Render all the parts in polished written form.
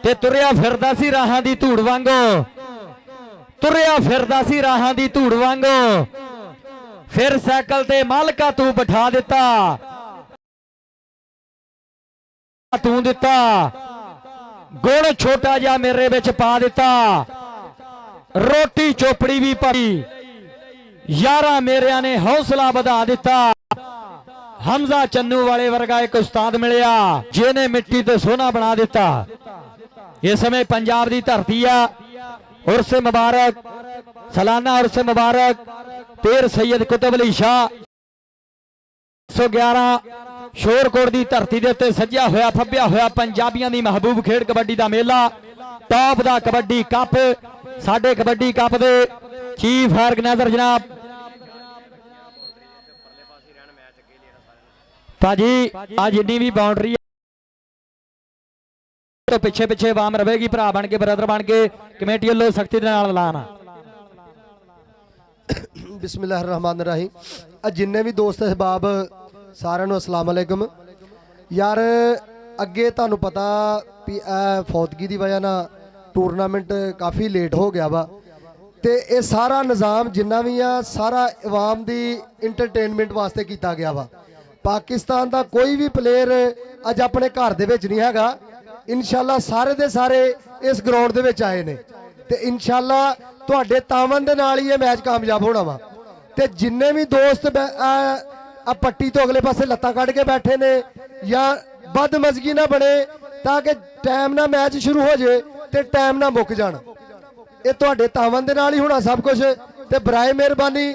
ਤੇ ਤੁਰਿਆ ਫਿਰਦਾ ਸੀ ਰਾਹਾਂ ਦੀ ਧੂੜ ਵਾਂਗੂ, ਤੁਰਿਆ ਫਿਰਦਾ ਸੀ ਰਾਹਾਂ ਦੀ ਧੂੜ ਵਾਂਗੂ। ਫਿਰ ਸਾਈਕਲ ਤੇ ਮਾਲਕਾ ਤੂੰ ਬਿਠਾ ਦਿੱਤਾ, ਤੂੰ ਦਿੱਤਾ ਗੁਣ ਛੋਟਾ ਜਿਹਾ ਮੇਰੇ ਵਿੱਚ ਪਾ ਦਿੱਤਾ। ਰੋਟੀ ਚੋਪੜੀ ਵੀ ਪਾਈ, ਯਾਰਾਂ ਮੇਰਿਆਂ ਨੇ ਹੌਸਲਾ ਵਧਾ ਦਿੱਤਾ। ਹਮਜ਼ਾ ਚੰਨੂ ਵਾਲੇ ਵਰਗਾ ਇੱਕ ਉਸਤਾਦ ਮਿਲਿਆ ਜਿਹਨੇ ਮਿੱਟੀ ਤੇ ਸੋਨਾ ਬਣਾ ਦਿੱਤਾ। ਇਸ ਸਮੇਂ ਪੰਜਾਬ ਦੀ ਧਰਤੀ ਆ, ਉਰਸ ਮੁਬਾਰਕ, ਸਾਲਾਨਾ ਉਰਸ ਮੁਬਾਰਕ ਪੀਰ ਸੈयद ਕੁਤਬ ਅਲੀ ਸ਼ਾਹ 111 ਸ਼ੋਰਕੋਟ ਦੀ ਧਰਤੀ ਦੇ ਉੱਤੇ ਸੱਜਿਆ ਹੋਇਆ ਫੱਬਿਆ ਹੋਇਆ ਪੰਜਾਬੀਆਂ ਦੀ ਮਹਿਬੂਬ ਖੇਡ ਕਬੱਡੀ ਦਾ ਮੇਲਾ, ਟੌਪ ਦਾ ਕਬੱਡੀ ਕੱਪ। ਸਾਡੇ ਕਬੱਡੀ ਕੱਪ ਦੇ ਚੀਫ ਆਰਗੇਨਾਈਜ਼ਰ ਜਨਾਬ ਭਾਜੀ ਆ ਜਿੰਨੀ ਵੀ ਬਾਉਂਡਰੀ ਤੋਂ ਪਿੱਛੇ ਪਿੱਛੇ ਵਾਮ ਰਵੇਗੀ, ਭਰਾ ਬਣ ਕੇ ਬ੍ਰਦਰ ਬਣ ਕੇ ਕਮੇਟੀ ਵੱਲੋਂ ਸਖਤੀ ਦੇ ਨਾਲ ਐਲਾਨ। ਬਿਸਮਿਲ੍ਲਾਹਿਰਰਹਿਮਾਨਿਰਰਹੀਮ। ਜਿੰਨੇ ਵੀ ਦੋਸਤ ਅਹਿਬਾਬ ਸਾਰਿਆਂ ਨੂੰ ਅਸਲਾਮ ਅਲੈਕੁਮ। ਯਾਰ ਅੱਗੇ ਤੁਹਾਨੂੰ ਪਤਾ ਵੀ ਫੌਤਗੀ ਦੀ ਵਜ੍ਹਾ ਨਾਲ ਟੂਰਨਾਮੈਂਟ ਕਾਫੀ ਲੇਟ ਹੋ ਗਿਆ ਵਾ, ਤੇ ਇਹ ਸਾਰਾ ਨਿਜ਼ਾਮ ਜਿੰਨਾ ਵੀ ਆ ਸਾਰਾ ਆਵਾਮ ਦੀ ਇੰਟਰਟੇਨਮੈਂਟ ਵਾਸਤੇ ਕੀਤਾ ਗਿਆ ਵਾ। ਪਾਕਿਸਤਾਨ ਦਾ ਕੋਈ ਵੀ ਪਲੇਅਰ ਅੱਜ ਆਪਣੇ ਘਰ ਦੇ ਵਿੱਚ ਨਹੀਂ ਹੈਗਾ। ਇਨਸ਼ਾਅੱਲਾ ਸਾਰੇ ਦੇ ਸਾਰੇ ਇਸ ਗਰਾਊਂਡ ਦੇ ਵਿੱਚ ਆਏ ਨੇ, ਤੇ ਇਨਸ਼ਾਅੱਲਾ ਤੁਹਾਡੇ ਤਾਵਨ ਦੇ ਨਾਲ ਹੀ ਇਹ ਮੈਚ ਕਾਮਯਾਬ ਹੋਣਾ ਵਾ। ਤੇ ਜਿੰਨੇ ਵੀ ਦੋਸਤ ਆ ਪੱਟੀ ਤੋਂ ਅਗਲੇ ਪਾਸੇ ਲੱਤਾਂ ਕੱਢ ਕੇ ਬੈਠੇ ਨੇ ਜਾਂ ਬਦਮਜ਼ਗੀ ਨਾ ਬਣੇ ਤਾਂ ਕਿ ਟਾਈਮ ਨਾਲ ਮੈਚ ਸ਼ੁਰੂ ਹੋ ਜਾਏ ਤੇ ਟਾਈਮ ਨਾਲ ਮੁੱਕ ਜਾਣ। ਇਹ ਤੁਹਾਡੇ ਤਾਵਨ ਦੇ ਨਾਲ ਹੀ ਹੋਣਾ ਸਭ ਕੁਝ। ਤੇ ਬਰਾਏ ਮਿਹਰਬਾਨੀ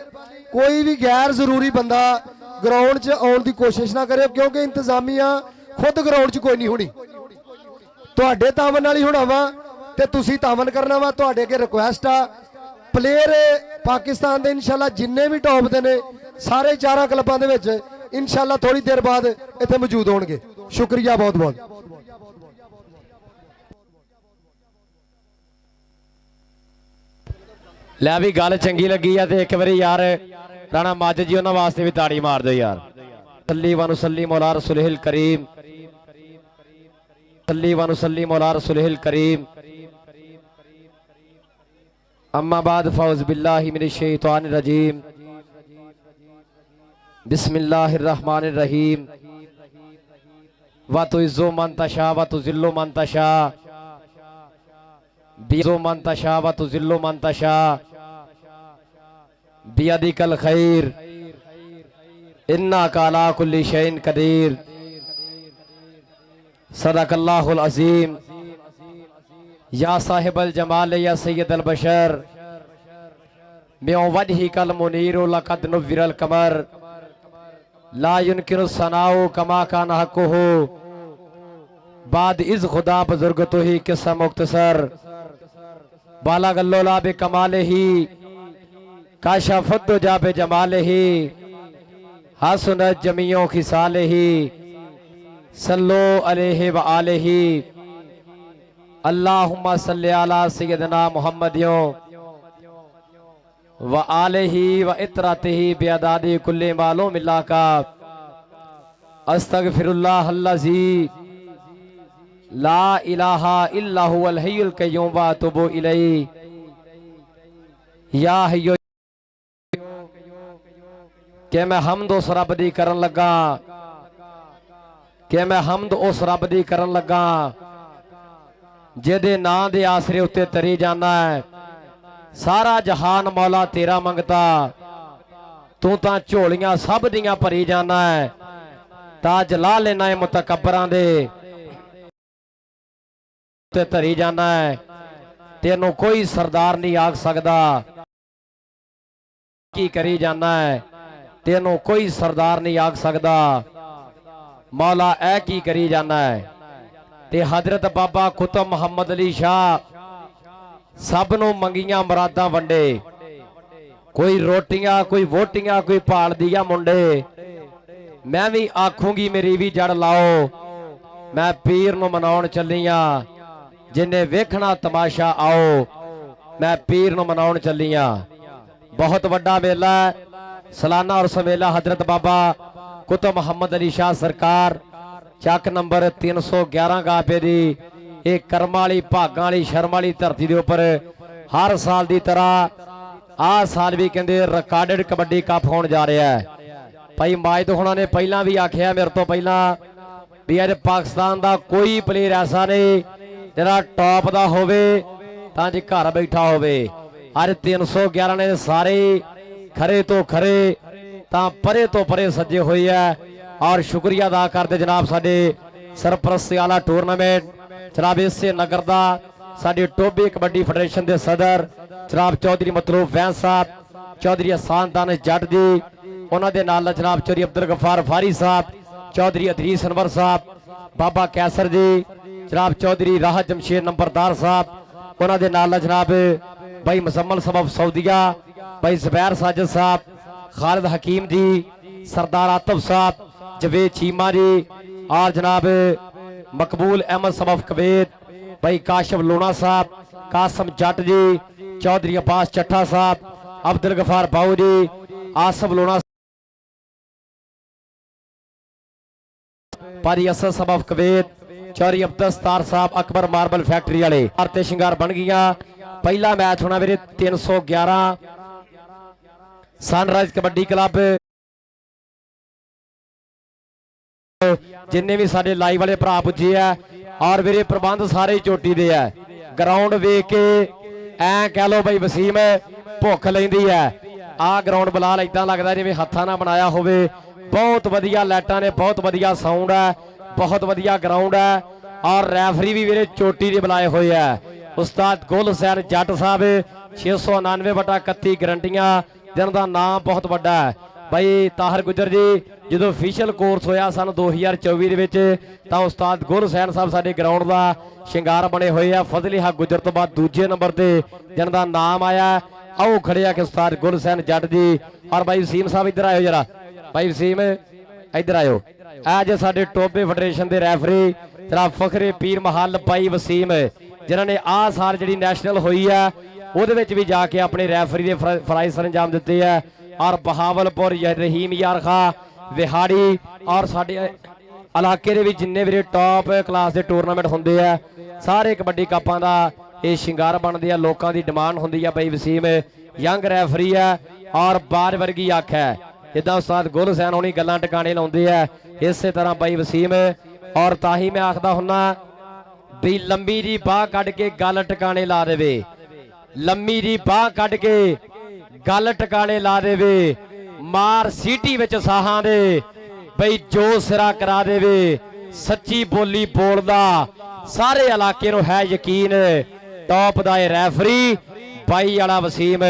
ਕੋਈ ਵੀ ਗੈਰ ਜ਼ਰੂਰੀ ਬੰਦਾ ਗਰਾਊਂਡ 'ਚ ਆਉਣ ਦੀ ਕੋਸ਼ਿਸ਼ ਨਾ ਕਰਿਓ, ਕਿਉਂਕਿ ਇੰਤਜ਼ਾਮੀਆ ਖੁਦ ਗਰਾਊਂਡ 'ਚ ਕੋਈ ਨਹੀਂ ਹੋਣੀ, ਤੁਹਾਡੇ ਤਾਵਨ ਨਾਲ ਹੀ ਹੋਣਾ ਵਾ ਤੇ ਤੁਸੀਂ ਤਾਵਨ ਕਰਨਾ ਵਾ। ਤੁਹਾਡੇ ਅੱਗੇ ਰਿਕੁਐਸਟ ਆ, ਪਲੇਅਰ ਪਾਕਿਸਤਾਨ ਦੇ ਇਨਸ਼ਾਅੱਲਾ ਜਿੰਨੇ ਵੀ ਟੌਪ ਦੇ ਨੇ ਸਾਰੇ ਚਾਰਾਂ ਕਲੱਬਾਂ ਦੇ ਵਿੱਚ ਇਨਸ਼ਾਅੱਲਾ ਥੋੜੀ ਦੇਰ ਬਾਅਦ ਇੱਥੇ ਮੌਜੂਦ ਹੋਣਗੇ। ਸ਼ੁਕਰੀਆ ਬਹੁਤ ਬਹੁਤ। ਲੈ ਵੀ ਗੱਲ ਚੰਗੀ ਲੱਗੀ ਆ ਤੇ ਇੱਕ ਵਾਰੀ ਯਾਰ ਰਾਣਾ ਮਾਜ ਜੀ ਉਹਨਾਂ ਵਾਸਤੇ ਵੀ ਤਾੜੀ ਮਾਰ ਦਿਓ ਯਾਰ। ਸੱਲੀ ਵ ਨੁਸੱਲੀ ਮੌਲਾ ਰਸੂਲਿਲ ਕਰੀਮ, सल्ली व नुसल्ली मौला रसूलिल करीम। अम्मा बाद फौज बिल्लाहि मिनश शैतानिर रजीम। बिस्मिल्लाहिर रहमानिर रहीम। व तुइज़्ज़ु मन तशा व तुज़िल्लु मन तशा, बियज़्ज़ु मन तशा व तुज़िल्लु मन तशा, बियदिकल खैर इन्नका अला कुल्लि शैइन कदीर। सदकल्लाहुल अज़ीम। या साहिबल जमाल या सैयदल बशर मिन वजहिकल मुनीर लक़द नुव्विरल कमर ला युनकिरु सनाउ कमा कान हक़्क़ुहु बाद इज़ खुदा बुज़ुर्गतुही किस्सा मुख्तसर बालगल्लोला बे कमालिही काशफ़त जा बे जमालिही हसनत जमीओ खिसालिही सल्लो अलैहि व आलिही अल्लाहुम्मा सल्ली अला सय्यदना मुहम्मदियो व आलिही व इतरतिही बिअदादी कुल्ली मालूम इल्लाका अस्तगफिरुल्लाह अल्लज़ी ला इलाहा इल्ला हुवल हय्युल क़य्यूम व अतूबु इलैहि। या हय्यो कि मैं हमद उस रब दी करन लगा, कि मैं हमद उस रब दी करन लगा जिहदे नां दे आसरे उत्ते तरी जाना है। सारा जहान मौला तेरा मंगता, तू तां झोलियां सब दियां भरी जाना है। ताज ला लेना है मुतकब्बरां दे उत्ते तरी जाना है। तेनू कोई सरदार नहीं आख सकदा की करी जाना है, तेनू कोई सरदार नहीं आख सकदा मौला ऐ की करी जाना है। ते हजरत बाबा कुतुब मुहम्मद अली शाह सब नू मंगियां मुरादां वंडे, कोई रोटियां कोई वोटियां कोई भाल दिया मुंडे। मैं भी आखूंगी मेरी भी जड़ लाओ, मैं पीर नू मनाउण चलियां जिन्हें वेखना तमाशा आओ, मैं पीर नू मनाउण चलियां। बहुत वड्डा मेला है, सालाना उर्स मेला हजरत बाबा कुतुब मुहम्मद अली शाह सरकार चक नंबर 311 गापे दी ਇਹ ਕਰਮਾਂ ਵਾਲੀ ਭਾਗਾਂ ਵਾਲੀ ਸ਼ਰਮ ਵਾਲੀ ਧਰਤੀ ਦੇ ਉੱਪਰ ਹਰ ਸਾਲ ਦੀ ਤਰ੍ਹਾਂ ਆਹ ਸਾਲ ਵੀ ਕਹਿੰਦੇ ਰਿਕਾਰਡਡ ਕਬੱਡੀ ਕੱਪ ਹੋਣ ਜਾ ਰਿਹਾ ਹੈ। ਭਾਈ ਮਾਜਦ ਹੋਣਾ ਨੇ ਪਹਿਲਾਂ ਵੀ ਆਖਿਆ ਮੇਰੇ ਤੋਂ ਪਹਿਲਾਂ ਵੀ ਅੱਜ ਪਾਕਿਸਤਾਨ ਦਾ ਕੋਈ ਪਲੇਅਰ ਐਸਾ ਨਹੀਂ ਜਿਹੜਾ ਟੌਪ ਦਾ ਹੋਵੇ ਤਾਂ ਜੇ ਘਰ ਬੈਠਾ ਹੋਵੇ। ਅੱਜ 311 ਨੇ ਸਾਰੇ ਖਰੇ ਤੋਂ ਖਰੇ ਤਾਂ ਪਰੇ ਤੋਂ ਪਰੇ ਸੱਜੇ ਹੋਏ ਆ ਔਰ ਸ਼ੁਕਰੀਆ ਅਦਾ ਕਰਦੇ ਜਨਾਬ ਸਾਡੇ ਸਰਪ੍ਰਸਤੀ ਵਾਲਾ ਟੂਰਨਾਮੈਂਟ ਜਨਾਬ ਇਸੇ ਨਗਰ ਦਾ ਸਾਡੇ ਟੋਬੇ ਕਬੱਡੀ ਫੈਡਰੇਸ਼ਨ ਦੇ ਸਦਰ ਜਨਾਬ ਚੌਧਰੀ ਮਤਲੂਬ ਵੈਂਸ ਸਾਹਿਬ, ਚੌਧਰੀ ਆਸਾਨਦਾਨ ਜੱਟ ਜੀ, ਉਹਨਾਂ ਦੇ ਨਾਲ ਜਨਾਬ ਚੌਧਰੀ ਅਬਦੁਲ ਗਫਾਰ ਫਾਰੀ ਸਾਹਿਬ, ਚੌਧਰੀ ਅਦਰੀਸ ਅਨਵਰ ਸਾਹਿਬ, ਬਾਬਾ ਕੈਸਰ ਜੀ, ਜਨਾਬ ਚੌਧਰੀ ਰਾਹਤ ਜਮਸ਼ੇਦ ਨੰਬਰਦਾਰ ਸਾਹਿਬ, ਉਹਨਾਂ ਦੇ ਨਾਲ ਜਨਾਬ ਭਾਈ ਮੁਜ਼ਮਲ ਸਾਹਿਬ ਸਊਦੀਆ, ਭਾਈ ਜ਼ਬੈਰ ਸਾਜਦ ਸਾਹਿਬ, खालिद हकीम जी, सरदार आतिफ साहब, जवेद चीमा जी और जनाब मकबूल अहमद सबफ कवेद, भाई काशिफ लोना साहब, कासम जट जी, चौधरी अब्बास चट्ठा साहब, अब्दुल गफार बाऊ जी, आसफ लोना, पारी असद सबफ कवेद, चौधरी अब्दुल सत्तार साहब, अकबर मार्बल फैक्ट्री वाले आरते शिंगार बन गई। पहला मैच होना मेरे 311 सनराइज कबड्डी क्लब जिन्ने भी साडे लाइव वाले भरा पुजे है और मेरे प्रबंध सारे चोटी दे है। ग्राउंड वेख के ऐ कह लो भाई वसीम भुख लैंदी है। आ ग्राउंड बिलाल इदां लगदा जिवें हत्थां नाल बनाया होवे। बहुत वधिया लाइटां ने, बहुत वधिया साउंड है, बहुत वधिया ग्राउंड है और रैफरी भी मेरे चोटी दे बुलाए हुए है। उस्ताद गुल हुसैन जट साहब 699/31 गारंटियां जिन्हां दा नाम बहुत वड्डा है। भाई ताहिर गुजर जी जो ऑफिशियल कोर्स होया सन 2024 ਦੇ ਵਿੱਚ ਤਾਂ ਉਸਤਾਦ ਗੁਲ ਹੁਸੈਨ ਸਾਹਿਬ ਸਾਡੇ ਗਰਾਊਂਡ ਦਾ ਸ਼ਿੰਗਾਰ ਬਣੇ ਹੋਏ ਆ। ਫਜ਼ਲੀ ਹਕ ਗੁਜਰ ਤੋਂ ਬਾਅਦ ਦੂਜੇ ਨੰਬਰ ਤੇ ਜਿਨ੍ਹਾਂ ਦਾ ਨਾਮ ਆਇਆ ਆਓ ਖੜੇ ਆ ਕਿ ਉਸਤਾਦ ਗੁਲ ਹੁਸੈਨ ਜੱਟ ਜੀ ਔਰ ਭਾਈ ਵਸੀਮ ਸਾਹਿਬ ਇੱਧਰ ਆਇਓ ਜਰਾ। ਭਾਈ ਵਸੀਮ ਇੱਧਰ ਆਇਓ। ਅੱਜ ਸਾਡੇ ਟੋਬੇ ਫੈਡਰੇਸ਼ਨ ਦੇ ਰੈਫਰੀ ਜਨਾਬ ਫਖਰੇ ਪੀਰ ਮਹੱਲ ਭਾਈ ਵਸੀਮ ਜਿਨ੍ਹਾਂ ਨੇ ਆਹ ਸਾਲ ਜਿਹੜੀ ਨੈਸ਼ਨਲ ਹੋਈ ਆ ਉਹਦੇ ਵਿੱਚ ਵੀ ਜਾ ਕੇ ਆਪਣੇ ਰੈਫਰੀ ਦੇ ਫਰਾਈਜ਼ ਸਰੰਜਾਮ ਦਿੱਤੇ ਆ ਔਰ ਬਹਾਵਲਪੁਰ ਰਹੀਮ ਯਾਰ ਖਾ ਵਿਹਾੜੀ ਔਰ ਸਾਡੇ ਇਲਾਕੇ ਦੇ ਵਿੱਚ ਜਿੰਨੇ ਵੀ ਟੌਪ ਕਲਾਸ ਦੇ ਟੂਰਨਾਮੈਂਟ ਹੁੰਦੇ ਆ ਸਾਰੇ ਕਬੱਡੀ ਕੱਪਾਂ ਦਾ ਇਹ ਸ਼ਿੰਗਾਰ ਬਣਦੇ ਆ। ਲੋਕਾਂ ਦੀ ਡਿਮਾਂਡ ਹੁੰਦੀ ਆ ਭਾਈ ਵਸੀਮ ਯੰਗ ਰੈਫਰੀ ਆ ਔਰ ਬਾਰ ਵਰਗੀ ਅੱਖ ਹੈ। ਜਿੱਦਾਂ ਉਸਤਾਦ ਗੁਲ ਹੁਸੈਨ ਹੋਣੀ ਗੱਲਾਂ ਟਿਕਾਣੇ ਲਾਉਂਦੇ ਆ ਇਸੇ ਤਰ੍ਹਾਂ ਭਾਈ ਵਸੀਮ ਔਰ ਤਾਂ ਹੀ ਮੈਂ ਆਖਦਾ ਹੁੰਨਾ ਵੀ ਲੰਬੀ ਜੀ ਬਾਹ ਕੱਢ ਕੇ ਗੱਲ ਟਿਕਾਣੇ ਲਾ ਦੇਵੇ। ਲੰਮੀ ਜੀ ਬਾਹ ਕੱਢ ਕੇ ਗੱਲ ਟਿਕਾਣੇ ਲਾ ਦੇਵੇ। ਮਾਰ ਸੀਟੀ ਵਿੱਚ ਸਾਹਾਂ ਦੇ ਬਈ ਜੋ ਸਿਰਾ ਕਰਾ ਦੇਵੇ। ਸੱਚੀ ਬੋਲੀ ਬੋਲਦਾ ਸਾਰੇ ਇਲਾਕੇ ਨੂੰ ਹੈ ਯਕੀਨ। ਟੌਪ ਦਾ ਇਹ ਰੈਫਰੀ ਬਾਈ ਵਾਲਾ ਵਸੀਮ,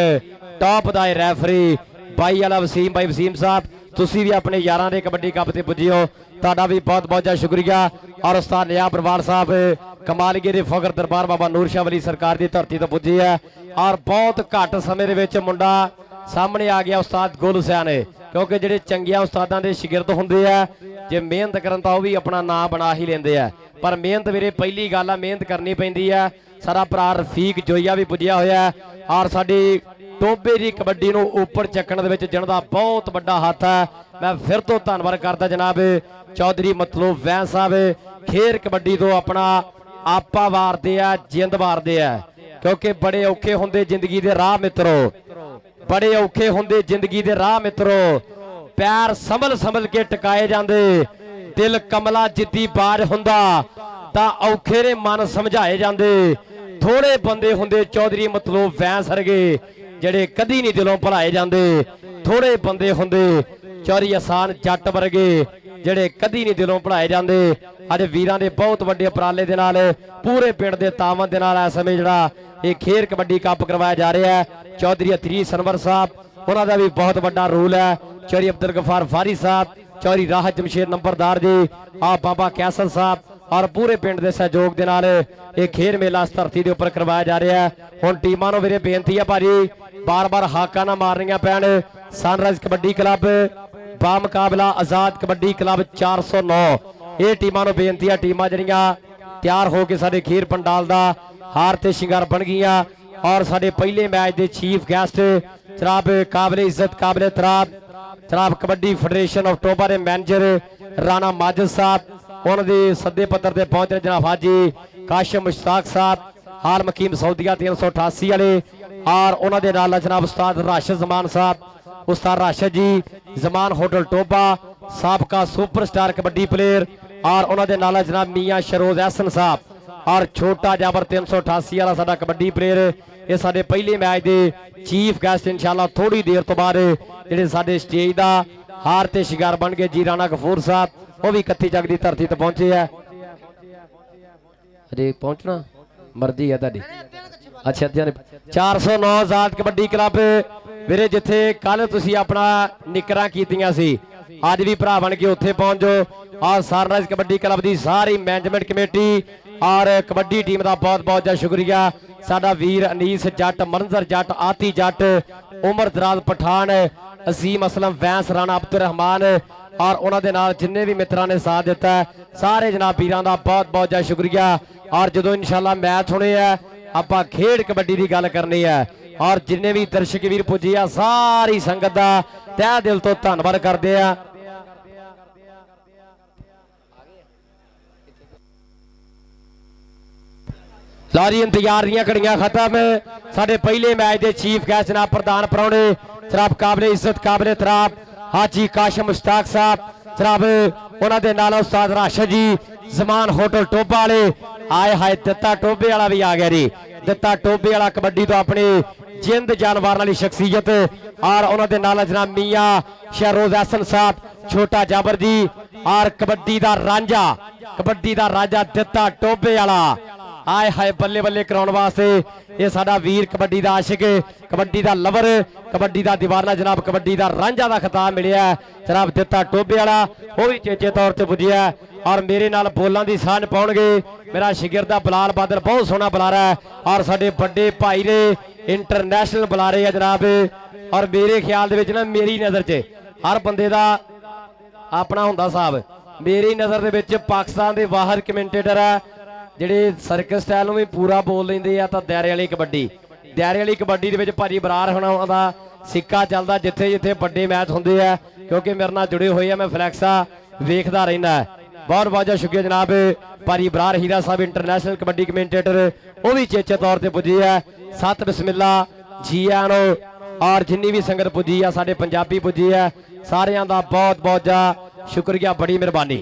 ਟੌਪ ਦਾ ਇਹ ਰੈਫਰੀ ਬਾਈ ਵਾਲਾ ਵਸੀਮ। ਭਾਈ ਵਸੀਮ ਸਾਹਿਬ ਤੁਸੀਂ ਵੀ ਆਪਣੇ ਯਾਰਾਂ ਦੇ ਕਬੱਡੀ ਕੱਪ ਤੇ ਪੁੱਜੇ ਹੋ, ਤੁਹਾਡਾ ਵੀ ਬਹੁਤ ਬਹੁਤ ਸ਼ੁਕਰੀਆ। ਔਰ ਉਸਤਾਦ ਨਿਆਬ ਬਰਵਾਲ ਸਾਹਿਬ ਕਮਾਲਗੇ ਦੇ ਫਖਰ ਦਰਬਾਰ ਬਾਬਾ ਨੂਰ ਸ਼ਾਹ ਵਲੀ ਸਰਕਾਰ ਦੀ ਧਰਤੀ ਤੋਂ ਪੁੱਜੇ ਆ ਔਰ ਬਹੁਤ ਘੱਟ ਸਮੇਂ ਦੇ ਵਿੱਚ ਮੁੰਡਾ ਸਾਹਮਣੇ ਆ ਗਿਆ ਉਸਤਾਦ ਗੁਲ ਹੁਸੈਨ। ਕਿਉਂਕਿ ਜਿਹੜੇ ਚੰਗੀਆਂ ਉਸਤਾਦਾਂ ਦੇ ਸ਼ਾਗਿਰਦ ਹੁੰਦੇ ਆ ਜੇ ਮਿਹਨਤ ਕਰਨ ਤਾਂ ਉਹ ਵੀ ਆਪਣਾ ਨਾਮ ਬਣਾ ਹੀ ਲੈਂਦੇ ਆ। ਪਰ ਮਿਹਨਤ ਵੀਰੇ ਪਹਿਲੀ ਗੱਲ ਆ, ਮਿਹਨਤ ਕਰਨੀ ਪੈਂਦੀ ਆ। ਸਾਡਾ ਭਰਾ ਰਫੀਕ ਜੋਈਆ ਵੀ ਪੁੱਜਿਆ ਹੋਇਆ ਔਰ ਸਾਡੀ ਟੋਬੇ ਦੀ ਕਬੱਡੀ ਨੂੰ ਉੱਪਰ ਚੱਕਣ ਦੇ ਵਿੱਚ ਜਿਹਨਾਂ ਦਾ ਬਹੁਤ ਵੱਡਾ ਹੱਥ ਹੈ। ਮੈਂ ਫਿਰ ਤੋਂ ਧੰਨਵਾਦ ਕਰਦਾ ਜਨਾਬ ਚੌਧਰੀ ਮਤਲੂਬ ਵੈਂਸ ਸਾਹਿਬ। ਖੇਰ ਕਬੱਡੀ ਤੋਂ ਆਪਣਾ ਆਪਾ ਵਾਰਦੇ ਆ, ਜਿੰਦ ਵਾਰਦੇ ਆ ਕਿਉਂਕਿ ਬੜੇ ਔਖੇ ਹੁੰਦੇ ਜ਼ਿੰਦਗੀ ਦੇ ਰਾਹ ਮਿੱਤਰੋ, ਬੜੇ ਔਖੇ ਹੁੰਦੇ ਜ਼ਿੰਦਗੀ ਦੇ ਰਾਹ ਮਿੱਤਰੋ। ਪੈਰ ਸੰਭਲ ਕੇ ਟਿਕਾਏ ਜਾਂਦੇ, ਦਿਲ ਕਮਲਾ ਜਿੱਦੀ ਬਾਜ ਹੁੰਦਾ ਤਾਂ ਔਖੇ ਦੇ ਮਨ ਸਮਝਾਏ ਜਾਂਦੇ। ਥੋੜੇ ਬੰਦੇ ਹੁੰਦੇ ਚੌਧਰੀ ਮਤਲੂਬ ਵੈਂਸ ਵਰਗੇ ਜਿਹੜੇ ਕਦੀ ਨਹੀਂ ਦਿਲੋਂ ਭੁਲਾਏ ਜਾਂਦੇ। ਥੋੜੇ ਬੰਦੇ ਹੁੰਦੇ ਚੌਧਰੀ ਆਸਾਨ ਜੱਟ ਵਰਗੇ ਜਿਹੜੇ ਕਦੀ ਨਹੀਂ ਦਿਲੋਂ ਭੁਲਾਏ ਜਾਂਦੇ। ਅੱਜ ਵੀਰਾਂ ਦੇ ਬਹੁਤ ਵੱਡੇ ਉਪਰਾਲੇ ਦੇ ਨਾਲ ਪੂਰੇ ਪਿੰਡ ਦੇ ਤਾਵਨ ਦੇ ਨਾਲ ਇਸ ਸਮੇਂ ਜਿਹੜਾ ਇਹ ਖੇਰ ਕਬੱਡੀ ਕੱਪ ਕਰਵਾਇਆ ਜਾ ਰਿਹਾ ਹੈ। ਚੌਧਰੀ ਅਤਰੀਸ ਅਨਵਰ ਸਾਹਿਬ ਉਹਨਾਂ ਦਾ ਵੀ ਬਹੁਤ ਵੱਡਾ ਰੋਲ ਹੈ। ਚੌਧਰੀ ਅਬਦੁਲ ਗਫਾਰ ਫਾਰੀ ਸਾਹਿਬ, ਚੌਧਰੀ ਰਾਹਤ ਜਮਸ਼ੇਦ ਨੰਬਰਦਾਰ ਜੀ, ਆ ਬਾਬਾ ਕੈਸਰ ਸਾਹਿਬ ਔਰ ਪੂਰੇ ਪਿੰਡ ਦੇ ਸਹਿਯੋਗ ਦੇ ਨਾਲ ਇਹ ਖੇਡ ਮੇਲਾ ਇਸ ਧਰਤੀ ਦੇ ਉੱਪਰ ਕਰਵਾਇਆ ਜਾ ਰਿਹਾ ਹੈ। ਹੁਣ ਟੀਮਾਂ ਨੂੰ ਵੀਰੇ ਬੇਨਤੀ ਹੈ ਭਾਜੀ ਬਾਰ-ਬਾਰ ਹਾਕਾਂ ਨਾ ਮਾਰਨੀਆਂ ਪੈਣ। ਸਨਰਾਈਜ਼ ਕਬੱਡੀ ਕਲੱਬ ਬਾ ਮੁਕਾਬਲਾ ਆਜ਼ਾਦ ਕਬੱਡੀ ਕਲੱਬ 409 ਇਹ ਟੀਮਾਂ ਨੂੰ ਬੇਨਤੀ ਹੈ। ਟੀਮਾਂ ਜਿਹੜੀਆਂ ਤਿਆਰ ਹੋ ਕੇ ਸਾਡੇ ਖੀਰ ਪੰਡਾਲ ਦਾ ਹਾਰ ਤੇ ਸ਼ਿੰਗਾਰ ਬਣ ਗਈਆਂ ਔਰ ਸਾਡੇ ਪਹਿਲੇ ਮੈਚ ਦੇ ਚੀਫ ਗੈਸਟ ਜਨਾਬ ਕਾਬਲੇ ਇੱਜ਼ਤ ਕਾਬਲੇ ਤਰਾਬ ਜਨਾਬ ਕਬੱਡੀ ਫੈਡਰੇਸ਼ਨ ਆਫ ਟੋਬਾ ਦੇ ਮੈਨੇਜਰ ਰਾਣਾ ਮਾਜਦ ਸਾਹਿਬ ਉਹਨਾਂ ਦੇ ਸੱਦੇ ਪੱਤਰ ਤੇ ਪਹੁੰਚ ਰਹੇ ਜਨਾਬ ਹਾਜੀ काशिम मुश्ताक साहब, हाल मकीम सऊदिया 388 वाले, और उन्होंने नाल जनाब उस्ताद राशिद जमान साहब, उस्ताद राशिद जी जमान होटल टोबा, साबका सुपरस्टार कबड्डी प्लेयर, और उन्होंने नाल जनाब मियाँ शरोज एहसन साहब, और छोटा जाबर 388 वाला साडा कबड्डी प्लेयर। ये साडे पहले मैच के चीफ गैसट इंशाल्लाह थोड़ी देर तो बाद जिहड़े साडे स्टेज का हार ते शिकार बन गए जी राणा गफूर साहब, वो भी कत्ती जग की धरती तो पहुंचे है। अरे पहुंचना मर्जी है तुहाडी। अच्छा 409 आजाद कबड्डी क्लब वीरे, जिथे कल तुसी अपना निकरां कीतियां सी, अज भी भरा बन के उत्थे पहुंच जाओ। और सनराइज कबड्डी क्लब की सारी मैनेजमेंट कमेटी और कबड्डी टीम का बहुत बहुत ज्यादा शुक्रिया। साडा वीर अनीस जट, मनजर जट, आती जट, उमर दराज पठान, असीम असलम, वैंस राणा, अब्दुल रहमान, और उन्होंने नाल जिन्ने भी मित्रों ने साथ दिता है, सारे जनाब वीरों का बहुत बहुत ज्यादा शुक्रिया। और जो इंशाल्लाह मैच होने है, आपां खेड कबड्डी की गल करनी है, और जिन्ने भी दर्शक वीर पुजे आ सारी संगत का तह दिल तो धन्नवाद करते हैं। लारी इंतजार दियां घड़ियां खत्म। साडे पहले मैच के चीफ गैस्ट जनाब प्रधान परौने जनाब काबिले इज्जत काबिले तराब हाजी काशिम मुश्ताक साहब, जनाब उन्होंने नाल उस्ताद राशिद जी जमान होटल टोबा वाले, आए हाय दत्ता टोबे वाला भी आ गया जी। दत्ता टोबे वाला कबड्डी तो अपनी जिंद जानवर वाली शख्सियत, और उन्होंने नाल जनाब मियाँ शहरोज एहसन साहब, छोटा जाबर जी, और कबड्डी का रांझा, कबड्डी का राजा दत्ता टोबे वाला, आए हाय बल्ले बल्ले कराने वास्ते ये साडा वीर कबड्डी का आशिक, कबड्डी का लवर, कबड्डी का दीवाना, जनाब कबड्डी का रांझा का खिताब मिलिया जनाब दत्ता टोबे वाला, वो भी चेचे तौर पर पुजिया। और मेरे नाल बोलों की सांझ पाउणगे मेरा शिगिरदा बिलाल बादल, बहुत सोहना बुलारा है, और साडे बड़े भाई ने इंटरनेशनल बुलारे है जनाब। और मेरे ख्याल दे विच ना मेरी नज़र च हर बंदे का अपना हुंदा साहब, मेरी नज़र दे विच पाकिस्तान के बाहर कमेंटेटर है ਜਿਹੜੇ ਸਰਕਸ ਸਟਾਈਲ ਨੂੰ ਵੀ ਪੂਰਾ ਬੋਲ ਲੈਂਦੇ ਆ, ਤਾਂ ਦਾਇਰੇ ਵਾਲੀ ਕਬੱਡੀ, ਦਾਇਰੇ ਵਾਲੀ ਕਬੱਡੀ ਦੇ ਵਿੱਚ ਭਾਜੀ ਬਰਾਰ ਹੋਣਾ ਦਾ ਸਿੱਕਾ ਚੱਲਦਾ ਜਿੱਥੇ ਜਿੱਥੇ ਵੱਡੇ ਮੈਚ ਹੁੰਦੇ ਆ, ਕਿਉਂਕਿ ਮੇਰੇ ਨਾਲ ਜੁੜੇ ਹੋਏ ਆ, ਮੈਂ ਫਲੈਕਸਾ ਵੇਖਦਾ ਰਹਿੰਦਾ। बहुत बहुत शुक्रिया जनाब भारी बरार हीरा साहब इंटरनेशनल कबड्डी कमेंटेटर, वो भी चेचे तौर पर पुजी है। सत बिस्मिल्ला जी आनो, और जिन्नी भी संगत पुजी है, साडे पंजाबी पुजी है, सारियां दा बहुत बहुत जा शुक्रिया, बड़ी मेहरबानी।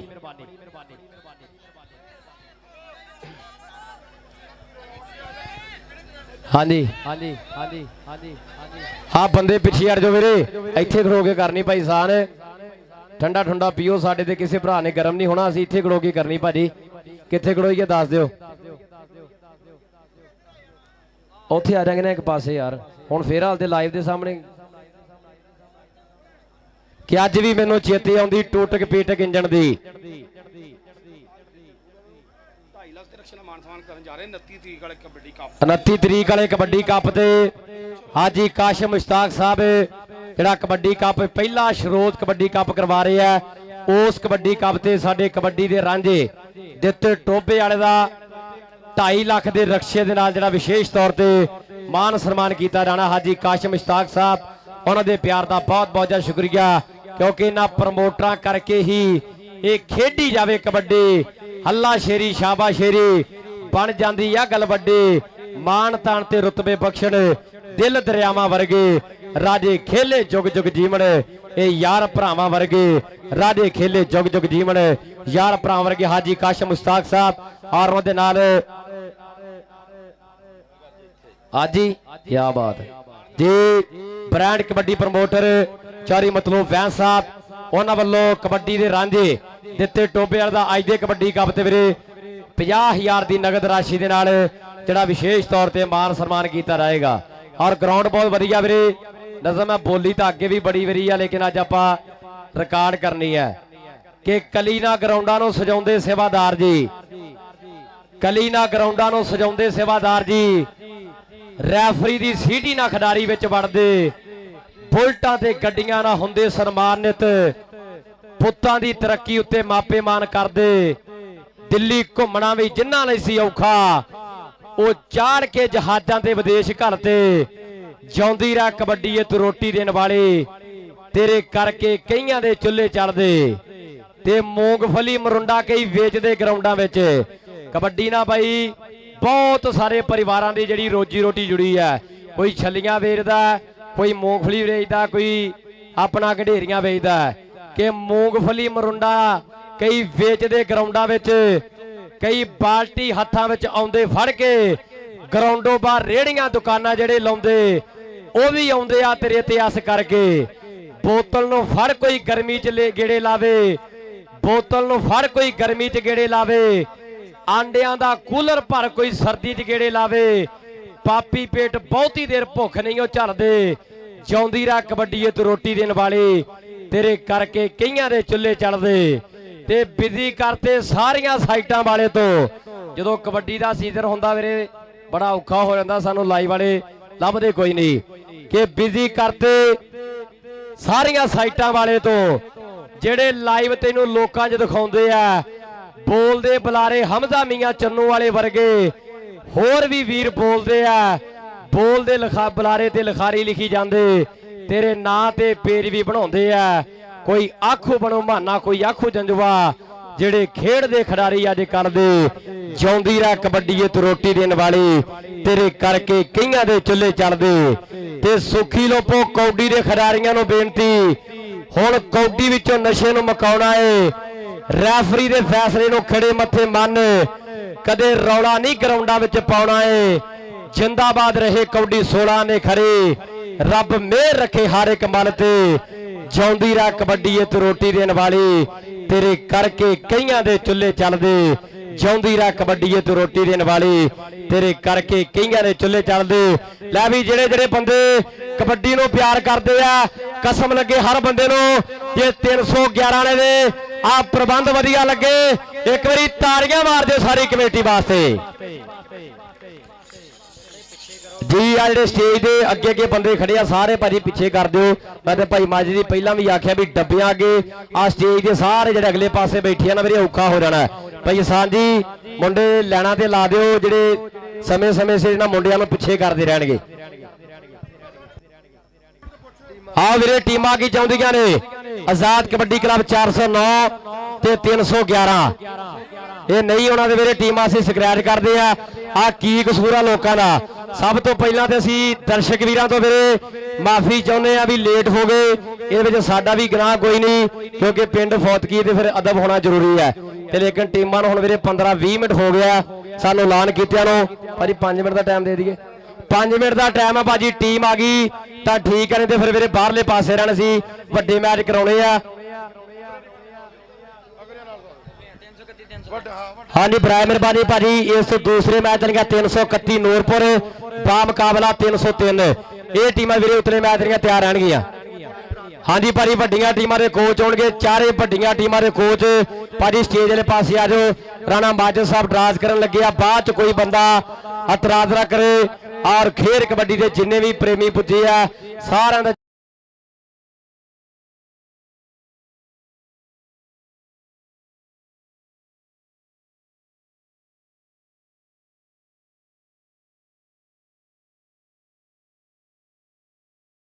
हाँ जी हाँ जी हाँ जी हाँ जी हाँ बंदे पिछे हट जाओ वीरे, इत्थे खड़ो के करनी भाई सान, ठंडा ठंडा पीओ, साडे ते किसी भरा ने गर्म नहीं होना, असीं इत्थे खड़ो के करनी भाजी। कित्थे खड़ोईए दस दिओ, उत्थे आ जाएंगे ना एक पासे यार। हुण फिर हाल ते लाइव दे सामने कि अज भी मैनूं चेते आउंदी टूटक पीटक इंजन दी। 29 तरीक वाले कबड्डी कप ते हाजी काशिम मुश्ताक साहब जिहड़ा कबड्डी कप पहला शरोत कबड्डी कप करवा रहे हैं, उस कबड्डी कप ते साडे कबड्डी दे रांझे दित्ते टोबे वाले दा 2.5 लाख के रक्शे दे नाल जिहड़ा विशेष तौर ते मान सन्मान किया जाना। हाजी काशिम मुश्ताक साहब, उन्होंने प्यार का बहुत बहुत ज्यादा शुक्रिया, क्योंकि इन्हां प्रमोटर करके ही ये खेडी जावे कबड्डी, हल्ला शेरी शाबा शेरी बन जाती है गल वड्डी, मान तान ते रुतबे बख्शण दिल दरियावां वर्गे, राजे खेले जुग जुग जीवन, ए यार भरावां वर्गे राजे खेले जुग जुग जीवन, यार भरावां वर्गे। हाजी काशिम मुश्ताक साहब और उहदे नाल हाजी क्या बात जी, ब्रांड कबड्डी प्रमोटर चारी मतलब वैंस साहब, उन्होंने वालों कबड्डी के रांझे दिते टोबे वाले का अज के कबड्डी कप ते वीरे 50,000 की नगद राशि के नाल जिहड़ा विशेष तौर पर मान सन्मान किया जाएगा। और ग्राउंड बहुत वधिया वीरे, नज़म है बोली तो अगे भी बड़ी वरी है, लेकिन अज आपां रिकॉर्ड करनी है कि कलीना ग्राउंडां नूं सजाउंदे सेवादार जी, कलीना ग्राउंडां नूं सजाउंदे सेवादार जी, रैफरी की सीटी ना खिडारी विच वड़दे, बुलटां ते गड्डियां ना हुंदे सन्मानित, पुत्तां दी तरक्की उत्ते मापे मान करदे, दिल्ली घुमना भी जिन्हां लई सी औखा वो चाड़ के जहाजां ते विदेश घलते, जाउंदी रह कबड्डी तू रोटी देने वाले, तेरे करके कईयां दे चुल्हे चढ़दे, ते मूंगफली मरुंडा कई वेचदे ग्राउंडां विच। कबड्डी ना भाई बहुत सारे परिवारां दी जिहड़ी रोजी रोटी जुड़ी है। कोई छलियां वेचदा, कोई मूंगफली वेचदा, कोई अपना गंढेरियां वेचदा कि मूंगफली मरुंडा कई वेचदे ग्राउंडां विच, कई बाल्टी हत्थां विच आउंदे फड़ के ग्राउंडों बाहर रेहड़ियां दुकानां जिहड़े लाउंदे ਉਹ ਵੀ ਆਉਂਦੇ ਆ ਤੇਰੇ ਇਤਿਹਾਸ ਕਰਕੇ। ਬੋਤਲ ਨੂੰ ਫੜ ਕੋਈ ਗਰਮੀ 'ਚ ਗੇੜੇ ਲਾਵੇ, ਬੋਤਲ ਨੂੰ ਫੜ ਕੋਈ ਗਰਮੀ 'ਚ ਗੇੜੇ ਲਾਵੇ, ਆਂਡਿਆਂ ਦਾ ਕੂਲਰ ਭਰ ਕੋਈ ਸਰਦੀ 'ਚ ਗੇੜੇ ਲਾਵੇ। ਪਾਪੀ ਪੇਟ ਬਹੁਤੀ ਦੇਰ ਭੁੱਖ ਨਹੀਂ ਉਹ ਝੱਲਦੇ। ਜਿਉਂਦੀ ਰਾ ਕਬੱਡੀਏ ਤੂੰ ਰੋਟੀ ਦੇਣ ਵਾਲੇ, ਤੇਰੇ ਕਰਕੇ ਕਈਆਂ ਦੇ ਚੁੱਲ੍ਹੇ ਚੜਦੇ ਤੇ ਬਿਜ਼ੀ ਕਰਤੇ ਸਾਰੀਆਂ ਸਾਈਟਾਂ ਵਾਲੇ ਤੋਂ। ਜਦੋਂ ਕਬੱਡੀ ਦਾ ਸੀਜ਼ਨ ਹੁੰਦਾ ਵੀਰੇ ਬੜਾ ਔਖਾ ਹੋ ਜਾਂਦਾ, ਸਾਨੂੰ ਲਾਈਵ ਵਾਲੇ ਲੱਭਦੇ ਕੋਈ ਨਹੀਂ ਕਿ ਬਿਜ਼ੀ ਕਰਤੇ ਸਾਰੀਆਂ ਸਾਈਟਾਂ ਵਾਲੇ ਤੋਂ। ਜਿਹੜੇ ਲਾਈਵ ਤੈਨੂੰ ਲੋਕਾਂ 'ਚ ਦਿਖਾਉਂਦੇ ਆ, ਬੋਲਦੇ ਬੁਲਾਰੇ ਹਮਜ਼ਾ ਮੀਆਂ ਚੰਨੂ ਵਾਲੇ ਵਰਗੇ ਹੋਰ ਵੀ ਵੀਰ ਬੋਲਦੇ ਆ, ਬੋਲਦੇ ਬੁਲਾਰੇ ਤੇ ਲਿਖਾਰੀ ਲਿਖੀ ਜਾਂਦੇ, ਤੇਰੇ ਨਾਂ ਤੇ ਪੇਜ ਵੀ ਬਣਾਉਂਦੇ ਆ। ਕੋਈ ਆਖੂ ਬਣੋ ਮਾਨਾ, ਕੋਈ ਆਖੂ ਜੰਜਵਾ, ਜਿਹੜੇ ਖੇਡਦੇ ਖਿਡਾਰੀ ਅੱਜ ਕੱਲ੍ਹ ਦੇ। ਜਿਉਂਦੀ ਰਾ ਕਬੱਡੀਏ ਤੂੰ ਰੋਟੀ ਦੇਣ ਵਾਲੀ, ਤੇਰੇ ਕਰਕੇ ਕਈਆਂ ਦੇ ਚੁੱਲ੍ਹੇ ਚੱਲਦੇ। ਤੇ ਸੁਖੀ ਲੋਪੋ ਕੌਡੀ ਦੇ ਖਿਡਾਰੀਆਂ ਨੂੰ ਬੇਨਤੀ, ਹੁਣ ਕੌਡੀ ਵਿੱਚੋਂ ਨਸ਼ੇ ਨੂੰ ਮੁਕਾਉਣਾ ਏ। ਰੈਫਰੀ ਦੇ ਫੈਸਲੇ ਨੂੰ ਖੜੇ ਮੱਥੇ ਮੰਨ, ਕਦੇ ਰੌਲਾ ਨਹੀਂ ਗਰਾਊਂਡਾਂ ਵਿੱਚ ਪਾਉਣਾ ਏ। ਜਿੰਦਾਬਾਦ ਰਹੇ ਕੌਡੀ 16 ਨੇ ਖੜੇ, ਰੱਬ ਮਿਹਰ ਰੱਖੇ ਹਰ ਇੱਕ ਮਨ ਤੇ। ਜਿਉਂਦੀ ਰਾ ਕਬੱਡੀਏ ਤੂੰ ਰੋਟੀ ਦੇਣ ਵਾਲੀ, ਤੇਰੇ ਕਰਕੇ ਕਈਆਂ ਦੇ ਚੁੱਲ੍ਹੇ ਚੱਲਦੇ। ਜਿਉਂਦੀ ਰਾ ਕਬੱਡੀਏ ਤੂੰ ਰੋਟੀ ਦੇਣ ਵਾਲੀ, ਤੇਰੇ ਕਰਕੇ ਕਈਆਂ ਦੇ ਚੁੱਲ੍ਹੇ ਚੱਲਦੇ। ਲੈ ਵੀ ਜਿਹੜੇ ਜਿਹੜੇ ਬੰਦੇ ਕਬੱਡੀ ਨੂੰ ਪਿਆਰ ਕਰਦੇ ਆ, ਕਸਮ ਲੱਗੇ ਹਰ ਬੰਦੇ ਨੂੰ ਕਿ 311 ਵਾਲੇ ਦੇ ਆ ਪ੍ਰਬੰਧ ਵਧੀਆ ਲੱਗੇ, ਇੱਕ ਵਾਰੀ ਤਾੜੀਆਂ ਮਾਰ ਦਿਓ ਸਾਰੀ ਕਮੇਟੀ ਵਾਸਤੇ ਜੀ। ਆ ਜਿਹੜੇ ਸਟੇਜ ਦੇ ਅੱਗੇ ਅੱਗੇ ਬੰਦੇ ਖੜੇ ਆ ਸਾਰੇ ਭਾਜੀ ਪਿੱਛੇ ਕਰ ਦਿਓ। ਮੈਂ ਤੇ ਭਾਈ ਮਾਜੀ ਦੀ ਪਹਿਲਾਂ ਵੀ ਆਖਿਆ ਵੀ ਡੱਬਿਆਂ ਅੱਗੇ ਆ ਸਟੇਜ ਦੇ ਸਾਰੇ ਜਿਹੜੇ ਅਗਲੇ ਪਾਸੇ ਬੈਠੇ ਆ ਨਾ ਵੀਰੇ ਔਖਾ ਹੋ ਜਾਣਾ। ਭਾਈ ਸਾਨ ਜੀ ਮੁੰਡੇ ਲੈਣਾ ਤੇ ਲਾ ਦਿਓ, ਜਿਹੜੇ ਸਮੇਂ ਸਮੇਂ ਸਿਰ ਇਹਨਾਂ ਮੁੰਡਿਆਂ ਨੂੰ ਪਿੱਛੇ ਕਰਦੇ ਰਹਿਣਗੇ। ਆ ਵੀਰੇ ਟੀਮਾਂ ਕੀ ਚਾਹੁੰਦੀਆਂ ਨੇ? ਆਜ਼ਾਦ ਕਬੱਡੀ ਕਲੱਬ 409 ਤੇ 311। ਇਹ ਨਹੀਂ ਉਹਨਾਂ ਦੇ ਵੀਰੇ ਟੀਮਾਂ ਅਸੀਂ ਸਕ੍ਰੈਚ ਕਰਦੇ ਆ ਕੀ ਕਸੂਰ ਆ ਲੋਕਾਂ ਦਾ? ਸਭ ਤੋਂ ਪਹਿਲਾਂ ਤੇ ਅਸੀਂ ਦਰਸ਼ਕ ਵੀਰਾਂ ਤੋਂ ਵੀਰੇ ਮਾਫੀ ਚਾਹੁੰਦੇ ਆ ਵੀ ਲੇਟ ਹੋ ਗਏ। ਇਹਦੇ ਵਿੱਚ ਸਾਡਾ ਵੀ ਗੁਨਾਹ ਕੋਈ ਨਹੀਂ, ਕਿਉਂਕਿ ਪਿੰਡ ਫੌਤਕੀ ਤੇ ਫਿਰ ਅਦਬ ਹੋਣਾ ਜ਼ਰੂਰੀ ਹੈ। ਤੇ ਲੇਕਿਨ ਟੀਮਾਂ ਨੂੰ ਹੁਣ ਵੀਰੇ 15-20 ਮਿੰਟ ਹੋ ਗਿਆ ਸਾਨੂੰ ਐਲਾਨ ਕੀਤਿਆਂ ਨੂੰ। ਭਾਜੀ 5 ਮਿੰਟ ਦਾ ਟਾਈਮ ਦੇ ਦਈਏ। 5 ਮਿੰਟ ਦਾ ਟਾਈਮ ਆ ਭਾਜੀ, ਟੀਮ ਆ ਗਈ ਤਾਂ ਠੀਕ ਹੈ, ਤੇ ਫਿਰ ਵੀਰੇ ਬਾਹਰਲੇ ਪਾਸੇ ਰਹਿਣ ਸੀ, ਵੱਡੇ ਮੈਚ ਕਰਾਉਣੇ ਆ। ਹਾਂਜੀ ਬਰਾਏ ਮਿਹਰਬਾਨੀ ਭਾਜੀ। ਇਸ ਤੋਂ ਦੂਸਰੇ ਮੈਚ ਦੀਆਂ 331 ਨੂਰਪੁਰ ਬਾ ਮੁਕਾਬਲਾ 303। ਇਹ ਟੀਮਾਂ ਵੀਰੇ ਉਤਲੇ ਮੈਚ ਦੀਆਂ ਤਿਆਰ ਰਹਿਣਗੀਆਂ। ਹਾਂਜੀ ਭਾਜੀ ਵੱਡੀਆਂ ਟੀਮਾਂ ਦੇ ਕੋਚ ਹੋਣਗੇ, ਚਾਰੇ ਵੱਡੀਆਂ ਟੀਮਾਂ ਦੇ ਕੋਚ ਭਾਜੀ ਸਟੇਜ ਵਾਲੇ ਪਾਸੇ ਆ ਜਾਓ। ਰਾਣਾ ਮਾਜਦ ਸਾਹਿਬ ਡਰਾਸ ਕਰਨ ਲੱਗੇ ਆ, ਬਾਅਦ ਚ ਕੋਈ ਬੰਦਾ ਇਤਰਾਜ਼ ਨਾ ਕਰੇ। ਔਰ ਖੇਡ ਕਬੱਡੀ ਦੇ ਜਿੰਨੇ ਵੀ ਪ੍ਰੇਮੀ ਪੁੱਜੇ ਆ ਸਾਰਿਆਂ ਦਾ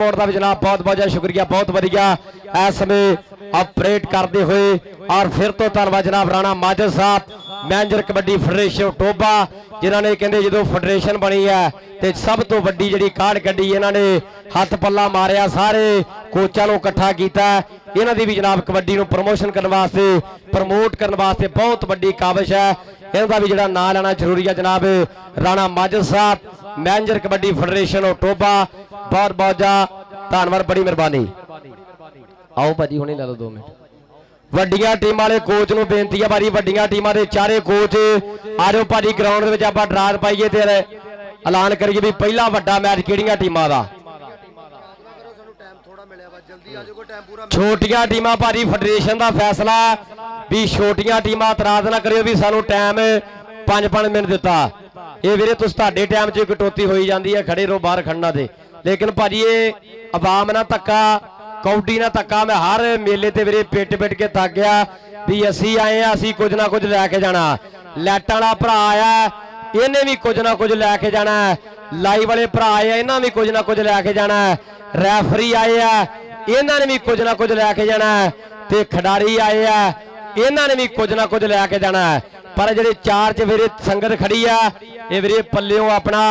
ਦਾ ਵੀ ਜਨਾਬ ਬਹੁਤ ਬਹੁਤ ਸ਼ੁਕਰੀਆ, ਬਹੁਤ ਵਧੀਆ ਇਸ ਸਮੇਂ ਆਪਰੇਟ ਕਰਦੇ ਹੋਏ। ਔਰ ਫਿਰ ਤੋਂ ਧੰਨਵਾਦ ਜਨਾਬ ਰਾਣਾ ਮਾਜਦ ਸਾਹਿਬ, ਮੈਨੇਜਰ ਕਬੱਡੀ ਫੈਡਰੇਸ਼ਨ ਟੋਬਾ, ਜਿਨ੍ਹਾਂ ਨੇ ਕਹਿੰਦੇ ਜਦੋਂ ਫੈਡਰੇਸ਼ਨ ਬਣੀ ਹੈ ਤੇ ਸਭ ਤੋਂ ਵੱਡੀ ਜਿਹੜੀ ਕਾਢ ਕੱਢੀ, ਇਹਨਾਂ ਨੇ ਹੱਥ ਪੱਲਾ ਮਾਰਿਆ, ਸਾਰੇ ਕੋਚਾਂ ਨੂੰ ਇਕੱਠਾ ਕੀਤਾ। ਇਹਨਾਂ ਦੀ ਵੀ ਜਨਾਬ ਕਬੱਡੀ ਨੂੰ ਪ੍ਰਮੋਸ਼ਨ ਕਰਨ ਵਾਸਤੇ, ਪ੍ਰਮੋਟ ਕਰਨ ਵਾਸਤੇ ਬਹੁਤ ਵੱਡੀ ਕਾਬਿਸ਼ ਹੈ। ਇਹਨਾਂ ਦਾ ਵੀ ਜਿਹੜਾ ਨਾਂ ਲੈਣਾ ਜ਼ਰੂਰੀ ਹੈ ਜਨਾਬ ਰਾਣਾ ਮਾਜਦ ਸਾਹਿਬ, ਮੈਨੇਜਰ ਕਬੱਡੀ ਫੈਡਰੇਸ਼ਨ ਟੋਬਾ, ਬਹੁਤ ਬਹੁਤ ਧੰਨਵਾਦ, ਬੜੀ ਮਿਹਰਬਾਨੀ। ਆਓ ਭਾਜੀ ਹੁਣੇ ਲੈ ਲਓ 2 ਮਿੰਟ। ਵੱਡੀਆਂ ਟੀਮਾਂ ਵਾਲੇ ਕੋਚ ਨੂੰ ਬੇਨਤੀ ਹੈ ਭਾਜੀ, ਵੱਡੀਆਂ ਟੀਮਾਂ ਦੇ ਚਾਰੇ ਕੋਚ ਆ ਜਾਓ ਭਾਜੀ ਗਰਾਊਂਡ ਦੇ ਵਿੱਚ, ਆਪਾਂ ਡਰਾਅ ਪਾਈਏ ਤੇ ਐਲਾਨ ਕਰੀਏ ਵੀ ਪਹਿਲਾ ਵੱਡਾ ਮੈਚ ਕਿਹੜੀਆਂ ਟੀਮਾਂ ਦਾ। ਛੋਟੀਆਂ ਟੀਮਾਂ ਭਾਜੀ ਫੈਡਰੇਸ਼ਨ ਦਾ ਫੈਸਲਾ ਵੀ ਛੋਟੀਆਂ ਟੀਮਾਂ ਇਤਰਾਜ਼ ਨਾ ਕਰਿਓ ਵੀ ਸਾਨੂੰ ਟਾਈਮ 5-5 ਮਿੰਟ ਦਿੱਤਾ। ਇਹ ਵੀਰੇ ਤੁਸੀਂ ਤੁਹਾਡੇ ਟਾਈਮ 'ਚ ਕਟੌਤੀ ਹੋਈ ਜਾਂਦੀ ਹੈ, ਖੜੇ ਰਹੋ ਬਾਹਰ ਖੜਨਾ ਤੇ। ਲੇਕਿਨ ਭਾਜੀ ਇਹ ਆਵਾਮ ਨਾਲ ਧੱਕਾ, ਕੌਡੀ ਨਾਲ ਧੱਕਾ। ਮੈਂ ਹਰ ਮੇਲੇ ਤੇ ਵੀਰੇ ਪਿੱਟ ਕੇ ਥੱਕ ਗਿਆ ਵੀ ਅਸੀਂ ਆਏ ਆ, ਅਸੀਂ ਕੁਝ ਨਾ ਕੁਝ ਲੈ ਕੇ ਜਾਣਾ। ਲੈਟਾਂ ਵਾਲਾ ਭਰਾ ਆਇਆ, ਇਹਨੇ ਵੀ ਕੁਝ ਨਾ ਕੁਝ ਲੈ ਕੇ ਜਾਣਾ। ਲਾਈਵ ਵਾਲੇ ਭਰਾ ਆਏ ਆ, ਇਹਨਾਂ ਵੀ ਕੁਝ ਨਾ ਕੁਝ ਲੈ ਕੇ ਜਾਣਾ। ਰੈਫਰੀ ਆਏ ਆ, ਇਹਨਾਂ ਨੇ ਵੀ ਕੁਝ ਨਾ ਕੁਝ ਲੈ ਕੇ ਜਾਣਾ। ਤੇ ਖਿਡਾਰੀ ਆਏ ਆ, ਇਹਨਾਂ ਨੇ ਵੀ ਕੁਝ ਨਾ ਕੁਝ ਲੈ ਕੇ ਜਾਣਾ। ਪਰ ਜਿਹੜੇ 4 ਚ ਵੀਰੇ ਸੰਗਤ ਖੜੀ ਆ ਇਹ ਵੀਰੇ ਪੱਲਿਓਂ ਆਪਣਾ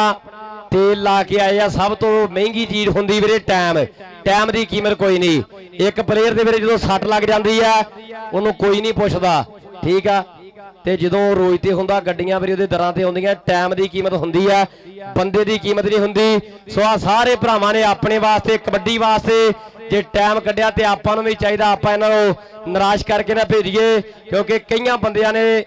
ਤੇਲ ਲਾ ਕੇ ਆਏ ਆ। ਸਭ ਤੋਂ ਮਹਿੰਗੀ ਚੀਜ਼ ਹੁੰਦੀ ਵੀਰੇ ਟਾਈਮ ਦੀ ਕੀਮਤ ਕੋਈ ਨਹੀਂ। ਇੱਕ ਪਲੇਅਰ ਦੇ ਵੀਰੇ ਜਦੋਂ ਸੱਟ ਲੱਗ ਜਾਂਦੀ ਆ ਉਹਨੂੰ ਕੋਈ ਨਹੀਂ ਪੁੱਛਦਾ, ਠੀਕ ਆ। ਤੇ ਜਦੋਂ ਰੋਜ਼ ਤੇ ਹੁੰਦਾ ਗੱਡੀਆਂ ਵੀਰੇ ਉਹਦੇ ਦਰਾਂ ਤੇ ਆਉਂਦੀਆਂ, ਟਾਈਮ ਦੀ ਕੀਮਤ ਹੁੰਦੀ ਆ, ਬੰਦੇ ਦੀ ਕੀਮਤ ਨਹੀਂ ਹੁੰਦੀ। ਸੋ ਆ ਸਾਰੇ ਭਰਾਵਾਂ ਨੇ ਆਪਣੇ ਵਾਸਤੇ ਕਬੱਡੀ ਵਾਸਤੇ ਜੇ ਟਾਈਮ ਕੱਢਿਆ ਤੇ ਆਪਾਂ ਨੂੰ ਵੀ ਚਾਹੀਦਾ ਆਪਾਂ ਇਹਨਾਂ ਨੂੰ ਨਿਰਾਸ਼ ਕਰਕੇ ਨਾ ਭੇਜੀਏ, ਕਿਉਂਕਿ ਕਈਆਂ ਬੰਦਿਆਂ ਨੇ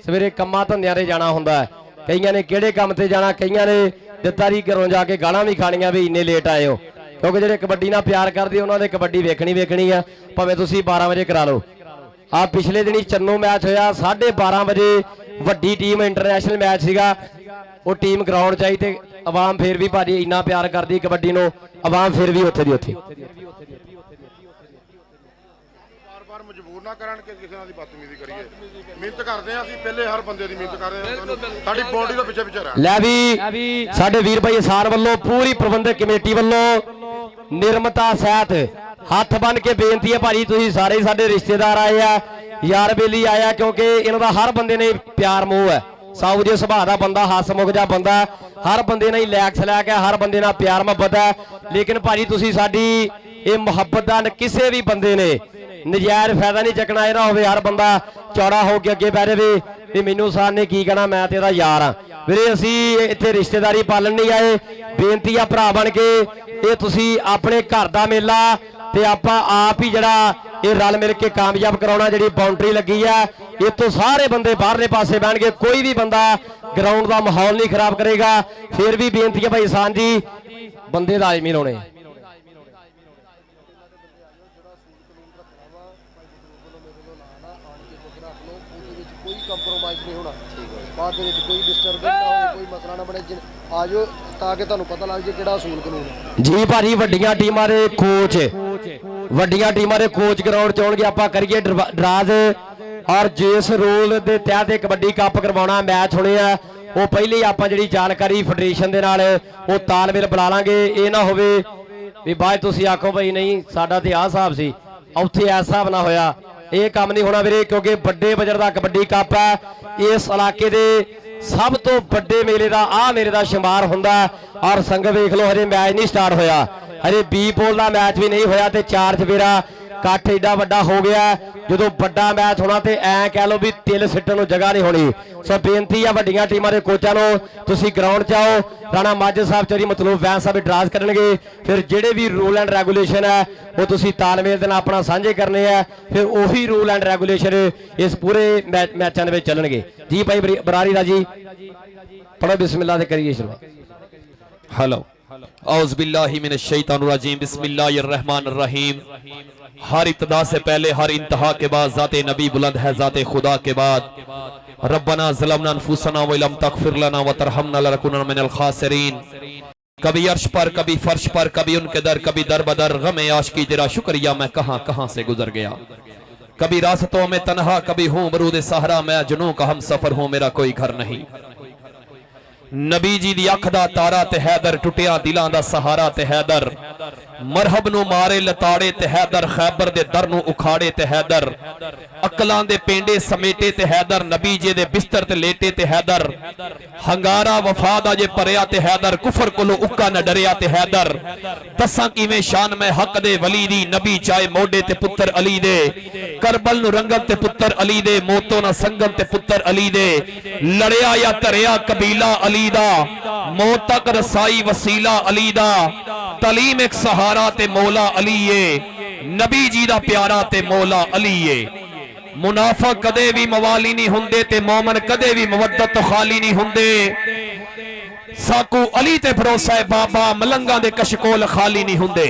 ਸਵੇਰੇ ਕੰਮਾਂ ਧੰਦਿਆਂ ਤੇ ਜਾਣਾ ਹੁੰਦਾ, ਕਈਆਂ ਨੇ ਕਿਹੜੇ ਕੰਮ ਤੇ ਜਾਣਾ, ਕਈਆਂ ਨੇ ਦਿੱਤਾਰੀ ਘਰੋਂ ਜਾ ਕੇ ਗਾਲਾਂ ਵੀ ਖਾਣੀਆਂ ਵੀ ਇੰਨੇ ਲੇਟ ਆਏ ਹੋ। ਕਿਉਂਕਿ ਜਿਹੜੇ ਕਬੱਡੀ ਨਾਲ ਪਿਆਰ ਕਰਦੇ ਉਹਨਾਂ ਦੇ ਕਬੱਡੀ ਵੇਖਣੀ ਆ, ਭਾਵੇਂ ਤੁਸੀਂ 12 ਵਜੇ ਕਰਾ ਲਓ। ਆ ਪਿਛਲੇ ਦਿਨੀ ਚੰਨੂ ਮੈਚ ਹੋਇਆ 12:30 ਵਜੇ, ਵੱਡੀ ਟੀਮ ਇੰਟਰਨੈਸ਼ਨਲ ਮੈਚ ਸੀਗਾ। ਉਹ ਟੀਮ ਗਰਾਊਂਡ 'ਚ ਆਈ ਤੇ ਆਵਾਮ ਫੇਰ ਵੀ ਭਾਜੀ ਇੰਨਾ ਪਿਆਰ ਕਰਦੀ ਕਬੱਡੀ ਨੂੰ, ਆਵਾਮ ਫਿਰ ਵੀ ਉੱਥੇ ਦੀ ਉੱਥੇ। ਬਾਰ-ਬਾਰ ਮਜਬੂਰ ਨਾ ਕਰਨ ਕਿ ਕਿਸੇ ਨਾਲ ਦੀ ਬਦਤਮੀਜ਼ੀ ਕਰੀਏ। ਮਿਹਨਤ ਕਰਦੇ ਆ ਅਸੀਂ, ਪਹਿਲੇ ਹਰ ਬੰਦੇ ਦੀ ਮਿਹਨਤ ਕਰ ਰਹੇ ਹਾਂ, ਸਾਡੀ ਬੌਡੀ ਤੋਂ ਪਿੱਛੇ ਰਹਿ। ਲੈ ਵੀ ਸਾਡੇ ਵੀਰ ਭਾਈ ਅਸਾਰ ਵੱਲੋਂ ਪੂਰੀ ਪ੍ਰਬੰਧਕ ਕਮੇਟੀ ਵੱਲੋਂ ਨਿਰਮਤਾ ਸਹਿਤ ਹੱਥ ਬੰਨ ਕੇ ਬੇਨਤੀ ਹੈ ਭਾਜੀ, ਤੁਸੀਂ ਸਾਰੇ ਸਾਡੇ ਰਿਸ਼ਤੇਦਾਰ ਆਏ ਆ, ਯਾਰ ਬੇਲੀ ਆਇਆ, ਕਿਉਂਕਿ ਇਹਨਾਂ ਦਾ ਹਰ ਬੰਦੇ ਨੇ ਪਿਆਰ ਮੋਹ ਹੈ। ਸਾਊ ਜੇ ਸੁਭਾਅ ਦਾ ਬੰਦਾ, ਹੱਸਮੁਖ ਜਾ ਬੰਦਾ, ਹਰ ਬੰਦੇ ਨਾਲ ਹੀ ਲੈਕ ਸਲੈਕ ਹੈ, ਹਰ ਬੰਦੇ ਨਾਲ ਪਿਆਰ ਮੁਹੱਬਤ ਹੈ। ਲੇਕਿਨ ਭਾਜੀ ਤੁਸੀਂ ਸਾਡੀ ਇਹ ਮੁਹੱਬਤ ਦਾ ਕਿਸੇ ਵੀ ਬੰਦੇ ਨੇ ਨਜਾਇਜ਼ ਫਾਇਦਾ ਨਹੀਂ ਚੱਕਣਾ। ਇਹ ਨਾ ਹੋਵੇ ਹਰ ਬੰਦਾ ਚੌੜਾ ਹੋ ਕੇ ਅੱਗੇ ਬਹਿ ਜਾਵੇ ਵੀ ਮੈਨੂੰ ਸਾਰ ਨੇ ਕੀ ਕਹਿਣਾ, ਮੈਂ ਤੇ ਇਹਦਾ ਯਾਰ ਆ। ਵੀਰੇ ਅਸੀਂ ਇੱਥੇ ਰਿਸ਼ਤੇਦਾਰੀ ਪਾਲਣ ਨਹੀਂ ਆਏ, ਬੇਨਤੀ ਆ ਭਰਾ ਬਣ ਕੇ ਇਹ ਤੁਸੀਂ ਆਪਣੇ ਘਰ ਦਾ ਮੇਲਾ ਤੇ ਆਪਾਂ ਆਪ ਹੀ ਜਿਹੜਾ ਇਹ ਰਲ ਮਿਲ ਕੇ ਕਾਮਯਾਬ ਕਰਾਉਣਾ। ਜਿਹੜੀ ਬਾਉਂਡਰੀ ਲੱਗੀ ਆ ਇੱਥੋਂ ਸਾਰੇ ਬੰਦੇ ਬਾਹਰਲੇ ਪਾਸੇ ਬਹਿਣਗੇ, ਕੋਈ ਵੀ ਬੰਦਾ ਗਰਾਊਂਡ ਦਾ ਮਾਹੌਲ ਨਹੀਂ ਖਰਾਬ ਕਰੇਗਾ। ਫਿਰ ਵੀ ਬੇਨਤੀ ਹੈ ਭਾਈ ਸਾਨ ਜੀ ਬੰਦੇ ਦਾ ਆਜਮੀ ਲਾਉਣੇ। ਕੋਈ ਕੰਪਰੋਮਾਈਜ਼ ਨਹੀਂ ਹੋਣਾ, ਬਾਅਦ ਦੇ ਵਿੱਚ ਕੋਈ ਡਿਸਟਰਬੈਂਸ ਨਾ ਹੋਵੇ, ਕੋਈ ਮਸਲਾ ਨਾ ਬਣੇ। ਆਜੋ ਤਾਂ ਕਿ ਤੁਹਾਨੂੰ ਪਤਾ ਲੱਗ ਜੇ ਕਿਹੜਾ ਅਸੂਲ ਕਾਨੂੰਨ ਹੈ। ਜੀ ਭਾਜੀ ਵੱਡੀਆਂ ਟੀਮਾਂ ਦੇ ਕੋਚ ਗਰਾਊਂਡ ਚ ਆਉਣਗੇ, ਆਪਾਂ ਕਰੀਏ ਡਰਾਜ਼ ਔਰ ਜਿਸ ਰੂਲ ਦੇ ਤਹਿਤ ਕਬੱਡੀ ਕੱਪ ਕਰਵਾਉਣਾ ਮੈਚ ਹੋਣੇ ਆ ਉਹ ਪਹਿਲੇ ਆਪਾਂ ਜਿਹੜੀ ਜਾਣਕਾਰੀ ਫੈਡਰੇਸ਼ਨ ਦੇ ਨਾਲ ਉਹ ਤਾਲਮੇਲ ਬੁਲਾ ਲਾਂਗੇ। ਇਹ ਨਾ ਹੋਵੇ ਵੀ ਬਾਅਦ ਤੁਸੀਂ ਆਖੋ ਭਾਈ ਨਹੀਂ ਸਾਡਾ ਤੇ ਆਹ ਹਿਸਾਬ ਸੀ, ਉੱਥੇ ਐਸਾ ਹਿਸਾਬ ਨਾ ਹੋਇਆ। ਇਹ ਕੰਮ ਨਹੀਂ ਹੋਣਾ ਵੀਰੇ, ਕਿਉਂਕਿ ਵੱਡੇ ਬਜਟ ਦਾ ਕਬੱਡੀ ਕੱਪ ਹੈ। ਇਸ ਇਲਾਕੇ ਦੇ ਸਭ ਤੋਂ ਵੱਡੇ ਮੇਲੇ ਦਾ ਆਹ ਮੇਲੇ ਦਾ ਸ਼ੁਮਾਰ ਹੁੰਦਾ। ਔਰ ਸੰਗਤ ਵੇਖ ਲਓ ਹਜੇ ਮੈਚ ਨਹੀਂ ਸਟਾਰਟ ਹੋਇਆ, ਹਜੇ ਬੀ ਪੋਲ ਦਾ ਮੈਚ ਵੀ ਨਹੀਂ ਹੋਇਆ ਤੇ 4 ਚਵੇਰਾ ਇਕੱਠ ਏਡਾ ਵੱਡਾ ਹੋ ਗਿਆ। ਜਦੋਂ ਵੱਡਾ ਮੈਚ ਹੋਣਾ ਤੇ ਐ ਕਹਿ ਲਓ ਵੀ ਤਿਲ ਸਿੱਟਣ ਨੂੰ ਜਗ੍ਹਾ ਨਹੀਂ ਹੋਣੀ। ਸੋ ਬੇਨਤੀ ਆ ਵੱਡੀਆਂ ਟੀਮਾਂ ਦੇ ਕੋਚਾਂ ਨੂੰ ਤੁਸੀਂ ਗਰਾਊਂਡ 'ਚ ਆਓ। ਰਾਣਾ ਮਾਝਾ ਸਾਹਿਬ ਚੋਰੀ ਮਤਲਬ ਵੈਨ ਸਾਹਿਬ ਡਰਾਸ ਕਰਨਗੇ, ਫਿਰ ਜਿਹੜੇ ਵੀ ਰੂਲ ਐਂਡ ਰੈਗੂਲੇਸ਼ਨ ਹੈ ਉਹ ਤੁਸੀਂ ਤਾਲਮੇਲ ਦੇ ਨਾਲ ਆਪਣਾ ਸਾਂਝੇ ਕਰਨੇ ਆ, ਫਿਰ ਉਹੀ ਰੂਲ ਐਂਡ ਰੈਗੂਲੇਸ਼ਨ ਇਸ ਪੂਰੇ ਮੈਚਾਂ ਦੇ ਵਿੱਚ ਚੱਲਣਗੇ। ਜੀ ਭਾਈ ਬਰਾਰੀ ਦਾ ਜੀ ਪੜੋ ਬਿਸਮਿल्लाह ਤੇ ਕਰੀਏ ਸ਼ੁਰੂ। हेलो औज़ बिल्लाहि मिनश शैतानिर रजीम बिस्मिल्लाहिर रहमानिर रहीम। हर इब्तिदा से पहले हर इंतहा के बाद ज़ाते नबी बुलंद है, ज़ाते खुदा के बाद रब्बना ज़लमना अनफुसना व लम तग़फिर लना व तरहमना लनकुनन्ना मिनल खासिरीन। कभी अर्श पर, कभी फर्श पर, कभी उनके दर, कभी दर बदर गम आशिकी तेरा शुक्रिया मैं कहां कहां से गुजर गया। कभी रास्तों में तन्हा, कभी हूं बरूद सहरा, मैं जुनूं का हम सफर हूं, मेरा कोई घर नहीं। नबी जी दी अख दा तारा ते हैदर, टुटिया दिलां दा सहारा ते हैदर, मरहब नु मारे लताड़े ते हैदर, खैबर दे दर नु उखाड़े ते हैदर, अकलां दे पेंडे समेटे ते हैदर, नबी जी दे बिस्तर ते लेटे ते हैदर, हंगारा वफा दा जे परया ते हैदर, कुफर कोलो उक्का न डरिया ते हैदर। दसां किवें शान मैं हक दे वली दी, नबी चाहे मोडे ते पुत्र अली दे, करबल नु रंगम ते पुत्र अली दे, मौतो ना संगम ते पुत्र अली दे, लड़िया या धरिया कबीला अली दा, मौत तक रसाई वसीला अली दा, तलीम एक सहारा ते मौला अली है, नबी जी दा प्यारा ते मौला अली है। मुनाफिक कदे भी मवाली नहीं हुंदे ते मोमन कदे भी मवद्दत तो खाली नहीं हुंदे। साकू अली ते भरोसा है बाबा, मलंगा दे कशकोल खाली नहीं हुंदे।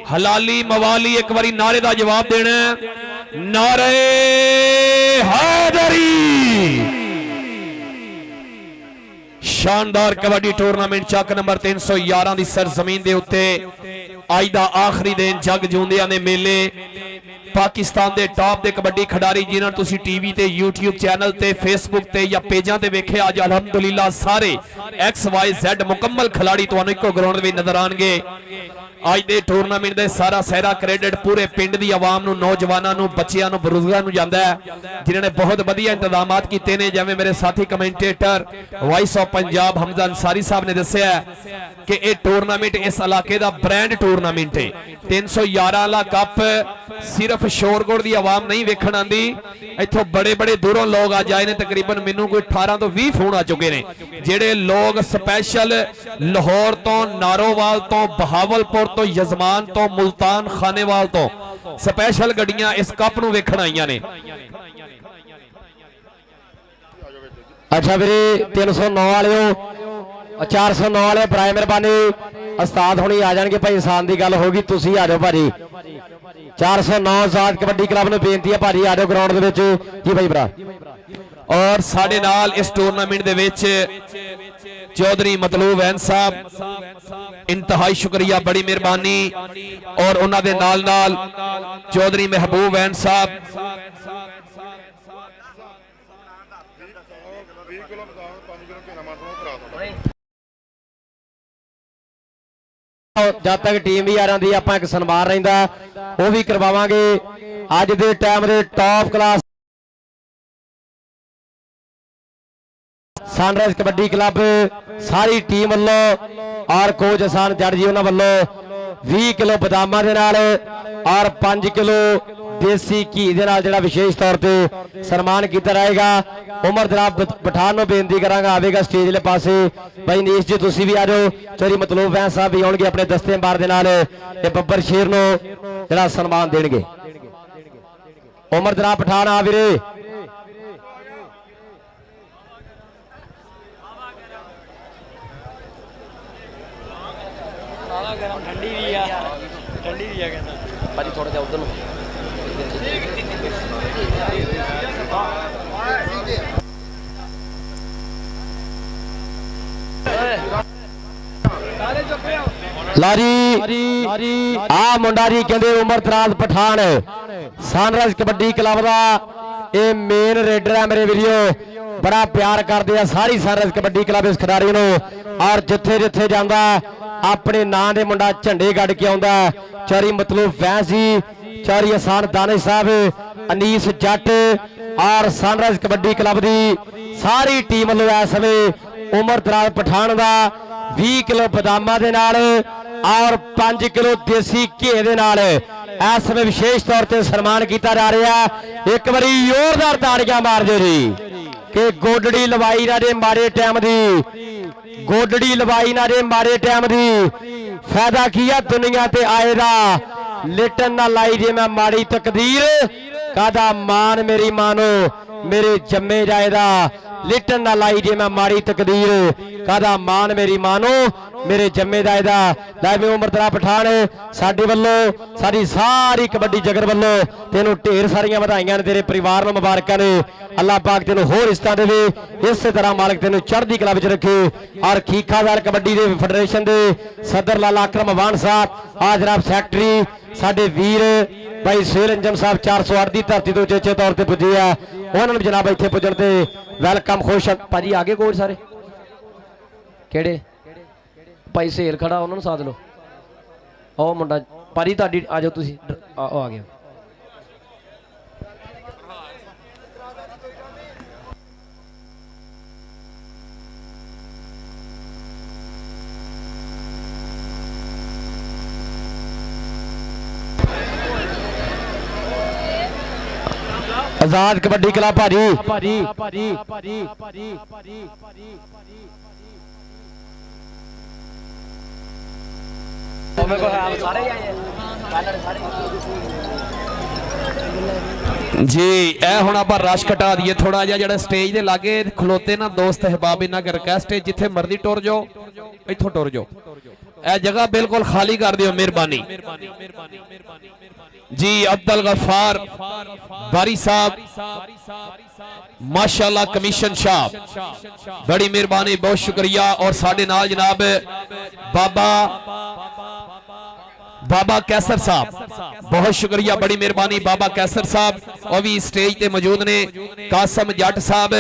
हलाली मवाली एक बारी नारे दा जवाब देना, नारे हैदरी। शानदार कबड्डी टूरनामेंट चक नंबर 311 दी सरजमीन दे उत्ते अज दा आखिरी दिन जग जूंदियां दे मेले। पाकिस्तान दे टॉप दे कबड्डी खिडारी जिन्हां तुसीं टीवी ते यूट्यूब चैनल ते फेसबुक ते या पेजां ते वेखे, अज अलहमदुलिल्लाह सारे XYZ ਮੁਕੰਮਲ ਖਿਲਾੜੀ ਤੁਹਾਨੂੰ ਇੱਕੋ ਗਰਾਊਂਡ ਵਿੱਚ ਨਜ਼ਰ ਆਣਗੇ। ਅੱਜ ਦੇ ਟੂਰਨਾਮੈਂਟ ਦੇ ਸਾਰਾ ਸਹਿਰਾ ਕ੍ਰੈਡਿਟ ਪੂਰੇ ਪਿੰਡ ਦੀ ਆਵਾਮ ਨੂੰ, ਨੌਜਵਾਨਾਂ ਨੂੰ, ਬੱਚਿਆਂ ਨੂੰ, ਬਜ਼ੁਰਗਾਂ ਨੂੰ ਜਾਂਦਾ ਹੈ, ਜਿਨ੍ਹਾਂ ਨੇ ਬਹੁਤ ਵਧੀਆ ਇੰਤਜ਼ਾਮਾਤ ਕੀਤੇ ਨੇ। ਜਿਵੇਂ ਮੇਰੇ ਸਾਥੀ commentator vice of Punjab Hamza Ansari ਸਾਹਿਬ ਨੇ ਦੱਸਿਆ ਕਿ ਇਹ ਟੂਰਨਾਮੈਂਟ ਇਸ ਇਲਾਕੇ ਦਾ ਬ੍ਰਾਂਡ ਟੂਰਨਾਮੈਂਟ ਹੈ। 311 ਵਾਲਾ ਕੱਪ ਸਿਰਫ ਸ਼ੋਰਗੁੜ ਦੀ ਆਵਾਮ ਨਹੀਂ ਵੇਖਣ ਆਂਦੀ, ਇੱਥੋਂ ਬੜੇ ਬੜੇ ਦੂਰੋਂ ਲੋਕ ਅੱਜ ਆਏ ਨੇ। ਤਕਰੀਬਨ ਮੈਨੂੰ ਕੋਈ 18 ਤੋਂ 20 ਫੋਨ ਆ ਚੁੱਕੇ ਨੇ, ਜਿਹੜੇ ਲੋਕ ਸਪੈਸ਼ਲ ਲਾਹੌਰ ਤੋਂ, ਨਾਰੋਵਾਲ ਤੋਂ, ਬਹਾਵਲਪੁਰ ਤੋਂ, ਯਜ਼ਮਾਨ ਤੋਂ, ਮੁਲਤਾਨ, ਖਾਨੇਵਾਲ ਤੋਂ ਸਪੈਸ਼ਲ ਗੱਡੀਆਂ ਇਸ ਕੱਪ ਨੂੰ ਵੇਖਣ ਆਈਆਂ ਨੇ। ਅੱਛਾ ਵੀਰੇ 309 ਵਾਲਿਓ, 409 ਵਾਲੇ ਬਰਾਏ ਮਿਹਰਬਾਨੀ, ਉਸਤਾਦ ਹੁਣੀ ਆ ਜਾਣਗੇ ਭਾਈ। ਇਨਸਾਨ ਦੀ ਗੱਲ ਹੋਗੀ, ਤੁਸੀਂ ਆ ਜਾਓ ਭਾਜੀ। 409 ਆਜ਼ਾਦ ਕਬੱਡੀ ਕਲੱਬ ਨੂੰ ਬੇਨਤੀ ਹੈ ਭਾਜੀ, ਆ ਜਾਓ ਗਰਾਊਂਡ ਦੇ ਵਿੱਚ ਜੀ ਭਾਈ ਭਰਾ। ਔਰ ਸਾਡੇ ਨਾਲ ਇਸ ਟੂਰਨਾਮੈਂਟ ਦੇ ਵਿੱਚ ਚੌਧਰੀ ਮਤਲੂਬ ਵੈਨ ਸਾਹਿਬ, ਇੰਤਹਾਈ ਸ਼ੁਕਰੀਆ, ਬੜੀ ਮਿਹਰਬਾਨੀ। ਔਰ ਉਹਨਾਂ ਦੇ ਨਾਲ ਨਾਲ ਚੌਧਰੀ ਮਹਿਬੂਬ ਵੈਨ ਸਾਹਿਬ, 20 ਕਿਲੋ ਬਦਾਮ 5 ਕਿਲੋ ਘੇਰਾ ਮਾਤਰਾ ਕਰਾ ਸਕਦਾ। ਜਦ ਤੱਕ ਟੀਮ ਵੀ ਆ ਜਾਂਦੀ ਆਪਾਂ ਇੱਕ ਸਨਮਾਨ ਰਹਿੰਦਾ ਉਹ ਵੀ ਕਰਵਾਵਾਂਗੇ। ਅੱਜ ਦੇ ਟਾਈਮ ਦੇ top class sunrise kabaddi club ਸਾਰੀ ਟੀਮ ਵੱਲੋਂ ਔਰ ਕੋਚ ਹਸਾਨ ਜੱਟ ਜੀ ਉਹਨਾਂ ਵੱਲੋਂ 20 ਕਿਲੋ ਬਦਾਮਾਂ ਦੇ ਨਾਲ ਔਰ 5 ਕਿਲੋ ਦੇਸੀ ਘੀ ਦੇ ਨਾਲ ਜਿਹੜਾ ਵਿਸ਼ੇਸ਼ ਤੌਰ ਤੇ ਸਨਮਾਨ ਕੀਤਾ ਜਾਏਗਾ। ਉਮਰ ਜਨਾਬ ਪਠਾਨ ਨੂੰ ਬੇਨਤੀ ਕਰਾਂਗਾ ਆਵੇਗਾ ਸਟੇਜ ਵਾਲੇ ਪਾਸੇ। ਭਾਈ ਨੀਸ਼ ਜੀ ਤੁਸੀਂ ਵੀ ਆ ਜਾਓ। ਚੌਧਰੀ ਮਤਲੂਬ ਵੈਨ ਸਾਹਿਬ ਵੀ ਆਉਣਗੇ ਆਪਣੇ ਦਸਤੇਬਾਰ ਦੇ ਨਾਲ, ਇਹ ਬੱਬਰ ਸ਼ੇਰ ਨੂੰ ਜਿਹੜਾ ਸਨਮਾਨ ਦੇਣਗੇ। ਉਮਰ ਜਨਾਬ ਪਠਾਨ ਆ ਵੀਰੇ। ਠੰਡੀ ਵੀ ਆ, ਠੰਡੀ ਵੀ ਆ ਕਹਿੰਦਾ ਭਾਜੀ ਥੋੜਾ ਜਿਹਾ ਉਧਰ ਨੂੰ। ਲਾਰੀ ਆ ਮੁੰਡਾ ਜੀ ਕਹਿੰਦੇ ਉਮਰ ਦਰਾਜ਼ ਪਠਾਨ ਸਨਰਾਈਜ਼ ਕਬੱਡੀ ਕਲੱਬ ਦਾ ਇਹ ਮੇਨ ਰੇਡਰ ਹੈ ਮੇਰੇ ਵੀਡੀਓ। ਬੜਾ ਪਿਆਰ ਕਰਦੇ ਆ ਸਾਰੀ ਸਨਰਾਈਜ਼ ਕਬੱਡੀ ਕਲੱਬ ਇਸ ਖਿਡਾਰੀ ਨੂੰ, ਔਰ ਜਿੱਥੇ ਜਿੱਥੇ ਜਾਂਦਾ ਆਪਣੇ ਨਾਂ ਦੇ ਮੁੰਡਾ ਝੰਡੇ ਗੱਡ ਕੇ ਆਉਂਦਾ। ਚੌਧਰੀ ਮਤਲੂਬ ਵੈਨ ਜੀ, ਚੌਧਰੀ ਹਸਾਨ ਦਾਨਿਸ਼ ਸਾਹਿਬ, ਅਨੀਸ ਜੱਟ ਔਰ ਸਨਰਾਈਜ਼ ਕਬੱਡੀ ਕਲੱਬ ਦੀ ਸਾਰੀ ਟੀਮ ਵੱਲੋਂ ਇਸ ਸਮੇਂ ਉਮਰ ਦਰਾਜ਼ ਪਠਾਨ ਦਾ 20 ਕਿਲੋ ਬਦਾਮਾਂ ਦੇ ਨਾਲ ਔਰ 5 ਕਿਲੋ ਦੇਸੀ ਘੀ ਦੇ ਨਾਲ ਇਸ ਸਮੇਂ ਵਿਸ਼ੇਸ਼ ਤੌਰ ਤੇ ਸਨਮਾਨ ਕੀਤਾ ਜਾ ਰਿਹਾ। ਇੱਕ ਵਾਰੀ ਜ਼ੋਰਦਾਰ ਤਾੜੀਆਂ ਮਾਰ ਦਿਓ ਜੀ ਕਿ ਗੋਡੜੀ ਲਵਾਈ ਨਾ ਦੇ ਮਾੜੇ ਟਾਈਮ ਦੀ, ਗੋਡੜੀ ਲਵਾਈ ਨਾ ਦੇ ਮਾੜੇ ਟਾਈਮ ਦੀ। ਫਾਇਦਾ ਕੀ ਆ ਦੁਨੀਆ ਤੇ ਆਏ ਦਾ, ਲਿਟਣ ਨਾ ਲਾਈ ਜੇ ਮੈਂ ਮਾੜੀ ਤਕਦੀਰ, ਕਾਦਾ ਮਾਨ ਮੇਰੀ ਮਾਨੋ ਮੇਰੇ ਜੰਮੇ ਜਾਇਦਾ। ਲਿਟਣ ਨਾ ਲਾਈ ਜੇ ਮੈਂ ਮਾੜੀ ਤਕਦੀਰ, ਕਾਦਾ ਮਾਨ ਮੇਰੀ ਮਾਨੋ ਮੇਰੇ ਜੰਮੇ ਜਾਇਦਾ। ਲੈ ਵੀ ਉਮਰ ਦਰਾਜ਼ ਪਠਾਨ ਸਾਡੇ ਵੱਲੋਂ ਸਾਡੀ ਸਾਰੀ ਕਬੱਡੀ ਜਗਤ ਵੱਲੋਂ ਤੈਨੂੰ ਢੇਰ ਸਾਰੀਆਂ ਵਧਾਈਆਂ ਨੇ, ਤੇਰੇ ਪਰਿਵਾਰ ਨੂੰ ਮੁਬਾਰਕਾਂ ਨੇ। ਅੱਲਾਹ ਪਾਕ ਤੈਨੂੰ ਹੋਰ ਰਿਸ਼ਤਾ ਦੇਵੇ, ਇਸੇ ਤਰ੍ਹਾਂ ਮਾਲਕ ਤੈਨੂੰ ਚੜ੍ਹਦੀ ਕਲਾ ਵਿੱਚ ਰੱਖੇ। ਔਰ ਖੀਖਾਦਾਰ ਕਬੱਡੀ ਦੇ ਫੈਡਰੇਸ਼ਨ ਦੇ ਸਦਰ ਲਾਲਾ ਅਕਰਮ ਵਾਨ ਸਾਹਿਬ, ਆ ਜਨਾਬ ਸੈਕਟਰੀ ਸਾਡੇ ਵੀਰ ਭਾਈ ਸੇਲ ਅੰਜਮ ਸਾਹਿਬ 408 ਦੀ ਧਰਤੀ ਤੋਂ ਉਚੇਚੇ ਤੌਰ ਤੇ ਪੁੱਜੇ ਆ, ਉਹਨਾਂ ਨੂੰ ਜਨਾਬ ਇੱਥੇ ਪੁੱਜਣ ਤੇ ਵੈਲਕਮ ਖੁਸ਼। ਭਾਜੀ ਆਗੇ ਕੋਚ ਸਾਰੇ ਕਿਹੜੇ ਭਾਈ ਸੇਲ ਖੜਾ, ਉਹਨਾਂ ਨੂੰ ਸਾਧ ਲਓ। ਉਹ ਮੁੰਡਾ ਭਾਜੀ ਤੁਹਾਡੀ ਆ ਜਾਓ ਤੁਸੀਂ, ਉਹ ਆ ਗਿਆ। ਆਜ਼ਾਦ ਕਬੱਡੀ ਕਲੱਬ ਭਾਜੀ ਜੀ ਇਹ ਹੁਣ ਆਪਾਂ ਰਸ਼ ਘਟਾ ਦਈਏ ਥੋੜਾ ਜਿਹਾ। ਜਿਹੜਾ ਸਟੇਜ ਦੇ ਲਾਗੇ ਖਲੋਤੇ ਨਾ ਦੋਸਤ ਅਹਿਬਾਬ, ਇਹਨਾਂ ਕੀ ਰਿਕਵੈਸਟ ਹੈ ਜਿੱਥੇ ਮਰਜ਼ੀ ਟੁਰ ਜਾਓ, ਇੱਥੋਂ ਟੁਰ ਜਾਓ, ਇਹ ਜਗ੍ਹਾ ਬਿਲਕੁਲ ਖਾਲੀ ਕਰ ਦਿਓ ਮਿਹਰਬਾਨੀ जी। अब्दुल गफ्फार बारी साहब माशाल्लाह, कमीशन साहब बड़ी मेहरबानी, बहुत शुक्रिया। और साडे नाल जनाब बाबा बाबा कैसर साहब, बहुत शुक्रिया, बड़ी मेहरबानी बाबा कैसर साहब। और भी स्टेज पे मौजूद ने कासम जट साहब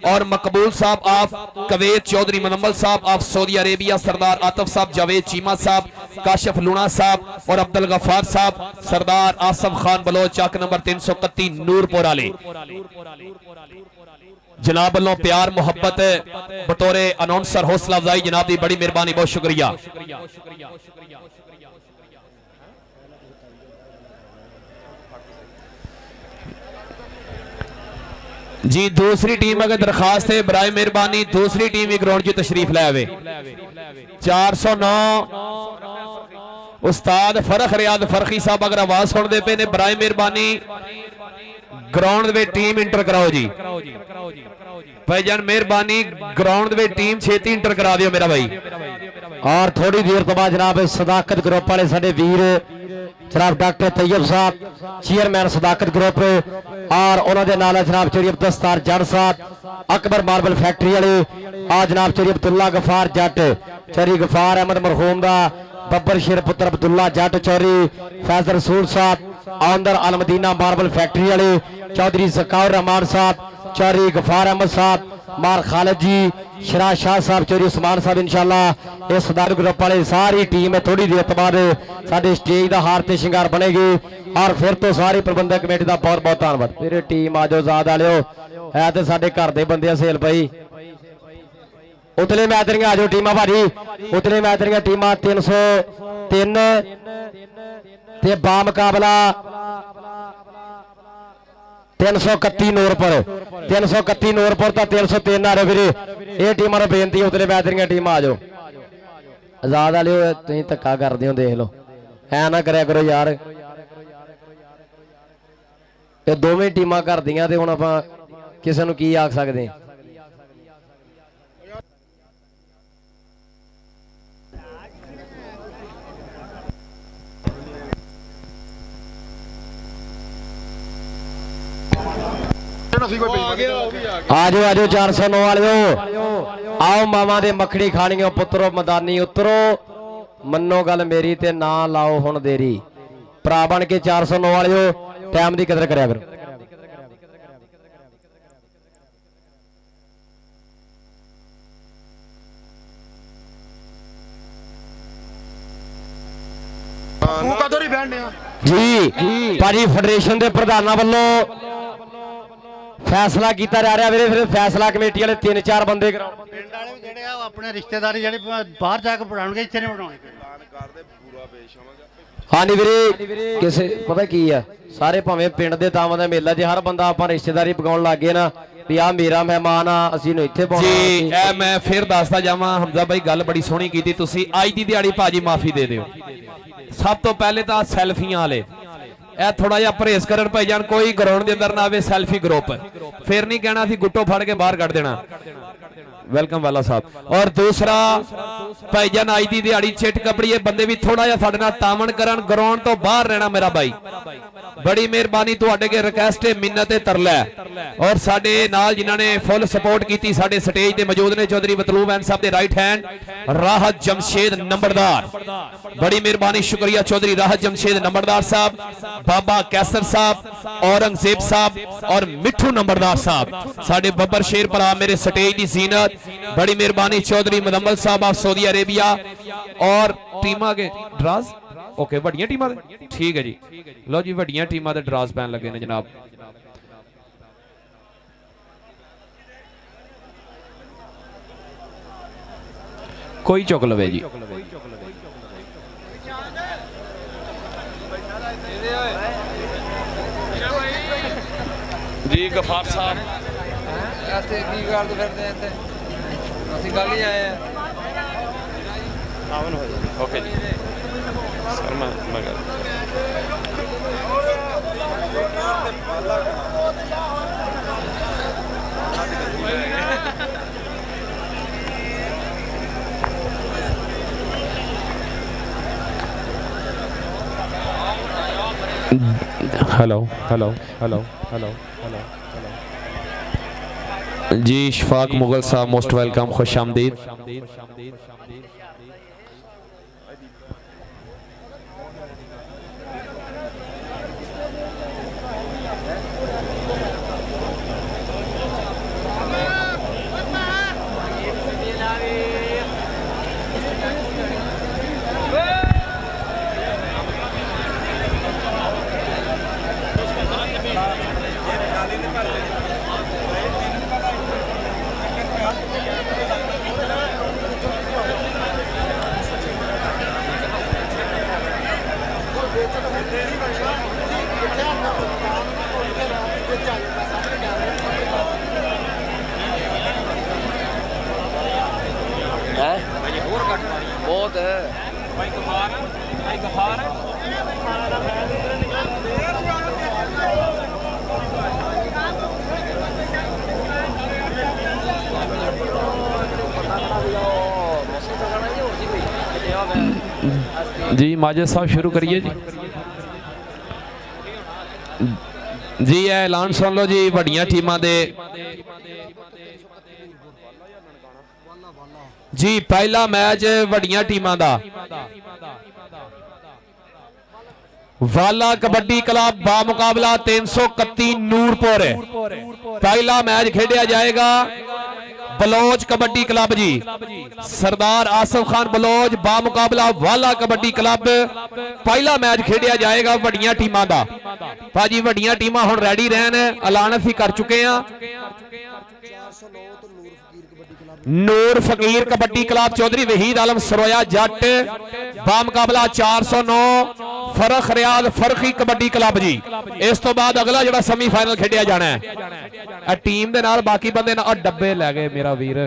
और मकबूल साहब ऑफ कुवैत, चौधरी मुनम्मल साहब ऑफ सऊदी अरेबिया, सरदार आतिफ साहब, जावेद चीमा साहब, काशिफ लूणा साहब और अब्दुल गफ्फार साहब, सरदार आसम खान बलोच, चक नंबर 331 नूरपुर वाले। जनाब वालों प्यार मुहब्बत बतौरे अनाउंसर हौसला अफजाई जनाब की बड़ी मेहरबानी, बहुत शुक्रिया। जी दूसरी टीम अगर दरखास्त है बराए मेहरबानी दूसरी टीम ही ग्राउंड की तशरीफ ले आवे। 409 उस्ताद फरख रियाद फरखी साहब अगर आवाज सुनते पे ने बराए मेहरबानी ग्राउंड में टीम इंटर कराओ जी। भाईजान मेहरबानी ग्राउंड में टीम छेती इंटर करा दियो मेरा भाई। और थोड़ी देर तो बाद जनाब सदाकत ग्रुप वाले साडे वीर जनाब डॉक्टर तैयब साहब चेयरमैन सदाकत ग्रुप और उन्होंने नाल जनाब चौधरी दस्तार जट साहब, अकबर मार्बल फैक्ट्री वाले और जनाब चौधरी अब्दुल्ला गफार जट, चौधरी गफार अहमद मरहूम दा बब्बर शेर पुत्र अब्दुल्ला जट, चौधरी फैजल रसूल साहब आंदर अलमदीना मार्बल फैक्ट्री वाले, चौधरी ज़काउर रहमान साहब, चौधरी गफार अहमद साहब, मार खालिद जी, शरा शाह साहब, चौधरी उस्मान साहब, इंशाल्लाह इस सदार ग्रुप वाले सारी टीम है थोड़ी देर बाद साडे स्टेज का हार ते शिंगार बनेगी। और फिर तो सारी प्रबंधक कमेटी का बहुत बहुत धन्यवाद। फिर टीम आ जाओ आजाद वालिओ, है तो साडे घर दे बंदे सेल भाई। उतले मैच दियां आ जाओ टीमां भाजी, उतले मैच दियां टीमां 303 ते बा मुकाबला 331 नूरपुर, 331 नूरपुर तो 303 आ रहे फिर ये टीमां नूं बेनती उतले मैच दियां टीमां आ जाओ। आजाद वाले तुसीं धक्का करदे हो देख लो, ऐ ना करया करो यार। ये दोवें टीमां घर दियां ते हुण आपां किसे नूं की आख सकदे हां। आजो आजो 409 वालिओ आओ मामा दे मखड़ी खानियो पुत्रो मैदानी उतरो, मनो गल मेरी ते ना लाओ हुण देरी। भरा बन के 409 वालिओ टाइम की कदर करया करो। जी भाजी फेडरेशन के प्रधाना वालों फैसला किया जा रहा है, फिर फैसला कमेटी वाले 3-4 बंदे ਪਿੰਡ ਵਾਲੇ ਜਿਹੜੇ ਆ ਆਪਣੇ ਰਿਸ਼ਤੇਦਾਰੀ ਜਿਹੜੇ ਬਾਹਰ ਜਾ ਕੇ ਬਣਾਉਣਗੇ, ਇੱਥੇ ਨਹੀਂ ਬਣਾਉਣਗੇ। हाँ जी वीरे किसे पता की है सारे भावें पिंड दे तावां दा मेला जे हर बंदा आपां रिश्तेदारी पकाउण लग गए ना भी आ मेरा मेहमान आ असीं नूं इत्थे पाउणा जी ए मैं फिर दसदा जावां हमजा भाई गल बड़ी सोहनी कीती तुसीं। अज दी दिहाड़ी भाजी माफी दे दिओ। सब तो पहले तो सैल्फियां वाले ए थोड़ा जिहा परहेज करन भाईजान, कोई ग्राउंड दे अंदर ना आवे सैल्फी ग्रुप, फिर नहीं कहना असीं गुट्टो फड़ के बाहर कढ देना। वेलकम वाला साहब। और दूसरा भाईजान अज दी दिहाड़ी चिट कपड़ी बंदे भी थोड़ा जिहा साडे नाल तामन करन, ग्राउंड तो बाहर रहना मेरा भाई। बड़ी मेहरबानी तुहाडे के रिक्वेस्ट है, मिन्नत है, तरला है। और साडे नाल जिन्हां ने फुल सपोर्ट कीती साडे स्टेज ते मौजूद ने चौधरी मतलूब हैन साहब दे राइट हैंड राहत जमशेद नंबरदार, बड़ी मेहरबानी शुक्रिया चौधरी राहत जमशेद नंबरदार साहब, बाबा कैसर साहब, औरंगजेब साहब और मिठू नंबरदार साहब, साडे बब्बर शेर भरा मेरे स्टेज की जीनत, बड़ी मेहरबानी चौधरी मुदम्मल साहब ऑफ सऊदी अरेबिया। और टीमां के ड्राज ओके वड्डियां टीमां ठीक है जी, लो जी वड्डियां टीमां दे ड्राज पैन लगे ने जनाब। कोई चुक लवे जी। जी गफार साहब ऐसे की करते फिरते हैं इत्थे ਅਸੀਂ ਕੱਲ ਹੀ ਆਏ ਆ। ओके जी सर मैं hello hello hello hello hello जी इशफाक मुगल साहब मोस्ट वेलकम, खुश आमदीद। जी माजिद साहब शुरू करिए जी। जी ऐलान सुन लो जी वड्डियां टीमां दे। जी पहला मैच वड्डियां टीमां दा वाला कबड्डी क्लब बामुकाबला 331 नूरपुर। पहला मैच खेड़ा जाएगा बलोच कबड्डी क्लब जी, सरदार आसफ खान बलोच बामुकाबला वाला कबड्डी क्लब। पहला मैच खेड़ा जाएगा वड्डियां टीमां दा। भाजी वड्डियां टीमां हुण रेडी रहन, ऐलान असीं कर चुके हैं। नूर फकीर कबड्डी क्लब चौधरी वहीद आलम सरोया जट बामुकाबला 409 फरख रियाद फरखी कबड्डी क्लब जी। इस तो बाद अगला जो सेमीफाइनल खेडिया जाना है टीम दे नाल बाकी बंदे ना डब्बे लै गए मेरा वीर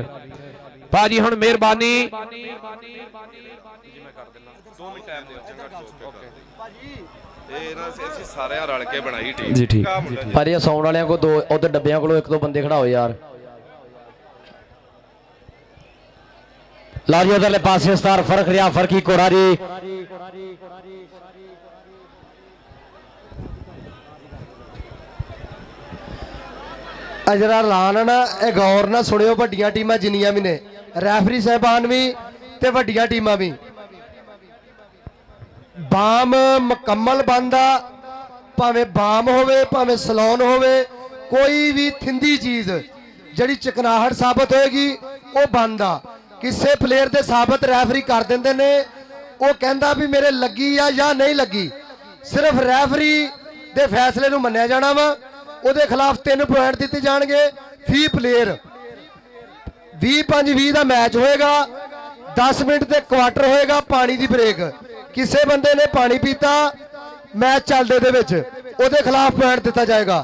भाजी। हुण मेहरबानी जी ठीक पर साउंड वाले को दो उधर डब्बियां को एक दो बंदे खड़ाओ यार। लो जी उधरले पासे स्टार फर्क रिया फर्की कोरारी अजरा लान ना ए गौर ना सुनियो वड्डियां टीमां जिन्नियां भी ने रैफरी साहबान भी ते वड्डियां टीमां भी बाम मुकम्मल बंदा भावें बाम होवे भावें सलोन होवे कोई भी थिंदी चीज जड़ी चिकनाहट साबित होएगी वो बंदा किसी प्लेयर दे साबित रैफरी कर देंदे ने। वो कहंदा भी मेरे लगी या नहीं लगी, सिर्फ रैफरी दे फैसले नूं मन्निया जाना वा। ਉਹਦੇ खिलाफ 3 पॉइंट दिते जाएंगे फी प्लेयर। 20-5-20 का मैच होएगा, 10 मिनट ते क्वार्टर होएगा, पानी की ब्रेक। किसी बंदे ने पानी पीता मैच चलदे दे विच ਉਹਦੇ खिलाफ पॉइंट दिता जाएगा।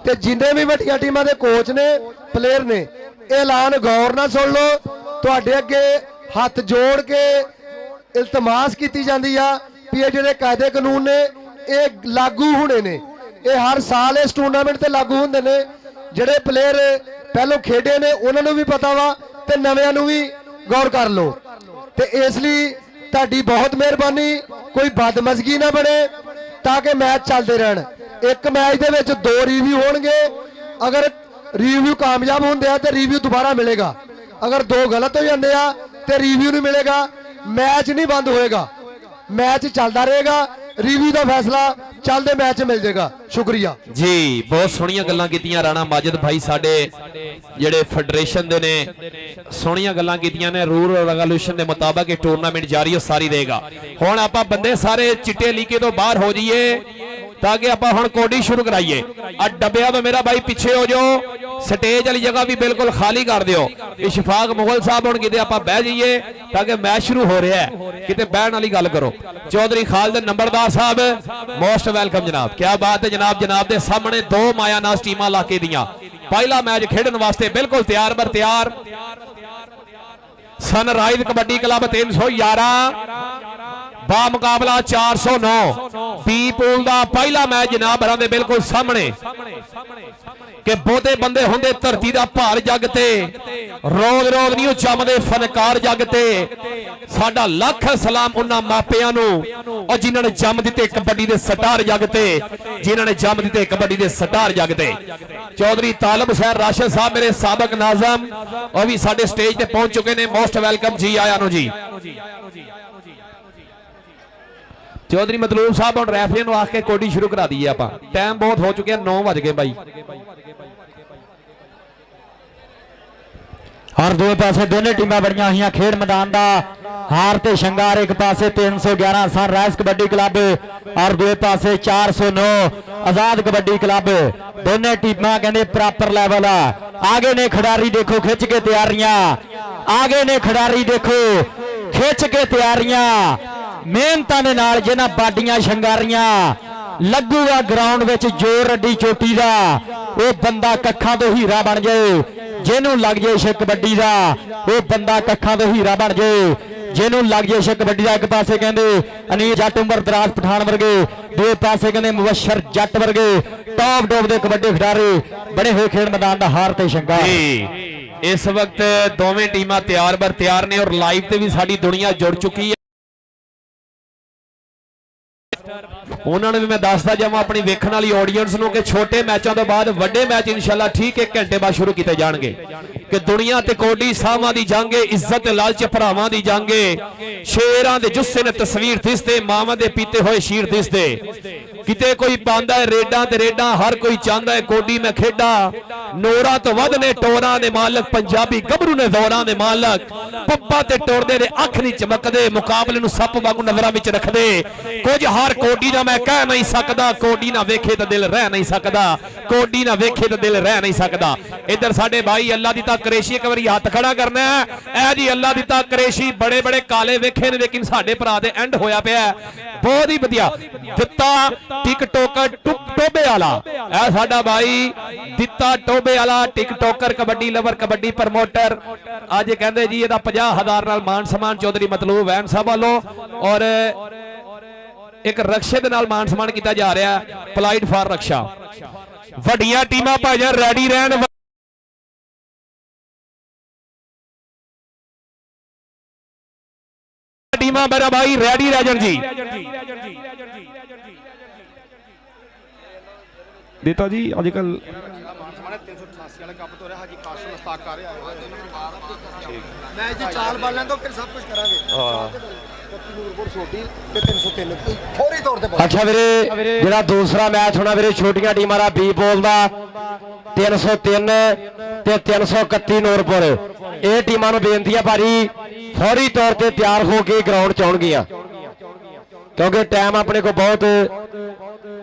ते जिन्ने भी वड्डियां टीमां दे कोच ने प्लेयर ने ऐलान गौर नाल सुन लो। तुहाडे अगे हथ जोड़ के इल्तमास की जाती है भी ये जिहड़े कायदे कानून ने ये लागू होने ने, ये हर साल इस टूरनामेंट ते लागू होंदे ने। जिहड़े प्लेयर पहलों खेडे ने उन्होंने भी पता वा ते नविआं नूं भी गौर कर लो। ते इसलिए तुहाडी बहुत मेहरबानी, कोई बदमजगी ना बने ताकि मैच चलते रहन। एक मैच दे विच 2 रिव्यू होणगे, अगर रिव्यू कामयाब होंदे आ ते रिव्यू दोबारा मिलेगा, अगर 2 गलत हो जाते हैं तो रिव्यू नहीं मिलेगा। मैच नहीं बंद होएगा, मैच चलता रहेगा, रिव्यू का फैसला चलते मैच मिल जाएगा। शुक्रिया जी, बहुत सोहणियां गल्लां कीतियां राणा माजिद भाई साडे जिहड़े फेडरेशन दे ने सोहणियां गल्लां कीतियां ने। रूल रेगुलेशन के मुताबिक ये टूरनामेंट जारी हो सारी रहेगा। हुण आपां बंदे सारे चिट्टे लीके तो बाहर हो जाइए ताकि आप हुण कोडी शुरू कराइए। डब्बिया तो मेरा भाई पिछे हो जाओ, स्टेज वाली जगह भी बिल्कुल खाली कर दिओ। इशफाक मुगल साहब हुण किते आपां बह जाइए ताकि मैच शुरू हो रहा है, किते बहन वाली गल करो। चौधरी खालिद नंबरदार साहब मोस्ट वेलकम जनाब, क्या बात है जनाब। जनाब के सामने 2 मायानाज टीमां इलाके दियां पहला मैच खेडन वास्ते बिल्कुल तैयार बर तैयार। Sunrise kabaddi club 311 बामुकाबला 409 P pool का पहला मैच जनाब भरां दे बिल्कुल सामने कि बहुते बंदे होंदे धरती का भार जगते रोज रोज नहीं जमदे फनकार जगते। साडा लख सलाम उन्हां मापियां नूं और जिन्हां ने जम दिते कबड्डी दे स्टार जगते, जिन्हां ने जम दिते कबड्डी दे स्टार जगते। चौधरी तालब हुसैन राशिद साहब मेरे साबक नाज़म और भी साडे स्टेज ते पहुंच चुके ने। मोस्ट वेलकम जी आया नु जी। चौधरी मतलूब साहब हम रैफरी नूं आख के कोडी शुरू करा दी आप, टाइम बहुत हो चुके 9 बज गए भाई। और दो पासे दोनों टीमां बड़ियां हुई खेड मैदान का हार ते शंगार। एक पासे 311 सनराइज कबड्डी क्लब और दो पासे 409 आजाद कबड्डी क्लब। दोनों टीमां कहते प्रॉपर लेवल आगे ने खिडारी देखो खिंच के तैयारियां, आगे ने खिडारी देखो खिंच के तैयारियां। मेहनतां दे नाल जिन्हां बाडियां शंगारियां लगूगा ग्राउंड विच जोर अड्डी चोटी का वो बंदा कखां तो हीरा बन जाए। जिन्हों लग जाए इस कबड्डी का वो बंदा कखां तो हीरा बन जाए। ਜਿਹਨੂੰ ਲੱਗ ਜੇ ਛੇ ਕਬੱਡੀ ਦਾ। ਇੱਕ ਪਾਸੇ ਕਹਿੰਦੇ ਅਨੀਲ ਜੱਟ ਉਮਰ ਦਰਾਜ ਪਠਾਨ ਵਰਗੇ, ਦੂਏ ਪਾਸੇ ਕਹਿੰਦੇ ਮੁਬਸ਼ਰ ਜੱਟ ਵਰਗੇ ਟੌਪ ਦੇ ਕਬੱਡੀ ਖਿਡਾਰੀ ਬਣੇ ਹੋਏ ਖੇਡ ਮੈਦਾਨ ਦਾ ਹਾਰ ਤੇ ਸ਼ੰਗਾ। ਇਸ ਵਕਤ ਦੋਵੇਂ ਟੀਮਾਂ ਤਿਆਰ ਬਰ ਤਿਆਰ ਨੇ ਔਰ ਲਾਈਵ ਤੇ ਵੀ ਸਾਡੀ ਦੁਨੀਆ ਜੁੜ ਚੁੱਕੀ ਹੈ। ਉਹਨਾਂ ਨੂੰ ਵੀ ਮੈਂ ਦੱਸਦਾ ਜਾਵਾਂ ਆਪਣੀ ਵੇਖਣ ਵਾਲੀ ਆਡੀਅנס ਨੂੰ ਕਿ ਛੋਟੇ ਮੈਚਾਂ ਤੋਂ ਬਾਅਦ ਵੱਡੇ ਮੈਚ ਇਨਸ਼ਾਅੱਲਾ ਠੀਕ 1 ਘੰਟੇ ਬਾਅਦ ਸ਼ੁਰੂ ਕੀਤੇ ਜਾਣਗੇ ਕਿ ਦੁਨੀਆ ਤੇ ਕੋਡੀ ਸਾਹਾਂ ਦੀ ਜੰਗ ਏ, ਇੱਜ਼ਤ ਤੇ ਲਾਲਚ ਭਰਾਵਾਂ ਦੀ ਜੰਗ ਏ। ਸ਼ੇਰਾਂ ਦੇ ਜੁੱਸੇ ਨੇ ਤਸਵੀਰ ਦਿਸਦੇ, ਮਾਵਾਂ ਦੇ ਪੀਤੇ ਹੋਏ ਸ਼ੀਰ ਦਿਸਦੇ। ਕਿਤੇ ਕੋਈ ਪਾਉਂਦਾ ਹੈ ਰੇਡਾਂ ਤੇ ਰੇਡਾਂ, ਹਰ ਕੋਈ ਚਾਹੁੰਦਾ ਹੈ ਕੋਡੀ ਮੈਂ ਖੇਡਾਂ। ਨੋਰਾਂ ਤੋਂ ਵੱਧ ਨੇ ਟੋਰਾਂ ਦੇ ਮਾਲਕ, ਪੰਜਾਬੀ ਗੱਭਰੂ ਨੇ ਜ਼ੋਰਾਂ ਦੇ ਮਾਲਕ। ਪੱਪਾ ਤੇ ਟੋਰਦੇ ਨੇ ਅੱਖ ਨਹੀਂ ਚਮਕਦੇ, ਮੁਕਾਬਲੇ ਨੂੰ ਸੱਪ ਵਾਂਗੂ ਨਜ਼ਰਾਂ ਵਿੱਚ ਰੱਖਦੇ। ਕੁਝ ਹਾਰ ਕੋਡੀ ਦਾ ਮੈਂ ਕਹਿ ਨਹੀਂ ਸਕਦਾ, ਕੋਡੀ ਨਾ ਵੇਖੇ ਤਾਂ ਦਿਲ ਰਹਿ ਨਹੀਂ ਸਕਦਾ, ਕੋਡੀ ਨਾ ਵੇਖੇ ਤਾਂ ਦਿਲ ਰਹਿ ਨਹੀਂ ਸਕਦਾ। ਇੱਧਰ ਸਾਡੇ ਭਾਈ ਅੱਲਾ ਦੀ ਤਾਂ ਕਰੇਸ਼ੀ ਇੱਕ ਵਾਰੀ ਹੱਥ ਖੜਾ ਕਰਨਾ ਹੈ। ਇਹ ਜੀ ਅੱਲਾ ਦੀ ਤਾਂ ਕਰੇਸ਼ੀ ਬੜੇ ਬੜੇ ਕਾਲੇ ਵੇਖੇ ਨੇ, ਲੇਕਿਨ ਸਾਡੇ ਭਰਾ ਦੇ ਐਂਡ ਹੋਇਆ ਪਿਆ ਬਹੁਤ ਹੀ ਵਧੀਆ। ਦਿੱਤਾ ਟਿਕਟੋਕਰ ਟੋਬੇ ਵਾਲਾ, ਇਹ ਸਾਡਾ ਭਾਈ ਦਿੱਤਾ ਟੋਬੇ ਵਾਲਾ TikToker, kabaddi lover, kabaddi promoter. ਅੱਜ ਕਹਿੰਦੇ ਜੀ ਇਹਦਾ 50,000 ਨਾਲ ਮਾਨ ਸਮਾਨ ਚੌਧਰੀ ਮਤਲੂਬ ਵੈਨ ਸਾਹਿਬ ਵੱਲੋਂ ਔਰ ਇੱਕ ਰਕਸ਼ੇ ਦੇ ਨਾਲ ਮਾਨ ਸਮਾਨ ਕੀਤਾ ਜਾ ਰਿਹਾ ਪਲਾਈਡ ਫਾਰ ਰਕਸ਼ਾ। ਵੱਡੀਆਂ ਟੀਮਾਂ ਭਾਈਆਂ ਰੈਡੀ ਰਹਿਣ, ਟੀਮਾਂ ਮੇਰਾ ਭਾਈ ਰੈਡੀ ਰਹਿ ਜਾਣ ਜੀ। ਦਿੱਤਾ ਜੀ ਅੱਜ ਕੱਲ 388 ਵਾਲੇ ਕੱਪ ਤੋਂ ਰਿਹਾ ਹਾਜੀ ਕਾਸ਼ਮ ਉਸਤਾਦ ਕਰ ਰਿਹਾ ਮੈਂ ਜੀ ਚਾਲ ਬਾਲਾਂ ਤੋਂ ਫਿਰ ਸਭ ਕੁਝ ਕਰਾਂਗੇ। ਨੂਰਪੁਰ ਛੋਟੀ ਤੇ 303 ਥੋੜੀ ਤੌਰ ਤੇ। ਅੱਛਾ ਵੀਰੇ, ਜਿਹੜਾ ਦੂਸਰਾ ਮੈਚ ਹੋਣਾ ਵੀਰੇ ਛੋਟੀਆਂ ਟੀਮਾਂ ਦਾ ਬੀ ਬੋਲ ਦਾ 303 ਤੇ 331 ਨੂਰਪੁਰ। ਇਹ ਟੀਮਾਂ ਨੂੰ ਬੇਨਤੀ ਹੈ ਭਾਜੀ ਫੌਰੀ ਤੌਰ ਤੇ ਤਿਆਰ ਹੋ ਕੇ ਗਰਾਊਂਡ ਚ ਆਉਣਗੀਆਂ ਕਿਉਂਕਿ ਟਾਈਮ ਆਪਣੇ ਕੋਲ ਬਹੁਤ।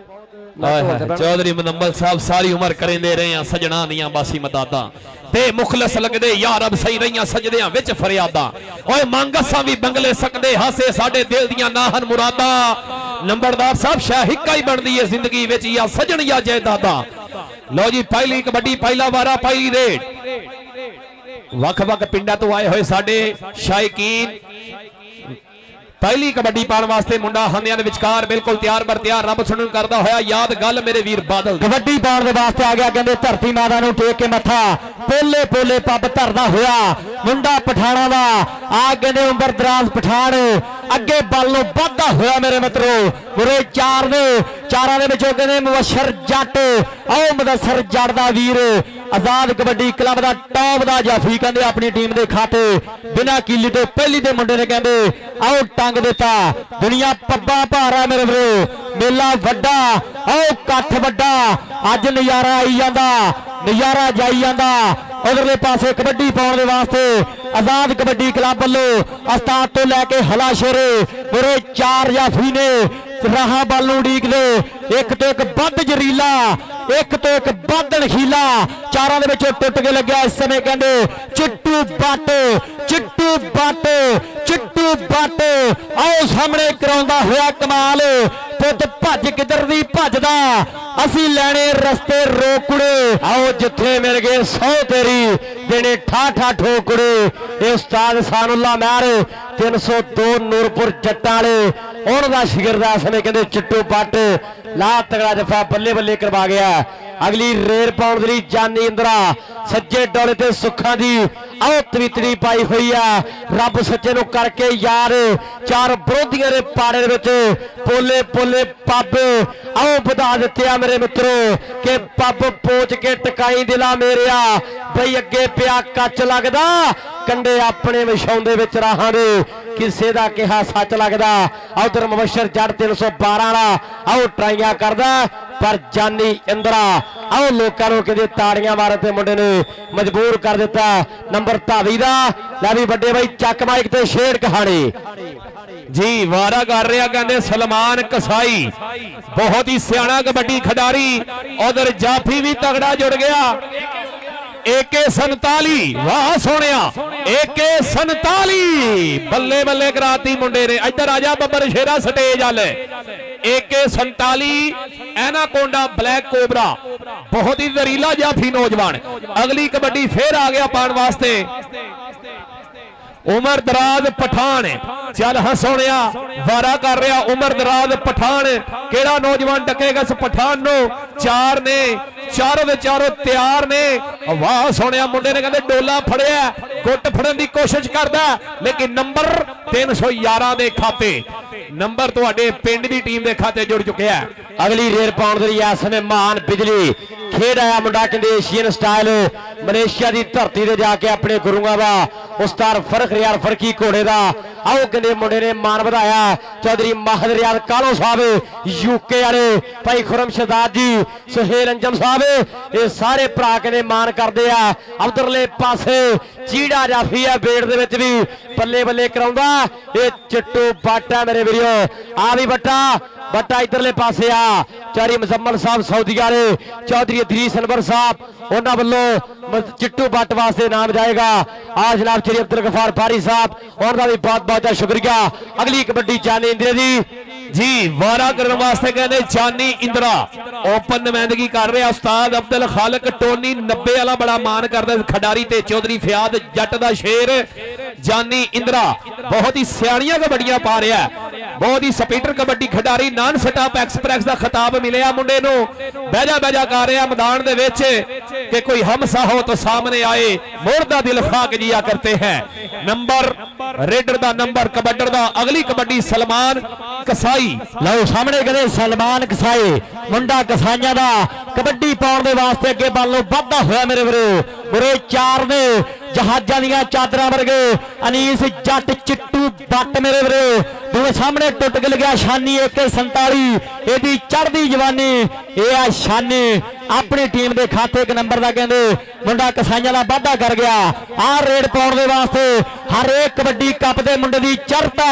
ਚੌਧਰੀ ਮੁਨੰਬਲ ਸਾਹਿਬ ਸਾਰੀ ਉਮਰ ਕਰਿੰਦੇ ਰਹੇ ਆ ਸਜਣਾ ਦੀਆਂ ਬਾਸੀ ਮਦਾਦਾਂ ਤੇ ਮੁਖਲਸ ਲੱਗਦੇ ਯਾ ਰੱਬ ਸਹੀ ਰਹੀਆਂ ਸਜਦਿਆਂ ਵਿੱਚ ਫਰਿਆਦਾਂ। ਓਏ ਮੰਗ ਅਸਾਂ ਵੀ ਬੰਗਲੇ ਸਕਦੇ, ਹਾਸੇ ਸਾਡੇ ਦਿਲ ਦੀਆਂ ਨਾ ਹਨ ਮੁਰਾਦਾਂ। ਨੰਬਰਦਾਰ ਸਾਹਿਬ ਸ਼ਾਹਿਕਾ ਹੀ ਬਣਦੀ ਹੈ ਜ਼ਿੰਦਗੀ ਵਿੱਚ ਜਾਂ ਸਜਣ ਜਾਂ ਜਾਇਦਾਦਾਂ। ਲਓ ਜੀ ਪਹਿਲੀ ਕਬੱਡੀ, ਪਹਿਲਾ ਵਾਰਾ, ਪਹਿਲੀ ਰੇਡ। ਵੱਖ-ਵੱਖ ਪਿੰਡਾਂ ਤੋਂ ਆਏ ਹੋਏ ਸਾਡੇ ਸ਼ਾਇਕੀਨ ਪਹਿਲੀ ਕਬੱਡੀ ਪਾਉਣ ਵਾਸਤੇ ਮੁੰਡਾ ਹੰਦਿਆਂ ਦੇ ਵਿਚਕਾਰ ਬਿਲਕੁਲ ਤਿਆਰ ਬਰ ਤਿਆਰ, ਰੱਬ ਸੁਣਨ ਕਰਦਾ ਹੋਇਆ ਯਾਦ ਗੱਲ ਮੇਰੇ ਵੀਰ ਬਾਦਲ। ਕਬੱਡੀ ਪਾਉਣ ਦੇ ਵਾਸਤੇ ਆ ਗਿਆ ਕਹਿੰਦੇ ਧਰਤੀ ਮਾਤਾ ਨੂੰ ਟੇਕ ਕੇ ਮੱਥਾ, ਪੋਲੇ ਪੋਲੇ ਪੱਬ ਧਰਦਾ ਹੋਇਆ ਮੁੰਡਾ ਪਠਾਣਾ ਦਾ। ਆ ਕਹਿੰਦੇ ਉਮਰ ਦਰਾਜ਼ ਪਠਾਨ ਅੱਗੇ ਬਲ ਨੂੰ ਵੱਧਦਾ ਹੋਇਆ ਮੇਰੇ ਮਿੱਤਰੋ। ਮੁਰੇ ਚਾਰ ਨੇ, ਚਾਰਾਂ ਦੇ ਵਿੱਚੋਂ ਕਹਿੰਦੇ ਮੁਬਸ਼ਰ ਜੱਟ, ਆਓ ਮੁਦੱਸਰ ਜੱਟ ਦਾ ਵੀਰ, ਆਜ਼ਾਦ ਕਬੱਡੀ ਕਲੱਬ ਦਾ ਟੌਪ ਦਾ ਜਾਫੀ ਕਹਿੰਦੇ ਆਪਣੀ ਟੀਮ ਦੇ ਖਾਤੇ ਬਿਨਾਂ ਕੀਲੀ ਤੋਂ ਪਹਿਲੀ ਦੇ ਮੁੰਡੇ ਨੇ ਕਹਿੰਦੇ ਆਓ ਟੰਗ ਦਿੱਤਾ। ਦੁਨੀਆ ਪੱਬਾ ਭਾਰਾ ਮੇਰੇ ਵੀਰੋ, ਮੇਲਾ ਵੱਡਾ, ਆਓ ਇਕੱਠ ਵੱਡਾ, ਅੱਜ ਨਜ਼ਾਰਾ ਆਈ ਜਾਂਦਾ, ਨਜ਼ਾਰਾ ਜਾਈ ਜਾਂਦਾ। ਉਧਰਲੇ ਪਾਸੇ ਕਬੱਡੀ ਪਾਉਣ ਦੇ ਵਾਸਤੇ ਆਜ਼ਾਦ ਕਬੱਡੀ ਕਲੱਬ ਵੱਲੋਂ ਉਸਤਾਦ ਤੋਂ ਲੈ ਕੇ ਹਲਾਸ਼ੇਰੇ ਮੇਰੇ ਚਾਰ ਜਾਫੀ ਨੇ ਰਾਹਾਂ ਵੱਲ ਨੂੰ ਉਡੀਕਦੇ, ਇੱਕ ਤੋਂ ਇੱਕ ਵੱਧ ਜ਼ਰੀਲਾ, ਇੱਕ ਤੋਂ ਇੱਕ ਵੱਧ ਨਖੀਲਾ। ਚਾਰਾਂ ਦੇ ਵਿੱਚੋਂ ਟੁੱਟ ਕੇ ਲੱਗਿਆ ਇਸ ਸਮੇਂ ਕਹਿੰਦੇ ਚਿੱਟੂ ਬੱਟ, ਚਿੱਟੂ ਬੱਟ, ਚਿੱਟੂ ਬੱਟ। ਆਓ ਸਾਹਮਣੇ ਕਰਾਉਂਦਾ ਹੋਇਆ ਕਮਾਲ, ਪੁੱਤ ਭੱਜ ਕਿੱਧਰ ਦੀ ਭੱਜਦਾ, ਅਸੀਂ ਲੈਣੇ ਰਸਤੇ ਰੋਕੜੇ। ਆਓ ਜਿੱਥੇ ਮਿਲ ਗਏ ਸੌ ਤੇਰੀ ਦੇਣੇ ਠਾ ਠੋਕੜੇ। ਇਹ ਉਸਤਾਦ ਸਾනුੱਲਾ ਮਹਿਰ 302 ਨੂਰਪੁਰ ਜੱਟਾਂ ਵਾਲੇ, ਉਹਨਾਂ ਦਾ ਸ਼ਾਗਿਰਦ ਸਮੇਂ ਕਹਿੰਦੇ ਚਿੱਟੂ ਪੱਟ ਲਾ ਤਗੜਾ ਜਫਾ ਬੱਲੇ ਬੱਲੇ ਕਰਵਾ ਗਿਆ। ਅਗਲੀ ਰੇਡ ਪਾਉਣ ਦੇ ਲਈ ਜਾਨੀ ਇੰਦਰਾ ਸੱਜੇ ਡੋਲੇ ਤੇ ਸੁੱਖਾਂ ਦੀ ਆਓ ਤਵੀਤੜੀ ਪਾਈ ਹੋਈ ਆ, ਰੱਬ ਸੱਚੇ ਨੂੰ ਕਰਕੇ ਯਾਰ। ਚਾਰ ਵਿਰੋਧੀਆਂ ਦੇ ਪਾੜੇ ਦੇ ਵਿੱਚ ਪੋਲੇ ਪੋਲੇ ਪੱਬ ਆਓ ਵਧਾ ਦਿੱਤੇ ਆ ਮੇਰੇ ਮਿੱਤਰੋ ਕਿ ਪੱਬ ਪੋਚ ਕੇ ਟਕਾਈ ਦਿਲਾ ਮੇਰਿਆ ਬਈ ਅੱਗੇ ਪਿਆ ਕੱਚ ਲੱਗਦਾ, ਕੰਡੇ ਆਪਣੇ ਵਿਛਾਉਂਦੇ ਵਿੱਚ ਰਾਹਾਂ ਦੇ, ਕਿਸੇ ਦਾ ਕਿਹਾ ਸੱਚ ਲੱਗਦਾ। ਉਧਰ ਮੁਬਸ਼ਰ ਜੱਟ 312 ਵਾਲਾ ਆਓ ਟਰਾਈਆਂ ਕਰਦਾ ਪਰ ਜਾਨੀ ਇੰਦਰਾ ਆਓ ਲੋਕਾਂ ਨੂੰ ਕਹਿੰਦੇ ਤਾੜੀਆਂ ਮਾਰਨ ਤੇ ਮੁੰਡੇ ਨੇ ਮਜਬੂਰ ਕਰ ਦਿੱਤਾ। ਨੰਬਰ ਧਾਵੀ ਦਾ ਲੈ ਵੀ ਵੱਡੇ ਬਾਈ ਚੱਕ ਮਾਈਕ ਤੇ ਸ਼ੇਰ ਕਹਾਣੀ ਜੀ ਵਾਰਾ ਕਰ ਰਿਹਾ ਕਹਿੰਦੇ ਸਲਮਾਨ ਕਸਾਈ, ਬਹੁਤ ਹੀ ਸਿਆਣਾ ਕਬੱਡੀ ਖਿਡਾਰੀ। ਉਧਰ ਜਾਫੀ ਵੀ ਤਗੜਾ ਜੁੜ ਗਿਆ। AK47 ਵਾਹ ਸੋਹਣਿਆ, AK47 ਬੱਲੇ ਬੱਲੇ ਕਰਾਤੀ ਮੁੰਡੇ ਨੇ। ਇੱਧਰ ਆ ਜਾ ਬੱਬਰ ਸ਼ੇਰਾ ਸਟੇਜ ਵੱਲ। AK47 ਐਨਾਕੋਂਡਾ ਬਲੈਕ ਕੋਬਰਾ, ਬਹੁਤ ਹੀ ਜ਼ਰੀਲਾ ਜਾਫੀ ਨੌਜਵਾਨ। ਅਗਲੀ ਕਬੱਡੀ ਫੇਰ ਆ ਗਿਆ ਪਾਉਣ ਵਾਸਤੇ ਉਮਰ ਦਰਾਜ਼ ਪਠਾਨ ਚੱਲ ਹਸੋਣਿਆ ਵਾਰਾ ਕਰ ਰਿਹਾ ਉਮਰ ਦਰਾਜ਼ ਪਠਾਨ ਕਿਹੜਾ ਨੌਜਵਾਨ ਟੱਕੇਗਾ ਇਸ ਪਠਾਨ ਨੂੰ ਚਾਰ ਨੇ ਚਾਰੋਂ ਦੇ ਚਾਰੋਂ ਤਿਆਰ ਨੇ ਵਾਹ ਸੋਹਣਿਆ ਮੁੰਡੇ ਨੇ ਕਹਿੰਦੇ ਡੋਲਾ ਫੜਿਆ ਗੁੱਟ ਫੜਨ ਦੀ ਕੋਸ਼ਿਸ਼ ਕਰਦਾ ਲੇਕਿਨ ਨੰਬਰ 311 ਦੇ ਖਾਤੇ ਨੰਬਰ ਤੁਹਾਡੇ ਪਿੰਡ ਦੀ ਟੀਮ ਦੇ ਖਾਤੇ ਜੁੜ ਚੁੱਕਿਆ ਅਗਲੀ ਰੇਡ ਪਾਉਣ ਦੇ ਲਈ ਇਸ ਸਮੇਂ ਮਹਾਨ ਬਿਜਲੀ ਖੇਡ ਆਇਆ ਮੁੰਡਾ ਕਹਿੰਦੇ ਏਸ਼ੀਅਨ ਸਟਾਈਲ ਮਲੇਸ਼ੀਆ ਦੀ ਧਰਤੀ ਤੇ ਜਾ ਕੇ ਆਪਣੇ ਗੁਰੂਆਂ ਦਾ ਉਸਤਾਦ ਫਰਖਰਿਆਰ ਫਰਕੀ ਘੋੜੇ ਦਾ ਆਓ ਕਹਿੰਦੇ ਮੁੰਡੇ ਨੇ ਮਾਨ ਵਧਾਇਆ ਚੌਧਰੀ ਮਾਹਦ ਰਿਆਦ ਕਾਲੋ ਸਾਹਿਬ ਯੂਕੇ ਵਾਲੇ ਭਾਈ ਖੁਰਮ ਸ਼ਹਜ਼ਾਦ ਜੀ ਸੁਹੇਲ ਅੰਜਮ ਸਾਹਿਬ ਇਹ ਸਾਰੇ ਭਰਾ ਕਹਿੰਦੇ ਮਾਨ ਕਰਦੇ ਆ ਉਧਰਲੇ ਪਾਸੇ ਚੀੜਾ ਜਾਫੀ ਆ ਬੇੜ ਦੇ ਵਿੱਚ ਵੀ ਬੱਲੇ ਬੱਲੇ ਕਰਾਉਂਦਾ ਇਹ ਚਿੱਟੂ ਬਾਟਾ ਮੇਰੇ ਵੀਰੋ ਆ ਵੀ ਬੱਟਾ ਇਧਰਲੇ ਪਾਸੇ ਆ ਚਾਰੀ ਮੁਜ਼ੰਮਲ ਸਾਹਿਬ ਸੌਦੀ ਵਾਲੇ ਚੌਧਰੀ ਅਦਰੀਸ ਅਨਵਰ ਸਾਹਿਬ ਉਹਨਾਂ ਵੱਲੋਂ ਚਿੱਟੂ ਬੱਟ ਵਾਸਤੇ ਨਾਮ ਜਾਏਗਾ ਆ ਜਨਾਬ ਸ਼੍ਰੀ ਅਬਦੁਲ ਗਫਾਰ ਫਾਰੀ ਸਾਹਿਬ ਉਹਨਾਂ ਦਾ ਵੀ ਬਹੁਤ ਬਹੁਤ ਸ਼ੁਕਰੀਆ ਅਗਲੀ ਕਬੱਡੀ ਜਾਨੀ ਇੰਦਰੇ ਦੀ ਜੀ ਵਾਰਾ ਕਰਨ ਵਾਸਤੇ ਕਹਿੰਦੇ ਜਾਨੀ ਇੰਦਰਾ ਓਪਨ ਨੁਮਾਇੰਦਗੀ ਕਰ ਰਿਹਾ ਉਸਤਾਦ ਅਬਦੁਲ ਖਾਲਕ ਟੋਨੀ 90 ਵਾਲਾ ਬੜਾ ਮਾਨ ਕਰਦਾ ਖਿਡਾਰੀ ਤੇ ਚੌਧਰੀ ਫਿਆਦ ਜੱਟ ਦਾ ਸ਼ੇਰ ਜਾਨੀ ਇੰਦਰਾ ਬਹੁਤ ਹੀ ਸਿਆਣੀਆਂ ਕਬੱਡੀਆਂ ਪਾ ਰਿਹਾ ਬਹੁਤ ਹੀ ਸਪੀਡਰ ਕਬੱਡੀ ਖਿਡਾਰੀ ਨਾਨ ਸਟਾਪ ਐਕਸਪ੍ਰੈਸ ਦਾ ਖਿਤਾਬ ਮਿਲਿਆ ਮੁੰਡੇ ਨੂੰ ਬਹਿਜਾ ਕਰ ਰਿਹਾ ਮੈਦਾਨ ਦੇ ਵਿੱਚ ਕਿ ਕੋਈ ਹਮਸਾ ਹੋ ਤਾਂ ਸਾਹਮਣੇ ਆਏ ਮੋਰ ਦਾ ਦਿਲ ਖਾਕ ਜਿਆ ਕਰਤੇ ਹੈ ਨੰਬਰ ਰੇਡਰ ਦਾ ਨੰਬਰ ਕਬੱਡਰ ਦਾ ਅਗਲੀ ਕਬੱਡੀ ਸਲਮਾਨ ਕਸਾਈ ਲਓ ਸਾਹਮਣੇ ਕਹਿੰਦੇ ਸਲਮਾਨ ਕਸਾਈ ਮੁੰਡਾ ਕਸਾਈਆਂ ਦਾ ਕਬੱਡੀ ਪਾਉਣ ਦੇ ਵਾਸਤੇ ਅੱਗੇ ਵੱਲ ਨੂੰ ਵੱਧਦਾ ਹੋਇਆ ਮੇਰੇ ਵੀਰੋ ਮੁਰੇ ਚਾਰ ਨੇ ਜਹਾਜ਼ਾਂ ਦੀਆਂ ਚਾਦਰਾਂ ਵਰਗੇ ਅਨੀਸ ਜੱਟ ਚਿੱਟੂ ਬੱਟ ਮੇਰੇ ਵੀਰੋ ਦੋਵੇਂ ਸਾਹਮਣੇ ਟੁੱਟ ਕੇ ਲੱਗਿਆ ਸ਼ਾਨੀ 147 ਇਹਦੀ ਚੜ੍ਹਦੀ ਜਵਾਨੀ ਇਹ ਆ ਸ਼ਾਨੀ ਆਪਣੀ ਟੀਮ ਦੇ ਖਾਤੇ ਇੱਕ ਨੰਬਰ ਦਾ ਕਹਿੰਦੇ ਮੁੰਡਾ ਕਸਾਈਆਂ ਦਾ ਵਾਧਾ ਕਰ ਗਿਆ ਆਹ ਰੇਡ ਪਾਉਣ ਦੇ ਵਾਸਤੇ ਹਰੇਕ ਕਬੱਡੀ ਕੱਪ ਦੇ ਮੁੰਡੇ ਦੀ ਚੜ੍ਹਤਾ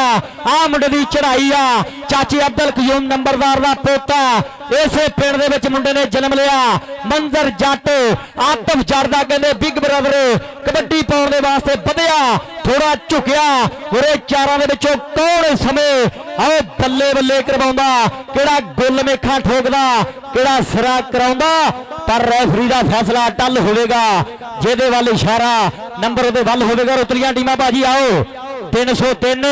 ਆਹ ਮੁੰਡੇ ਦੀ ਚੜ੍ਹਾਈ ਆ ਚਾਚੀ ਅਬਦੁਲ ਕਯੂਮ ਨੰਬਰਦਾਰ ਦਾ ਪੋਤਾ ਇਸੇ ਪਿੰਡ ਦੇ ਵਿੱਚ ਮੁੰਡੇ ਨੇ ਜਨਮ ਲਿਆ ਮੰਜ਼ਰ ਜੱਟ ਆਤਮ ਚੜ੍ਹਦਾ ਕਹਿੰਦੇ ਬਿਗ ਬ੍ਰਦਰ ਕਬੱਡੀ ਪਾਉਣ ਦੇ ਵਾਸਤੇ ਵਧਿਆ ਥੋੜਾ ਝੁਕਿਆ ਉਰੇ ਚਾਰਾਂ ਦੇ ਵਿੱਚੋਂ ਕੌਣ ਇਸ ਸਮੇਂ ਆਓ ਬੱਲੇ ਬੱਲੇ ਕਰਵਾਉਂਦਾ ਕਿਹੜਾ ਗੁੱਲ ਮੇਖਾਂ ਠੋਕਦਾ ਕਿਹੜਾ ਸਿਰਾ ਕਰਾਉਂਦਾ ਪਰ ਰੈਫਰੀ ਦਾ ਫੈਸਲਾ ਟੱਲ ਹੋਵੇਗਾ ਜਿਹਦੇ ਵੱਲ ਇਸ਼ਾਰਾ ਨੰਬਰ ਉਹਦੇ ਵੱਲ ਹੋਵੇਗਾ ਰੁਤਲੀਆਂ ਟੀਮਾਂ ਬਾਜੀ ਆਓ 303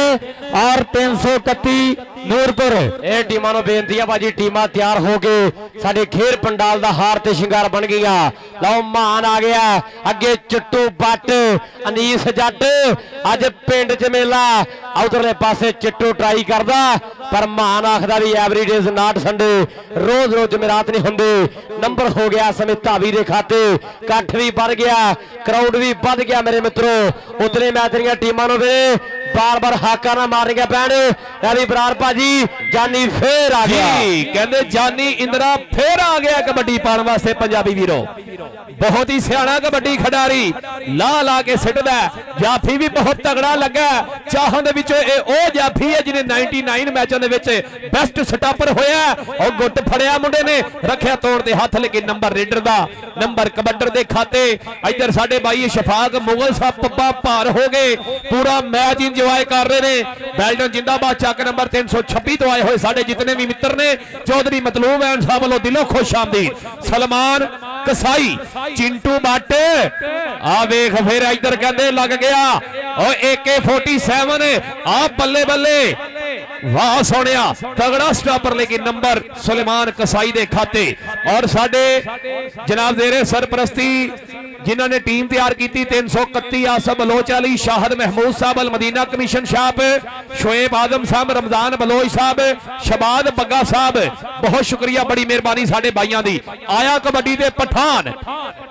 ਔਰ 331 ਨੂਰਪੁਰ ਇਹ ਟੀਮਾਂ ਨੂੰ ਬੇਨਤੀ ਆ ਬਾਜੀ ਟੀਮਾਂ ਤਿਆਰ ਹੋ ਕੇ ਸਾਡੇ ਖੇਰ ਪੰਡਾਲ ਦਾ ਹਾਰ ਤੇ ਸ਼ਿੰਗਾਰ ਬਣ ਗਈਆਂ ਲਓ ਮਾਨ ਆ ਗਿਆ ਅੱਗੇ ਚਿੱਟੂ ਬੱਟ ਅਨੀਸ ਜੱਟ ਅੱਜ ਪਿੰਡ 'ਚ ਮੇਲਾ ਉਧਰਲੇ ਪਾਸੇ ਚਿੱਟੂ ਟਰਾਈ ਕਰਦਾ ਪਰ ਮਾਨ ਆਖਦਾ ਵੀ every day is not Sunday ਰੋਜ਼ ਜਮੇਰਾਤ ਨਹੀਂ ਹੁੰਦੇ ਨੰਬਰ ਹੋ ਗਿਆ ਸਮੇਂ ਧਾਵੀ ਦੇ ਖਾਤੇ ਇਕੱਠ ਵੀ ਵੱਧ ਗਿਆ ਕਰਾਊਡ ਵੀ ਵੱਧ ਗਿਆ ਮੇਰੇ ਮਿੱਤਰੋ ਉਤਲੇ ਮੈਚ ਦੀਆਂ ਟੀਮਾਂ ਨੂੰ ਵੀ ਬਾਰ-ਬਾਰ ਹਾਕਾਂ ਨਾ ਮਾਰਨੀਆਂ ਪੈਣ ਰਵੀ ਬਰਾੜ ਭਾਜੀ ਜਾਨੀ ਫੇਰ ਆ ਗਿਆ ਜੀ ਕਹਿੰਦੇ ਜਾਨੀ ਇੰਦਰਾ ਫੇਰ ਆ ਗਿਆ ਕਬੱਡੀ ਪਾਉਣ ਵਾਸਤੇ ਪੰਜਾਬੀ ਵੀਰੋ ਬਹੁਤ ਹੀ ਸਿਆਣਾ ਕਬੱਡੀ ਖਿਡਾਰੀ ਲਾ ਕੇ ਸਿੱਟਦਾ ਜਾਫੀ ਵੀ ਬਹੁਤ ਤਗੜਾ ਲੱਗਾ ਚਾਹਾਂ ਦੇ ਵਿੱਚੋਂ ਇਹ ਉਹ ਜਾਫੀ ਹੈ ਜਿਹਨੇ 99 ਮੈਚਾਂ ਦੇ ਵਿੱਚ ਬੈਸਟ ਸਟਾਪਰ ਹੋਇਆ ਉਹ ਗੁੱਟ ਫੜਿਆ ਮੁੰਡੇ ਨੇ ਰੱਖਿਆ ਤੋੜ ਦੇ ਹੱਥ ਲੇਕਿਨ ਨੰਬਰ ਰੇਡਰ ਦਾ ਨੰਬਰ ਕਬੱਡਰ ਦੇ ਖਾਤੇ ਇੱਧਰ ਸਾਡੇ ਬਾਈ ਸ਼ਫਾਕ ਮੁਗਲ ਸਾਹਿਬ ਪੱਪਾ ਭਾਰ ਹੋ ਗਏ ਪੂਰਾ ਮੈਚ ਇੰਜੋਏ ਕਰ ਰਹੇ ਨੇ ਬੈਲਟਨ ਜਿੰਦਾਬਾਦ ਚੱਕ ਨੰਬਰ 326 ਤੋਂ ਆਏ ਹੋਏ ਸਾਡੇ ਜਿਤਨੇ ਵੀ ਮਿੱਤਰ ਨੇ ਚੌਧਰੀ ਮਤਲੂਬ ਐਨ ਸਾਹਿਬ ਵੱਲੋਂ ਦਿਲੋਂ ਖੁਸ਼ ਆਮਦੀਦ ਸਲਮਾਨ ਕਸਾਈ ਚਿੰਟੂ ਬੱਟ ਆ ਵੇਖ ਫਿਰ ਇੱਧਰ ਕਹਿੰਦੇ ਲੱਗ ਗਿਆ ਓ AK47 ਆ ਬੱਲੇ ਬੱਲੇ ਵਾਹ ਸੋਹਣਿਆ ਤਗੜਾ ਸਟਾਪਰ ਲੇਕਿਨ ਨੰਬਰ ਸੁਲੇਮਾਨ ਕਸਾਈ ਦੇ ਖਾਤੇ ਔਰ ਸਾਡੇ ਜਨਾਬ ਜ਼ੇਰੇ ਸਰਪ੍ਰਸਤੀ ਜਿਨ੍ਹਾਂ ਨੇ ਟੀਮ ਤਿਆਰ ਕੀਤੀ 331 ਆਸਮ ਬਲੋਚ ਅਲੀ ਸ਼ਾਹਦ ਮਹਿਮੂਦ ਸਾਹਿਬ ਅਲ ਮਦੀਨਾ ਕਮਿਸ਼ਨ ਸਾਹਿਬ ਸ਼ੋਏਬ ਆਜ਼ਮ ਸਾਹਿਬ ਰਮਜ਼ਾਨ ਬਲੋਚ ਸਾਹਿਬ ਸ਼ਬਾਦ ਬੱਗਾ ਸਾਹਿਬ ਬਹੁਤ ਸ਼ੁਕਰੀਆ ਬੜੀ ਮਿਹਰਬਾਨੀ ਸਾਡੇ ਭਾਈਆਂ ਦੀ ਆਇਆ ਕਬੱਡੀ ਦੇ ਪਠਾਨ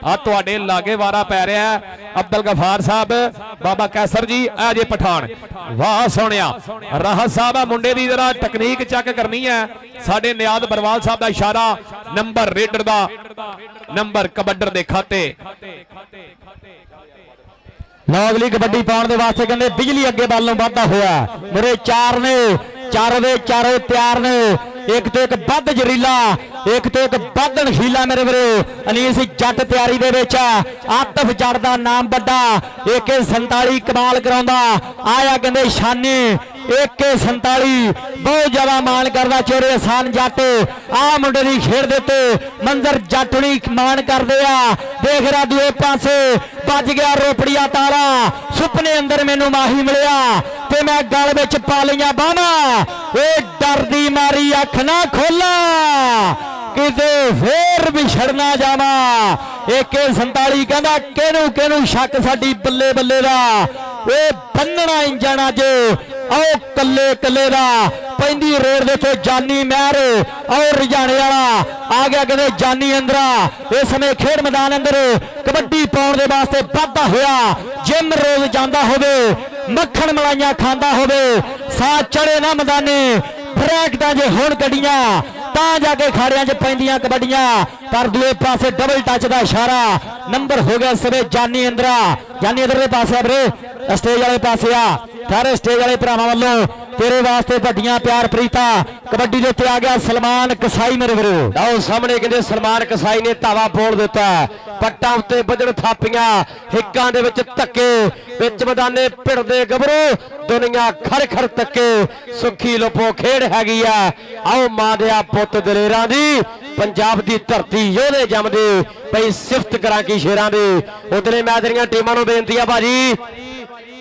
ਆ ਤੁਹਾਡੇ ਲਾਗੇ ਵਾਰਾ ਪੈ ਰਿਹਾ ਅਬਦੁਲ ਗਫਾਰ ਸਾਹਿਬ ਬਾਬਾ ਕੈਸਰ ਜੀ ਆ ਜੇ ਪਠਾਨ ਵਾਹ ਸੋਹਣਿਆ ਰਾਹਤ ਸਾਹਿਬ ਆ ਮੁੰਡੇ ਦੀ ਜਰਾ ਟੈਕਨੀਕ ਚੈੱਕ ਕਰਨੀ ਹੈ ਸਾਡੇ ਨਿਆਦ ਬਰਵਾਲ ਸਾਹਿਬ ਦਾ ਇਸ਼ਾਰਾ ਨੰਬਰ ਰੇਡਰ ਦਾ ਨੰਬਰ ਕਬੱਡਰ ਦੇ ਖਾਤੇ ਲਓ ਅਗਲੀ ਕਬੱਡੀ ਪਾਉਣ ਦੇ ਵਾਸਤੇ ਕਹਿੰਦੇ ਬਿਜਲੀ ਅੱਗੇ ਵੱਲ ਨੂੰ ਵੱਧਦਾ ਹੋਇਆ ਮੇਰੇ ਚਾਰ ਨੇ ਚਾਰੋਂ ਦੇ ਚਾਰੋਂ ਤਿਆਰ ਨੇ ਇੱਕ ਤੋਂ ਇੱਕ ਵੱਧ ਜ਼ਰੀਲਾ ਇੱਕ ਤੋਂ ਇੱਕ ਵੱਧ ਨਖੀਲਾ ਮੇਰੇ ਵੀਰੋ ਅਨੀਸ ਜੱਟ ਤਿਆਰੀ ਦੇ ਵਿੱਚ ਆਤਫ ਜੱਟ ਦਾ ਨਾਮ ਵੱਡਾ AK47 ਕਮਾਲ ਕਰਾਉਂਦਾ ਆਇਆ ਕਹਿੰਦੇ ਸ਼ਾਨੀ AK47 ਬਹੁਤ ਜ਼ਿਆਦਾ ਮਾਣ ਕਰਦਾ ਚੋਰੇ ਆਸਾਨ ਜੱਟ ਆ ਮੁੰਡੇ ਦੀ ਖੇਡ ਦੇ ਉੱਤੇ ਮੰਜ਼ਰ ਜੱਟਣੀ ਮਾਣ ਕਰਦੇ ਆ। ਦੇਖ ਰਾ ਦੂਏ ਪਾਸੇ ਵੱਜ ਗਿਆ ਰੋਪੜੀਆ ਤਾਲਾ ਸੁਪਨੇ ਅੰਦਰ ਮੈਨੂੰ ਮਾਹੀ ਮਿਲਿਆ ਤੇ ਮੈਂ ਗਲ ਵਿੱਚ ਪਾ ਲਈਆਂ ਬਾਹਾਂ ਇਹ ਡਰਦੀ ਮਾਰੀ ਅੱਖ ਨਾ ਖੋਲਾ ਕਿਤੇ ਫੇਰ ਵਿਛੜਨਾ ਜਾਵਾਂ। AK47 ਕਹਿੰਦਾ ਕਿਹਨੂੰ ਕਿਹਨੂੰ ਸ਼ੱਕ ਸਾਡੀ ਬੱਲੇ ਬੱਲੇ ਦਾ ਇਹ ਬੰਨਣਾ ਇੰਜਣ ਅੱਜ ਆਓ ਕੱਲੇ ਕੱਲੇ ਦਾ ਪੈਂਦੀ ਰੋਡ ਦੇ ਉੱਤੇ ਜਾਨੀ ਮਹਿਰ ਆਓ ਰਜਾਣੇ ਵਾਲਾ ਆ ਗਿਆ ਕਹਿੰਦੇ ਜਾਨੀ ਅੰਦਰਾ ਇਸ ਸਮੇਂ ਖੇਡ ਮੈਦਾਨ ਅੰਦਰ ਕਬੱਡੀ ਪਾਉਣ ਦੇ ਵਾਸਤੇ ਵਾਧਾ ਹੋਇਆ। ਜਿਮ ਰੋਜ਼ ਜਾਂਦਾ ਹੋਵੇ ਮੱਖਣ ਮਲਾਈਆਂ ਖਾਂਦਾ ਹੋਵੇ ਸਾਹ ਚੜੇ ਨਾ ਮੈਦਾਨੇ ਬ੍ਰੈਕਟਾਂ ਜੇ ਹੁਣ ਗੱਡੀਆਂ ਤਾਂ ਜਾ ਕੇ ਖਾੜਿਆਂ 'ਚ ਪੈਂਦੀਆਂ ਕਬੱਡੀਆਂ ਪਰ ਦੂਏ ਪਾਸੇ ਡਬਲ ਟੱਚ ਦਾ ਇਸ਼ਾਰਾ ਨੰਬਰ ਹੋ ਗਿਆ ਸਵੇ ਜਾਨੀ ਇੰਦਰਾ ਜਾਨੀ ਇੰਦਰ ਦੇ ਪਾਸੇ ਆ ਵੀਰੇ ਸਟੇਜ ਵਾਲੇ ਪਾਸੇ ਆ ਸਾਰੇ ਸਟੇਜ ਵਾਲੇ ਭਰਾਵਾਂ ਵੱਲੋਂ ਤੇਰੇ ਵਾਸਤੇ ਵੱਡੀਆਂ ਪਿਆਰ ਪ੍ਰੀਤਾ ਕਬੱਡੀ ਦੇ ਉੱਤੇ ਆ ਗਿਆ ਸਲਮਾਨ ਕਸਾਈ ਮੇਰੇ ਵੀਰੋ ਆਓ ਸਾਹਮਣੇ ਕਹਿੰਦੇ ਸਲਮਾਨ ਕਸਾਈ ਨੇ ਧਾਵਾ ਬੋਲ ਦਿੱਤਾ ਪੱਟਾਂ ਉੱਤੇ ਵੱਜਣ ਥਾਪੀਆਂ ਹਿੱਕਾਂ ਦੇ ਵਿੱਚ ਧੱਕੇ ਵਿੱਚ ਮੈਦਾਨੇ ਭਿੜਦੇ ਗੱਭਰੂ ਦੁਨੀਆ ਖੜ ਖੜ ਤੱਕੇ ਸੁੱਖੀ ਲੋਪੋ ਖੇਡ ਹੈਗੀ ਆ। ਆਓ ਮਾਂ ਦੇ ਆ ਪੁੱਤ ਦਲੇਰਾਂ ਦੀ ਪੰਜਾਬ ਦੀ ਧਰਤੀ ਯੋਧੇ ਜੰਮਦੇ ਪਈ ਸਿਫਤ ਕਰਾਂ ਕੀ ਸ਼ੇਰਾਂ ਦੇ ਉਧਰੇ ਮੈਚ ਦੀਆਂ ਟੀਮਾਂ ਨੂੰ ਬੇਨਤੀ ਆ ਭਾਜੀ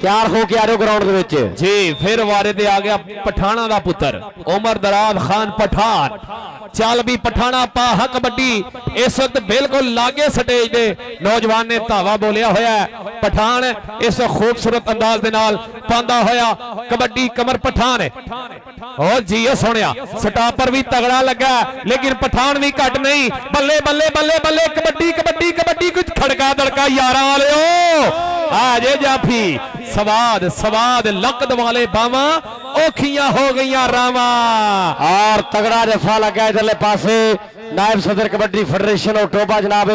ਤਿਆਰ ਹੋ ਕੇ ਆ ਜਾਓ ਗਰਾਊਂਡ ਦੇ ਵਿੱਚ ਜੀ। ਫਿਰ ਵਾਰੇ ਤੇ ਆ ਗਿਆ ਪਠਾਣਾ ਦਾ ਪੁੱਤਰ ਉਮਰ ਦਰਾਜ਼ ਖਾਨ ਪਠਾਨ ਚੱਲ ਵੀ ਪਠਾਣਾ ਪਾਹਾ ਕਬੱਡੀ ਇਸ ਵਕਤ ਬਿਲਕੁਲ ਲਾਗੇ ਸਟੇਜ ਦੇ ਨੌਜਵਾਨ ਨੇ ਧਾਵਾ ਬੋਲਿਆ ਹੋਇਆ ਪਠਾਨ ਇਸ ਖੂਬਸੂਰਤ ਅੰਦਾਜ਼ ਦੇ ਨਾਲ ਪਾਉਂਦਾ ਹੋਇਆ ਕਬੱਡੀ ਕਮਰ ਪਠਾਨ ਓ ਜੀ ਇਹ ਸੋਹਣਿਆ ਸਟਾਪਰ ਵੀ ਤਗੜਾ ਲੱਗਾ ਲੇਕਿਨ ਪਠਾਨ ਵੀ ਘੱਟ ਨਹੀਂ ਬੱਲੇ ਬੱਲੇ ਬੱਲੇ ਬੱਲੇ ਕਬੱਡੀ ਕਬੱਡੀ ਕਬੱਡੀ ਕੁਝ ਖੜਕਾ ਦੜਕਾ ਯਾਰਾਂ ਵਾਲਿਓ ਆ ਜੇ ਜਾਫੀ ਸਵਾਦ ਸਵਾਦ ਲਕਦ ਵਾਲੇ ਬਾਵਾਂ ਔਖੀਆਂ ਹੋ ਗਈਆਂ ਰਾਵਾਂ ਔਰ ਤਗੜਾ ਜਫਾ ਲੱਗਾ ਇਧਰਲੇ ਪਾਸੇ नायब सदर कबड्डी फेडरेशन और टोबा जनाब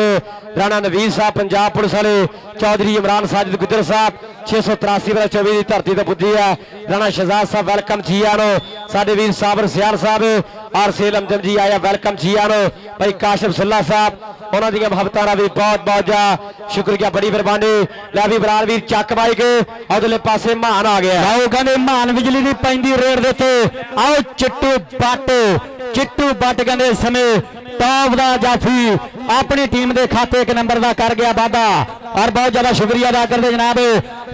राणा नवीर साहब पंजाब पुलिस वाले चौधरी इमरान साजिद गुजर साहब 683 वाला 24 की धरती तो पुजी है राणा शहजाद साहब वेलकम जियानो साडे वीर साबर सियार साहब और सेलम जम जी आया वेलकम जियानो भाई काशिफ सुल्ला साहब उन्होंने मुहब्बतां दा भी बहुत बहुत जा शुक्रिया बड़ी मेहरबानी लै भी बरार वीर चक बाइक उधरले पासे महान आ गया आओ कहंदे महान बिजली दी पैंदी रोड दे ते आओ चिट्टू बट कहंदे इस समय टॉप दा जाफी अपनी टीम के खाते 1 नंबर का कर गया वादा और बहुत ज्यादा शुक्रिया अदा करते जनाब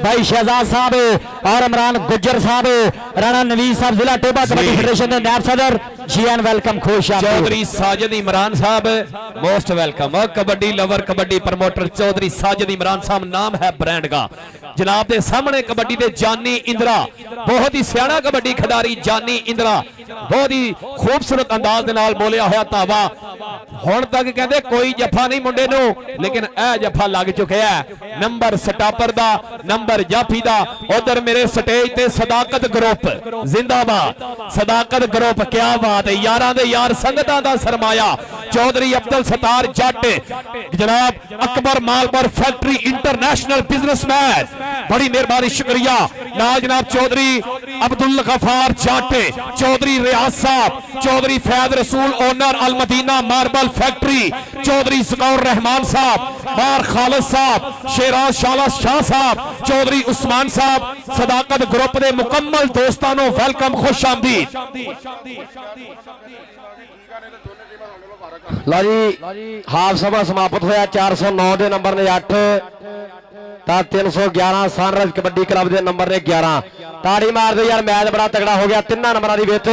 भाई शहजाद साहब और इमरान गुज्जर साहब राणा नवीर साहब जिला टोबा कबड्डी फेडरेशन के नायब सदर जी एन वेलकम खुश चौधरी साजिद इमरान साहब most welcome kabaddi lover kabaddi promoter Chaudhary Sajid Imran साहब नाम है ब्रांड का जनाब के सामने कबड्डी के जानी इंदिरा बहुत ही सियाना कबड्डी खिडारी जानी इंदिरा बहुत ही खूबसूरत अंदाज के नाल बोलिया होया धावा हुण तक कहते कोई जफा नहीं मुंडे नूं लेकिन यह जफा लग चुका है नंबर सटापर दा नंबर जाफी दा उधर मेरे स्टेज ते सदाकत ग्रुप जिंदाबाद सदाकत ग्रुप क्या बात है यारां दे यार संगतां दा सरमाया चौधरी अब्दुल सत्तार जट जनाब Akbar Malpur factory international businessman बड़ी मेहरबानी शुक्रिया नाल जनाब चौधरी अब्दुल गफार जट चौधरी रियाज साहब Chaudhary Faid Rasool owner Al Madina marble factory Chaudhary Zakaur Rehman साहब बार खालिद साहब शेराज शाला शाह साहब चौधरी उस्मान साहब सदाकत ग्रुप के मुकम्मल दोस्तों को वेलकम खुश आमदीद लो जी हाफ सभा समाप्त होया 409 के नंबर ने 8 311 सनराइज कबड्डी क्लब के नंबर ने 11 ताड़ी मार दो यार मैच बड़ा तगड़ा हो गया 3 नंबर की विच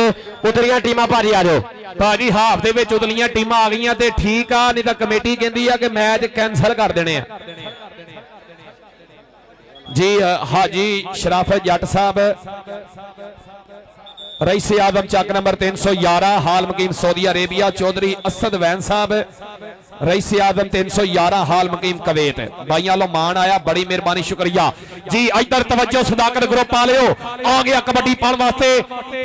उतरियां टीमां भाजी आ जाओ भाजी हाफ दे विच उतलियां टीमां आ गईयां ते ठीक आ नहीं तां कमेटी कहंदी आ कि मैच कैंसल कर देने आ जी हाजी शराफत जट साहब रईस आदम चक नंबर 311 हाल मुकीम सऊदी अरेबिया चौधरी असद वैन साहब रईस आदम 311 हाल मुकीम कवेत भाइयों लो मान आया बड़ी मेहरबानी शुक्रिया जी इधर तवज्जो सदाकत ग्रुप आ लियो आ गया कबड्डी पाने वास्ते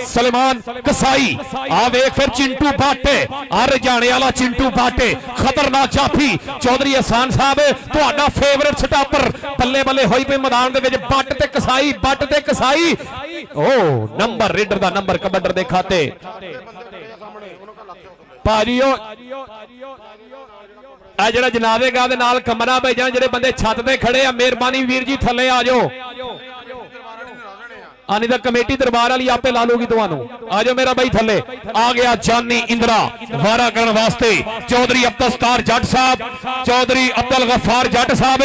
सलमान कसाई आ वेख फिर चिंटू बाटे हर जाने वाला चिंटू बाटे खतरनाक जाफी चौधरी एहसान साहब तुहाडा फेवरेट स्टापर बल्ले बल्ले होई पे मैदान दे विच बट ते कसाई ओ नंबर रेडर दा नंबर कबड्डर दे खाते भाजीओ आ जरा जनाबे गाह दे नाल कमरा भेजना जेडे बंदे छत ते खड़े आ मेहरबानी वीर जी थले आ जाओ ਆਨੀ ਤਾਂ ਕਮੇਟੀ ਦਰਬਾਰ ਵਾਲੀ ਆਪੇ ਲਾ ਲੂਗੀ ਤੁਹਾਨੂੰ। ਆ ਜਾਓ ਮੇਰਾ ਬਾਈ ਥੱਲੇ। ਆ ਗਿਆ ਜਾਨੀ ਇੰਦਰਾ ਵਾਰਾ ਕਰਨ ਵਾਸਤੇ ਚੌਧਰੀ ਅਬਦੁਲ ਸਤਾਰ ਜੱਟ ਸਾਹਿਬ, ਚੌਧਰੀ ਅਬਦੁਲ ਗਫਾਰ ਜੱਟ ਸਾਹਿਬ।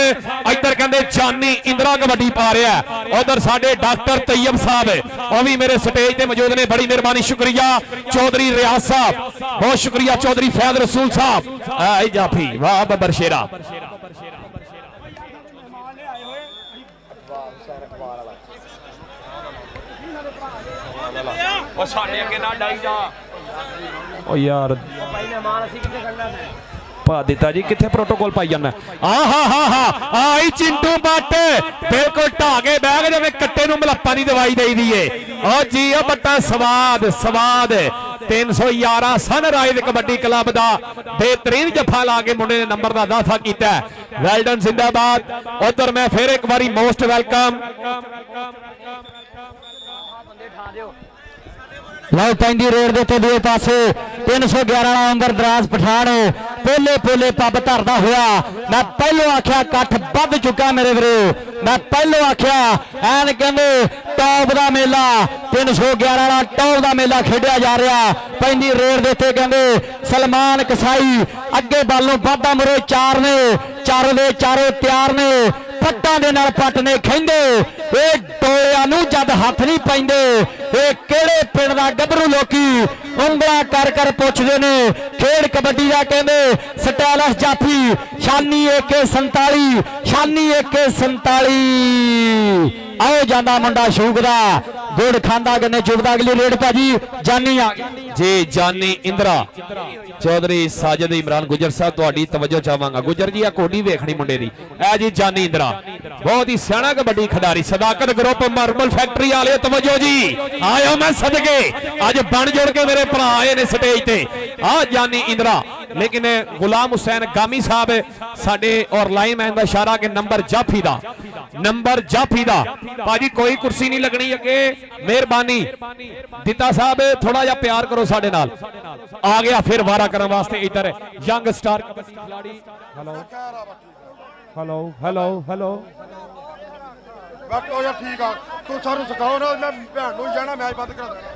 ਇੱਧਰ ਕਹਿੰਦੇ ਜਾਨੀ ਇੰਦਰਾ ਕਬੱਡੀ ਪਾ ਰਿਹਾ। ਉਧਰ ਸਾਡੇ ਡਾਕਟਰ ਤੈयब ਸਾਹਿਬ ਉਹ ਵੀ ਮੇਰੇ ਸਟੇਜ ਤੇ ਮੌਜੂਦ ਨੇ, ਬੜੀ ਮਿਹਰਬਾਨੀ ਸ਼ੁਕਰੀਆ। ਚੌਧਰੀ ਰਿਆਜ਼ ਸਾਹਿਬ ਬਹੁਤ ਸ਼ੁਕਰੀਆ। ਚੌਧਰੀ ਫੈਦ ਰਸੂਲ ਸਾਹਿਬ ਆਏ ਜਾਫੀ ਵਾਹ ਬੱਬਰ ਸ਼ੇਰਾ। ਉਹ ਸਾਡੇ ਅੱਗੇ ਨਾ ਡਾਈ ਜਾ। ਉਹ ਯਾਰ ਪਾ ਦਿੱਤਾ ਜੀ, ਕਿੱਥੇ ਪ੍ਰੋਟੋਕਾਲ ਪਾਈ ਜਾਂਦਾ। ਆਈ ਚਿੰਟੂ ਬੱਟ ਬਿਲਕੁਲ ਢਾ ਕੇ ਬਹਿ ਗਏ ਜਿਵੇਂ ਕੱਟੇ ਨੂੰ ਮਲੱਪਾਂ ਦੀ ਦਵਾਈ ਦੇਈਦੀ ਏ। ਉਹ ਜੀ ਉਹ ਬੱਟਾ ਸਵਾਦ 311 ਸਨਰਾਈਜ਼ ਕਬੱਡੀ ਕਲੱਬ ਦਾ ਬਿਹਤਰੀਨ ਜੱਫਾ ਲਾ ਕੇ ਮੁੰਡੇ ਨੇ ਨੰਬਰ ਦਾ ਦਾਅਵਾ ਕੀਤਾ। ਵੈਲਡਨ ਜ਼ਿੰਦਾਬਾਦ। ਉਧਰ ਮੈਂ ਫਿਰ ਇੱਕ ਵਾਰੀ ਮੋਸਟ ਵੈਲਕਮ। ਲਓ ਪੈਂਦੀ ਰੇਡ ਦੇ ਉੱਤੇ ਦੂਏ ਪਾਸੇ 311 ਵਾਲਾ ਅੰਬਰ ਦਰਾਜ ਪਠਾਨ ਪੋਲੇ ਪੱਬ ਧਰਦਾ ਹੋਇਆ। ਮੈਂ ਪਹਿਲੋਂ ਆਖਿਆ ਇਕੱਠ ਵੱਧ ਚੁੱਕਾ ਮੇਰੇ ਵੀਰੋ। ਮੈਂ ਪਹਿਲੋਂ ਆਖਿਆ ਐਨ ਕਹਿੰਦੇ ਟੌਪ ਦਾ ਮੇਲਾ 311 ਵਾਲਾ ਟੌਪ ਦਾ ਮੇਲਾ ਖੇਡਿਆ ਜਾ ਰਿਹਾ। ਪੈਂਦੀ ਰੇਡ ਦੇ ਉੱਤੇ ਕਹਿੰਦੇ ਸਲਮਾਨ ਕਸਾਈ ਅੱਗੇ ਵੱਲ ਨੂੰ ਵਾਧਾ ਮੁਰੇ ਚਾਰ ਨੇ, ਚਾਰੋਂ ਦੇ ਚਾਰੋਂ ਤਿਆਰ ਨੇ। ਪੱਟਾਂ ਦੇ ਨਾਲ ਪੱਟ ਨੇ ਖੈਂਦੇ। ਇਹ ਟੋਲਿਆਂ ਨੂੰ ਜਦ ਹੱਥ ਨਹੀਂ ਪੈਂਦੇ। ਇਹ ਕਿਹੜੇ ਪਿੰਡ ਦਾ ਗੱਭਰੂ ਲੋਕੀ ਉਂਗਲਾਂ ਕਰ ਪੁੱਛਦੇ ਨੇ। ਖੇਡ ਕਬੱਡੀ ਦਾ ਕਹਿੰਦੇ ਸਟਾਈਲਸ ਜਾਫੀ ਸ਼ਾਨੀ AK47 ਸ਼ਾਨੀ AK47। ਆਓ ਜਾਂਦਾ ਮੁੰਡਾ ਸ਼ੂਕ ਦਾ ਗੁੜ ਖਾਂਦਾ ਗੰਨੇ ਚੁਬਦਾ। ਅਗਲੀ ਰੇਡ ਭਾਜੀ ਜਾਨੀ ਆ ਜੀ ਜਾਨੀ ਇੰਦਰਾ ਚੌਧਰੀ ਸਾਜਦ ਇਮਰਾਨ ਗੁਜਰ ਸਾਹਿਬ ਤੁਹਾਡੀ ਤਵੱਜੋ ਚਾਹਾਂਗਾ। ਗੁਜਰ ਜੀ ਆ ਕੋਡੀ ਵੇਖਣੀ ਮੁੰਡੇ ਦੀ। ਐ ਜੀ ਜਾਨੀ ਇੰਦਰਾ ਬਹੁਤ ਹੀ ਸਿਆਣਾ ਕਬੱਡੀ ਖਿਡਾਰੀ। ਸਦਾਕਤ ਗਰੁੱਪ ਮਾਰਬਲ ਫੈਕਟਰੀ ਵਾਲੇ ਤਵੱਜੋ ਜੀ ਆਇਓ ਮੈਂ ਸਦਕੇ। ਅੱਜ ਬਣ ਜੁੜ ਕੇ ਮੇਰੇ ਭਰਾ ਆਏ ਨੇ ਸਟੇਜ ਤੇ। ਆ ਜਾਨੀ ਇੰਦਰਾ ਲੇਕਿਨ ਗੁਲਾਮ ਹੁਸੈਨ ਗਾਮੀ ਸਾਹਿਬ ਸਾਡੇ ਔਰ ਲਾਈਨਮੈਨ ਦਾ ਇਸ਼ਾਰਾ ਕਿ ਨੰਬਰ ਜਾਫੀ ਦਾ ਭਾਜੀ ਕੋਈ ਕੁਰਸੀ ਨਹੀਂ ਲੱਗਣੀ ਅੱਗੇ ਮਿਹਰਬਾਨੀ। ਦਿੱਤਾ ਸਾਹਿਬ ਥੋੜਾ ਜਿਹਾ ਪਿਆਰ ਕਰੋ ਸਾਡੇ ਨਾਲ। ਆ ਗਿਆ ਫਿਰ ਵਾਰਾ ਕਰਨ ਵਾਸਤੇ ਇੱਧਰ ਯੰਗ ਸਟਾਰ ਕਬੱਡੀ ਖਿਡਾਰੀ। ਹੈਲੋ ਬੈਠੋ ਯਾਰ ਠੀਕ ਆ। ਤੂੰ ਸਾਨੂੰ ਸਿਖਾਓ ਨਾ, ਮੈਂ ਭੈਣ ਨੂੰ ਜਾਣਾ ਮੈਚ ਬੰਦ ਕਰਾ ਦੇਣਾ।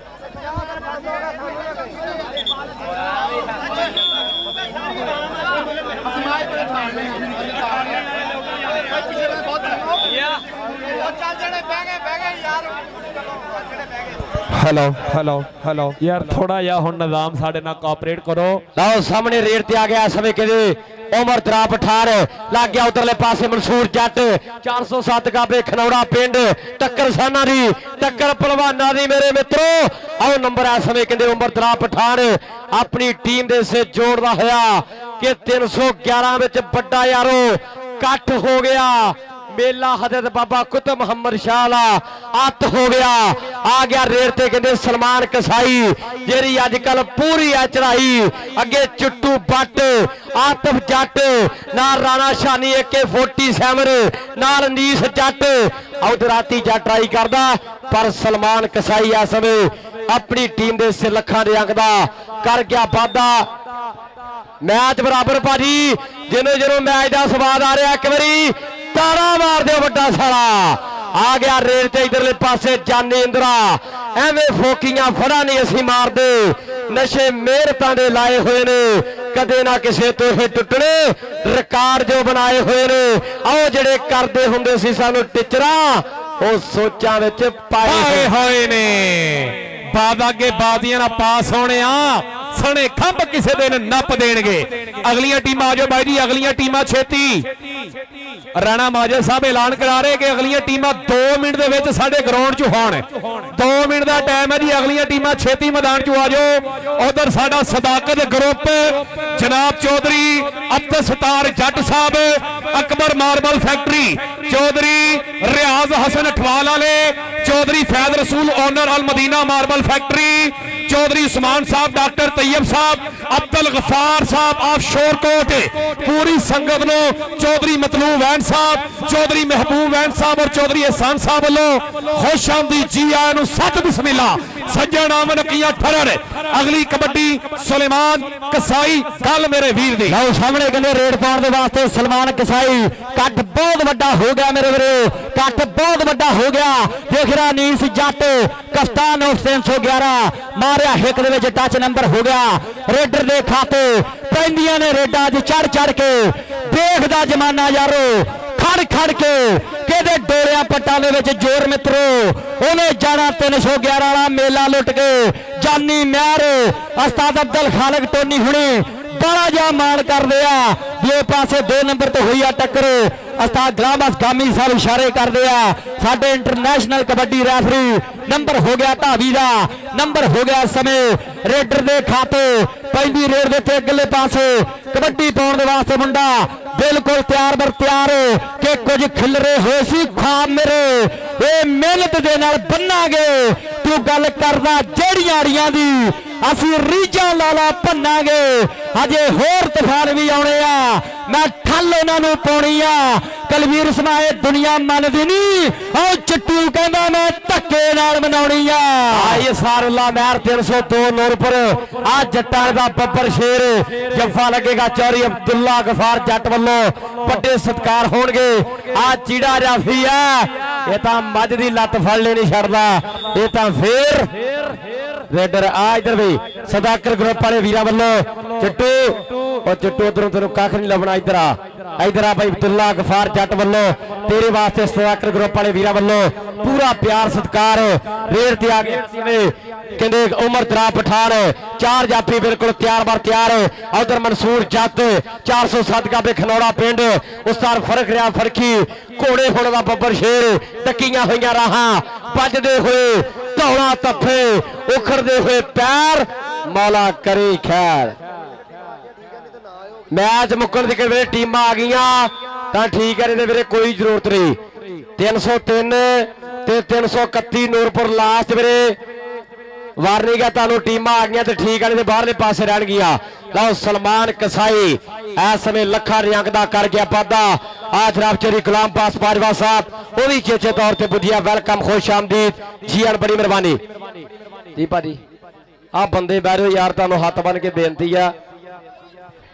ਹੈਲੋ ਯਾਰ ਥੋੜਾ ਜਿਹਾ ਹੁਣ ਨਿਜ਼ਾਮ ਸਾਡੇ ਨਾਲ ਕੋਆਪਰੇਟ ਕਰੋ। ਲਓ ਸਾਹਮਣੇ ਰੇਡ ਤੇ ਆ ਗਿਆ ਇਸ ਸਮੇਂ ਕਿਤੇ ਉਮਰ ਦਰਾ ਪਠਾਰ ਲੱਗ ਗਿਆ। ਉਧਰਲੇ ਪਾਸੇ ਮਨਸੂਰ ਜੱਟ 407 ਗਾਬੇ ਖਨੌੜਾ ਪਿੰਡ। ਟੱਕਰ ਸਾਨਾ ਦੀ ਟੱਕਰ ਪਹਿਲਵਾਨਾਂ ਦੀ ਮੇਰੇ ਮਿੱਤਰੋ। ਆਓ ਨੰਬਰ ਇਸ ਸਮੇਂ ਕਹਿੰਦੇ ਉਮਰ ਦਰਾ ਪਠਾਰ ਆਪਣੀ ਟੀਮ ਦੇ ਸੇ ਜੋੜਦਾ ਹੋਇਆ ਕਿ 311 ਵਿੱਚ ਵੱਡਾ ਯਾਰੋ ਇਕੱਠ ਹੋ ਗਿਆ। ਮੇਲਾ ਹਜ਼ਰਤ ਬਾਬਾ ਕੁਤਬ ਮੁਹੰਮਦ ਸ਼ਾਹ ਵਾਲਾ ਅੱਤ ਹੋ ਗਿਆ। ਆ ਗਿਆ ਰੇਡ ਤੇ ਕਹਿੰਦੇ ਸਲਮਾਨ ਕਸਾਈ ਜਿਹੜੀ ਅੱਜ ਕੱਲ ਪੂਰੀ ਆ ਚੜਾਈ। ਅੱਗੇ ਚੁੱਟੂ ਬੱਟ ਆਤਫ ਜੱਟ ਨਾਲ ਰਾਣਾ ਸ਼ਾਨੀ AK47 ਨਾਲ ਨੀਸ ਜੱਟ। ਉਧਰਾਤੀ ਜੱਟ ਟਰਾਈ ਕਰਦਾ ਪਰ ਸਲਮਾਨ ਕਸਾਈ ਆ ਸਮੇਂ ਆਪਣੀ ਟੀਮ ਦੇ ਸਿਰ ਲੱਖਾਂ ਦੇ ਅੰਕ ਦਾ ਕਰ ਗਿਆ ਵਾਧਾ। ਮੈਚ ਬਰਾਬਰ ਭਾਜੀ। ਜਿਹਨੂੰ ਮੈਚ ਦਾ ਸਵਾਦ ਆ ਰਿਹਾ ਇੱਕ ਵਾਰੀ ਤਾਰਾ ਮਾਰ ਦਿਓ ਵੱਡਾ ਸਾਲਾ। ਆ ਗਿਆ ਰੇਡ ਤੇ ਇਧਰਲੇ ਪਾਸੇ ਜਾਨੀ ਇੰਦਰਾ। ਐਵੇਂ ਫੋਕੀਆਂ ਫੜਾ ਨਹੀਂ ਅਸੀਂ ਮਾਰਦੇ। ਨਸ਼ੇ ਮਿਹਰਤਾਂ ਦੇ ਲਾਏ ਹੋਏ ਨੇ ਕਦੇ ਨਾ ਕਿਸੇ ਤੋਂ ਇਹ ਟੁੱਟਣੇ ਰਿਕਾਰਡ ਜੋ ਬਣਾਏ ਹੋਏ ਨੇ। ਆਓ ਜਿਹੜੇ ਕਰਦੇ ਹੁੰਦੇ ਸੀ ਸਾਨੂੰ ਟਿਚਰਾਂ ਉਹ ਸੋਚਾਂ ਵਿੱਚ ਪਾਏ ਹੋਏ ਨੇ। ਬਾਦ ਅੱਗੇ ਬਾਦੀਆਂ ਨਾਲ ਪਾਸ ਹੋਣੇ ਆ ਸਣੇ ਖੰਭ ਕਿਸੇ ਦਿਨ ਨੱਪ ਦੇਣਗੇ। ਅਗਲੀਆਂ ਟੀਮਾਂ ਆ ਜਾਓ ਬਾਈ ਜੀ। ਅਗਲੀਆਂ ਟੀਮਾਂ ਛੇਤੀ। ਰਾਣਾ ਮਾਜਦ ਸਾਹਿਬ ਐਲਾਨ ਕਰਾ ਰਹੇ ਕਿ ਅਗਲੀਆਂ ਟੀਮਾਂ 2 ਮਿੰਟ ਦੇ ਵਿੱਚ ਸਾਡੇ ਗਰਾਊਂਡ 'ਚ ਹੋਣ। 2 ਮਿੰਟ ਦਾ ਟਾਈਮ ਹੈ ਜੀ। ਅਗਲੀਆਂ ਟੀਮਾਂ ਛੇਤੀ ਮੈਦਾਨ 'ਚ ਆ ਜਾਓ। ਉਧਰ ਸਾਡਾ ਸਦਾਕਤ ਗਰੁੱਪ ਜਨਾਬ ਚੌਧਰੀ ਅਬਦੁਲ ਸਤਾਰ ਜੱਟ ਸਾਹਿਬ, ਅਕਬਰ ਮਾਰਬਲ ਫੈਕਟਰੀ, ਚੌਧਰੀ ਰਿਆਜ਼ ਹਸਨ ਅਠਵਾਲ ਵਾਲੇ, Chaudhary Faid Rasool owner Al Madina marble factory, Chaudhary Usman साहब, डॉक्टर तैयब साहब, अब्दुल गफार साहब ऑफ शोरकोट, पूरी संगत नो चौधरी मतलूब वैन साहब, चौधरी महबूब वैन साहब और चौधरी एहसान साहब वालों खुश आमदी जी आया नु सत बिस्मिल्लाह सज्जन आमन किया ठरड़ अगली कबड्डी सुलेमान कसाई कल मेरे वीर दी ਲਓ ਸਾਹਮਣੇ ਕਹਿੰਦੇ ਰੇਡ ਪਾਉਣ ਦੇ ਵਾਸਤੇ ਸਲਮਾਨ ਕਸਾਈ ਕੱਟ ਬਹੁਤ ਵੱਡਾ ਹੋ ਗਿਆ ਮੇਰੇ ਵੀਰੋ ਕੱਟ ਬਹੁਤ ਵੱਡਾ ਹੋ ਗਿਆ ਦੇਖ ਰਿਹਾ ਨੀਸ ਜੱਟ ਕਫਤਾਨ 311 ਮਾਰਿਆ ਹਿੱਕ ਦੇ ਵਿੱਚ ਟੱਚ ਨੰਬਰ ਹੋ ਗਿਆ ਰੇਡਰ ਦੇ ਖਾਤੇ ਪੈਂਦੀਆਂ ਨੇ ਰੇਡਾਂ 'ਚ ਚੜ ਕੇ ਦੇਖਦਾ ਜਮਾਨਾ ਯਾਰੋ ਖੜ ਕੇ ਕਿਹਦੇ ਡੋਲਿਆਂ ਪੱਟਾਂ ਦੇ ਵਿੱਚ ਜ਼ੋਰ ਮਿੱਤਰੋ ਉਹਨੇ ਜਾਣਾ 311 ਵਾਲਾ ਮੇਲਾ ਲੁੱਟ ਕੇ ਜਾਨੀ ਮਿਆਰ ਉਸਤਾਦ ਅਬਦੁਲ ਖਾਲਕ ਟੋਨੀ ਹੁਣੀ ਬੜਾ ਜਿਹਾ ਮਾਣ ਕਰਦੇ ਆ ਵੀ ਇਹ ਪਾਸੇ 2 ਨੰਬਰ ਤੇ ਹੋਈ ਆ ਟੱਕਰ ਉਸਤਾਦ ਗਲਾਮਸ ਗਾਮੀ ਸਾਹਿਬ ਇਸ਼ਾਰੇ ਕਰਦੇ ਆ ਸਾਡੇ ਇੰਟਰਨੈਸ਼ਨਲ ਕਬੱਡੀ ਰੈਫਰੀ ਨੰਬਰ ਹੋ ਗਿਆ ਢਾਵੀ ਦਾ ਨੰਬਰ ਹੋ ਗਿਆ ਸਮੇਂ ਰੇਡਰ ਦੇ ਖਾਤੇ ਪੈਂਦੀ ਰੇਡ ਦੇ ਤੇ ਅਗਲੇ ਪਾਸੇ ਕਬੱਡੀ ਪਾਉਣ ਦੇ ਵਾਸਤੇ ਮੁੰਡਾ ਬਿਲਕੁਲ ਤਿਆਰ ਕਿ ਕੁਝ ਖਿਲਰੇ ਹੋਏ ਸੀ ਖਾਬ ਮੇਰੇ ਇਹ ਮਿਹਨਤ ਦੇ ਨਾਲ ਬੰਨਾਂਗੇ ਤੂੰ ਗੱਲ ਕਰਦਾ ਜਿਹੜੀਆਂ ਅੜੀਆਂ ਦੀ ਅਸੀਂ ਰੀਜਾਂ ਲਾਲਾ ਭੰਨਾਂਗੇ ਹਜੇ ਹੋਰ ਤੂਫਾਨ ਵੀ ਆਉਣੇ ਆ ਮੈਂ ਠੱਲ ਉਹਨਾਂ ਨੂੰ ਪਾਉਣੀ ਆ ਕਲਵੀਰ ਸਮਾਏ ਦੁਨੀਆ ਮੰਨਦੀ ਨਹੀਂ ਉਹ ਚਿੱਟੂ ਕਹਿੰਦਾ ਮੈਂ ਧੱਕੇ ਨਾਲ ਮਨਾਉਣੀ ਆ ਆਈ ਸਾਰੁੱਲਾ ਮਹਿਰ 302 ਨੂਰਪੁਰ ਆ ਜੱਟਾਂ ਦਾ ਬੱਬਰ ਸ਼ੇਰ ਜੱਫਾ ਲੱਗੇਗਾ ਚੌਰੀ ਅਬਦੁੱਲਾ ਗਫਾਰ ਜੱਟ ਵੱਲੋਂ ਵੱਡੇ ਸਤਿਕਾਰ ਹੋਣਗੇ ਆ ਚੀੜਾ ਜਾਫੀ ਆ ਇਹ ਤਾਂ ਮੱਝ ਦੀ ਲੱਤ ਫੜ ਲੈ ਨਹੀਂ ਛੱਡਦਾ ਇਹ ਤਾਂ ਫੇਰ ਰੇਡਰ ਆ ਇਧਰ ਵੀ ਸਦਾਕਰ ਗਰੁੱਪ ਵਾਲੇ ਵੀਰਾਂ ਵੱਲੋਂ ਚਿੱਟੂ ਉਹ ਚਿੱਟੂ ਉਧਰੋਂ ਤੈਨੂੰ ਕੱਖ ਨਹੀਂ ਲੱਭਣਾ ਇਧਰ ਆ ਭਾਈ ਅਬਦੁੱਲਾ ਗਫਾਰ ਜੱਟ ਵੱਲੋਂ ਤੇਰੇ ਵਾਸਤੇ ਸਦਾਕਰ ਗਰੁੱਪ ਵਾਲੇ ਵੀਰਾਂ ਵੱਲੋਂ ਪੂਰਾ ਪਿਆਰ ਸਤਿਕਾਰ ਰੇਡ ਤੇ ਆ ਗਏ ਕਹਿੰਦੇ ਉਮਰ ਦਰਾ ਪਠਾਨ 4 ਜਾਫੀ ਬਿਲਕੁਲ ਤਿਆਰ ਉਧਰ ਮਨਸੂਰ ਜੱਟ 407 ਕਾਬੇ ਖਨੌੜਾ ਪਿੰਡ ਉਸਤਾਦ ਫਰਕ ਰਿਆ ਫਰਕੀ ਘੋੜੇ ਹੁਣ ਦਾ ਬੱਬਰ ਸ਼ੇਰ ਟੱਕੀਆਂ ਹੋਈਆਂ ਰਾਹਾਂ ਵੱਜਦੇ ਹੋਏ ਧੌਲਾ ਤੱਫੇ ਉਖੜਦੇ ਹੋਏ ਪੈਰ ਮੌਲਾ ਕਰੇ ਖੈਰ ਮੈਚ ਮੁੱਕਣ ਦੀ ਵੇਲੇ ਟੀਮਾਂ ਆ ਗਈਆਂ ਤਾਂ ਠੀਕ ਹੈ ਇਹਦੇ ਵੀਰੇ ਕੋਈ ਜ਼ਰੂਰਤ ਨਹੀਂ 303 ਤੇ 331 ਨੂਰਪੁਰ ਲਾਸਟ ਵੀਰੇ ਵਾਰਨਿੰਗ ਹੈ ਤੁਹਾਨੂੰ ਟੀਮਾਂ ਆ ਗਈਆਂ ਤੇ ਠੀਕ ਹੈ ਇਹਦੇ ਬਾਹਰਲੇ ਪਾਸੇ ਰਹਿਣਗੀਆਂ ਲਓ ਸਲਮਾਨ ਕਸਾਈ ਇਸ ਸਮੇਂ ਲੱਖਾਂ ਰਿਆਂਕ ਦਾ ਕਰ ਗਿਆ ਵਾਧਾ ਆ ਜਨਾਬ ਚੋਰੀ ਗੁਲਾਮ ਪਾਸ ਬਾਜਵਾ ਸਾਹਿਬ ਉਹ ਵੀ ਚੇਚੇ ਤੌਰ ਤੇ ਪੁੱਜਿਆ ਵੈਲਕਮ ਖੁਸ਼ ਆਮਦੀਦ ਜੀ ਆਨ ਬੜੀ ਮਿਹਰਬਾਨੀ ਜੀ ਭਾਜੀ ਆ ਬੰਦੇ ਬੈਠੋ ਯਾਰ ਤੁਹਾਨੂੰ ਹੱਥ ਬੰਨ ਕੇ ਬੇਨਤੀ ਆ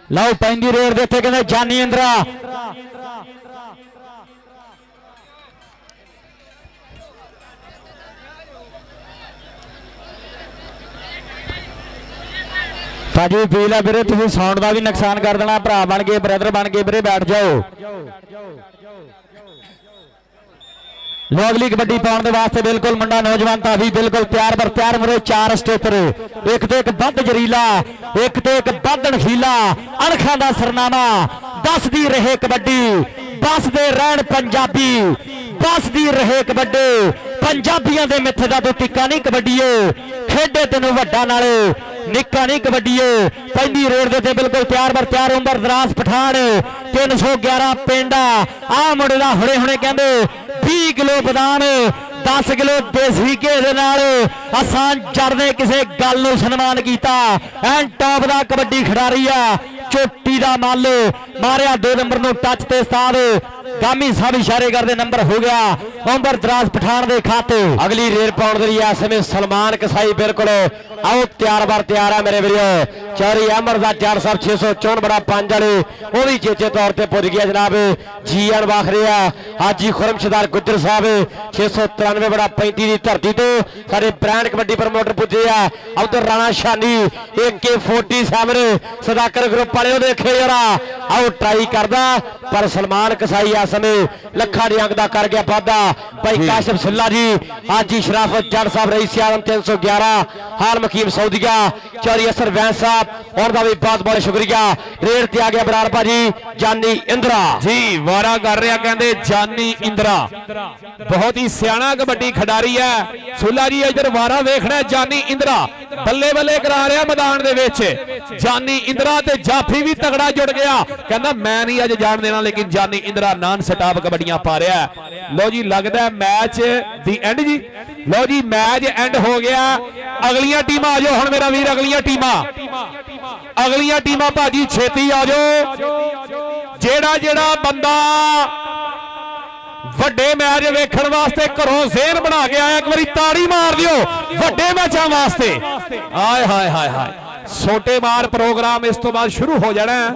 ਲਓ ਪੈਂਦੀ ਰੇਡ ਦੇ ਇੱਥੇ ਕਹਿੰਦੇ ਜਾਨੀ ਇੰਦਰਾ ਭਾਜੀ ਫੀਲ ਆ ਵੀਰੇ ਤੁਸੀਂ ਸਾਊਂਡ ਦਾ ਵੀ ਨੁਕਸਾਨ ਕਰ ਦੇਣਾ ਭਰਾ ਬਣ ਕੇ ਬ੍ਰਦਰ ਬਣ ਕੇ ਵੀਰੇ ਬੈਠ ਜਾਓ ਲੋ ਅਗਲੀ ਕਬੱਡੀ ਪਾਉਣ ਦੇ ਵਾਸਤੇ ਬਿਲਕੁਲ ਮੁੰਡਾ ਨੌਜਵਾਨ ਤਾਂ ਵੀ ਬਿਲਕੁਲ ਤਿਆਰ ਮਰੇ 4 ਸਟੇਪਰ ਇੱਕ ਤੇ ਇੱਕ ਵੱਧ ਜਰੀਲਾ ਇੱਕ ਤੇ ਇੱਕ ਵੱਧ ਨਖੀਲਾ ਅਣਖਾਂ ਦਾ ਸਰਨਾਮਾ ਦੱਸਦੀ ਰਹੇ ਕਬੱਡੀ ਬਸਦੇ ਰਹਿਣ ਪੰਜਾਬੀ ਬਸਦੀ ਰਹੇ ਕਬੱਡੀ ਪੰਜਾਬੀਆਂ ਦੇ ਮਿੱਥੇ ਦਾ ਤੂੰ ਟਿੱਕਾ ਨਹੀਂ ਕਬੱਡੀਏ ਖੇਡੇ ਤੈਨੂੰ ਵੱਡਾ ਨਾਲੇ ਨਿੱਕਾ ਨਹੀਂ ਕਬੱਡੀਏ ਪੈਂਦੀ ਰੇਡ ਦੇ ਤੇ ਬਿਲਕੁਲ ਤਿਆਰ ਉਮਰ ਦਰਾਸ ਪਠਾਨ 311 ਪਿੰਡ ਆ ਮੁੰਡੇ ਦਾ ਹੁਣੇ ਕਹਿੰਦੇ 20 ਕਿਲੋ ਬਦਾਨ 10 ਕਿਲੋ ਦੇਸੀ ਘੇ ਦੇ ਨਾਲ ਆਸਾਨ ਜਰਨੇ ਕਿਸੇ ਗੱਲ ਨੂੰ ਸਨਮਾਨ ਕੀਤਾ ਐਨ ਟੌਪ ਦਾ ਕਬੱਡੀ ਖਿਡਾਰੀ ਆ ਚੋਟੀ ਦਾ ਮੱਲ ਮਾਰਿਆ 2 ਨੰਬਰ ਨੂੰ ਟੱਚ ਤੇ ਉਸਤਾਦ ਗਾਮੀ ਸਾਹਿਬ ਇਸ਼ਾਰੇ ਕਰਦੇ ਨੰਬਰ ਹੋ ਗਿਆ ਉਮਰ ਦਰਾਜ ਪਠਾਨ ਦੇ ਖਾਤੇ ਅਗਲੀ ਰੇਡ ਪਾਉਣ ਦੇ ਲਈ ਇਸ ਸਮੇਂ ਸਲਮਾਨ ਕਸਾਈ ਬਿਲਕੁਲ ਆਓ ਤਿਆਰ ਆ ਮੇਰੇ ਵੀਰੋ ਚੌਰੀ ਅਮਰ ਦਾ 4664 ਬੜਾ 5 ਵਾਲੇ ਉਹ ਵੀ ਚੇਚੇ ਤੌਰ ਤੇ ਪੁੱਜ ਗਿਆ ਜਨਾਬ ਜੀ ਆਨ ਵਾਖ ਰਿਹਾ ਹਾਜੀ ਖੁਰਮਸ਼ਦਾਰ ਗੁੱਜਰ ਸਾਹਿਬ 693 ਬੜਾ 35 ਦੀ ਧਰਤੀ ਤੋਂ ਸਾਡੇ ਬ੍ਰਾਂਡ ਕਬੱਡੀ ਪ੍ਰਮੋਟਰ ਪੁੱਜੇ ਆ ਉਧਰ ਰਾਣਾ ਸ਼ਾਨੀ AK47 ਸਦਾਕਰ ਗਰੁੱਪ ਵਾਲੇ ਉਹ ਦੇਖੇ ਯਾਰਾ ਆਓ ਟਰਾਈ ਕਰਦਾ ਪਰ ਸਲਮਾਨ ਕਸਾਈ ਆ ਸਮੇਂ ਲੱਖਾਂ ਦੇ ਅੰਕ ਦਾ ਕਰ ਗਿਆ ਵਾਧਾ ਭਾਈ ਕਾਸ਼ਮ ਸਿੱਲਾ ਜੀ ਹਾਜੀ ਸ਼ਰਾਫਤ ਜੱਟ ਸਾਹਿਬ ਰਈਸ ਆਲਮ 311 ਹਾਲ ਮਕੀਮ ਸੌਦੀਆ ਚੌਰੀ ਅਸਰ ਵੈਨ ਸਾਹਿਬ और भी बहुत बहुत शुक्रिया रेड ते आ गया बरार भाजी जानी इंद्रा जी वारा कर रहा कहते जानी इंद्रा बहुत ही सियाना कबड्डी खिडारी है सुला जी इधर वारा देखना जानी इंद्रा बल्ले बल्ले करा रहा मैदान दे विच जानी इंद्रा ते जाफी भी तगड़ा जुड़ गया कहना मैं नहीं अज जान देना लेकिन जानी इंद्रा नॉन स्टॉप कबड्डियां पा रहा है लो जी लगता है मैच दी एंड जी लो जी मैच एंड हो गया अगलियां टीमां आ जाओ हुण मेरा वीर अगलियां टीमां भाजी छेती आ जाओ जेड़ा जेड़ा बंदा ਵੱਡੇ ਮੈਚ ਵੇਖਣ ਵਾਸਤੇ ਘਰੋਂ ਜ਼ੇਨ ਬਣਾ ਕੇ ਆਇਆ, ਇੱਕ ਵਾਰੀ ਤਾੜੀ ਮਾਰ ਦਿਓ ਵੱਡੇ ਮੈਚਾਂ ਵਾਸਤੇ। ਆਏ ਹਾਏ ਹਾਏ ਹਾਏ, ਛੋਟੇ ਮਾਰ ਪ੍ਰੋਗਰਾਮ ਇਸ ਤੋਂ ਬਾਅਦ ਸ਼ੁਰੂ ਹੋ ਜਾਣਾ ਹੈ।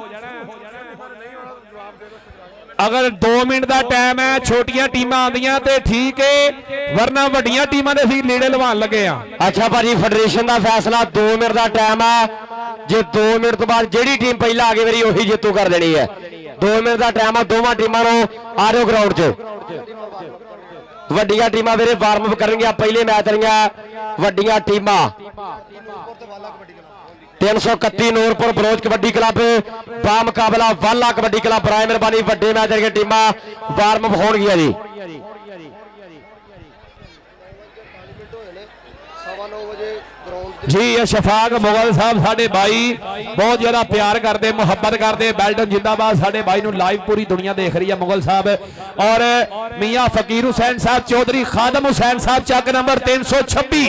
ਅਗਰ 2 ਮਿੰਟ ਦਾ ਟਾਈਮ ਹੈ, ਛੋਟੀਆਂ ਟੀਮਾਂ ਆਉਂਦੀਆਂ ਤੇ ਠੀਕ ਹੈ, ਵਰਨਾ ਵੱਡੀਆਂ ਟੀਮਾਂ ਦੇ ਅਸੀਂ ਲੀੜੇ ਲਵਾਉਣ ਲੱਗੇ ਆ। ਅੱਛਾ ਭਾਜੀ, ਫੈਡਰੇਸ਼ਨ ਦਾ ਫੈਸਲਾ 2 ਮਿੰਟ ਦਾ ਟਾਈਮ ਆ। ਜੇ 2 ਮਿੰਟ ਤੋਂ ਬਾਅਦ ਜਿਹੜੀ ਟੀਮ ਪਹਿਲਾਂ ਆ ਗਈ ਮੇਰੀ ਉਹੀ ਜੇਤੂ ਕਰ ਦੇਣੀ ਹੈ। 2 ਮਿੰਟ ਦਾ ਟਾਈਮ ਆ, ਦੋਵਾਂ ਟੀਮਾਂ ਨੂੰ ਆ ਜਾਓ ਗਰਾਊਂਡ 'ਚ। ਵੱਡੀਆਂ ਟੀਮਾਂ ਵੀਰੇ ਵਾਰਮ ਅਪ ਕਰਨਗੀਆਂ, ਪਹਿਲੇ ਮੈਚ ਦੀਆਂ ਵੱਡੀਆਂ ਟੀਮਾਂ। 331 ਨੂਰਪੁਰ ਬਲੋਚ ਕਬੱਡੀ ਕਲੱਬ ਬਾ ਮੁਕਾਬਲਾ ਵਾਲਾ ਕਬੱਡੀ ਕਲੱਬ ਰਾਏ ਮਿਹਰਬਾਨੀ। ਵੱਡੇ ਮੈਚ ਦੀਆਂ ਟੀਮਾਂ ਵਾਰਮ ਅਪ ਹੋਣਗੀਆਂ ਜੀ। ਜੀ ਅਸ਼ਫਾਕ ਮੁਗਲ ਸਾਹਿਬ ਸਾਡੇ ਭਾਈ ਬਹੁਤ ਜ਼ਿਆਦਾ ਪਿਆਰ ਕਰਦੇ, ਮੁਹੱਬਤ ਕਰਦੇ। ਬੈਲਟਨ ਜਿੰਦਾਬਾਦ ਸਾਡੇ ਭਾਈ ਨੂੰ ਲਾਈਵ ਪੂਰੀ ਦੁਨੀਆ ਦੇਖ ਰਹੀ ਹੈ ਮੁਗਲ ਸਾਹਿਬ। ਔਰ ਮੀਆਂ ਫकीर हुसैन साहब, चौधरी खादम हुसैन साहब, ਚੱਕ ਨੰਬਰ 326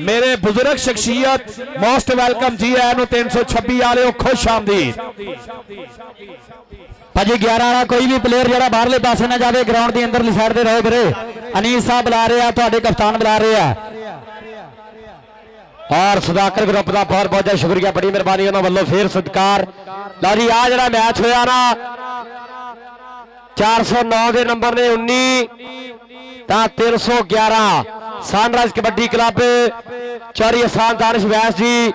ਮੇਰੇ ਬਜ਼ੁਰਗ ਸ਼ਖਸੀਅਤ, ਮੋਸਟ ਵੈਲਕਮ ਜੀ ਆਇਆਂ ਨੂੰ 326 ਵਾਲਿਓ, ਖੁਸ਼ ਆਮਦੀਦ। ਭਾਜੀ 11 ਵਾਲਾ ਕੋਈ ਵੀ ਪਲੇਅਰ ਜਿਹੜਾ ਬਾਹਰਲੇ ਪਾਸੇ ਨਾ ਜਾਵੇ, ਗਰਾਊਂਡ ਦੇ ਅੰਦਰਲੀ ਸਾਈਡ ਤੇ ਰਹੇ ਵੀਰੇ। ਅਨੀਸ ਸਾਹਿਬ ਬੁਲਾ ਰਹੇ ਆ, ਤੁਹਾਡੇ ਕਪਤਾਨ ਬੁਲਾ ਰਹੇ ਆ। ਔਰ ਸੁਦਾਕਰ ਗਰੁੱਪ ਦਾ ਬਹੁਤ ਬਹੁਤ ਸ਼ੁਕਰੀਆ, ਬੜੀ ਮਿਹਰਬਾਨੀ ਉਹਨਾਂ ਵੱਲੋਂ, ਫੇਰ ਸਤਿਕਾਰ। ਲਓ ਜੀ, ਆ ਜਿਹੜਾ ਮੈਚ ਹੋਇਆ ਨਾ 409 ਦੇ ਨੰਬਰ ਨੇ 19 ਤਾਂ 311 ਸਨਰਾਈਜ਼ ਕਬੱਡੀ ਕਲੱਬ ਚੌਰੀ ਆਸਾਨ ਦਾਨਿਸ਼ ਵੈਸ ਜੀ,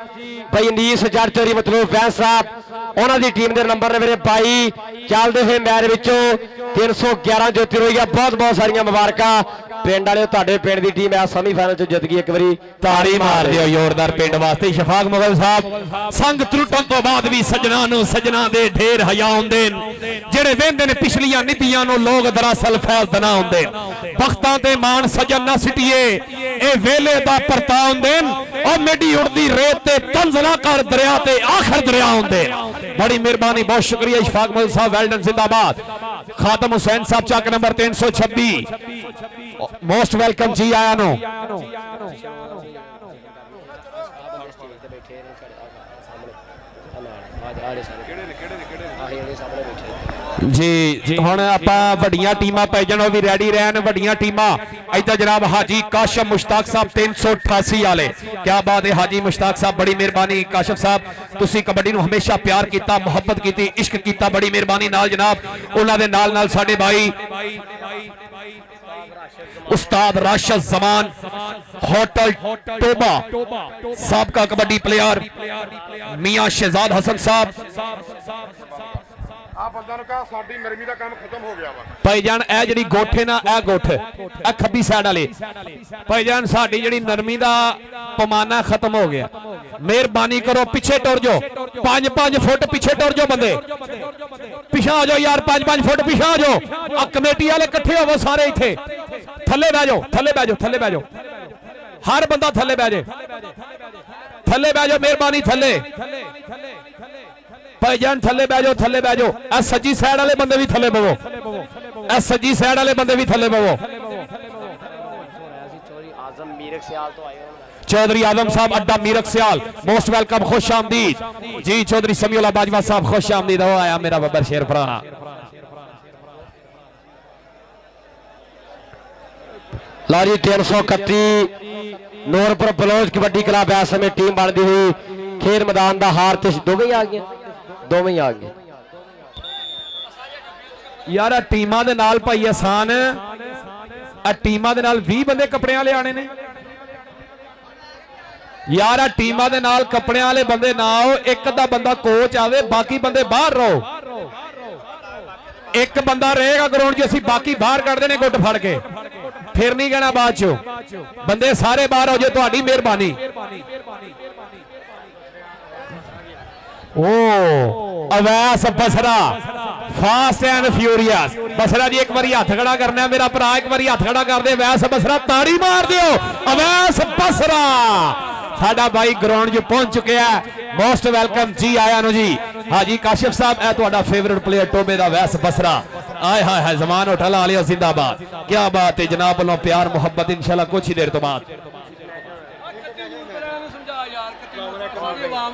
ਭਾਈ ਨੀਸ ਜੱਟ ਚੌਰੀ ਮਤਲੂਬ ਵੈਸ ਸਾਹਿਬ, ਉਹਨਾਂ ਦੀ ਟੀਮ ਦੇ ਨੰਬਰ ਨੇ ਮੇਰੇ 22। ਚੱਲਦੇ ਹੋਏ ਮੈਚ ਵਿੱਚੋਂ 311 ਜੋਤੀ ਹੋਈ ਆ। ਬਹੁਤ ਬਹੁਤ ਸਾਰੀਆਂ ਮੁਬਾਰਕਾਂ ਪਿੰਡ ਵਾਲਿਓ, ਤੁਹਾਡੇ ਪਿੰਡ ਦੀ ਟੀਮ ਐ ਸੈਮੀਫਾਈਨਲ ਚ ਜਿੱਤ ਗਈ। ਇੱਕ ਵਾਰੀ ਤਾੜੀ ਮਾਰ ਦਿਓ ਜ਼ੋਰਦਾਰ ਪਿੰਡ ਵਾਸਤੇ। ਸ਼ਫਾਕ ਮੁਗਲ ਸਾਹਿਬ, ਸੰਗ ਤਰੁੱਟਣ ਤੋਂ ਬਾਅਦ ਵੀ ਸੱਜਣਾ ਨੂੰ ਸੱਜਣਾ ਦੇ ਢੇਰ ਹਯਾ ਹੁੰਦੇ ਨੇ, ਜਿਹੜੇ ਵਹਿੰਦੇ ਨੇ ਪਿਛਲੀਆਂ ਨੀਤੀਆਂ ਨੂੰ ਲੋਕ ਦਰਅਸਲ ਫੈਲਦ ਨਾ ਹੁੰਦੇ। ਬਖਤਾਂ ਤੇ ਮਾਣ ਸਜਣ ਨਾ ਸਿਟੀਏ, ਇਹ ਵੇਲੇ ਦਾ ਪਰਤਾ ਹੁੰਦੇ ਨੇ। ਉਹ ਮੇਡੀ ਉੜਦੀ ਰੇਤ ਤੇ ਤੰਜ਼ ਨਾ ਕਰ ਦਰਿਆ ਤੇ ਆਖਰ ਦਰਿਆ ਹੁੰਦੇ। ਬੜੀ ਮਿਹਰਬਾਨੀ, ਬਹੁਤ ਸ਼ੁਕਰੀਆ ਇਸ਼ਫਾਕ ਮੁਗਲ ਸਾਹਿਬ, ਵੈਲਡਨ ਜ਼ਿੰਦਾਬਾਦ। ਖਾਦਮ ਹੁਸੈਨ ਸਾਹਿਬ, ਚੱਕ ਨੰਬਰ 326 ਮੋਸਟ ਵੈਲਕਮ ਜੀ ਆਇਆਂ ਨੂੰ। ਜੀ ਹੁਣ ਆਪਾਂ ਵੱਡੀਆਂ ਟੀਮਾਂ ਪੈ ਜਾਣ, ਉਹ ਵੀ ਰੈਡੀ ਰਹਿਣ ਵੱਡੀਆਂ ਟੀਮਾਂ। ਇੱਧਰ ਜਨਾਬ ਹਾਜੀ ਕਾਸ਼ਮ ਮੁਸ਼ਤਾਕ ਸਾਹਿਬ 388 ਵਾਲੇ, ਕਿਆ ਬਾਤ ਹੈ ਹਾਜੀ ਮੁਸ਼ਤਾਕ ਸਾਹਿਬ, ਬੜੀ ਮਿਹਰਬਾਨੀ। ਕਾਸ਼ਮ ਸਾਹਿਬ, ਤੁਸੀਂ ਕਬੱਡੀ ਨੂੰ ਹਮੇਸ਼ਾ ਪਿਆਰ ਕੀਤਾ, ਮੁਹੱਬਤ ਕੀਤੀ, ਇਸ਼ਕ ਕੀਤਾ, ਬੜੀ ਮਿਹਰਬਾਨੀ। ਨਾਲ ਜਨਾਬ ਉਹਨਾਂ ਦੇ ਨਾਲ ਸਾਡੇ ਭਾਈ उस्ताद राशिद जमान, होटल टोबा, साबका कबड्डी प्लेयर मियां शहजाद हसन साहब। ਆ ਬੰਦਾ ਨੂੰ ਕਹਾ ਸਾਡੀ ਨਰਮੀ ਦਾ ਕੰਮ ਖਤਮ ਹੋ ਗਿਆ ਵਾ। ਭਾਈਜਾਨ ਇਹ ਜਿਹੜੀ ਗੋਠੇ ਨਾ, ਇਹ ਗੁੱਠ ਇਹ ਖੱਬੀ ਸਾਈਡ ਵਾਲੇ ਭਾਈਜਾਨ, ਸਾਡੀ ਜਿਹੜੀ ਨਰਮੀ ਦਾ ਪਮਾਨਾ ਖਤਮ ਹੋ ਗਿਆ। ਮਿਹਰਬਾਨੀ ਕਰੋ ਪਿੱਛੇ ਟੁਰ ਜਾਓ, 5-5 ਫੁੱਟ ਪਿੱਛੇ ਟੁਰ ਜਾਓ, ਬੰਦੇ ਪਿਛਾ ਆ ਜਾਓ ਯਾਰ, 5-5 ਫੁੱਟ ਪਿਛਾ ਆ ਜਾਓ। ਆ ਕਮੇਟੀ ਵਾਲੇ ਇਕੱਠੇ ਹੋਵੋ ਸਾਰੇ, ਇੱਥੇ ਥੱਲੇ ਬਹਿ ਜਾਓ, ਥੱਲੇ ਬਹਿ ਜਾਓ, ਥੱਲੇ ਬਹਿ ਜਾਓ, ਹਰ ਬੰਦਾ ਥੱਲੇ ਬਹਿ ਜਾਏ, ਥੱਲੇ ਬਹਿ ਜਾਓ, ਮਿਹਰਬਾਨੀ ਥੱਲੇ ਭਾਈਜਾਨ, ਥੱਲੇ ਬਹਿ ਜਾਓ, ਥੱਲੇ ਬਹਿ ਜਾਓ। ਇਹ ਸੱਜੀ ਸਾਈਡ ਵਾਲੇ ਬੰਦੇ ਵੀ ਥੱਲੇ ਬਵੋ, ਇਹ ਸੱਜੀ ਸਾਈਡ ਵਾਲੇ ਬੰਦੇ ਵੀ ਥੱਲੇ ਬਵੋ। चौधरी आजम साहब अड्डा मीरक सियाल, मोस्ट वेलकम, खुश आमदीद जी। चौधरी समीउल्लाह बाजवा साहब, खुश आमदीद। हो आया मेरा बब्बर शेर फराना। लो जी, 331 ਨੂਰਪੁਰ ਬਲੋਚ ਕਬੱਡੀ ਕਲੱਬ ਇਸ ਸਮੇਂ ਟੀਮ ਬਣਦੀ ਹੋਈ ਖੇਡ ਮੈਦਾਨ ਦਾ ਹਾਰ ਤੇ ਦੋਵੇਂ ਆ ਗਏ, ਦੋਵੇਂ ਆ ਗਏ ਯਾਰ। ਟੀਮਾਂ ਦੇ ਨਾਲ ਭਾਈ ਆਸਾਨ, ਟੀਮਾਂ ਦੇ ਨਾਲ 20 ਬੰਦੇ ਕੱਪੜਿਆਂ ਵਾਲੇ ਆਣੇ ਨੇ ਯਾਰ। ਟੀਮਾਂ ਦੇ ਨਾਲ ਕੱਪੜਿਆਂ ਵਾਲੇ ਬੰਦੇ ਨਾ ਆਓ, ਇੱਕ ਦਾ ਬੰਦਾ ਕੋਚ ਆਵੇ, ਬਾਕੀ ਬੰਦੇ ਬਾਹਰ ਰਹੋ। ਇੱਕ ਬੰਦਾ ਰਹੇਗਾ ਗਰਾਊਂਡ 'ਚ, ਅਸੀਂ ਬਾਕੀ ਬਾਹਰ ਕੱਢਦੇ ਨੇ ਗੁੱਟ ਫੜ ਕੇ, ਫਿਰ ਨਹੀਂ ਕਹਿਣਾ ਬਾਅਦ 'ਚ। ਬੰਦੇ ਸਾਰੇ ਬਾਹਰ ਹੋ ਜਾਓ, ਤੁਹਾਡੀ ਮਿਹਰਬਾਨੀ। ओ Awais Basra, fast and furious. Basra ji एक बार हथ खड़ा करना है, मेरा भरा एक बार हथ खड़ा कर दे। अवैस बसरा, ताड़ी मार दियो। अवैस बसरा साडा भाई ग्राउंड 'ਚ पहुंच चुके हैं। मोस्ट वेलकम जी आया नु जी। हाजी काशिफ साहब, ए तुहाडा फेवरेट प्लेयर टोबे दा अवैस बसरा। आए हाय हाय, जमान उठा ला लिया, जिंदाबाद। क्या बात है जनाब, वालों प्यार मुहब्बत इंशाल्लाह कुछ ही देर तो बाद।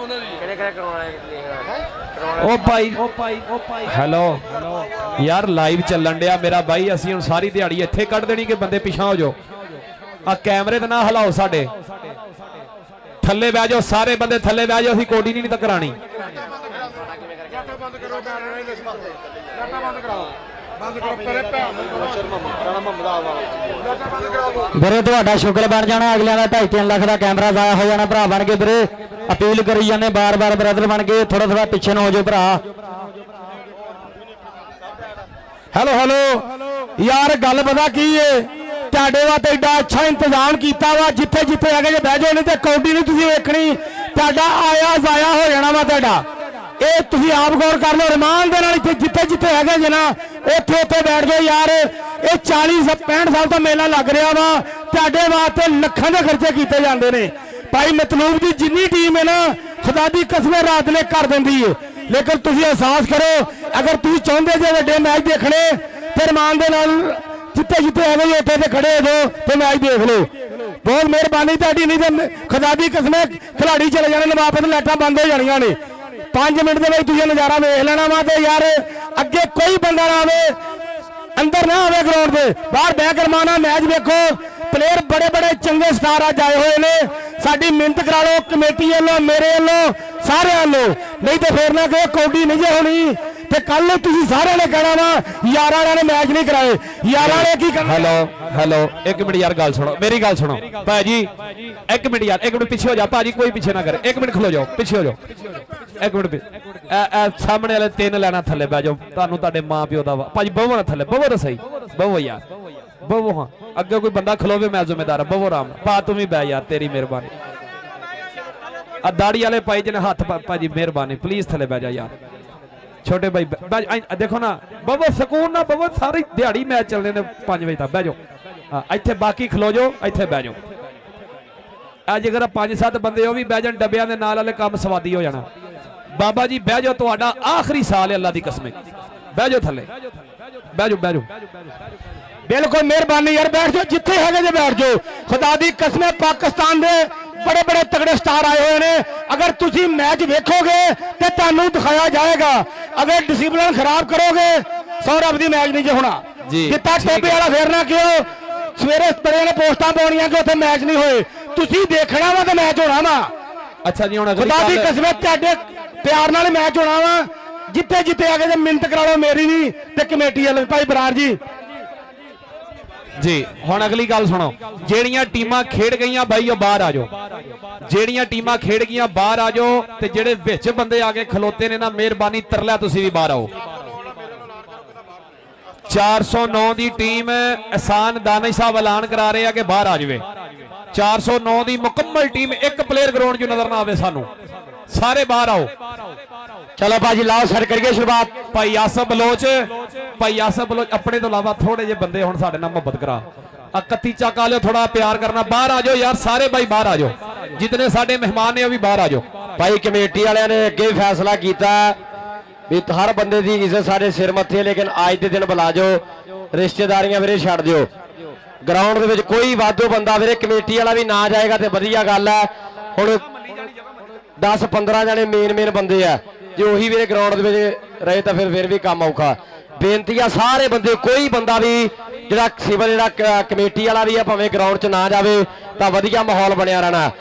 ਕਿਹੜੇ ਕਿਹੜੇ ਕਰਵਾਉਣਾ ਹੈ ਉਹ ਭਾਈ ਹੈਲੋ ਯਾਰ ਲਾਈਵ ਚੱਲਣ ਡਿਆ ਮੇਰਾ ਬਾਈ। ਅਸੀਂ ਹੁਣ ਸਾਰੀ ਦਿਹਾੜੀ ਇੱਥੇ ਕੱਢ ਦੇਣੀ ਕਿ ਬੰਦੇ ਪਿਛਾਂ ਹੋ ਜਾਓ। ਆ ਕੈਮਰੇ ਤੇ ਨਾ ਹਿਲਾਓ, ਸਾਡੇ ਥੱਲੇ ਬਹਿ ਜਾਓ, ਸਾਰੇ ਬੰਦੇ ਥੱਲੇ ਬਹਿ ਜਾਓ। ਅਸੀਂ ਕੋਡੀ ਨਹੀਂ ਤੱਕ ਕਰਾਣੀ। ਬੰਦ ਕਰੋ ਬੰਦ ਕਰਾਓ ਬੰਦ ਕਰੋ ਤੇਰੇ ਭੈਣ ਨੂੰ ਸ਼ਰਮਾ ਰਾਣਾ ਮੁਹੰਮਦ ਆਵਾ ਬੰਦ ਕਰਾਓ ਵੀਰੇ ਤੁਹਾਡਾ ਸ਼ੁਕਰ ਬਣ ਜਾਣਾ। ਅਗਲਿਆਂ ਦਾ 2.5-3 ਲੱਖ ਦਾ ਕੈਮਰਾ ਜ਼ਾਇਆ ਹੋ ਜਾਣਾ। ਭਰਾ ਬਣ ਕੇ ਵੀਰੇ ਅਪੀਲ ਕਰੀ ਜਾਂਦੇ ਬਾਰ-ਬਾਰ ਬ੍ਰਦਰ ਬਣ ਕੇ ਥੋੜਾ ਪਿੱਛੇ ਨੂੰ ਹੋ ਜਾਓ ਭਰਾ। ਹੈਲੋ ਯਾਰ ਗੱਲ ਪਤਾ ਕੀ ਏ, ਤੁਹਾਡੇ ਵਾਸਤੇ ਏਡਾ ਅੱਛਾ ਇੰਤਜ਼ਾਮ ਕੀਤਾ ਵਾ। ਜਿੱਥੇ ਜਿੱਥੇ ਹੈਗੇ ਜੇ ਬਹਿ ਜਾਓ, ਨਹੀਂ ਤੇ ਕੌਡੀ ਨਹੀਂ ਤੁਸੀਂ ਵੇਖਣੀ। ਤੁਹਾਡਾ ਆਇਆ ਜ਼ਾਇਆ ਹੋ ਜਾਣਾ ਵਾ ਤੁਹਾਡਾ। ਇਹ ਤੁਸੀਂ ਆਪ ਗੌਰ ਕਰ ਲਓ। ਰਮਾਨ ਦੇ ਨਾਲ ਇੱਥੇ ਜਿੱਥੇ ਜਿੱਥੇ ਹੈਗੇ ਜੇ ਨਾ ਉੱਥੇ ਬੈਠ ਜਾਓ ਯਾਰ। ਇਹ 40-65 ਸਾਲ ਤੋਂ ਮੇਲਾ ਲੱਗ ਰਿਹਾ ਵਾ। ਤੁਹਾਡੇ ਵਾਸਤੇ ਲੱਖਾਂ ਦੇ ਖਰਚੇ ਕੀਤੇ ਜਾਂਦੇ ਨੇ। ਭਾਈ ਮਤਲੂਬ ਦੀ ਜਿੰਨੀ ਟੀਮ ਹੈ ਨਾ, ਖੁਦਾ ਦੀ ਕਸਮ ਰਾਤ ਨੇ ਕਰ ਦਿੰਦੀ ਹੈ। ਲੇਕਿਨ ਤੁਸੀਂ ਅਹਿਸਾਸ ਕਰੋ, ਅਗਰ ਤੁਸੀਂ ਚਾਹੁੰਦੇ ਜੇ ਵੱਡੇ ਮੈਚ ਦੇਖਣੇ ਤੇ ਰਮਾਨ ਦੇ ਨਾਲ ਜਿੱਥੇ ਜਿੱਥੇ ਹੈਗੇ ਜੇ ਉੱਥੇ ਤੇ ਖੜੇ ਹੋ ਜਾਓ ਤੇ ਮੈਚ ਦੇਖ ਲਓ। ਬਹੁਤ ਮਿਹਰਬਾਨੀ ਤੁਹਾਡੀ। ਨਹੀਂ ਤੇ ਖੁਦਾ ਦੀ ਕਸਮ ਖਿਲਾੜੀ ਚਲੇ ਜਾਣੇ, ਨਵਾਬਤ ਲਾਈਟਾਂ ਬੰਦ ਹੋ ਜਾਣੀਆਂ ਨੇ। 5 ਮਿੰਟ ਦੇ ਵਿੱਚ ਤੁਸੀਂ ਨਜ਼ਾਰਾ ਵੇਖ ਲੈਣਾ ਵਾ। ਤੇ ਯਾਰ ਅੱਗੇ ਕੋਈ ਬੰਦਾ ਨਾ ਆਵੇ, ਅੰਦਰ ਨਾ ਆਵੇ ਗਰਾਊਂਡ ਦੇ ਬਾਹਰ ਬਹਿ ਕੇ ਰਮਾਨਾ ਮੈਚ ਵੇਖੋ। ਪਲੇਅਰ ਬੜੇ ਚੰਗੇ ਸਟਾਰ ਅੱਜ ਆਏ ਹੋਏ ਨੇ। ਸਾਡੀ ਮਿਹਨਤ ਕਰਾ ਲਓ ਕਮੇਟੀ ਵੱਲੋਂ, ਮੇਰੇ ਵੱਲੋਂ, ਸਾਰਿਆਂ ਵੱਲੋਂ। ਨਹੀਂ ਤੇ ਫੇਰ ਨਾ ਕਹੋ ਕੌਡੀ ਨਹੀਂ ਜੇ ਹੋਣੀ ਤੇ ਕੱਲ ਨੂੰ ਤੁਸੀਂ ਸਾਰਿਆਂ ਨੇ ਕਹਿਣਾ ਵਾ ਯਾਰਾਂ ਵਾਲਿਆਂ ਨੇ ਮੈਚ ਨਹੀਂ ਕਰਾਏ। ਯਾਰਾਂ ਵਾਲੇ ਕੀ ਕਰਨਾ। ਹੈਲੋ ਇੱਕ ਮਿੰਟ ਯਾਰ, ਗੱਲ ਸੁਣੋ, ਮੇਰੀ ਗੱਲ ਸੁਣੋ ਭਾਜੀ। ਇੱਕ ਮਿੰਟ ਯਾਰ, ਇੱਕ ਮਿੰਟ ਪਿੱਛੇ ਹੋ ਜਾ ਭਾਜੀ। ਕੋਈ ਪਿੱਛੇ ਨਾ ਕਰੇ। ਇੱਕ ਮਿੰਟ ਖਲੋ ਜਾਓ, ਪਿੱਛੇ ਹੋ ਜਾਓ। ਇੱਕ ਮਿੰਟ ਸਾਹਮਣੇ ਵਾਲੇ 3 ਲੈਣਾ ਥੱਲੇ ਬਹਿ ਜਾਓ। ਤੁਹਾਨੂੰ ਤੁਹਾਡੇ ਮਾਂ ਪਿਓ ਦਾ ਵਾ ਭਾਜੀ। ਬਵੋ ਨਾ ਥੱਲੇ, ਬਵੋ ਤਾਂ ਸਹੀ, ਬਵੋ ਯਾਰ, ਬਵੋ। ਹਾਂ ਅੱਗੇ ਕੋਈ ਬੰਦਾ ਖਲੋਵੇ ਮੈਂ ਜ਼ਿੰਮੇਦਾਰ। ਬਵੋ ਆਰਾਮ ਪਾ, ਤੂੰ ਵੀ ਬਹਿ ਯਾਰ, ਤੇਰੀ ਮਿਹਰਬਾਨੀ। ਆ ਦਾੜੀ ਵਾਲੇ ਭਾਈ ਜਿਹਨੇ ਹੱਥ ਭਾਜੀ ਮਿਹਰਬਾਨੀ, ਪਲੀਜ਼ ਥੱਲੇ ਬਹਿ ਜਾ ਯਾਰ। ਛੋਟੇ ਭਾਈ ਦੇਖੋ ਨਾ, ਬਵੋ ਸਕੂਨ ਨਾ ਬਵੋ। ਸਾਰੀ ਦਿਹਾੜੀ ਮੈਚ ਚੱਲਦੇ ਨੇ 5 ਵਜੇ ਤੱਕ। ਬਹਿ ਜਾਓ ਹਾਂ ਇੱਥੇ, ਬਾਕੀ ਖਲੋ ਜਾਓ ਇੱਥੇ, ਬਹਿ ਜਾਓ। ਅੱਜ ਅਗਰ 5-7 ਬੰਦੇ ਉਹ ਵੀ ਬਹਿ ਜਾਣ ਡੱਬਿਆਂ ਦੇ ਨਾਲ ਵਾਲੇ, ਕੰਮ ਸਵਾਦੀ ਹੋ ਜਾਣਾ। ਬਾਬਾ ਜੀ ਬਹਿ ਜਾਓ, ਤੁਹਾਡਾ ਆਖਰੀ ਸਾਲ ਹੈ ਅੱਲਾ ਦੀ ਕਸਮ। ਬਹਿ ਜਾਓ ਥੱਲੇ, ਬਹਿ ਜਾਓ। ਬਿਲਕੁਲ ਮਿਹਰਬਾਨੀ ਯਾਰ, ਬੈਠ ਜਾਓ ਜਿੱਥੇ ਹੈਗੇ ਜੇ ਬੈਠ ਜਾਓ। ਖੁਦਾ ਦੀ ਕਸਮ ਪਾਕਿਸਤਾਨ ਦੇ ਬੜੇ ਤਗੜੇ ਸਟਾਰ ਆਏ ਹੋਏ ਨੇ। ਅਗਰ ਤੁਸੀਂ ਮੈਚ ਵੇਖੋਗੇ ਤੇ ਤੁਹਾਨੂੰ ਦਿਖਾਇਆ ਜਾਏਗਾ। ਅਗਰ ਡਿਸਪਲਿਨ ਖਰਾਬ ਕਰੋਗੇ ਸੌਰਵ ਦੀ ਮੈਚ ਨਹੀਂ ਜੇ ਹੋਣਾ। ਜਿੱਤਾ ਟੋਬੇ ਵਾਲਾ ਫੇਰ ਨਾ ਕਿਉਂ ਸਵੇਰੇ ਬੜੇ ਨੇ ਪੋਸਟਾਂ ਪਾਉਣੀਆਂ ਕਿ ਉੱਥੇ ਮੈਚ ਨਹੀਂ ਹੋਏ। ਤੁਸੀਂ ਦੇਖਣਾ ਵਾ ਤੇ ਮੈਚ ਹੋਣਾ ਵਾ। ਅੱਛਾ ਜੀ, ਹੁਣ ਖੁਦਾ ਦੀ ਕਸਮ ਤੁਹਾਡੇ ਪਿਆਰ ਨਾਲ ਮੈਚ ਹੋਣਾ ਵਾ। ਜਿੱਥੇ ਜਿੱਥੇ ਆ ਕੇ ਜੇ ਮਿਹਨਤ ਕਰਾ ਲਓ ਮੇਰੀ ਵੀ ਤੇ ਕਮੇਟੀ ਵਾਲੇ ਭਾਈ ਬਰਾੜ ਜੀ। ਹੁਣ ਅਗਲੀ ਗੱਲ ਸੁਣੋ। ਜਿਹੜੀਆਂ ਟੀਮਾਂ ਖੇਡ ਗਈਆਂ ਬਾਈ ਉਹ ਬਾਹਰ ਆ ਜਾਓ। ਜਿਹੜੀਆਂ ਟੀਮਾਂ ਖੇਡ ਗਈਆਂ ਬਾਹਰ ਆ ਜਾਓ। ਤੇ ਜਿਹੜੇ ਵਿੱਚ ਬੰਦੇ ਆ ਕੇ ਖਲੋਤੇ ਨੇ ਨਾ, ਮਿਹਰਬਾਨੀ ਤਰਲਿਆ ਤੁਸੀਂ ਵੀ ਬਾਹਰ ਆਓ। 409 ਦੀ ਟੀਮ ਅਹਿਸਾਨ ਦਾਨਿਸ਼ ਸਾਹਿਬ ਐਲਾਨ ਕਰਾ ਰਹੇ ਆ ਕਿ ਬਾਹਰ ਆ ਜਾਵੇ। 409 ਦੀ ਮੁਕੰਮਲ ਟੀਮ, ਇੱਕ ਪਲੇਅਰ ਗਰਾਊਂਡ 'ਚ ਨਜ਼ਰ ਨਾ ਆਵੇ ਸਾਨੂੰ। ਸਾਰੇ ਬਾਹਰ ਆਓ। ਚਲੋ ਭਾਜੀ ਲਾਓ ਸਰ ਕਰੀਏ ਸ਼ੁਰੂਆਤ। ਭਾਈ ਆਸਫ ਬਲੋਚ ਆਪਣੇ ਤੋਂ ਇਲਾਵਾ ਥੋੜੇ ਜਿਹੇ ਬੰਦੇ ਹੁਣ ਸਾਡੇ ਨਾਲ ਮੁਹੱਬਤ ਕਰਾ। 31 ਚੱਕ ਆ ਲਿਓ, ਥੋੜਾ ਪਿਆਰ ਕਰਨਾ। ਬਾਹਰ ਆ ਜਾਓ ਯਾਰ ਸਾਰੇ ਭਾਈ, ਬਾਹਰ ਆ ਜਾਓ। ਜਿਤਨੇ ਸਾਡੇ ਮਹਿਮਾਨ ਨੇ ਉਹ ਵੀ ਬਾਹਰ ਆ ਜਾਓ। ਭਾਈ ਕਮੇਟੀ ਵਾਲਿਆਂ ਨੇ ਅੱਗੇ ਫੈਸਲਾ ਕੀਤਾ ਵੀ ਹਰ ਬੰਦੇ ਦੀ ਇੱਜ਼ਤ ਸਾਡੇ ਸਿਰ ਮੱਥੇ। ਲੇਕਿਨ ਅੱਜ ਦੇ ਦਿਨ ਬੁਲਾ ਜਾਓ, ਰਿਸ਼ਤੇਦਾਰੀਆਂ ਵੀਰੇ ਛੱਡ ਦਿਓ। ਗਰਾਊਂਡ ਦੇ ਵਿੱਚ ਕੋਈ ਵਾਧੂ ਬੰਦਾ ਵੀਰੇ ਕਮੇਟੀ ਵਾਲਾ ਵੀ ਨਾ ਜਾਏਗਾ ਤੇ ਵਧੀਆ ਗੱਲ ਹੈ। ਹੁਣ 10-15 ਜਣੇ ਮੇਨ ਬੰਦੇ ਆ, ਜੇ ਉਹੀ ਵੀਰੇ ਗਰਾਊਂਡ ਦੇ ਵਿੱਚ ਰਹੇ ਤਾਂ ਫਿਰ ਵੀ ਕੰਮ ਔਖਾ। ਬੇਨਤੀ ਆ ਸਾਰੇ ਬੰਦੇ, ਕੋਈ ਬੰਦਾ ਵੀ ਜਿਹੜਾ ਸਿਵਲ ਜਿਹੜਾ ਕਮੇਟੀ ਵਾਲਾ ਵੀ ਆ ਭਾਵੇਂ ਗਰਾਊਂਡ 'ਚ ਨਾ ਜਾਵੇ ਤਾਂ ਵਧੀਆ ਮਾਹੌਲ ਬਣਿਆ ਰਹਿਣਾ।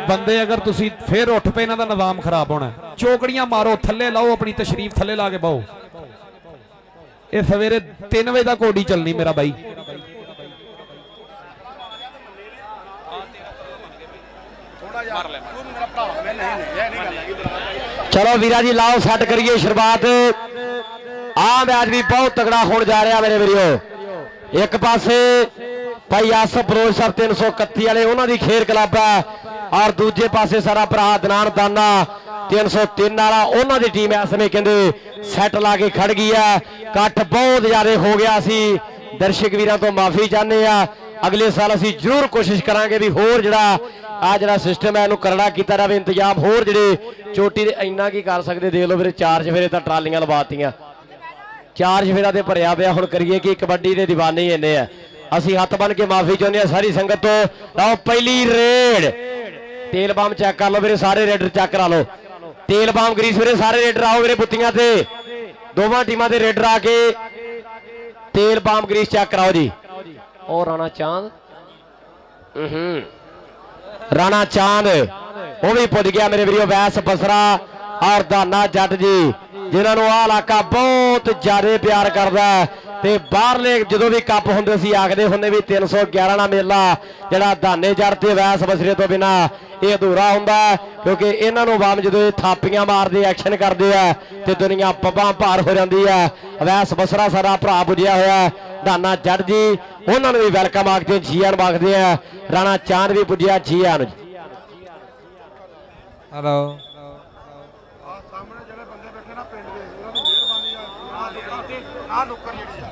ਬੰਦੇ ਅਗਰ ਤੁਸੀਂ ਫੇਰ ਉੱਠ ਪਏ, ਇਹਨਾਂ ਦਾ ਨਿਜ਼ਾਮ ਖਰਾਬ ਹੋਣਾ। ਚੋਕੜੀਆਂ ਮਾਰੋ, ਥੱਲੇ ਲਾਓ, ਆਪਣੀ ਤਸ਼ਰੀਫ ਥੱਲੇ ਲਾ ਕੇ ਬਾਓ। ਇਹ ਸਵੇਰੇ 3 ਵਜੇ ਤੱਕ ਕੋਡੀ ਚੱਲਣੀ ਮੇਰਾ ਬਾਈ। ਚਲੋ ਵੀਰਾ ਜੀ ਲਾਓ ਸੈੱਟ ਕਰੀਏ ਸ਼ੁਰੂਆਤ। ਆਹ ਮੈਚ ਵੀ ਬਹੁਤ ਤਗੜਾ ਹੋਣ ਜਾ ਰਿਹਾ ਮੇਰੇ ਵੀਰੋ। ਇੱਕ ਪਾਸੇ ਭਾਈ ਆਸਫ ਬਲੋਚ ਸਾਹਿਬ 331 ਵਾਲੇ, ਉਹਨਾਂ ਦੀ ਖੇਡ ਕਲੱਬ ਹੈ। ਔਰ ਦੂਜੇ ਪਾਸੇ ਸਾਰਾ ਭਰਾ ਅਦਨਾਨ ਦਾਨਾ 303 ਵਾਲਾ, ਉਹਨਾਂ ਦੀ ਟੀਮ ਇਸ ਸਮੇਂ ਕਹਿੰਦੇ ਸੈੱਟ ਲਾ ਕੇ ਖੜ ਗਈ ਹੈ। ਕੱਟ ਬਹੁਤ ਜ਼ਿਆਦਾ ਹੋ ਗਿਆ ਸੀ। ਦਰਸ਼ਕ ਵੀਰਾਂ ਤੋਂ ਮਾਫੀ ਚਾਹੁੰਦੇ ਆ। ਅਗਲੇ ਸਾਲ ਅਸੀਂ ਜ਼ਰੂਰ ਕੋਸ਼ਿਸ਼ ਕਰਾਂਗੇ ਵੀ ਹੋਰ ਜਿਹੜਾ ਸਿਸਟਮ ਹੈ ਇਹਨੂੰ ਕਰੜਾ ਕੀਤਾ ਜਾਵੇ। ਇੰਤਜ਼ਾਮ ਹੋਰ ਜਿਹੜੇ ਚੋਟੀ ਦੇ ਇੰਨਾ ਕੀ ਕਰ ਸਕਦੇ। ਦੇਖ ਲਓ ਵੀਰੇ 4 ਚਫੇਰੇ ਤਾਂ ਟਰਾਲੀਆਂ ਲਵਾਤੀਆਂ। 4 ਚਫੇਰਾ ਤੇ ਭਰਿਆ ਪਿਆ। ਹੁਣ ਕਰੀਏ ਕਿ ਕਬੱਡੀ ਦੇ دیਵਾਨੇ ਇੰਨੇ ਆ। ਅਸੀਂ ਹੱਥ ਬੰਨ ਕੇ ਮਾਫੀ ਚਾਹੁੰਦੇ ਆ ਸਾਰੀ ਸੰਗਤ ਤੋਂ। ਲਓ ਪਹਿਲੀ ਰੇਡ ਤੇਲ ਬਾਮ ਚੈੱਕ ਕਰ ਲਓ ਵੀਰੇ, ਸਾਰੇ ਰੇਡਰ ਚੈੱਕ ਕਰਾ ਲਓ। ਤੇਲ ਬਾਮ ਗਰੀਸ ਵੀਰੇ, ਸਾਰੇ ਰੇਡਰ ਆਓ ਵੀਰੇ ਬੁੱਤੀਆਂ ਤੇ, ਦੋਵਾਂ ਟੀਮਾਂ ਦੇ ਰੇਡਰ ਆ ਕੇ ਤੇਲ ਬਾਮ ਗਰੀਸ ਚੈੱਕ ਕਰਾਓ ਜੀ। ਉਹ ਰਾਣਾ ਚਾਂਦ, ਰਾਣਾ ਚਾਂਦ ਉਹ ਵੀ ਪੁੱਜ ਗਿਆ ਮੇਰੇ ਵੀਰੋ। ਵੈਸ ਬਸਰਾ ਔਰ ਦਾਨਾ ਜੱਟ ਜੀ, ਜਿਨ੍ਹਾਂ ਨੂੰ ਆਹ ਇਲਾਕਾ ਬਹੁਤ ਜ਼ਿਆਦਾ ਪਿਆਰ ਕਰਦਾ ਤੇ ਬਾਹਰਲੇ ਜਦੋਂ ਵੀ ਕੱਪ ਹੁੰਦੇ ਸੀ ਆਖਦੇ ਹੁੰਦੇ ਵੀ 311 ਦਾ ਮੇਲਾ ਜਿਹੜਾ ਦਾਨੇ ਜੱਟ ਤੇ ਵੈਸ ਬਸਰੇ ਤੋਂ ਬਿਨਾ ਇਹ ਅਧੂਰਾ ਹੁੰਦਾ, ਕਿਉਂਕਿ ਇਹਨਾਂ ਨੂੰ ਵਾਮ ਜਦੋਂ ਇਹ ਥਾਪੀਆਂ ਮਾਰਦੇ ਐਕਸ਼ਨ ਕਰਦੇ ਆ ਤੇ ਦੁਨੀਆ ਪੱਬਾਂ ਭਾਰ ਹੋ ਜਾਂਦੀ ਹੈ। ਵੈਸ ਬਸਰਾ ਸਾਡਾ ਭਰਾ ਪੁੱਜਿਆ ਹੋਇਆ, ਦਾਨਾ ਜੱਟ ਜੀ ਉਹਨਾਂ ਨੂੰ ਵੀ ਵੈਲਕਮ ਆਖਦੇ, ਜੀ ਆਨ ਆਖਦੇ ਆ। ਰਾਣਾ ਚਾਂਦ ਵੀ ਪੁੱਜਿਆ, ਜੀ ਆਨ। ਹੈਲੋ ਸਾਹਮਣੇ ਜਿਹੜੇ ਬੰਦੇ ਬੈਠੇ ਨਾ ਪਿੰਡ ਦੇ, ਉਹਨਾਂ ਦੀ ਮਿਹਰਬਾਨੀ ਆ ਨੁੱਕਰ ਜਿਹੜੀ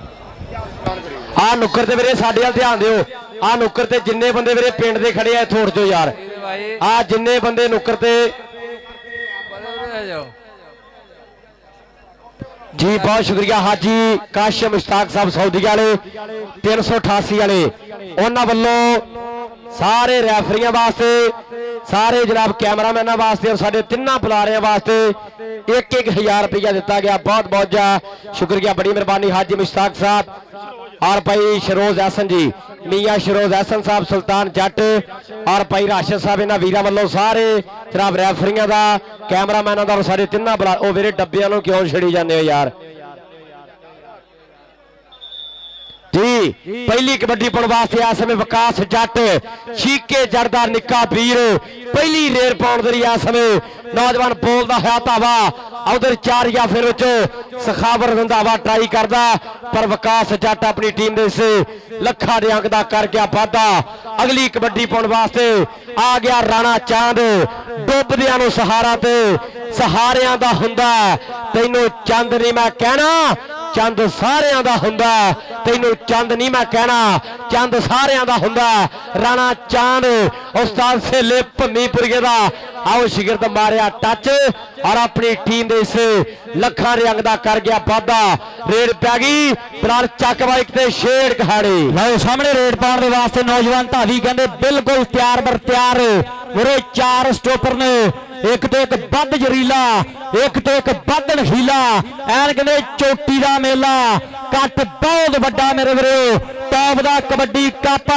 ਆ ਨੁੱਕਰ ਤੇ ਵੀਰੇ ਸਾਡੇ ਵੱਲ ਧਿਆਨ ਦਿਓ। ਆ ਨੁੱਕਰ ਤੇ ਜਿੰਨੇ ਬੰਦੇ ਵੀਰੇ ਪਿੰਡ ਦੇ ਖੜੇ ਆ ਥੋੜ ਚੋ ਯਾਰ, ਆ ਜਿੰਨੇ ਬੰਦੇ ਨੁੱਕਰ ਤੇ ਜੀ ਬਹੁਤ ਸ਼ੁਕਰੀਆ। ਹਾਜੀ ਕਾਸ਼ਮ ਮੁਸ਼ਤਾਕ ਸਾਹਿਬ ਸੌਦੀ ਵਾਲੇ 388 ਵਾਲੇ, ਉਹਨਾਂ ਵੱਲੋਂ ਸਾਰੇ ਰੈਫਰੀਆਂ ਵਾਸਤੇ, ਸਾਰੇ ਜਨਾਬ ਕੈਮਰਾਮੈਨਾਂ ਵਾਸਤੇ ਔਰ ਸਾਡੇ ਤਿੰਨਾਂ ਬੁਲਾਰਿਆਂ ਵਾਸਤੇ 1-1000 ਰੁਪਇਆ ਦਿੱਤਾ ਗਿਆ। ਬਹੁਤ ਬਹੁਤ ਸ਼ੁਕਰੀਆ, ਬੜੀ ਮਿਹਰਬਾਨੀ ਹਾਜੀ ਮੁਸ਼ਤਾਕ ਸਾਹਿਬ और भाई शरोज हसन जी, मियाँ शरोज हसन साहब सुल्तान जट और भाई राशिद साहब इन्होंने वीर वालों सारे जनाब रैफरियां का, कैमरामैनों का, सारे तिना बुला ओ वीरे डब्बियां नूं क्यों छड़ी जाते हो यार जी। पहली कबड्डी पाने वास्ते इस समय विकास जट शीके जड़दार निक्का वीर पहली रेर पाने दे इस समय नौजवान बोलता है धावा उधर चारिया फिर सखावर रंधावा ट्राई करता, पर विकास जट अपनी टीम दे से लखा दे अंक दा कर गया वाधा। अगली कबड्डी पाने वास्ते आ गया राणा चांद, डुबदियां नूं सहारा ते सहारियां दा हुंदा, तैनूं चंद नहीं मैं कहना चंद सारियां दा हुंदा, तैनूं चंद नहीं मैं कहना चंद सारियां दा हुंदा। राणा चांद उस्ताद सेले भम्मीपुरिये दा आओ शिगिरद मारिया टच और अपनी टीम दे इस लखा दे अंग दा कर गया वाधा। रेड पै गई फिलहाल चक बाइक ते शेर कहाड़ी लो सामने रेड पाने वास्ते नौजवान धावी कहते बिल्कुल तैयार बर तैयार। मेरे 4 स्टॉपर ने एक तो एक बद जरीला, एक तो एक बद नशीला, ऐन कहते चोटी का मेला कट बहुत बड़ा मेरे वीरो। टॉप का कबड्डी कप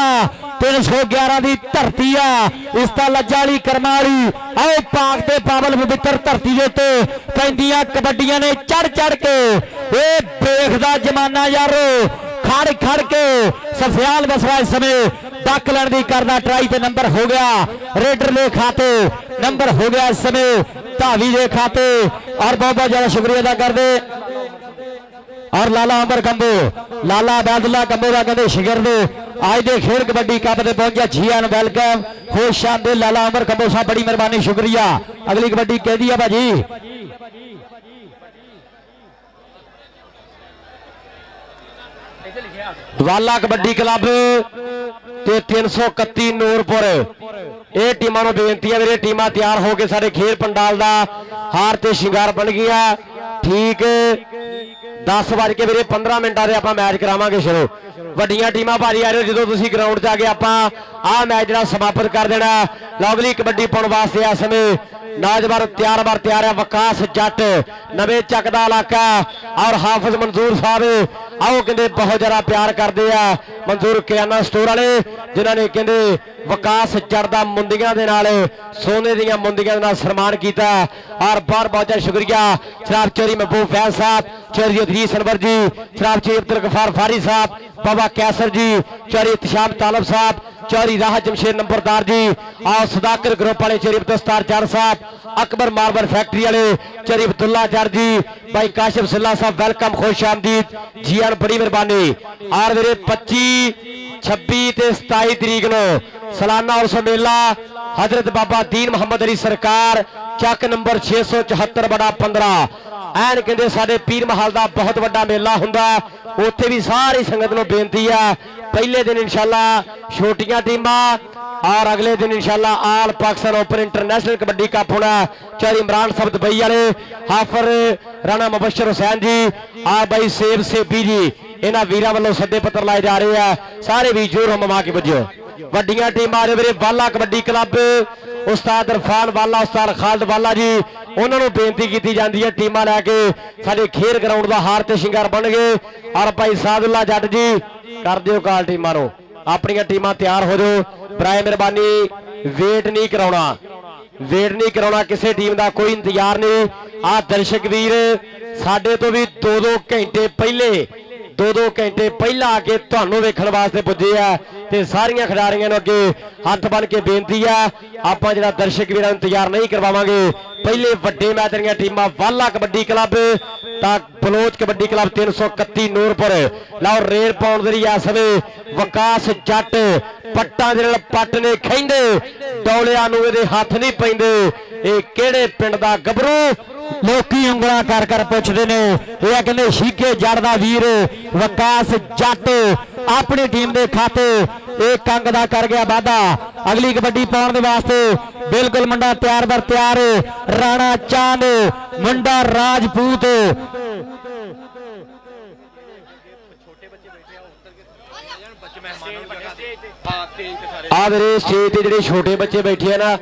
311 की धरती आ, इसका लज्जा वाली कर्मा वाली आओ पाक ते पावल पवित्र धरती के उत्ते पैंदियां कबड्डियां ने चढ़ चढ़ के ये देखदा जमाना यारो खड़ खड़ के सफियाल बसरा इस समय डक लैन की करना ट्राई ते नंबर हो गया रेडर के खाते, नंबर हो गया इस समय धावी के खाते और बहुत बहुत ज्यादा शुक्रिया अदा कर दे। और लाला अंबर कंबो, लाला अबैदुल्ला कंबो का कहते शिगिरद आज दे खेल कबड्डी कप ते पहुंचा, जी एन वेलकम खुश शाम लाला अंबर कंबो साहब बड़ी मेहरबानी शुक्रिया। अगली कबड्डी कह दी है भाजी दवाला कबड्डी क्लब ते 331 नूरपुर ये टीमां नूं बेनती है मेरे टीमां तैयार हो के सारे खेल पंडाल दा हार ते शिंगार बन गया। ठीक 10:15 मिनटां दे आपां मैच करावांगे शुरू। ਵੱਡੀਆਂ ਟੀਮਾਂ ਭਾਰੀ ਆ ਰਹੇ ਜਦੋਂ ਤੁਸੀਂ ਗਰਾਊਂਡ 'ਚ ਆ ਕੇ ਆਪਾਂ ਆਹ ਮੈਚ ਜਿਹੜਾ ਸਮਾਪਤ ਕਰ ਦੇਣਾ। ਲਵਲੀ ਕਬੱਡੀ ਪਾਉਣ ਵਾਸਤੇ ਇਸ ਸਮੇਂ नौजवान तैयार है विकास जट नवे चक का इलाका और हाफिज मंजूर साहब आओ कहते बहुत ज्यादा प्यार करते हैं मंजूर किराना स्टोर वाले जिन्होंने कहते विकास जट का मुंदियां दे नाल सोने दियां मुंदियां दे नाल सन्मान किया और बहुत बहुत शुक्रिया शराब चोरी महबूब फैज साहब, चोरी अदरीस अनवर जी, शराब चोरी अब्दुल गफार फारी साहब, बाबा कैसर जी, चोरी इत्तिशाम तालब साहब, चौरी राह जमशेद नंबरदार जी और सदाकर ग्रुप वाले चोरी दस्तार जट साहब, अकबर मार्बल फैक्ट्री वाले चोरी अब्दुल्ला जट जी, भाई काशिफ सिल्ला साहब वेलकम खुश आमदीद जी आन बड़ी मेहरबानी। और मेरे 25, 26 ते 27 तरीक नो सालाना उर्स मेला हजरत बाबा दीन मोहम्मद अली सरकार चक नंबर 674/15 ਐਨ ਕਹਿੰਦੇ ਸਾਡੇ ਪੀਰ ਮਹਲ ਦਾ ਬਹੁਤ ਵੱਡਾ ਮੇਲਾ ਹੁੰਦਾ ਉੱਥੇ ਵੀ ਸਾਰੀ ਸੰਗਤ ਨੂੰ ਬੇਨਤੀ ਆ ਪਹਿਲੇ ਦਿਨ ਇਨਸ਼ਾਅੱਲਾ ਛੋਟੀਆਂ ਟੀਮਾਂ और अगले दिन इंशाल्लाह all Pakistan open international kabaddi cup होना। चार इमरान साहब दुबई वाले, हाफर राणा मुबशर हुसैन जी आ भाई सेब सेबी जी इन्होंने वीर वालों सदे पत्र लाए जा रहे हैं सारे भी जोर हम के बजो वड्डियां टीमां मेरे बाला कबड्डी क्लब ਉਸਤਾਦ ਇਰਫਾਨ ਵਾਲਾ, ਉਸਤਾਦ ਖਾਲਦ ਵਾਲਾ ਜੀ, ਉਹਨਾਂ ਨੂੰ ਬੇਨਤੀ ਕੀਤੀ ਜਾਂਦੀ ਹੈ ਟੀਮਾਂ ਲੈ ਕੇ ਸਾਡੇ ਖੇਡ ਗਰਾਊਂਡ ਦਾ ਹਾਰ ਤੇ ਸ਼ਿੰਗਾਰ ਬਣ ਗਏ। ਔਰ ਭਾਈ ਸਾਦੁੱਲਾ ਜੱਟ ਜੀ ਕਰ ਦਿਓ ਕਾਲ ਟੀਮਾਂ ਨੂੰ, ਆਪਣੀਆਂ ਟੀਮਾਂ ਤਿਆਰ ਹੋ ਜਾਓ। ਬਰਾਏ ਮਿਹਰਬਾਨੀ ਵੇਟ ਨਹੀਂ ਕਰਾਉਣਾ ਕਿਸੇ ਟੀਮ ਦਾ, ਕੋਈ ਇੰਤਜ਼ਾਰ ਨਹੀਂ। ਆਹ ਦਰਸ਼ਕ ਵੀਰ ਸਾਡੇ ਤੋਂ ਵੀ 2-2 ਘੰਟੇ ਪਹਿਲਾਂ ਆ ਕੇ ਤੁਹਾਨੂੰ ਵੇਖਣ ਵਾਸਤੇ ਪੁੱਜੇ ਆ ਤੇ ਸਾਰੀਆਂ ਖਿਡਾਰੀਆਂ ਨੂੰ ਅੱਗੇ ਹੱਥ ਬੰਨ ਕੇ ਬੇਨਤੀ ਆ, ਆਪਾਂ ਜਿਹੜਾ ਦਰਸ਼ਕ ਵੀਰਾਂ ਨੂੰ ਇੰਤਜ਼ਾਰ ਨਹੀਂ ਕਰਵਾਵਾਂਗੇ। ਪਹਿਲੇ ਵੱਡੇ ਮੈਚ ਦੀਆਂ ਟੀਮਾਂ ਵਾਲਾ ਕਬੱਡੀ ਕਲੱਬ ਤਾਂ ਬਲੋਚ ਕਬੱਡੀ ਕਲੱਬ 331 ਨੂਰਪੁਰ। ਲਓ ਰੇਡ ਪਾਉਣ ਦੇ ਲਈ ਇਸ ਵੇਲੇ ਵਿਕਾਸ ਜੱਟ ਪੱਟਾਂ ਦੇ ਨਾਲ ਪੱਟ ਨੇ ਖੈਂਦੇ, ਡੌਲਿਆਂ ਨੂੰ ਇਹਦੇ ਹੱਥ ਨਹੀਂ ਪੈਂਦੇ। ਇਹ ਕਿਹੜੇ ਪਿੰਡ ਦਾ ਗੱਭਰੂ? ਲੋਕੀ ਉਂਗਲਾਂ ਕਰ ਪੁੱਛਦੇ ਨੇ, ਇਹ ਕਹਿੰਦੇ ਸ਼ੀਕੇ ਜੜ ਦਾ ਵੀਰ ਵਿਕਾਸ ਜੱਟ ਆਪਣੀ ਟੀਮ ਦੇ ਖਾਤੇ ਇਹ ਕੰਗ ਦਾ ਕਰ ਗਿਆ ਵਾਅਦਾ ਅਗਲੀ ਕਬੱਡੀ ਪਾਉਣ ਦੇ ਵਾਸਤੇ। ਬਿਲਕੁਲ ਮੁੰਡਾ ਤਿਆਰ ਬਰ ਤਿਆਰ, ਰਾਣਾ ਚਾਂਦ ਮੁੰਡਾ ਰਾਜਪੂਤ। ਆ ਵੀਰੇ ਸਟੇਜ ਤੇ ਜਿਹੜੇ ਛੋਟੇ ਬੱਚੇ ਬੈਠੇ ਆ ਨਾ,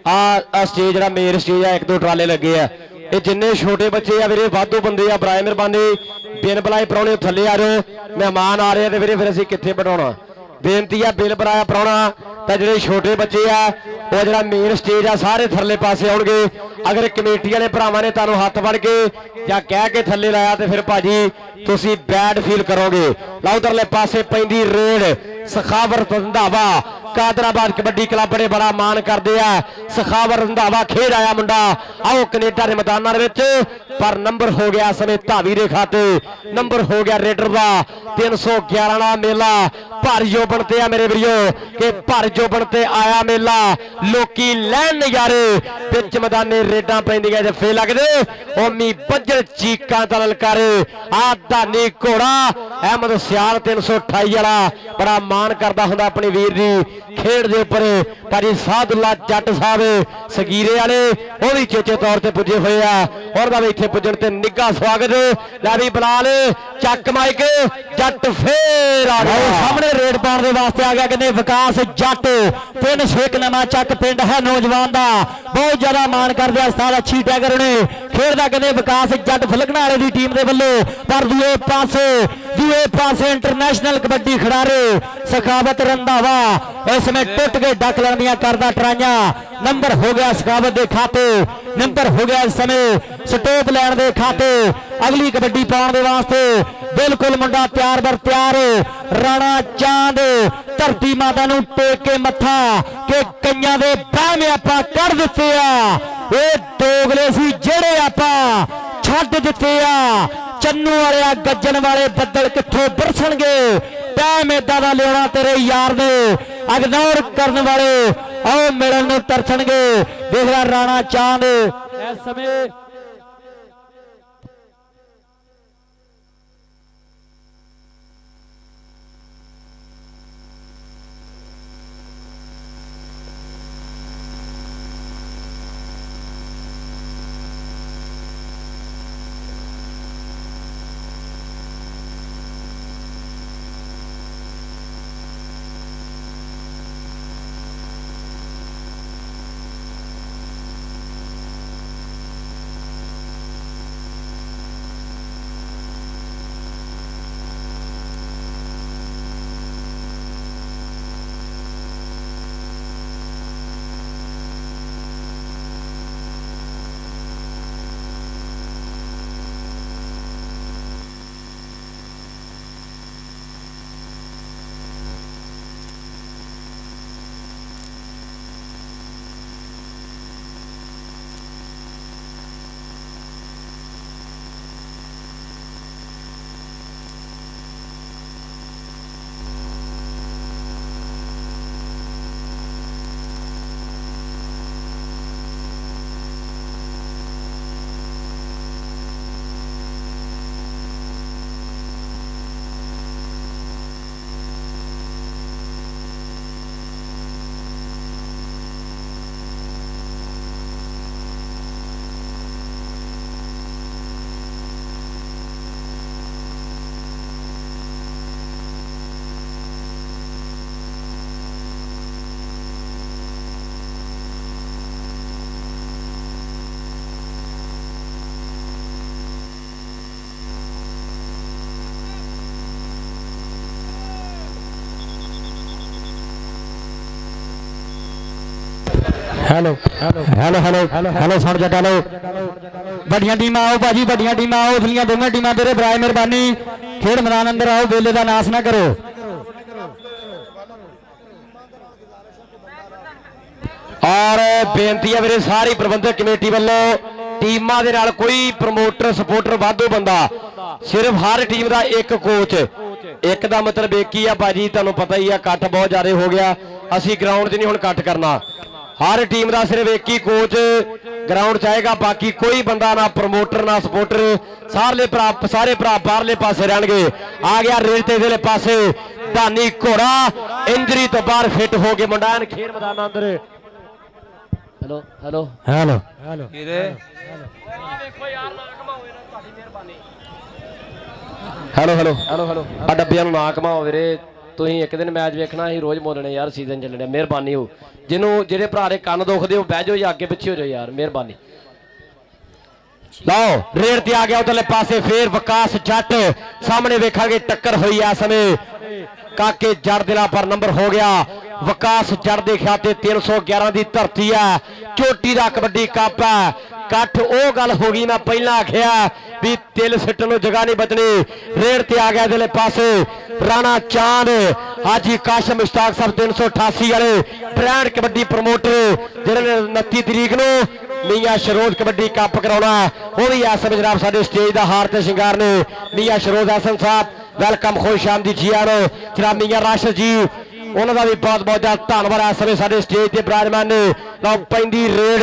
ਆ ਸਟੇਜ ਜਿਹੜਾ ਮੇਨ ਸਟੇਜ ਆ, 1-2 ਟਰਾਲੇ ਲੱਗੇ ਆ, ਇਹ ਜਿੰਨੇ ਛੋਟੇ ਬੱਚੇ ਆ ਵੀਰੇ ਵਾਧੂ ਬੰਦੇ ਆ, ਬਰਾਏ ਮਿਹਰਬਾਨੀ ਬਿਨ ਬੁਲਾਏ ਪ੍ਰਾਹੁਣੇ ਥੱਲੇ ਆ ਜਾਓ, ਮਹਿਮਾਨ ਆ ਰਹੇ ਆ ਤੇ ਵੀਰੇ ਫਿਰ ਅਸੀਂ ਕਿੱਥੇ ਬਿਠਾਉਣਾ। ਬੇਨਤੀ ਆ ਬਿਨ ਬੁਲਾਇਆ ਪ੍ਰਾਹੁਣਾ ਤਾਂ ਜਿਹੜੇ ਛੋਟੇ ਬੱਚੇ ਆ ਉਹ ਜਿਹੜਾ ਮੇਨ ਸਟੇਜ ਆ ਸਾਰੇ ਥੱਲੇ ਪਾਸੇ ਆਉਣਗੇ। ਅਗਰ ਕਮੇਟੀ ਵਾਲੇ ਭਰਾਵਾਂ ਨੇ ਤੁਹਾਨੂੰ ਹੱਥ ਫੜ ਕੇ ਜਾਂ ਕਹਿ ਕੇ ਥੱਲੇ ਲਾਇਆ ਤੇ ਫਿਰ ਭਾਜੀ ਤੁਸੀਂ ਬੈਡ ਫੀਲ ਕਰੋਗੇ। ਲਓ ਉਧਰਲੇ ਪਾਸੇ ਪੈਂਦੀ ਰੇਡ, ਸਖਾਵਤ ਰੰਧਾਵਾ ਕਾਦਰਾਬਾਦ ਕਬੱਡੀ ਕਲੱਬ ਨੇ ਬੜਾ ਮਾਣ ਕਰਦੇ ਆ। ਸਖਾਵਤ ਰੰਧਾਵਾ ਖੇਡ ਆਇਆ ਮੁੰਡਾ, ਆਓ ਕੈਨੇਡਾ ਦੇ ਮੈਦਾਨਾਂ ਦੇ ਵਿੱਚ, ਪਰ ਨੰਬਰ ਹੋ ਗਿਆ ਸਮੇਂ ਧਾਵੀ ਦੇ ਖਾਤੇ, ਨੰਬਰ ਹੋ ਗਿਆ ਰੇਡਰ ਦਾ। 311 ਦਾ ਮੇਲਾ ਭਰ ਜੋਬਨ ਤੇ ਆ ਮੇਰੇ ਵੀਰੋ, ਕਿ ਭਰ ਜੋਬਨ ਤੇ ਆਇਆ ਮੇਲਾ, ਲੋਕੀ ਲੈਣ ਨਜ਼ਾਰੇ ਵਿੱਚ ਮੈਦਾਨੇ ਰੇਡਾਂ ਪੈਂਦੀਆਂ ਜੱਫੇ ਲੱਗਦੇ, ਓਮੀ ਬੱਜਰ ਚੀਕਾਂ ਦਾ ਲਲਕਾਰੇ। ਆ ਧਾਨੀ ਘੋੜਾ ਅਹਿਮਦ ਸਿਆਲ 328 ਵਾਲਾ ਬੜਾ ਮਾਣ ਕਰਦਾ ਹੁੰਦਾ ਆਪਣੇ ਵੀਰ ਦੀ ਖੇਡ ਦੇ ਉੱਪਰ। ਭਾਜੀ ਸਾਦੁੱਲਾ ਜੱਟ ਸਾਹਿਬ ਸਗੀਰੇ ਵਾਲੇ ਉਹ ਵੀ ਚੇਚੇ ਤੌਰ ਤੇ ਪੁੱਜੇ ਹੋਏ ਆ, ਔਰ ਦਾ ਵੀ ਇੱਥੇ ਪੁੱਜਣ ਤੇ ਨਿੱਘਾ ਸਵਾਗਤ। ਲੈ ਵੀ ਬਲਾਲ ਚੱਕ ਮਾਈਕ, ਜੱਟ ਫੇਰ ਆ ਗਿਆ ਸਾਹਮਣੇ ਰੇਡ ਪਾਉਣ ਦੇ ਵਾਸਤੇ ਆ ਗਿਆ, ਕਹਿੰਦੇ ਵਿਕਾਸ ਜੱਟ 301 ਨਵਾਂ ਚੱਕ ਪਿੰਡ ਹੈ ਨੌਜਵਾਨ ਦਾ, ਬਹੁਤ ਜ਼ਿਆਦਾ ਮਾਣ ਕਰਦੇ ਆ ਉਸਤਾਦ ਅੱਛੀ ਟੈਗਰ ਨੇ ਖੇਡਦਾ, ਕਹਿੰਦੇ ਵਿਕਾਸ ਜੱਟ ਫਲਕਣਾ ਵਾਲੇ ਦੀ ਟੀਮ ਦੇ ਵੱਲੋਂ। ਪਰ ਦੂਏ ਪਾਸੇ ਇੰਟਰਨੈਸ਼ਨਲ ਕਬੱਡੀ ਖਿਡਾਰੀ ਸਖਾਵਤ ਰੰਧਾਵਾ ਇਸ ਸਮੇਂ ਟੁੱਟ ਕੇ ਡੱਕ ਲੈਣ ਦੀਆਂ ਕਰਦਾ ਟਰਾਈਆਂ। ਨੰਬਰ ਹੋ ਗਿਆ ਸਖਾਵਤ ਦੇ ਖਾਤੇ, ਨੰਬਰ ਹੋ ਗਿਆ ਇਸ ਸਮੇਂ ਸਟੋਪ ਲੈਣ ਦੇ ਖਾਤੇ ਅਗਲੀ ਕਬੱਡੀ ਪਾਉਣ ਦੇ ਵਾਸਤੇ। ਬਿਲਕੁਲ ਮੁੰਡਾ ਤਿਆਰ ਬਰ ਤਿਆਰ, ਰਾਣਾ ਚਾਂਦ ਧਰਤੀ ਮਾਤਾ ਨੂੰ ਟੇਕ ਕੇ ਮੱਥਾ, ਕਿ ਕਈਆਂ ਦੇ ਵਹਿਮ ਆਪਾਂ ਕੱਢ ਦਿੱਤੇ ਆ, ਇਹ ਦੋਗਲੇ ਸੀ ਜਿਹੜੇ ਆਪਾਂ ਛੱਡ ਦਿੱਤੇ ਆ। ਚੰਨੂ ਵਾਲਿਆ ਗੱਜਣ ਵਾਲੇ ਬੱਦਲ ਕਿੱਥੋਂ ਬਰਸਣਗੇ, ਟਾਈਮ ਏਦਾਂ ਦਾ ਲਿਆਉਣਾ ਤੇਰੇ ਯਾਰ ਨੇ, ਇਗਨੋਰ ਕਰਨ ਵਾਲੇ ਆਓ ਮਿਲਣ ਨੂੰ ਤਰਸਣਗੇ। ਦੇਖ ਲੈ ਰਾਣਾ ਚਾਂਦ ਇਸ ਸਮੇਂ ਹੈਲੋ ਹੈਲੋ ਹੈਲੋ ਹੈਲੋ ਸੁਣ ਜੱਟਾ ਲੋ ਵੱਡੀਆਂ ਟੀਮਾਂ ਆਓ ਭਾਜੀ ਵੱਡੀਆਂ ਟੀਮਾਂ ਆਓ ਉਸਲੀਆਂ ਦੋਵੇਂ ਟੀਮਾਂ ਤੇਰੇ ਬਰਾਏ ਮਿਹਰਬਾਨੀ ਖੇਡ ਮੈਦਾਨ ਅੰਦਰ ਆਓ ਵੇਲੇ ਦਾ ਨਾਸ ਨਾ ਕਰੋ ਔਰ ਬੇਨਤੀ ਹੈ ਵੀਰੇ ਸਾਰੀ ਪ੍ਰਬੰਧਕ ਕਮੇਟੀ ਵੱਲੋਂ ਟੀਮਾਂ ਦੇ ਨਾਲ ਕੋਈ ਪ੍ਰਮੋਟਰ ਸਪੋਰਟਰ ਵਾਧੂ ਬੰਦਾ ਸਿਰਫ ਹਰ ਟੀਮ ਦਾ ਇੱਕ ਕੋਚ ਇੱਕ ਦਾ ਮਤਲਬ ਇੱਕ ਹੀ ਆ ਭਾਜੀ ਤੁਹਾਨੂੰ ਪਤਾ ਹੀ ਆ ਇਕੱਠ ਬਹੁਤ ਜ਼ਿਆਦਾ ਹੋ ਗਿਆ ਅਸੀਂ ਗਰਾਊਂਡ 'ਚ ਨਹੀਂ ਹੁਣ ਇਕੱਠ ਕਰਨਾ ਹਰ ਟੀਮ ਦਾ ਸਿਰਫ ਇੱਕ ਹੀ ਕੋਚ ਗਰਾਊਂਡ 'ਚ ਆਏਗਾ ਬਾਕੀ ਕੋਈ ਬੰਦਾ ਨਾ ਪ੍ਰਮੋਟਰ ਨਾ ਸਪੋਰਟਰ ਸਾਰੇ ਭਰਾ ਬਾਹਰਲੇ ਪਾਸੇ ਰਹਿਣਗੇ ਆ ਗਿਆ ਰੇਲਤੇ ਦੇ ਪਾਸੇ ਧਾਨੀ ਘੋੜਾ ਇੰਜਰੀ ਤੋਂ ਬਾਹਰ ਫਿੱਟ ਹੋ ਕੇ ਮੁੰਡਾਨ ਖੇਡ ਮੈਦਾਨ ਅੰਦਰ hello hello hello hello hello hello hello ਆ ਡੱਬਿਆਂ ਨੂੰ ਨਾ ਘਮਾਓ ਵੀਰੇ ਤੁਸੀਂ ਇੱਕ ਦਿਨ ਮੈਚ ਵੇਖਣਾ ਅਸੀਂ ਰੋਜ਼ ਬੋਲਣੇ ਯਾਰ ਸੀਜ਼ਨ ਚੱਲਣੇ ਮਿਹਰਬਾਨੀ ਹੋ ਜਿਹਨੂੰ ਜਿਹੜੇ ਭਰਾ ਦੇ ਕੰਨ ਦੁਖਦੇ ਉਹ ਬਹਿ ਜਾਓ ਜਾਂ ਅੱਗੇ ਪਿੱਛੇ ਹੋ ਜਾਓ ਯਾਰ ਮਿਹਰਬਾਨੀ ਲਓ ਰੇਡ ਤੇ ਆ ਗਿਆ ਉਧਰਲੇ ਪਾਸੇ ਫੇਰ ਵਿਕਾਸ ਜੱਟ ਸਾਹਮਣੇ ਵੇਖਾਂਗੇ ਟੱਕਰ ਹੋਈ ਆ ਸਮੇਂ ਕਾਕੇ ਜੜ ਦਿਲਾ ਪਰ ਨੰਬਰ ਹੋ ਗਿਆ ਵਿਕਾਸ ਜੜ ਦੇ ਖਾਤੇ 311 ਦੀ ਧਰਤੀ ਹੈ ਚੋਟੀ ਦਾ ਕਬੱਡੀ ਕੱਪ ਹੈ ਕੱਠ ਉਹ ਗੱਲ ਹੋ ਗਈ ਮੈਂ ਪਹਿਲਾਂ ਆਖਿਆ ਵੀ ਤਿਲ ਸਿੱਟਣ ਨੂੰ ਜਗ੍ਹਾ ਨਹੀਂ ਬਚਣੀ ਰੇਡ ਤੇ ਆ ਗਿਆ ਇਹਦੇ ਪਾਸੇ ਰਾਣਾ ਚਾਂਦ ਹਾਜੀ ਕਾਸ਼ਮ ਮੁਸ਼ਤਾਕ ਸਾਹਿਬ 388 ਵਾਲੇ ਬ੍ਰਾਂਡ ਕਬੱਡੀ ਪ੍ਰਮੋਟਰ ਜਿਹੜੇ ਨੇ 29 ਤਰੀਕ ਨੂੰ ਮੀਆਂ ਸ਼ਰੋਜ਼ ਕਬੱਡੀ ਕੱਪ ਕਰਾਉਣਾ ਉਹ ਵੀ ਇਸ ਸਮੇਂ ਜਨਾਬ ਸਾਡੇ ਸਟੇਜ ਦਾ ਹਾਰ ਤੇ ਸ਼ਿੰਗਾਰ ਨੇ ਮੀਆਂ ਸ਼ਰੋਜ਼ ਹਸਨ ਸਾਹਿਬ ਵੈਲਕਮ ਖੁਸ਼ ਆਮਦੀ ਜੀ ਆਨੋ ਜਨਾਬ ਮੀਆਂ ਰਾਸ਼ਦ ਜੀ ਉਹਨਾਂ ਦਾ ਵੀ ਬਹੁਤ ਬਹੁਤ ਧੰਨਵਾਦ ਇਸ ਸਮੇਂ ਸਾਡੇ ਸਟੇਜ ਤੇ ਬਿਰਾਜਮਾਨ ਨੇ ਲਓ ਪੈਂਦੀ ਰੇਡ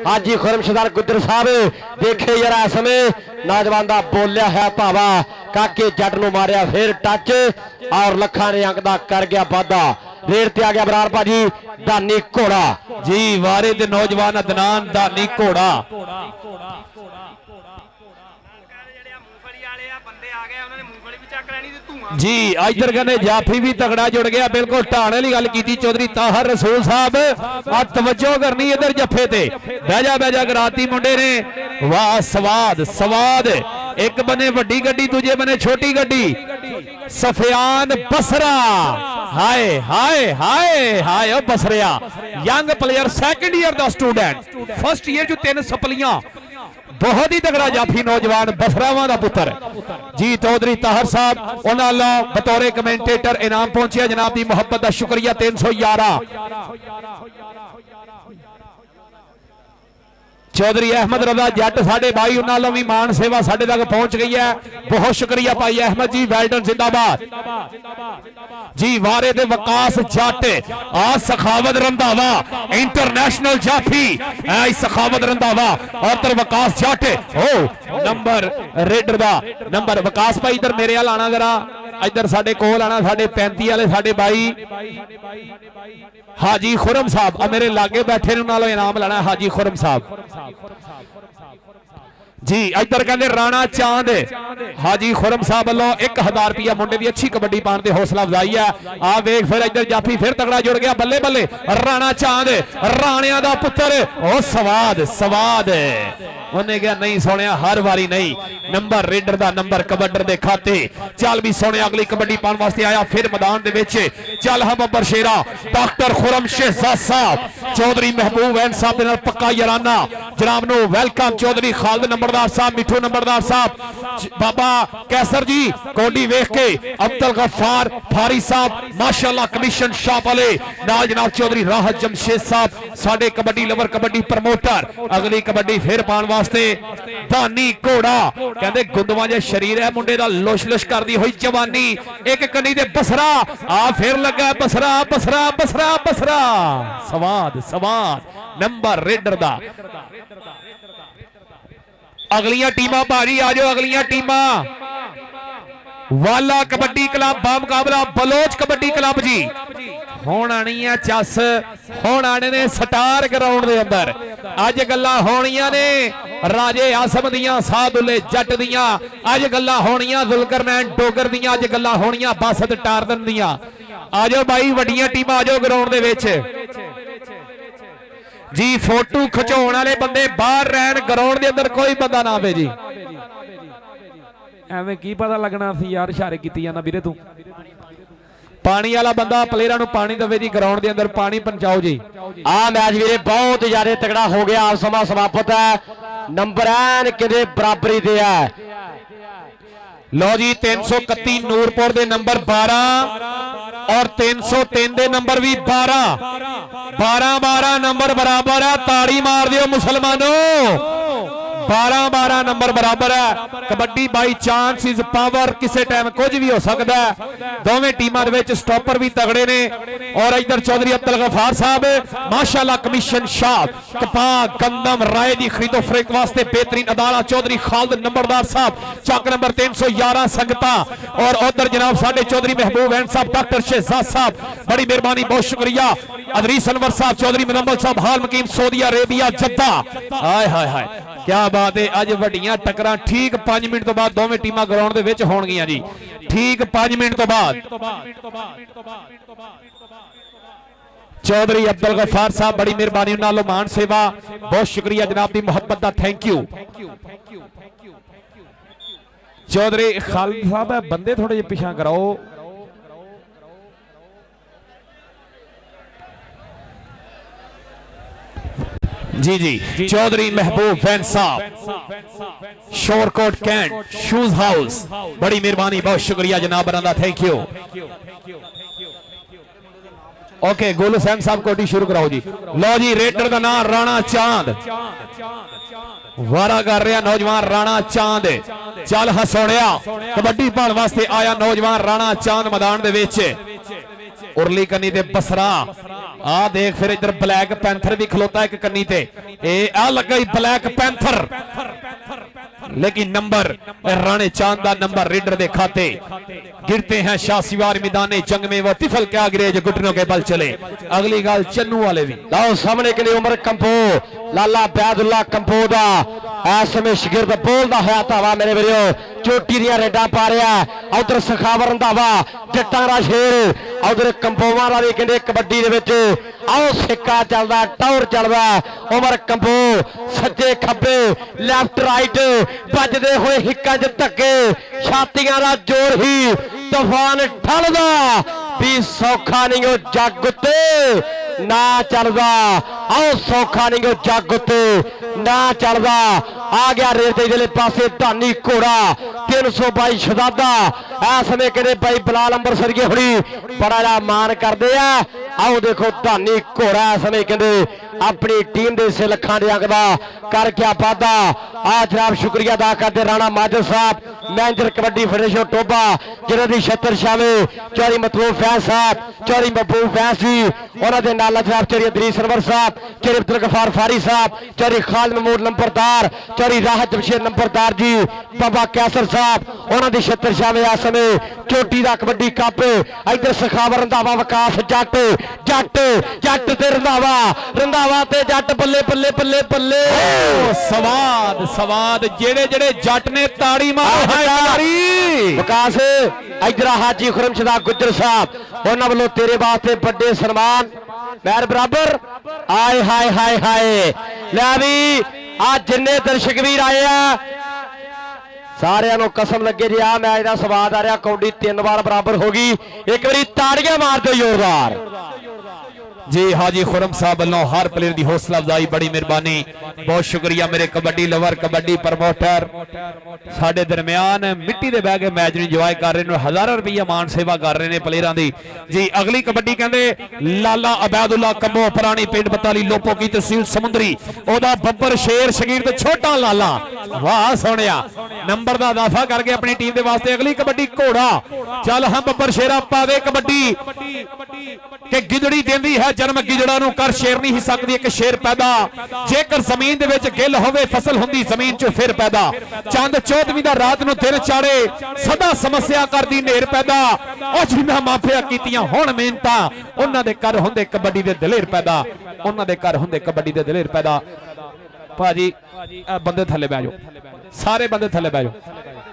ਹਾਜੀ ਖੁਰਮਸ਼ਦਾਰ ਗੁੱਜਰ ਸਾਹਿਬ ਦੇਖੇ ਯਾਰ ਇਸ ਸਮੇਂ ਨੌਜਵਾਨ ਦਾ ਬੋਲਿਆ ਹੈ ਭਾਵਾ ਕਾਕੇ ਜੱਟ ਨੂੰ ਮਾਰਿਆ ਫਿਰ ਟੱਚ ਔਰ ਲੱਖਾਂ ਦੇ ਅੰਕ ਦਾ ਕਰ ਗਿਆ ਵਾਧਾ ਰੇਡ ਤੇ ਆ ਗਿਆ ਬਰਾਰ ਭਾਜੀ ਧਾਨੀ ਘੋੜਾ ਜੀ ਵਾਰੇ ਦੇ ਨੌਜਵਾਨ ਅਦਨਾਨ ਧਾਨੀ ਘੋੜਾ ਜੀ ਇਧਰ ਕਹਿੰਦੇ ਜਾਫੀ ਵੀ ਤਗੜਾ ਜੁੜ ਗਿਆ ਬਿਲਕੁਲ ਢਾਣ ਵਾਲੀ ਗੱਲ ਕੀਤੀ ਚੌਧਰੀ ਤਾਹਰ ਰਸੂਲ ਸਾਹਿਬ ਆ ਤਵੱਜੋ ਕਰਨੀ ਇਧਰ ਜੱਫੇ ਤੇ ਬਹਿ ਜਾ ਗਰਾਤੀ ਮੁੰਡੇ ਨੇ ਵਾਹ ਸਵਾਦ ਇੱਕ ਬੰਨੇ ਵੱਡੀ ਗੱਡੀ ਦੂਜੇ ਬੰਨੇ ਛੋਟੀ ਗੱਡੀ ਸਫਿਆਨ ਬਸਰਾ ਹਾਏ ਹਾਏ ਹਾਏ ਹਾਏ ਉਹ ਬਸਰਿਆ ਯੰਗ ਪਲੇਅਰ ਸੈਕੰਡ ਈਅਰ ਦਾ ਸਟੂਡੈਂਟ ਫਸਟ ਈਅਰ ਚ 3 ਸਪਲੀਆਂ ਬਹੁਤ ਹੀ ਤਗੜਾ ਜਾਫੀ ਨੌਜਵਾਨ ਬਸਰਾਵਾਂ ਦਾ ਪੁੱਤਰ ਜੀ ਚੌਧਰੀ ਤਾਹਰ ਸਾਹਿਬ ਉਹਨਾਂ ਵੱਲੋਂ ਬਤੌਰੇ ਕਮੈਂਟੇਟਰ ਇਨਾਮ ਪਹੁੰਚਿਆ ਜਨਾਬ ਦੀ ਮੁਹੱਬਤ ਦਾ ਸ਼ੁਕਰੀਆ 311 चौधरी अहमद रजा जट साडे भाई उन्होंने भी मान सेवा साडे तक पहुंच गई है बहुत शुक्रिया भाई अहमद जी वेल्डन जिंदाबाद जी वारे दे वकास जट आ सखावत रंधावा इंटरनेशनल जाफी सखावत रंधावा और तर वकास जट ओ नंबर रेडर दा नंबर वकास भाई इधर मेरे वाल आना जरा इधर साडे कोल आना साडे 35 वाले साडे भाई हाजी खुरम साहब मेरे लागे बैठे ने इनाम लेना हाजी खुरम साहब जी इधर कहते राणा चांद हाजी खुरम साहब वालों 1000 रुपया मुंडे की अच्छी कबड्डी पाने की हौसला अफजाई है आ वेख फिर इधर जाफी फिर तगड़ा जुड़ गया बल्ले बल्ले राणा चांद राणिया दा पुत्र ओ सवाद उन्हें क्या नहीं सुनिया हर बारी नहीं नंबर रेडर दा नंबर कबड्डर दे खाते चल भी सोने अगली कबड्डी पाने वास्ते आया फिर मैदान दे विच चल हम अबर शेरा डॉक्टर खुरम शहजाद साहब चौधरी महबूब एन साहब दे नाल पक्का याराना जनाब नो वेलकम चौधरी खालिद नंबरदार साहब मिठू नंबरदार साहब बाबा कैसर जी कोडी वेख के अब्दुल गफ्फार फारी साहब माशाअल्लाह कमीशन शॉप वाले नाल जनाब चौधरी राहत जमशेद साहब साडे कबड्डी लवर कबड्डी प्रमोटर अगली कबड्डी फिर पाने वास्ते धानी घोड़ा कहते गुंदवा जे शरीर है मुंडे दा लुश लुश करदी हुई जवानी एक कनी दे बसरा आ फिर लगा बसरा बसरा बसरा बसरा सवाद नंबर रेडर दा अगलियां टीमां भाजी आ जाओ अगलियां टीमां वाला कबड्डी क्लब बामुकाबला बलोच कबड्डी क्लब जी हुण आनी है चस हुण आने ने स्टार ग्राउंड दे अंदर अज गल्लां होणियां ने राजे आसम दियां साधुले जट दियां अज गल्लां होणियां जुलकरनैन डोगर दियां अज गल्लां होणियां बासत टारदन दियां आ जाओ भाई वड्डियां टीमां आ जाओ ग्राउंड दे विच जी फोटो खिचाउण वाले बंदे बाहर रहन ग्राउंड दे अंदर कोई बंदा ना आवे जी ਐਵੇਂ ਕੀ ਪਤਾ ਲੱਗਣਾ ਸੀ ਯਾਰ ਇਸ਼ਾਰੇ ਕੀਤੀ ਜਾਂਦਾ ਵੀਰੇ ਤੂੰ ਪਾਣੀ ਵਾਲਾ ਬੰਦਾ ਪਲੇਅਰਾਂ ਨੂੰ ਪਾਣੀ ਦੇਵੇ ਜੀ, ਗਰਾਊਂਡ ਦੇ ਅੰਦਰ ਪਾਣੀ ਪਹੁੰਚਾਓ ਜੀ। ਆ ਮੈਚ ਵੀਰੇ ਬਹੁਤ ਜ਼ਿਆਦਾ ਤਗੜਾ ਹੋ ਗਿਆ, ਸਮਾਂ ਸਮਾਪਤ ਹੈ, ਨੰਬਰ ਐਨ ਕਿਤੇ ਬਰਾਬਰੀ ਦੇ ਹੈ। ਲਓ ਜੀ 331 ਨੂਰਪੁਰ ਦੇ ਨੰਬਰ 12 ਔਰ 303 ਦੇ ਨੰਬਰ ਵੀ 12 ਨੰਬਰ ਬਰਾਬਰ ਹੈ। ਤਾੜੀ ਮਾਰ ਦਿਓ ਮੁਸਲਮਾਨੋ, 12 ਨੰਬਰ ਬਰਾਬਰ ਹੈ। Kabaddi by chance is power, ਕਿਸੇ ਟਾਈਮ ਕੁਝ ਵੀ ਹੋ ਸਕਦਾ ਹੈ। ਦੋਵੇਂ ਟੀਮਾਂ ਦੇ ਵਿੱਚ ਸਟਾਪਰ ਵੀ ਤਗੜੇ ਨੇ। ਔਰ ਇਧਰ ਚੌਧਰੀ ਅਬਦੁਲ ਗਫਾਰ ਸਾਹਿਬ ਮਾਸ਼ਾਅੱਲਾ ਕਮਿਸ਼ਨ ਸ਼ਾਹ ਕਪਾਹ ਗੰਦਮ ਰਾਏ ਦੀ ਖਰੀਦੋ ਫਰੋਖਤ ਵਾਸਤੇ बेहतरीन अदाला चौधरी खालिद नंबरदार साहब चक नंबर 311 संगता। और उधर जनाब साडे चौधरी महबूब एंड साहब डॉक्टर शहजाद साहब बड़ी मेहरबानी, बहुत शुक्रिया। अदरीस अनवर साहब चौधरी मुनव्वर साहब हाल मुकीम सऊदी अरेबिया जद्दा। हाय हाय हाय क्या बात है, अज वड्डियां टक्करां ठीक 5 मिनट तो बाद दोवें टीमां ग्राउंड दे विच होणगीਆਂ जी, ठीक 5 मिनट तो बाद। चौधरी अब्दुल गफार साहब बड़ी मेहरबानी, नालों मान सेवा, बहुत शुक्रिया जनाब दी मोहब्बत दा, थैंक यू। चौधरी खालिद साहब बंदे थोड़े जे पिछा कराओ। जी जी चौधरी महबूब वैन साहब शोरकोट कैंट शूज हाउस, बड़ी मेहरबानी, बहुत शुक्रिया जनाब बरादा, thank you. Okay Golu Sain साहब कोटी शुरू कराओ जी। लो जी रेडर का नाम राणा चांद, वारा कर रहा नौजवान राणा चांद। चल हसोड़िया कबड्डी पाल वास्ते आया नौजवान राणा चांद मैदान दे विच। उरली कन्नी ते बसरा आ देख, फिर इधर ब्लैक पैंथर भी खलोता एक कन्नी ते, ए आ लगा ही ब्लैक पैंथर, लेकिन नंबर राणे चांद का नंबर रेडर दे खाते। गिरते हैं शासीवार मैदाने जंग में वो तिफल क्या अंग्रेज घुटनों के बल चले। अगली गाल चन्नू वाले भी लाओ सामने के लिए उमर कंपो लाला बैदुल्ला कंपो दा ऐसे में शिगिरद बोलदा होया धावा मेरे वीरो, चोटी दियां रेडा पा रहा। उधर सखावर रंधावा जट्टां दा शेर, उधर कंपोवा वाला भी कहंदे कबड्डी दे विच आओ सिक्का चलदा, टौर चलदा। उमर कंपो सज्जे खब्बे लेफ्ट राइट बजदे होए हिक्कां च धक्के, छातियां दा जोर ही तूफान ठलदा भी सौखा नहीं हो जग उत्ते ना चलदा। आओ सौखा नहीं हो जग उत्ते ना चलदा। आ गया रेते दे पासे धानी घोड़ा 322 शहजादा। इस समय कहते भाई बिलाल अंबरसरिए हुणी बड़ा मान करते हैं। आओ देखो धानी घोड़ा इस समय कहते अपनी टीम के सिल लखां दे अंग दा कर क्या वादा। आ जनाब शुक्रिया अदा करते राणा माजर साहब मैनेजर कबड्डी फेडरेशन टोबा, जिन्हों की छत्तर शामे चौधरी मतलूब फैज साहब, चौधरी महबूब फैज जी, उन्होंने नाल जनाब चौधरी अदरीस अनवर साहब, चौधरी अब्दुल गफार फारी साहब, चौधरी खालिद महमूद नंबरदार, चौधरी राहत जमशेद नंबरदार जी, बाबा कैसर साहब, उन्होंने छत्तर शामे इस समय चोटी का कबड्डी कप। इधर सखावर रंधावा विकास जट जट जट ते रंधावा, रंधावा ते जट बल्ले बल्ले बल्ले बल्ले। सवाद सवाद जेड़े जेड़े जट ने ताड़ी मार विकास। इधर हाजी खुरमशदा गुजर साहब, उन्होंने वालों तेरे वास्ते बड़े सन्मान मैर बराबर। आए हाय हाय हाय लै भी आज जिन्ने दर्शक वीर आए हैं सारियां नूं कसम लगे जी आ मैच का स्वाद आ रहा। कौडी 3 बार बराबर होगी, एक बारी ताड़ियां मार दो जोरदार जी। हाजी खुरम साहब वालों हर प्लेयर की हौसला अफजाई, बड़ी मेहरबानी, बहुत शुक्रिया। मेरे कबड्डी लवर कबड्डी प्रमोटर साडे दरम्यान मिट्टी दे बह के मैच नूं इंजॉय कर रहे हैं, हज़ारों रुपया मान सेवा कर रहे हैं प्लेयरां दी जी। अगली कबड्डी कहंदे लाला अबैदुल्ला कंबो पुरानी पिंड बताली लोपो की तहसील समुंदरी, ओदा बब्बर शेर शगीर ते छोटा लाला। वाह सोहणिया नंबर का इजाफा करके अपनी टीम के वास्ते। अगली कबड्डी घोड़ा, चल हम बब्बर शेरा पा दे कबड्डी के गिदड़ी देंदी है जन्म, गिदड़ा नूं कर शेर नहीं सकदी एक शेर पैदा। जेकर जमीन दे विच गिल होवे फसल हुंदी जमीन चों फिर पैदा। चंद 14वीं दा रात नूं दिन चाड़े सदा समस्या करदी नेर पैदा। ओ जिन्हां माफिया कीतियां हुण मिहनतां उन्हां दे कर हुंदे कबड्डी दे दलेर पैदा, उन्हां दे कर हुंदे कबड्डी दे दलेर पैदा। भाजी बंदे थल्ले बैठ जाओ, सारे बंदे थल्ले बैठ जाओ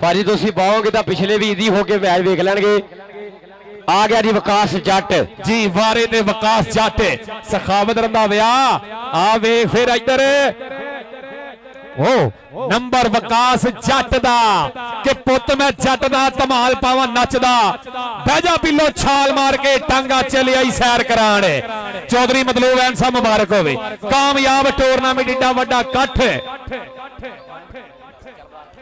भाजी। तुसीं बाओगे तां पिछले भी इदी होके मैच वेख लैणगे। आ गया जी विकास जट जी, वारे ते विकास जट सखावत रंधाविया। आ वेख फिर इधर ਉਹ ਨੰਬਰ ਵਿਕਾਸ ਜੱਟ ਦਾ ਕਿ ਪੁੱਤ ਮੈਂ ਜੱਟ ਦਾ ਧਮਾਲ ਪਾਵਾਂ ਨੱਚਦਾ ਬਹਿ ਜਾ ਪਿੱਲੋ ਛਾਲ ਮਾਰ ਕੇ ਟਾਂਗਾ ਚਲੇ ਆਈ ਸੈਰ ਕਰਾਣ ਚੌਧਰੀ ਮਤਲੂਬ ਐਨ ਸਾਹਿਬ ਮੁਬਾਰਕ ਹੋਵੇ ਕਾਮਯਾਬ ਟੂਰਨਾਮੈਂਟ ਏਡਾ ਵੱਡਾ ਇਕੱਠ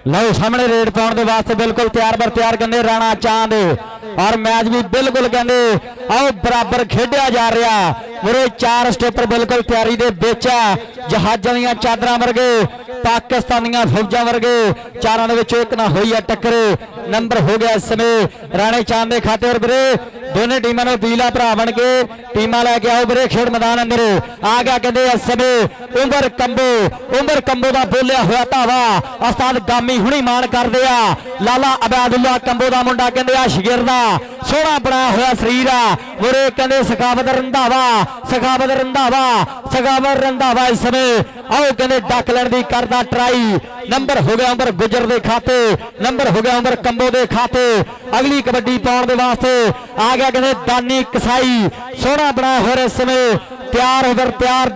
ਲਓ ਸਾਹਮਣੇ ਰੇਡ ਪਾਉਣ ਦੇ ਵਾਸਤੇ ਬਿਲਕੁਲ ਤਿਆਰ ਬਰ ਤਿਆਰ ਕਹਿੰਦੇ ਰਾਣਾ ਚਾਂਦ ਔਰ ਮੈਚ ਵੀ ਬਿਲਕੁਲ ਕਹਿੰਦੇ ਆਓ ਬਰਾਬਰ ਖੇਡਿਆ ਜਾ ਰਿਹਾ ਮੇਰੇ 4 ਸਟੋਪਰ ਬਿਲਕੁਲ ਤਿਆਰੀ ਦੇ ਵਿੱਚ ਆ ਜਹਾਜ਼ਾਂ ਦੀਆਂ ਚਾਦਰਾਂ ਵਰਗੇ ਪਾਕਿਸਤਾਨੀਆਂ ਫੌਜਾਂ ਵਰਗੇ ਚਾਰਾਂ ਦੇ ਵਿੱਚੋਂ ਇੱਕ ਨਾ ਹੋਈ ਆ ਟੱਕਰ ਨੰਬਰ ਹੋ ਗਿਆ ਇਸ ਸਮੇਂ ਰਾਣੇ ਚਾਂਦ ਦੇ ਖਾਤੇ ਔਰ ਵੀਰੇ ਦੋਨੇ ਟੀਮਾਂ ਨੂੰ ਪੀਲਾ ਭਰਾ ਬਣ ਕੇ ਟੀਮਾਂ ਲੈ ਕੇ ਆਓ ਵੀਰੇ ਖੇਡ ਮੈਦਾਨ ਅੰਦਰ ਆ ਗਿਆ ਕਹਿੰਦੇ ਇਸ ਸਮੇਂ ਉਮਰ ਕੰਬੋ ਦਾ ਬੋਲਿਆ ਹੋਇਆ ਧਾਵਾ ਉਸਤਾਦ ਗਾਮੀ ਹੁਣੀ ਮਾਣ ਕਰਦੇ ਆ ਲਾਲਾ ਅਬੈਦੁੱਲਾ ਕੰਬੋ ਦਾ ਮੁੰਡਾ ਕਹਿੰਦੇ ਆ ਸ਼ਗਿਰਦਾ ਸੋਹਣਾ ਬਣਾਇਆ ਹੋਇਆ ਸਰੀਰ ਆ ਵੀਰੇ ਕਹਿੰਦੇ ਸਖਾਵਤ ਰੰਧਾਵਾ ਇਸ ਸਮੇਂ ਆਓ ਕਹਿੰਦੇ ਡੱਕ ਲੈਣ ਦੀ ਕਰਦਾ ਟਰਾਈ ਨੰਬਰ ਹੋ ਗਿਆ ਉਮਰ ਗੁਜਰ ਦੇ ਖਾਤੇ ਨੰਬਰ ਹੋ ਗਿਆ ਉਮਰ ਕੰਬੋ ਦੇ ਖਾਤੇ ਅਗਲੀ ਕਬੱਡੀ ਪਾਉਣ ਦੇ ਵਾਸਤੇ ਆ ਗਿਆ ਕਹਿੰਦੇ ਦਾਨੀ ਕਸਾਈ ਸੋਹਣਾ ਬਣਾਇਆ ਹੋਇਆ ਇਸ ਸਮੇਂ ਤਿਆਰ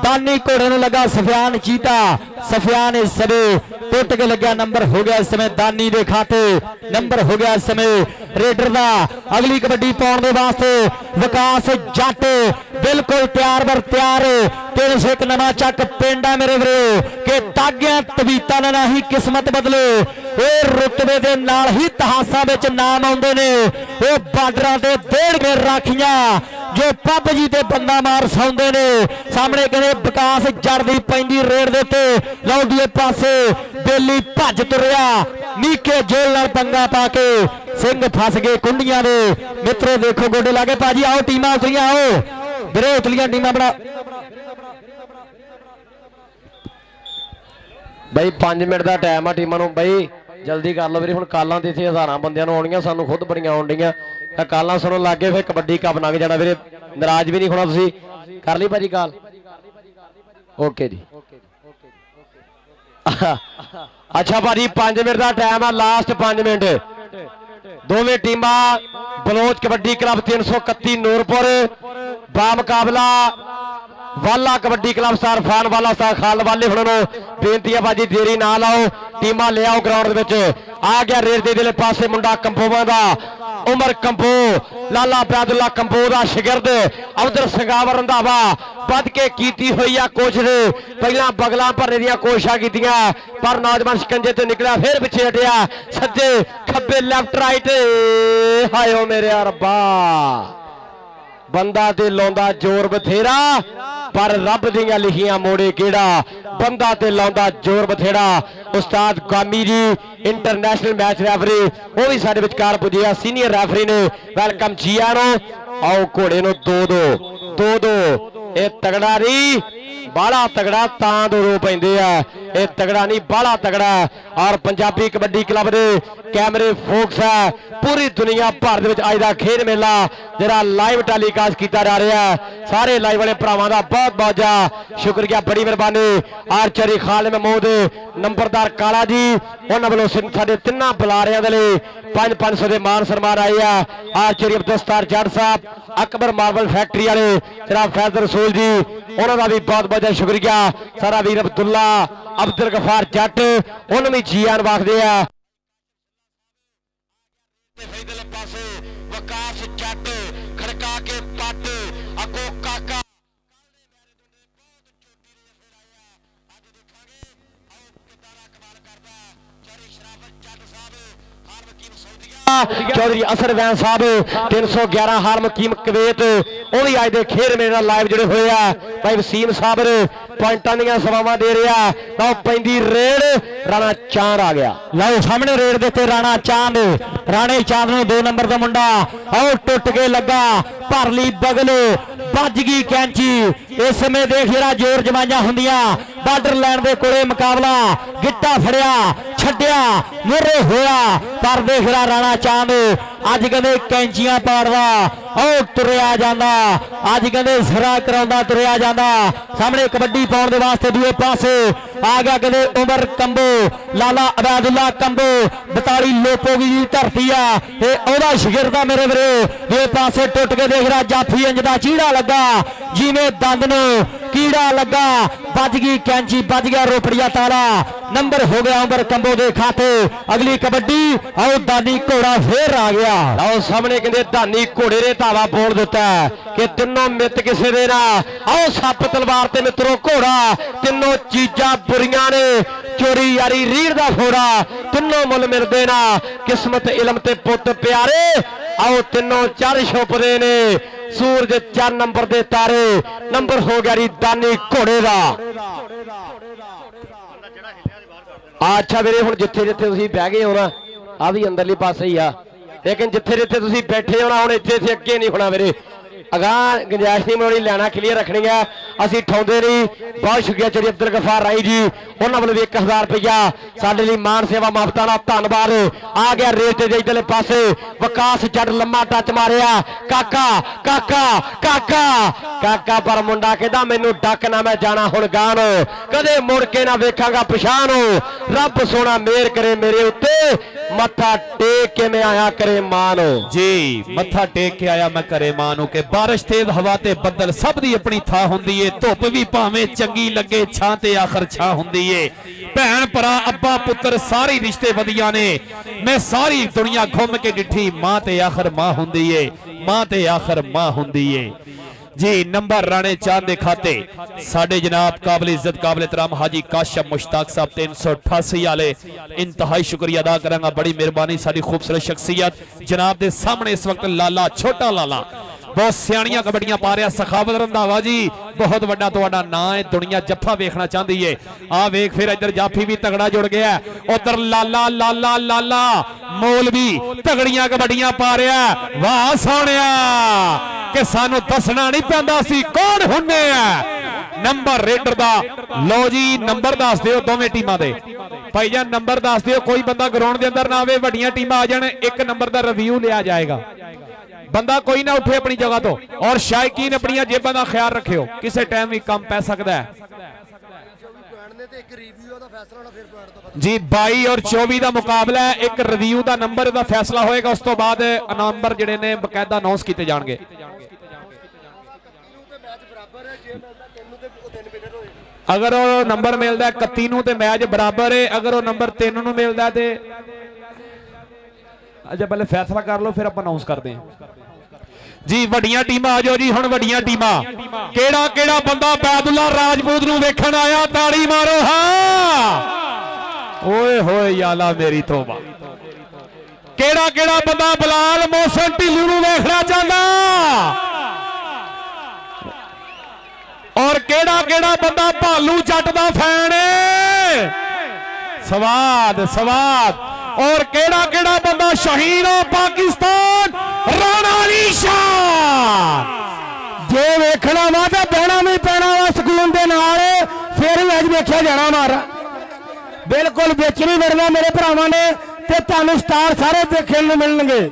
ਦਾਨੀ ਘੋੜੇ ਨੂੰ ਲੱਗਾ ਸਫਿਆਨ ਚੀਤਾ ਸਫਿਆਨ ਇਸ ਸਮੇਂ ਟੁੱਟ ਕੇ ਲੱਗਿਆ ਨੰਬਰ ਹੋ ਗਿਆ ਇਸ ਸਮੇਂ ਦਾਨੀ ਦੇ ਖਾਤੇ ਨੰਬਰ ਹੋ ਗਿਆ ਇਸ ਸਮੇਂ ਰੇਡਰ ਦਾ ਅਗਲੀ ਕਬੱਡੀ ਪਾਉਣ ਦੇ ਵਾਸਤੇ ਵਿਕਾਸ ਜੱਟ ਬਿਲਕੁਲ ਤਿਆਰ 301 ਨਵਾਂ ਚੱਕ ਪਿੰਡ ਆ ਮੇਰੇ ਵੀਰੋ ਕਿ ਤਾਗਿਆਂ ਤਵੀਤਾਂ ਨਾਲ ਨਹੀਂ ਕਿਸਮਤ ਬਦਲੇ ਇਹ ਰੁਤਬੇ ਦੇ ਨਾਲ ਹੀ ਇਤਿਹਾਸਾਂ ਵਿੱਚ ਨਾਮ ਆਉਂਦੇ ਨੇ ਉਹ ਬਾਰਡਰਾਂ ਤੇ ਡੇਢ ਕੇ ਰਾਖੀਆਂ ਜੋ ਪੱਬ ਜੀ ਤੇ ਬੰਦਾ ਮਾਰ ਸੌਂਦੇ ਨੇ ਸਾਹਮਣੇ ਕਹਿੰਦੇ ਵਿਕਾਸ ਜੜ ਦੀ ਪੈਂਦੀ ਰੇਡ ਦੇ ਉੱਤੇ ਲਓ ਦੂਏ ਪਾਸੇ ਬੇਲੀ ਭੱਜ ਤੁਰਿਆ ਨੀਕੇ ਜੋਲ ਨਾਲ ਪੰਗਾ ਪਾ ਕੇ ਸਿੰਘ ਫਸ ਗਏ ਕੁੰਡੀਆਂ ਦੇ ਮਿੱਤਰੋ ਦੇਖੋ ਗੋਡੇ ਲਾ ਕੇ ਭਾਜੀ ਆਓ ਟੀਮਾਂ ਉਤਰੀਆਂ ਆਓ ਵੀਰੇ ਉਤਲੀਆਂ ਟੀਮਾਂ ਬਣਾ ਬਈ 5 ਮਿੰਟ ਦਾ ਟਾਈਮ ਆ ਟੀਮਾਂ ਨੂੰ ਬਈ ਜਲਦੀ ਕਰ ਲਓ ਵੀਰੇ ਹੁਣ ਕਾਲਾਂ ਤੇ ਇੱਥੇ ਹਜ਼ਾਰਾਂ ਬੰਦਿਆਂ ਨੂੰ ਆਉਣੀਆਂ ਸਾਨੂੰ ਖੁਦ ਬੜੀਆਂ ਆਉਣ ਡੀਆਂ ਤਾਂ ਕਾਲਾਂ ਸੁਣਨ ਲੱਗੇ ਫਿਰ ਕਬੱਡੀ ਕੱਪ ਲੰਘ ਜਾਣਾ ਵੀਰੇ ਨਾਰਾਜ਼ ਵੀ ਨਹੀਂ ਹੋਣਾ ਤੁਸੀਂ ਕਰ ਲਈ ਭਾਜੀ ਕਾਲ ਓਕੇ ਜੀ ਅੱਛਾ ਭਾਜੀ 5 ਮਿੰਟ ਦਾ ਟਾਈਮ ਆ ਲਾਸਟ 5 ਮਿੰਟ ਦੋਵੇਂ ਟੀਮਾਂ ਬਲੋਚ ਕਬੱਡੀ ਕਲੱਬ 331 ਨੂਰਪੁਰ ਬਾ ਮੁਕਾਬਲਾ ਵਾਲਾ ਕਬੱਡੀ ਕਲੱਬ ਸਟਾਰ ਫਾਨ ਵਾਲਾ ਸਟਾਰ ਖਾਲ ਵਾਲੇ ਹੁਣ ਨੂੰ ਬੇਨਤੀ ਆ ਬਾਜੀ ਦੇਰੀ ਨਾ ਲਾਓ ਟੀਮਾਂ ਲਿਆਓ ਗਰਾਊਂਡ ਦੇ ਵਿੱਚ ਆ ਗਿਆ ਰੇਡ ਦੇ ਦਿਲੇ ਪਾਸੇ ਮੁੰਡਾ ਕੰਪੋਵਾਂ ਦਾ ਉਮਰ ਕੰਪੋ ਲਾਲਾ ਅਬੈਦੁੱਲਾ ਕੰਪੋ ਦਾ ਸ਼ਾਗਿਰਦ ਅਬਦਰ ਸੰਗਾਵਰ ਰੰਧਾਵਾ ਵੱਧ ਕੇ ਕੀਤੀ ਹੋਈ ਆ ਕੋਸ਼ਿਸ਼ ਪਹਿਲਾਂ ਬਗਲਾਂ ਭਰਨੇ ਦੀਆਂ ਕੋਸ਼ਿਸ਼ਾਂ ਕੀਤੀਆਂ ਪਰ ਨੌਜਵਾਨ ਸ਼ਿਕੰਜੇ ਤੋਂ ਨਿਕਲਿਆ ਫਿਰ ਪਿੱਛੇ ਹਟਿਆ ਸੱਜੇ ਖੱਬੇ ਲੈਫਟ ਰਾਈਟ ਹਾਇਓ ਮੇਰੇ ਰੱਬਾ ਬੰਦਾ ਤੇ ਲਾਉਂਦਾ ਜ਼ੋਰ ਬਥੇਰਾ ਪਰ ਰੱਬ ਦੀਆਂ ਲਿਖੀਆਂ ਮੋੜੇ ਕਿਹੜਾ ਬੰਦਾ ਤੇ ਲਾਉਂਦਾ ਜ਼ੋਰ ਬਥੇਰਾ ਉਸਤਾਦ ਗਾਮੀ ਜੀ ਇੰਟਰਨੈਸ਼ਨਲ ਮੈਚ ਰੈਫਰੀ ਉਹ ਵੀ ਸਾਡੇ ਵਿਚਕਾਰ ਪੁੱਜੇ ਆ ਸੀਨੀਅਰ ਰੈਫਰੀ ਨੇ ਵੈਲਕਮ ਜੀਆਂ ਨੂੰ ਆਓ ਘੋੜੇ ਨੂੰ 2-2 ਇਹ ਤਗੜਾ ਨਹੀਂ ਬਾਹਲਾ ਤਗੜਾ ਤਾਂ 2 ਪੈਂਦੇ ਆ ਇਹ ਤਗੜਾ ਨਹੀਂ ਬਾਹਲਾ ਤਗੜਾ ਔਰ ਪੰਜਾਬੀ ਕਬੱਡੀ ਕਲੱਬ ਦੇ ਕੈਮਰੇ ਫੋਕਸ ਹੈ ਪੂਰੀ ਦੁਨੀਆ ਭਰ ਦੇ ਵਿੱਚ ਅੱਜ ਦਾ ਖੇਡ ਮੇਲਾ ਜਿਹੜਾ ਲਾਈਵ ਟੈਲੀਕਾਸਟ ਕੀਤਾ ਜਾ ਰਿਹਾ ਸਾਰੇ ਲਾਈਵ ਵਾਲੇ ਭਰਾਵਾਂ ਦਾ ਬਹੁਤ ਬਹੁਤ ਸ਼ੁਕਰੀਆ ਬੜੀ ਮਿਹਰਬਾਨੀ ਆਰਚਰੀ ਖਾਲ ਮਹਿਮੂਦ ਨੰਬਰਦਾਰ ਕਾਲਾ ਜੀ ਉਹਨਾਂ ਵੱਲੋਂ ਸਾਡੇ ਤਿੰਨਾਂ ਬੁਲਾਰਿਆਂ ਦੇ ਲਈ 500 ਦੇ ਮਾਨ ਸਨਮਾਨ ਆਏ ਆ ਆਰਚਰੀ ਅਬਦੁਲਸਤਾਰ ਜੱਟ ਸਾਹਿਬ ਅਕਬਰ ਮਾਰਬਲ ਫੈਕਟਰੀ ਵਾਲੇ ਜਨਾਬ ਫੈਜ਼ਲ ਰਸੂਲ ਜੀ ਉਹਨਾਂ ਦਾ ਵੀ ਬਹੁਤ ਬਹੁਤ ਸ਼ੁਕਰੀਆ ਸਾਰਾ ਵੀਰ ਅਬਦੁੱਲਾ ਅਬਦੁਲ ਗਫਾਰ ਜੱਟ ਉਹਨੂੰ ਵੀ ਜੀ ਆਨ ਵਾਖਦੇ ਆ ਪਾਸੇ ਵਿਕਾਸ ਜੱਟ ਖੜਕਾ ਕੇ ਪੱਟ ਅੱਗੋਂ ਕਾਕਾ ਚੌਧਰੀ ਅਸਰ ਵੈਨ ਸਾਹਿਬ 311 ਹਾਰਮ ਕੀਮ ਕਵੇਤ ਉਹ ਵੀ ਅੱਜ ਦੇ ਖੇਡ ਮੇਰੇ ਨਾਲ ਲਾਈਵ ਜੁੜੇ ਹੋਏ ਆ ਭਾਈ ਵਸੀਮ ਸਾਹਿਬ ਪੁਆਇੰਟਾਂ ਦੀਆਂ ਸੇਵਾਵਾਂ ਦੇ ਰਿਹਾ ਤਾਂ ਪੈਂਦੀ ਰੇਡ ਰਾਣਾ ਚਾਂਦ ਆ ਗਿਆ ਲਓ ਸਾਹਮਣੇ ਰੇਡ ਦੇ ਉੱਤੇ ਰਾਣਾ ਚਾਂਦ ਰਾਣੇ ਚਾਂਦ ਨੂੰ 2 ਨੰਬਰ ਦਾ ਮੁੰਡਾ ਆਓ ਟੁੱਟ ਕੇ ਲੱਗਾ ਭਰ ਲਈ ਬਗਲ ਵੱਜ ਗਈ ਕੈਂਚੀ ਇਸ ਸਮੇਂ ਦੇਖ ਜਿਹੜਾ ਜ਼ੋਰ ਜਮਾਈਆਂ ਹੁੰਦੀਆਂ ਬਾਰਡਰ ਲਾਈਨ ਦੇ ਕੋਲੇ ਮੁਕਾਬਲਾ ਗਿੱਟਾ ਫੜਿਆ ਛੱਡਿਆ ਮੂਹਰੇ ਹੋਇਆ ਪਰ ਦੇਖ ਰਿਹਾ ਰਾਣਾ ਚਾਂਦ ਅੱਜ ਕਹਿੰਦੇ ਕੈਂਚੀਆਂ ਪਾੜਦਾ ਉਹ ਤੁਰਿਆ ਜਾਂਦਾ ਅੱਜ ਕਹਿੰਦੇ ਸਿਰਾ ਕਰਾਉਂਦਾ ਤੁਰਿਆ ਜਾਂਦਾ ਸਾਹਮਣੇ ਕਬੱਡੀ ਪਾਉਣ ਦੇ ਵਾਸਤੇ ਦੂਏ ਪਾਸੇ ਆ ਗਿਆ ਕਹਿੰਦੇ ਉਮਰ ਕੰਬੋ ਲਾਲਾ ਅਬੈਦੁੱਲਾ ਕੰਬੋ 42 ਲੋਪੋਗੀ ਦੀ ਧਰਤੀ ਆ ਇਹ ਉਹਦਾ ਸ਼ਾਗਿਰਦ ਮੇਰੇ ਵੀਰੇ ਦੂਏ ਪਾਸੇ ਟੁੱਟ ਕੇ ਦੇਖ ਰਿਹਾ ਜਾਫੀ ਇੰਜ ਦਾ ਚੀੜਾ ਲੱਗਾ ਜਿਵੇਂ ਦੰਦ ਨੂੰ कीड़ा लगा, बज गई कैंची, बज गया रोपड़िया ताला, नंबर हो गया उमर कंबो दे खाते। अगली कबड्डी आओ दानी घोड़ा फिर आ गया। आओ सामने कहते धानी घोड़े ने धावा बोल दिता है कि तीनों मित किसी दे ना। आओ सप तलवार ते मित्रों घोड़ा, तीनों चीजा बुरियां ने, चोरी यारी रीढ़ दा फोड़ा, तीनों मुल मिलते ना। किस्मत इलम ते पुत प्यारे, आओ तीनों चढ़ छुपते ने। सूरज 4 नंबर दे तारे, नंबर हो गया जी दानी घोड़े दा। अच्छा ਵੀਰੇ ਹੁਣ ਜਿੱਥੇ ਜਿੱਥੇ ਤੁਸੀਂ ਬਹਿ ਗਏ ਹੋ ਨਾ, ਆ ਵੀ ਅੰਦਰਲੀ ਪਾਸੇ ਹੀ ਆ, ਲੇਕਿਨ ਜਿੱਥੇ ਜਿੱਥੇ ਤੁਸੀਂ ਬੈਠੇ ਹੋ ਨਾ, ਹੁਣ ਇੱਥੇ ਇੱਥੇ ਅੱਗੇ ਨਹੀਂ ਹੋਣਾ ਵੀਰੇ। ਅਗਾਂਹ ਗੁੰਜਾਇਸ਼ ਨਹੀਂ ਬਣਾਉਣੀ, ਲੈਣਾ ਕਲੀਅਰ ਰੱਖਣੀ ਹੈ, ਅਸੀਂ ਠਾਉਂਦੇ ਨਹੀਂ। ਬਹੁਤ ਸ਼ੁਕਰੀਆ ਚੌਧਰੀ ਅਬਦੁਲ ਗਫਾਰ ਰਾਈ ਜੀ, ਉਹਨਾਂ ਵੱਲੋਂ 1000 ਰੁਪਇਆ ਸਾਡੇ ਲਈ ਮਾਨ ਸੇਵਾ ਮੁਫਤਾਂ ਦਾ ਧੰਨਵਾਦ। ਆ ਗਿਆ ਰੇਟ ਦੇ ਇਧਰਲੇ ਪਾਸੇ ਵਿਕਾਸ ਜੱਟ, ਲੰਮਾ ਟੱਚ ਮਾਰਿਆ। ਕਾਕਾ ਕਾਕਾ ਕਾਕਾ ਕਾਕਾ ਪਰ ਮੁੰਡਾ ਕਹਿੰਦਾ ਮੈਨੂੰ ਡੱਕ ਨਾ, ਮੈਂ ਜਾਣਾ ਹੁਣ ਗਾਂ ਨੂੰ, ਕਦੇ ਮੁੜ ਕੇ ਨਾ ਵੇਖਾਂਗਾ ਪਛਾਣ ਨੂੰ। ਰੱਬ ਸੋਹਣਾ ਮਿਹਰ ਕਰੇ ਮੇਰੇ ਉੱਤੇ, ਮੱਥਾ ਟੇਕ ਕੇ ਮੈਂ ਆਇਆ ਕਰੇ ਮਾਂ ਨੂੰ। ਜੀ ਮੱਥਾ ਟੇਕ ਕੇ ਆਇਆ ਮੈਂ ਕਰੇ ਮਾਂ ਨੂੰ ਕਿ ਬਾਰਿਸ਼ ਤੇਜ਼ ਹਵਾ ਤੇ ਬੱਦਲ ਸਭ ਦੀ ਆਪਣੀ ਥਾਂ ਹੁੰਦੀ ਏ। ਧੁੱਪ ਵੀ ਭਾਵੇਂ ਚੰਗੀ ਲੱਗੇ, ਛਾਂ ਤੇ ਆਖਰ ਛਾਂ ਹੁੰਦੀ ਏ। ਭੈਣ ਭਰਾ ਅੱਬਾ ਪੁੱਤਰ ਸਾਰੇ ਰਿਸ਼ਤੇ ਵਧੀਆ ਨੇ। ਮੈਂ ਸਾਰੀ ਦੁਨੀਆ ਘੁੰਮ ਕੇ ਡਿੱਠੀ, ਮਾਂ ਤੇ ਆਖਰ ਮਾਂ ਹੁੰਦੀ ਏ, ਮਾਂ ਤੇ ਆਖਰ ਮਾਂ ਹੁੰਦੀ ਏ। जी नंबर राणे चांद के खाते साडे जनाब काबिल इज्जत काबिल एहतराम हाजी काशफ मुश्ताक साहब 388 वाले, इंतहाई शुक्रिया अदा करांगा, बड़ी मेहरबानी। साडी खूबसूरत शख्सियत जनाब दे सामने इस वक्त लाला, छोटा लाला, बहुत सियाणियां कबड्डियां पा रहा। सखावत रंधावा जी बहुत वड्डा तुहाडा नाम है, दुनिया जफ्फा वेखना चाहती है। आ वेख फिर इधर जाफी भी तगड़ा जुड़ गया, उधर लाला लाला लाला मौलवी तगड़ियां कबड्डियां पा रहा। वाह सोहणिया कि सानू दसना नहीं पैंदा सी कौन हुन्ने आ। नंबर रेडर दा लो जी, नंबर दस दिओ दोवें टीमां दे। भाई जान नंबर दस दिओ, कोई बंदा ग्राउंड दे अंदर ना आवे, वड्डियां टीमां आ जाण, एक नंबर दा रिव्यू लिया जाएगा। बंदा कोई ना उठे अपनी जगह तो, और शायकीन अपनी जेबां दा ख्याल रखियो, किसी टाइम भी कम पै सकदा है। जी 22 और 24 का मुकाबला है, एक रिव्यू का नंबर का फैसला होएगा, उस तो बाद नंबर जिहड़े ने बकायदा अनाउंस किए जाएंगे। अगर वो नंबर मिलता है 31 नूं ते मैच बराबर है, अगर वो नंबर 3 नूं मिलता है तो अच्छा पहले फैसला कर लो फिर आप अनाउंस करते हैं। जी वड्डियां टीमां आ जाओ जी, हुण वड्डियां टीमां केड़ा केड़ा बंदा बैदुल्ला राजपूत नूं वेखण आया, ताड़ी मारो। हाँ ओए होए याला मेरी तौबा, केड़ा केड़ा बंदा बलाल मोहसिन ढिल्लू नूं वेखना चाहंदा, और केड़ा केड़ा बंदा भालू जट दा फैन है। स्वाद स्वाद, और केड़ा केड़ा बंदा शहीन पाकिस्तान राणा अली शाह। जे वेखना वा तो बहना भी पैना वा सकून दे नाल, फिर मैच वेख्या जाना मारा। बिल्कुल बिच नहीं वड़ना मेरे भरावां ने, ते तुहानूं स्टार सारे देखने नूं मिलणगे।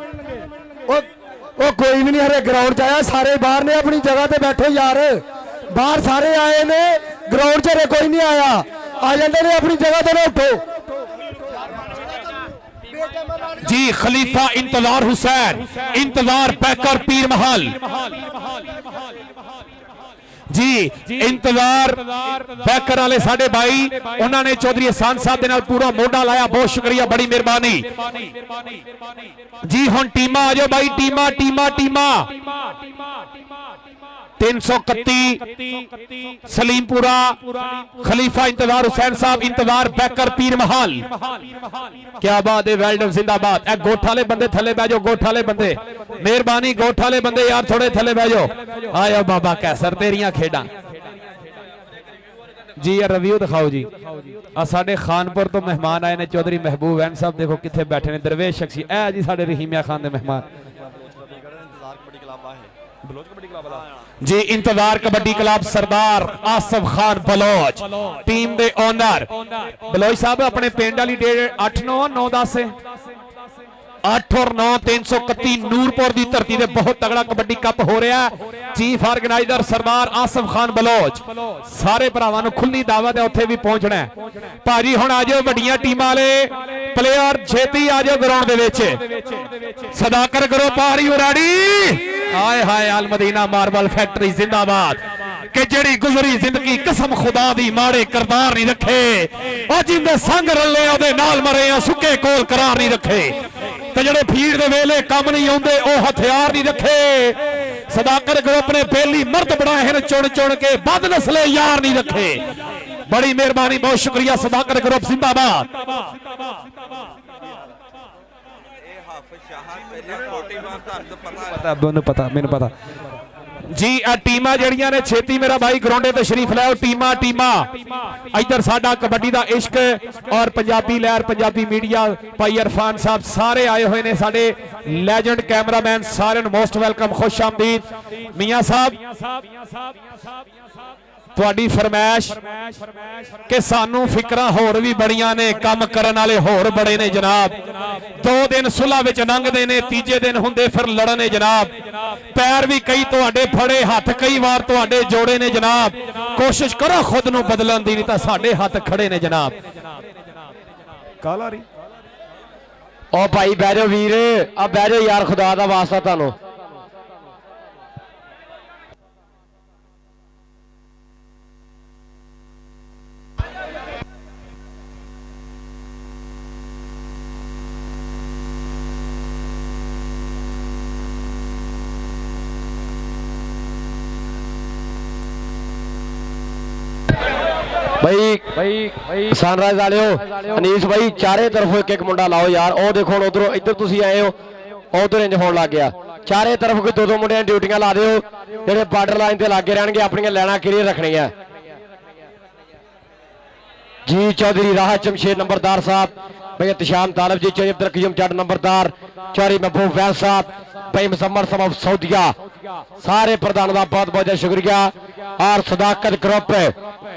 ਉਹ ਕੋਈ ਵੀ ਨਹੀਂ ਹਰੇ ਗਰਾਊਂਡ 'ਚ ਆਇਆ, ਸਾਰੇ ਬਾਹਰ ਨੇ ਆਪਣੀ ਜਗ੍ਹਾ ਤੇ ਬੈਠੋ ਯਾਰ, ਬਾਹਰ ਸਾਰੇ ਆਏ ਨੇ, ਗਰਾਊਂਡ 'ਚ ਹਰੇ ਕੋਈ ਨਹੀਂ ਆਇਆ, ਆ ਜਾਂਦੇ ਨੇ ਆਪਣੀ ਜਗ੍ਹਾ ਤੇ ਨਾ ਉੱਠੋ। जी खलीफा इंतजार हुसैन, इंतजार पैकर पीर महल, जी इंतजार बैकर वाले साडे भाई, उन्होंने चौधरी एहसान साहब दे नाल पूरा मोढा लाया, बहुत शुक्रिया, बड़ी मेहरबानी जी। हुण टीमां आ जाओ भाई, टीमां टीमां टीमां 331 सलीमपुरा खलीफा इंतजार हुसैन साहब, इंतजार बैकर पीर महल। क्या बात है, वेल्डन जिंदाबाद। ए गोठ वाले बंदे थले बह जाओ, गोठ वाले बंदे मेहरबानी, गोठ वाले बंदे यार थोड़े थले बह जाओ। आयो बाबा कैसर तेरियां खेडा जी। यार रिव्यू दिखाओ जी। आ साडे खानपुर तो मेहमान आए ने, चौधरी महबूब वैन साहब देखो किथे बैठे ने, दरवेश शख्सी ए जी साडे रहीमिया खान दे मेहमान जी। इंतजार कबड्डी क्लब सरदार आसफ खान बलोच टीम दे ओनर। बलोच साहब अपने पिंड वाली डेट 8 9 9 10 8 और 9 331 नूरपुर की धरती से बहुत तगड़ा कबड्डी कप हो रहा है। चीफ ऑर्गेनाइजर सरदार आसफ खान बलोच, सारे भरावां नूं खुली दावत है, उत्थे भी पहुंचना है भाजी। हुण आ जाओ वड्डियां टीमां वाले प्लेयर, छेती आ जाओ ग्राउंड दे विच, सदाकर करो पारी उराड़ी। हाय हाय अल मदीना मार्बल फैक्ट्री जिंदाबाद। कि जेड़ी गुजरी जिंदगी कसम खुदा दी माड़े करदार नहीं रखे और जिंदे संग रले ओदे नाल मरे आ सुके कोल करार नहीं रखे ते जेड़े भीड़ दे वेले काम नहीं आउंदे ओ हथियार नहीं रखे सदाकत ग्रुप ने पहली मर्द बनाए हैं चुन चुन के बद नस्ले यार नहीं रखे बड़ी मेहरबानी बहुत शुक्रिया सदाकत ग्रुप जिंदाबाद मैनू पता जी टीमां जड़ियां ने छेती मेरा भाई ग्राउंडे ते शरीफ लै टीमां इधर साडा कबड्डी दा इश्क और पंजाबी लहर पंजाबी मीडिया भाई इरफान साहब सारे आए हुए ने साडे लैजेंड कैमरामैन सारे मोस्ट वेलकम खुश आमदीद मियां साहब तुहाडी फरमाइश कि सानू फिक्रां होर भी बड़ियां ने काम करन वाले होर बड़े ने जनाब 2 दिन सुलह विच लंघदे ने तीजे दिन हुंदे फिर लड़ने जनाब पैर भी कई तुहाडे फड़े हाथ कई बार तुहाडे जोड़े ने जनाब कोशिश करो खुद नू बदलन दी नहीं तां साडे हाथ खड़े ने जनाब काला री ओ भाई बह जाओ वीर आ बह जाओ यार खुदा दा वास्ता तुहानू भाई सनराइज वालियो अनीस भाई चारे तरफों एक मुंडा लाओ यार ओ देखो उधरों इधर तुसी आए हो उधर इंज होने लग गया चारे तरफ कोई 2-2 मुंडियां ड्यूटियां ला दिओ जेडे बार्डर लाइन ते लागे रहणगे अपनी लैना क्लियर रखनियां जी चौधरी राह जमशेद नंबरदार साहब भाई एहतशाम तालब जी चौधरी अब्दुल कयूम जट नंबरदार चौधरी महबूब वैद साहब भाई मुसम्मर साहब सऊदिया सारे प्रधानों का बहुत बहुत शुक्रिया और सदाकत ग्रुप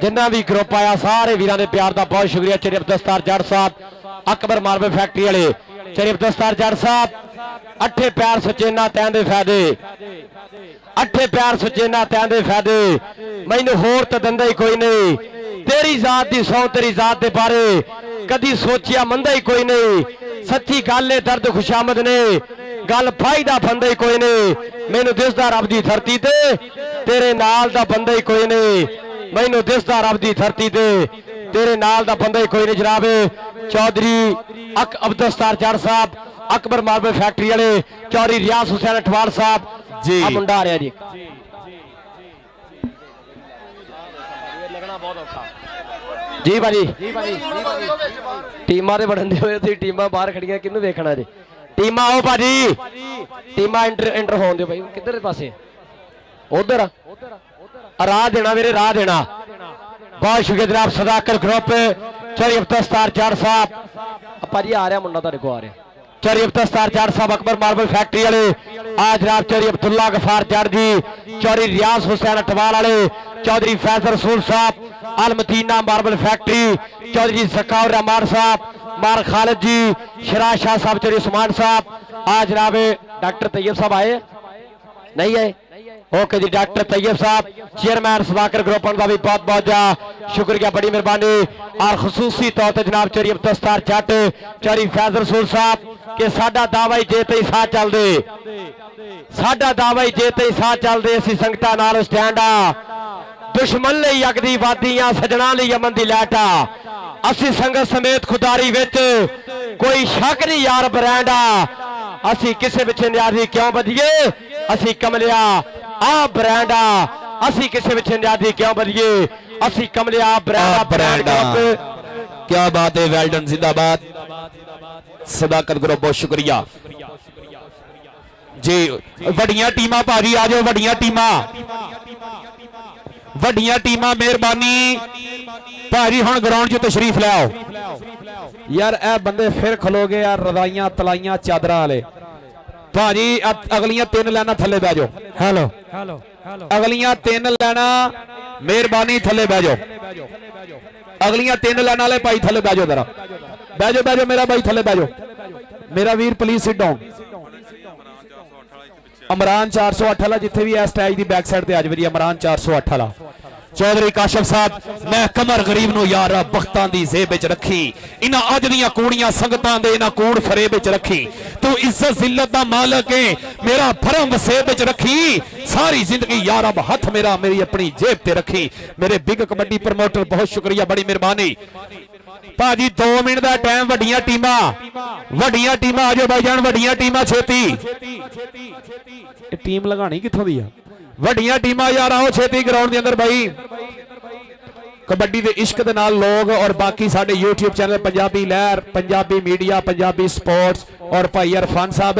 जिन्ना भी ग्रुप आया सारे वीरां दे प्यार का बहुत शुक्रिया चौधरी अब्दुल जट साहब अकबर मार्बल फैक्ट्री वाले चौधरी अब्दुल जट साहब अठे प्यार सचेना तैन दे फायदे अठे प्यार सचेना तैन दे फायदे मैनू होर तो दंदा ही कोई नहीं तेरी जात दी सौ तेरी जात दे बारे कदी सोचिया मंदा ही कोई नहीं सच्ची गल है दर्द खुशामद ने गल फायदा बंदा ही कोई नहीं मैनू दिसदा रब दी धरती ते तेरे नाल दा बंदा ही कोई नहीं मैनू दिसदा रब दी धरती ते तेरे नाल दा बंदा ही कोई नहीं जनाब चौधरी अब्दुल जट साहब अकबर मार्बल फैक्ट्री वाले चौधरी रियाज हुसैन अठवाल साहब जी आ मुंडा आ रहा जी जी भाजी टीमां दे बनदे होए तुसीं टीमां बाहर खड़ियां किन्नू देखना जी टीमां आओ भाजी टीमां एंटर होण दिओ भाई किधर पासे उधर राह देना मेरे राह देना बहुत शुक्रिया जनाब सदाकत ग्रुप चौधरी अब्दुल जट साहब भाजी आ रहा मुंडा तुहाडे कोल आ रहा चौधरी अब्दुल जट साहब अकबर मार्बल फैक्ट्री वाले आज जनाब चौधरी अब्दुल्ला गफार जट जी चौधरी रियाज हुसैन अठवाल वाले चौधरी फैजल रसूल साहब अल मदीना मार्बल फैक्ट्री चौधरी जकाउर रहमान साहब मार खालिद जी शराज शाह साहब चौधरी उस्मान साहब आज जनाब डॉक्टर तैयब साहब आए नहीं आए ओके जी डॉक्टर तैयब साहब चेयरमैन सदाकत ग्रुप का भी बहुत बहुत शुक्रिया बड़ी मेहरबानी और खसूसी तौर पर जनाब चौधरी अब्दुल जट चौधरी फैजल रसूल साहब के साडा दावा ही जे ते साथ चलदे साडा दावा ही जे ते साथ चलदे असीं संगतां नाल स्टैंड आ दुश्मन लई अग दी वादी आ सजना लई अमन दी लैट आ असीं संगत समेत खुदारी विच कोई शक नहीं यार ब्रांड आ असीं किसे पिछे नियाजी क्यों बधिए असीं कमलिया आ ब्रांड आ असीं किसे पिछे नियाजी क्यों बधिए असीं कमलिया ब्रांड क्या बात है वेल्डन जिंदाबाद सदाकत ग्रुप बहुत शुक्रिया जी वड्डियां टीमां भाजी आ जाओ वड्डियां टीमां मेहरबानी भाजी हुण ग्राउंड च तशरीफ ले आओ यार ए बंदे फिर खलो गए यार रजाइयां तलाइयां चादरां वाले भाजी अगलियां 3 लाइनां थल्ले बह जाओ हेलो अगलियां 3 लाइनां मेहरबानी थल्ले बह जाओ अगलियां 3 लाइनां वाले भाई थल्ले बह जाओ जरा बह जाओ मेरा भाई थल्ले बह जाओ मेरा वीर प्लीज सिट डाउन अमरान 408 वाला जिथे भी है स्टेज की बैक साइड ते आज वरी अमरान 408 वाला ਚੌਧਰੀ ਕਾਸ਼ਫ ਸਾਹਿਬ, ਮੈਂ ਕਮਰ ਗਰੀਬ ਨੂੰ ਯਾਰ ਬਖਤਾਂ ਦੀ ਜ਼ੇਬ ਵਿੱਚ ਰੱਖੀ, ਇਹਨਾਂ ਅੱਜ ਦੀਆਂ ਕੂੜੀਆਂ ਸੰਗਤਾਂ ਦੇ ਇਹਨਾਂ ਕੂੜ ਫਰੇਬ ਵਿੱਚ ਰੱਖੀ। ਤੂੰ ਇੱਜ਼ਤ ਜ਼ਿਲਤ ਦਾ ਮਾਲਕ ਹੈ, ਮੇਰਾ ਭਰਮ ਵਸੇਬ ਵਿੱਚ ਰੱਖੀ, ਸਾਰੀ ਜ਼ਿੰਦਗੀ ਯਾਰ अब ਹੱਥ ਮੇਰਾ ਮੇਰੀ ਆਪਣੀ ਜੇਬ ਤੇ ਰੱਖੀ। ਮੇਰੇ ਬਿਗ ਕਬੱਡੀ ਪ੍ਰਮੋਟਰ ਬਹੁਤ ਸ਼ੁਕਰੀਆ, ਬੜੀ ਮਿਹਰਬਾਨੀ ਭਾਜੀ। 2 ਮਿੰਟ ਦਾ ਟਾਈਮ, ਵੱਡੀਆਂ ਟੀਮਾਂ ਆ ਜਾਓ ਭਾਈਜਾਨ, ਵੱਡੀਆਂ ਟੀਮਾਂ ਛੇਤੀ। ਇਹ ਟੀਮ ਲਗਾਣੀ ਕਿੱਥੋਂ ਦੀ ਆ? ਵੱਡੀਆਂ ਟੀਮਾਂ ਯਾਰ ਆਓ ਛੇਤੀ ਗਰਾਊਂਡ ਦੇ ਅੰਦਰ ਬਾਈ। ਕਬੱਡੀ ਦੇ ਇਸ਼ਕ ਦੇ ਨਾਲ ਲੋਕ ਔਰ ਬਾਕੀ ਸਾਡੇ YouTube ਚੈਨਲ ਪੰਜਾਬੀ ਲਹਿਰ, ਪੰਜਾਬੀ ਮੀਡੀਆ, ਪੰਜਾਬੀ ਸਪੋਰਟਸ ਔਰ ਭਾਈ ਅਰਫਾਨ ਸਾਹਿਬ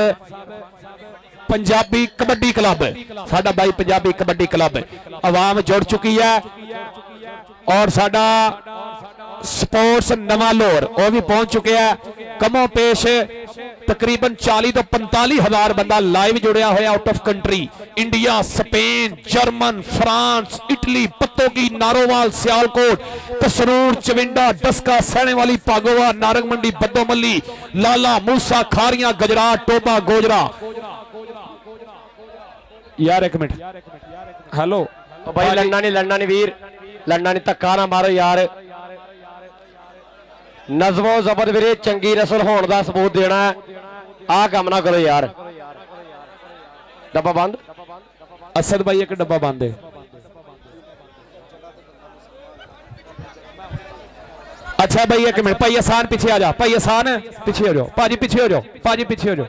ਪੰਜਾਬੀ ਕਬੱਡੀ ਕਲੱਬ, ਸਾਡਾ ਬਾਈ ਪੰਜਾਬੀ ਕਬੱਡੀ ਕਲੱਬ ਆਵਾਮ ਜੁੜ ਚੁੱਕੀ ਹੈ। ਔਰ ਸਾਡਾ ਸਪੋਰਟਸ ਨਵਾਂ ਲੋਰ ਉਹ ਵੀ ਪਹੁੰਚ ਚੁੱਕਿਆ ਹੈ। ਕਮੋ ਪੇਸ਼ ਤਕਰੀਬਨ 40 ਤੋਂ 45 ਹਜ਼ਾਰ ਬੰਦਾ ਲਾਈਵ ਜੁੜਿਆ ਹੋਇਆ out of country, India, Spain, German, France, Italy, Pattoki, Narowal, Sialkot, Kasur, Chawinda, Daska, Sainewali, Pagowal, Narang ਮੰਡੀ, ਬੱਦੋਮੱਲੀ, ਲਾਲਾ, ਮੂਸਾ, ਖਾਰੀਆਂ, ਗਜਰਾਟ, ਟੋਬਾ, ਗੋਜਰਾ। ਯਾਰ ਇੱਕ ਮਿੰਟ, ਹੈਲੋ ਭਾਈ ਲੜਨਾ ਨਹੀਂ ਵੀਰ, ਲੜਨਾ ਨਹੀਂ, ਧੱਕਾ ਨਾ ਮਾਰੋ ਯਾਰ। ਨਜ਼ਮੋ ਜ਼ਬਤ ਵੀਰੇ ਚੰਗੀ ਨਸਲ ਹੋਣ ਦਾ ਸਬੂਤ ਦੇਣਾ, ਆਹ ਕੰਮ ਨਾ ਕਰੋ ਯਾਰ। ਡੱਬਾ ਬੰਦ ਅਸਦ ਭਾਈ, ਇੱਕ ਡੱਬਾ ਬੰਦ ਹੈ। ਅੱਛਾ ਭਾਈ ਇੱਕ ਮਿੰਟ, ਭਾਈ ਆਸਾਨ ਪਿੱਛੇ ਆ ਜਾ, ਭਾਈ ਆਸਾਨ ਪਿੱਛੇ ਹੋ ਜਾਓ, ਭਾਜੀ ਪਿੱਛੇ ਹੋ ਜਾਓ, ਭਾਜੀ ਪਿੱਛੇ ਹੋ ਜਾਓ।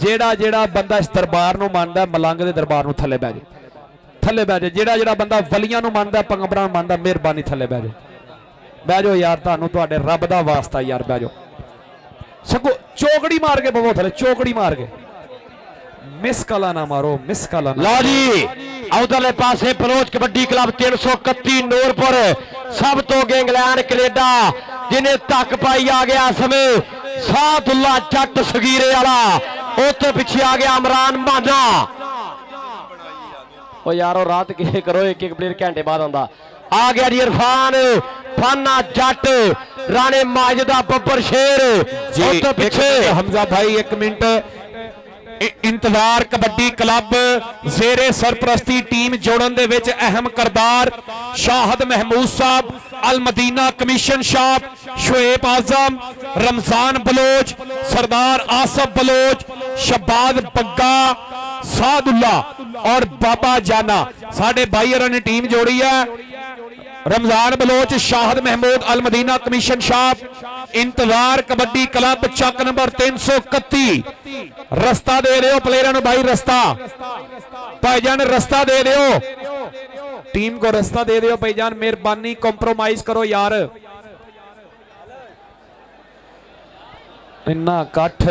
ਜਿਹੜਾ ਬੰਦਾ ਇਸ ਦਰਬਾਰ ਨੂੰ ਮੰਨਦਾ, ਮਲੰਗ ਦੇ ਦਰਬਾਰ ਨੂੰ ਥੱਲੇ ਬਹਿ ਜਾ, ਥੱਲੇ ਬਹਿ ਜਾ। ਜਿਹੜਾ ਬੰਦਾ ਵਲੀਆਂ ਨੂੰ ਮੰਨਦਾ, ਪੈਗੰਬਰਾਂ ਨੂੰ ਮੰਨਦਾ, ਮਿਹਰਬਾਨੀ ਥੱਲੇ ਬਹਿ ਜਾ, ਬਹਿ ਜਾਓ ਯਾਰ, ਤੁਹਾਨੂੰ ਤੁਹਾਡੇ ਰੱਬ ਦਾ ਵਾਸਤਾ ਯਾਰ, ਬਹਿ ਜਾਓ। ਸਗੋਂ ਚੋਕੜੀ ਮਾਰ ਕੇ ਬਵੋ ਥੱਲੇ, ਚੋਕੜੀ ਮਾਰ ਕੇ, ਮਿਸ ਕਾਲਾ ਨਾ ਮਾਰੋ, ਮਿਸ ਕਾਲਾ ਨਾ। ਲਓ ਜੀ ਉਧਰਲੇ ਪਾਸੇ ਬਲੋਚ ਕਬੱਡੀ ਕਲੱਬ 331 ਨੂਰਪੁਰ, ਸਭ ਤੋਂ ਅੱਗੇ ਇੰਗਲੈਂਡ ਕੈਨੇਡਾ, ਜਿਹਨੇ ਤੱਕ ਪਾਈ ਆ ਗਿਆ ਸਮੇਂ ਸਾਦੁੱਲਾ ਜੱਟ ਸਗੀਰੇ ਵਾਲਾ, ਉੱਥੇ ਪਿੱਛੇ ਆ ਗਿਆ ਇਮਰਾਨ ਮਾਨਾ। ਉਹ ਯਾਰ ਉਹ ਰਾਤ ਕਿਹੇ ਕਰੋ, ਇੱਕ ਪਲੇਅਰ ਘੰਟੇ ਬਾਅਦ ਆਉਂਦਾ। ਆ ਗਿਆ ਜੀ ਇਰਫਾਨ ਫਾਨਾ ਜੱਟ, ਰਾਣੇ ਮਾਜਦਾ, ਬੱਬਰ ਸ਼ੇਰ, ਉੱਥੇ ਪਿੱਛੇ ਹਮਜ਼ਾ ਭਾਈ ਇੱਕ ਮਿੰਟ। ਇੰਤਜ਼ਾਰ ਕਬੱਡੀ ਕਲੱਬ ਜ਼ੇਰੇ ਸਰਪ੍ਰਸਤੀ ਟੀਮ ਜੋੜਨ ਦੇ ਵਿੱਚ ਅਹਿਮ ਕਿਰਦਾਰ ਸ਼ਾਹਦ ਮਹਿਮੂਦ ਸਾਹਿਬ, ਅਲ ਮਦੀਨਾ ਕਮਿਸ਼ਨ ਸ਼ਾਪ, ਸ਼ੁਏਬ ਆਜ਼ਮ, ਰਮਜ਼ਾਨ ਬਲੋਚ, ਸਰਦਾਰ ਆਸਫ ਬਲੋਚ, ਸ਼ਬਾਦ ਬੱਗਾ, ਸਾਦੁੱਲਾ और बाबा जाना, साढ़े भाई ने टीम जोड़ी है। रमजान बलोच, शाहद महमूद, अल मदीना कमीशन शाप, इंतजार कबड्डी क्लब, चक नंबर 331। रस्ता दे रहे हो प्लेयरों को भाई, रस्ता भाईजान रस्ता दे रहे हो, टीम को रस्ता दे रहे हो भाईजान, मेहरबानी कॉम्प्रोमाइज करो यार। इन्ना कठ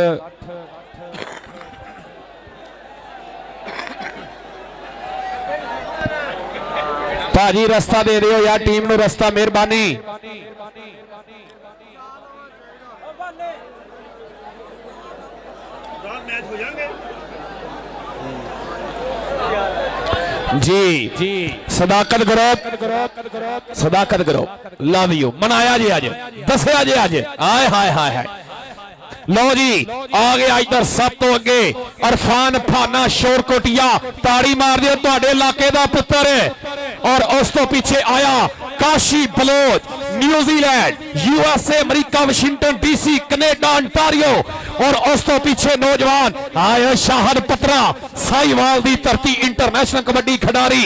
भाजी, रस्ता दे रहे हो यार टीम ਨੂੰ, रस्ता मेहरबानी। जी सदाकत करो, सदाकत करो, लव यू मनाया जी अज, दसिया जी अज, आए हाय हाय हाय। लो जी आ गया इधर सब तो अगे अरफान फाना शोरकोटिया, ताड़ी मार दियो तुहाडे इलाके दा पुत्र, और उस तो पीछे आया Kashi Baloch, New Zealand, USA, America, Washington DC, Canada, Ontario, और उस तो पीछे नौजवान आया शाहद पत्रा, साहिवाल दी धरती, इंटरनेशनल कबड्डी खिडारी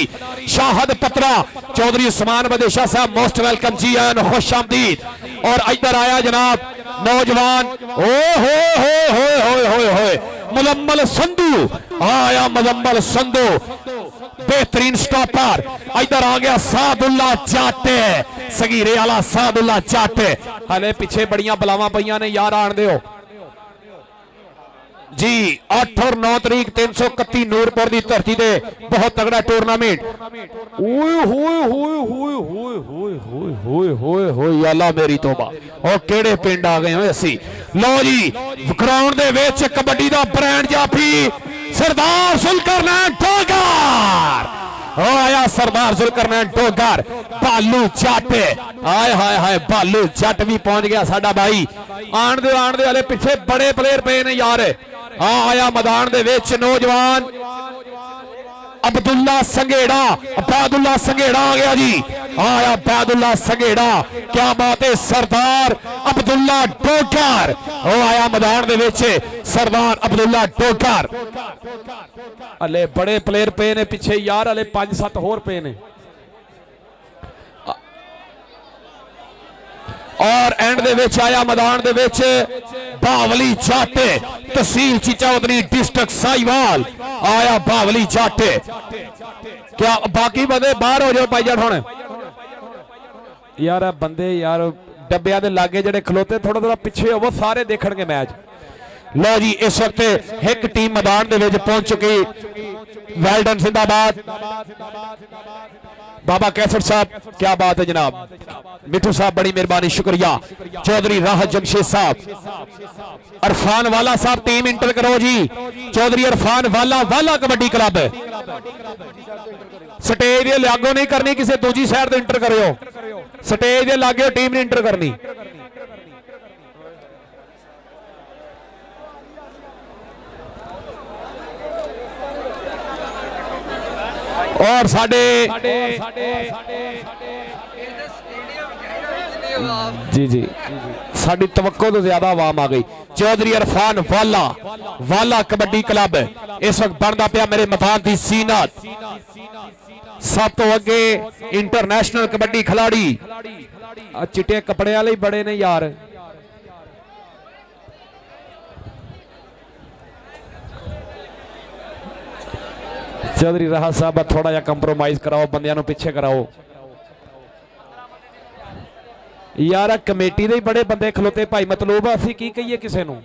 शाहद पत्रा। चौधरी उस्मान बदेशा साहब मोस्ट वेलकम जी एंड खुश आमदीद। और इधर आया जनाब नौजवान, ओ हो मुजम्मल संधू, आया मुजम्मल संधू, बेहतरीन स्टॉपर। इधर आ गया सादुल्ला जट, सगीरे वाला सादुल्ला जट। हले पीछे बड़ियां बलावां पईयां ने यार, आण दिओ जी। 8 और 9 तरीक 331 नूरपुर की धरती से बहुत तगड़ा टूर्नामेंट। अल्लाह मेरी तौबा, और केड़े पिंड आ गए हो असी। लो जी ग्राउंड दे विच कबड्डी दा ब्रांड जाफी सरदार जुल्करनैन डोगर, आया सरदार जुल्करनैन डोगर, भालू जट, आए हाय हाय भालू जट भी पहुंच गया साडा भाई। आण दे वाले पिछे बड़े प्लेयर पे ने यार। आया मैदान दे विच नौजवान अब्दुल्ला संघेड़ा, बैदुल्ला संघेड़ा आ गया जी, आया बैदुल्ला संघेड़ा, क्या बात है। सरदार अब्दुल्ला डोगर वो आया मैदान दे विच, सरदार अब्दुल्ला डोगर। हले बड़े प्लेयर पे ने पिछे यार, हले 5-7 होर पे ने। और एंड दे विच आया मैदान दे विच बावली जट, तहसील चीचावतनी, डिस्ट्रिक्ट साहिवाल, आया बावली जट। क्या बाकी बंदे बाहर हो जाओ भाईजान हुण यार, बंदे यार डब्बिया दे लागे जेडे खलोते थोड़ा थोड़ा पिछे होवो, सारे देखणगे मैच। लो जी इस वक्त एक टीम मैदान दे विच पहुंच चुकी, वेलडन जिंदाबाद। बाबा कैसर साहब क्या बात है जनाब, मिठू साहब बड़ी मेहरबानी, शुक्रिया। चौधरी राहत जमशेद साहब, अरफान वाला साहब टीम इंटर करो जी, चौधरी अरफान वाला, वाला कबड्डी क्लब। स्टेज दे लागो नहीं करनी, किसी दूजी साइड तो इंटर करो, स्टेज दे लागे टीम नहीं इंटर करनी। और साडे जी जी साडी तवक्को तो ज्यादा आवाम आ गई। चौधरी अरफान वाला, वाला कबड्डी क्लब इस वक्त बनता पिया मेरे मैदान की सीनत, सब तो अगे इंटरनेशनल कबड्डी खिलाड़ी। चिट्टे कपड़े वाले बड़े ने यार, चौधरी राहत साहब थोड़ा जा कंप्रोमाइज कराओ, बंदियां पिछे कराओ यार। कमेटी दे बड़े बंदे खलोते भाई, मतलूब असीं की कहिए किसे नूं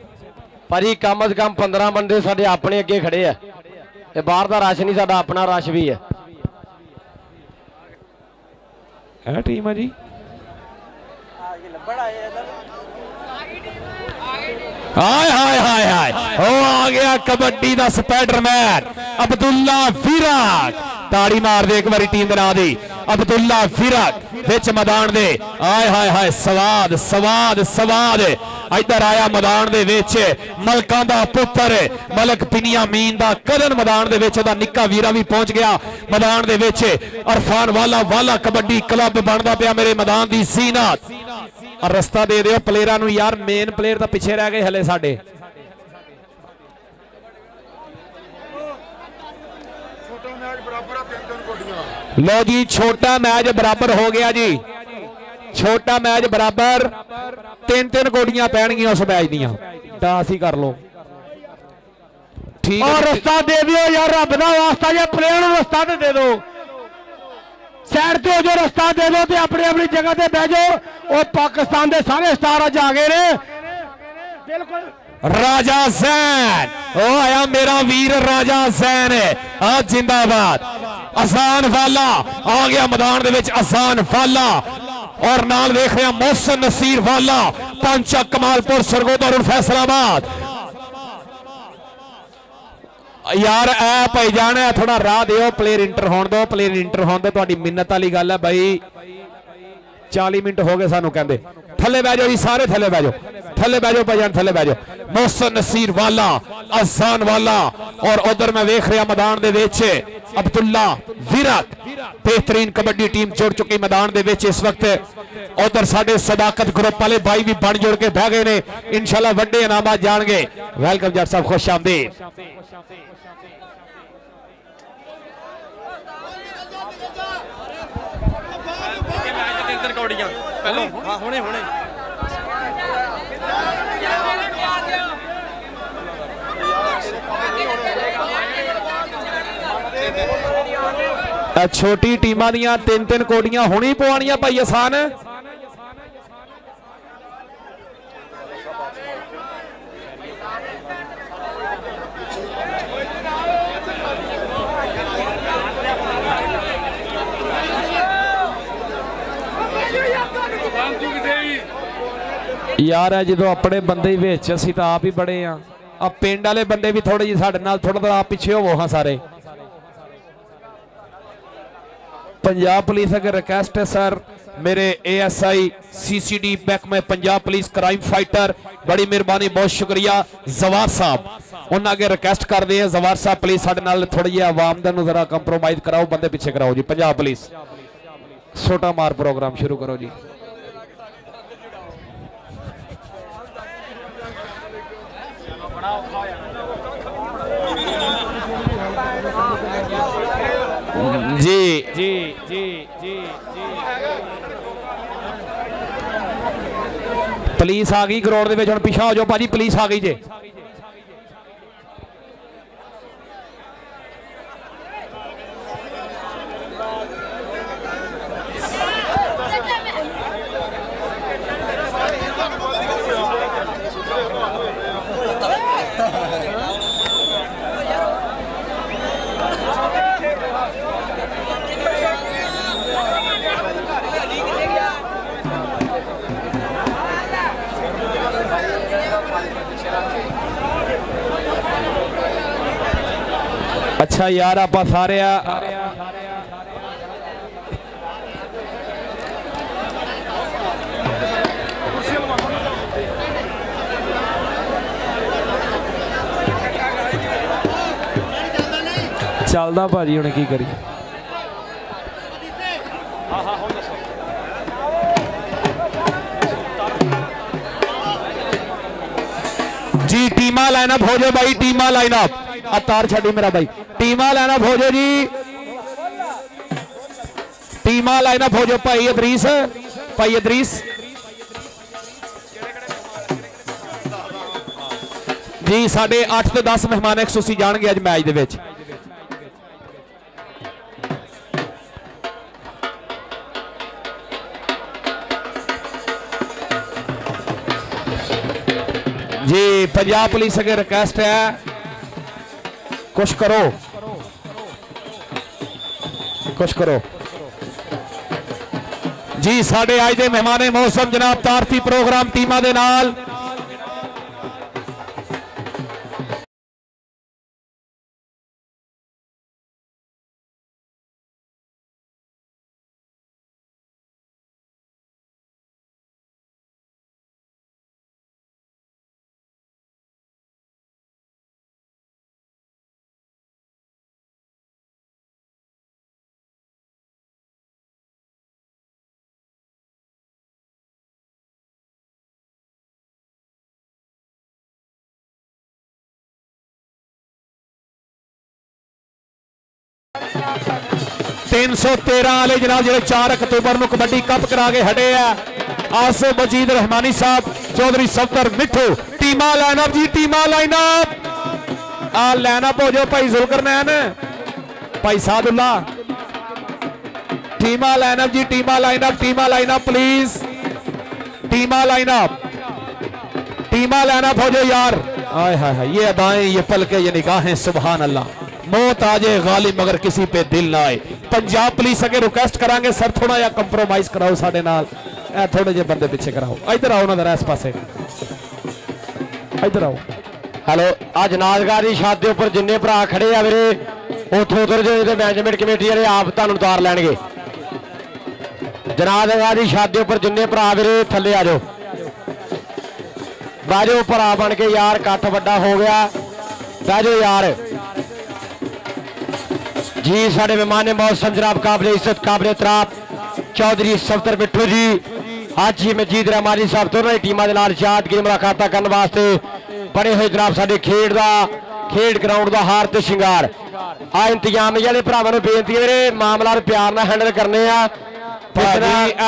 भाजी, कम अज कम 15 बंदे साडे अपने अगे खड़े है, ते बाहर दा रश नहीं, साडा अपना रश भी है। टीम है जी, हाय हाय हाय हाय, ओ आ गया कबड्डी दा स्पाइडरमैन अब्दुल्ला फिराक। ताड़ी मार दे एक बारी टीम बना दी, अब्दुल्ला फिराक विच मैदान दे, हाय हाय हाय, स्वाद स्वाद स्वाद। इधर आया मैदान दे विच मलकां दा पुत्र मलक बिनियामीन दा कदन, मैदान दे विच ओदा निक्का वीरा भी पहुंच गया मैदान दे विच। अरफान वाला, वाला कबड्डी क्लब बनदा पिया मेरे मैदान दी सीनत। और रस्ता दे दिओ प्लेयरां नूं यार, मेन प्लेयर तां पिछे रह गए हले साडे। लो जी छोटा मैच बराबर हो गया जी, छोटा मैच बराबर, 3-3 गोडियां पैणगियां उस मैच दियां, टास ही कर लो ठीक। और रास्ता दे दियो यार, रब दा वास्ता जे प्लेयर नूं रास्ता ते दे दो, साइड ते हो जाओ, रास्ता दे दो ते अपनी अपनी जगह ते बैठ जाओ। और पाकिस्तान दे सारे स्टार अज आ गए ने, बिल्कुल राजा जैन, ओ आया मेरा वीर राजा जैन है आज जिंदाबाद। असान वाला आ गया मैदान दे विच, असान वाला, और नाल देख रहे मोहसन नसीर वाला, पंचा कमालपुर सरगोदा रोड फैसलाबाद। यार ऐ भाई जाने थोड़ा राह दिओ, प्लेयर इंटर होण दो, प्लेयर इंटर होण दो, तुहाडी मिन्नत वाली गल है भाई। 40 मिनट हो गए सानू कहंदे, थले बह जाओ जी सारे, थले बह जाओ, थले बह जाओ भाईजान, थले बह जाओ। मोहसन नसीर वाला, अहसान वाला, और उधर मैं देख रहा मैदान दे विच अब्दुल्ला विराक, बेहतरीन कबड्डी टीम जुड़ चुकी मैदान दे विच इस वक्त। उधर साडे सदाकत ग्रुप वाले भाई भी बन जुड़ के बह गए ने, इंशाल्लाह वड्डे इनामात जाणगे। वेलकम जट साहब, खुश आमदीद। पहले हाँ होने होने छोटी टीमां दियां 3-3 कोडियां हुणी पवाणियां भाई आसान। यार है जो अपने बंदे विच असीं तां आप ही बड़े आ पिंड वाले बंदे भी थोड़े जी साडे नाल थोड़ा थोड़ा पिछे होवो हाँ सारे। पंजाब पुलिस अगर रिक्वेस्ट है सर, मेरे ASI CCD बैक में पंजाब पुलिस क्राइम फाइटर, बड़ी मेहरबानी, बहुत शुक्रिया जवार साहब। ਉਹਨਾਂ ਅੱਗੇ ਰਿਕਵੈਸਟ ਕਰਦੇ ਆ ਜ਼ਵਾਰ ਸਾਹਿਬ ਪਲੀਜ਼ ਸਾਡੇ ਨਾਲ ਥੋੜੀ ਜਿਹੀ ਆਵਾਮ ਦਾ ਨੂੰ ਜ਼ਰਾ ਕੰਪਰੋਮਾਈਜ਼ ਕਰਾਓ, ਬੰਦੇ ਪਿੱਛੇ ਕਰਾਓ ਜੀ। ਪੰਜਾਬ ਪੁਲਿਸ ਛੋਟਾ ਮਾਰ ਪ੍ਰੋਗਰਾਮ ਸ਼ੁਰੂ ਕਰੋ ਜੀ। ਜੀ ਜੀ ਜੀ ਜੀ ਜੀ ਪੁਲਿਸ ਆ ਗਈ ਗਰਾਊਂਡ ਦੇ ਵਿੱਚ, ਹੁਣ ਪਿੱਛਾ ਹੋ ਜਾਓ ਭਾਜੀ, ਪੁਲਿਸ ਆ ਗਈ ਜੇ। अच्छा यार आप सारे चलदा भाजी हुण की करी। जी टीमा लाइनअप हो जाओ भाई, टीमा लाइनअप तार छड़ी मेरा भाई, टीमा लाइनअप हो जाओ जी, टीमा लाइनअप हो जाओ। भाई अदरीस, भाई अदरीस जी साढ़े 8 से 10 मेहमान एक्सोसी जाएंगे अज मैच दे विच। जी पंजाब पुलिस अगे रिक्वेस्ट है कुछ करो, कुछ करो जी। साढ़े आज के मेहमान मौसम जनाब तारफी प्रोग्राम टीमां दे नाल तीन सौ 13 वाले जनाब जो 4 अक्तूबर को कबड्डी कप करा के हटे है आसिफ मजीद रहमानी साहब चौधरी सफ्तर मिठू। टीमा लाइनअप जी, टीमा लाइनअप आ लाइनअप हो जाओ भाई जुलकरनैन, भाई सादुल्ला। टीमा लाइनअप जी, टीमा लाइनअप, टीमा लाइनअप प्लीज, टीमा लाइनअप, टीमा लाइनअप हो जाओ यार। आय हाय हाय ये अदाएं, ये पलके, ये निगाहें, सुभान अल्लाह। मौत आ जाए गालिब मगर किसी पे दिल ना आए। पंजाब पुलिस अगे रिक्वेस्ट करांगे सर थोड़ा या कंप्रोमाइज कराओ साडे नाल, ए थोड़े जे बंदे पीछे कराओ। इधर आओ ना जरा इस पासे, इधर आओ। हेलो अज नाजगार की शादी उपर जिन्ने भरा खड़े आ मेरे उथों उतर जो मैनेजमेंट कमेटी वाले आप तुहानू उतार लैणगे। जनाजगार की शादी उपर जिन्ने भरा मेरे थले आ जाओ, बह जाओ भरा बन के यार, कट्ठ वड्डा हो गया, बह जाओ यार जी। साढ़े मेहमान मौसम जनाब काबिले इज्जत काबिले तराब चौधरी सफ्तर मिठू जी, आज ही मजीद रहमानी साहब दोनों ही टीमों के नाल यादगिरी मुलाकात करने वास्ते बने हुए जनाब साडे खेड ग्राउंड का हार ते शिंगार। आ इंतजाम वाले भरावां नूं बेनती है मेरे मामला प्यार नाल हैंडल करने आ।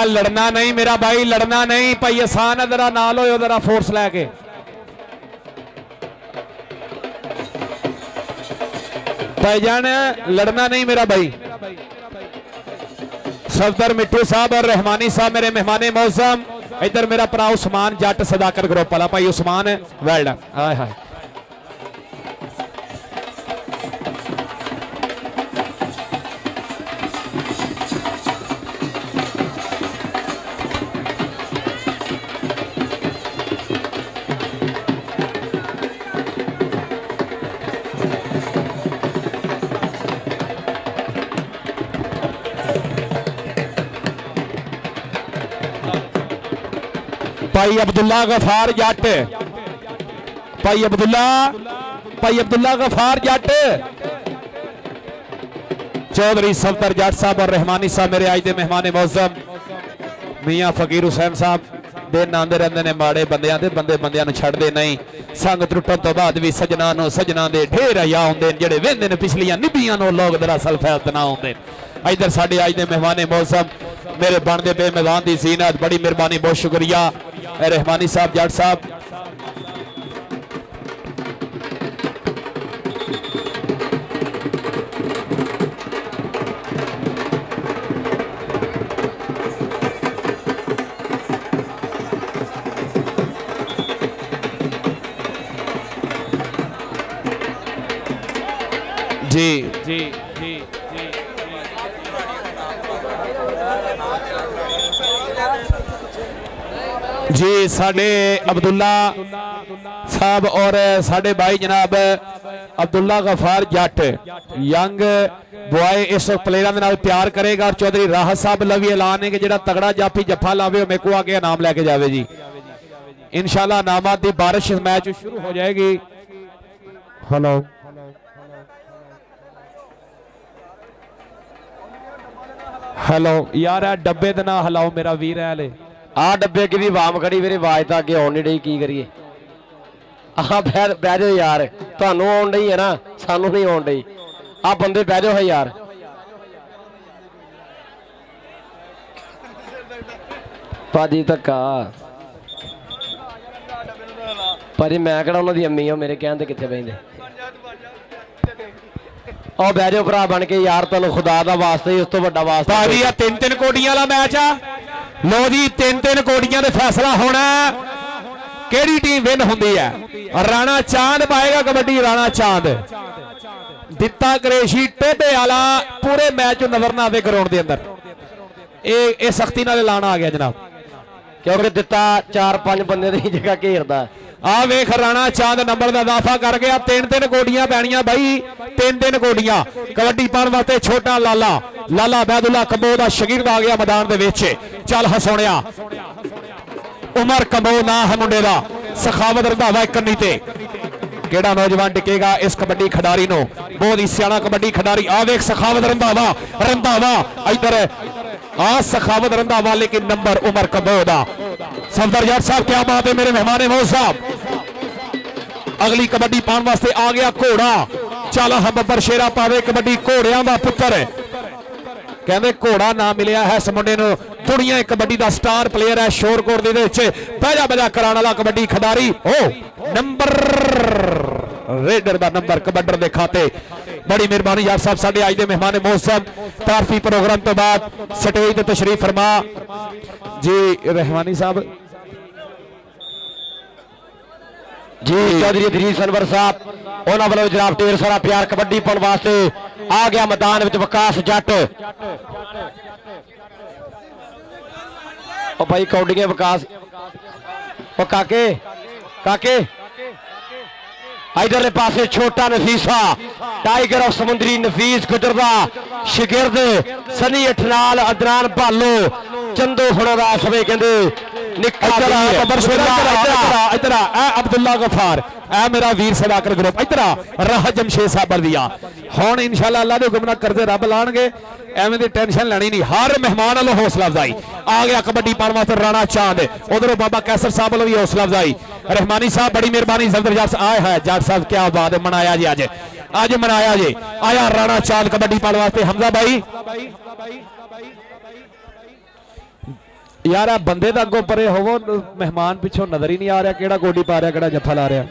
लड़ना नहीं मेरा भाई, लड़ना नहीं भाई, आसान है जरा नाल होयो जरा फोर्स लैके। भाईजान लड़ना नहीं मेरा भाई। सफदर मिठू साहब और रहमानी साहब मेरे मेहमान मौसम। इधर मेरा भरा उस्मान जट सदाकत ग्रुप वाला भाई उस्मान है, वेल डन। हाय हाय भाई अब्दुल्ला गफार जट, भाई अब्दुल्ला ਭਾਈ ਅਬਦੁੱਲਾ ਗਫਾਰ ਜੱਟ ਚੌਧਰੀ ਸਫਦਰ ਜੱਟ ਸਾਹਿਬ ਔਰ ਰਹਿਮਾਨੀ ਸਾਹਿਬ ਮੇਰੇ ਅੱਜ ਦੇ ਮਹਿਮਾਨ ਮੌਜ਼ਮ ਮੀਆਂ ਫਕੀਰ ਹੁਸੈਨ ਸਾਹਿਬ ਦਿਨ ਆਉਂਦੇ ਰਹਿੰਦੇ ਨੇ ਮਾੜੇ ਬੰਦਿਆਂ ਦੇ ਬੰਦਿਆਂ ਨੂੰ ਛੱਡਦੇ ਨਹੀਂ। ਸੰਗ ਟੁੱਟਣ ਤੋਂ ਬਾਅਦ ਵੀ ਸਜਣਾ ਨੂੰ ਸਜਣਾ ਦੇ ਢੇਰ ਹਯਾ ਹੁੰਦੇ ਨੇ ਜਿਹੜੇ ਵਹਿੰਦੇ ਨੇ ਪਿਛਲੀਆਂ ਨਿਭੀਆਂ ਨੂੰ ਲੋਕ ਦਰਅਸਲ ਫੈਲਤ ਨਾ ਹੁੰਦੇ। ਇਧਰ ਸਾਡੇ ਅੱਜ ਦੇ ਮਹਿਮਾਨ ਮੌਜ਼ਮ मेरे बनते पे मैदान की जीनत बड़ी मेहरबानी बहुत शुक्रिया रहमानी साहब जट साहब। जी जी जी जी साडे अब्दुल्ला साहब और साडे भाई जनाब अब्दुल्ला गफार जट यंग बॉय इस प्लेयरों के नाल प्यार करेगा और चौधरी राहत साहब लवी ऐलान है कि जेड़ा तगड़ा जाफी जफा लावे मेरे को आके नाम लैके जावे जी। इंशाल्लाह नामात की बारिश मैच शुरू हो जाएगी। हेलो हेलो यार डब्बे दे ना हिलाओ मेरा वीर है ले आ डब्बे की भी वाम खड़ी मेरी आवाज तो अगे आने नहीं की करिए आ बह जाओ यार थानू आन डई है ना सानू नहीं आन डई आ बंदे बह जाओ है यार भाजी धक्का भाजी मैं किहड़ा उन्हां दी अम्मी हां मेरे कहण ते कित्थे बहिंदे ओ बह जाओ भरा बन के यार तुहानू खुदा दा वास्ता ही उस तो वड्डा वास्ता भाजी आ 3-3 कोडियां वाला मैच आ लो जी 3-3 कोडियां दे फैसला होना केड़ी टीम विन हुंदी है। राणा चांद पाएगा कबड्डी राणा चांद दिता करेशी टोडे वाला पूरे मैच नजर ना आवे ग्राउंड के अंदर ये सख्ती नाल ऐलान आ गया जनाब क्योंकि दिता 4-5 बंदे की जगह घेरदा आ वेख राणा चांद नंबर का इजाफा कर गया 3-3 कोडियां पैणियां भाई 3-3 कोडियां कबड्डी पाने वास्ते छोटा लाला लाला बैदुल्ला कंबो का शकीर आ गया मैदान दे विच। चल हसोणिया उमर कंबो ना है मुंडे दा सखावत रंधावा कन्नी ते केड़ा नौजवान टिकेगा इस कबड्डी खिडारी नो बहुत ही सियाणा कबड्डी खिडारी आ वेख सखावत रंधावा रंधावा इधर आ सखावत रंधावा लेकिन नंबर उमर कंबो दा। सफदर जट साहब क्या बात है मेरे मेहमान मौज साहब। अगली कबड्डी पाने वास्ते आ गया घोड़ा चल हम बब्बर शेरा पावे कबड्डी घोड़ियां दा पुत्र कहते घोड़ा ना मिलया है इस मुंडे नूं दुनिया कबड्डी दा स्टार प्लेयर है शोरकोट दे विच पहला बजा कराने वाला कबड्डी खिडारी ओ नंबर रेडर दा नंबर कबड्डर दे खाते। बड़ी मेहरबानी यार साहब साडे आज दे मेहमान मौसम तारफी प्रोग्राम तो बाद स्टेज ते तशरीफ फरमा जी रहमानी साहब जी चौधरी दरीस अनवर साहब उन्होंने वालों जनाब ढेर सारा प्यार कबड्डी पाने वास्ते आ गया मैदान में विकास जट ओ भाई कौडियां विकास ओ काके काके इधरले पासे छोटा नफीसा टाइगर ऑफ समुद्री नफीस गुजरदा शिगिर्द सनी अठनाल अदनान भालो चंदो हुणा सवे कहंदे अब्दुल्ला गफार ए मेरा वीर सदाकर ग्रुप इधर राह जमशेद साहब दिया हुण इंशाअल्लाह अल्लाह दे गुमना करदे रब लाणगे एवें दी टेंशन लेनी नहीं। हर मेहमान वालों हौसला अफजाई आ गया कबड्डी पाने वास्ते राणा चांद उधरों बाबा कैसर साहब वालों भी हौसला अफजाई रहमानी साहब बड़ी मेहरबानी सफदर जट आए है जट साहब क्या बात है मनाया जी अज मनाया जी आया राणा चांद कबड्डी पाने वास्ते हमजा भाई यार आ बंदे दा अगों परे होवो मेहमान पिछों नजर ही नहीं आ रहा केड़ा गोडी पा रहा केड़ा जफा ला रहा।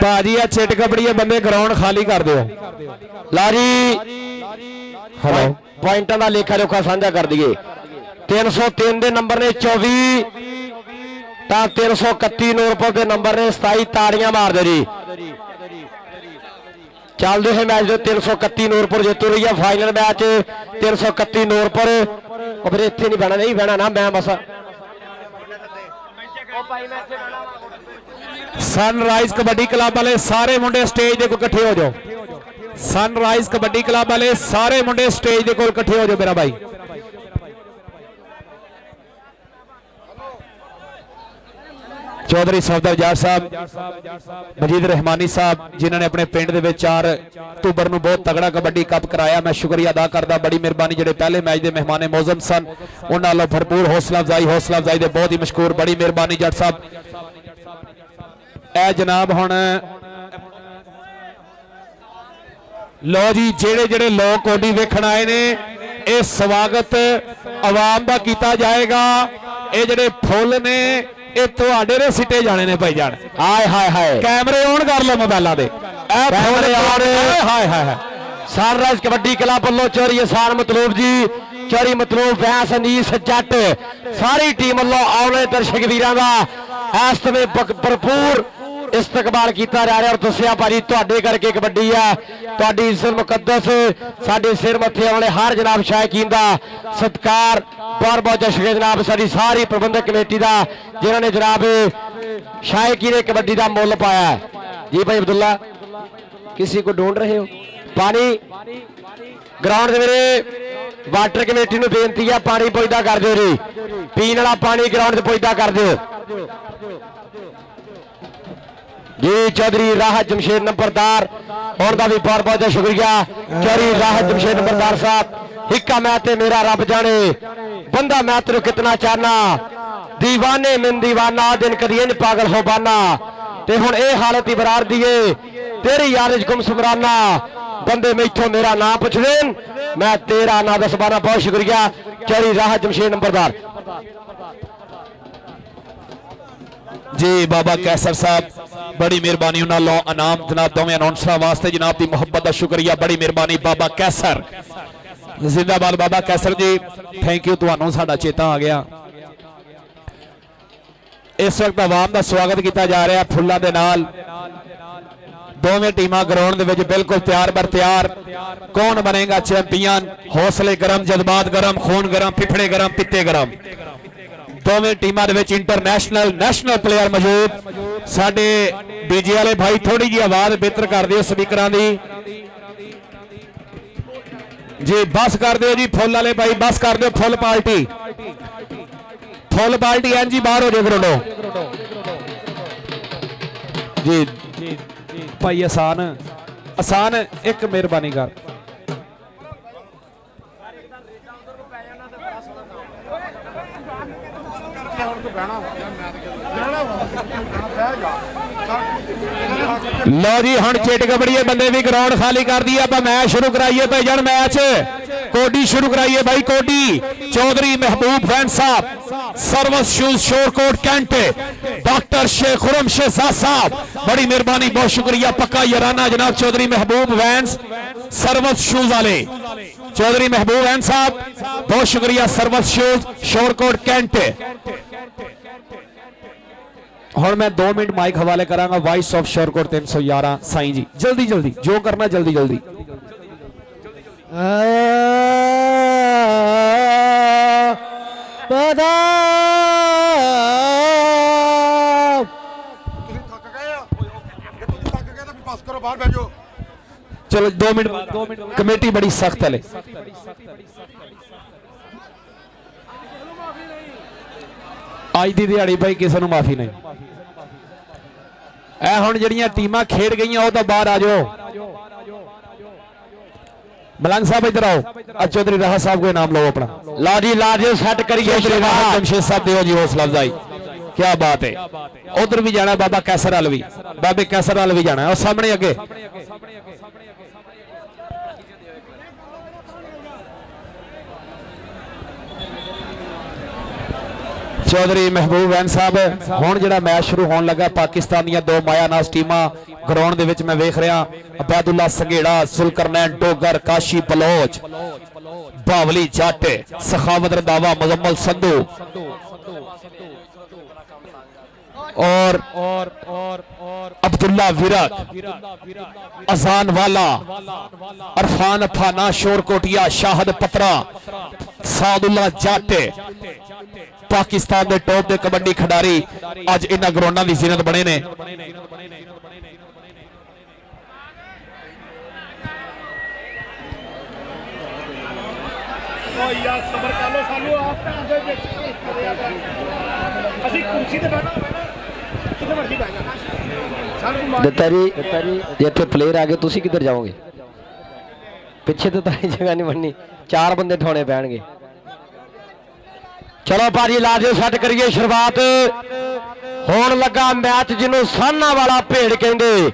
भाजी आ चिट कबड़ी बंदे ग्राउंड खाली कर दो लारी हेलो पॉइंटा का लेखा जोखा साझा कर दिए 303 के नंबर ने 24 331 नूरपुर के नंबर ने 27 ताड़ियां मार दे जी चलते हैं मैच 331 नूरपुर जितू रही है फाइनल मैच 331 नूरपुर फिर इतने नहीं बहना नहीं बहना ना मैं बस सनराइज कबड्डी क्लब वाले सारे मुंडे स्टेज के इकट्ठे हो जाओ ਸਨਰਾਈਜ਼ ਕਬੱਡੀ ਕਲੱਬ ਵਾਲੇ ਸਾਰੇ ਮੁੰਡੇ ਸਟੇਜ ਦੇ ਕੋਲ ਇਕੱਠੇ ਹੋ ਜਾਓ ਮੇਰਾ ਭਾਈ। चौधरी सफदर जाट साहब, मजीद रहमानी साहब जिन्होंने ने अपने पिंड दे विच 4 अक्तूबर को बहुत तगड़ा कबड्डी कप कराया, मैं शुक्रिया अदा करता। बड़ी मेहरबानी जिहड़े पहले मैच के मेहमान मौजम सन उन्हां नालों भरपूर हौसला अफजाई दे बहुत ही मशकूर, बड़ी मेहरबानी जट साहब। ए जनाब हुण लो जी जेड़े जेड़े लोग कबड्डी वेखण आए ने ये स्वागत आवाम का किया जाएगा। ये जेड़े फुल ने ये तुहाडे ने सिटे जाने ने भाई जान। हाय हाय हाय कैमरे ऑन कर लो मोबाइलों के। हाय हाय सनराइज कबड्डी क्लब वालों चोरी एहसान मतलूब जी, चोरी मतलूब वैस अनीस जट सारी टीम वालों आने दर्शक वीरां दा इस समय भरपूर इस्तकबाल किया जा रहा और दसिया भाजी तुहाडे करके कबड्डी है, तुहाडी इज्जत मुकद्दस साडे सिर मथे आने हर जनाब शायकीन दा सत्कार बहुत बहुत शुक्रिया जनाब साडी सारी प्रबंधक कमेटी दा जिन्होंने जनाब शायकीन कबड्डी का मुल पाया है। जी भाई अब्दुल्ला किसी को ढूंढ रहे हो? पानी ग्राउंड मेरे वाटर कमेटी को बेनती है पानी पुजदा कर दो जी, पीने वाला पानी ग्राउंड से पुजदा कर दो जी। चौधरी राहत जमशेद नंबरदार उनका भी बहुत बहुत शुक्रिया। चौधरी राहत जमशेद नंबरदार साहब हिक्का मैं ते मेरा रब जाने बंदा मैं तेरे कितना चाहना, दीवाने मिन दीवाना दिन कदी इंज पागल हो बाना, ते हुण ए हालत ही बरार दिए तेरी याद च गुम सुमराना, बंदे मैथों मेरा नाम पुछदे मैं तेरा नाम दस बाना। बहुत शुक्रिया चौधरी राहत जमशेद नंबरदार जी। बाबा कैसर साहब बड़ी मेहरबानी उन्होंने इनाम जनाब दोवें अनाउंसर वास्ते जनाब की मुहब्बत का शुक्रिया, बड़ी मेहरबानी बाबा कैसर जिंदाबाद। बाबा कैसर जी थैंक यू, तुहानू साडा चेता आ गया। इस वक्त आवाम का स्वागत किया जा रहा है फुल्लां दे नाल। दोवें टीमां ग्राउंड दे विच बिल्कुल तैयार बर तैयार। कौन बनेगा चैंपियन? हौसले गरम, जज्बात गरम, खून गरम, फिफड़े गरम, पित्ते गरम। दोवें टीमां दे विच इंटरनेशनल नेशनल प्लेयर मौजूद। साडे डीजे वाले भाई थोड़ी जी आवाज बेहतर कर दिओ स्पीकरां दी जी, बस कर दिओ जी। फुल वाले भाई बस कर दिओ, फुल पार्टी एन जी बाहर हो जाओ ग्राउंडों जी। भाई आसान एक मेहरबानी कर लो जी। हम चिट कबड़िए बंदे भी ग्राउंड खाली कर दिया, मैच शुरू कराइए भाई जान। मैच कोडी शुरू कराइए भाई। कोडी चौधरी महबूब वैन साहब, Servis shoes Shorkot cantt, doctor Sheikh Khurram Shahzad साहब बड़ी मेहरबानी, बहुत शुक्रिया। पक्का याराना जनाब चौधरी महबूब वैन सर्वस शूज वाले चौधरी महबूब वैन साहब बहुत शुक्रिया। सर्वस शूज शोरकोट कैंट। और मैं 2 मिनट माइक हवाले करांगा वॉइस ऑफ शोरकोट 311 साईं जी। जल्दी जल्दी जो करना जल्दी जल्दी। चलो 2 मिनट कमेटी बड़ी सख्त है। आज की दिहाड़ी भाई किसी को माफी नहीं। ए हुण जिहड़ियां टीमां खेड गईयां वो तो बाहर आ जाओ। मलंग साहब इधर आओ। चौधरी राहत साहब को इनाम लो अपना। लाजी लाजी सेट करिए जमशेद साहब देओ जी हौसला अफजाई, क्या बात है। उधर भी जाना बाबा कैसर वाल भी, बाबे कैसर वाल भी जाना है और सामने अगे चौधरी महबूब वैन साहब। हुण जिहड़ा मैच शुरू होने लगा पाकिस्तान दी 2 मायानाज टीमां ग्राउंड दे विच मैं वेख रहा। अबैदुल्ला संघेड़ा, सुलकरनैन डोगर, काशी बलोच, बावली जट, सखावत रंधावा, मुजम्मल संधू और अब्दुल्ला विरक, अजान वाला, अरफान अफाना, शोरकोटिया, शाहद पत्रा, सादुल्ला जट पाकिस्तान के टॉप के कबड्डी खिडारी अज इन्हां ग्राउंडां दी जीनत बने ने। ਯਾਰ ਸਬਰ ਕਰ ਲਓ, ਸਾਨੂੰ ਆਪ ਭੈਣ ਦੇ ਵਿੱਚ ਅਸੀਂ ਕੁਰਸੀ ਤੇ ਬੈਠਾ ਕਿਤੇ ਮਰਜ਼ੀ ਬੈਠ ਜਾ ਸਾਨੂੰ ਦਿੱਤਾ ਜੀ ਜੇ ਇੱਥੇ ਪਲੇਅਰ ਆ ਗਏ ਤੁਸੀਂ ਕਿੱਧਰ ਜਾਓਗੇ? ਪਿੱਛੇ ਤਾਂ ਤਾਂ ਜਗ੍ਹਾ ਨਹੀਂ ਬਣਨੀ, 4 ਬੰਦੇ ਠਾਉਣੇ ਪੈਣਗੇ। ਚਲੋ ਭਾਜੀ ਲਾ ਦਿਓ, ਸੈੱਟ ਕਰੀਏ ਸ਼ੁਰੂਆਤ। ਹੋਣ ਲੱਗਾ ਮੈਚ ਜਿਹਨੂੰ ਸਾਹਨਾ ਵਾਲਾ ਭੇੜ ਕਹਿੰਦੇ,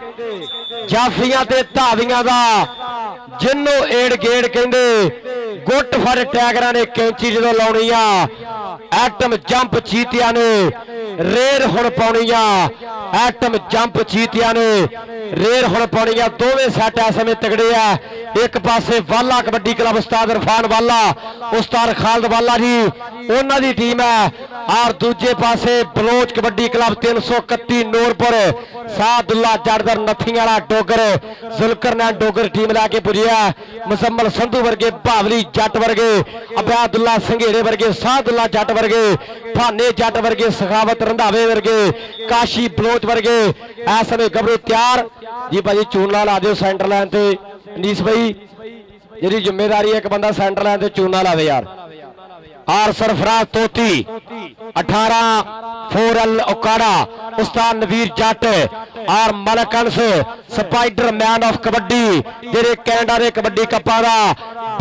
ਜਾਫੀਆਂ ਤੇ ਧਾਵੀਆਂ ਦਾ ਜਿਹਨੂੰ ਏੜ ਗੇੜ ਕਹਿੰਦੇ, ਗੁੱਟ ਫੜ ਟੈਗਰਾਂ ਨੇ ਕੈਂਚੀ ਜਦੋਂ ਲਾਉਣੀ ਆ, ਐਟਮ ਜੰਪ ਚੀਤਿਆਂ ਨੇ ਰੇਰ ਹੁਣ ਪਾਉਣੀ ਆ, ਐਟਮ ਜੰਪ ਚੀਤਿਆਂ ਨੇ ਰੇਰ ਹੁਣ ਪਾਉਣੀ ਆ। ਦੋਵੇਂ ਸੈੱਟ ਇਸ ਸਮੇਂ ਤਗੜੇ ਆ। ਇੱਕ ਪਾਸੇ ਵਾਲਾ ਕਬੱਡੀ ਕਲੱਬ ਉਸਤਾਦ ਇਰਫਾਨ ਵਾਲਾ, ਉਸਤਾਦ ਖਾਲਦ ਵਾਲਾ ਜੀ ਉਹਨਾਂ ਦੀ ਟੀਮ ਹੈ, ਔਰ ਦੂਜੇ ਪਾਸੇ ਬਲੋਚ ਕਬੱਡੀ ਕਲੱਬ 331 ਨੂਰਪੁਰ ਸਾਦੁੱਲਾ ਜੜਦਰ ਨੱਥੀਆਂ ਵਾਲਾ ਡੋਗਰ ਜ਼ੁਲਕਰਨੈਨ ਡੋਗਰ ਟੀਮ ਲੈ ਕੇ ਪੁੱਜਿਆ। ਮੁਜ਼ੰਮਲ ਸੰਧੂ ਵਰਗੇ, ਭਾਵਲੀ ਜੱਟ ਵਰਗੇ, ਅਬਿਆਦੁੱਲਾ ਸੰਘੇੜੇ ਵਰਗੇ, ਸਾਦੁੱਲਾ ਜੱਟ ਵਰਗੇ, ਭਾਨੇ ਜੱਟ ਵਰਗੇ, ਸਖਾਵਤ ਰੰਧਾਵੇ ਵਰਗੇ, ਕਾਸ਼ੀ ਬਲੋਚ ਵਰਗੇ ਇਸ ਸਮੇਂ ਗੱਭਰੂ ਤਿਆਰ ਜੀ। ਭਾਜੀ ਚੂਨਾ ਲਾ ਦਿਓ ਸੈਂਟਰ ਲਾਈਨ ਤੇ। ਨੀਸ ਭਾਈ ਜਿਹੜੀ ਜ਼ਿੰਮੇਵਾਰੀ ਹੈ, ਇੱਕ ਬੰਦਾ ਸੈਂਟਰ ਲਾਈਨ ਤੇ ਚੂਨਾ ਲਾਵੇ ਯਾਰ। आर सरफराज तोती 18 4L उकाड़ा, उस्ताद नवीर जट और मलक अंस स्पाइडर मैन ऑफ कबड्डी जेरे कैनेडा दे कबड्डी कप्पा दा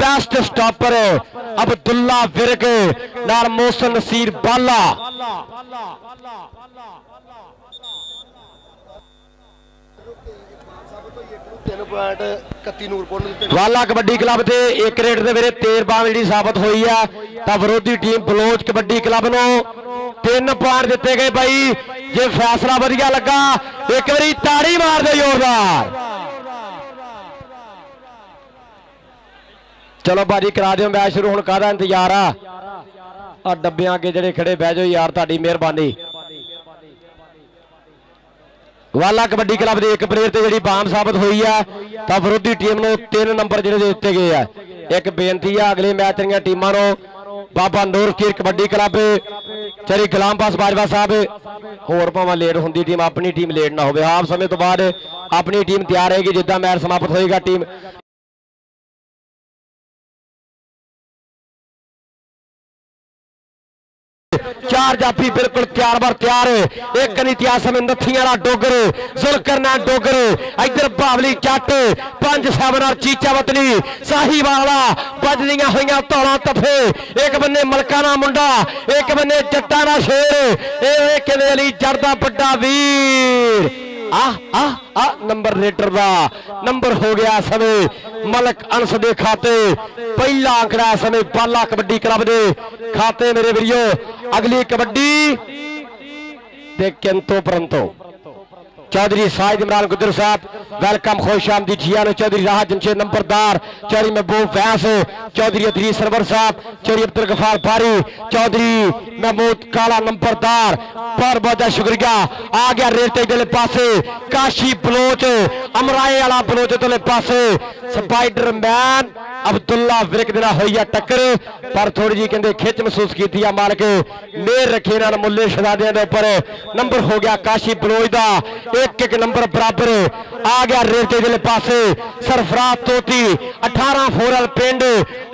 बेस्ट स्टॉपर अब्दुल्ला विरक नाल मोहसिन नसीर बाला। वाला कबड्डी क्लब के एक रेट के वीरे 13 पॉइंट जी साबित हुई है, तो विरोधी टीम बलोच कबड्डी क्लब को 3 पॉइंट दिते गए। भाई जे फैसला वधिया लगा एक बारी ताड़ी मार दे जोरदार। चलो भाजी करा दो मैच शुरू, हुण काहदा इंतजार आ डब्बियां अगे जेडे खड़े बह जाओ यार, तुहाडी मेहरबानी। वाला कबड्डी क्लब के एक प्लेयर से जी बाम साबित हुई है, तो विरोधी टीम को 3 नंबर जो दिते गए हैं। एक बेनती है अगले मैच दी टीमां नूं बाबा नूर कीर कबड्डी क्लब चरी गुलाम पास बाजवा साहब, होर भावें लेट होंदी टीम, अपनी टीम लेट ना हो। हाफ समय तो बाद अपनी टीम तैयार रहेगी, जिद्दां मैच समाप्त होएगा टीम चार जाफी बिल्कुल तैयार बार तैयार। एक इतिहास में नथियां वाला डोगर जुलकरनैन डोगर, इधर बावली जट 5-7 और चीचा वतनी साहीवाला बजदियां हुई धौला तफे, एक बन्ने मलकाना मुंडा एक बन्ने जट्टा दा शेर, किले अली जड़दा बड़ा वीर। नंबर रेटर का नंबर हो गया समय मलक अंस दे खाते, पहला आंकड़ा समय बाला कबड्डी क्लब दे खाते। मेरे वीरियो अगली कबड्डी दे किंतु परंतु चौधरी साहिद इमरान गुजर साहब वेलकम, खुश आमदी जियानो। चौधरी राह जमशेद नंबरदार, चौधरी महबूब वैस, चौधरी अदरी सरवर साहब, चौधरी अब्दुल गफार फारी, चौधरी महमूद काला नंबरदार, बहुत बहुत शुक्रिया। आ गया रेटे दे पासे काशी बलोच अमराए वाला बलोच दे पासे स्पाइडर मैन अब्दुल्ला विरक दे नाल होई है टक्कर, पर थोड़ी जी कहते खिच महसूस की मालक मेहर रखे ना मुल्ले शहजादियां दे उपर। नंबर हो गया काशी बलोच का 1-1 नंबर बराबर। आ गया रेटे दे पासे सरफराज तोती 18 4L पिंड,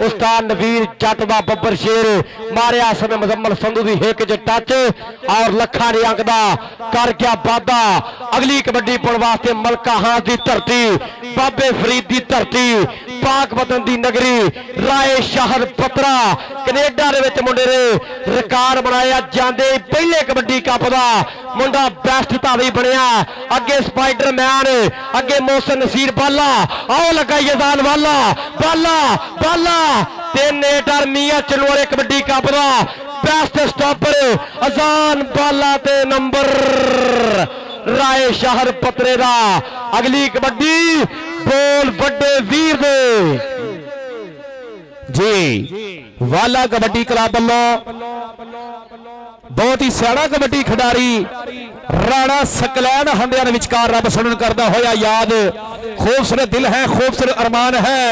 उस्ताद नवीर जट दा बब्बर शेर मारिया समय मुजम्मल संधू दी हिक च टच और लखा ने अंक दा कर गया वादा। अगली कबड्डी पुल वास्ते मलका हां दी धरती, बाबे फरीद दी धरती, पाक वतन दी नगरी राय शहर पत्रा कनेडा दे विच मुंडे ने रिकॉर्ड बनाया जांदे पहले कबड्डी कप दा मुंडा बेस्ट धावी बनया। अगे स्पाइडर मैन, अगे मोहसिन नसीर बाला, आओ लगा यजान वाला बाला बाला 3 एटर मियां चलवारे कबड्डी कप दा बेस्ट स्टॉपर अजान बाला ते नंबर राय शहर पत्रे दा। अगली कबड्डी बोल बड़े वीर दे जी वाला कबड्डी क्लब वालों बहुत ही सियाणा कबड्डी खिडारी राणा सकलैन हंडिया विचकार रब सुनन करता होया याद। खूबसूरत दिल है, खूबसूरत अरमान है,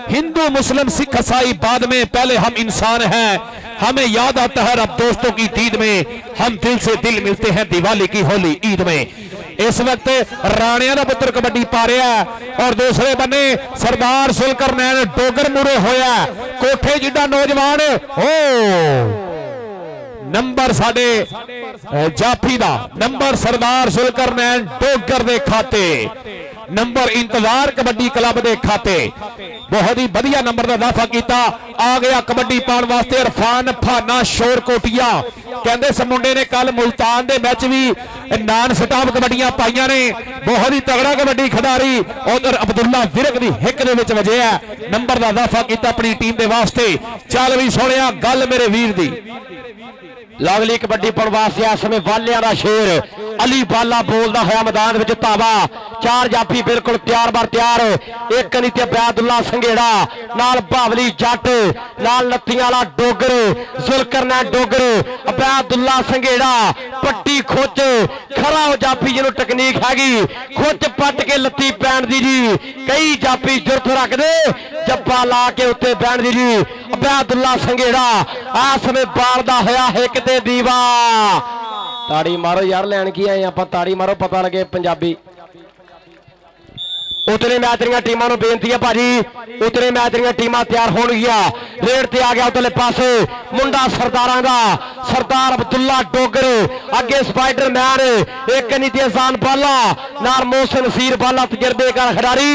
हिंदू मुस्लिम सिख ईसाई बाद में, पहले हम इंसान हैं। हमें याद आता है रब दोस्तों की दीद में, हम दिल से दिल मिलते हैं दिवाली की होली ईद में। इस वक्त राणिया का पुत्र कबड्डी पा रहा है और दूसरे बन्ने सरदार सुलकरनैन डोगर मुरे होया कोठे जिड्डा नौजवान हो नंबर साडे जाफी दा नंबर सरदार सुलकरनैन डोगर दे खाते नंबर इंतजार कबड्डी क्लब दे खाते बहुत ही बढ़िया नंबर का दाफा किया आ गया कबड्डी पाने वास्ते इरफान फाना शोर कोटिया कहते इस मुंडे ने कल मुल्तान के मैच भी नान स्टॉप कबड्डियां पाइया ने बहुत ही तगड़ा कबड्डी खिडारी उधर अब्दुल्ला विरक की हिक दे विच वजे है नंबर का दाफा किया अपनी टीम के वास्ते चल भी सोनिया गल मेरे वीर दी लगली कबड्डी पाने वास्ते इस समय वालिया का शेर अली बाला बोलता होया मैदान में धावा चार जाफी बिल्कुल तैयार बार तैयार एक नीति अब्यादुल्ला संघेड़ा नाल बावली जट नाल नत्थियां वाला डोगर जुलकरनैन डोगर अब्यादुल्ला संघेड़ा पट्टी खुच खरा हो जाफी जिन्हों टकनीक हैगी खुच पट के लत्ती पैण दी जी कई जाफी जुरत रखते जब्बा ला के उत्ते पैण दी जी अब्यादुल्ला संघेड़ा आ समय बालदा होया हिक ते दीवा ताड़ी मारो यार लैन की आए आप ताड़ी मारो पता लगे पंजाबी उतने मैच दी टीमां नूं बेनती है भाजी उतने मैच दी टीमां तैयार हो गया रेड ते आ गया उतले पासे मुंडा सरदारां दा सरदार अब्दुल्ला डोगर अगे स्पाइडरमैन एक नीति आसान बाला नाल मोहसिन वसीर बाला तजर्बेकार खिडारी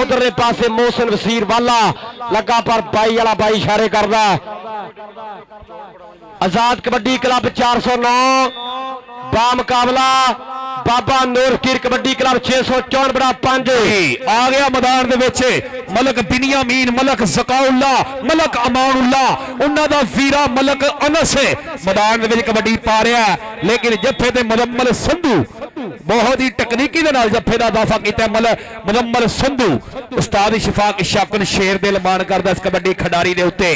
उधरले पासे मोहसिन वसीर बाला लगा पर बाई वाला बाई इशारे करदा आजाद कबड्डी क्लब 409 बा मुकाबला बाबा नूर कीर कबड्डी क्लब 654 बड़ा 5 आ गया मैदान दे विच मलक बिनियामीन मलक ज़काउल्ला मलक अमानुल्ला उन्हां दा वीरा मलक अनस मैदान दे विच कबड्डी पा रहा है लेकिन जफे ते मुजम्मल संधू बहुत ही तकनीकी दे नाल जफे दा दाफा कीता मुजम्मल संधू उस्ताद शिफाक इशाकुन शेर दिल मान करदा इस कबड्डी खिडारी दे उत्ते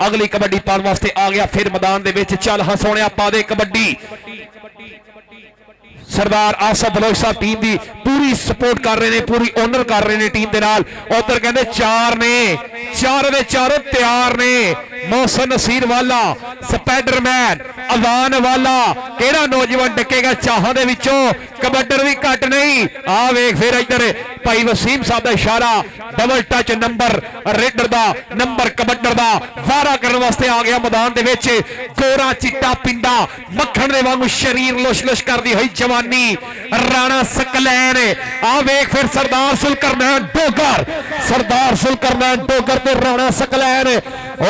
अगली कबड्डी पाने वास्ते आ गया फिर मैदान दे विच चल हसोणिया पा दे कबड्डी सरदार आसफ बलोच साहब टीम की पूरी सपोर्ट कर रहे हैं पूरी ओनर कर रहे हैं टीम के नाल उधर कहते चार ने चारों दे चारों तैयार ने मोहसिन नसीर वाला स्पाइडरमैन अजान वाला केड़ा नौजवान डकेगा चाहां दे विचों कबड्डर भी घट नहीं आ वेख फिर इधर भाई वसीम साहब का इशारा डबल टच नंबर रेडर दा नंबर कबड्डर दा वारा करने वास्ते आ गया मैदान दे विच गोरा चिट्टा पिंडा मक्खन दे वांगू शरीर लुश लुश करदी होई जवानी राणा सकलैन आ वेख फिर सरदार सुलकरनैन डोगर ते राणा सकलैन ओ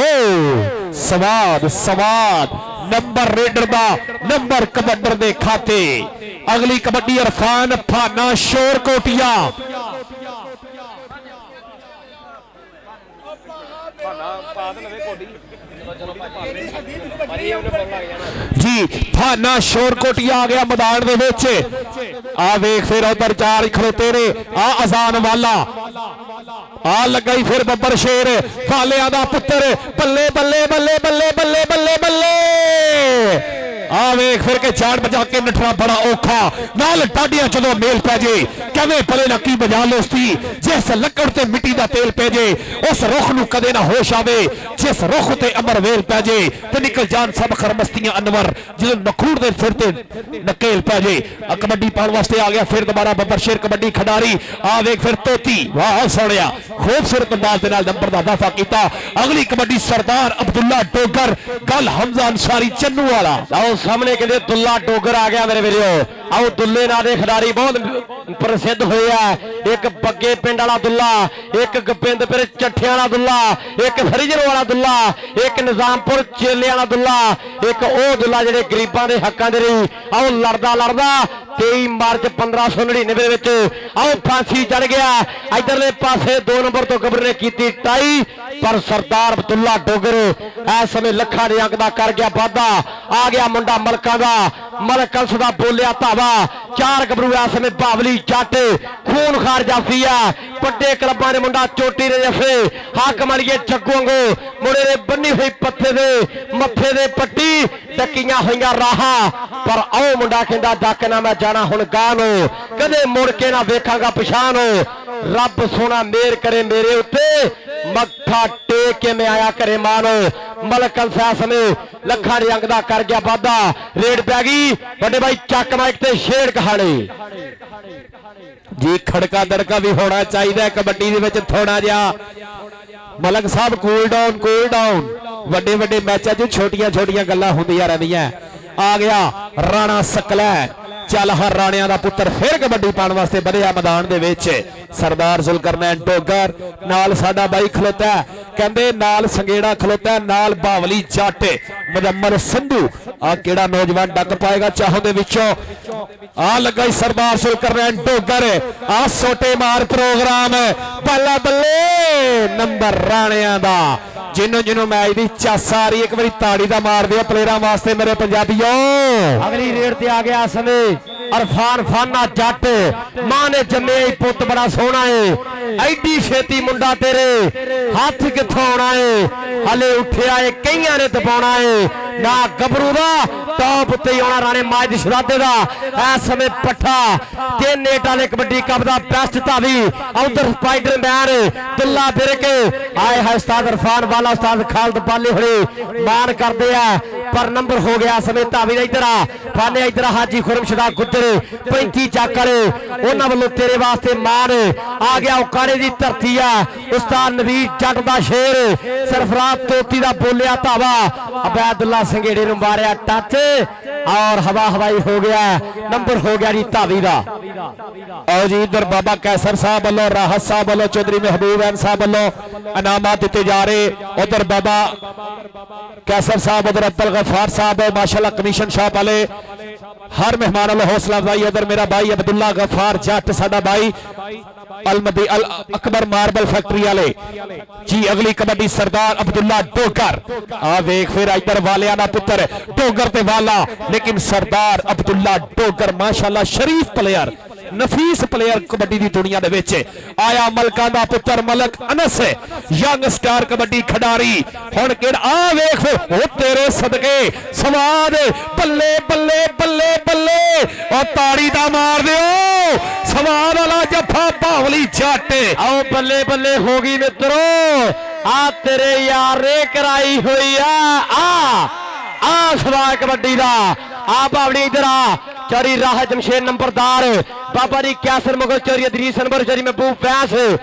सवाद सवाद नंबर रेडर दा नंबर कबड्डर दे खाते अगली कबड्डी इरफान फाना शोर कोटिया जी फाना शोर कोटिया आ गया मैदान दे विच आ वेख फिर उधर चार खलोते ने आ अजान वाला आ लगाई फिर बब्बर शेर फालिया दा पुत्र बल्ले बल्ले बल्ले बल्ले बल्ले बल्ले बल्ले आ वेख फिर के चाड़ बजा के नठना बड़ा औखा नाल डाडियां चलो मेल पै जे कवे भले ना की बजा लोस्ती जिस लकड़ ते मिट्टी दा तेल पै जे उस रुख नूं कदे ना होश आवे जिस रुख ते अमर वेल पै जे ते निकल जान सब खरमस्तियां अनवर जिस नखूड़ दे सिर ते नकेल पै जे कबड्डी पाने वास्ते आ गया फिर दोबारा बब्बर शेर कबड्डी खिडारी आ वेख फिर तोती वाह सोनिया खूबसूरत अंदाज दे नाल नंबर दा दाफा कीता अगली कबड्डी सरदार अब्दुल्ला डोगर गल हमजा अंसारी चन्नू वाला आओ सामने कहते दुल्ला डोगर आ गया मेरे वीरो आओ दुल्ले ना दे खिडारी बहुत प्रसिद्ध होया एक बग्गे पिंड वाला दुल्ला एक गोबिंदपुर चट्ठियां वाला दुल्ला एक फरीजर वाला दुल्ला एक निजामपुर चेले वाला दुल्ला एक ओ दुल्ला जेडे गरीबां दे हक्कां दे रही आओ लड़दा 23 मार्च 1599 विच आओ फांसी चढ़ गया इधरले पासे 2 नंबर तो गबर ने की टाई पर सरदार अब्दुल्ला डोगर इस समय लखा दे अंक दा कर गया वादा आ गया मुंडा मलका दा मलक कंस दा बोलिया धावा चार गबरू इस समय बावली जट खून खार जाफी है पट्टे क्लबां दे मुंडा चोटी दे जफे हक मारिए जग्गू वांगू मुंडे दे बन्नी हुई पत्थे दे मत्थे दे पट्टी डकियां होईयां राहां पर आओ मुंडा कहंदा डक ना मैं जाना हुण गां नूं कदे मुड़ के ना वेखांगा पछाण रब सोना मेहर करे मेरे उत्ते ਮੱਥਾ ਟੇਕ ਕੇ ਮੈਂ ਆਇਆ ਘਰੇ ਮਾਨ ਮਲਕ ਅਲਫੈਸ ਨੇ ਲੱਖਾਂ ਦੇ ਅੰਗ ਦਾ ਕਰ ਗਿਆ ਵਾਧਾ ਰੇਡ ਪੈ ਗਈ ਵੱਡੇ ਭਾਈ ਚੱਕ ਮਾਈਕ ਤੇ ਸ਼ੇਰ ਕਹਾਣੀ ਜੀ ਖੜਕਾ ਦੜਕਾ ਵੀ ਹੋਣਾ ਚਾਹੀਦਾ ਕਬੱਡੀ ਦੇ ਵਿੱਚ ਥੋੜਾ ਜਿਹਾ ਮਲਕ ਸਾਹਿਬ ਕੂਲ ਡਾਊਨ ਵੱਡੇ ਵੱਡੇ ਮੈਚਾਂ 'ਚ ਛੋਟੀਆਂ ਗੱਲਾਂ ਹੁੰਦੀਆਂ ਰਹਿੰਦੀਆਂ ਆ ਗਿਆ ਰਾਣਾ ਸਕਲੈ ਚੱਲ ਹਰ ਰਾਣਿਆਂ ਦਾ ਪੁੱਤਰ ਫਿਰ ਕਬੱਡੀ ਪਾਉਣ ਵਾਸਤੇ ਵਧਿਆ ਮੈਦਾਨ ਦੇ ਵਿੱਚ ਸਰਦਾਰ ਜ਼ੁਲਕਰਨੈਨ ਡੋਗਰ ਨਾਲ ਸਾਡਾ ਬਾਈ ਖਲੋਤਾ ਕਹਿੰਦੇ ਨਾਲ ਸੰਗੇੜਾ ਖਲੋਤਾ ਨਾਲ ਬਾਵਲੀ ਜੱਟ ਮੁਜ਼ੰਮਲ ਸੰਧੂ ਆ ਕਿਹੜਾ ਨੌਜਵਾਨ ਡੱਕ ਪਾਏਗਾ ਚਾਹੋਂ ਦੇ ਵਿੱਚੋਂ ਆ ਲੱਗਾ ਸਰਦਾਰ ਜ਼ੁਲਕਰਨੈਨ ਡੋਗਰ ਆ ਸੋਟੇ ਮਾਰ ਪ੍ਰੋਗਰਾਮ ਬੱਲਾ ਬੱਲੇ ਨੰਬਰ ਰਾਣਿਆਂ ਦਾ ਜਿਹਨੂੰ ਮੈਚ ਦੀ ਚਾਸ ਆ ਰਹੀ ਇੱਕ ਵਾਰੀ ਤਾੜੀ ਦਾ ਮਾਰ ਦਿਓ ਪਲੇਅਰਾਂ ਵਾਸਤੇ ਮੇਰੇ ਪੰਜਾਬੀਓ ਅਗਲੀ ਰੇਡ ਤੇ ਆ ਗਿਆ ਸਮੇਂ ਅਰਫਾਨ ਫਾਨਾ ਜੱਟ ਮਾਂ ਨੇ ਜੰਮਿਆ ਹੀ ਪੁੱਤ ਬੜਾ ਸੋਹਣਾ ਏ ਐਡੀ ਛੇਤੀ ਮੁੰਡਾ ਤੇਰੇ ਹੱਥ ਕਿੱਥੋਂ ਆਉਣਾ ਏ ਹਲੇ ਉੱਠਿਆ ਏ ਕਈਆਂ ਨੇ ਦਬਾਉਣਾ ਏ ਨਾ ਗੱਭਰੂ ਦਾ ਟੌਪ ਉੱਤੇ ਆਉਣਾ ਰਾਣੇ ਮਾਜ ਸ਼ਰਾਦੇ ਦਾ ਇਸ ਸਮੇਂ ਪੱਠਾ ਤੇ ਨੇਟ ਵਾਲੇ ਕਬੱਡੀ ਕੱਪ ਦਾ ਬੈਸਟ ਧਾਵੀ ਉਧਰ ਸਪਾਈਡਰਮੈਨ ਦੁੱਲਾ ਬਿਰਕੇ ਆਏ ਹੈ ਉਸਤਾਦ ਅਰਫਾਨ ਵਾਲਾ ਉਸਤਾਦ ਖਾਲਦ ਬਾਲੇ ਹੋਏ ਮਾਨ ਕਰਦੇ ਆ ਪਰ ਨੰਬਰ ਹੋ ਗਿਆ ਸਮੇਂ ਧਾਵੀ ਦਾ ਇਧਰ ਆ ਫਾਨੇ ਇਧਰ ਹਾਜੀ ਖੁਰਮਸ਼ਦਾ ਗੁੱਜਰ 35 ਚੱਕ ਵਾਲੇ ਉਹਨਾਂ ਵੱਲੋਂ ਤੇਰੇ ਵਾਸਤੇ ਮਾਨ ਆ ਗਿਆ ਉਕਾੜੇ ਦੀ ਧਰਤੀ ਆ ਉਸਤਾਦ ਨਵੀਦ ਜੱਟ ਦਾ ਸ਼ੇਰ ਸਰਫਰਾਜ਼ ਤੋਤੀ ਦਾ ਬੋਲਿਆ ਧਾਵਾ ਅਬੈਦੁੱਲਾ ਸੰਘੇੜੇ ਨੂੰ ਮਾਰਿਆ ਟੱਚ ਔਰ ਹਵਾ ਹਵਾਈ ਹੋ ਗਿਆ ਨੰਬਰ ਹੋ ਗਿਆ ਜੀ ਧਾਵੀ ਦਾ ਆਓ ਜੀ ਇਧਰ ਬਾਬਾ ਕੈਸਰ ਸਾਹਿਬ ਵੱਲੋਂ ਰਾਹਤ ਸਾਹਿਬ ਵੱਲੋਂ ਚੌਧਰੀ ਮਹਿਬੂਬ ਐਨ ਸਾਹਿਬ ਵੱਲੋਂ ਇਨਾਮਾਤ ਦਿੱਤੇ ਜਾ ਰਹੇ ਉਧਰ ਬਾਬਾ ਕੈਸਰ ਸਾਹਿਬ ਉਧਰ ਅਬਦੁਲ ਗਫਾਰ ਸਾਹਿਬ ਮਾਸ਼ਾਅੱਲਾ ਕਮਿਸ਼ਨ ਸ਼ਾਪ ਵਾਲੇ हर मेहमान वालों हौसला अफजाई उधर मेरा भाई अब्दुल्ला गफार जट साडा भाई अलमदी अल अकबर मार्बल फैक्ट्री वाले जी अगली कबड्डी सरदार अब्दुल्ला डोगर आ वेख फिर इधर वालिया ना पुत्र डोगर ते वाला लेकिन सरदार अब्दुल्ला डोगर माशाअल्लाह शरीफ प्लेयर नफीस प्लेयर कबड्डी की दुनिया दे विच आया मलका दा पुत्र मलक अनस यंग स्टार कबड्डी खिडारी हुण किहड़ा आ वेख फिर ओ तेरे सदके स्वाद बल्ले बल्ले बल्ले बल्ले ओ ताड़ी दा मार दिओ स्वाद वाला जफा बावली जट आओ बल्ले बल्ले होगी मित्रों आ तेरे यारे कराई हुई आ सवाल कबड्डी दा आ बावली इधर आ चौरी राह जमशेद नंबरदार बाबा जी कैसर मुगल चौरी अदरीस नंबर चौरी महबूब फैंस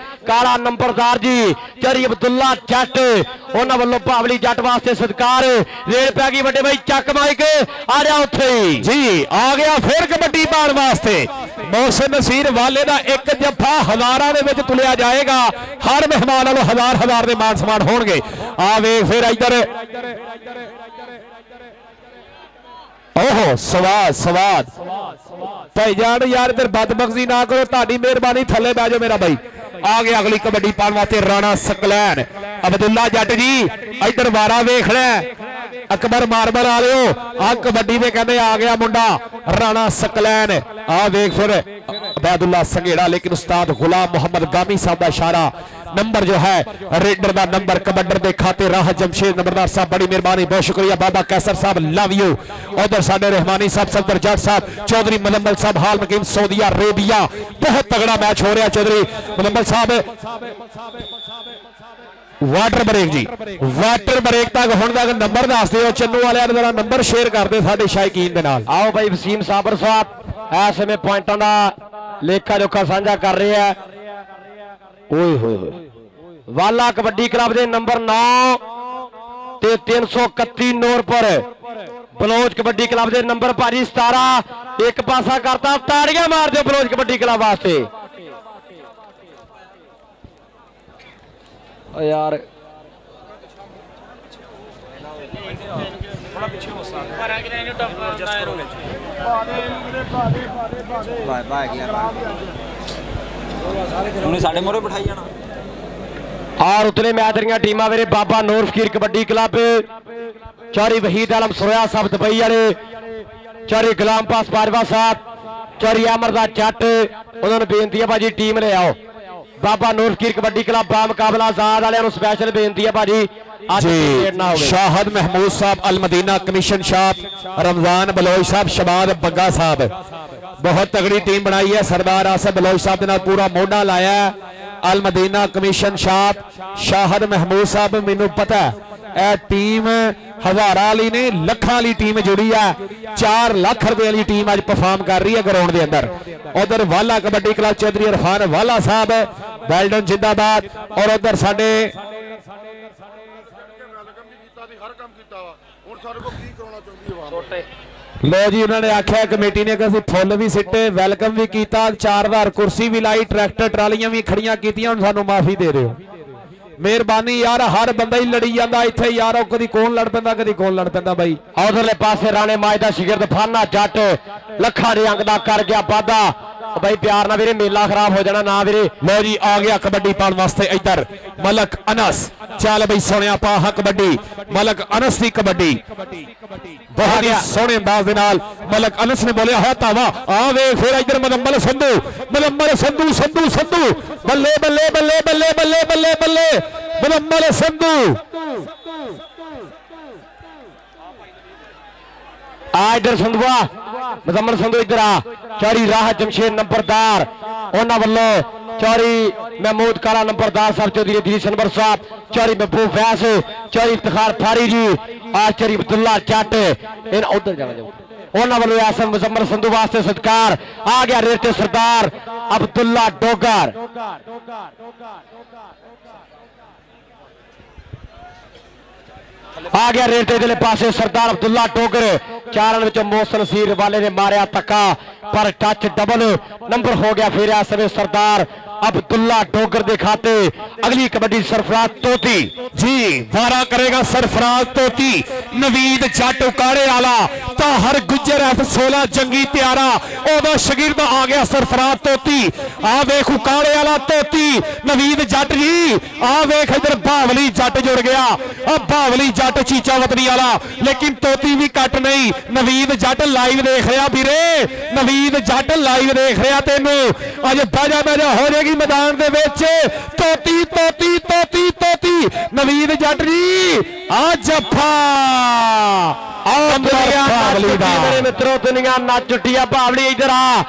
काला नंबरदार जी चौरी अब्दुल्ला जट उन्होंने वालों बावली जट वास्ते सत्कार रेल पै गई बड़े भाई चक माइक आ जा उत्थे जी आ गया फिर कबड्डी पाउण वास्ते मोहसिन नसीर वाले दा एक जफा हजारां दे विच तुलिया जाएगा हर मेहमान वालों हजार दे मान समान होणगे आ वेख फिर इधर ओहो स्वाद भाईजान यार इधर बदमगजी ना करो ताड़ी मेहरबानी थले बह जाओ मेरा भाई आ गया अगली कबड्डी पाउण वास्ते राणा सकलैन अब्दुल्ला जट जी इधर वारा वेख लै अकबर मार्बल वालिओ आ कबड्डी में कहते आ गया मुंडा राणा सकलैन आ वेख फिर अबैदुल्ला संघेड़ा लेकिन उस्ताद गुलाम मोहम्मद गामी साहब का इशारा नंबर जो है रेडर का नंबर कबड्डर के खाते राह जमशेद नंबरदार साहब बड़ी मेहरबानी बहुत शुक्रिया बाबा कैसर साहब लव यू उधर साडे रहमानी साहब सफदर जट साहब चौधरी मुजम्मल साहब हाल मकीम सऊदी अरेबिया बहुत तगड़ा मैच हो रहा चौधरी मुजम्मल साहब वाटर ब्रेक जी वाटर ब्रेक तक हुण तक नंबर दस दिओ चन्नू वाले जरा नंबर शेयर कर दे साडे शायकीन दे नाल आओ भाई वसीम साबर साहब ऐसे में पॉइंटों का लेखा जोखा साझा कर रहे हैं ओए होए वाला कबड्डी क्लब के नंबर 9 ते 331 नोर पर बलोच कबड्डी क्लब के नंबर भाजी 17 एक पासा करता ताड़ियां मार दो बलोच कबड्डी क्लब वास्ते यार साढ़े मोरे बिठाई जाना और उतने मैच दरिया टीम मेरे बाबा नूर फकीर कबड्डी क्लब चौरी वहीद आलम सुरया साहब दुबई वाले चौरी गुलाम पास बाजवा साहब चौरी अमरदा जट उन्होंने बेनती है भाजी टीम ले आओ बाबा नूर फकीर कबड्डी क्लब बा मुकाबला आजाद वाले स्पैशल बेनती है भाजी शाहद महमूद साहब अल मदीना कमीशन शाह रमजान बलोच साहब शबाद बग्गा साहब बहुत तगड़ी टीम बनाई है सरदार आसफ बलोच साहब ने पूरा मोढ़ा लाया ਅਲ ਮਦੀਨਾ ਕਮਿਸ਼ਨ ਸ਼ਾਹਦ ਮਹਿਮੂਦ ਸਾਹਿਬ, ਮੈਨੂੰ ਪਤਾ ਇਹ ਟੀਮ ਹਜ਼ਾਰਾਂ ਵਾਲੀ ਨੇ, ਲੱਖਾਂ ਵਾਲੀ ਟੀਮ ਜੁੜੀ ਹੈ। 4 ਲੱਖ ਰੁਪਏ ਵਾਲੀ ਟੀਮ ਅੱਜ ਪਰਫਾਰਮ ਕਰ ਰਹੀ ਹੈ ਗਰਾਊਂਡ ਦੇ ਅੰਦਰ। ਉਧਰ ਵਾਲਾ ਕਬੱਡੀ ਕਲੱਬ ਚੌਧਰੀ ਇਰਫਾਨ ਵਾਲਾ ਸਾਹਿਬ, ਵੈਲਡਨ ਜਿੰਦਾਬਾਦ। ਔਰ ਉਧਰ ਸਾਡੇ ਹਰ ਕੰਮ ਕੀਤਾ ਵਾ, ਹੁਣ ਸਾਡੇ ਕੋਲ ਕੀ ਕਰਾਉਣਾ ਚਾਹੁੰਦੀ ਹੈ ਛੋਟੇ ਲੋ ਜੀ, ਉਹਨਾਂ ਨੇ ਆਖਿਆ ਕਮੇਟੀ ਨੇ ਕਿ ਅਸੀਂ ਫੁੱਲ ਵੀ ਸਿੱਟੇ, ਵੈਲਕਮ ਵੀ ਕੀਤਾ, 4000 ਕੁਰਸੀ ਵੀ ਲਾਈ, ਟਰੈਕਟਰ ਟਰਾਲੀਆਂ ਵੀ ਖੜੀਆਂ ਕੀਤੀਆਂ। ਹੁਣ ਸਾਨੂੰ ਮਾਫੀ ਦੇ ਦਿਓ, ਮਿਹਰਬਾਨੀ ਯਾਰ। ਹਰ ਬੰਦਾ ਹੀ ਲੜੀ ਜਾਂਦਾ ਇੱਥੇ ਯਾਰ, ਉਹ ਕਦੀ ਕੌਣ ਲੜ ਪੈਂਦਾ ਕਦੀ ਕੌਣ ਲੜ ਪੈਂਦਾ ਬਾਈ। ਉਧਰਲੇ ਪਾਸੇ ਰਾਣੇ ਮਾਜ ਦਾ ਸ਼ਾਗਿਰਦ ਫਾਨਾ ਜੱਟ ਲੱਖਾਂ ਦੇ ਅੰਗ ਦਾ ਕਰ ਗਿਆ ਵਾਦਾ। ਬਾਈ ਪਿਆਰ ਨਾਲ ਵੀਰੇ, ਮੇਲਾ ਖਰਾਬ ਹੋ ਜਾਣਾ ਨਾ ਵੀਰੇ। ਲੋ ਜੀ, ਆ ਗਿਆ ਕਬੱਡੀ ਪਾਉਣ ਵਾਸਤੇ ਇੱਧਰ ਮਲਕ ਅਨਸ। ਚੱਲ ਬਈ ਸੋਹਣਿਆ ਪਾ ਕਬੱਡੀ, ਮਲਕ ਅਨਸ ਦੀ ਕਬੱਡੀ ਬਹੁਤ ਹੀ ਸੋਹਣੇ ਅੰਦਾਜ਼ ਦੇ ਨਾਲ ਮਲਕ ਅਨਸ ਨੇ ਬੋਲਿਆ ਹੈ ਤਾਵਾ। ਆ ਵੇ ਫਿਰ ਇੱਧਰ ਮੁਜ਼ੰਮਲ ਸੰਧੂ, ਮੁਜ਼ੰਮਲ ਸੰਧੂ ਸੰਧੂ ਸੰਧੂ, ਬੱਲੇ ਬੱਲੇ ਬੱਲੇ ਬੱਲੇ ਬੱਲੇ ਬੱਲੇ ਬੱਲੇ ਮੁਜ਼ੰਮਲ ਸੰਧੂ। ਆ ਇੱਧਰ ਸੰਧੂਆ, ਮੁਜ਼ੰਮਲ ਸੰਧੂ ਇੱਧਰ ਆ। ਚੌਰੀ ਰਾਹ ਜਮਸ਼ੇਦ ਨੰਬਰਦਾਰ, ਉਹਨਾਂ ਵੱਲੋਂ ਚੌਰੀ ਮਹਿਮੂਦ ਕਾਲਾ ਨੰਬਰਦਾਰ ਸਾਹਿਬ, ਚੌਧਰੀ ਦੀਦੀ ਸਨਵਰ ਸਾਹਿਬ, ਚੌਰੀ ਮਹਿਬੂਬ ਵੈਸ, ਚੌਰੀ ਇਫਤਖਾਰ ਫਾਰੀ ਜੀ, ਆਚਰੀ ਅਬਦੁੱਲਾ ਜੱਟ, ਇਹਨਾਂ ਉਧਰ ਜਾਣਾ ਜਾਓ। ਉਹਨਾਂ ਵੱਲੋਂ ਆਸਮ ਮੁਜ਼ੰਮਲ ਸੰਧੂ ਵਾਸਤੇ ਸਤਿਕਾਰ। ਆ ਗਿਆ ਰੇਟ ਤੇ ਸਰਦਾਰ ਅਬਦੁੱਲਾ ਡੋਗਰ। ਆ ਗਿਆ ਰੇਟ ਦੇ ਪਾਸੇ ਸਰਦਾਰ ਅਬਦੁੱਲਾ ਡੋਗਰ। ਚਾਰਾਂ ਵਿੱਚੋਂ ਮੋਹਸਨ ਸੀਰ ਵਾਲੇ ਨੇ ਮਾਰਿਆ ਧੱਕਾ, ਪਰ ਟੱਚ ਡਬਲ ਨੰਬਰ ਹੋ ਗਿਆ। ਫਿਰ ਇਸ ਸਮੇਂ ਸਰਦਾਰ ਅਬਦੁੱਲਾ ਡੋਗਰ ਦੇ ਖਾਤੇ ਅਗਲੀ ਕਬੱਡੀ ਸਰਫਰਾਜ਼ ਤੋਤੀ ਜੀ ਵਾਰਾ ਕਰੇਗਾ। ਸਰਫਰਾਜ਼ ਤੋਤੀ, ਨਵੀਦ ਜੱਟ ਉਕਾੜੇ ਵਾਲਾ, ਤਾਹਰ ਗੁੱਜਰ F16 ਜੰਗੀ ਤਿਆਰਾ, ਉਹਦਾ ਸ਼ਾਗਿਰਦ ਆ ਗਿਆ ਸਰਫਰਾਜ਼ ਤੋਤੀ। ਆ ਵੇਖ ਉਕਾੜੇ ਵਾਲਾ ਤੋਤੀ, ਨਵੀਦ ਜੱਟ ਜੀ। ਆ ਵੇਖ ਇਧਰ ਬਾਵਲੀ ਜੱਟ ਜੁੜ ਗਿਆ, ਆ ਬਾਵਲੀ ਜੱਟ ਚੀਚਾ ਵਤਨੀ ਵਾਲਾ, ਲੇਕਿਨ ਤੋਤੀ ਵੀ ਕੱਟ ਨਹੀਂ। ਨਵੀਦ ਜੱਟ ਲਾਈਵ ਦੇਖ ਰਿਹਾ ਵੀਰੇ, ਨਵੀਦ ਜੱਟ ਲਾਈਵ ਦੇਖ ਰਿਹਾ ਤੈਨੂੰ। ਅੱਜ ਬਾਜਾ ਬਾਜਾ ਹੋ ਜਾਏਗੀ ਮੈਦਾਨ ਦੇ ਵਿੱਚ। ਤੋਤੀ ਤੋਤੀ ਤੋਤੀ ਤੋਤੀ, ਨਵੀਦ ਜੱਟ ਜੀ। ਆ ਜੱਫਾ ਮੇਰੇ ਮਿੱਤਰੋ, ਦੁਨੀਆ ਨੱਚ ਚੁੱਟੀ ਆ। ਬਾਵਲੀ ਇੱਧਰ ਆ,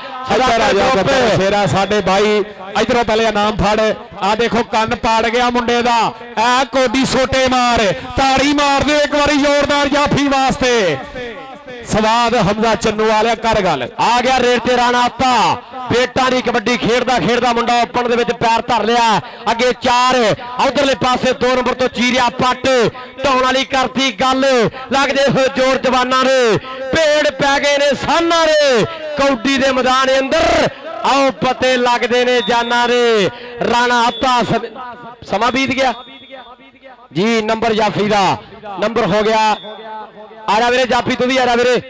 ਸ਼ੇਰਾ ਸਾਡੇ ਭਾਈ। ਇਧਰੋਂ ਪਹਿਲੇ ਇਨਾਮ ਫੜ। ਆ ਦੇਖੋ ਕੰਨ ਪਾੜ ਗਿਆ ਮੁੰਡੇ ਦਾ। ਐ ਕੋਡੀ ਸੋਟੇ ਮਾਰ, ਤਾੜੀ ਮਾਰ ਦਿਓ ਇੱਕ ਵਾਰੀ ਜ਼ੋਰਦਾਰ ਜਾਫੀ ਵਾਸਤੇ। ਸਵਾਦ ਹਮਜ਼ਾ ਚੰਨੂ ਵਾਲਿਆ ਕਰ ਗੱਲ। ਆ ਗਿਆ ਰੇਟ ਤੇ ਰਾਣਾ ਆਪਾ, ਪੇਟਾਂ ਦੀ ਕਬੱਡੀ ਖੇਡਦਾ ਖੇਡਦਾ ਮੁੰਡਾ ਓਪਨ ਦੇ ਵਿੱਚ ਪੈਰ ਧਰ ਲਿਆ। ਅੱਗੇ 4, ਉਧਰਲੇ ਪਾਸੇ 2 ਨੰਬਰ ਤੋਂ ਚੀਰਿਆ ਪੱਟ, ਢਾਉਣ ਵਾਲੀ ਕਰਤੀ ਗੱਲ। ਲੱਗਦੇ ਹੋਏ ਜ਼ੋਰ ਜਵਾਨਾਂ ਦੇ, ਭੇੜ ਪੈ ਗਏ ਨੇ ਸਾਨਾਂ ਦੇ ਕੌਡੀ ਦੇ ਮੈਦਾਨ ਅੰਦਰ। ਆਓ ਪਤੇ ਲੱਗਦੇ ਨੇ ਜਾਨਾਂ ਦੇ। ਰਾਣਾ ਆਪਾ ਸਮਾਂ ਬੀਤ ਗਿਆ ਜੀ। ਨੰਬਰ ਜਾਫੀ ਦਾ ਨੰਬਰ ਹੋ ਗਿਆ। ਆ ਜਾ ਵੀਰੇ ਜਾਫੀ, ਤੂੰ ਵੀ ਆ ਜਾ ਵੀਰੇ,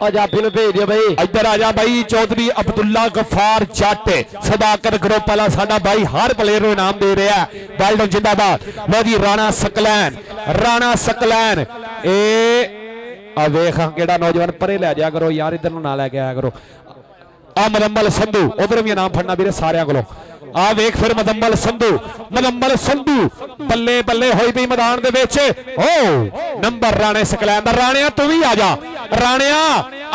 ਆ ਜਾਫੀ ਨੂੰ ਭੇਜ ਦਿਓ ਬਈ। ਇੱਧਰ ਆ ਜਾ ਬਾਈ। ਚੌਧਰੀ ਅਬਦੁੱਲਾ ਗਫਾਰ ਜੱਟ ਸਦਾਕਤ ਗਰੁੱਪ ਵਾਲਾ ਸਾਡਾ ਬਾਈ ਹਰ ਪਲੇਅਰ ਨੂੰ ਇਨਾਮ ਦੇ ਰਿਹਾ। ਵੈਲਡਨ ਜਿੰਦਾਬਾਦ। ਲੋ ਜੀ ਰਾਣਾ ਸਕਲੈਨ, ਰਾਣਾ ਸਕਲੈਨ। ਇਹ ਆ ਵੇਖ ਕਿਹੜਾ ਨੌਜਵਾਨ, ਪਰੇ ਲੈ ਜਾ ਕਰੋ ਯਾਰ, ਇੱਧਰ ਨੂੰ ਨਾ ਲੈ ਕੇ ਆਇਆ ਕਰੋ। ਆ ਮੁਜ਼ੰਮਲ ਸੰਧੂ, ਉਧਰ ਵੀ ਇਨਾਮ ਫੜਨਾ ਵੀਰੇ ਸਾਰਿਆਂ ਕੋਲੋਂ। ਆ ਵੇਖ ਫਿਰ ਮੁਜ਼ੰਮਲ ਸੰਧੂ, ਮੁਜ਼ੰਮਲ ਸੰਧੂ ਬੱਲੇ ਬੱਲੇ ਹੋਈ ਪਈ ਮੈਦਾਨ ਦੇ ਵਿੱਚ। ਓ ਨੰਬਰ ਰਾਣੇ ਸਕਲੈਨ ਦਾ। ਰਾਣਿਆ ਤੂੰ ਵੀ ਆ ਜਾ, ਰਾਣਿਆ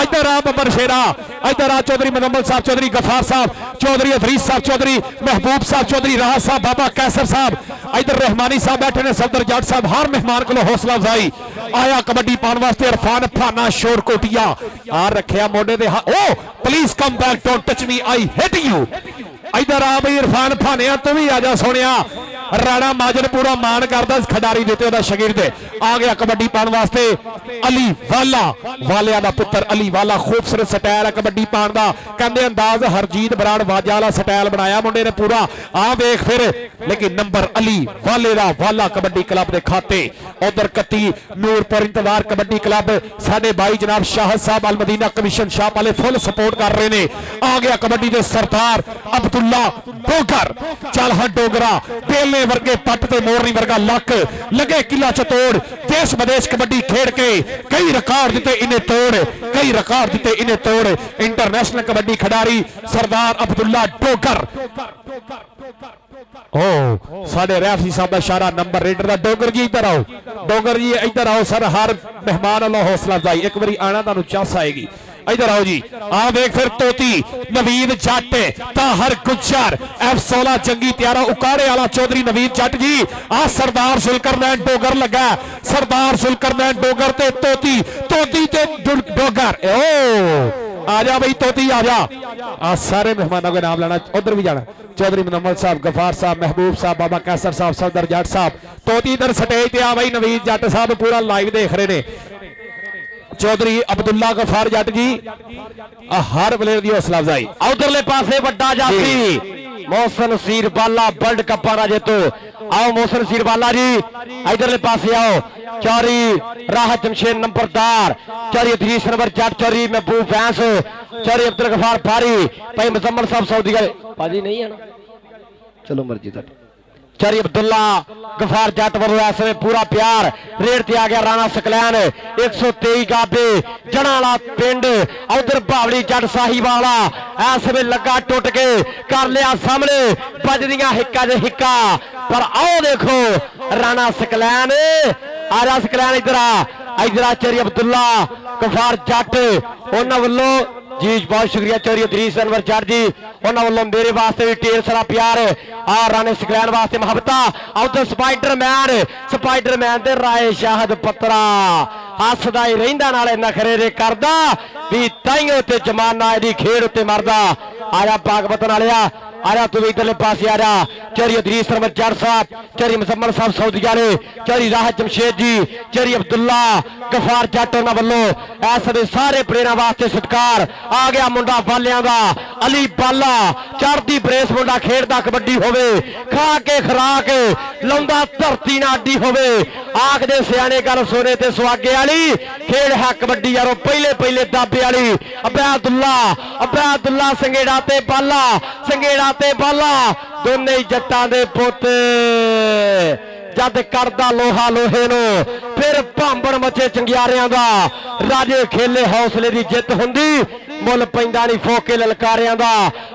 ਇੱਧਰ ਆ। ਬੱਬਰ ਸ਼ੇਰਾ ਇੱਧਰ ਆ। ਚੌਧਰੀ ਮੁਜ਼ੰਮਲ ਸਾਹਿਬ, ਚੌਧਰੀ ਗਫਾਰ ਸਾਹਿਬ, ਚੌਧਰੀ ਅਫਰੀਦ ਸਾਹਿਬ, ਚੌਧਰੀ ਮਹਿਬੂਬ ਸਾਹਿਬ, ਚੌਧਰੀ ਰਾਹਤ ਸਾਹਿਬ, ਬਾਬਾ ਕੈਸਰ ਸਾਹਿਬ, ਇੱਧਰ ਰਹਿਮਾਨੀ ਸਾਹਿਬ ਬੈਠੇ ਨੇ, ਸਫਦਰ ਜੱਟ ਸਾਹਿਬ। ਹਰ ਮਹਿਮਾਨ ਕੋਲੋਂ ਹੌਸਲਾ ਅਫਜ਼ਾਈ। ਆਇਆ ਕਬੱਡੀ ਪਾਉਣ ਵਾਸਤੇ ਇਰਫਾਨ ਫਾਨਾ ਸ਼ੋਰ ਕੋਟੀਆ। ਆ ਰੱਖਿਆ ਮੋਢੇ ਤੇ। ਓ please come back, don't touch me, I hit you. ਇੱਧਰ ਆ ਬਈ ਇਰਫਾਨ ਫਾਨਿਆ, ਤੂੰ ਵੀ ਆ ਜਾ ਸੋਹਣਿਆ। ਰਾਣਾ ਮਾਜਨ ਪੂਰਾ ਮਾਣ ਕਰਦਾ ਖਿਡਾਰੀ ਦਿੱਤੇ ਉਹਦਾ ਸ਼ਾਗਿਰਦ। ਆ ਗਿਆ ਕਬੱਡੀ ਪਾਉਣ ਵਾਸਤੇ ਅਲੀ ਵਾਲਾ, ਵਾਲਿਆਂ ਦਾ ਪੁੱਤਰ ਅਲੀ ਵਾਲਾ। ਖੂਬਸੂਰਤ ਸਟਾਈਲ ਹੈ ਕਬੱਡੀ ਪਾਉਣ ਦਾ, ਕਹਿੰਦੇ ਅੰਦਾਜ਼ ਹਰਜੀਤ ਬਰਾੜ ਵਾਜਾ ਵਾਲਾ ਸਟਾਈਲ ਬਣਾਇਆ ਮੁੰਡੇ ਨੇ ਪੂਰਾ। ਆ ਵੇਖ ਫਿਰ, ਲੇਕਿਨ ਨੰਬਰ ਅਲੀ ਵਾਲੇ ਦਾ ਵਾਲਾ ਕਬੱਡੀ ਕਲੱਬ ਦੇ ਖਾਤੇ। ਉਧਰ 31 ਨੂਰਪੁਰ ਇੰਤਜ਼ਾਰ ਕਬੱਡੀ ਕਲੱਬ, ਸਾਡੇ ਬਾਈ ਜਨਾਬ ਸ਼ਾਹਦ ਸਾਹਿਬ ਅਲ ਮਦੀਨਾ ਕਮਿਸ਼ਨ ਸ਼ਾਹ ਵਾਲੇ ਫੁੱਲ ਸਪੋਰਟ ਕਰ ਰਹੇ ਨੇ। ਆ ਗਿਆ ਕਬੱਡੀ ਦੇ ਸਰਦਾਰ ਅਬਦੁੱਲਾ ਡੋਗਰ। ਚੱਲ ਹਾਂ ਡੋਗਰਾ, ਬੇਲੇ ਵਰਗੇ ਪੱਟ ਤੇ ਮੋਰਨੀ ਵਰਗਾ ਲੱਕ, ਲੱਗੇ ਕਿਲਾ ਚ ਤੋੜ। ਦੇਸ਼ ਵਿਦੇਸ਼ ਕਬੱਡੀ ਖੇਡ ਕੇ ਕਈ ਰਿਕਾਰਡ ਦਿੱਤੇ ਇਹਨੇ ਤੋੜ, ਕਈ ਰਿਕਾਰਡ ਦਿੱਤੇ ਇਹਨੇ ਤੋੜ। ਇੰਟਰਨੈਸ਼ਨਲ ਕਬੱਡੀ ਖਿਡਾਰੀ ਸਰਦਾਰ ਅਬਦੁੱਲਾ ਡੋਗਰ। ਓ ਸਾਡੇ ਰੈਫਰੀ ਸਾਹਿਬ ਦਾ ਇਸ਼ਾਰਾ, ਨੰਬਰ ਰੇਡਰ ਦਾ। ਡੋਗਰ ਜੀ ਇੱਧਰ ਆਓ, ਡੋਗਰ ਜੀ ਇੱਧਰ ਆਓ ਸਰ। ਹਰ ਮਹਿਮਾਨ ਵੱਲੋਂ ਹੌਸਲਾ ਅਫਜ਼ਾਈ। ਇੱਕ ਵਾਰੀ ਆਣਾ ਤੁਹਾਨੂੰ ਚਾਂਸ ਆਏਗੀ। इधर आओ जी आ वेख फिर तोती नवीद जट ताहर गुज्जर F16 जंगी त्यारा उकाड़े वाला चौधरी नवीद जट जी आ सरदार सुलकरनैन डोगर लगा सरदार सुलकरनैन डोगर ते तोती तोती ते डोगर ओ आजा भाई तोती आजा आ सारे मेहमानों के नाम लेना उधर भी जाना चौधरी मुनम्मल साहब गफार साहब महबूब साहब बाबा कैसर साहब सफदर जट साहब तोती इधर स्टेज पे आ भाई नवीद जट साहब पूरा लाइव देख रहे ने चौधरी अब्दुल्ला गफार जट जी हर प्लेयर की हौसला अफजाई उधरले पासे वड्डा जाफी मोहसन सीर बाला वर्ल्ड कप का जेतू आओ मोहसन सीर बाला जी इधरले पासे आओ चौरी राह जमशेद नंबरदार चौरी इदरीस नंबर जट चौरी महबूब फैंस चौरी अब्दुल गफार फारी भाई मुजम्मल साहब सऊदी पाजी नहीं है ना चलो मर्जी तुहाडी चौरी अब्दुल्ला गफार जट वालों इस समय पूरा प्यार रेड ते आ गया राणा सकलैन 123 गाबे जनाला पिंड उधर भावली जट साहीवाला इस समय लगा टुट के कर लिया सामने बजदियां हिक्का जे हिक्का पर आओ देखो राणा सकलैन आजा सकलैन इधर आ चौरी अब्दुल्ला गफार जट उन्होंने वालों जी बहुत शुक्रिया चौधरी इदरीस अनवर जट जी उन्होंने वालों मेरे वास्ते भी ढेर सारा प्यार आ राणे सकलैन वास्ते मुहब्बता उधर स्पाइडरमैन ते राय शाहद पत्रा हसदा ही रहिंदा नाले नखरे दे करदा भी ताइयों ते जमाना इहदी खेड उत्ते मरदा आजा पागवतन वालिया आजा तू इधरले पासे आजा चौधरी इदरीस अनवर जट साहब चौधरी मुजम्मल साहब सऊदी वाले चौधरी राह जमशेद जी चौधरी अब्दुल्ला गफार जट उन्होंने वालों ऐसे सारे प्लेयरां वास्ते सत्कार आ गया मुंडा वालियां दा अली बाला चढ़दी ब्रेस मुंडा खेडदा कबड्डी होवे खा के खुराक लाउंदा धरती ना अड्डी होवे आखदे सियाणे गल सोने ते सुहागे वाली खेड है कबड्डी यारो पहले पहले दाबे वाली अब्बादुल्ला संगेड़ा ते बाला दोने ही जट्टां दे पुत जद करदा लोहा लोहे नो फिर भांबड़ मचे चंगियारियां दा राजे खेले हौसले दी जित हुंदी मुल पैंदा नहीं फोके ललकारियां दा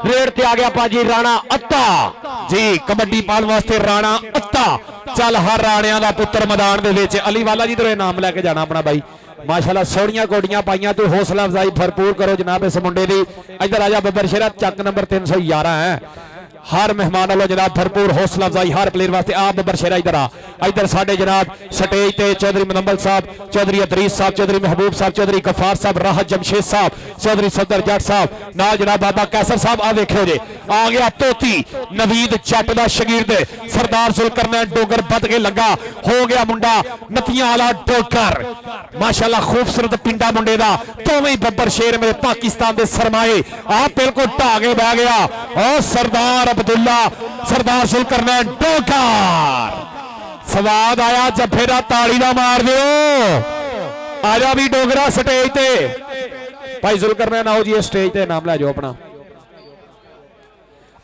रेड ते आ गया पाजी राणा अत्ता जी कबड्डी पाल वास्ते राणा अत्ता चल हर राणियां दा पुत्र मैदान दे विच अली वाला जी तो नाम लैके जाना अपना भाई माशाल्लाह सोहणियां कोडियां पाइयां तो हौसला अफजाई भरपूर करो जनाब इस मुंडे दी इधर आजा बब्बर शेरा चक नंबर 311 है हर मेहमान वालों जनाब भरपूर हौसला अफजाई हर प्लेयर वास्ते आप बब्बर शेरा इधर साडे जनाब स्टेज ते चौधरी मुनम्मल साहब चौधरी इदरीस साहब चौधरी महबूब साहब चौधरी गफार साहब राह जमशेद साहब चौधरी सफदर जट साहब नाल जनाब बाबा कैसर साहब आ देखो जे आ गया तोती नवीद जट दा शागिर्द सरदार सुलकरनैन डोगर बद के लगा हो गया मुंडा नतियां वाला डोगर माशाल्लाह खूबसूरत पिंडा मुंडे दा दोवें बब्बर शेर में पाकिस्तान दे सरमाए आप बिल्कुल ढा के बह गया और सरदार अब्दुल्ला सरदार सुलकरनैन डोगर स्वाद आया जफेरा ताली दा मार दियो आजा भी डोगरा स्टेज ते भाई जुलकरनैन आओ जी स्टेज ते नाम लै जाओ अपना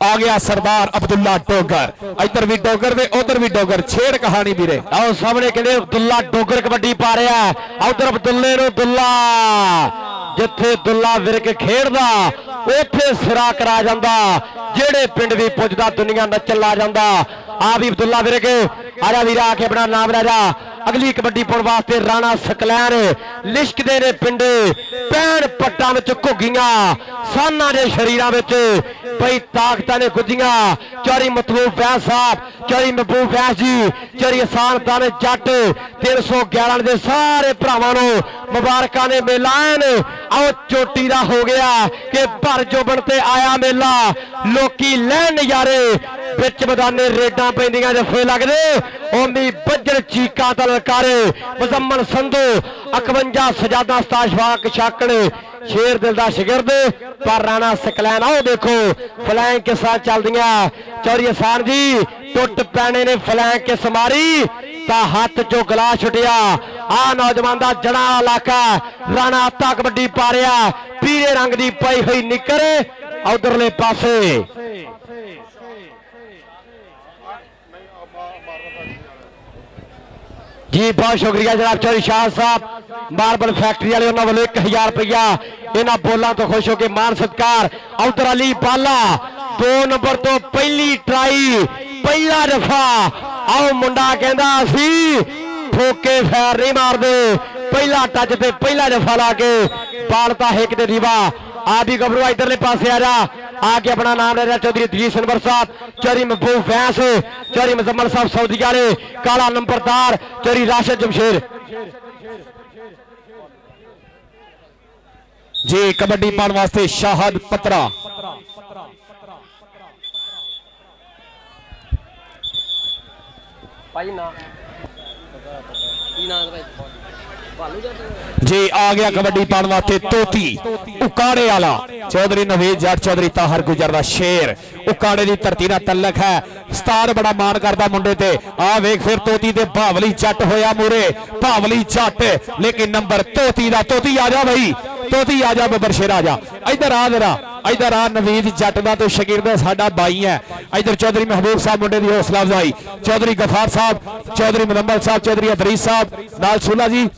आ गया सरदार अब्दुल्ला डोगर इधर भी डोगर दे उधर भी डोगर छेड़ कहानी वीरे आओ सामने कहते अब्दुल्ला डोगर कबड्डी पा रहा है उधर अब्दुल्ले नु दुल्ला जिथे दुल्ला विरक खेड़दा उथे सिरा करा जांदा जेड़े पिंड भी पुजदा दुनिया नचन ला जांदा आ भी अब्दुल्ला विरक आजा वीरा आके अपना नाम ले जा अगली कबड्डी पाउण वास्ते राणा सकलैन लिशकदे ने पिंड पैण पट्टां विच घुग्गियां साना दे शरीरां विच पई ताकतां ने गुज्जियां चौरी मतलूब फैज साहब चौरी महबूब फैज जी चौरी आसान ताने जट 311 दे सारे भरावां नूं मुबारकां ने मेलान आओ चोटी दा हो गया कि भर जोबन ते आया मेला लोकी लैण नज़ारे बिच मैदाने रेडां पैंदियां जफे लगदे ओमी बज्जर चीकां दा ललकारे मुजम्मल संधू 51 सजादा स्ताशफाक शाकड़ शेर दिल दा शिगिर्द पर राणा सकलैन आओ देखो फ्लैंक के साथ चल दियां चौरी आसान जी टुट पैने ने फ्लैंक के समारी ता हाथ चो गला छुटिया आ नौजवान दा जड़ा इलाका राणा अत्ता कबड्डी पा रहा पीले रंग दी पाई हुई निकर उधरले पासे जी बहुत शुक्रिया जनाब चौधरी शाह साहब मार्बल फैक्ट्री वाले उन्होंने वालों 1000 रुपया इन्होंने बोलों तो खुश होकर मान सत्कार उधर अली बाला 2 नंबर तो पहली ट्राई पहला दफा आओ मुंडा कहता असी ठोके फैर नहीं मारते पहला टच पे पहला दफा ला के बालता है कि दीवा आ भी गबरू इधरले पासे आ जा आके अपना नाम ले रहा चौधरी दरीश अनवर साहब चौधरी महबूब फैंस चौधरी मुजम्मल साहब सऊदी वाले काला नंबरदार चौधरी राशिद जमशेद जी कबड्डी पाने वास्ते शाहद पत्रा ਭਾਈ ਨਾ ਕੀ ਨਾਮ ਭਾਈ ਭਾਲੂ ਦਾ जी आ गया कबड्डी पाने वास्ते तोती उकाड़े वाला चौधरी नवेद जट चौधरी ताहर गुजर दा शेर उकाड़े दी धरती नाल तलक है स्टार बड़ा मान करदा मुंडे ते आ वेख फिर तोती ते भावली जट होया मूरे भावली जट लेकिन नंबर तोती दा तोती आ जा भाई तोती आ जा बबर शेर आ जा इधर आ जरा इधर आ नवीद जट दा तो शकीर दा साडा भाई है इधर चौधरी महबूब साहब मुंडे दी हौसला अफजाई चौधरी गफार साहब चौधरी मुजम्मल साहब चौधरी अदरीस साहब नाल सुला जी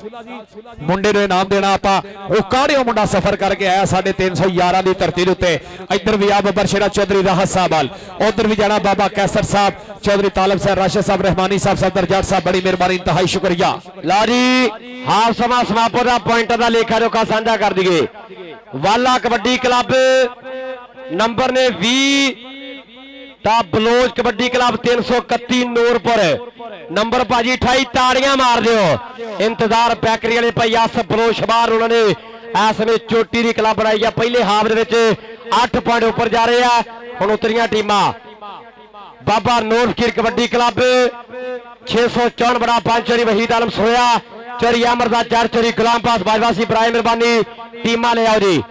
मुंडे ਨੂੰ ਇਨਾਮ ਦੇਣਾ ਆਪਾਂ ਉਹ ਕਾੜਿਓ ਮੁੰਡਾ ਸਫ਼ਰ ਕਰਕੇ ਆਇਆ 311 ਦੀ ਧਰਤੀ ਦੇ ਉੱਤੇ ਇੱਧਰ ਵੀ ਆ ਬੱਬਰ ਸ਼ੇਰਾ ਚੌਧਰੀ ਰਾਹਤ ਸਾਹਿਬ ਵਾਲ ਉਧਰ ਵੀ ਜਾਣਾ ਬਾਬਾ ਕੈਸਰ ਸਾਹਿਬ ਚੌਧਰੀ ਤਾਲਬ ਸਾਹਿਬ ਰਾਸ਼ਦ ਸਾਹਿਬ ਰਹਿਮਾਨੀ ਸਾਹਿਬ ਸਦਰ ਜੱਟ ਸਾਹਿਬ ਬੜੀ ਮਿਹਰਬਾਨੀ ਇੰਤਹਾਈ ਸ਼ੁਕਰੀਆ ਲਾ ਜੀ ਹਾਫ ਸਮਾਂ ਸਮਾਪਤ ਦਾ ਪੁਆਇੰਟਾਂ ਦਾ ਲੇਖਾ ਜੋਖਾ ਸਾਂਝਾ ਕਰ ਦਈਏ ਵਾਲਾ ਕਬੱਡੀ ਕਲੱਬ ਨੰਬਰ ਨੇ 20 ਤਾਂ ਬਲੋਚ ਕਬੱਡੀ ਕਲੱਬ 331 ਨੂਰਪੁਰ ਨੰਬਰ ਭਾਜੀ 28 ਤਾੜੀਆਂ ਮਾਰ ਦਿਓ ਇੰਤਜ਼ਾਰ ਬੈਕਰੀ ਵਾਲੇ ਭਾਈ ਆਸਫ ਬਲੋਚ ਬਾਹਰ ਉਹਨਾਂ ਨੇ ਇਸ ਵੇਲੇ ਚੋਟੀ ਦੀ ਕਲੱਬ ਬਣਾਈ ਆ ਪਹਿਲੇ ਹਾਫ ਦੇ ਵਿੱਚ 8 ਪੁਆਇੰਟ ਉੱਪਰ ਜਾ ਰਹੇ ਆ ਹੁਣ ਉਤਰੀਆਂ ਟੀਮਾਂ ਬਾਬਾ ਨੂਰ ਫਕੀਰ ਕਬੱਡੀ ਕਲੱਬ 664 ਬੜਾ ਪੰਜ ਚੋਰੀ ਵਹੀਦ ਆਲਮ ਸੋਇਆ ਚੋਰੀ ਅਮਰਦਾ ਚਾਰ ਚੋਰੀ ਗੁਲਾਮ ਪਾਸ ਬਾਜਵਾਸੀ ਬਰਾਏ ਮਿਹਰਬਾਨੀ ਟੀਮਾਂ ਲੈ ਆਓ ਜੀ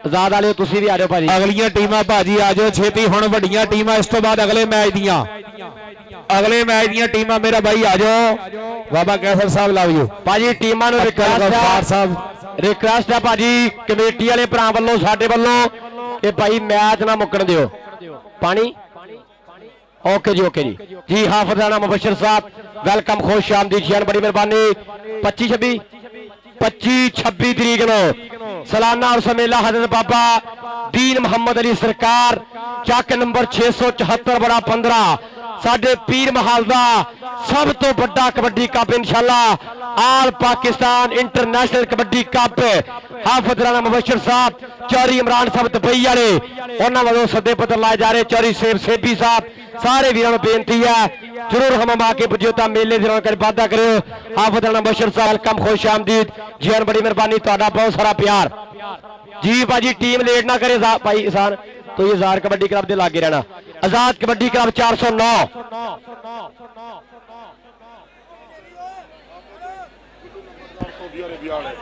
ਆਜ਼ਾਦ ਵਾਲਿਓ ਤੁਸੀਂ ਵੀ ਆ ਜਾਓ ਭਾਜੀ ਅਗਲੀਆਂ ਟੀਮਾਂ ਭਾਜੀ ਆ ਜਾਓ ਛੇਤੀ ਹੁਣ ਵੱਡੀਆਂ ਟੀਮਾਂ ਇਸ ਤੋਂ ਬਾਅਦ ਅਗਲੇ ਮੈਚ ਦੀਆਂ ਟੀਮਾਂ ਮੇਰਾ ਭਾਈ ਆ ਜਾਓ ਬਾਬਾ ਕੈਸਰ ਸਾਹਿਬ ਲਾਵਿਓ ਭਾਜੀ ਟੀਮਾਂ ਨੂੰ ਰਿਕਵੈਸਟ ਹੈ ਭਾਜੀ ਕਮੇਟੀ ਵਾਲੇ ਭਰਾ ਵੱਲੋਂ ਸਾਡੇ ਵੱਲੋਂ ਕਿ ਭਾਈ ਮੈਚ ਨਾ ਮੁੱਕਣ ਦਿਓ ਪਾਣੀ ਓਕੇ ਜੀ ਜੀ ਹਾਫਿਜ਼ ਰਾਣਾ ਮੁਬਸ਼ਰ ਸਾਹਿਬ ਵੈਲਕਮ ਖੁਸ਼ ਆਮਦੀਦ ਜੀ ਬੜੀ ਮਿਹਰਬਾਨੀ 25-26 ਤਰੀਕ ਨੂੰ ਸਾਲਾਨਾ ਉਰਸ ਮੇਲਾ ਹਜ਼ਰਤ ਬਾਬਾ ਦੀਨ ਮੁਹੰਮਦ ਅਲੀ ਸਰਕਾਰ ਚੱਕ ਨੰਬਰ 674 ਬੜਾ 15 ਸਾਡੇ ਪੀਰ ਮਹਾਲ ਦਾ ਸਭ ਤੋਂ ਵੱਡਾ ਕਬੱਡੀ ਕੱਪ ਇਨਸ਼ਾਅੱਲਾ ਆਲ ਪਾਕਿਸਤਾਨ ਇੰਟਰਨੈਸ਼ਨਲ ਕਬੱਡੀ ਕੱਪ ਹਾਫਿਜ਼ ਰਾਣਾ ਮੁਬਸ਼ਰ ਸਾਹਿਬ ਚੌਧਰੀ ਇਮਰਾਨ ਸਾਹਿਬ ਦੁਬਈ ਵਾਲੇ ਉਹਨਾਂ ਵੱਲੋਂ ਸੱਦੇ ਪੱਤਰ ਲਾਏ ਜਾ ਰਹੇ ਚੌਧਰੀ ਸੇਬੀ ਸਾਹਿਬ ਸਾਰੇ ਵੀਰਾਂ ਨੂੰ ਬੇਨਤੀ ਹੈ जरूर हम आके पुजो ता मेले दौरान कर वादा करो हाफिज राणा मुबशर साहब वेलकम खुश आमदीद जी बड़ी मेहरबानी तुहाडा बहुत सारा प्यार जी भाजी टीम लेट ना करे भाई इंसान तो ये जार कबड्डी क्लब के लागे रहना आजाद कबड्डी क्लब 409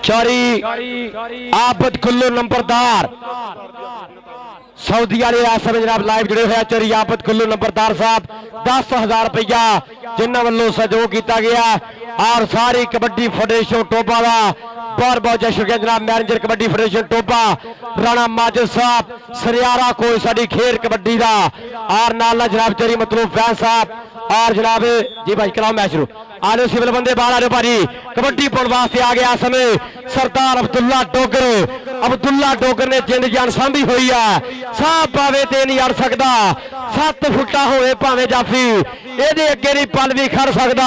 चौरी आबद कुल्लू नंबरदार सऊदी वाले जनाब लाइव जुड़े हुए चोरी आफत कुल्लू नंबरदार साहब 10,000 रुपया जिन्होंने वालों सहयोग किया गया और सारी कबड्डी फेडरेशन टोपा का बहुत बहुत शुक्रिया जनाब मैनेजर कबड्डी फेडरेशन टोपा राणा माजिद साहब सरियारा कोई साड़ी खेर कबड्डी का और नाला जनाब चोरी मतलूब फैन साहब और जनाब जी भाई कराओ मैच शुरू आ जाओ सिविल बंदे बाहर आ जाओ भाजी कबड्डी पाने वास्ते आ गया समय सरदार अब्दुल्ला डोगर ने जिंद जान सांभी हुई है साह पावे ते नहीं अड़ सकता 7 फुटा होवे भावे जाफी ਇਹਦੇ ਅੱਗੇ ਨਹੀਂ ਪਲ ਵੀ ਖੜ ਸਕਦਾ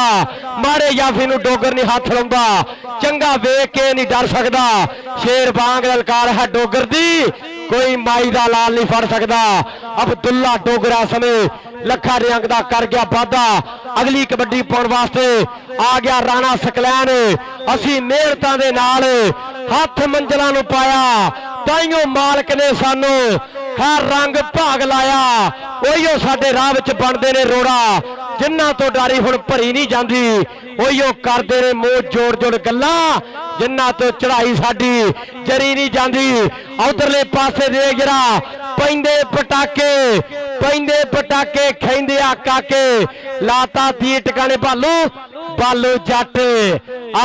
ਮਾੜੇ ਜਾਫੀ ਨੂੰ ਡੋਗਰ ਨਹੀਂ ਹੱਥ ਲਾਉਂਦਾ ਚੰਗਾ ਵੇਖ ਕੇ ਨਹੀਂ ਡਰ ਸਕਦਾ ਸ਼ੇਰ ਵਾਂਗ ਲਲਕਾਰ ਹੈ ਡੋਗਰ ਦੀ ਕੋਈ ਮਾਈ ਦਾ ਲਾਲ ਨਹੀਂ ਫੜ ਸਕਦਾ ਅਬਦੁੱਲਾ ਡੋਗਰਾ ਸਮੇਂ ਲੱਖਾ ਰਿੰਗ ਦਾ ਕਰ ਗਿਆ ਵਾਦਾ ਅਗਲੀ ਕਬੱਡੀ ਪਾਉਣ ਵਾਸਤੇ ਆ ਗਿਆ ਰਾਣਾ ਸਕਲੈਨ ਅਸੀਂ ਮਿਹਨਤਾਂ ਦੇ ਨਾਲ ਹੱਥ ਮੰਜ਼ਲਾਂ ਨੂੰ ਪਾਇਆ ਤਾਈਓ ਮਾਲਕ ਨੇ ਸਾਨੂੰ ਹਰ ਰੰਗ ਭਾਗ ਲਾਇਆ ਉਹੀਓ ਸਾਡੇ ਰਾਹ ਵਿੱਚ ਬਣਦੇ ਨੇ ਰੋੜਾ ਜਿਨ੍ਹਾਂ ਤੋਂ ਡਾਰੀ ਹੁਣ ਭਰੀ ਨਹੀਂ ਜਾਂਦੀ ਉਹੀਓ ਕਰਦੇ ਨੇ ਮੂੰਹ ਜੋੜ ਗੱਲਾਂ ਜਿਨ੍ਹਾਂ ਤੋਂ ਚੜਾਈ ਸਾਡੀ ਜਰੀ ਨਹੀਂ ਜਾਂਦੀ ਉਧਰਲੇ ਪਾਸੇ ਦੇ ਜਰਾ ਪੈਂਦੇ ਪਟਾਕੇ ਖੈਂਦੇ ਆ ਕਾਕੇ ਲਾਤਾ ਦੀ ਟਿਕਾਣੇ ਬਾਲੂ ਜੱਟ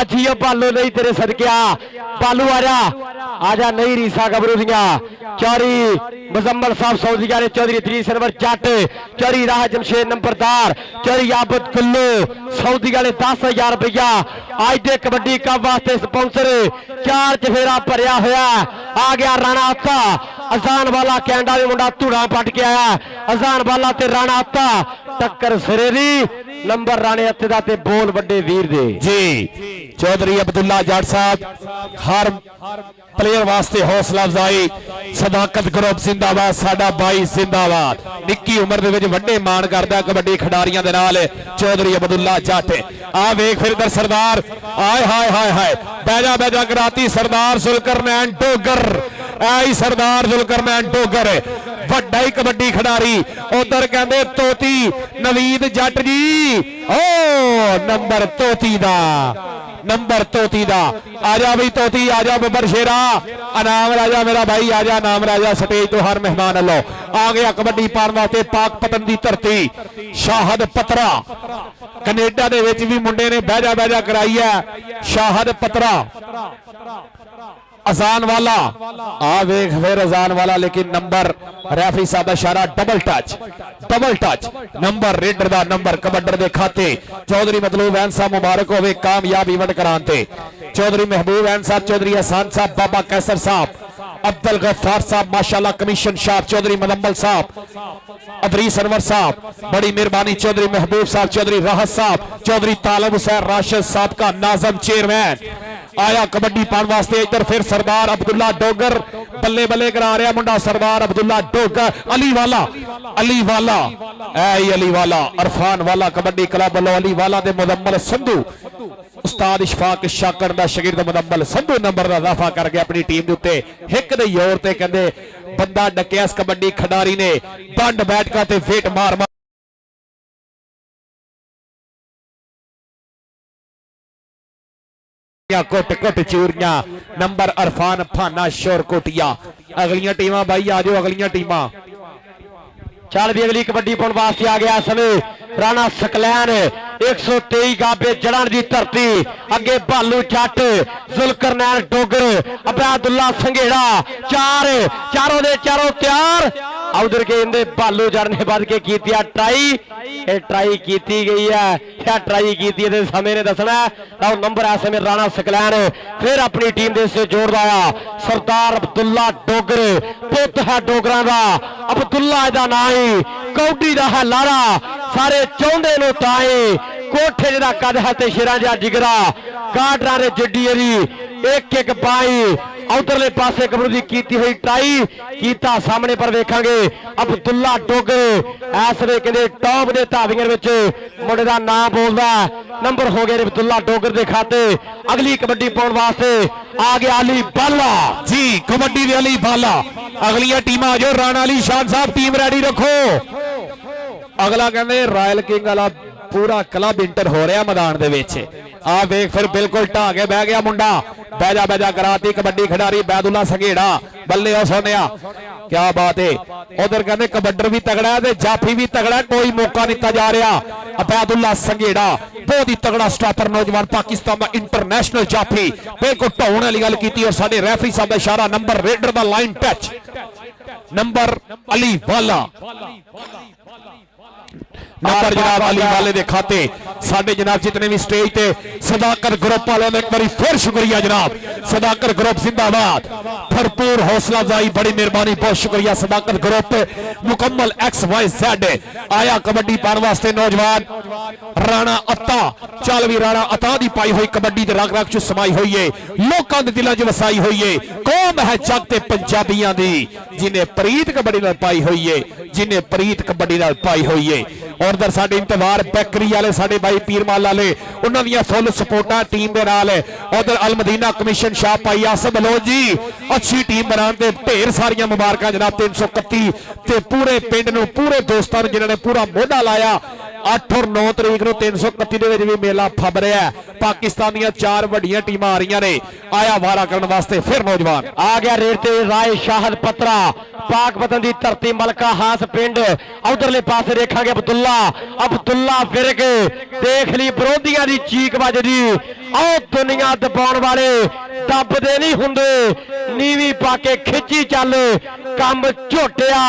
ਅੱਜ ਹੀ ਬਾਲੂ ਨਹੀਂ ਤੇਰੇ ਸਦਕਿਆ ਬਾਲੂ ਆ ਜਾ ਨਹੀਂ ਰੀਸਾ ਗੱਭਰੂ ਦੀਆਂ ਚੌਰੀ ਮੁਜ਼ੰਮਲ ਸਾਹਿਬ ਸੌਦੀਆ ਨੇ ਚੌਧਰੀ ਤਰੀ ਸਰਵਰ ਜੱਟ ਚੌਰੀ ਰਾਹ ਜਮਸ਼ੇਦ ਨੰਬਰਦਾਰ ਚੌਰੀ ਆਬਦ ਕੁੱਲੂ ਸੌਦੀਆ ਨੇ 10,000 ਰੁਪਇਆ ਅੱਜ ਦੇ ਕਬੱਡੀ ਕੱਪ ਵਾਸਤੇ ਸਪਾਂਸਰ 4 ਚਫੇਰਾ ਭਰਿਆ ਹੋਇਆ ਆ ਗਿਆ ਰਾਣਾ ਆਤਾ ਅਜ਼ਾਨ ਵਾਲਾ ਕੈਂਡਾ ਦੇ ਮੁੰਡਾ ਧੂੜਾ ਪੱਟ ਕੇ ਆਇਆ ਅਜ਼ਾਨ ਵਾਲਾ ਤੇ ਰਾਣਾ ਆਤਾ ਟੱਕਰ ਸਿਰੇ ਦੀ ਨੰਬਰ ਰਾਣੇ ਹੱਥੇ ਦਾ ਤੇ ਬੋਲ ਵੱਡੇ ਵੀਰ ਦੇ ਜੀ चौधरी अब्दुल्ला जट साहब हर प्लेयर वास्ते हौसला अफजाई सदाकत ग्रुप जिंदाबाद साडा भाई जिंदाबाद निक्की उम्र दे विच वड्डे मान करदा कबड्डी खिडारियां दे नाल चौधरी अब्दुल्ला जट आ वेख फिर इधर सरदार आय हाय हाय हाय बैजा कराती सरदार जुल्करनैन डोगर आई सरदार जुल्करनैन डोगर ਵੱਡਾ ਹੀ ਕਬੱਡੀ ਖਿਡਾਰੀ ਉਧਰ ਕਹਿੰਦੇ ਤੋਤੀ ਨਵੀਦ ਜੱਟ ਜੀ ਓ ਨੰਬਰ ਤੋਤੀ ਦਾ आजा भाई तोती आजा बब्बर शेरा अनाम राजा मेरा भाई आजा नाम राजा स्टेज तो हर मेहमान लो आ गया कबड्डी पाने वास्ते पाक पतन की धरती शाहद पत्रा कनेडा दे विच भी मुंडे ने बहजा कराई है शाहद पत्रा अजान वाला आ वेख फिर अजान वाला लेकिन नंबर रेफरी साहब का इशारा डबल टच नंबर रेडर दा नंबर कबड्डर दे खाते चौधरी मतलूब वैन साहब मुबारक होवे कामयाब इवेंट कराते चौधरी महबूब वैन साहब चौधरी हसन साहब बाबा कैसर साहब अब्दुल गफ्फार साहब माशाल्लाह कमीशन शाह चौधरी मुदम्मल साहब अदरीस अनवर साहब बड़ी मेहरबानी चौधरी महबूब साहब चौधरी राहत साहब चौधरी तालब हुसैन राशिद साहब का नाजम चेयरमैन आया कबड्डी पाने वास्ते इधर फिर सरदार अब्दुल्ला डोगर बल्ले बल्ले करा रहा मुंडा सरदार अब्दुल्ला डोगर अली वाला अरफान वाला कबड्डी क्लब वालों अली वाला दे मुदम्मल संधू उस्ताद इशफाक शाकर दा शागिर्द मुदम्मल संधू नंबर दा इजाफा करके अपनी टीम दे उत्ते हिक दे जोर ते कहंदे बंदा डकिया इस कबड्डी खिडारी ने बंड बैठका ते वेट मार कुट चूरियां नंबर अरफान फाना शोर कोटिया अगलियां टीमां भाई आ जाओ अगलियां टीमां चल भी अगली कबड्डी पाने वास्ते आ गया समय राणा सकलैन 123 गाबे जड़न की धरती अगे भालू जट जुल्करनैन डोगर अब्दुल्ला संघेड़ा चारों दे चारों तैयार उधर के इंदे भालू जट ने बद के की ट्राई की गई है क्या ट्राई की समय ने दसना है नंबर है समय राणा सकलैन फिर अपनी टीम दे से जोड़ दिया सरदार अब्दुल्ला डोगर पुत है डोगरा का अब्दुल्ला दा नाम ही कौडी दा है लारा सारे चाहते नो ताई कोठे दा कद है ते शेरां दा जिगरा गाडरा दे जड्डी एक बाई उधरले पासे कबरू दी कीती हुई ट्राई कीता सामने पर देखांगे अब्दुल्ला डोगर इस वे कहंदे टॉप दे धावियां विच मुंडे दा नाम बोलदा नंबर हो गए अब्दुल्ला डोगर दे खाते अगली कबड्डी पाउण वास्ते आ गया अली बाला जी कबड्डी दे अली बाला अगलियां टीमां जो राणा अली शान साहब टीम रेडी रखो अगला कहंदे रॉयल किंग वाला पूरा क्लब इंटर हो रहा मैदान दे विच आ वेख फिर बिल्कुल ढा के बह गया मुंडा बैजा कराती कबड्डी खिडारी बैदुल्ला संघेड़ा बल्ले हो सोनिया क्या बात है उधर कहते कबड्डर भी तगड़ा है जाफी भी तगड़ा कोई मौका नहीं जा रहा बैदुल्ला संघेड़ा बहुत ही तगड़ा स्टॉपर नौजवान पाकिस्तान का इंटरनेशनल जाफी बिल्कुल ढाउण वाली गल की और साडे रेफरी साहब का इशारा नंबर रेडर का लाइन टच नंबर अली वाला नंबर जनाब अली वाले दे खाते साडे जनाब जितने भी स्टेज ते सदाकत ग्रुप वालों एक बार फिर शुक्रिया जनाब सदाकत ग्रुप जिंदाबाद भरपूर हौसला अफजाई बड़ी मेहरबानी बहुत शुक्रिया सदाकत ग्रुप मुकम्मल XYZ आया कबड्डी पाने वास्ते नौजवान राणा अता चल भी राणा अता दी पाई हुई कबड्डी दे रग रग च समाई हुई है लोकां दे दिलां च वसाई हुई है कौम है जग ते पंजाबियां दी जिन्हें प्रीत कबड्डी नाल पाई हुई है जिन्हें प्रीत कबड्डी नाल पाई हुई है और उधर साडे इंतजार बैकरी वाले साडे भाई पीरमाल वाले उन्हां दी फुल सपोर्टा टीम दे नाल उधर अल मदीना कमीशन शाह भाई आसम बलोच जी अच्छी टीम बनाने दे ढेर सारियां मुबारकां जनाब 331 ते पूरे पिंड नूं पूरे दोस्तां नूं जिन्हां ने पूरा मोढा लाया 8 और 9 तरीक नूं 331 दे विच भी मेला फब रहा है पाकिस्तान दीयां 4 वड्डियां टीमां आ रहीआं ने आया वारा करन वास्ते फिर नौजवान आ गया रेड ते राय शाहद पत्रा पाक पतन दी धरती मलका हास पिंड उधरले पासे देखांगे अब्दुल्ला फिरक देख ली विरोधियां दी चीक वजदी आओ दुनिया दबाउण वाले दबदे नहीं हुंदे नीवी पाके खिच्ची चल कम झोटिया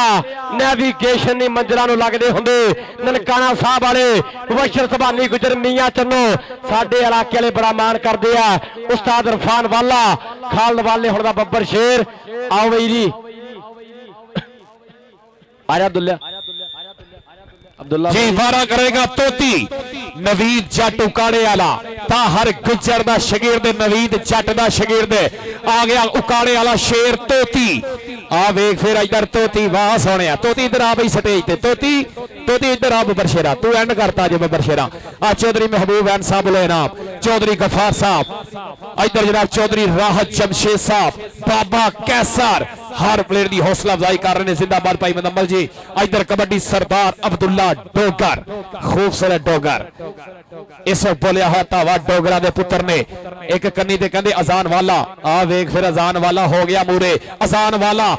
नेविगेशन दी मंजिलां नूं लगदे हुंदे ननकाना साहब वाले मुबशर सुभानी गुजर मियां चन्नो साडे इलाके वाले बड़ा मान करदे आ उस्ताद इरफान वाला खालद वाले हुण दा बब्बर शेर आओ बई जी आजा अब्दुल्ला जी वारा करेगा तोती नवीद जट उकाड़े वाला ਤਾਹਰ ਗੁੱਜਰ ਦਾ ਸ਼ਾਗਿਰਦ ਨਵੀਦ ਜੱਟ ਦਾ ਸ਼ਾਗਿਰਦ ਆ ਗਿਆ ਉਕਾੜੇ ਵਾਲਾ ਸ਼ੇਰ ਤੋਤੀ ਆ ਵੇਖ ਫਿਰ ਇਧਰ ਤੋਤੀ ਵਾਹ ਸੋਹਣਿਆ ਤੋਤੀ ਇਧਰ ਆ ਬਈ ਸਟੇਜ ਤੇ ਤੋਤੀ ਇਧਰ ਆ ਬੱਬਰ ਸ਼ੇਰਾ ਤੂੰ ਐਂਡ ਕਰਤਾ ਜੇ ਬੱਬਰ ਸ਼ੇਰਾ ਆ ਚੌਧਰੀ ਮਹਿਬੂਬ ਐਨ ਸਾਹਿਬ ਲੈ ਨਾਮ ਚੌਧਰੀ ਗਫਾਰ साहब इधर जनाब चौधरी राहत जमशेद साहब बाबा कैसर हर प्लेयर की हौसला अफजाई कर रहे हैं जिंदाबाद भाई मुदम्मल जी इधर कबड्डी सरदार अब्दुल्ला डोगर खूबसूरत डोगर इस बोलिया हुआ धावा डोगरा दे पुत्र ने एक कन्नी ते कहंदे अजान वाला आ वेख फिर अजान वाला हो गया मूरे अजान वाला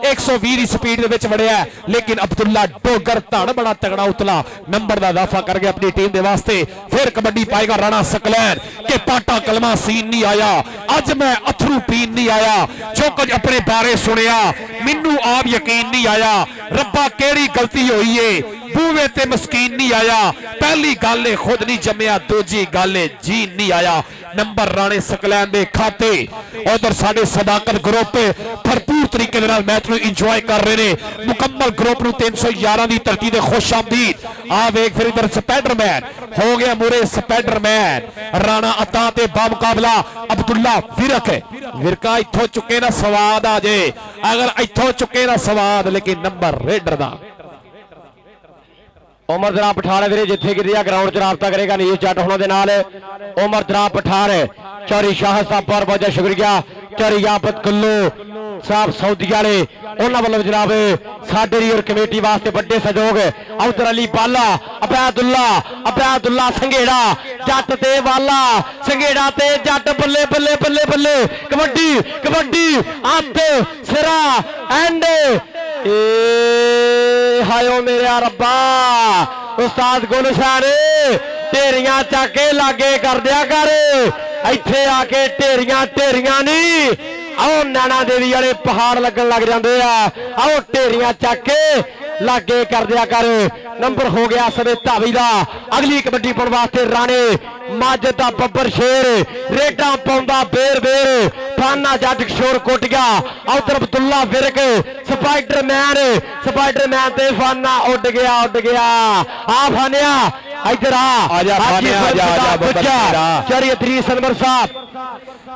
120 की स्पीड दे विच वड़िया लेकिन अब्दुल्ला डोगर धड़ बड़ा तगड़ा उतला नंबर का इजाफा कर गया अपनी टीम के वास्ते फिर कबड्डी पाएगा राणा सकलैन के पाटा कलमा सीन नहीं आया अज मैं अथरू पीन नहीं आया जो कुछ अपने बारे सुनिया मैनू आप यकीन नहीं आया रब्बा केड़ी गलती हुई है बूवे ते मस्कीन नहीं आया पहली गल खुद नहीं जमया दूजी गल जी नहीं आया नंबर राणे सकलैन दे खाते उधर साडे सदाकत ग्रुप भरपूर तरीके दे नाल मैच नूं इंजॉय कर रहे ने मुकम्मल ग्रुप नूं 311 दी धरती ते खुश आमदीद आ वेख फिर इधर स्पाइडरमैन हो गया मुरे स्पाइडरमैन राणा अता ते बामुकाबला अब्दुल्ला विरका इत्थों चुके ना स्वाद आ जे अगर इत्थों चुके ना स्वाद लेकिन नंबर रेडर दा उमर जनाब पठान वीरे जिथे गिरिया ग्राउंड च राबता करेगा नीज जट होने दे नाल उमर जनाब पठान चौरी शाह साहब बहुत बहुत शुक्रिया चौरी यापत कुल्लू साहब सऊदी वाले उन्होंने वालों जनाब साडे और कमेटी वास्ते बड़े सहयोग अवतर अली बाला अबैदुल्ला संघेड़ा जट ते वाला संघेड़ा ते जट बल्ले बल्ले बल्ले बल्ले कबड्डी कबड्डी हथ सिरा एंड हायो मेरे रब्बा उस्ताद गुलशान ढेरियां चाके लागे कर दिया कर इत्थे आके ढेरियां ढेरियां नहीं आओ नैना देवी वाले पहाड़ लगन लग जाते हैं आओ ढेरियां चाके लागे कर दिया कर नंबर हो गया सवे धावी का अगली कबड्डी पाने वास्ते राणे मज का बब्बर शेर रेडा पाउंदा बेर बेर फाना जट किशोर कोटिया उधर अब्दुल्ला विरक स्पाइडरमैन ते फाना उड गया आ फानिया इधर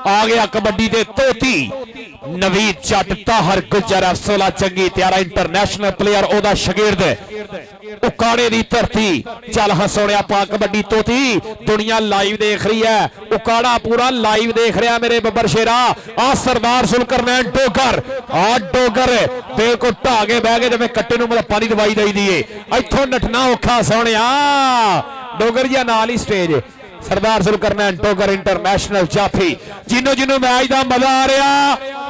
आ गया कबड्डी दे तोती नवीद जट ताहर गुजर अफसोला चंगी त्यारा इंटरनेशनल प्लेयर ओदा शागिर्द उकाड़े दी धरती चल हसोड़िया पा कबड्डी तोती दुनिया लाइव देख रही है उकाड़ा पूरा लाइव देख रहा मेरे बब्बर शेरा आ सरदार सुलकरनैन डोगर आ डोगर बिल्कुल ढागे बह गए जिवें कट्टे नूं मतलब पानी दवाई दई दी इत्थों नठना औखा सोहणिया डोगर जी नाल ही स्टेज सरदार सुलकरनैन डोगर इंटरनेशनल जाफी जिन्हों जिन्हों मैच का मजा आ रहा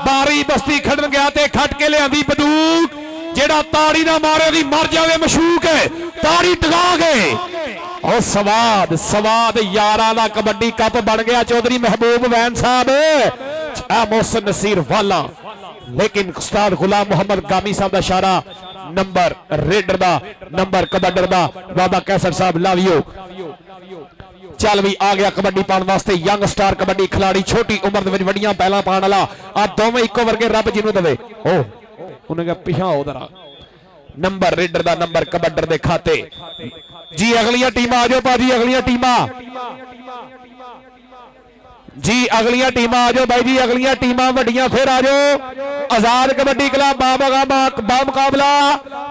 बारी बस्ती खड़न गया ते खट के लिया बंदूक जेड़ा ताड़ी ना मारे दी मर जावे मशूक है ताड़ी टगा गए और स्वाद स्वाद यारा दा कबड्डी कप बन गया चौधरी महबूब वैन साहब मोहसिन नसीर वाला लेकिन उस्ताद गुलाम मोहम्मद गामी साहब का इशारा नंबर रेडर दा नंबर कबड्डर दा बाबा कैसर साहब लावियो चल भी आ गया कबड्डी पाने वास्ते यंग स्टार कबड्डी खिलाड़ी छोटी उम्र में वड्डियां पहला पाने वाला आ दोवें इको वर्गे रब जिन्हों दे उन्हें पिछा उधर नंबर रेडर दा नंबर कबड्डर दे खाते जी अगलियां टीम आ जाओ भाजी अगलियां टीमां जी अगलियां टीमां आ जाओ भाई जी अगलियां टीमां वड्डियां फिर आ जाओ आजाद कबड्डी क्लब बा मुकाबला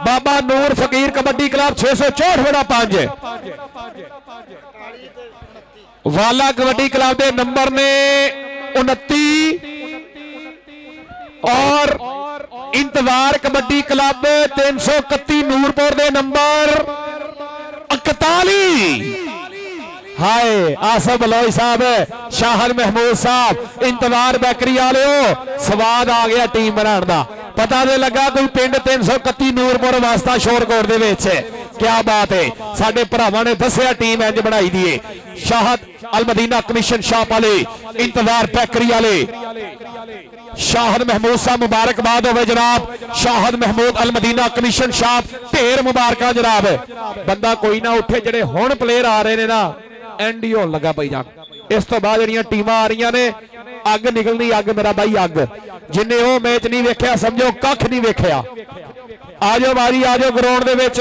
बाबा नूर फकीर कबड्डी क्लब 664/5 वाला कबड्डी क्लब के नंबर ने 29 और इंतजार कबड्डी क्लब 331 नूरपुर के नंबर 41 हाय आसफ बलोई साहब शाहद महमूद साहब इंतजार बैकरी वाले स्वाद आ गया टीम बनाने का पता नहीं लगा कोई पिंड 331 नूरपुर वास्ता शोरकोट दे विच क्या बात है साडे भरावां ने दस्सिया टीम इंज बनाई दी शाहद अल मदीना कमीशन शाप वाले इंतजार बैकरी वाले शाहद महमूद साहब मुबारकबाद हो जनाब शाहद महमूद अल मदीना कमीशन शाप ढेर मुबारक जनाब बंदा कोई ना उठे जेडे हुण प्लेयर आ रहे ने ना एंड ही होने लगा भाई जान इस तो बाद जड़ियां टीमां आ रही ने अग निकलनी अग मेरा भाई अग जिन्हें वो मैच नहीं वेख्या समझो कख नहीं वेख्या आ जाओ बारी आ जाओ ग्राउंड दे विच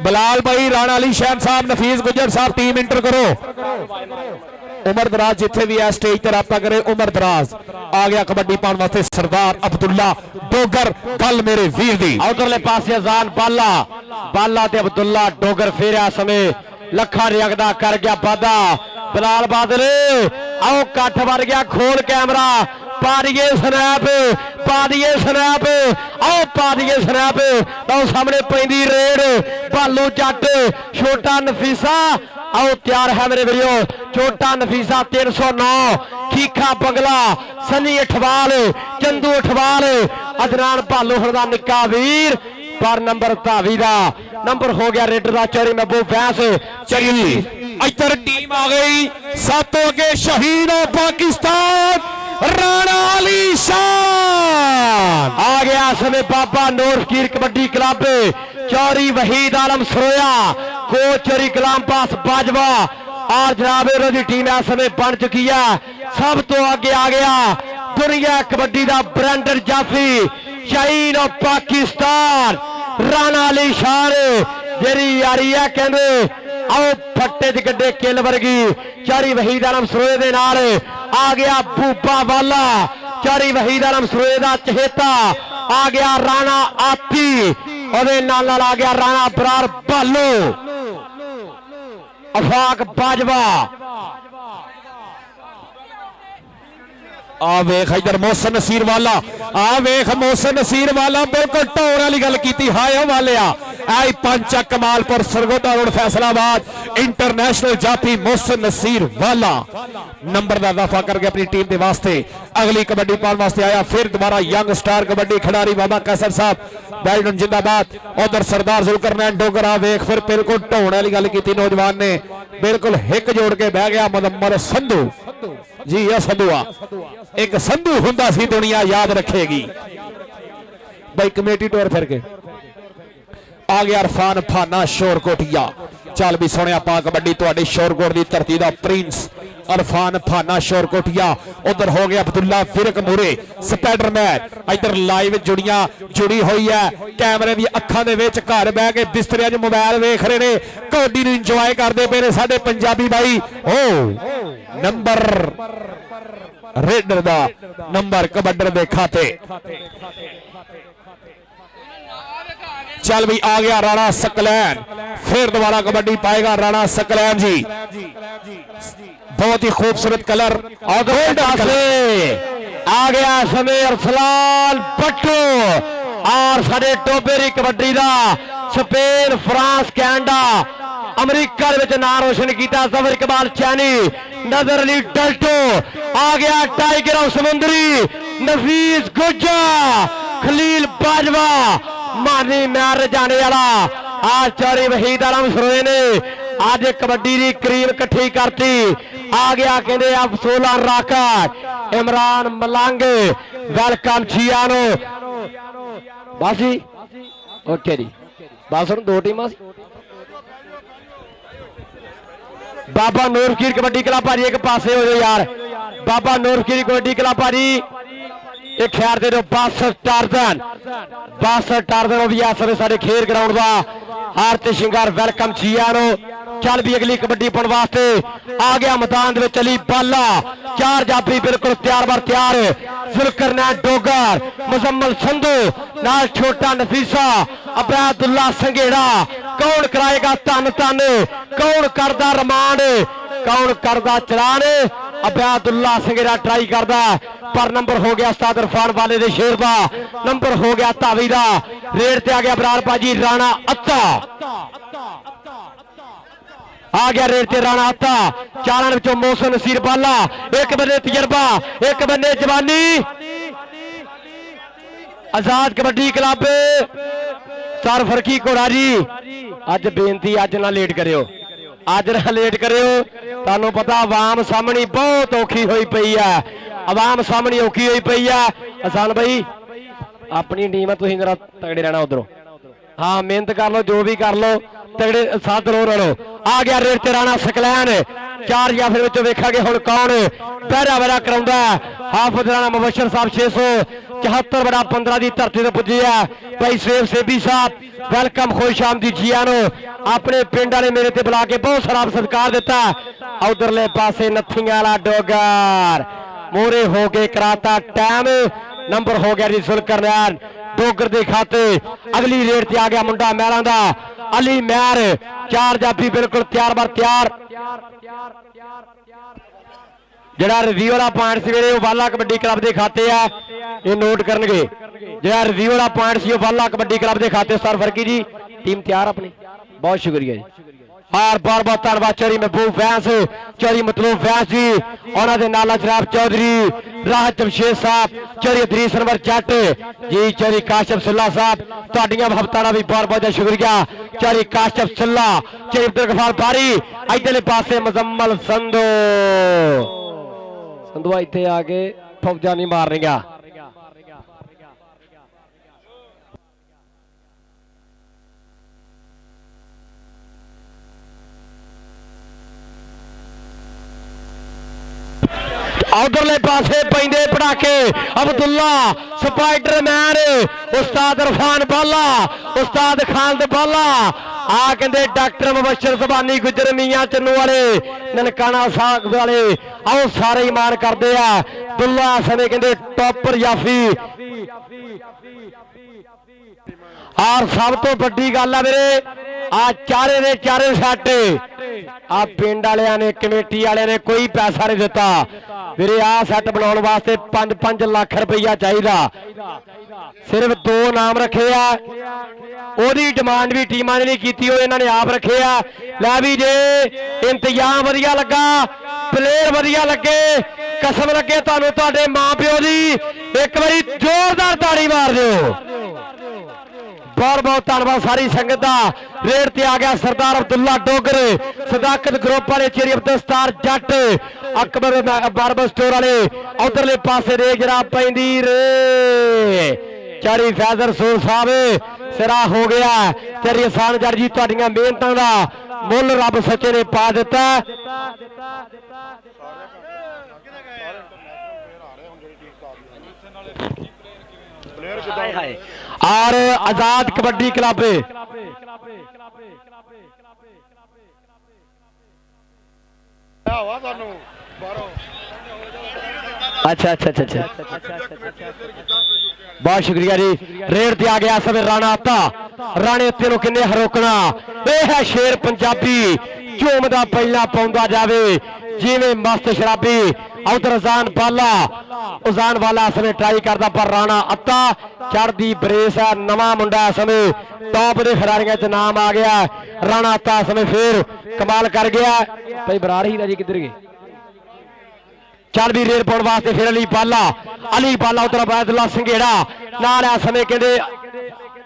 ਬਲਾਲ ਭਾਈ, ਰਾਣਾ ਅਲੀ ਸ਼ਹਿਨ ਸਾਹਿਬ, ਨਫੀਸ ਗੁੱਜਰ ਸਾਹਿਬ, ਟੀਮ ਇੰਟਰ ਕਰੋ। ਉਮਰ ਦਰਾਜ ਜਿੱਥੇ ਵੀ ਹੈ ਸਟੇਜ ਤੇ ਰਾਬਤਾ ਕਰੇ। ਉਮਰ ਦਰਾਜ ਆ ਗਿਆ ਕਬੱਡੀ ਪਾਉਣ ਵਾਸਤੇ ਸਰਦਾਰ ਅਬਦੁੱਲਾ ਡੋਗਰ, ਗੱਲ ਮੇਰੇ ਵੀਰ ਦੀ। ਉਧਰਲੇ ਪਾਸੇ ਅਜ਼ਾਨ ਬਾਲਾ ਤੇ ਅਬਦੁੱਲਾ ਡੋਗਰ ਫੇਰਿਆ ਸਮੇਂ ਲੱਖਾਂ ਰਿਆਗਦਾ ਕਰ ਗਿਆ ਵਾਦਾ। ਬਲਾਲ ਬਾਦਲ ਆਓ ਕੱਠ ਵੜ ਗਿਆ, ਖੋਲ ਕੈਮਰਾ, ਪਾ ਦਈਏ ਸਨੈਪ, ਪਾ ਦਈਏ ਸਨੈਪ, ਆਓ ਪਾ ਦਈਏ ਸਨੈਪ। ਤਾਂ ਸਾਹਮਣੇ ਪੈਂਦੀ ਰੇਡ, ਭਾਲੂ ਜੱਟ, ਛੋਟਾ ਨਫੀਸਾ ਆਓ ਤਿਆਰ ਹੈ ਮੇਰੇ ਵੀਰੋ। ਛੋਟਾ ਨਫੀਸਾ 309, ਖੀਖਾ ਬੰਗਲਾ, ਸਨੀ ਅਠਵਾਲ, ਚੰਦੂ ਅਠਵਾਲ, ਅਦਨਾਨ ਭਾਲੂ ਹੁਣ ਦਾ ਨਿੱਕਾ ਵੀਰ, ਪਰ ਨੰਬਰ ਧਾਵੀ ਦਾ ਨੰਬਰ ਹੋ ਗਿਆ ਰੇਡਰ ਦਾ। ਚੋਰੀ ਮਹਿਬੂਬ ਫੈਂਸ ਚਲੀ ਇੱਧਰ ਟੀਮ ਆ ਗਈ ਸਭ ਤੋਂ ਅੱਗੇ, ਸ਼ਹੀਦ ਆਫ ਪਾਕਿਸਤਾਨ ਰਾਣਾ ਅਲੀ ਸ਼ਾਨ ਆ ਗਿਆ ਸਮੇਂ ਬਾਬਾ ਨੂਰ ਫਕੀਰ ਕਬੱਡੀ ਕਲੱਬ, ਚੌਰੀ ਵਹੀਦ ਆਲਮ ਸਰੋਇਆ, ਕੋਚ ਚੋਰੀ ਗੁਲਾਮ ਪਾਸ ਬਾਜਵਾ और जनाब इहदी टीम इस समय बन चुकी है। सब तो आगे आ गया दुनिया कबड्डी का ब्रांडर जाफी, शाहीन ऑफ पाकिस्तान राणा अली शान जेरी यारी है कहते आओ फट्टे च गड्डे किल वर्गी। चारी वहीद आलम सरोए दे नाल आ गया बूबा वाला, चारी वहीद आलम सरोए दा चहेता आ गया राणा आपी, और नाल आ गया राणा बरार भालो, अफाक बाजवा। आ वेख इधर मोहसिन नसीर वाला, आ वेख मोहसिन नसीर वाला बिल्कुल ढोर वाली गल की। हाय वालिया आई पंचा कमालपुर सरगोदा रोड फैसलाबाद इंटरनेशनल जाफी मोहसिन नसीर वाला नंबर का इजाफा करके अपनी टीम के वास्ते अगली कबड्डी पाने वास्ते आया। फिर दोबारा यंग स्टार कबड्डी खिडारी बाबा कैसर साहब बैडमिंटन जिंदाबाद। उधर सरदार जुलकरनैन डोगर आ वेख फिर बिल्कुल ढोण वाली गल की। नौजवान ने बिल्कुल हिक जोड़ के बह गया। मुदम्मर संधू जी यह संधुआ एक संधू हुंदा सी, दुनिया याद रखेगी भाई। कमेटी टोर फिर के आ गया इरफान फाना शोरकोटिया। चल भी सुनिया पा कबड्डी तुहाडी शोरकोट की धरती का प्रिंस इरफान फाना शोरकोटिया। उधर हो गया अब्दुल्ला फिरक मूरे स्पाइडरमैन। इधर लाइव जुड़ी हुई है कैमरे की अखां दे विच, घर बह के बिस्तरे च मोबाइल वेख रहे ने, कबड्डी नूं इंजॉय करते पे ने साडे पंजाबी भाई। ओ नंबर रेडर दा नंबर कबड्डर दे खाते। चल भी आ गया राणा सकलैन, फिर दोबारा कबड्डी पाएगा राणा सकलैन जी। बहुत ही खूबसूरत कलर और आ गया समय अरसलान भट्टू और साडे टोबेरी कबड्डी दा स्पेन फ्रांस कैनेडा अमरीका नाम रोशन किया। जफर इकबाल चैनी, नजर अली डल्टो आ गया टाइगर ऑफ समुंदरी, नफीस गुज्जा, खलील बाजवा, मानी मैर जाने वाला। आज चौरी वहीद आलम सरोए ने आज कबड्डी की क्रीम इकट्ठी करती। आ गया कहते अब 16 राका इमरान मलंग, वेलकम छियानो बासी। ओके जी बस हम 2 टीम बाबा नूर फकीर कबड्डी क्लब भाजी एक पासे हो जाओ यार। बाबा नूर फकीर कबड्डी क्लब भाजी एक खैर दे दो। 62 टारजन भी इस समय सारे खेल ग्राउंड का हार ते शिंगार वेलकम छियानो। चल भी अगली कबड्डी पाने वास्ते आ गया मैदान में चली बाला। 4 जाफी बिल्कुल तैयार बार तैयार। जुलकरनैन डोगर, मुजम्मल संधू नाल छोटा नफीसा, अबैदुल्ला संघेड़ा। कौन कराएगा तन तन, कौन करदा रमांड, कौन करदा चलान। अबैदुल्ला संघेड़ा ट्राई करदा पर नंबर हो गया उस्ताद इरफान वाले दे शेर दा, नंबर हो गया धावी दा। रेड ते आ गया बरार पाजी राणा अत्ता, आ गया रेड ते राणा अत्ता। चालन विचों मोहसिन नसीर बाला, एक बन्ने तजर्बा एक बन्ने जवानी। आजाद कबड्डी क्लब सर फरकी घोड़ा जी अज बेनती अज ना लेट करियो, अज ना लेट करियो। तुहानू पता आवाम सामने बहुत औखी हुई पई है, आवाम सामने औखी हुई पई है। हसन भाई अपनी टीम है, तुसीं जरा तगड़े रहना उधरों। हाँ मेहनत कर लो, जो भी कर लो, तगड़े साथ रो रहो। आ गया रेड ते राणा सकलैन। 4 या फिर वेखा हुण कौन पहरा वहरा कराउंदा। हाफिज राणा मुबशर साहब 600 74 ਬੜਾ 15 ਦੀ ਧਰਤੀ ਤੇ ਪੁੱਜੀ ਹੈ ਭਾਈ ਸੇਵ ਸੇਬੀ ਸਾਹਿਬ ਵੈਲਕਮ ਖੁਸ਼ ਆਮਦੀ ਜੀਆਂ ਨੂੰ ਆਪਣੇ ਪਿੰਡ ਵਾਲੇ ਮੇਰੇ ਤੇ ਬੁਲਾ ਕੇ ਬਹੁਤ ਸਾਰਾ ਸਤਿਕਾਰ ਦਿੱਤਾ ਉਧਰਲੇ ਪਾਸੇ ਨੱਥੀਆਂ ਵਾਲਾ ਡੋਗਰ ਮੋਰੇ ਹੋ ਕੇ ਕਰਾਤਾ ਟਾਈਮ ਨੰਬਰ ਹੋ ਗਿਆ ਜੀ ਸੁਲਕਰਨੈਨ ਡੋਗਰ ਦੇ ਖਾਤੇ ਅਗਲੀ ਰੇਡ ਤੇ ਆ ਗਿਆ ਮੁੰਡਾ ਮਹਿਲਾਂ ਦਾ ਅਲੀ ਮਹਿਰ ਚਾਰ ਜਾਫੀ ਬਿਲਕੁਲ ਤਿਆਰ ਬਰ ਤਿਆਰ ਜਿਹੜਾ ਰਿਵਿਊ ਵਾਲਾ ਪੁਆਇੰਟ ਸੀ ਵੀਰੇ ਉਹ ਵਾਲਾ ਕਬੱਡੀ ਕਲੱਬ ਦੇ ਖਾਤੇ ਆ ਇਹ ਨੋਟ ਕਰਨਗੇ ਜਿਹੜਾ ਰਿਵਿਊ ਵਾਲਾ ਪੁਆਇੰਟ ਸੀ ਉਹ ਵਾਲਾ ਕਬੱਡੀ ਕਲੱਬ ਦੇ ਖਾਤੇ ਸਰ ਫਰਕੀ ਜੀ ਟੀਮ ਤਿਆਰ ਆਪਣੀ ਬਹੁਤ ਸ਼ੁਕਰੀਆ ਜੀ और बहुत बहुत धन्यवाद चौरी महबूब फैंस चौरी मतलूब फैंस जी उन्होंने नाला शराब चौधरी राहत जमशेद साहब चौरी अदरीस नंबर जट जी चौरी काशफ सिल्ला साहब तुहाडियां मुहब्बतां दा भी बहुत बहुत शुक्रिया चौरी काशफ सिल्ला चौरी अब्दुल गफार बारी इधरले पासे मुजम्मल संधू संधू इत्थे आके फौजा नहीं मारनियां उधरले पासे पैंदे पटाके अब्दुल्ला स्पाइडरमैन उस्ताद इरफान बाला उस्ताद खालिद बाला आ कहते डॉक्टर मुबशर ज़बानी गुजर मियां चन्नू वाले ननकाना साग वाले आओ सारे ही मान करते हैं दुल्ला समय कहते टॉपर याफी और सब तो बड़ी गल है मेरे आ चारे ने चारे सैट आ पिंड वालियां ने कमेटी वाले ने कोई पैसा नहीं दिता मेरे आ सैट बनाने वास्ते 5-5 लाख रुपया चाहिए सिर्फ 2 नाम रखे आ ओदी डिमांड भी टीमां ने नहीं की इन्होंने आप रखे आ लै भी जे इंतजाम वधिया लगा प्लेयर वधिया लगे कसम लगे तुहानू तुहाडे मां प्यो दी एक बारी जोरदार ताड़ी मार दिओ बहुत बहुत धन्यवाद सारी संगत का रेड ते आ गया सरदार अब्दुल्ला डोगर सदाकत ग्रुप वाले चेरी अब्दुस्तार जट अकबर बारबर स्टोर वाले उधरले पासे रे जरा पैंदी रे चारी फैजर सोल साहब सिरा हो गया चेरी आसान जट जी तुहाडियां मेहनतां दा मुल रब सच्चे ने पा दिता और आजाद कबड्डी क्लब अच्छा अच्छा अच्छा अच्छा बहुत शुक्रिया जी रेड ते आ गया सब राणा आता राणे तेनों किन्ने हरोकना यह है शेर पंजाबी झूमदा पहला पाउंदा जावे जिवें मस्त शराबी उधर उजान बाला उजान वाला समय ट्राई करता पर राणा अत्ता चढ़दी बरेस है नवा मुंडा समय टॉप के खिडारियों च नाम आ गया राणा अत्ता समय फिर कमाल कर गया भाई बरार ही जी किधर गए चल भी रेल पाने वास्ते फिर अली बाला उधर अबैदुल्ला संघेड़ा नाल इस समय कहते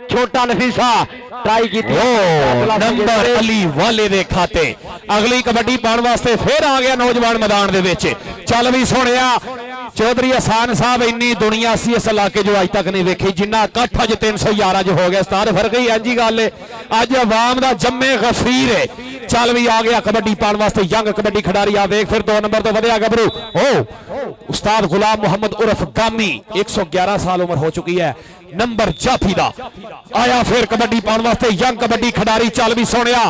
छोटा नफीसा ट्राई की नंबर अली वाले दे खाते अगली कबड्डी पाने वास्ते फिर आ गया नौजवान मैदान दे विच चल भी सुनिया चौधरी हसान साहब इन्नी दुनिया सी इस इलाके जो अज तक नहीं वेखी जिन्ना इकट्ठ अज 311 च हो गया उस्ताद फर्क ही इंजी गल है अज अवाम दा जम्मे गफीर है चल भी आ गया कबड्डी पाने वास्ते यंग कबड्डी खिडारी आ वेख फिर 2 नंबर तो वधिया गबरू उस्ताद गुलाम मोहम्मद उर्फ गामी 111 साल उम्र हो चुकी है नंबर जाफी दा आया फिर कबड्डी पाने वास्ते यंग कबड्डी खिडारी चल भी सोनिया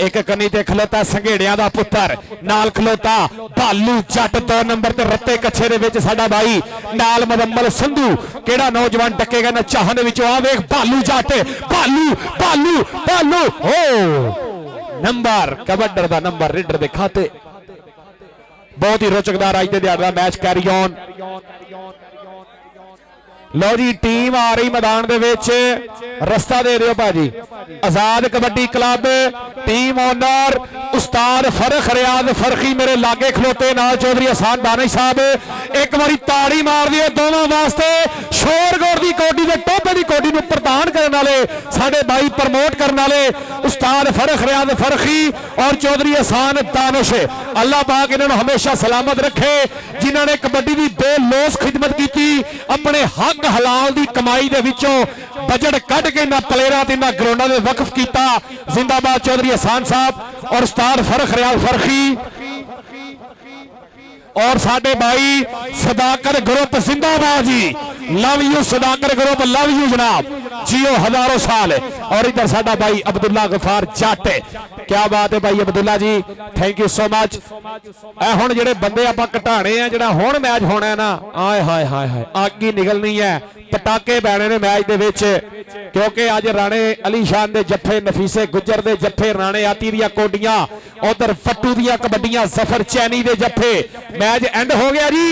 एक कन्नी ते खलोता संघेड़िया दा पुत्र नाल खलोता भालू जट 2 नंबर ते रत्ते कच्छे दे विच साडा भाई नाल मुजम्मल संधू केड़ा नौजवान टकेगा ना चाहने विच आ वेख भालू जट भालू भालू भालू नंबर कबड्डर दा नंबर रीडर दे खाते बहुत ही रोचकदार अज दे दिहाड़े दा मैच कैरी ऑन लो जी टीम आ रही मैदान दे विच रस्ता दे दिओ भाजी Azad kabaddi club team owner उस्ताद फरख रियाज फरखी मेरे लागे खलोते नाल चौधरी हसान दानिश साहब एक बारी ताड़ी मार दिए दोनों वास्ते शोरगोर दी कोडी दे टोपे दी कोडी नूं प्रदान करने वाले साडे भाई प्रमोट करने वाले उस्ताद फरख रियाज फरखी और चौधरी हसान दानिश अल्लाह पाक इन्हां नूं हमेशा सलामत रखे जिन्हां ने कबड्डी दी बेलोस खिदमत की अपने हक हलाल दी कमाई दे विचों बजट कट के इन्हां प्लेयरां ते इन्हां ग्राउंडां दे वक्फ कीता जिंदाबाद चौधरी हसान साहब और उस्ताद फरख रियाज फरखी और साडे भाई सदाकर ग्रुप जिंदाबाद जी, love you Sadakar group, love you जनाब, जियो हजारों साल। और इधर साडा भाई अब्दुल्ला गफार जट, क्या बात है भाई अब्दुल्ला जी, थैंक यू सो मच। ए हुण जिहड़े बंदे आपां घटाणे आ, जिहड़ा हुण मैच होना है ना, आए हाय हाय हाय अग ही निकलनी है, पटाके पैने ने मैच दे विच, क्योंकि अज राणे अली शान दे जफ्फे, नफीसे गुज्जर दे जफ्फे, राणे आती दियां कोडियां, उधर फट्टू दियां कबड्डियां, जफर चैनी दे जफ्फे, मैच एंड हो गया जी।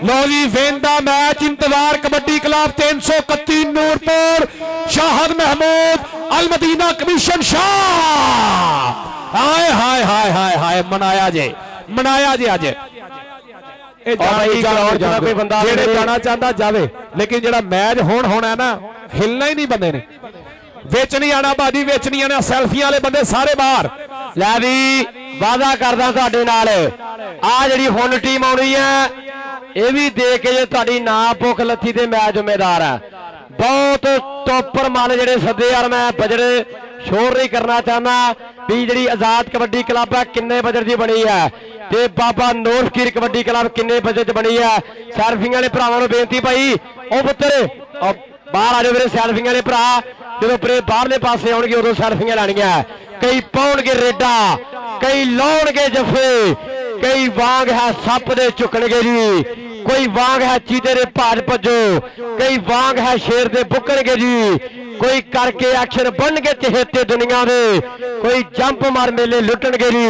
लो जी वेंदा मैच, इंतजार कबड्डी क्लब 331 नूरपुर, शाहद महमूद अल मदीना कमीशन शाह, हाय हाय हाय हाय हाय मनाया जे, मनाया जे अज। कोई बंदा जेड़े जाना चाहता जावे, लेकिन जेड़ा मैच होना है ना, हिलना ही नहीं बंदे ने, विच नहीं आना भाजी, विच नहीं आना, सैल्फियां वाले बंदे सारे बाहर। लै भी वादा करदा तुहाडे नाल, आ जिहड़ी हुण टीम आउणी है ਇਹ ਵੀ ਦੇਖ ਕੇ ਜੇ ਤੁਹਾਡੀ ਨਾ ਭੁੱਖ ਲੱਥੀ ਤੇ ਮੈਂ ਜ਼ਿੰਮੇਦਾਰ ਆ। ਬਹੁਤ ਟੋਪਰ ਮਨ ਜਿਹੜੇ ਸੱਦੇ ਯਾਰ, ਮੈਂ ਬਜਟ ਸ਼ੋਰ ਨਹੀਂ ਕਰਨਾ ਚਾਹੁੰਦਾ ਵੀ ਜਿਹੜੀ ਆਜ਼ਾਦ ਕਬੱਡੀ ਕਲੱਬ ਹੈ ਕਿੰਨੇ ਬਜਟ ਦੀ ਬਣੀ ਹੈ, ਤੇ ਬਾਬਾ ਨੂਰ ਫਕੀਰ ਕਬੱਡੀ ਕਲੱਬ ਕਿੰਨੇ ਬਜਟ 'ਚ ਬਣੀ ਹੈ। ਸੈਲਫਿੰਗ ਵਾਲੇ ਭਰਾਵਾਂ ਨੂੰ ਬੇਨਤੀ ਭਾਈ, ਉਹ ਪੁੱਤਰ ਬਾਹਰ ਆ ਜਾਓ ਵੀਰੇ, ਸੈਲਫਿੰਗ ਵਾਲੇ ਭਰਾ ਜਦੋਂ ਪਰੇ ਬਾਹਰਲੇ ਪਾਸੇ ਆਉਣਗੇ ਉਦੋਂ ਸੈਲਫੀਆਂ ਲੈਣੀਆਂ। ਕਈ ਪਾਉਣਗੇ ਰੇਡਾ, ਕਈ ਲਾਉਣਗੇ ਜਫੇ, ਕਈ ਵਾਂਗ ਹੈ ਸੱਪ ਦੇ ਝੁਕਣਗੇ ਜੀ, ਕੋਈ ਵਾਂਗ ਹੈ ਚੀਤੇ ਦੇ ਭਾਜ ਭੱਜੋ, ਕਈ ਵਾਂਗ ਹੈ ਸ਼ੇਰ ਦੇ ਬੁੱਕਣਗੇ ਜੀ, ਕੋਈ ਕਰਕੇ ਐਕਸ਼ਨ ਬਣਨਗੇ ਚਹੇਤੇ ਦੁਨੀਆ ਦੇ, ਕੋਈ ਜੰਪ ਮਾਰ ਮੇਲੇ ਲੁੱਟਣਗੇ ਜੀ।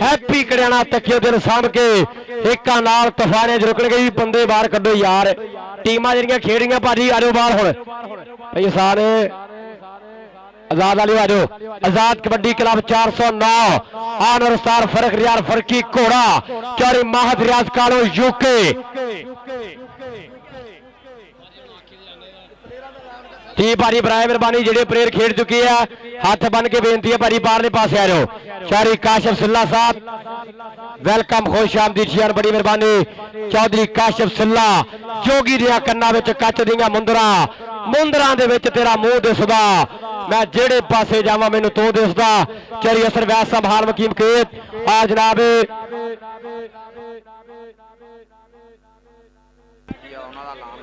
ਹੈਪੀ ਕੜਿਆਣਾ ਤੱਕਿਓ ਦਿਲ ਸਾਂਭ ਕੇ ਏਕਾਂ ਨਾਲ ਤੂਫਾਨੇ 'ਚ ਰੁਕਣਗੇ ਜੀ। ਬੰਦੇ ਬਾਹਰ ਕੱਢੋ ਯਾਰ, ਟੀਮਾਂ ਜਿਹੜੀਆਂ ਖੇਡ ਰਹੀਆਂ ਭਾਜੀ ਆ ਜਾਓ ਬਾਹਰ ਹੁਣ ਭਾਈ ਸਾਰੇ आजाद वाले आ जाओ। आजाद कबड्डी क्लब 409 आनर स्टार फर्क रियार फर्की घोड़ा चौरी महद रियाज कालो यूके टी भारी बराए मेहरबानी जेडे प्लेयर खेड चुके हैं हाथ बन के बेनती है भारी बाहरले पासे आ जाओ। चौधरी काशिफ सिल्ला साहब वेलकम, खुश आमदीद शियार, बड़ी मेहरबानी। चौधरी काशिफ सिल्ला जोगी दिया कन्ना विच कच दियां मुंदरां दे विच तेरा मुंह दिसदा, मैं जेड़े पासे जावां मैनू तो दिसदा। चौधरी असर वैस साहब हाल मकीम खेत आ जनाब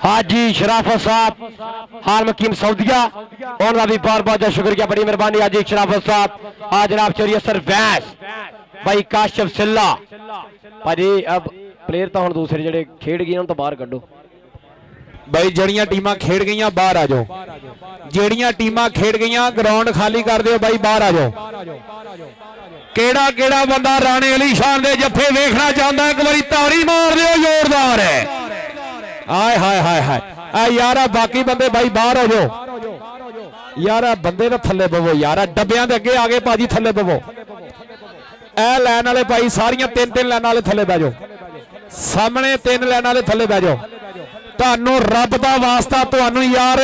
हाजी शराफत साहब हाल मकीम सऊदिया, उन्होंने भी बहुत बहुत शुक्रिया, बड़ी मेहरबानी हाजी शराफत साहब। आ जनाब चौधरी असर वैस भाई काशिफ सिल्ला भाजी। अब प्लेयर तो हम दूसरे जेडे खेड गए तो बाहर कड्डो भाई, जड़ियां टीमां खेड गईयां बाहर आ जाओ, जड़ियां टीमां खेड गईयां ग्राउंड खाली कर दिओ भाई, बाहर आ जाओ। केड़ा केड़ा बंदा राणे अली शान दे जफ्फे वेखना चाहता है, एक बारी ताड़ी मार दिओ जोरदार है। आय हाय हाय हाय आ यारा, बाकी बंदे भाई बाहर हो जाओ यारा, बंदे तो थले पवो यारा, डब्बियां दे अगे आगे भाजी थले पवो। ए लैन वाले भाई सारियां तीन तीन लैन वाले थले बह जाओ, सामने तीन लैन वाले थले बह जाओ। ਤੁਹਾਨੂੰ ਰੱਬ ਦਾ ਵਾਸਤਾ, ਤੁਹਾਨੂੰ ਯਾਰ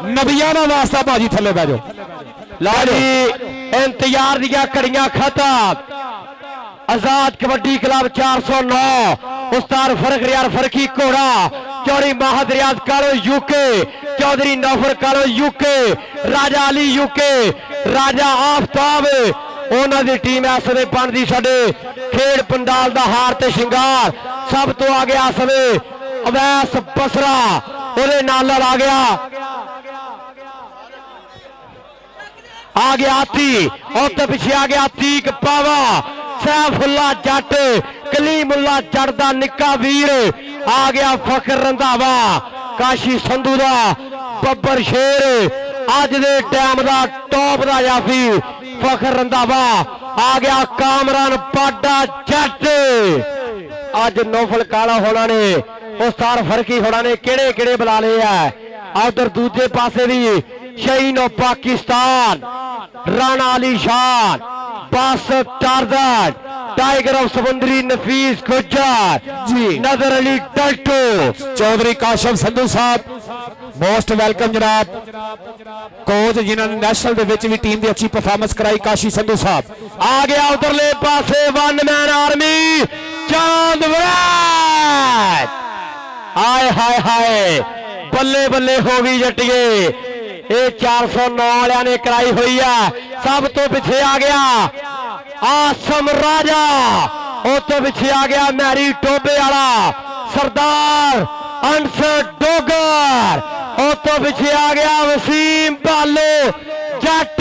ਨਬੀਆਂ ਦਾ ਵਾਸਤਾ ਭਾਜੀ ਥੱਲੇ ਬਹਿ ਜਾਓ। ਲਾ ਜੀ ਇੰਤਜ਼ਾਰ ਦੀਆਂ ਘੜੀਆਂ ਖਤਮ। आजाद कबड्डी क्लब 409 उस्ताद फर्क रियार फर्की घोड़ा चौधरी महद रियाज कालो यूके, चौधरी नौफर कालो यूके, राजा अली यूके, राजा आफ्ताब उन्होंने दी टीम इस वे बनती साडे खेड पंडाल दा हार ते शिंगार। सब तो आगे इस वे अवैस बसरा ओदे नाल आ गया आती, और तो पीछे आ गया तीक पावा, सैफुल्ला जट, कलीमुल्ला जट दा निक्का वीर आ गया, फखर रंधावा, काशी संधू दा बब्बर शेर, अज दे टाइम दा टॉप दा याफी फखर रंधावा आ गया, कामरान पाडा जट। अज नौफल काला होना ने उस्ताद फरकी होना ने केड़े केड़े बुला ले है। उधर दूजे पासे भी शहीन ऑफ पाकिस्तान राणा अली शान, बासत टारजन, टाइगर ऑफ समुद्री नफीस गुज्जर जी, नजर अली टल्टू, चौधरी काशिफ संधू साहब मोस्ट वेलकम जनाब। कोच जिन्होंने नेशनल दे विच भी टीम की अच्छी परफॉर्मेंस कराई, काशी संधू साहब आ गया उधरले पासे वन मैन आर्मी चांद वैद। हाय हाय हाय बल्ले बल्ले हो गई जटिए, ये 409 वालिया ने कराई हुई है। सब तो पीछे आ गया आसम राजा, ਤੋਂ ਪਿੱਛੇ ਆ ਗਿਆ ਮੈਰੀ ਟੋਬੇ ਵਾਲਾ ਸਰਦਾਰ ਅੰਸਰ ਡੋਗਰ। ਤੋਂ ਪਿੱਛੇ ਆ ਗਿਆ ਵਸੀਮ ਭਾਲੂ ਜੱਟ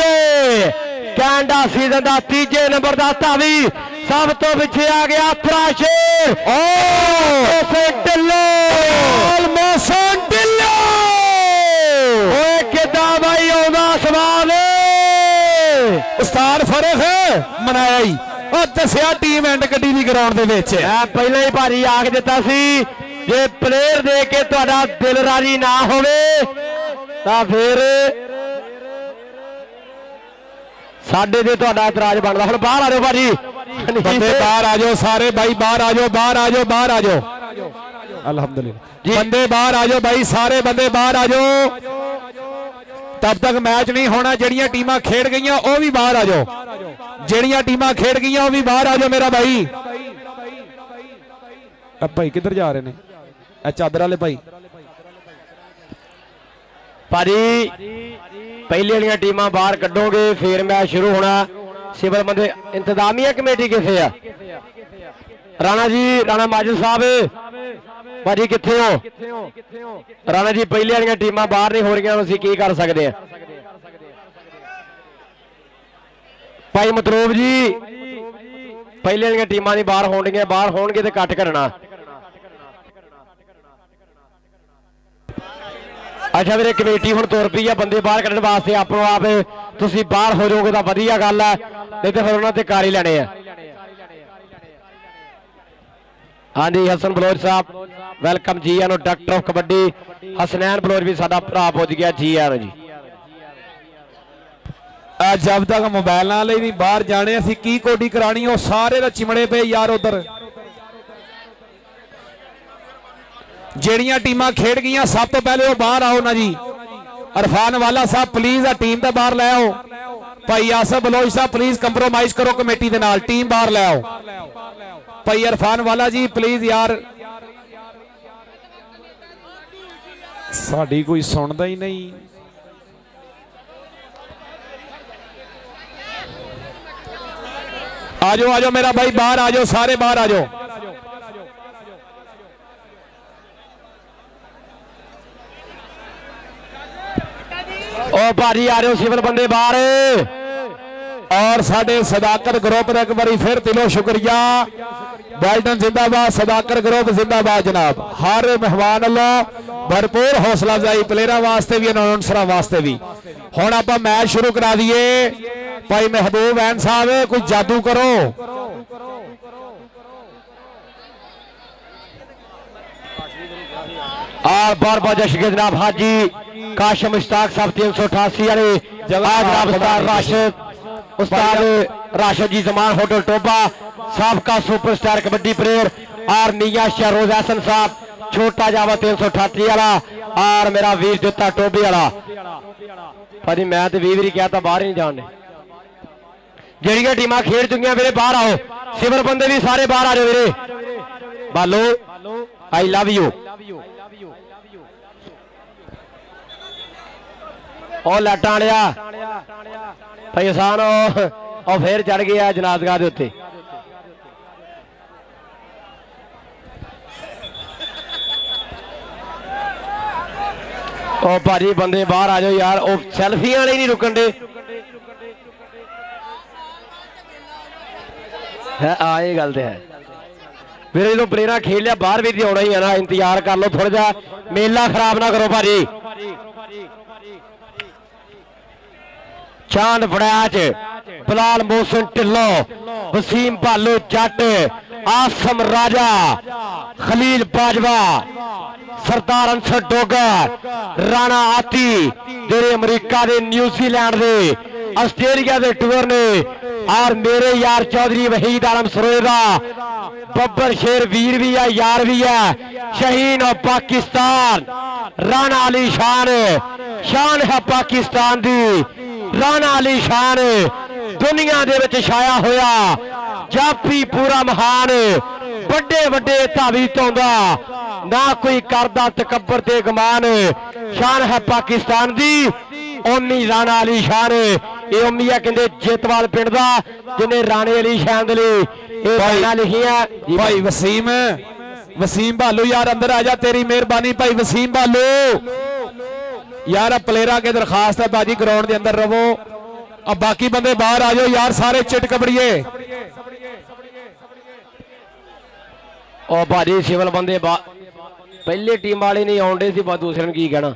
ਕੈਨੇਡਾ ਸੀਜ਼ਨ ਦਾ ਤੀਜੇ ਨੰਬਰ ਦਾ ਧਾਵੀ। ਸਭ ਤੋਂ ਪਿੱਛੇ ਆ ਗਿਆ ਫਰਾਸ਼ੇਰ ਮੋਸਨ ਢਿੱਲੋਂ। ਓਏ ਕਿੱਦਾਂ ਬਾਈ ਆਉਂਦਾ ਸਵਾਲ ਉਸਤਾਦ ਫਰਕ ਮਨਾਇਆ ਹੀ ਉਹ ਦੱਸਿਆ ਟੀਮ ਐਂਡ ਗੱਡੀ ਦੀ ਗਰਾਊਂਡ ਦੇ ਵਿੱਚ ਮੈਂ ਪਹਿਲਾਂ ਹੀ ਭਾਜੀ ਆਖ ਦਿੱਤਾ ਸੀ ਜੇ ਪਲੇਅਰ ਦੇ ਕੇ ਤੁਹਾਡਾ ਦਿਲ ਰਾਜੀ ਨਾ ਹੋਵੇ ਤਾਂ ਫਿਰ ਸਾਡੇ ਤੇ ਤੁਹਾਡਾ ਇਤਰਾਜ਼ ਬਣਦਾ। ਹੁਣ ਬਾਹਰ ਆ ਜਾਓ ਭਾਜੀ, ਬੰਦੇ ਬਾਹਰ ਆ ਜਾਓ ਸਾਰੇ ਭਾਈ, ਬਾਹਰ ਆ ਜਾਓ, ਬਾਹਰ ਆ ਜਾਓ, ਬਾਹਰ ਆ ਜਾਓ। ਅਲਹਮਦੁਲਿਲਾ ਬੰਦੇ ਬਾਹਰ ਆ ਜਾਓ ਭਾਈ, ਸਾਰੇ ਬੰਦੇ ਬਾਹਰ ਆ ਜਾਓ। ਤਬ ਤੱਕ ਮੈਚ ਨਹੀਂ ਹੋਣਾ। ਜਿਹੜੀਆਂ ਟੀਮਾਂ ਖੇਡ ਗਈਆਂ ਉਹ ਵੀ ਬਾਹਰ ਆ ਜਾਓ, ਜਿਹੜੀਆਂ ਟੀਮਾਂ ਖੇਡ ਗਈਆਂ ਉਹ ਵੀ ਬਾਹਰ ਆ ਜਾਓ ਮੇਰਾ ਭਾਈ। ਭਾਈ ਕਿੱਧਰ ਜਾ ਰਹੇ ਨੇ ਇਹ ਚਾਦਰ ਵਾਲੇ ਭਾਈ? ਭਾਜੀ ਪਹਿਲੇ ਵਾਲੀਆਂ ਟੀਮਾਂ ਬਾਹਰ ਕੱਢੋਗੇ ਫੇਰ ਮੈਚ ਸ਼ੁਰੂ ਹੋਣਾ। ਸਿਵਲ ਬੰਦੇ ਇੰਤਜ਼ਾਮੀਆ ਕਮੇਟੀ ਕਿੱਥੇ ਆ? ਰਾਣਾ ਜੀ, ਰਾਣਾ ਮਾਜਦ ਸਾਹਿਬ ਭਾਜੀ ਕਿੱਥੇ ਹੋ? ਰਾਣਾ ਜੀ ਪਹਿਲੇ ਵਾਲੀਆਂ ਟੀਮਾਂ ਬਾਹਰ ਨਹੀਂ ਹੋ ਰਹੀਆਂ, ਅਸੀਂ ਕੀ ਕਰ ਸਕਦੇ ਆ? ਭਾਈ ਮਤਲੂਬ ਜੀ ਪਹਿਲੇ ਵਾਲੀਆਂ ਟੀਮਾਂ ਨਹੀਂ ਬਾਹਰ ਹੋਣਗੀਆਂ, ਬਾਹਰ ਹੋਣਗੇ ਤੇ ਇਕੱਠ ਕਰਨਾ। ਅੱਛਾ ਵੀਰੇ ਕਮੇਟੀ ਹੁਣ ਤੁਰ ਪਈ ਆ ਬੰਦੇ ਬਾਹਰ ਕੱਢਣ ਵਾਸਤੇ, ਆਪੋ ਆਪ ਤੁਸੀਂ ਬਾਹਰ ਹੋ ਜਾਓਗੇ ਤਾਂ ਵਧੀਆ ਗੱਲ ਹੈ, ਨਹੀਂ ਤੇ ਫਿਰ ਉਹਨਾਂ ਤੇ ਕਾਰ ਹੀ ਲੈਣੇ ਆ। ਹਾਂਜੀ ਹਸਨ ਬਲੋਚ ਸਾਹਿਬ ਵੈਲਕਮ ਜੀ ਆਨੋ। ਡਾਕਟਰ ਆਫ ਕਬੱਡੀ ਹਸਨੈਨ ਬਲੋਚ ਵੀ ਸਾਡਾ ਭਰਾ ਪਹੁੰਚ ਗਿਆ, ਜੀ ਆਨੋ ਜੀ। ਜਦ ਤੱਕ ਮੋਬਾਈਲ ਨਾਲ ਹੀ ਨਹੀਂ ਬਾਹਰ ਜਾਣੇ, ਅਸੀਂ ਕੀ ਕੋਡੀ ਕਰਾਣੀ ਉਹ ਸਾਰੇ ਦਾ ਚਿਮੜੇ ਪਏ ਯਾਰ ਉਧਰ। ਜਿਹੜੀਆਂ ਟੀਮਾਂ ਖੇਡ ਗਈਆਂ ਸਭ ਤੋਂ ਪਹਿਲੇ ਉਹ ਬਾਹਰ ਆਓ ਨਾ ਜੀ। ਅਰਫਾਨ ਵਾਲਾ ਸਾਹਿਬ ਪਲੀਜ਼ ਆ ਟੀਮ ਤਾਂ ਬਾਹਰ ਲੈ ਆਓ। ਭਾਈ ਆਸਫ ਬਲੋਚ ਸਾਹਿਬ ਪਲੀਜ਼ ਕੰਪਰੋਮਾਈਜ਼ ਕਰੋ ਕਮੇਟੀ ਦੇ ਨਾਲ, ਟੀਮ ਬਾਹਰ ਲੈ ਆਓ। ਭਾਈ ਅਰਫਾਨ ਵਾਲਾ ਜੀ ਪਲੀਜ਼ ਯਾਰ, ਸਾਡੀ ਕੋਈ ਸੁਣਦਾ ਹੀ ਨਹੀਂ। आ जाओ मेरा भाई, बाहर आ जाओ, सारे बाहर आ जाओ। ओ भाजी आ रहे हो सिविल बंदे बाहर। और साडे सदाकत ग्रुप का एक बार फिर दिलों शुक्रिया। बैल्टन जिंदाबाद, सदाकत ग्रुप जिंदाबाद जनाब। हर मेहमान वालों भरपूर हौसला अफजाई प्लेयरों वास्ते भी, अनाउंसर वास्ते भी। हुण आपां मैच शुरू करा दीए। भाई महबूब वैन साहब कुछ जादू करो। और बार बार जश्न जनाब हाजी काशिम मुश्ताक साहब 388 वाले जनाब उस्ताद राशिद जी जमान होटल टोबा साबका सुपरस्टार कबड्डी प्लेयर और मियां शहरोज हसन साहब छोटा जावा 388 वाला और मेरा वीर जोता टोबी वाला। भाजी मैं तो 20 वारी कहता बाहर ही नहीं जाने। ਜਿਹੜੀਆਂ ਟੀਮਾਂ ਖੇਡ ਚੁੱਕੀਆਂ ਵੀਰੇ ਬਾਹਰ ਆਓ। ਸਿਵਲ ਬੰਦੇ ਵੀ ਸਾਰੇ ਬਾਹਰ ਆ ਜਾਓ ਵੀਰੇ। ਬਾਲੋ ਆਈ ਲਵ ਯੂ। ਉਹ ਲਾਟਾਂ ਵਾਲਿਆ ਭਾਈ ਆਸਾਨ ਉਹ ਫੇਰ ਚੜ ਗਿਆ ਜਨਾਜ਼ਗਾਹ ਦੇ ਉੱਤੇ। ਉਹ ਭਾਜੀ ਬੰਦੇ ਬਾਹਰ ਆ ਜਾਓ ਯਾਰ, ਉਹ ਸੈਲਫੀਆਂ ਵਾਲੇ ਨਹੀਂ ਰੁਕਣ ਦੇ। ਆ ਇਹ ਗੱਲ ਤੇ ਹੈ ਵੀਰੇ, ਜਦੋਂ ਪਲੇਅਰਾਂ ਖੇਡ ਲਿਆ ਬਾਹਰ ਵੀ ਤੇ ਆਉਣਾ ਹੀ ਹੈ ਨਾ। ਇੰਤਜ਼ਾਰ ਕਰ ਲਓ ਥੋੜਾ ਜਿਹਾ, ਮੇਲਾ ਖਰਾਬ ਨਾ ਕਰੋ ਭਾਜੀ। ਚਾਂਦ ਫੜਾਚ ਬਲਾਲ ਮੋਹਸਨ ਢਿੱਲੋਂ, ਵਸੀਮ ਭਾਲੂ ਜੱਟ, ਆਸਮ ਰਾਜਾ, ਖਲੀਲ ਬਾਜਵਾ, ਸਰਦਾਰ ਅੰਸਰ ਡੋਗਰ, ਰਾਣਾ ਆਤੀ ਜਿਹੜੇ ਅਮਰੀਕਾ ਦੇ, ਨਿਊਜ਼ੀਲੈਂਡ ਦੇ, ਆਸਟ੍ਰੇਲੀਆ ਦੇ ਟੂਰ ਨੇ। और मेरे यार चौधरी वहीद आलम सरोजा, बब्बर शेर वीर भी है, यार भी है, शहीन ऑफ पाकिस्तान राणा अली शान, शान है पाकिस्तान दी राणा अली शान, दुनिया दे विच छाया होया जाफी पूरा महान, बड़े बड़े धावी तोंदा ना कोई करदा तकब्बर ते गमान, शान है पाकिस्तान दी ओनी राणा अली शान। ਇਹ ਉਮੀ ਆ ਕਹਿੰਦੇ ਜੇਤਵਾਲ ਪਿੰਡ ਦਾ ਜਿਹਨੇ ਰਾਣੇ ਅਲੀ ਸ਼ਾਨ ਦੇ ਲਈ ਇਹ ਬਾਈਆਂ ਲਿਖੀਆਂ ਭਾਈ ਵਸੀਮ ਭਾਲੂ यार अंदर आ जा, तेरी मेहरबानी भाई वसीम भालू यार। प्लेयरा के दरखास्त है बाजी ग्राउंड के अंदर रवो, अब बाकी बंदे बाहर आ जाओ यार, सारे चिट कबड़िए। ਉਹ ਭਾਜੀ ਸਿਵਲ ਬੰਦੇ ਪਹਿਲੀ ਟੀਮ ਵਾਲੇ ਨਹੀਂ ਆਉਂਦੇ ਸੀ, ਬਸ ਦੂਸਰੇ ਨੂੰ ਕੀ ਕਹਿਣਾ।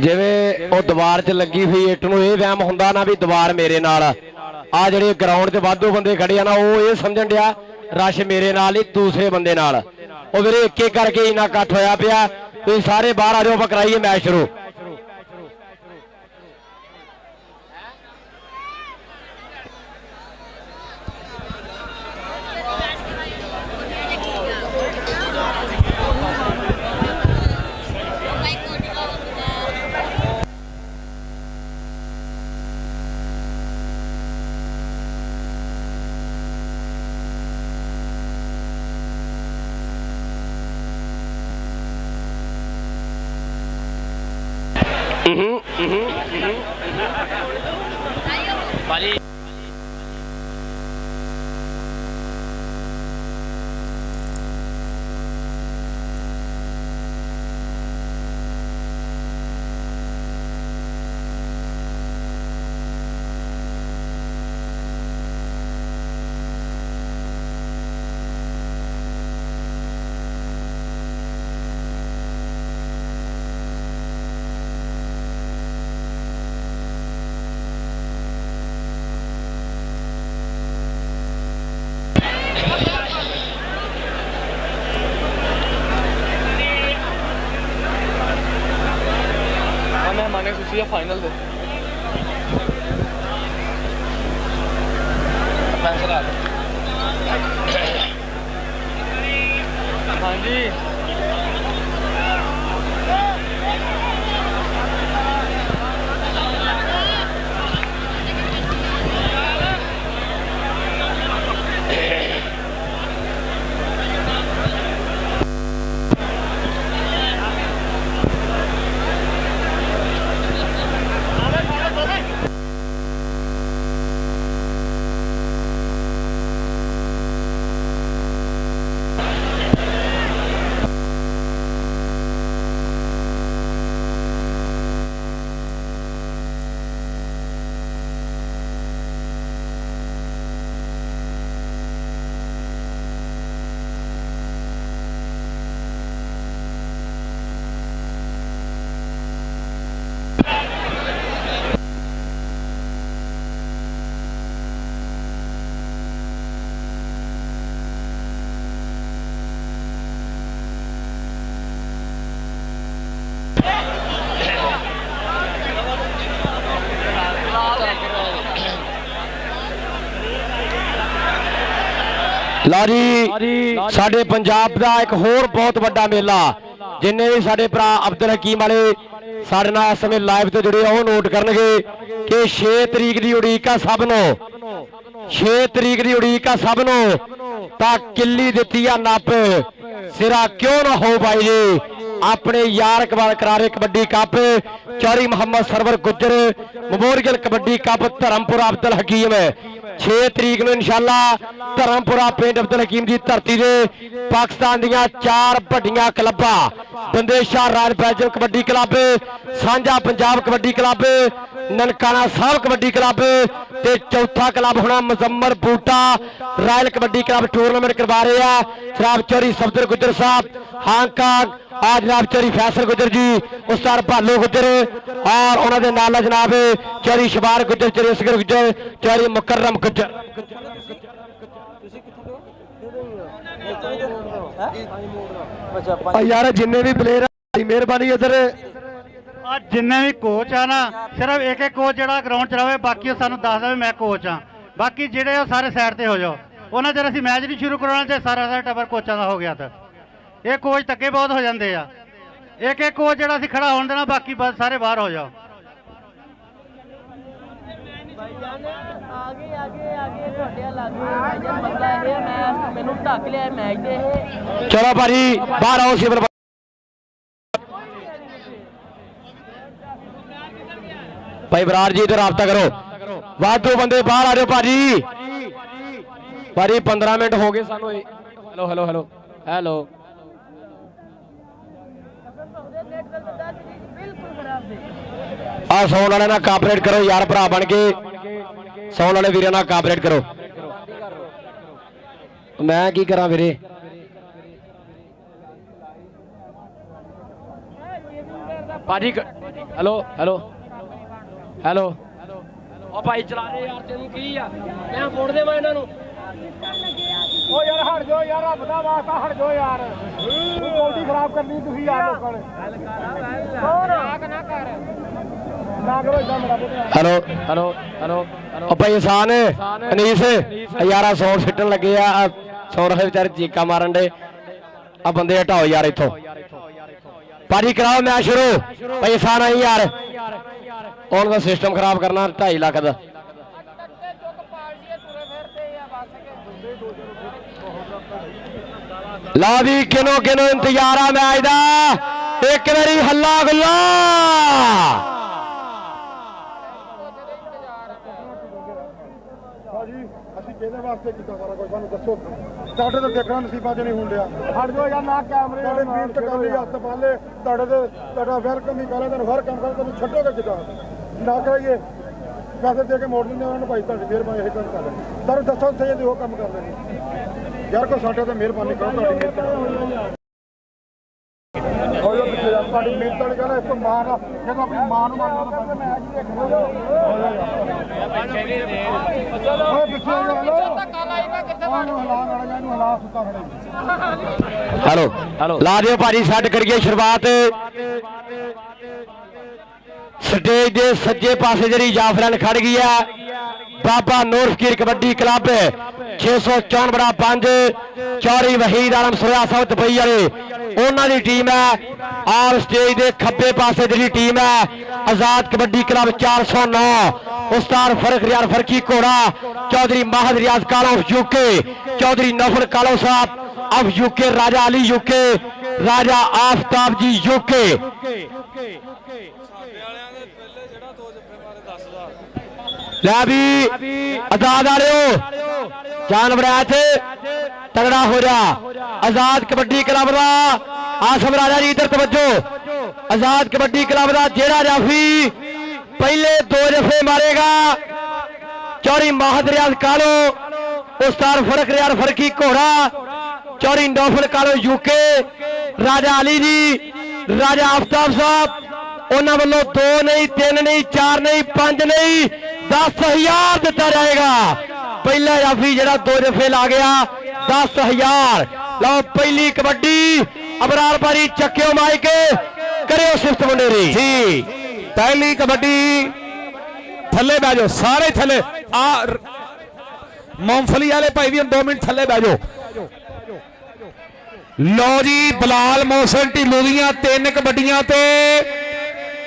ਜਿਵੇਂ ਉਹ ਦੀਵਾਰ 'ਚ ਲੱਗੀ ਹੋਈ ਇੱਟ ਨੂੰ ਇਹ ਵਹਿਮ ਹੁੰਦਾ ਨਾ ਵੀ ਦੀਵਾਰ ਮੇਰੇ ਨਾਲ ਆ, ਜਿਹੜੇ ਗਰਾਊਂਡ 'ਚ ਵਾਧੂ ਬੰਦੇ ਖੜੇ ਆ ਨਾ ਉਹ ਇਹ ਸਮਝਣ ਡਿਆ ਰਸ਼ ਮੇਰੇ ਨਾਲ ਹੀ ਦੂਸਰੇ ਬੰਦੇ ਨਾਲ। ਉਹ ਵੀਰੇ ਇੱਕ ਇੱਕ ਕਰਕੇ ਇੰਨਾ ਇਕੱਠ ਹੋਇਆ ਪਿਆ, ਤੁਸੀਂ ਸਾਰੇ ਬਾਹਰ ਆ ਜਾਓ, ਆਪਾਂ ਕਰਾਈਏ ਮੈਚ ਸ਼ੁਰੂ। माने खुशी है फाइनल दे फैसला हाँ जी। ਲਾ ਜੀ ਸਾਡੇ ਪੰਜਾਬ ਦਾ ਇੱਕ ਹੋਰ ਬਹੁਤ ਵੱਡਾ ਮੇਲਾ, ਜਿੰਨੇ ਵੀ ਸਾਡੇ ਭਰਾ ਅਬਦੁਲ ਹਕੀਮ ਵਾਲੇ ਸਾਡੇ ਨਾਲ ਇਸ ਸਮੇਂ ਲਾਈਵ ਤੇ ਜੁੜੇ ਆ ਉਹ ਨੋਟ ਕਰਨਗੇ ਕਿ 6 ਤਰੀਕ ਦੀ ਉਡੀਕ ਆ ਸਭ ਨੂੰ, 6 ਤਰੀਕ ਦੀ ਉਡੀਕ ਆ ਸਭ ਨੂੰ, ਤਾਂ ਕਿੱਲੀ ਦਿੱਤੀ ਆ ਨੱਪ ਸਿਰਾ ਕਿਉਂ ਨਾ ਹੋ ਬਾਈ ਜੀ। ਆਪਣੇ ਯਾਰ ਕਰਾਰੇ kabaddi cup Chaudhary Muhammad Sarwar Gujjar memorial kabaddi cup Dharampura Abdul Hakim 6 ਤਰੀਕ ਨੂੰ ਇਨਸ਼ਾਅੱਲਾ ਧਰਮਪੁਰਾ ਪਿੰਡ ਅਬਦੁਲ ਹਕੀਮ ਦੀ ਧਰਤੀ ਦੇ ਪਾਕਿਸਤਾਨ ਦੀਆਂ 4 ਵੱਡੀਆਂ ਕਲੱਬਾਂ ਬੰਦੇਸ਼ਾ ਰਾਜ ਬੈਜਲ ਕਬੱਡੀ ਕਲੱਬ, ਸਾਂਝਾ ਪੰਜਾਬ ਕਬੱਡੀ ਕਲੱਬ, ਨਨਕਾਣਾ ਸਾਹਿਬ ਕਬੱਡੀ ਕਲੱਬ ਤੇ ਚੌਥਾ ਕਲੱਬ ਹੋਣਾ ਮੁਜ਼ੰਮਰ ਬੂਟਾ ਰਾਇਲ ਕਬੱਡੀ ਕਲੱਬ ਟੂਰਨਾਮੈਂਟ ਕਰਵਾ ਰਹੇ ਆ। ਜਨਾਬ ਚੌਰੀ ਸਫਦਰ ਗੁੱਜਰ ਸਾਹਿਬ हांगकांग, आज जनाब चौरी फैसल गुजर जी, उस्ताद भालू गुजर और उन्होंने नाल जनाब चौरी शबार गुजर, चौरी असगर गुजर, चौरी मुकर्रम गुजर। यार जिन्ने भी प्लेयर मेहरबानी इधर जिन्ने भी कोच आ ना, सिर्फ एक एक कोच जो ग्राउंड च रहे, बाकी सानू दस दे मैं कोच हाँ, बाकी जेडे सारे साइड ते हो जाओ। उन्होंने जब असीं मैच नहीं शुरू करवाना चाहिए, सारा सारा टबर कोचा का हो गया था। ये कोच धक्के बहुत हो जाते हैं, एक एक कोच जो खड़ा होने देना, बाकी बस सारे बाहर हो जाओ। आगे आगे आगे मसला है, मैं मैनू ढक लिया मैच दे। चलो भाजी बाहर आओ। ਭਾਈ ਬਰਾੜ ਜੀ ਤੇ ਰਾਬਤਾ ਕਰੋ। ਵਾਧੂ ਬੰਦੇ ਬਾਹਰ ਆ ਜਾਓ ਭਾਜੀ। ਭਾਜੀ 15 ਮਿੰਟ ਹੋ ਗਏ ਸਾਨੂੰ। Hello hello hello hello. ਆ ਸੌਣ ਵਾਲੇ ਨਾਲ ਕਾਪਰੇਟ ਕਰੋ ਯਾਰ, ਭਰਾ ਬਣ ਕੇ ਸੌਣ ਵਾਲੇ ਵੀਰਾਂ ਨਾਲ ਕਾਪਰੇਟ ਕਰੋ। ਮੈਂ ਕੀ ਕਰਾਂ ਵੀਰੇ? ਭਾਜੀ ਹੈਲੋ ਹੈਲੋ ਹੈਲੋ। ਉਹ ਭਾਈ ਚਲਾ ਦੇ ਯਾਰ, ਤੈਨੂੰ ਕੀ ਆ? ਮੈਂ ਫੋੜ ਦੇਵਾਂ ਇਹਨਾਂ ਨੂੰ। ਓ ਯਾਰ ਹਟ ਜਾਓ ਯਾਰ, ਰੱਬ ਦਾ ਵਾਸਤਾ ਹਟ ਜਾਓ ਯਾਰ। ਤੂੰ ਕੋਟੀ ਖਰਾਬ ਕਰਨੀ ਤੁਸੀਂ ਯਾਰ ਲੋਕਾਂ ਨੇ। ਹੋਰ ਨਾ ਕਰ ਨਾ ਕਰੋ ਇਦਾਂ ਮੇਰਾ ਪੁੱਤ। Hello hello hello. ਉਹ ਭਾਈ ਇਨਸਾਨ ਅਨੀਸ ਯਾਰਾ ਸੌਣ ਸਿੱਟਣ ਲੱਗੇ ਆ। ਸੌਣ ਰਹੇ ਵਿਚਾਰੇ ਚੀਕਾਂ ਮਾਰਨ ਦੇ। ਆ ਬੰਦੇ ਹਟਾਓ ਯਾਰ ਇੱਥੋਂ। ਭਾਜੀ ਕਰਾਓ ਮੈਚ ਸ਼ੁਰੂ। ਭਾਈ ਇਨਸਾਨ ਆਈ ਯਾਰ, ਉਹਨਾਂ ਦਾ ਸਿਸਟਮ ਖਰਾਬ ਕਰਨਾ 2.5 ਲੱਖ ਦਾ। ਲਾ ਵੀ ਕਿਨੋ ਕਿਨੋ ਇੰਤਜ਼ਾਰ ਆ ਮੈਚ ਦਾ। ਇੱਕ ਵਾਰੀ ਹੱਲਾ ਗੁੱਲਾ। ਭਾਜੀ ਅਸੀਂ ਕਿਹਦੇ ਵਾਸਤੇ ਕੀਤਾ ਸਾਰਾ ਕੁਝ ਸਾਨੂੰ ਦੱਸੋ। ਸਾਡੇ ਤਾਂ ਦੇਖਣਾ ਨਸੀਬਾਂ 'ਚ ਨਹੀਂ ਹੁੰਦਿਆ। ਹਟ ਜਾਓ ਯਾਰ, ਨਾ ਕੈਮਰੇ ਸਾਡੇ ਮਿਹਨਤ ਕਰ ਲਈ, ਹੱਥ ਪਾਲੇ ਤੁਹਾਡੇ ਤੇ ਤੁਹਾਡਾ ਵੈਲਕਮ ਹੀ ਕਰਾਂ। ਤੈਨੂੰ ਹਰ ਕੰਮ ਕਰ, ਤੈਨੂੰ ਛੱਡੋਗੇ ਕਿੱਦਾਂ? ਨਾ ਕਰਾਈਏ ਪੈਸੇ ਦੇ ਕੇ ਮੋੜ ਦਿੰਦੇ ਉਹਨਾਂ ਨੂੰ। ਭਾਈ ਤੁਹਾਡੀ ਮਿਹਰਬਾਨੀ ਇਹ ਕੰਮ ਕਰ ਲੈਣੀ। ਤੁਹਾਨੂੰ ਦੱਸੋ ਸਹੀ ਜੀ ਉਹ ਕੰਮ ਕਰ ਲੈਣੀ ਯਾਰ। ਕੋਈ ਸਾਡੇ ਤੇ ਮਿਹਰਬਾਨੀ ਕਰੋ, ਤੁਹਾਡੀ ਮਿਹਨਤ ਤੁਹਾਡੀ ਮਿਹਨਤ ਵਾਲੀ ਗੱਲ। ਇਸ ਤੋਂ ਮਾਣ ਜਦੋਂ ਆਪਣੀ ਮਾਂ ਨੂੰ ਮੰਨਦਾ ਤਾਂ ਮੈਚ ਹੀ ਦੇਖਣਾ। Hello hello. ਲਾ ਦਿਓ ਭਾਜੀ, ਸੈੱਟ ਕਰੀਏ ਸ਼ੁਰੂਆਤ। ਸਟੇਜ ਦੇ ਸੱਜੇ ਪਾਸੇ ਜਿਹੜੀ ਜਾਫਰਾਂ ਖੜ ਗਈ ਆ, ਬਾਬਾ ਨੂਰ ਫਕੀਰ ਕਬੱਡੀ ਕਲੱਬ 654/5 ਚੌਰੀ ਵਹੀਦ ਆਲਮ ਸੁਰਿਆ ਸਾਹਿਬ ਦੁਬਈ ਵਾਲੇ, ਉਹਨਾਂ ਦੀ ਟੀਮ ਹੈ। ਔਰ ਸਟੇਜ ਦੇ ਖੱਬੇ ਪਾਸੇ ਜਿਹੜੀ ਟੀਮ ਹੈ ਆਜ਼ਾਦ ਕਬੱਡੀ ਕਲੱਬ 409 ਉਸਤਾਦ ਫਰਕ ਰਿਆਰ ਫਰਕੀ ਘੋੜਾ, ਚੌਧਰੀ ਮਾਹਦ ਰਿਆਜ਼ ਕਾਲੋ ਆਫ यूके, चौधरी नौफल कालो साहब of UK, Raja Ali UK, Raja Aftab ji UK. लै भी आजाद वाले जानवर थे तगड़ा हो जा। आजाद कबड्डी क्लब का आसम राजा जी, इधर तवज्जो। आजाद कबड्डी क्लब का जेड़ा जाफी पहले 2 जफे मारेगा, चौरी माहद रियाज कालो, उस्ताद फरक रियाज फरकी घोड़ा, चौरी नौफल कालो यूके, राजा अली जी, राजा आफ्ताब साहब, उन्होंने वालों 2 नहीं 3 नहीं 4 नहीं 5 नहीं 10,000 दिता जाएगा। पहला जाफी जरा 2 जफे ला गया 10,000। लो पहली कबड्डी अबरार पारी चक्यो माइक करो सिफ्त मुंडेरी जी। पहली कबड्डी थले बह जाओ, सारे थले। मूंगफली वाले भाई भी 2 मिनट थले बह जाओ। लो जी, बिलाल मोहसिन ढिल्लों दियां 3 कबड्डियां ते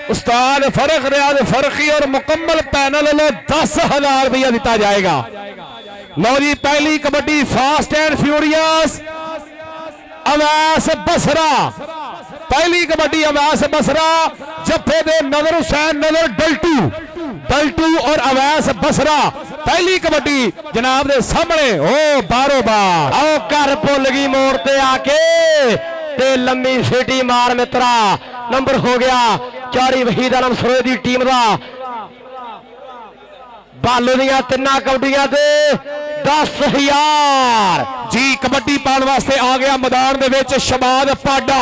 उस्ताद फरक रियाज फरकी और मुकम्मल पैनल वालों 10,000 रुपया दिता जाएगा। लो जी, पहली kabaddi fast and furious Awais Basra. पहली कबड्डी अवैस बसरा जफे दे नजर हुसैन नजर डल्टू और अवैस बसरा। पहली कबड्डी जनाब दे सामने ओ बारो बार। आओ घर भुल गई मोड़ ते आके ते लम्मी सीटी मार मित्रा। नंबर हो गया चौरी वहीद आलम सरोए दी टीम का। बालू दियां 3 कबड्डियां ते 10,000 जी। कबड्डी पाने वास्ते आ गया मैदान दे विच शबाद पाडा।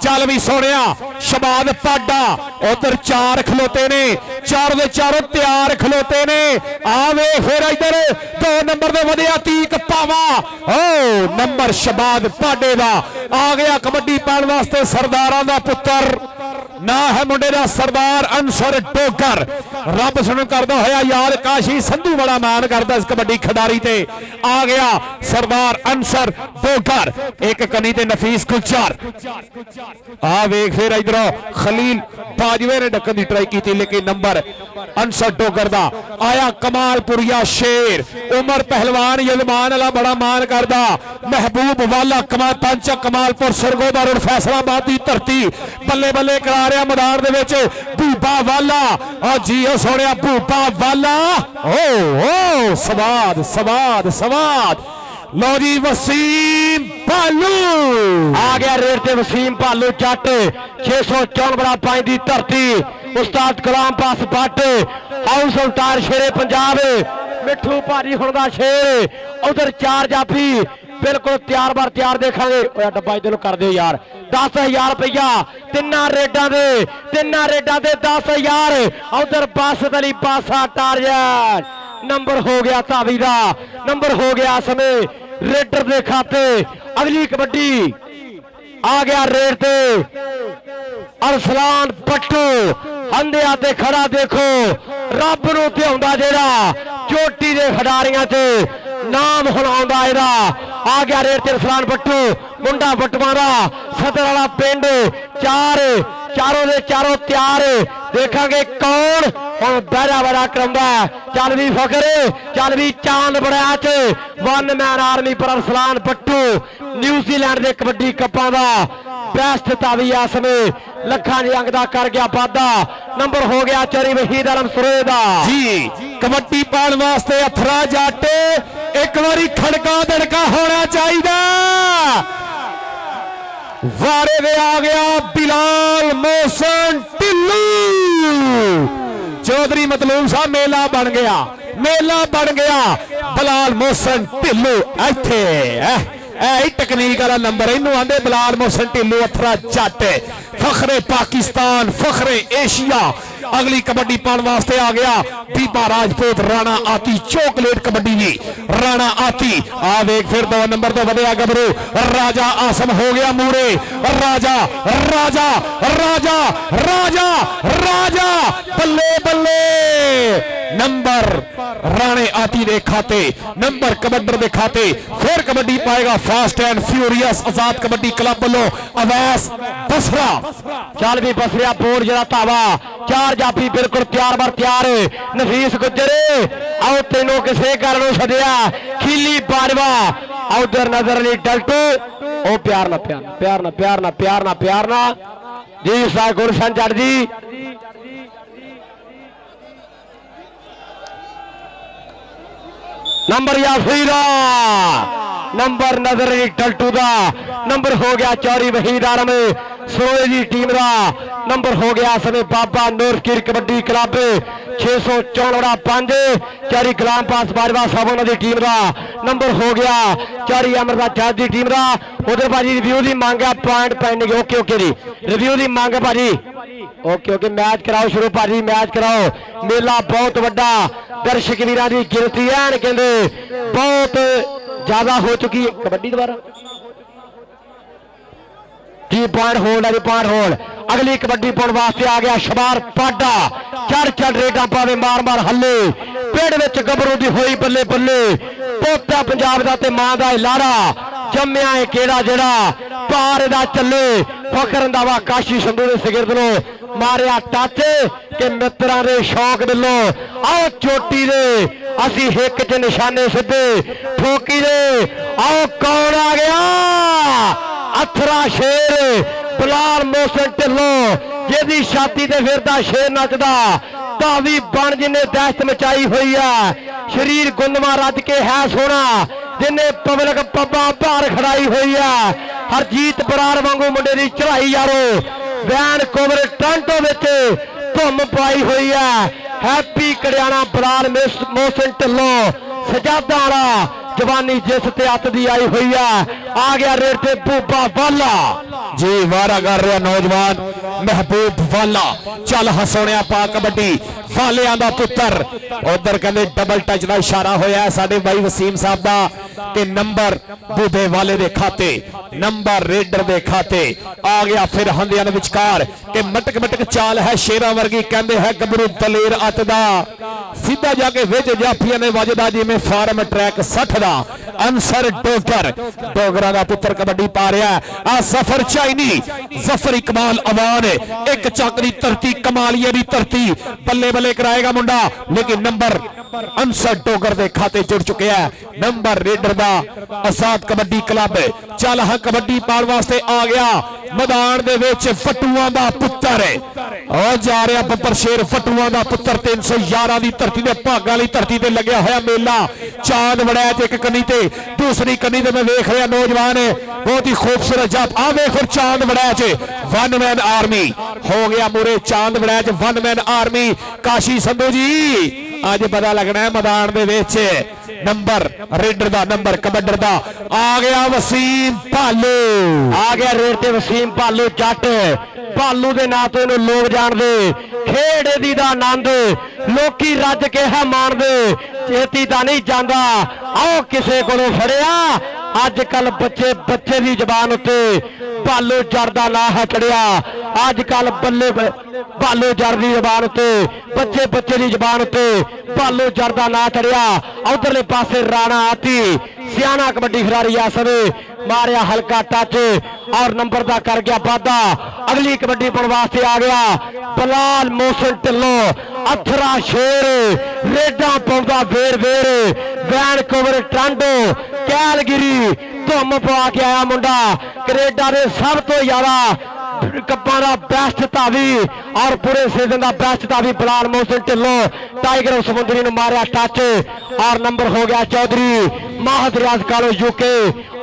चल भी सोनिया, शबाद पाडा उधर 4 खलोते ने, 4 दे 4 तैयार खलोते ने। आवे फिर इधर 2 नंबर दे वधिया तीक पावा। ओ नंबर शबाद पाडे दा आ गया। कबड्डी पाने वास्ते सरदारां दा पुत्र ना है मुंडे दा सरदार अंसर डोगर। रब सुन करदा होया याद काशी संधू बड़ा मान करदा इस कबड्डी खिडारी ते। आ गया सरदार अंसर डोगर, एक कनी ते नफीस गुलजार। आ वेख फिर इधरों खलील बाजवे ने ढक्कन की ट्राई की, लेकिन नंबर अंसर डोगर दा आया। कमालपुरिया शेर उमर पहलवान यजमान वाला बड़ा मान करदा। महबूब वाला कमाल पंच कमालपुर सरगोदा रोड फैसलाबाद की धरती बल्ले बल्ले करा रहा मैदान दे विच। बीबा वाला और जी ਉਹ ਸੋਹਣਿਆ ਭੂਪਾ ਵਾਲਾ ਓ ਸਵਾਦ ਸਵਾਦ ਸਵਾਦ। ਲਓ ਜੀ ਵਸੀਮ ਭਾਲੂ ਆ ਗਿਆ ਰੇਡ ਤੇ ਵਸੀਮ ਭਾਲੂ ਜੱਟ 654 ਦੀ ਧਰਤੀ ਉਸਤਾਦ ਗੁਲਾਮ ਪਾਸ ਬੱਟ ਹਾਊਸ ਉਲਤਾਰ ਸ਼ੇਰੇ ਪੰਜਾਬ ਮਿੱਠੂ ਭਾਜੀ ਹੁਣ ਦਾ ਸ਼ੇਰ ਉਧਰ 4 ਜਾਫੀ ਬਿਲਕੁਲ ਤਿਆਰ ਬਰ ਤਿਆਰ ਦੇਖਾਂਗੇ। ਓਏ ਡੱਬਾ ਇਧਰ ਨੂੰ ਕਰ ਦਿਓ ਯਾਰ 10000 ਰੁਪਇਆ ਤਿੰਨਾਂ ਰੇਡਾਂ ਦੇ 10000 ਉਧਰ ਬਾਸਤ ਅਲੀ ਪਾਸਾ ਟਾਰਗੇਟ ਨੰਬਰ ਹੋ ਗਿਆ ਧਾਵੀ ਦਾ ਨੰਬਰ ਹੋ ਗਿਆ ਸਮੇਂ ਰੇਡਰ ਦੇ ਖਾਤੇ। ਅਗਲੀ ਕਬੱਡੀ ਆ ਗਿਆ ਰੇਡ ਤੇ ਅਰਸਲਾਨ ਪੱਟੂ ਹੰਦਿਆਂ ਤੇ ਖੜਾ ਦੇਖੋ ਰੱਬ ਨੂੰ ਧਿਆਉਂਦਾ ਜਿਹੜਾ ਚੋਟੀ ਦੇ ਖਿਡਾਰੀਆਂ 'ਚ ਨਾਮ ਹੁਲਾਉਂਦਾ ਇਹਦਾ। ਆ ਗਿਆ ਰੇਡ ਤੇ ਅਰਸਲਾਨ ਪੱਟੂ ਮੁੰਡਾ ਬਟਵਾ ਦਾ ਸਦਰ ਵਾਲਾ ਪਿੰਡ ਚਾਰੋਂ ਦੇ ਚਾਰੋਂ ਤਿਆਰ ਦੇਖਾਂਗੇ ਕੌਣ ਹੁਣ ਬੜਾ ਕਰਾਉਂਦਾ। ਚੱਲ ਵੀ ਫਖਰ ਚੱਲ ਵੀ ਚਾਂਦ ਬੜਿਆ 'ਚ 1 ਮੈਨ ਆਰਮੀ ਪਰ ਅਰਸਲਾਨ ਪੱਟੂ ਨਿਊਜ਼ੀਲੈਂਡ ਦੇ ਕਬੱਡੀ ਕੱਪਾਂ ਦਾ ਬੈਸਟ ਤਾਵੀ ਆ ਸਮੇਂ ਲੱਖਾਂ ਦੇ ਅੰਗ ਦਾ ਕਰ ਗਿਆ ਵਾਧਾ। ਨੰਬਰ ਹੋ ਗਿਆ ਚਰੀ ਵਹੀਦ ਆਲਮ ਸੁਰੇ ਦਾ ਜੀ। ਕਬੱਡੀ ਪਾਉਣ ਵਾਸਤੇ ਅਥਰਾ ਜੱਟ ਇੱਕ ਵਾਰੀ ਖੜਕਾ ਦੜਕਾ ਹੋਣਾ ਚਾਹੀਦਾ। ਵਾਰੇ ਦੇ ਆ ਗਿਆ ਬਿਲਾਲ ਮੋਹਸਨ ਢਿੱਲੋਂ ਚੌਧਰੀ ਮਤਲੂਬ ਸਾਹਿਬ ਮੇਲਾ ਬਣ ਗਿਆ ਬਿਲਾਲ ਮੋਹਸਨ ਢਿੱਲੋਂ ਇੱਥੇ ਇਹ ਟੈਕਨੀਕ ਵਾਲਾ ਨੰਬਰ ਇਹਨੂੰ ਆਂਦੇ ਬਿਲਾਲ ਮੋਹਸਨ ਢਿੱਲੋਂ ਅਥਰਾ ਜੱਟ ਫਖਰੇ ਪਾਕਿਸਤਾਨ ਫਖਰੇ ਏਸ਼ੀਆ। ਅਗਲੀ ਕਬੱਡੀ ਪਾਉਣ ਵਾਸਤੇ ਆ ਗਿਆ ਬੀਬਾ ਰਾਜਪੂਤ ਰਾਣਾ ਆਤੀ ਚੋਕਲੇਟ ਕਬੱਡੀ ਦੀ ਰਾਣਾ ਆਤੀ। ਆ ਵੇਖ ਫਿਰ 2 ਨੰਬਰ ਤੋਂ ਵਧਿਆ ਗੱਭਰੂ ਰਾਜਾ ਆਸਮ ਹੋ ਗਿਆ ਮੂਰੇ ਰਾਜਾ ਰਾਜਾ ਰਾਜਾ ਰਾਜਾ ਰਾਜਾ ਬੱਲੇ ਬੱਲੇ ਨੰਬਰ ਰਾਣੇ ਆਤੀ ਦੇ ਖਾਤੇ ਨੰਬਰ ਕਬੱਡਰ ਦੇ ਖਾਤੇ। ਫਿਰ ਕਬੱਡੀ ਪਾਏਗਾ fast and furious Azad kabaddi club ਵੱਲੋਂ ਅਵੈਸ ਬਸਰਾ। ਚੱਲ ਵੀ ਬਸਰਿਆ ਬੋਰ ਜਿਹੜਾ ਧਾਵਾ 4 ਜਾਫੀ ਬਿਲਕੁਲ ਤਿਆਰ ਬਰ ਤਿਆਰ ਨਫੀਸ ਗੁੱਜਰ ਆਓ ਤੈਨੂੰ ਕਿਸੇ ਗੱਲ ਨੂੰ ਛੱਡਿਆ ਖੀਲੀ ਬਾਜਵਾ ਉਧਰ ਨਜ਼ਰ ਅਲੀ ਡਲਟੂ ਉਹ ਪਿਆਰ ਨਾ ਜੀ ਸਾਹਿਬ ਗੁਰਸ਼ਨ ਜੱਟ ਜੀ ਨੰਬਰ ਯਾਸੀ ਦਾ ਨੰਬਰ ਨਜ਼ਰ ਅਲੀ ਡਲਟੂ ਦਾ ਨੰਬਰ ਹੋ ਗਿਆ ਚੌਰੀ ਵਹੀਦ ਆਲਮ ਸਰੋਏ ਦੀ ਟੀਮ ਦਾ ਨੰਬਰ ਹੋ ਗਿਆ ਸਮੇਂ ਬਾਬਾ ਨੂਰਕੀਰ ਕਬੱਡੀ ਕਲੱਬ 654 ਚਾਰੀ ਗੁਲਾਮ ਪਾਸ ਬਾਜਵਾ ਸਾਹਿਬ ਉਹਨਾਂ ਦੀ ਟੀਮ ਦਾ ਨੰਬਰ ਹੋ ਗਿਆ ਚਾਰੀ ਅਮਰਦਾ ਜੱਜ ਦੀ ਟੀਮ ਦਾ। ਉਧਰ ਭਾਜੀ ਰਿਵਿਊ ਦੀ ਮੰਗ ਹੈ ਪੁਆਇੰਟ ਪੈਂਡਿੰਗ ਓਕੇ ਜੀ ਰਿਵਿਊ ਦੀ ਮੰਗ ਭਾਜੀ ਓਕੇ ਮੈਚ ਕਰਾਓ ਸ਼ੁਰੂ ਭਾਜੀ ਮੈਚ ਕਰਾਓ। ਮੇਲਾ ਬਹੁਤ ਵੱਡਾ ਦਰਸ਼ਕ ਵੀਰਾਂ ਦੀ ਗਿਣਤੀ ਐਨ ਕਹਿੰਦੇ ਬਹੁਤ ਜ਼ਿਆਦਾ ਹੋ ਚੁੱਕੀ ਹੈ। ਕਬੱਡੀ ਦੁਬਾਰਾ ਜੀ ਪੁਆਇੰਟ ਹੋਲਡ ਅਗਲੀ ਕਬੱਡੀ ਪਾਉਣ ਵਾਸਤੇ ਆ ਗਿਆ ਸ਼ਬਾਰ ਪਾਡਾ ਚੜ ਰੇਡਾਂ ਪਾਵੇ ਮਾਰ ਹੱਲੇ ਪਿੰਡ ਵਿੱਚ ਗੱਭਰੂ ਦੀ ਹੋਈ ਬੱਲੇ ਪੋਤਾ ਪੰਜਾਬ ਦਾ ਤੇ ਮਾਂ ਦਾ ਲਾੜਾ ਜੰਮਿਆ ਏ ਕਿਹੜਾ ਜਿਹੜਾ ਪਾਰ ਦਾ ਚੱਲੇ ਫਖਰ ਰੰਧਾਵਾ ਕਾਸ਼ੀ ਸੰਧੂ ਦੇ ਸਿਗਰਦ ਨੂੰ ਮਾਰਿਆ ਟੱਚ ਕਿ ਮਿੱਤਰਾਂ ਦੇ ਸ਼ੌਕ ਵੱਲੋਂ ਆਓ ਚੋਟੀ ਦੇ ਅਸੀਂ ਹਿੱਕ 'ਚ ਨਿਸ਼ਾਨੇ ਸਿੱਧੇ ਠੋਕੀ ਦੇ ਆਓ ਕੌਣ ਆ ਗਿਆ ਅਥਰਾ ਸ਼ੇਰ ਬਿਲਾਲ ਮੋਹਸਨ ਢਿੱਲੋਂ ਜਿਹਦੀ ਛਾਤੀ ਤੇ ਫਿਰਦਾ ਸ਼ੇਰ ਨੱਚਦਾ ਧਾਵੀ ਬਣ ਜਿਨੇ ਦਹਿਸ਼ਤ ਮਚਾਈ ਹੋਈ ਆ ਸ਼ਰੀਰ ਗੁੰਦਵਾ ਰੱਜ ਕੇ ਹੈ ਸੋਹਣਾ ਜਿਨੇ ਪਬਲਿਕ ਪੱਬਾਂ ਭਾਰ ਖੜਾਈ ਹੋਈ ਆ ਹਰਜੀਤ ਬਰਾੜ ਵਾਂਗੂ ਮੁੰਡੇ ਦੀ ਚੜਾਈ ਯਾਰੋ ਵੈਨਕੂਵਰ ਟੋਰਾਂਟੋ ਵਿੱਚ ਧੁੰਮ ਪਾਈ ਹੋਈ ਆ ਹੈਪੀ ਕੜਿਆਣਾ ਬਿਲਾਲ ਮੋਹਸਨ ਢਿੱਲੋਂ ਸਜਾਦਾ ਵਾਲਾ ਜਵਾਨੀ ਜਿਸ ਤੇ ਅੱਤ ਦੀ ਆਈ ਹੋਈ ਆ ਗਿਆ ਰੇਡ ਤੇ ਬੂਬਾ ਵਾਲਾ ਜੀ ਵਾਰਾ ਕਰ ਰਿਹਾ ਨੌਜਵਾਨ ਮਹਿਬੂਬ ਵਾਲਾ। ਚੱਲ ਹਸੋਣਿਆ ਪਾ ਕਬੱਡੀ ਵਾਲਿਆਂ ਦਾ ਪੁੱਤਰ ਉਧਰ ਕਹਿੰਦੇ ਡਬਲ ਟੱਚ ਦਾ ਇਸ਼ਾਰਾ ਹੋਇਆ ਸਾਡੇ ਬਾਈ ਵਸੀਮ ਸਾਹਿਬ ਦਾ ਕਿ ਨੰਬਰ ਬੂਬੇ ਵਾਲੇ ਦੇ ਖਾਤੇ ਨੰਬਰ ਰੇਡਰ ਦੇ ਖਾਤੇ ਆ ਗਿਆ। ਫਿਰ ਹੰਦਿਆਂ ਦੇ ਵਿਚਕਾਰ ਕਿ ਮਟਕ ਚਾਲ ਹੈ ਸ਼ੇਰਾਂ ਵਰਗੀ ਕਹਿੰਦੇ ਹੈ ਗੱਭਰੂ ਦਲੇਰ ਅੱਤ ਦਾ ਸਿੱਧਾ ਜਾ ਕੇ ਵਿੱਚ ਜਾਫੀਆਂ ਨੇ ਵੱਜਦਾ ਜਿਵੇਂ ਫਾਰਮ ਟਰੈਕ 60 ਦਾ ਅੰਸਰ ਡੋਗਰਾਂ ਦਾ ਪੁੱਤਰ ਕਬੱਡੀ ਪਾ ਰਿਹਾ ਆ ਸਫਰ ਚਾਈਨੀ ਜ਼ਫਰ ਇਕਬਾਲ ਅਵਾਨ ਇੱਕ ਚੱਕ ਦੀ ਧਰਤੀ ਕਮਾਲੀਏ ਦੀ ਧਰਤੀ ਬੱਲੇ ਕਰਾਏਗਾ ਮੁੰਡਾ ਲੇਕਿਨ ਨੰਬਰ ਅੰਸਰ ਡੋਗਰ ਦੇ ਖਾਤੇ ਜੁੜ ਚੁੱਕਿਆ ਨੰਬਰ ਰੇਡਰ ਦਾ ਆਜ਼ਾਦ ਕਬੱਡੀ ਕਲੱਬ। ਚੱਲ ਹਾਂ ਕਬੱਡੀ ਪਾਉਣ ਵਾਸਤੇ ਆ ਗਿਆ ਮੈਦਾਨ ਦੇ ਵਿੱਚ ਫਟੂਆਂ ਦਾ ਪੁੱਤਰ ਉਹ ਜਾ ਰਿਹਾ ਬੱਬਰ ਸ਼ੇਰ ਫਟੂਆਂ ਦਾ ਪੁੱਤਰ 311 ਦੀ ਧਰਤੀ ਤੇ ਭਾਗਾਂ ਵਾਲੀ ਧਰਤੀ ਤੇ ਲੱਗਿਆ ਹੋਇਆ ਮੇਲਾ ਚਾਂਦ ਵੜੈਚ ਇੱਕ ਕੰਨੀ ਤੇ ਦੂਸਰੀ ਕੰਨੀ ਤੇ ਮੈਂ ਵੇਖ ਰਿਹਾ ਨੌਜਵਾਨ ਬਹੁਤ ਹੀ ਖੂਬਸੂਰਤ ਜਾਤ ਆ ਵੇਖ ਫਿਰ Chand Waraich one man army ਹੋ ਗਿਆ ਮੂਰੇ Chand Waraich one man army Kashi Sandhu ji ਅੱਜ ਪਤਾ ਲੱਗਣਾ ਹੈ ਮੈਦਾਨ ਦੇ ਵਿੱਚ ਨੰਬਰ ਰੇਡਰ ਦਾ ਨੰਬਰ ਕਬੱਡਰ ਦਾ ਆ ਗਿਆ ਵਸੀਮ ਭਾਲੂ ਆ ਗਿਆ ਰੇਡ ਤੇ ਵਸੀਮ ਭਾਲੂ ਜੱਟ ਭਾਲੂ ਦੇ ਨਾਂ ਤੋਂ ਇਹਨੂੰ ਲੋਕ ਜਾਣਦੇ ਖੇਡ ਦੀ ਦਾ ਆਨੰਦ ਲੋਕੀ ਰੱਜ ਕੇ ਹੈ ਮਾਣਦੇ ਚੇਤੀ ਤਾਂ ਨਹੀਂ ਜਾਂਦਾ ਆਓ ਕਿਸੇ ਕੋਲੋਂ ਫੜਿਆ ਅੱਜ ਕੱਲ ਬੱਚੇ ਦੀ ਜ਼ਬਾਨ ਉੱਤੇ ਭਾਲੂ ਜੜ ਦਾ ਨਾਂ ਹੈ ਚੜਿਆ ਅੱਜ ਕੱਲ ਬੱਲੇ ਭਾਲੂ ਜੜ ਦੀ ਜ਼ਬਾਨ ਉੱਤੇ ਬੱਚੇ ਦੀ ਜ਼ਬਾਨ ਉੱਤੇ ਭਾਲੂ ਜੜ ਦਾ ਨਾਂ ਚੜਿਆ ਉਧਰਲੇ ਪਾਸੇ ਰਾਣਾ ਆਤੀ ਸਿਆਣਾ ਕਬੱਡੀ ਖਿਡਾਰੀ ਆ ਸਵੇ ਮਾਰਿਆ ਹਲਕਾ ਟੱਚ ਔਰ ਨੰਬਰ ਦਾ ਕਰ ਗਿਆ ਵਾਧਾ ਅਗਲੀ ਕਬੱਡੀ ਪਾਉਣ ਵਾਸਤੇ ਆ ਗਿਆ ਬਲਾਲ ਮੋਹਸਨ ਢਿੱਲੋਂ ਅਥਰਾ ਸ਼ੇਰ ਰੇਡਾਂ ਪਾਉਂਦਾ ਵੇਰ ਵੈਨਕੂਵਰ ਟਰਾਂਡੋ ਕੈਲਗਰੀ ਧੁੰਮ ਪਵਾ ਕੇ ਆਇਆ ਮੁੰਡਾ ਕੈਨੇਡਾ ਦੇ ਸਭ ਤੋਂ ਜ਼ਿਆਦਾ ਕੱਪਾਂ ਦਾ ਬੈਸਟ ਧਾਵੀ ਔਰ ਪੂਰੇ ਸੀਜ਼ਨ ਦਾ ਬੈਸਟ ਧਾਵੀ ਬਲਾਲ ਮੋਹਸਨ ਢਿੱਲੋਂ ਟਾਈਗਰ ਸਮੁੰਦਰੀ ਨੂੰ ਮਾਰਿਆ ਟੱਚ ਔਰ ਨੰਬਰ ਹੋ ਗਿਆ ਚੌਧਰੀ ਮਾਹਦ ਰਿਆਜ਼ ਕਾਲੋ ਯੂਕੇ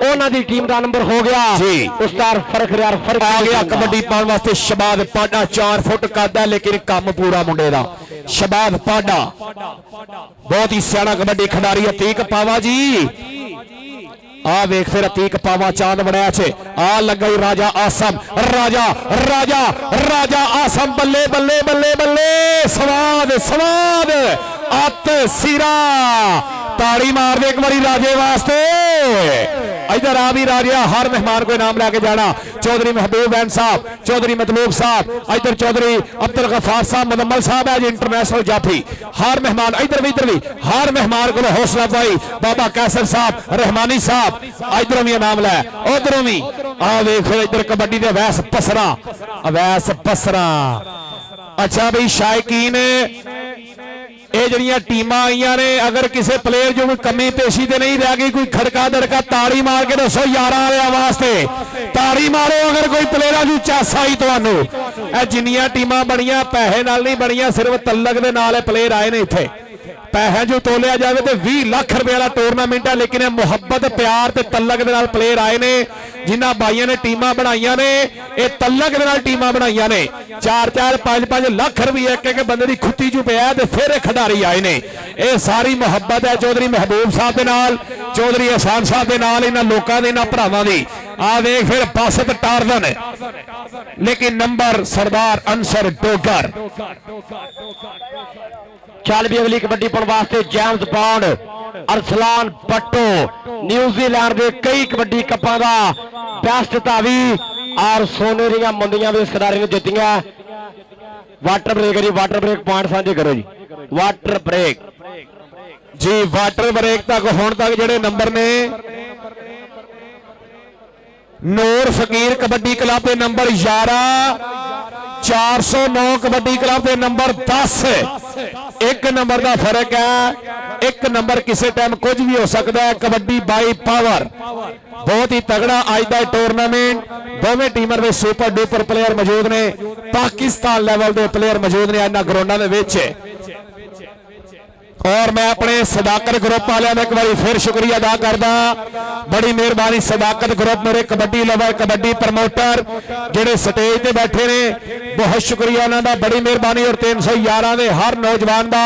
ਉਹਨਾਂ ਦੀ ਟੀਮ ਦਾ ਨੰਬਰ ਹੋ ਗਿਆ ਜੀ ਉਸਤਾਦ ਫਰਕ ਆ ਗਿਆ ਕਬੱਡੀ ਪਾਉਣ ਵਾਸਤੇ ਸ਼ਬਾਦ ਪਾਡਾ 4 ਫੁੱਟ ਕੱਦ ਹੈ ਲੇਕਿਨ ਕੰਮ ਪੂਰਾ ਮੁੰਡੇ ਦਾ ਸ਼ਬਾਦ ਪਾਡਾ ਬਹੁਤ ਹੀ ਸਿਆਣਾ ਕਬੱਡੀ ਖਿਡਾਰੀ ਅਤੀਕ ਪਾਵਾ ਜੀ ਆ ਵੇਖ ਫਿਰ ਅਤੀਕ ਪਾਵਾ ਚਾਂਦ ਬਣਿਆ ਛੇ ਆ ਲੱਗਾ ਹੀ ਰਾਜਾ ਆਸਮ ਰਾਜਾ ਆਸਮ ਬੱਲੇ ਸਵਾਦ ਅੱਤ ਸਿਰਾ ਤਾੜੀ ਮਾਰ ਦੇ ਇੱਕ ਵਾਰੀ ਰਾਜੇ ਵਾਸਤੇ इधर आ भी राजा हर मेहमान को इनाम लेके जाना चौधरी महबूब वैन साहब चौधरी मतलूब साहब इधर चौधरी अब्दुल गफार साहब मुदम्मल साहब है जी इंटरनेशनल जाफी हर मेहमान इधर भी हर मेहमान को हौसला अफजाई बाबा कैसर साहब रहमानी साहब इधरों भी इनाम लै उधरों भी आ वेख इधर कबड्डी दे अवैस पसरा अच्छा भाई शायकीन ਇਹ ਜਿਹੜੀਆਂ ਟੀਮਾਂ ਆਈਆਂ ਨੇ ਅਗਰ ਕਿਸੇ ਪਲੇਅਰ ਜੋ ਕੋਈ ਕਮੀ ਪੇਸ਼ੀ ਤੇ ਨਹੀਂ ਰਹਿ ਗਈ ਕੋਈ ਖੜਕਾ ਦੜਕਾ ਤਾੜੀ ਮਾਰ ਕੇ ਦੱਸੋ ਯਾਰਾਂ ਵਾਲਿਆਂ ਵਾਸਤੇ ਤਾੜੀ ਮਾਰੋ ਅਗਰ ਕੋਈ ਪਲੇਅਰਾਂ ਦੀ ਚਾਸ ਆਈ ਤੁਹਾਨੂੰ ਇਹ ਜਿੰਨੀਆਂ ਟੀਮਾਂ ਬਣੀਆਂ ਪੈਸੇ ਨਾਲ ਨਹੀਂ ਬਣੀਆਂ ਸਿਰਫ ਤਲਕ ਦੇ ਨਾਲ ਇਹ ਪਲੇਅਰ ਆਏ ਨੇ ਇੱਥੇ ਪੈਸੇ ਜੋ ਤੋਲਿਆ ਜਾਵੇ ਤੇ 20 ਲੱਖ ਰੁਪਏ ਵਾਲਾ ਟੂਰਨਾਮੈਂਟ ਹੈ ਲੇਕਿਨ ਇਹ ਮੁਹੱਬਤ ਪਿਆਰ ਤੇ ਤਲਕ ਦੇ ਨਾਲ ਪਲੇਅਰ ਆਏ ਨੇ ਜਿਨ੍ਹਾਂ ਬਾਈਆਂ ਨੇ ਟੀਮਾਂ ਬਣਾਈਆਂ ਨੇ ਇਹ ਤਲਕ ਦੇ ਨਾਲ ਟੀਮਾਂ ਬਣਾਈਆਂ ਨੇ 4-4 5-5 ਲੱਖ ਰੁਪਏ ਇੱਕ ਬੰਦੇ ਦੀ ਖੁੱਤੀ ਚੋਂ ਪਿਆ ਤੇ ਫਿਰ ਇਹ ਖਿਡਾਰੀ ਆਏ ਨੇ ਇਹ ਸਾਰੀ ਮੁਹੱਬਤ ਹੈ ਚੌਧਰੀ ਮਹਿਬੂਬ ਸਾਹਿਬ ਦੇ ਨਾਲ ਚੌਧਰੀ ਅਹਿਸਾਨ ਸਾਹਿਬ ਦੇ ਨਾਲ ਇਹਨਾਂ ਲੋਕਾਂ ਦੇ ਇਹਨਾਂ ਭਰਾਵਾਂ ਦੀ ਆ ਵੇਖ ਫਿਰ ਬਾਸਤ ਟਾਰਜ਼ਨ ਲੇਕਿਨ ਨੰਬਰ ਸਰਦਾਰ ਅਨਸਰ ਡੋਗਰ ਚੱਲ ਵੀ ਅਗਲੀ ਕਬੱਡੀ ਪਾਉਣ ਵਾਸਤੇ ਜੇਮਸ ਬੌਂਡ ਅਰਸਲਾਨ ਪੱਟੋ ਨਿਊਜ਼ੀਲੈਂਡ ਦੇ ਕਈ ਕਬੱਡੀ ਕੱਪਾਂ ਦਾ ਬੈਸਟ ਧਾਵੀ ਔਰ ਸੋਨੇ ਦੀਆਂ ਮੁੰਦੀਆਂ ਵੀ ਇਸ ਖਿਡਾਰੀ ਨੂੰ ਦਿੱਤੀਆਂ ਵਾਟਰ ਬ੍ਰੇਕ ਜੀ ਵਾਟਰ ਬ੍ਰੇਕ ਪੁਆਇੰਟ ਸਾਂਝੇ ਕਰੋ ਜੀ ਵਾਟਰ ਬ੍ਰੇਕ ਜੀ ਵਾਟਰ ਬ੍ਰੇਕ ਤੱਕ ਹੁਣ ਤੱਕ ਜਿਹੜੇ ਨੰਬਰ ਨੇ ਨੂਰ ਫਕੀਰ ਕਬੱਡੀ ਕਲੱਬ ਦੇ ਨੰਬਰ 11 409 ਕਬੱਡੀ ਕਲੱਬ ਦੇ ਨੰਬਰ 10 ਇੱਕ ਨੰਬਰ ਦਾ ਫਰਕ ਹੈ ਇੱਕ ਨੰਬਰ ਕਿਸੇ ਟਾਈਮ ਕੁਝ ਵੀ ਹੋ ਸਕਦਾ ਹੈ ਕਬੱਡੀ ਬਾਈ ਪਾਵਰ ਬਹੁਤ ਹੀ ਤਗੜਾ ਅੱਜ ਦਾ ਟੂਰਨਾਮੈਂਟ ਦੋਵੇਂ ਟੀਮਾਂ ਵਿੱਚ ਸੁਪਰ ਡੂਪਰ ਪਲੇਅਰ ਮੌਜੂਦ ਨੇ ਪਾਕਿਸਤਾਨ ਲੈਵਲ ਦੇ ਪਲੇਅਰ ਮੌਜੂਦ ਨੇ ਇਹਨਾਂ ਗਰਾਊਂਡਾਂ ਦੇ ਵਿੱਚ और मैं अपने सदाकत ग्रुप वाले का एक बार फिर शुक्रिया अदा करदा बड़ी मेहरबानी सदाकत ग्रुप मेरे कबड्डी लवर कबड्डी प्रमोटर जेडे स्टेज ते बैठे ने बहुत शुक्रिया उन्हां दा बड़ी मेहरबानी और 311 दे हर नौजवान दा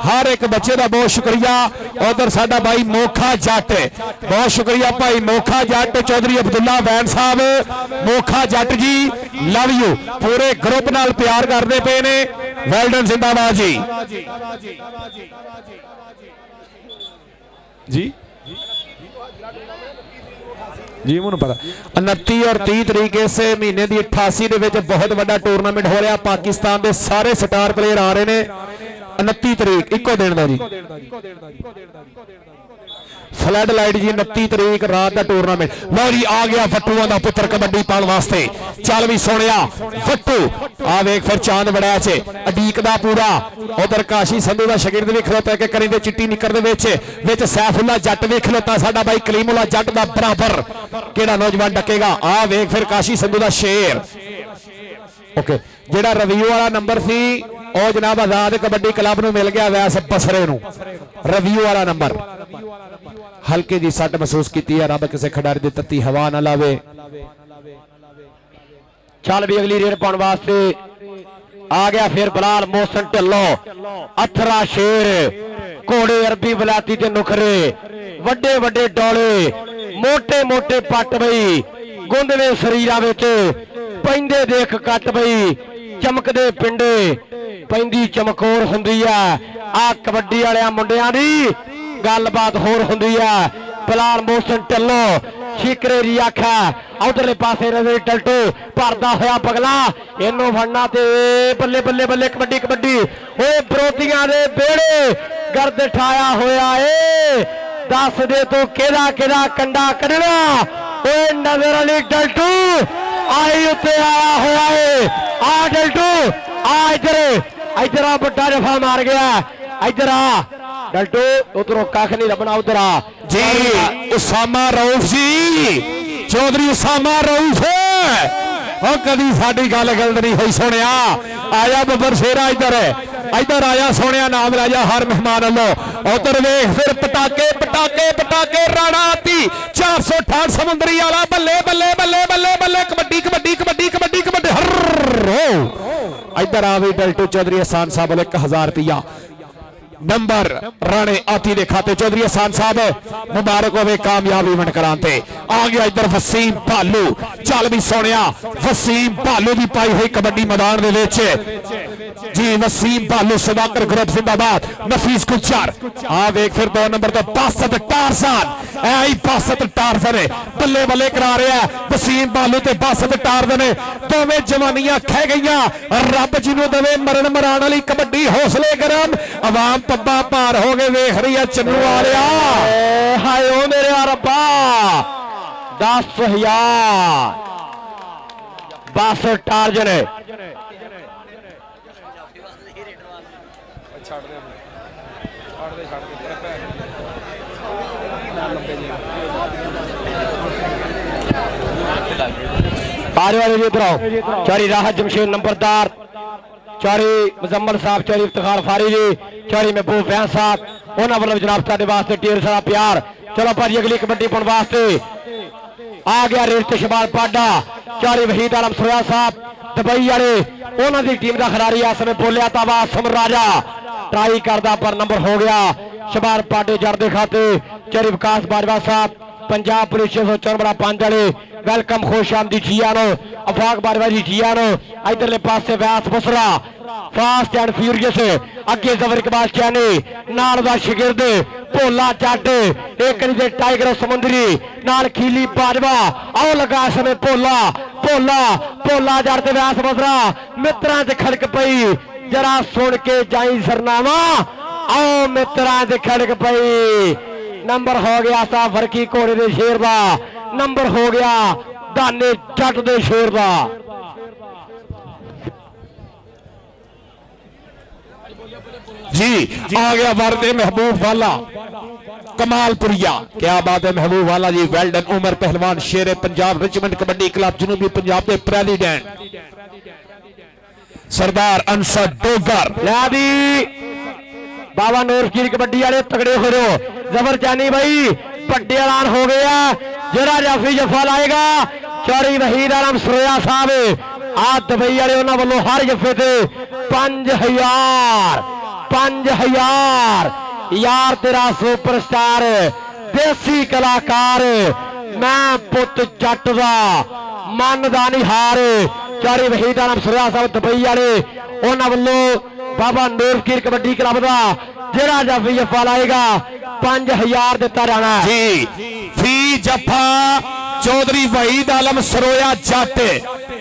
हर एक बच्चे दा बहुत शुक्रिया उधर साडा भाई मोखा जट बहुत शुक्रिया भाई मोखा जट चौधरी अब्दुल्ला वैन साहब मोखा जट जी लव यू पूरे ग्रुप नाल प्यार करते पे ने वेलडन जिंदाबाद जी जी जी ਮੈਨੂੰ ਪਤਾ 29 और 30 ਤਰੀਕ ਇਸੇ ਮਹੀਨੇ ਦੀ 88 ਦੇ ਵਿੱਚ ਬਹੁਤ ਵੱਡਾ ਟੂਰਨਾਮੈਂਟ ਹੋ ਰਿਹਾ ਪਾਕਿਸਤਾਨ ਦੇ ਸਾਰੇ ਸਟਾਰ ਪਲੇਅਰ ਆ ਰਹੇ ਨੇ 29 ਤਰੀਕ ਇੱਕੋ ਦਿਨ ਦਾ ਜੀ फ्लड लाइट जी 29 तरीक रात का टूरनामेंट लो जी आ गया फट्टूआं दा पुत्र कबड्डी पाउण वास्ते चल भी सोनिया फट्टू आ वेख फिर चांद बड़ा छे अडीक दा पूरा उधर काशी संधू दा शागिर्द भी खलोता के करी दे चिट्टी निकर दे विच सैफुल्ला जट भी खलोता साडा भाई कलीमुल्ला जट दा बराबर केड़ा नौजवान डकेगा आ वेख फिर काशी संधू दा शेर ਓਕੇ ਜਿਹੜਾ ਰਿਵਿਊ ਵਾਲਾ ਨੰਬਰ ਸੀ ਉਹ ਜਨਾਬ ਆਜ਼ਾਦ ਕਬੱਡੀ ਕਲੱਬ ਨੂੰ ਮਿਲ ਗਿਆ ਵੈਸ ਬਸਰੇ ਨੂੰ ਰਿਵਿਊ ਵਾਲਾ ਨੰਬਰ ਹਲਕੇ ਦੀ ਸੱਟ ਮਹਿਸੂਸ ਕੀਤੀ ਹੈ ਰੱਬ ਕਿਸੇ ਖਿਡਾਰੀ ਦੀ ਤੱਤੀ ਹਵਾ ਨਾ ਲਾਵੇ ਚੱਲ ਵੀ ਅਗਲੀ ਰੇਡ ਪਾਉਣ ਵਾਸਤੇ ਆ ਗਿਆ ਫਿਰ ਬਲਾਲ ਮੋਹਸਨ ਢਿੱਲੋਂ ਅਥਰਾ ਸ਼ੇਰ ਘੋੜੇ ਅਰਬੀ ਬਲਾਤੀ ਤੇ ਨੁਖਰੇ ਵੱਡੇ ਵੱਡੇ ਡੋਲੇ ਮੋٹے ਮੋٹے ਪੱਟ ਬਈ ਗੁੰਦਵੇਂ ਸਰੀਰਾਂ ਵਿੱਚ ਪੈਂਦੇ ਦੇਖ ਕੱਟ ਬਈ ਚਮਕਦੇ ਪਿੰਡੇ ਪੈਂਦੀ ਚਮਕੌਰ ਹੁੰਦੀ ਆ ਆ ਕਬੱਡੀ ਵਾਲਿਆਂ ਮੁੰਡਿਆਂ ਦੀ ਗੱਲਬਾਤ ਹੋਰ ਹੁੰਦੀ ਆ ਬਲਾਲ ਮੋਹਸਨ ਢਿੱਲੋਂ ਸ਼ਿਕਰੇ ਦੀ ਆਖਾ ਉਧਰਲੇ ਪਾਸੇ ਰਵੀ ਟਲਟੂ ਭਰਦਾ ਹੋਇਆ ਪਗਲਾ ਇਹਨੂੰ ਫੜਨਾ ਤੇ ਬੱਲੇ ਬੱਲੇ ਬੱਲੇ ਕਬੱਡੀ ਕਬੱਡੀ ਓਏ ਵਿਰੋਧੀਆਂ ਦੇ ਵਿਹੜੇ ਗਰਦ ਠਾਇਆ ਹੋਇਆ ਏ ਦੱਸ ਦੇ ਤੂੰ ਕਿਹਦਾ ਕਿਹਦਾ ਕੰਡਾ ਕੱਢਣਾ ਓਏ ਨਜ਼ਰ ਅਲੀ ਟਲਟੂ ਆਈ ਉੱਤੇ ਆਇਆ ਹੋਇਆ ਏ ਆ ਟਲਟੂ ਆ ਇੱਧਰ ਆ ਵੱਡਾ ਜਫਾ ਮਾਰ ਗਿਆ ਇੱਧਰ ਆ ਡਲਟੂ ਉਧਰੋਂ ਕੱਖ ਨਹੀਂ ਲੱਭਣਾ ਉਧਰ ਆ ਜੀ ਉਸਾਮਾ ਰਊਫ ਜੀ ਚੌਧਰੀ ਉਸਾਮਾ ਰਊਫ ਉਹ ਕਦੀ ਸਾਡੀ ਗੱਲ ਗਲਤ ਨਹੀਂ ਹੋਈ ਸੁਣਿਆ ਆਇਆ ਬੱਬਰ ਸ਼ੇਰਾ ਇੱਧਰ ਆਇਆ ਸੋਹਣਿਆ ਨਾਮ ਲੈ ਜਾ ਹਰ ਮਹਿਮਾਨ ਵੱਲੋਂ ਉਧਰ ਵੇਖ ਫਿਰ ਪਟਾਕੇ ਪਟਾਕੇ ਪਟਾਕੇ ਰਾਣਾਤੀ 468 ਸਮੁੰਦਰੀ ਵਾਲਾ ਬੱਲੇ ਬੱਲੇ ਬੱਲੇ ਬੱਲੇ ਬੱਲੇ ਕਬੱਡੀ ਕਬੱਡੀ ਕਬੱਡੀ ਕਬੱਡੀ ਕਬੱਡੀ ਹਰ ਇੱਧਰ ਆ ਵੀ ਡਲਟੂ ਚੌਧਰੀ ਹਸਾਨ ਸਾਹਿਬ ਵੱਲੋਂ 1000 ਰੁਪਇਆ नंबर राणे आती दे खाते चौधरी हसान साहब मुबारक होवे कामयाबी इवेंट कराते आ गया इधर वसीम भालू चल भी सोनिया वसीम भालू की पाई हुई कबड्डी मैदान दे विच जी वसीम भालू सदाकर ग्रुप जिंदाबाद नफीस गुलजार आ वेख फिर 2 नंबर तो बासत टारजान ऐ बासत टारजान बल्ले बल्ले करा रहा है वसीम भालू ते बासत टारजान दोवें जवानियां खह गईयां रब जिन्हों दवे मरण मराण वाली कबड्डी हौसले गरम आवाम पब्बा पार हो गए वेख रही है चन्नू वालिया हाय ओ मेरे रब्बा 10,000 62 टार्जन चौरी राहत जमशेद नंबरदार चौरी मुजम्मल साहब चौरी इफ्तिखार फारी जी चौरी महबूब फैन साहब उन्होंने वालों जनाब साडे वास्ते ढेर सारा प्यार चलो भाजी अगली कबड्डी पाने वास्ते आ गया रेत शबाल पाडा चौरी वहीद आलम सुरा साहब दुबई वाले उन्होंने टीम का खिलाड़ी इस समय बोलिया तावा समर राजा ट्राई करता पर नंबर हो गया शबाल पाडे जड़ के खाते चौरी विकास बाजवा साहब पंजाब पुलिस 654 वाले वेलकम खुश आमदी जियानो अफाक बारवा जी जियानो इधरले पासे व्यास बसरा फास्ट एंड फ्यूरियस अगे जबर इकबाल चैनी नाल दा शिगिर्द भोला जट एक दे टाइगर समुंदरी नाल खीली बाजवा आओ लगा समय भोला भोला भोला जट ते व्यास बसरा मित्रां च खड़क पई जरा सुन के जाई सरनावा आओ मित्रां च खड़क पई नंबर हो गया सा फरकी घोड़े दे शेर दा नंबर हो गया दाने जट दे शेर दा जी आ गया वर्दे महबूब वाला कमालपुरिया क्या बात है महबूब वाला जी वेल डन उमर पहलवान शेर पंजाब रिचमंड कबड्डी क्लब जनूबी पंजाब के प्रेसिडेंट सरदार अंसर डोगर लादी बाबा नूर की कबड्डी वाले तगड़े हो रहे हो जबर जानी भाई पट्टे ऐलान हो गया जरा जाफी जफा लाएगा चौरी वहीद आलम सुरैया साहब आ दुबई वाले उन्होंने वालों हर जफे से 5000 यार तेरा सुपरस्टार देसी कलाकार मैं पुत जट दा मन दा नहीं हार चौरी वहीद आलम सुरैया साहब दुबई वाले उन्होंने वालों बाबा नूर की कबड्डी क्लब का जरा जाफी जफा लाएगा 5000 दिता जाना जी फी जफा चौधरी वहीद आलम सरोया जट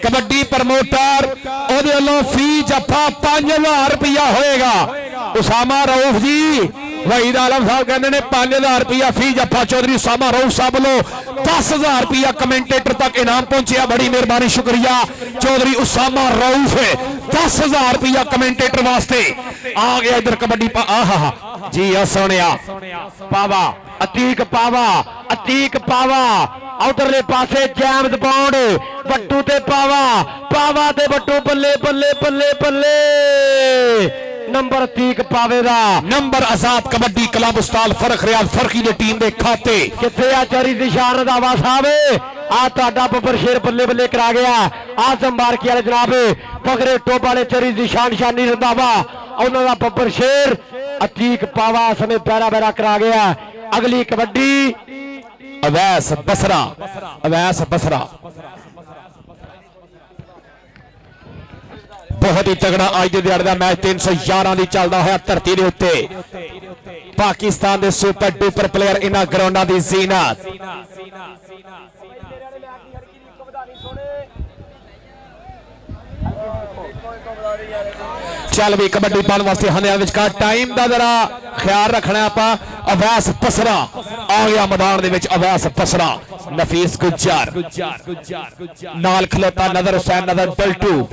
कबड्डी प्रमोटर ओदे वालों फी जफा 5000 रुपया होएगा उसामा रऊफ जी वहीद आलम साहब कहते ने 5000 रुपया फी जफा चौधरी उसामा रऊफ साहब लो 10,000 रुपया कमेंटेटर तक इनाम पहुंचे बड़ी मेहरबानी शुक्रिया चौधरी उसामा रऊफ 10,000 रुपया कमेंटेटर वास्ते आ गया इधर कबड्डी आहा जी सोनिया पावा अतीक पावा ਉਧਰਲੇ ਪਾਸੇ ਜੈਮਦ ਬੌਂਡ ਬੱਟੂ ਤੇ ਪਾਵਾ ਤੇ ਬੱਟੂ ਬੱਲੇ ਬੱਲੇ ਬੱਲੇ ਬੱਲੇ ਨੰਬਰ 30 ਪਾਵੇ ਦਾ ਨੰਬਰ ਆਜ਼ਾਦ ਕਬੱਡੀ ਕਲੱਬ ਉਸਤਾਦ ਫਰਖ ਰਿਆਜ਼ ਫਰਕੀ ਦੀ ਟੀਮ ਦੇ ਖਾਤੇ ਕਿੱਥੇ ਆ ਚਰੀ ਨਿਸ਼ਾਨ ਰੰਧਾਵਾ ਸਾਹਿਬ ਆ ਤੁਹਾਡਾ ਬੱਬਰ ਸ਼ੇਰ ਬੱਲੇ ਬੱਲੇ ਕਰਾ ਗਿਆ ਆਜ਼ਮ ਮਾਰਕੀ ਵਾਲੇ ਜਨਾਬ ਫਕਰੇ ਟੋਪ ਵਾਲੇ ਚਰੀ ਨਿਸ਼ਾਨੀ ਰੰਧਾਵਾ ਉਹਨਾਂ ਦਾ ਬੱਬਰ ਸ਼ੇਰ ਅਤੀਕ ਪਾਵਾ ਸਮੇਂ ਪੈਰਾ ਪੈਰਾ ਕਰਾ ਗਿਆ ਅਗਲੀ ਕਬੱਡੀ ਅਵੈਸ ਬਸਰਾ ਬਹੁਤ ਹੀ ਤਗੜਾ ਅੱਜ ਦੇ ਦਿਹਾੜੇ ਦਾ ਮੈਚ 311 ਦੀ ਚੱਲਦਾ ਹੋਇਆ ਧਰਤੀ ਦੇ ਉੱਤੇ ਪਾਕਿਸਤਾਨ ਦੇ ਸੁਪਰ ਡੂਪਰ ਪਲੇਅਰ ਇਹਨਾਂ ਗਰਾਊਂਡਾਂ ਦੀ ਜ਼ੀਨਤ ਚੱਲ ਵੀ ਕਬੱਡੀ ਪਾਉਣ ਵਾਸਤੇ ਹਨਿਆ ਵਿਚਕਾਰ ਟਾਈਮ ਦਾ ਜ਼ਰਾ ਖਿਆਲ ਰੱਖਣਾ ਆਪਾਂ ਅਵੈਸ ਬਸਰਾ ਆ ਗਿਆ ਮੈਦਾਨ ਦੇ ਵਿੱਚ ਅਵੈਸ ਬਸਰਾ ਨਫੀਸ ਗੁੱਜਰ ਨਾਲ ਖਲੋਤਾ ਨਜ਼ਰ ਹੁਸੈਨ ਨਜ਼ਰ ਬਲਟੂ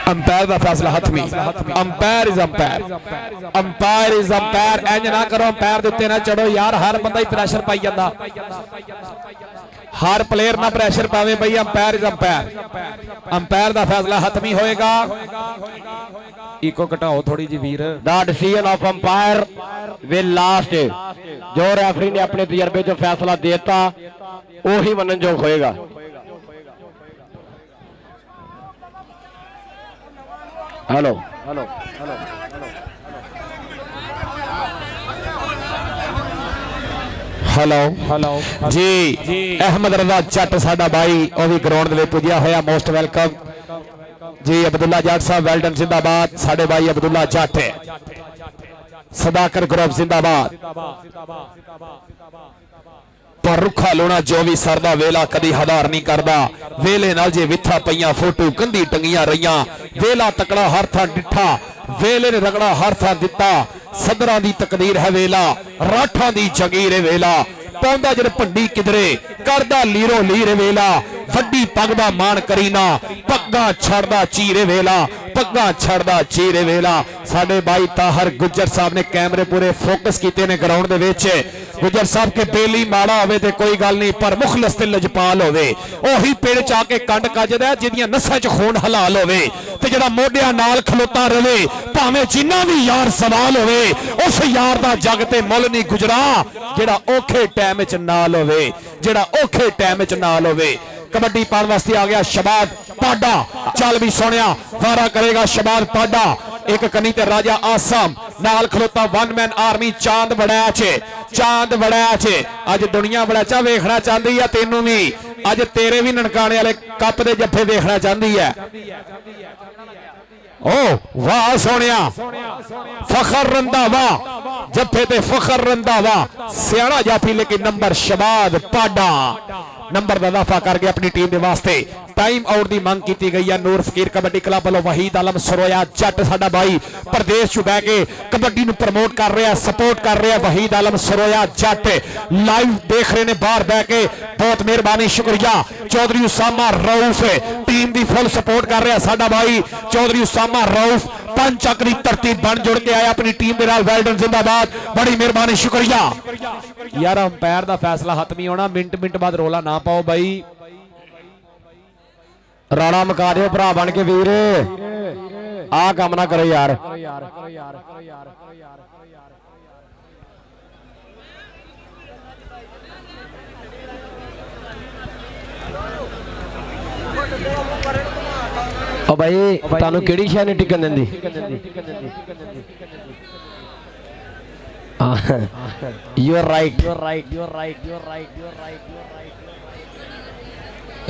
अंपायर का फैसला हथमी अंपायर इज अंपायर इंज ना करो अंपायर के उत्ते ना चढ़ो यार हर बंदा ही प्रेशर पाई जाता हर प्लेयर ना प्रेशर पावे भाई अंपायर इज अंपायर का फैसला हथमी होएगा इको घटाओ थोड़ी जी वीर the decision of umpire will last जो रेफरी ने अपने तजर्बे जो फैसला देता वही मनन जोग होएगा हेलो जी अहमद रजा जट साडा भाई वह भी ग्राउंड में पुजया होया मोस्ट वेलकम जी अब्दुल्ला जट साहब वेल डन जिंदाबाद साडे भाई अब्दुल्ला जट सदाकर ग्रुप जिंदाबाद पर रुखा लोना जो भी सरदा वेला कदी हदार नहीं करदा वेले नाल जे विथा पईयां फोटो कंधी टंगियां रहियां वेला तकड़ा हर था डिठा वेले ने रगड़ा हर था दिता सदरां दी तकदीर है वेला राठां दी जगीर है वेला पौंदा जद भंडी किधरे करदा लीरो लीर वेला वड्डी पग दा मान करीना पग्गा छड़दा चीरे वेला पग्गा छड़दा चीरे वेला साडे भाई ताहर गुज्जर साहब ने कैमरे पूरे फोकस कीते ने ग्राउंड दे विच गुज्जर साहब के बेली माड़ा होवे ते कोई गल नहीं पर मुखलस ते लजपाल होवे ओही पेड़ च आके कंड कजदा जिहदियां नसां च खून हलाल होवे ते जेड़ा मोढियां नाल खलोता रहे भावें जिन्ना भी यार सवाल होवे उस यार दा जग ते मुल नहीं गुजरा जेड़ा औखे टाइम च नाल होवे जेड़ा औखे टाइम च नाल होवे कबड्डी पाने वास्ते आ गया शबाद पाडा चल भी सोनिया वारा करेगा शबाद पाडा एक कनी ते राजा आसम नाल खलोता वन मैन आर्मी चांद बड़ैच अज दुनिया बड़ैचा वेखना चाहती है तेनू भी अज तेरे भी ननकाने वाले कप दे जफ्फे देखना चाहती है ओ वाह सोनिया फखर रंधावा जफ्फे ते फखर रंधावा सियाना जाफी लेकिन नंबर शबाद पाडा नंबर का इजाफा कर गया अपनी टीम के वास्ते टाइम आउट की मांग की गई है नूर फकीर कबड्डी क्लब वालों वहीद आलम सरोया जट साडा भाई प्रदेश च बह के कबड्डी नूं प्रमोट कर रहा सपोर्ट कर रहा वहीद आलम सरोया जट लाइव देख रहे हैं बाहर बह के बहुत मेहरबानी शुक्रिया चौधरी उसामा रऊफ टीम की फुल सपोर्ट कर रहा साडा भाई चौधरी उसामा रऊफ पंच अक दी तरतीब बन जुड़ के आया अपनी टीम के नाल वेल डन जिंदाबाद बड़ी मेहरबानी शुक्रिया यार अंपायर का फैसला हतमी होना मिनट मिनट बाद रोला ना पाओ भाई राणा मका दो भरा बन के वीर आ काम ना करो यार ओ भाई तानू केड़ी शय नहीं टिकन देंदी यू आर राइट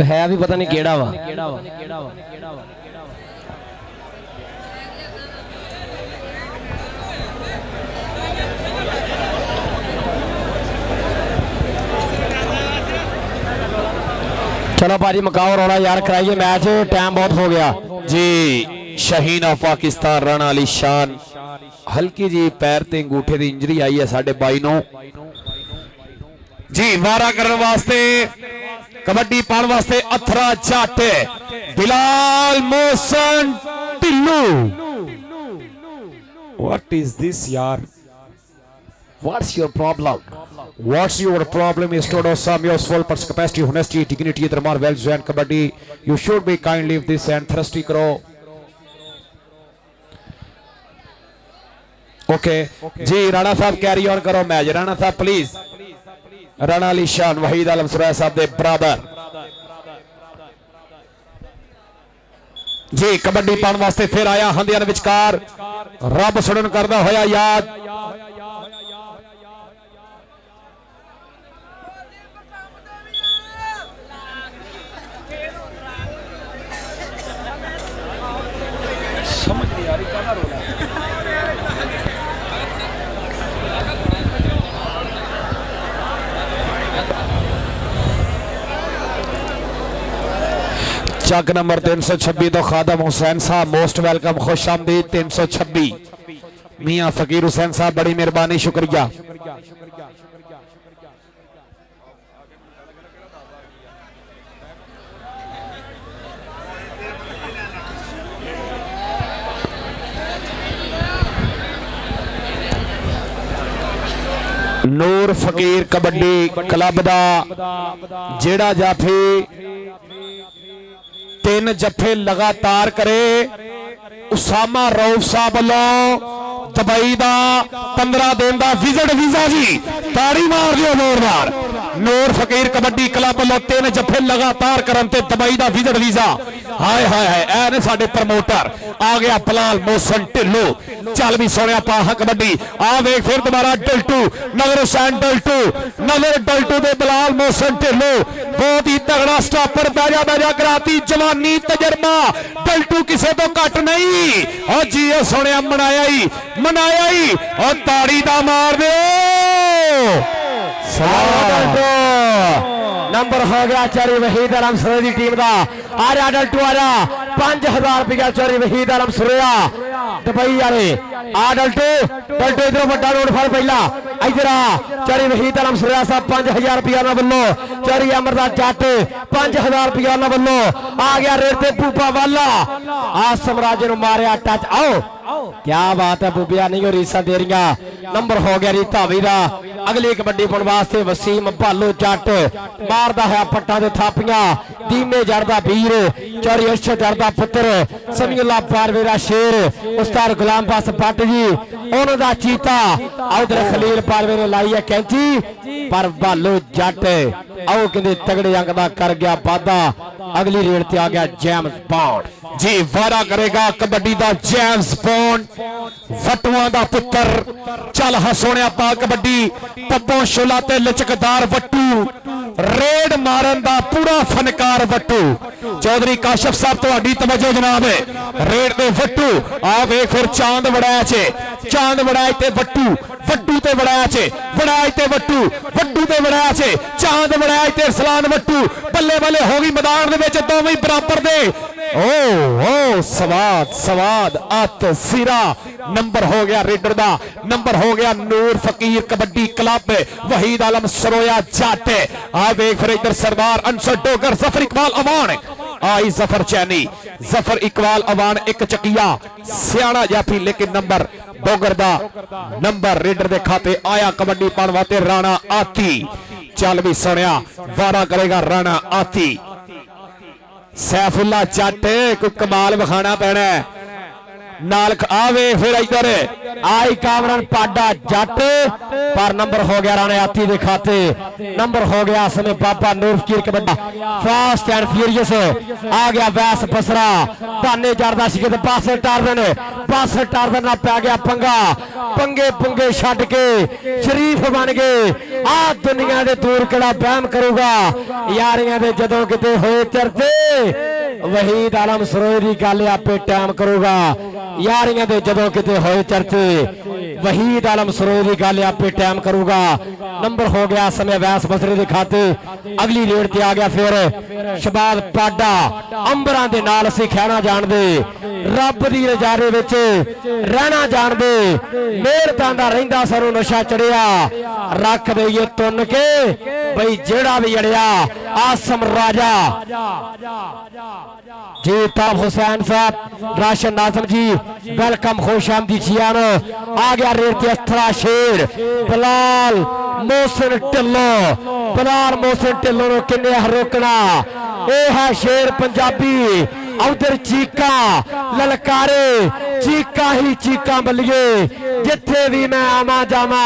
है भी पता नहीं केड़ा वा चलो भाजी मकाओ रोड़ा यार कराइए मैच टाइम बहुत हो गया जी शहीन ऑफ पाकिस्तान राणा अली शान हल्की जी पैर ते अंगूठे की इंजरी आई है साडे भाई नूं जी वारा करने वास्ते कबड्डी पाने वास्ते अथरा जट, Bilal Mohsin Tillu What is this, yaar? What's your problem? What's your problem is total some useful person capacity, honesty, dignity, dharma, values and kabaddi. You should be kind leave this and thirsty karo. Okay. जी राणा साहब carry on करो match. Rana साहब please. Rana Ali शान वहीद आलम सुरैया साहब दे बराबर. जी कबड्डी पाने वास्ते फिर आया हंदियां दे विचकार. रब सुनन करदा होया याद. चक नंबर 326 तो खादम हुसैन साहब मोस्ट वेलकम खुश आमदीद. 326 मियां फकीर हुसैन साहब बड़ी मेहरबानी शुक्रिया. नूर फकीर कबड्डी क्लब दा जेड़ा जाफी 3 जफे लगातार करे उसामा रऊफ साहब वालों दुबई का 15 दिन का विजिट वीजा जी. ताड़ी मार दियो जोरदार. नूर फकीर कबड्डी क्लब वालों 3 जफे लगातार करन ते दुबई का विजिट वीजा. हाय हाय हाय ऐ ने साडे प्रमोटर आ गया पलाल मोहसन ढिल्लो. चल भी सोनिया पाहा कबड्डी. आ वेख फिर दोबारा डल्टू नगर हुसैन डल्टू नगर डल्टू दे बलाल मोहसन ढिल्लो. बहुत ही तगड़ा स्टॉपर बैजा बैजा कराती. जवानी तजर्बा डल्टू किसे तो घट नहीं. और जी सोनिया मनाया ही और ताड़ी दा मार दे. नंबर हो गया चोरी वहीद आलम सुरेया की टीम का. आ रहा डल्टू आ रहा 5000 रुपया चोरी वहीद आलम सुरेया दुबई वाले. आ डल्टू इधरों बड़ा नोट फड़ पहला इधर आ चोरी वहीद आलम सुरेया साहब 5000 रुपया वालों. चोरी अमरदास जट 5000 रुपया वालों. आ गया रेट पे भूपा वाला. आ समराज ने मारिया टच. आओ क्या बात है बुबिया नहीं हो रीसा दे रही. नंबर हो गया रीता वीरा. अगली कबड्डी पाने वास्ते वसीम भालू जट मारदा है पट्टा दे थापियां. दीमे जड़दा वीर चोरी अर्शद जड़दा पुत्र समीउल्लाह पारवेरा शेर उस्ताद गुलाम पास भट्ट जी उन्हों दा चीता. उधर खलील पारवे ने लाई है कैंची पर भालू जट आओ कहते तगड़े अंक दा कर गया वादा. अगली रेड ते आ गया जेम्स बॉन्ड. जी वारा करेगा कबड्डी का जेम्स बॉन्ड वटुआ का पुत्र. चल हसोनिया पा कबड्डी पप्पो शोला ते लचकदार वट्टू रेड मारन का पूरा फनकार वट्टू. चौधरी काशफ साहब तो तवज्जो जनाब है. रेड दे वट्टू आ वेख फिर चांद वड़ाया चे. चांद वड़ाए ते वट्टू वट्टू ते वड़ाया चे. वड़ाए ते वट्टू वट्टू ते वड़ाया चे. चांद वड़ाए ते सलान वट्टू. बल्ले बल्ले हो गई मैदान दे विच दोवें बराबर दे. ओ सवाद अत सिरा. नंबर हो गया रेडर दा. नंबर हो गया नूर फकीर कबड्डी क्लब वहीद आलम सरोया जट. आ वेख फिर इधर सरदार अंसर डोगर जफर इकबाल अवान आई. जफर चैनी जफर इकबाल अवान एक चकिया सियाना जाफी. लेकिन नंबर डोगर दा नंबर रेडर दे खाते आया कबड्डी पाने वास्ते राणा आती. चल भी सुनिया वारा करेगा राणा आती. सैफुल्ला जट कोई कमाल विखाना पैना नाल आवे. फिर इधर आई कामरान पाडा जट पर नंबर हो गया राणे आती दे खाते. नंबर हो गया समय बाबा नूर फकीर कबड्डी फास्ट एंड फ्यूरियस. आ गया वैस बसरा ताने जड़दा सी ते पास टारदन ना पै गया पंगा. पंगे पुंगे छड्ड के शरीफ बन गए. आ दुनिया दे दूर केड़ा बहम करूगा. यारियां दे जदों किते होए चर्चे वहीद आलम सरोए दी गल आपे टाइम करूगा. यारियां दे जदों किते होए चर्चे वहीद आलम सरोए दी गल आपे टाइम करूगा. नंबर हो गया समय वैस बसरे दे खाते. अगली रेड ते आ गया फिर शबाब पाडा. अंबरां दे नाल असीं खैना जाणदे रब दी रजारे विच रहना जाणदे. मेहरतां दा रहिंदा सानू नशा चढ़िया रख दईए तुन के ਬਈ ਜਿਹੜਾ ਵੀ ਅੜਿਆ ਆਸਮ ਰਾਜਾ जी ताब हुसैन साहब राशन नाजम जी वेलकम खुश आमदी जियानो आ गया रेत अस्थरा शेर बिलाल मोहसिन ढिल्लों नो किन्ने रोकना ये है शेर पंजाबी उधर चीका ललकारे चीका ही चीका बलिए जिथे भी मैं आवा जावा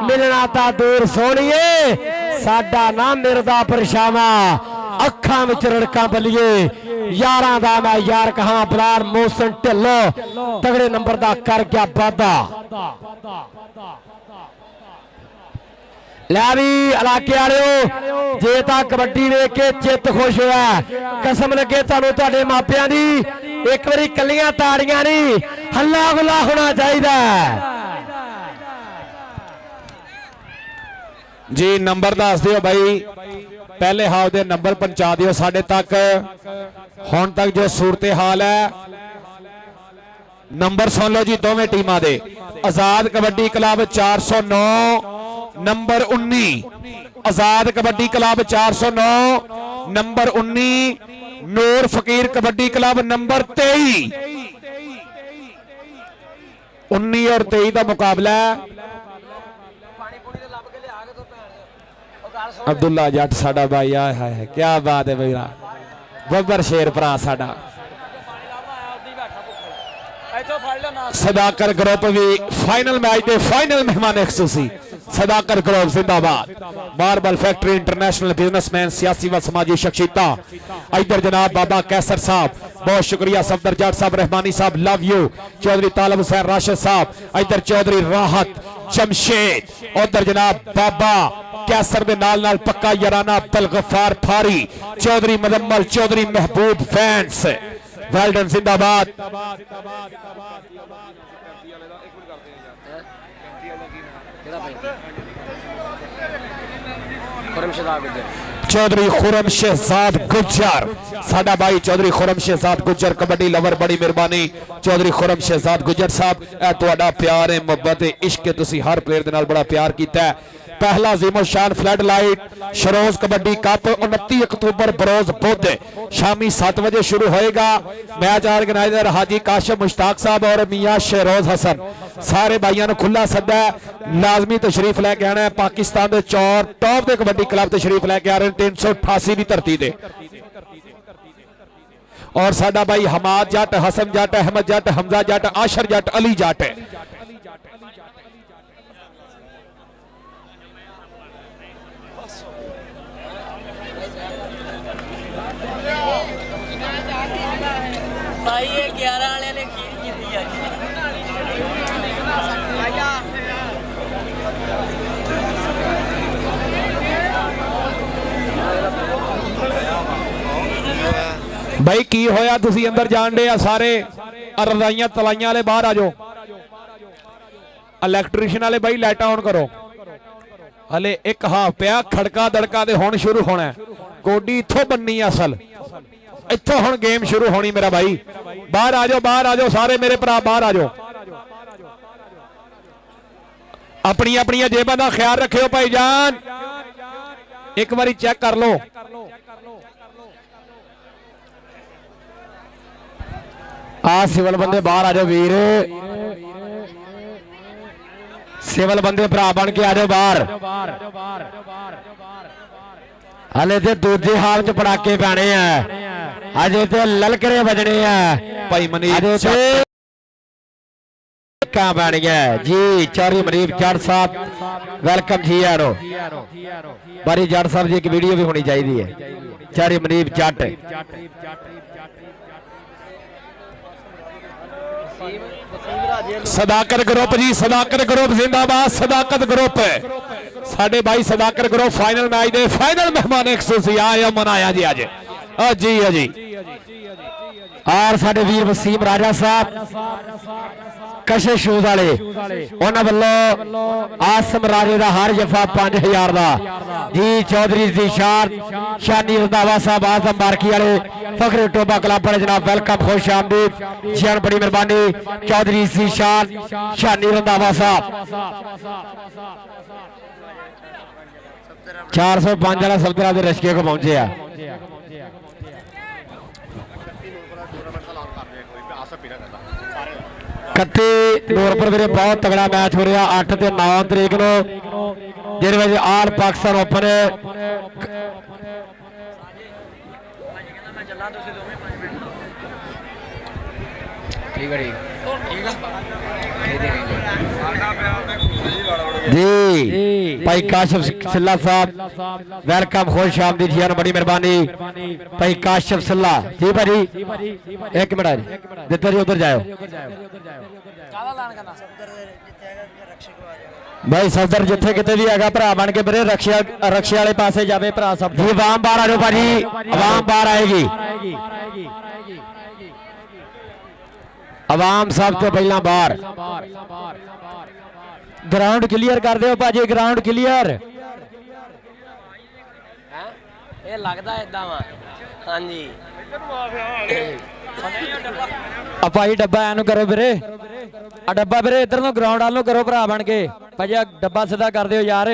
मिलना ता दूर सोनिए साडा ना मिलदा परछावा अखां विच रड़का बलिए यारां दा मैं यार कहां बिलाल मोहसिन ढिल्लों तगड़े नंबर दा कर गया वादा लै भी इलाके वालिओ जे तां कबड्डी वेख के चित्त खुश होया कसम लगे तुहानूं तुहाडे मापियां दी एक बारी कल्लियां ताड़ियां नहीं हल्ला गुल्ला होना चाहिए जी नंबर दस दिओ भाई पहले हाफ दे नंबर पहुंचा दिओ साडे तक हुण तक जो सूरत हाल है नंबर सुन लो जी दोवें टीमां दे आजाद कबड्डी क्लब 409 नंबर 19 आजाद कबड्डी क्लब 409 नंबर 19 नूर फकीर कबड्डी क्लब नंबर 23 19 और 23 का मुकाबला अब्दुल्ला जट साडा भाई आए है क्या बात है भैया बब्बर शेर भरा साडा सदाकर ग्रुप भी फाइनल मैच के फाइनल मेहमान खसूसी सदाकर ग्रुप जिंदाबाद मार्बल फैक्ट्री इंटरनेशनल बिजनेसमैन सियासी व समाजी शख्सियता इधर जनाब बाबा कैसर साहब बहुत शुक्रिया सफदर जट साहब रहमानी साहब लव यू चौधरी तालब हुसैन राशिद साहब इधर चौधरी राहत जमशेद उधर जनाब बाबा कैसर दे नाल नाल पक्का याराना अब्दुल गफ्फार फारी चौधरी मदम्मल चौधरी महबूब फैंस वेल्डन जिंदाबाद चौधरी खुरम शहजाद गुज्जर साडा भाई चौधरी खुरम शहजाद गुज्जर कबड्डी लवर बड़ी मेहरबानी चौधरी खुरम शहजाद गुज्जर साहब ए तुहाडा प्यार है मोहब्बत है इश्क है तुसी हर प्लेयर दे नाल बड़ा प्यार कीता है पहला जीमो शान फ्लड लाइट शरोज कबड्डी कप 29 अक्तूबर बरोज बुध शामी 7 बजे शुरू होएगा मैच ऑर्गेनाइजर हाजी काशिम मुश्ताक साहब और मियां शहरोज हसन सारे भाइयों ने खुला सद्दा लाजमी तशरीफ लैके आना है पाकिस्तान के चौर टॉप के कबड्डी क्लब तशरीफ लैके आ रहे हैं 388 की धरती दे और साडा भाई हमाद जट हसन जट अहमद जट हमजा जट आशर जट अली जट है भाई ये 11 वाले ने खीर की थी आज भाई की होया तुसी अंदर जान दे सारे रजाइयां तलाइयां वाले बाहर आ जाओ इलैक्ट्रीशियन वाले भाई लाइटां ऑन करो हले एक हाफ पिया खड़का दड़का दे हुण शुरू होना गोडी इत्थों बननी असल इत्थों हुण गेम शुरू होनी मेरा भाई बाहर आ जाओ सारे मेरे भरा बाहर आ जाओ अपनी अपनी जेबां दा ख्याल रखियो भाईजान एक बारी चेक कर लो आ सिविल बंदे बाहर आ जाओ वीर सिविल बंदे भरा बन के आ जाओ बाहर हले तो दूजे हाल च पटाके पैने हैं अजे तो ललकरे बजने हैं भाई मनीष पैनी है जी चौधरी मनीप जट साहब वेलकम जी यारो बारी जट साहब जी एक वीडियो भी होनी चाहिए है चौधरी मनीप जट सदाकर ग्रुप जी सदाकर ग्रुप जिंदाबाद सदाकत ग्रुप साडे भाई सदाकर ग्रुप फाइनल मैच दे फाइनल मेहमान खसूसी आया मनाया जी अज जी जी और साडे वीर वसीम राजा साहब कशे शूज वाले उन्होंने वालों आसम राजे का हर जफा 5000 का जी चौधरी जीशान शानी रंधावा साहब आजम मार्की वाले फखरे टोबा क्लब वाले जनाब वेलकम खुश आमदीद जी बड़ी मेहरबानी चौधरी जीशान शानी रंधावा साहब 405 ਵਾਲਾ ਸਲਤਰਾ ਦੇ ਰਸ਼ਕੇ ਕੋ ਪਹੁੰਚੇ ਆ। ਨੂਰਪੁਰ ਵੀਰੇ ਬਹੁਤ ਤਗੜਾ ਮੈਚ ਹੋ ਰਿਹਾ 8 ਤੇ 9 ਤਰੀਕ ਨੂੰ, ਜਿਹਦੇ ਵਿੱਚ ਆਲ ਪਾਕਿਸਤਾਨ ਓਪਨ जी भाई काशिफ सिल्ला साहब वेलकम, खुश आमदीद जी, बड़ी मेहरबानी भाई काशिफ सिल्ला जी। भाजी एक मिनट जितना जी उधर जाओ भाई सफदर जिथे किते भी हैगा भरा बन के मेरे रक्षे वाले पासे जावे भरा सब जी। आवाम बाहर आ जाओ भाजी, आवाम बाहर आएगी, आवाम सब तो पहला बाहर। ग्राउंड क्लियर कर दो भाजी, ग्राउंड क्लियर। ਇਹ ਲੱਗਦਾ ਇਦਾਂ ਵਾ ਹਾਂਜੀ ਆ ਭਾਈ ਡੱਬਾ ਐਨੂੰ ਕਰੋ ਵੀਰੇ, ਆ ਡੱਬਾ ਵੀਰੇ ਇਧਰ ਨੂੰ ਗਰਾਊਂਡ ਵੱਲ ਨੂੰ ਕਰੋ ਭਰਾ ਬਣ ਕੇ ਭਾਜੀ, ਆ ਡੱਬਾ ਸਿੱਧਾ ਕਰ ਦਿਓ ਯਾਰ।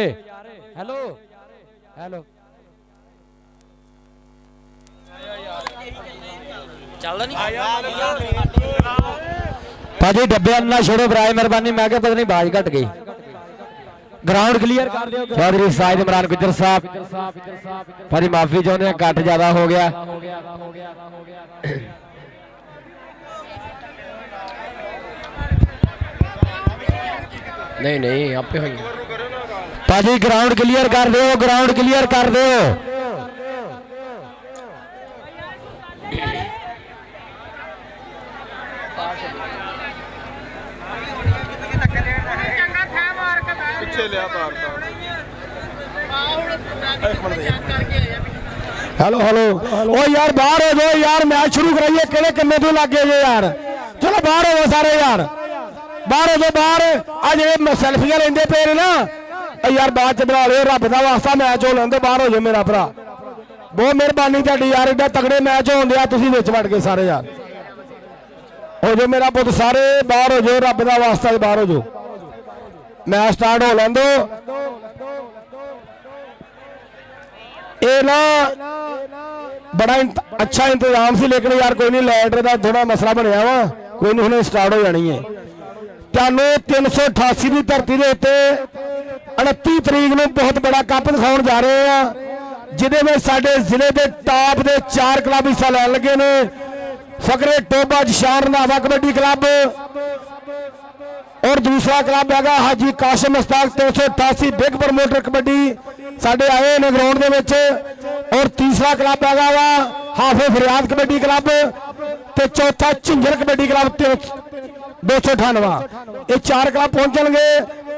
ਹੈਲੋ ਹੈਲੋ ਚੱਲਦਾ ਨਹੀਂ ਭਾਜੀ ਡੱਬਿਆਂ ਨਾ ਛੋੜੋ ਭਰਾ, ਮਿਹਰਬਾਨੀ। ਮੈਂ ਕਿਹਾ ਪਤਾ ਨਹੀਂ ਬਾਜ ਘਟ ਗਈ। ग्राउंड क्लियर कर दियो। चौधरी साहिद इमरान गुजर साहब भाजी माफी चाहते हैं, कट ज्यादा हो गया। नहीं नहीं आपे हुई भाजी ग्राउंड क्लियर कर दो, ग्राउंड क्लियर कर दो। हेलो हेलो ओ यार बाहर हो जाओ यार, मैच शुरू कराइए, केड़े कन्ने तो लागे जे यार। चलो बाहर हो सारे यार, बाहर हो जाओ बाहर। आज ये सेल्फियां लेंदे पे ने ना यार, बाद च बना लियो, रब दा वास्ता मैच हो लेंदे, बाहर हो जाओ मेरा भरा। बहुत मेहरबानी तुहाडी यार, एडा तगड़े मैच होंदे आ, तुसीं विच वड़ गए सारे यार। हो जाओ मेरा पुत, सारे बाहर हो जाओ, रब दा वास्ता बाहर हो जाओ, मैच स्टार्ट हो लैंदो। ये ना बड़ा अच्छा इंतजाम से, लेकिन यार कोई नहीं, लाइट का थोड़ा मसला बनया वा, कोई नहीं, हुणे स्टार्ट हो जानी है। तुहानू 388 की धरती के उत्ते 29 तरीक में बहुत बड़ा कप दिखाउण जा रहे हैं, जिहदे में साडे जिले के टॉप के 4 क्लब हिस्सा लैण लगे ने। फकरे टोबा शान रंधावा कबड्डी क्लब और दूसरा क्लब है हाजी काशिम मुश्ताक 388 बिग प्रमोटर कबड्डी साडे आए ने ग्राउंड दे। और तीसरा क्लब है वा हाफे फरियाद कबड्डी क्लब ते चौथा झिंजर कबड्डी क्लब 298। ये 4 क्लब पहुंचणगे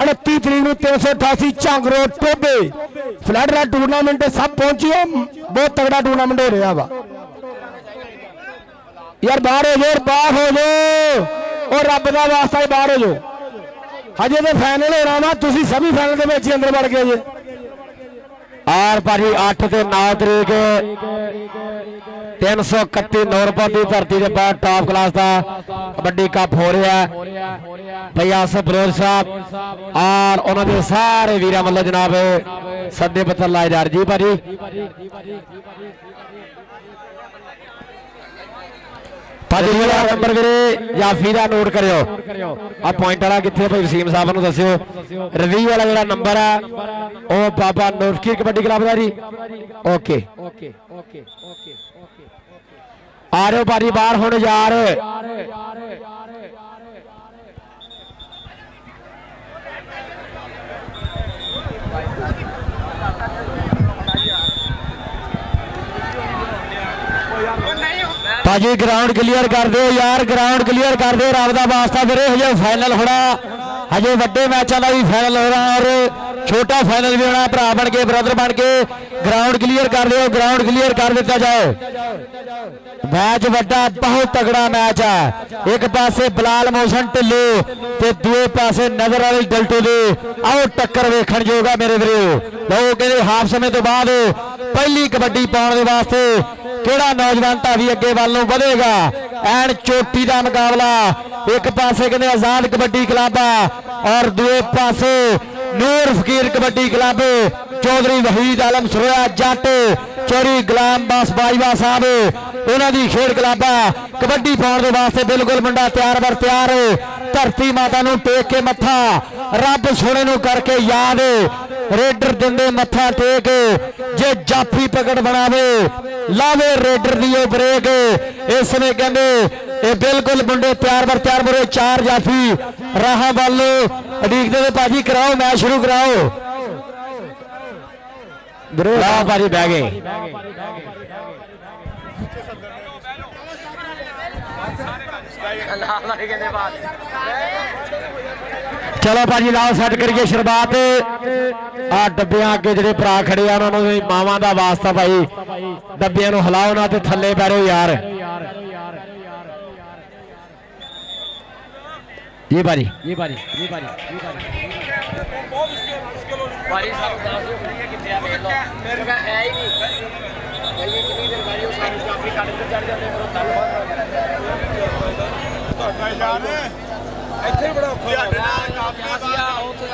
29 तरीक को 388 झांगरो टोबे फ्लड का टूरनामेंट सब पहुंचियो, बहुत तगड़ा टूरनामेंट हो रहा वा यार। बाहर हो जाओ, बाहर हो जाओ और रब का वास्ता बाहर हो जाओ। हजे तो फाइनल हो रहा वा, तुसी सभी फाइनल के ਵਿੱਚ अंदर बढ़ गए जे। और भाजी 8 ਤੇ 9 तरीक 331 नौरपुर की धरती के बाद टॉप क्लास का कबड्डी कप हो रहा है। भाई आसफ बलोच साहब और उन्होंने सारे वीर मतलब जनाब सदे पत्थर लाए जा रहे जी। भाजी नंबर वीरे जाफी का नोट करियो, आ पॉइंट वाला कितने भाई वसीम साहब को दसियो। रवि वाला जो नंबर है वो बाबा नूरफकीर कबड्डी क्लब का जी। ओके आ रहे हो भाजी बाहर होने जा रहे। भाजी ग्राउंड क्लियर कर दो यार, ग्राउंड क्लियर कर दो, रब दा वास्ता फिर हजे फाइनल होना, हजे वड्डे मैचों का भी फाइनल हो रहा और छोटा फाइनल भी होना। भरा बन के ब्रदर बन के ग्राउंड क्लियर कर दो, ग्राउंड क्लियर कर दिता जाए। मैच वड्डा बहुत तगड़ा मैच है, एक पासे बिलाल मोशन ढिल्लो ते दूए पासे नजर वाली डल्टू दे आओ टक्कर वेखण जोगा मेरे वीरो। लोग कहते हाफ समय तो बाद पहली कबड्डी पाने के वास्ते केड़ा नौजवान धावी अगे वाल नूं वधेगा। एन चोटी का मुकाबला, एक पासे कहते आजाद कबड्डी क्लब और दूए पासे नूर फकीर कबड्डी क्लब ਚੌਧਰੀ ਵਹੀਦ ਆਲਮ ਸਰੋਇਆ ਜੱਟ ਚੋਰੀ ਗੁਲਾਮ ਬਾਸ ਬਾਜਵਾ ਸਾਹਿਬ ਉਹਨਾਂ ਦੀ ਖੇਡ ਕਲੱਬ ਆ ਕਬੱਡੀ ਪਾਉਣ ਦੇ ਵਾਸਤੇ ਬਿਲਕੁਲ ਮੁੰਡਾ ਤਿਆਰ ਬਰ ਤਿਆਰ ਧਰਤੀ ਮਾਤਾ ਨੂੰ ਟੇਕ ਕੇ ਮੱਥਾ ਰੱਬ ਸੋਹਣੇ ਨੂੰ ਕਰਕੇ ਯਾਦ ਰੇਡਰ ਦਿੰਦੇ ਮੱਥਾ ਟੇਕ ਜੇ ਜਾਫੀ ਪਕੜ ਬਣਾਵੇ ਲਾਵੇ ਰੇਡਰ ਦੀ ਉਹ ਬ੍ਰੇਕ ਇਸ ਸਮੇਂ ਕਹਿੰਦੇ ਇਹ ਬਿਲਕੁਲ ਮੁੰਡੇ ਤਿਆਰ ਬਰ ਤਿਆਰ ਮੁਰੇ 4 ਜਾਫੀ ਰਾਹਾਂ ਵੱਲ ਉਡੀਕਦੇ ਨੇ ਭਾਜੀ ਕਰਾਓ ਮੈਚ ਸ਼ੁਰੂ ਕਰਾਓ ਲਓ ਭਾਜੀ ਬਹਿ ਗਏ ਚਲੋ ਭਾਜੀ ਲਾਓ ਸੈੱਟ ਕਰੀਏ ਸ਼ੁਰੂਆਤ ਆ ਡੱਬਿਆਂ ਅੱਗੇ ਜਿਹੜੇ ਭਰਾ ਖੜੇ ਆ ਉਹਨਾਂ ਨੂੰ ਵੀ ਮਾਵਾਂ ਦਾ ਵਾਸਤਾ ਭਾਈ ਡੱਬਿਆਂ ਨੂੰ ਹਿਲਾਓ ਨਾ ਤੇ ਥੱਲੇ ਬੈਠੋ ਯਾਰ ਜੀ ਭਾਜੀ ਭਾਈ ਸਾਹਿਬ ਦੱਸ ਦਿਓ ਕਿਹੜੀ ਕਿੱਥੇ ਆ ਵੇਖ ਲਓ ਮੇਰੇ ਕੋਲ ਹੈ ਹੀ ਨਹੀਂ ਭਾਈ ਕਿੰਨੀ ਦੇਰ ਭਾਈ ਉਹ ਸਾਰੇ ਚਾਬੀ ਕੱਢ ਕੇ ਚੜ ਜਾਂਦੇ ਫਿਰ ਉਹ ਤੁਹਾਡਾ ਯਾਰ ਇੱਥੇ ਬੜਾ ਔਖਾ ਸਾਡੇ ਨਾਲ ਕਾਫੀ ਆ ਉੱਥੇ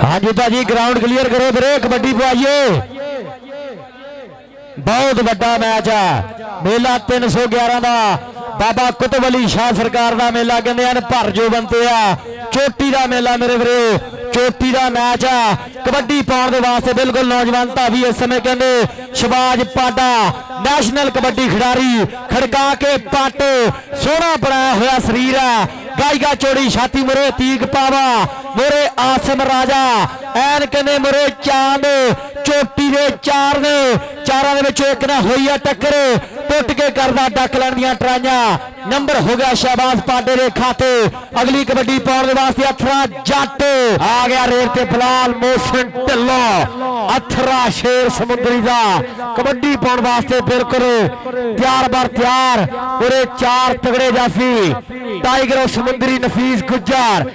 ਹਾਂਜੀ ਭਾਜੀ ਗਰਾਊਂਡ ਕਲੀਅਰ ਕਰੋ ਵੀਰੇ ਕਬੱਡੀ ਪਵਾਈਏ ਬਹੁਤ ਵੱਡਾ ਮੈਚ ਹੈ ਮੇਲਾ 311 ਦਾ ਬਾਬਾ ਕੁਤਬ ਅਲੀ ਸ਼ਾਹ ਸਰਕਾਰ ਦਾ ਮੇਲਾ ਕਹਿੰਦੇ ਹਨ ਭਰ ਜੋ ਬੰਤੇ ਆ ਚੋਟੀ ਦਾ ਮੇਲਾ ਮੇਰੇ ਵੀਰੇ ਚੋਟੀ ਦਾ ਮੈਚ ਆ ਕਬੱਡੀ ਪਾਉਣ ਦੇ ਵਾਸਤੇ ਬਿਲਕੁਲ ਨੌਜਵਾਨ ਧਾਵੀ ਇਸ ਸਮੇਂ ਕਹਿੰਦੇ ਸ਼ਬਾਜ ਪਾਡਾ ਨੈਸ਼ਨਲ ਕਬੱਡੀ ਖਿਡਾਰੀ ਖੜਕਾ ਕੇ ਪੱਟ ਸੋਹਣਾ ਬਣਾਇਆ ਹੋਇਆ ਸਰੀਰ ਹੈ ਗਾਇਗਾ ਚੋੜੀ ਛਾਤੀ ਮੁਰੇ ਤੀਕ ਪਾਵਾ ਮੁਰੇ ਆਸਮ ਰਾਜਾ ਐਨ ਕਹਿੰਦੇ ਮੁਰੇ ਚਾਂਦ ਚੋਟੀ ਦੇ ਚਾਰ ਨੇ ਚਾਰਾਂ ਦੇ ਵਿੱਚੋਂ ਇੱਕ ਨਾ ਹੋਈ ਆ ਟੱਕਰ ਟੁੱਟ ਕੇ ਕਰਦਾ ਡੱਕ ਲੈਣ ਦੀਆਂ ਟਰਾਈਆਂ ਨੰਬਰ ਹੋ ਗਿਆ ਸ਼ਹਿਬਾਜ਼ ਪਾਡੇ ਦੇ ਖਾਤੇ ਅਗਲੀ ਕਬੱਡੀ ਪਾਉਣ ਦੇ ਵਾਸਤੇ ਅਥਰਾ ਜੱਟ ਆ ਗਿਆ ਰੇਡ ਤੇ ਫਿਲਹਾਲ ਮੋਹਸਿਨ ਢਿੱਲੋਂ ਅਥਰਾ ਸ਼ੇਰ ਸਮੁੰਦਰੀ ਦਾ ਕਬੱਡੀ ਪਾਉਣ ਵਾਸਤੇ ਬਿਲਕੁਲ ਤਿਆਰ ਬਰ ਤਿਆਰ ਪੂਰੇ 4 ਤਗੜੇ ਜਾਫੀ ਟਾਈਗਰ ਸਮੁੰਦਰੀ ਨਫੀਸ ਗੁੱਜਰ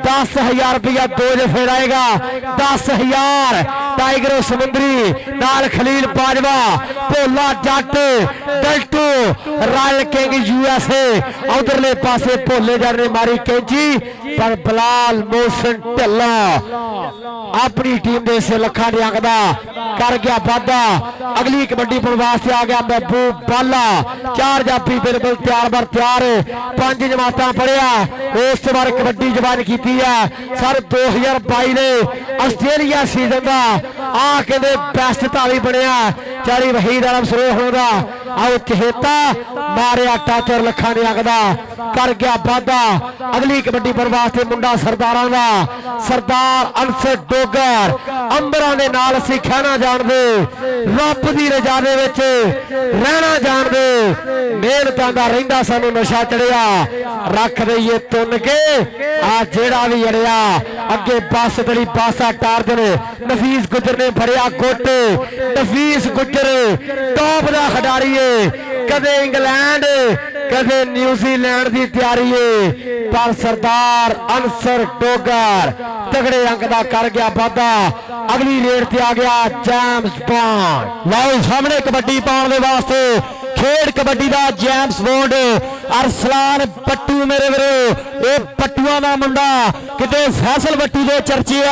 10000 ਰੁਪਇਆ 2 ਜਫੇ ਆਏਗਾ 10000 ਟਾਈਗਰ ਸਮੁੰਦਰੀ ਨਾਲ ਖਲੀਲ ਬਾਜਵਾ ਭੋਲਾ ਜੱਟ ਡਲਟੂ ਰਾਇਲ ਕਿੰਗ USA ਉਧਰਲੇ ਪਾਸੇ ਭੋਲੇ ਜੱਟ ਨੇ ਮਾਰੀ ਕੈਂਚੀ ਪਰ ਬਲਾਲ ਮੋਹਸਿਨ ਢਿੱਲੋਂ ਆਪਣੀ ਟੀਮ ਦੇ ਸੇ ਲੱਖਾਂ ਦੇ ਅੰਕ ਦਾ ਕਰ ਗਿਆ ਵਾਧਾ ਅਗਲੀ ਕਬੱਡੀ ਪਾਉਣ ਵਾਸਤੇ ਆ ਗਿਆ ਮਹਿਬੂਬ ਬਾਲਾ 4 ਜਾਫੀ ਬਿਲਕੁਲ ਤਿਆਰ ਬਰ ਤਿਆਰ 5 ਜਮਾਤਾਂ ਪੜਿਆ ਉਸ ਤੋਂ ਬਾਅਦ ਕਬੱਡੀ ਜਵਾਨ ਕੀਤੀ ਹੈ ਸਰ 2022 ਦੇ ਆਸਟ੍ਰੇਲੀਆ ਸੀਜ਼ਨ ਦਾ ਆ ਕਹਿੰਦੇ ਬੈਸਟ ਧਾਵੀ ਬਣਿਆ ਚਾਰੀ ਵਹੀਦ ਆਲਮ ਸਰੋਇਆ ਹੋਣਾ ਆਓ ਚਹੇਤਾ ਮਾਰਿਆ ਟਾਚਰ ਲੱਖਾਂ ਦੇ ਅੰਕ ਦਾ ਕਰ ਗਿਆ ਵਾਧਾ ਅਗਲੀ ਕਬੱਡੀ ਪਾਉਣ ਵਾਸਤੇ ਮੁੰਡਾ ਸਰਦਾਰਾਂ ਦਾ ਸਰਦਾਰ ਅਨਸਰ ਡੋਗਰ ਅੰਬਰਾਂ ਦੇ ਨਾਲ ਅਸੀਂ ਖਹਿਣਾ ਜਾਣਦੇ ਰੱਬ ਦੀ ਰਜ਼ਾ ਦੇ ਵਿੱਚ ਰਹਿਣਾ ਜਾਣਦੇ ਮਿਹਨਤਾਂ ਦਾ ਰਹਿੰਦਾ ਸਾਨੂੰ ਨਸ਼ਾ ਚੜਿਆ ਰੱਖ ਦਈਏ ਤੁੰਨ ਕੇ ਆ ਜਿਹੜਾ ਵੀ ਅੜਿਆ ਅੱਗੇ ਬੱਸ ਤੜੀ ਬਾਸਾ ਟਾਰਜਨ ਨਫੀਸ ਗੁੱਜਰ ਨੇ ਫੜਿਆ ਗੁੱਟ ਨਫੀਸ ਗੁੱਜਰ ਟੌਪ ਦਾ ਖਿਡਾਰੀ ਏ ਕਦੇ ਇੰਗਲੈਂਡ ਕਦੇ ਨਿਊਜ਼ੀਲੈਂਡ ਦੀ ਤਿਆਰੀ ਏ ਪਰ ਸਰਦਾਰ ਅਨਸਰ ਡੋਗਰ ਤਗੜੇ ਅੰਕ ਦਾ ਕਰ ਗਿਆ ਵਾਧਾ ਅਗਲੀ ਰੇਡ ਤੇ ਆ ਗਿਆ ਜੇਮਸ ਬੌਂਡ ਲਓ ਸਾਹਮਣੇ ਕਬੱਡੀ ਪਾਉਣ ਦੇ ਵਾਸਤੇ ਖੇਡ ਕਬੱਡੀ ਦਾ ਜੇਮਸ ਬੌਂਡ ਅਰਸਲਾਨ ਪੱਟੂ ਮੇਰੇ ਵੀਰੋ ਇਹ ਪੱਟੂਆਂ ਦਾ ਮੁੰਡਾ ਕਿਤੇ ਫੈਸਲ ਬੱਟੂ ਦੇ ਚਰਚੇ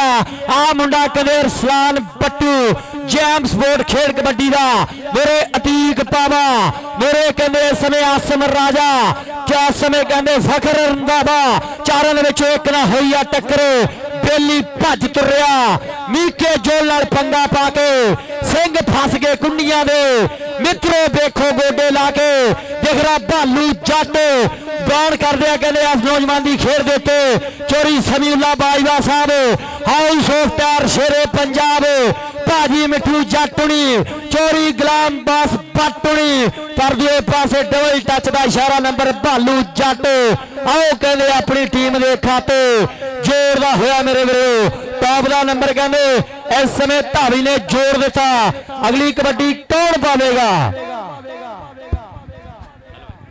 ਆ ਮੁੰਡਾ ਕਦੇ ਅਰਸਲਾਨ ਪੱਟੂ ਜੇਮਸ ਬੌਂਡ ਖੇਡ ਕਬੱਡੀ ਦਾ ਮੇਰੇ ਅਤੀਕ ਪਾਵਾ ਮੇਰੇ ਕਹਿੰਦੇ ਇਸ ਸਮੇਂ ਆਸਮ ਰਾਜਾ ਚਾਰ ਸਮੇਂ ਕਹਿੰਦੇ ਫਖਰ ਰੰਧਾਵਾ ਚਾਰਾਂ ਦੇ ਵਿੱਚੋਂ ਇੱਕ ਨਾ ਹੋਈ ਆ ਟੱਕਰ ਬੇਲੀ ਭੱਜ ਤੁਰਿਆ ਮੀਕੇ ਜੋਲ ਨਾਲ ਪੰਗਾ ਪਾ ਕੇ ਸਿੰਘ ਫਸ ਗਏ ਕੁੰਡੀਆਂ ਦੇ ਮਿੱਤਰੋ ਵੇਖੋ ਗੋਡੇ ਲਾ ਕੇ ਦਿਖਰਾ ਭਾਲੂ ਜੱਟ ਬਾਣ ਕਰਦੇ ਆ ਕਹਿੰਦੇ ਇਸ ਨੌਜਵਾਨ ਦੀ ਖੇਡ ਦੇ ਉੱਤੇ ਚੋਰੀ ਸਮੀਉੱਲਾ ਬਾਜਵਾ ਸਾਹਿਬ ਹਾਊਸ ਆਫ ਟਾਰ ਸ਼ੇਰੇ ਪੰਜਾਬ ਭਾਜੀ ਮਿੱਠੂ ਜੱਟੁਣੀ ਚੋਰੀ ਗੁਲਾਮ ਬਾਸ ਬੱਟੁਣੀ ਪਰ ਦੂਏ ਪਾਸੇ ਡਬਲ ਟੱਚ ਦਾ ਇਸ਼ਾਰਾ ਨੰਬਰ ਭਾਲੂ ਜੱਟ ਆਓ ਕਹਿੰਦੇ ਆਪਣੀ ਟੀਮ ਦੇ ਖਾਤੇ ਜੋਰ ਦਾ ਹੋਇਆ ਮੇਰੇ ਵੀਰੋ ਟੌਪ ਦਾ ਨੰਬਰ ਕਹਿੰਦੇ ਇਸ ਸਮੇਂ ਧਾਵੀ ਨੇ ਜੋੜ ਦਿੱਤਾ ਅਗਲੀ ਕਬੱਡੀ ਕੌਣ ਪਾਵੇਗਾ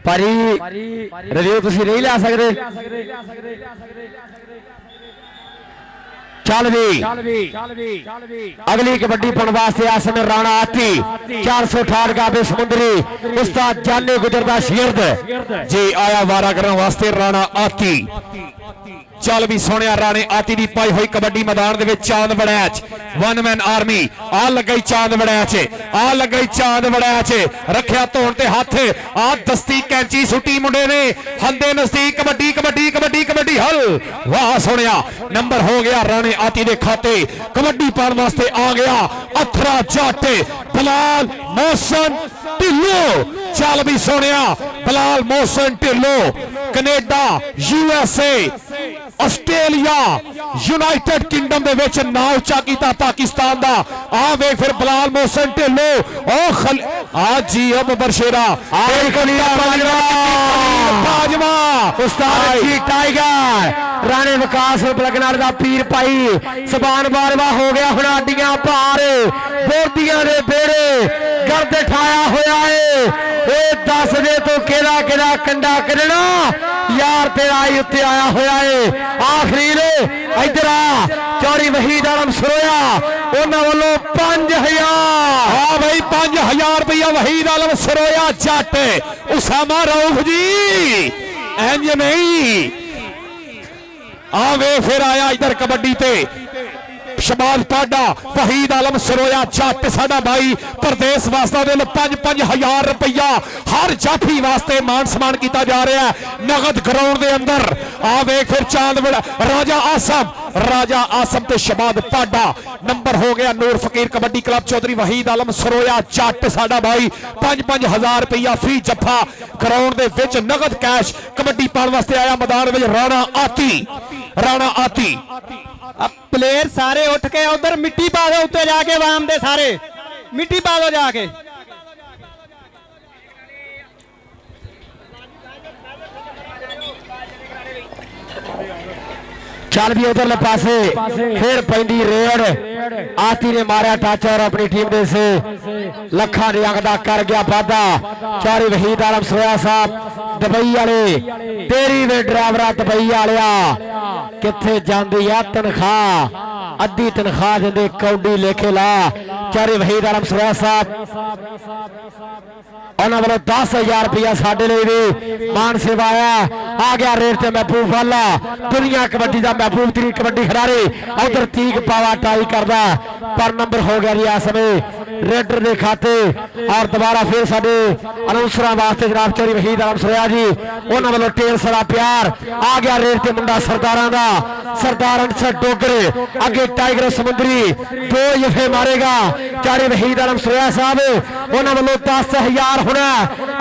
ਭਾਰੀ ਰਿਵਿਊ ਤੁਸੀਂ ਨਹੀਂ ਲੈ ਸਕਦੇ ਚੱਲ ਵੀ अगली कबड्डी पाने वास्ते आ समय राणा आती 468 गाबे समुंदरी उस्ताद जाने गुजरदा शिरद जी आया वारा करने वास्ते राणा आती चल भी सोने राणे आती दी पाई हुई कबड्डी मैदान दे विच चांद वड़ैच वन मैन आर्मी आ लग गई चांद वड़ैच आ लग गई चांद वड़ैच रखिया धोन ते हाथ आ दस्ती कैंची सुटी मुंडे ने हंदे नजदीक कबड्डी कबड्डी कबड्डी कबड्डी हल वाह सोनिया नंबर हो गया राणे आती दे खाते कबड्डी पाने वास्ते आ गया अथरा जट बिलाल मोहसन ढिल्लो चल भी Sonia Bilal Mohsin Dhillon Canada USA Australia United kingdom ਦੇ ਵਿੱਚ ਨਾਂ ਉੱਚਾ ਕੀਤਾ ਪਾਕਿਸਤਾਨ ਦਾ ਆ ਵੇਖ ਫਿਰ ਬਲਾਲ ਮੋਹਸਨ ਢਿੱਲੋਂ ਉਹ ਆ ਜੀ ਉਹ ਬਰਸ਼ੇਰਾ ਆਏ ਕਲੀਆ ਬਾਜਵਾ ਉਸਤਾਦ ਜੀ ਟਾਈਗਰ ਰਾਣੇ ਵਿਕਾਸ ਬਲਗਨਾਰ ਦਾ ਪੀਰ ਭਾਈ ਸਬਾਨ ਬਾਲਵਾ ਹੋ ਗਿਆ ਹੁਣ ਆਡੀਆਂ ਭਾਰ ਬੋਰਦੀਆਂ ਦੇ ਬੇੜੇ ਗਰਦ ਠਾਇਆ ਹੋਇਆ ਏ ਇਹ ਦੱਸ ਦੇ ਤੂੰ ਕਿਹੜਾ ਕਿਹੜਾ ਕੰਡਾ ਕੱਢਣਾ ਯਾਰ ਤੇਰਾ ਹੀ ਉੱਤੇ ਆਇਆ ਹੋਇਆ ਏ ਆਖਰੀ ਨੇ ਇਧਰ ਆ ਚੌੜੀ ਵਹੀਦ ਆਲਮ ਸਰੋਇਆ ਉਹਨਾਂ ਵੱਲੋਂ 5000 ਹਾਂ ਭਾਈ 5000 ਰੁਪਇਆ ਵਹੀਦ ਆਲਮ ਸਰੋਇਆ ਜੱਟ ਉਸਾਮਾ ਰਊਫ ਜੀ ਇੰਜ ਨਹੀਂ ਆਵੇ ਫਿਰ ਆਇਆ ਇਧਰ ਕਬੱਡੀ ਤੇ शबाज पाडा वहीद आलम सरोया जट साडा भाई प्रदेश वास्ते 5-5000 रुपया हर जाफी वास्ते मान सम्मान किया जा रहा है नगद ग्राउंड के अंदर आ वेख फिर चांद राजा आसम ते शबाज पाडा नंबर हो गया नूर फकीर कबड्डी क्लब चौधरी वहीद आलम सरोया जट साडा भाई 5-5000 रुपया फी जफा ग्राउंड के विच नगद कैश कबड्डी पाने वास्ते आया मैदान में राणा आती प्लेयर सारे उठ के उधर मिट्टी पा दो उत्ते जाके वाम दे सारे मिट्टी पा दो जाके चल भी उधरले पासे फिर पैंदी रेड आती ने मारा टच और अपनी टीम दे से लखा रियांग दा कर गया वादा चारी वहीद आलम सरोया साहब दुबई वाले तेरी वे ड्राइवरा दुबई वालिया किथे जांदी आ तनख्वाह अद्धी तनख्वाह देंदे कौडी लेके ला चारी वहीद आलम सरोया साहब उन्होंने वालों 10,000 रुपया साढ़े लिए भी मान सेवाया आ गया रेट से महबूब वाला दुनिया कबड्डी का महबूब तरीन कबड्डी खिलाड़ी उधर तीक पावा टाई करता पर नंबर हो गया जी इस समय रेडर के खाते और दोबारा फिर साडे अनाउंसर वास्ते जनाब चौधरी वहीद आलम सरोया जी उन्होंने वालों टेल सरा प्यार आ गया रेट से मुंडा सरदारां दा सरदार अंसर डोगरे अगे टाइगर समुद्री 2 जफे मारेगा चौधरी वहीद आलम सरोया साहब उन्होंने वालों 10,000 होना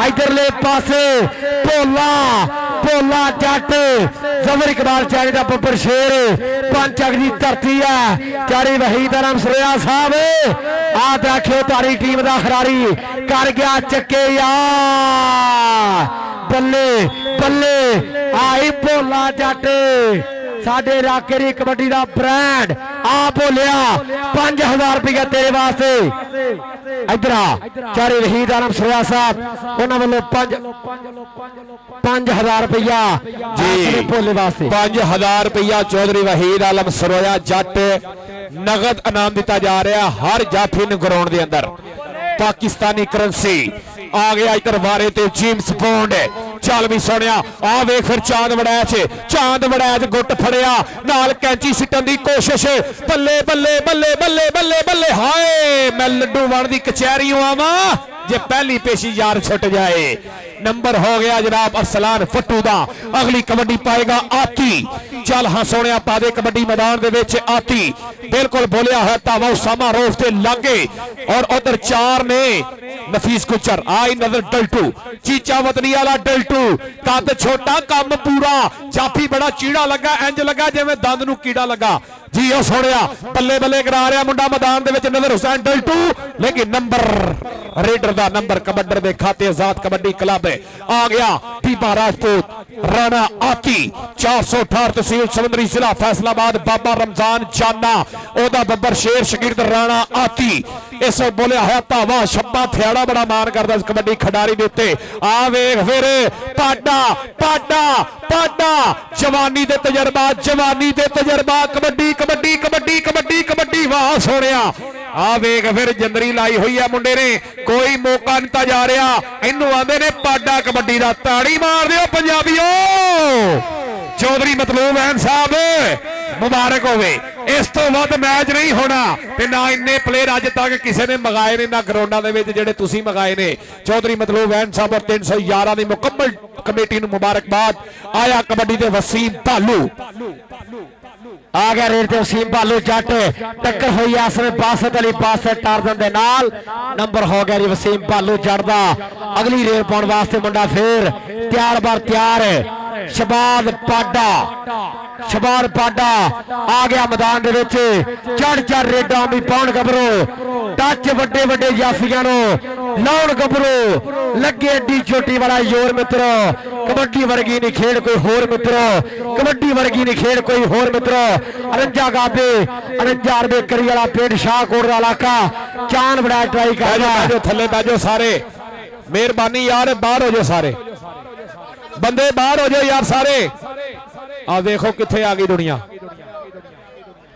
इधरले पासे भोला जट जबर इकबाल चारी का बब्बर शेर पंच अग की धरती है चारी वहीद आलम सरोया साहब आप रखियो तारी टीम का खिलाड़ी कर गया चक्के यार बल्ले बल्ले आई भोला जट साडे इलाके की कबड्डी का ब्रांड आ बोलिया 5,000 रुपया तेरे वास्ते इधर चारे वहीद आलम सरोया साहब उन्होंने वालों 5,000 रुपया जी भोले वास्ते 5,000 रुपया चौधरी वहीद आलम सरोया जट नगद इनाम दिता जा रहा हर जाफी ने ग्राउंड के अंदर पाकिस्तानी करंसी आ गया इधर वारे ते जेम्स बॉन्ड चल भी सुनिया आ वेख फिर चांद वड़ैच गुट फड़िया नाल कैंची सिटन की कोशिश बल्ले बल्ले बल्ले बल्ले बल्ले बल्ले हाय मैं लड्डू वन की कचहरी आवा जे पहली पेशी यार छुट जाए नंबर हो गया जनाब अरसलान फट्टू दा अगली कबड्डी पाएगा आती चल हाँ सोने पादे कबड्डी मैदान दे विच आती बिल्कुल बोलिया है तावा उसामा रोफ ते लागे और उधर 4 ने नफीस गुजर आई नजर डल्टू चीचा वतनी वाला डल्टू कद छोटा कम पूरा जाफी बड़ा चीड़ा लगा इंज लगा जिवें दंद नूं कीड़ा लगा जी ओ सोनिया बल्ले बल्ले करा रहा मुंडा मैदान दे विच नजर हुसैन डल्टू लेकिन नंबर रेडर दा नंबर कबड्डर दे खाते आजाद कबड्डी क्लब आ गया दीपा राजपूत राणा आती 468 तहसील समुंदरी जिला फैसलाबाद बाबा रमजान जाना ओदा बब्बर शेर शकीर राणा आती ਇਸ ਬੋਲਿਆ ਹੋਇਆ ਧਾਵਾ ਛੱਪਾ ਥਿਆੜਾ ਬੜਾ ਮਾਣ ਕਰਦਾ ਇਸ ਕਬੱਡੀ ਖਿਡਾਰੀ ਦੇ ਉੱਤੇ। ਆ ਵੇਖ ਫਿਰ ਪਾਡਾ ਪਾਡਾ ਪਾਡਾ ਜਵਾਨੀ ਦੇ ਤਜਰਬਾ ਕਬੱਡੀ ਕਬੱਡੀ ਕਬੱਡੀ ਕਬੱਡੀ ਕਬੱਡੀ ਵਾਹ ਸੋਹਣਿਆ। ਆ ਵੇਖ ਫਿਰ ਜੰਦਰੀ ਲਾਈ ਹੋਈ ਆ ਮੁੰਡੇ ਨੇ, ਕੋਈ ਮੌਕਾ ਨਹੀਂ ਤਾਂ ਜਾ ਰਿਹਾ। ਇਹਨੂੰ ਆਂਦੇ ਨੇ ਪਾਡਾ ਕਬੱਡੀ ਦਾ। ਤਾੜੀ ਮਾਰ ਦਿਓ ਪੰਜਾਬੀਓ। ਚੌਧਰੀ ਮਤਲੂਬ ਐਨ ਸਾਹਿਬ ਮੁਬਾਰਕ ਹੋਵੇ। ਇਸ ਤੋਂ ਵੱਧ ਮੈਚ ਨਹੀਂ ਹੋਣਾ ਤੇ ਨਾ ਇੰਨੇ ਪਲੇਅਰ ਅੱਜ ਤੱਕ ਕਿਸੇ ਨੇ ਮਗਾਏ ਨੇ, ਨਾ ਗਰਾਊਂਡਾਂ ਦੇ ਵਿੱਚ ਜਿਹੜੇ ਤੁਸੀਂ ਮਗਾਏ ਨੇ। ਚੌਧਰੀ ਮਤਲੂਬ ਐਨ ਸਾਹਿਬ ਔਰ 311 ਦੀ ਮੁਕੰਮਲ ਕਮੇਟੀ ਨੂੰ ਮੁਬਾਰਕਬਾਦ। ਆਇਆ ਕਬੱਡੀ ਦੇ ਵਸੀਮ ਭਾਲੂ, ਆ ਗਿਆ ਰੇਡ ਤੇ ਵਸੀਮ ਭਾਲੂ ਜੱਟ। ਟੱਕਰ ਹੋਈ ਆ ਸਮੇਂ ਬਾਸਤ ਅਲੀ ਪਾਸੇ ਟਾਰਜ਼ਨ ਦੇ ਨਾਲ। ਨੰਬਰ ਹੋ ਗਿਆ ਜੀ ਵਸੀਮ ਭਾਲੂ ਜੱਟ ਦਾ। ਅਗਲੀ ਰੇਡ ਪਾਉਣ ਵਾਸਤੇ ਮੁੰਡਾ ਫੇਰ ਤਿਆਰ ਸ਼ਬਾਦ ਪਾਡਾ ਆ ਗਿਆ ਮੈਦਾਨ ਦੇ ਵਿੱਚ। ਚੜ ਰੇਡਾਂ ਵੀ ਪਾਉਣ ਗੱਭਰੂ, ਟੱਚ ਵੱਡੇ ਜਾਫੀਆਂ ਨੂੰ ਲਾਉਣ ਗੱਭਰੂ। ਲੱਗੇ ਏਡੀ ਚੋਟੀ ਵਾਲਾ ਜ਼ੋਰ ਮਿੱਤਰੋ। ਕਬੱਡੀ ਵਰਗੀ ਨਹੀਂ ਖੇਡ ਕੋਈ ਹੋਰ ਮਿੱਤਰੋ, ਕਬੱਡੀ ਵਰਗੀ ਨਹੀਂ ਖੇਡ ਕੋਈ ਹੋਰ ਮਿੱਤਰੋ। 49 ਰੁਪਏ ਕਰੀ ਵਾਲਾ ਪਿੰਡ ਸ਼ਾਹਕੋਟ ਦਾ ਇਲਾਕਾ ਚਾਨ ਬੜਾ ਟਰਾਈ ਕਰਦਾ। ਥੱਲੇ ਬੈਜੋ ਸਾਰੇ, ਮਿਹਰਬਾਨੀ ਯਾਰ ਬਾਹਰ ਹੋ ਜਾਓ ਸਾਰੇ ਬੰਦੇ, ਬਾਹਰ ਹੋ ਜਾਓ ਯਾਰ ਸਾਰੇ। ਆ ਦੇਖੋ ਕਿੱਥੇ ਆ ਗਈ ਦੁਨੀਆ।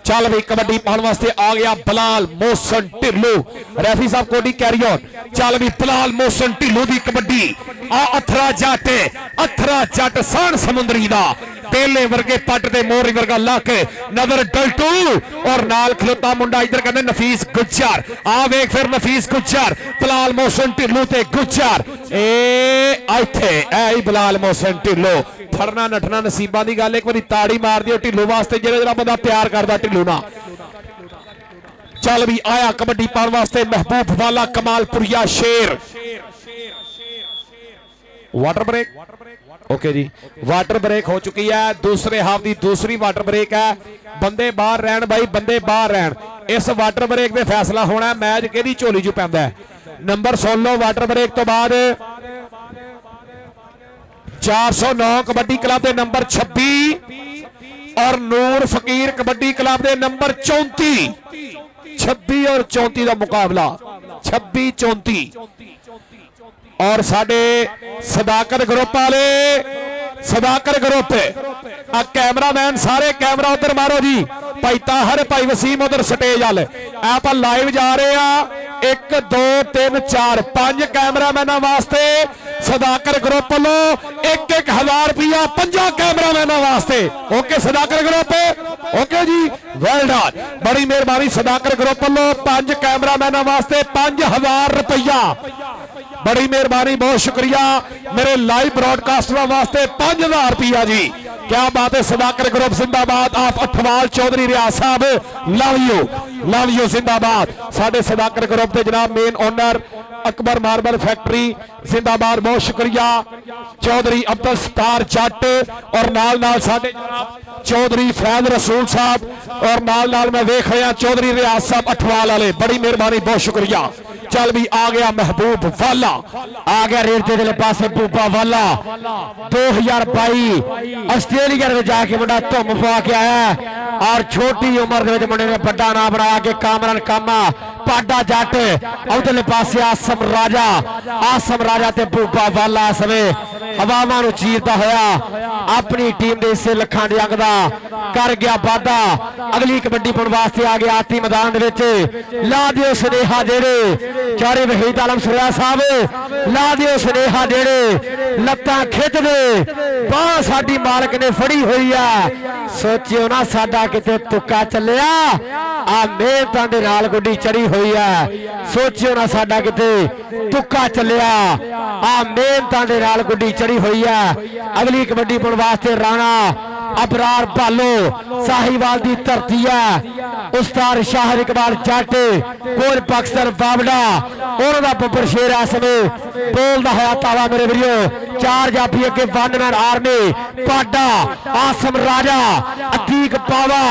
ਚੱਲ ਵੀ ਕਬੱਡੀ ਪਾਉਣ ਵਾਸਤੇ ਆ ਗਿਆ Bilal Mohsin Dhillon. Referee Sahib Cody carry on. ਚੱਲ ਵੀ ਬਲਾਲ ਮੋਹਸਨ ਢਿੱਲੋਂ ਦੀ ਕਬੱਡੀ। ਆ ਅਥਰਾ ਜੱਟ ਸਾਨ ਸਮੁੰਦਰੀ ਦਾ ਤੇਲੇ ਵਰਗੇ ਪੱਟ ਤੇ ਮੋਰੀ ਵਰਗਾ ਲੱਕ ਨਜ਼ਰ ਡਲਟੂ ਔਰ ਨਾਲ ਖਲੋਤਾ ਮੁੰਡਾ ਇਧਰ ਕਹਿੰਦੇ ਨਫੀਸ ਗੁੱਜਰ। ਆ ਵੇਖ ਫਿਰ ਨਫੀਸ ਗੁੱਜਰ, ਬਲਾਲ ਮੋਹਸਨ ਢਿੱਲੋਂ ਤੇ ਗੁੱਜਰ। ਇੱਥੇ ਐ ਹੀ ਬਲਾਲ ਮੋਹਸਨ ਢਿੱਲੋਂ। ਫੜਨਾ ਨੱਠਣਾ ਨਸੀਬਾਂ ਦੀ ਗੱਲ। ਇੱਕ ਵਾਰੀ ਤਾੜੀ ਮਾਰ ਦਿਓ ਢਿੱਲੋਂ ਵਾਸਤੇ, ਜਿਹੜਾ ਬੰਦਾ ਪਿਆਰ ਕਰਦਾ ਢਿੱਲੋਂ ਨਾਲ। ਚੱਲ ਵੀ ਆਇਆ ਕਬੱਡੀ ਪਾਉਣ ਵਾਸਤੇ ਮਹਿਬੂਬ ਵਾਲਾ ਕਮਾਲਪੁਰੀਆ ਸ਼ੇਰ। वाटर ब्रेक ओके जी, वाटर ब्रेक हो चुकी है। दूसरे हाफ की दूसरी वाटर ब्रेक है। बंदे बाहर रहन भाई, बंदे बाहर रहन। इस वाटर ब्रेक में फैसला होना मैच किहदी झोली चों पैंदा है। नंबर सुन लो, वाटर ब्रेक तो बाद 409 कबड्डी क्लब के नंबर 26 और नूर फकीर कबड्डी क्लब के नंबर 34। 26 और 34 का मुकाबला, 26-34। और साडे सदाकत ग्रुप वाले, सदाकत ग्रुप आ कैमरामैन सारे कैमरा उधर मारो जी। भाई ताहर, भाई वसीम उधर स्टेज वाल आप लाइव जा रहे हैं। 1 2 3 4 5 कैमरामैनों वास्ते सदाकत ग्रुप वालों 1-1000 रुपया 5 कैमरामैनों वास्ते। ओके सदाकत ग्रुप ओके जी, वेल डन, बड़ी मेहरबानी सदाकत ग्रुप वालों 5 कैमरामैनों वास्ते 5000 रुपया। बड़ी मेहरबानी, बहुत शुक्रिया। मेरे लाइव ब्रॉडकास्टर वास्ते 5000 रुपया जी। क्या बात है। सदाकत ग्रुप जिंदाबाद। आप अठवाल चौधरी रियाज साहब लव यू जिंदाबाद। साडे सदाकत ग्रुप के जनाब main owner Akbar marble factory जिंदाबाद, बहुत शुक्रिया। चौधरी अब्दुल सत्तार जट और नाल साडे चौधरी फैज रसूल साहब और नाल मैं देख रहा चौधरी रियाज साहब अठवाल वाले, बड़ी मेहरबानी, बहुत शुक्रिया। चल भी आ गया महबूब वाला, आ गया रेडे दे पासे बूबा वाला। 2022 आस्ट्रेलिया में जाके मुंडा धुम पवा के आया और छोटी उम्र के मुंडे ने बड़ा नाम बनाया कि कामरान कामा पाडा जट। उधरले पासे आसम राजा ते बूबा वाला समय हवावां नूं चीरदा होया अपनी टीम दे हिस्से लखां दे अंग दा कर गया वादा। अगली कबड्डी पाउण वास्ते आ गया आती मैदान दे विच। ला दिओ सुनेहा जेड़े चारे वहीद आलम सुरिया साहब, ला दिओ सुनेहा जेड़े लत्तां खिच दे बाह साडी मालक ने फड़ी हुई है। सोचियो ना साडा किते तुक्का चलिया, आ मेहनतां दे नाल गुड्डी चढ़ी हुई है। सोचियो ना साडा किते तुक्का चलिया, आ मेहनतां दे नाल गुड्डी चढ़ी हुई है। अगली कबड्डी पाउण वास्ते राणा अबरार भालो साहिवाल दी धरती है। उस्ताद शाह इकबाल जट कोल पाकिस्तान बावड़ा उन्हों का बब्बर शेर इस समय बोलता है तावा मेरे वीरों। 4 जाफी अगे 1 मैन आर्मी पाडा आसम राजा अतीक पावा।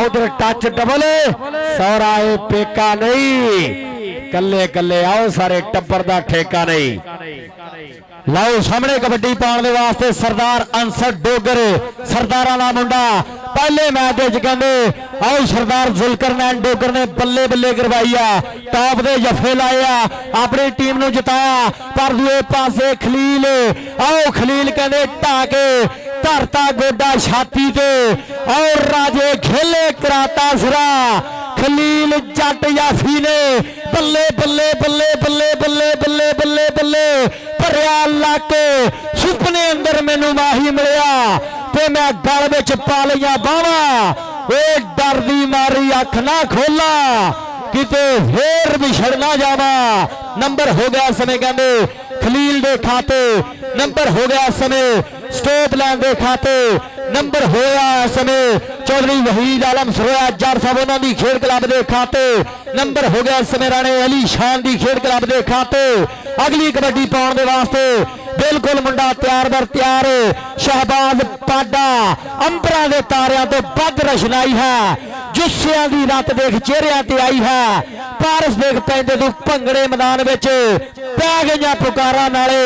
उधर टच डबल सौरा पेका नहीं, कले कले आओ सारे टब्बर दा ठेका नहीं। लाओ सामने कबड्डी पाने वास्ते सरदार अंसर डोगर सरदारा का मुंडा पहले मैच कहते आओ सरदार जुल्करनैन डोगर ने बल्ले बल्ले करवाई आ, टॉप दे जफे लाए आ, अपनी टीम नूं जिताया। पर दूए पासे खलील, आओ खलील कहंदे ढाके धरता गोडा छाती ते और राजे खेले कराता सिरा। खलील जट याफी ने बल्ले बल्ले बल्ले बल्ले बल्ले बल्ले बल्ले बल्ले भरिया लक सुपने अंदर मैनू माही मिलिया ते मैं गल विच पा लिया बावां। ए डर दी मारी अख ना खोला किते फेर विछड़ ना जावा। नंबर हो गया समय कहंदे खलील दे खाते, नंबर हो गया समय स्टोप लैन दे खाते, नंबर होया समय चौधरी वहीद आलम सरोया जट साहब उन्हां दी खेड क्लब दे खाते, नंबर हो गया समय राणे अली शान दी खेड क्लब दे खाते। अगली कबड्डी पाउण दे वास्ते बिल्कुल मुंडा तैयार बर तैयार। शहबाज पाडा अंबरां दे तारियां तो वध रशनाई है, जुस्सियां दी रत देख चेहरियां ते आई है। पारस देख पैंदे तू भंगड़े मैदान विच पै गईयां पुकारां नाले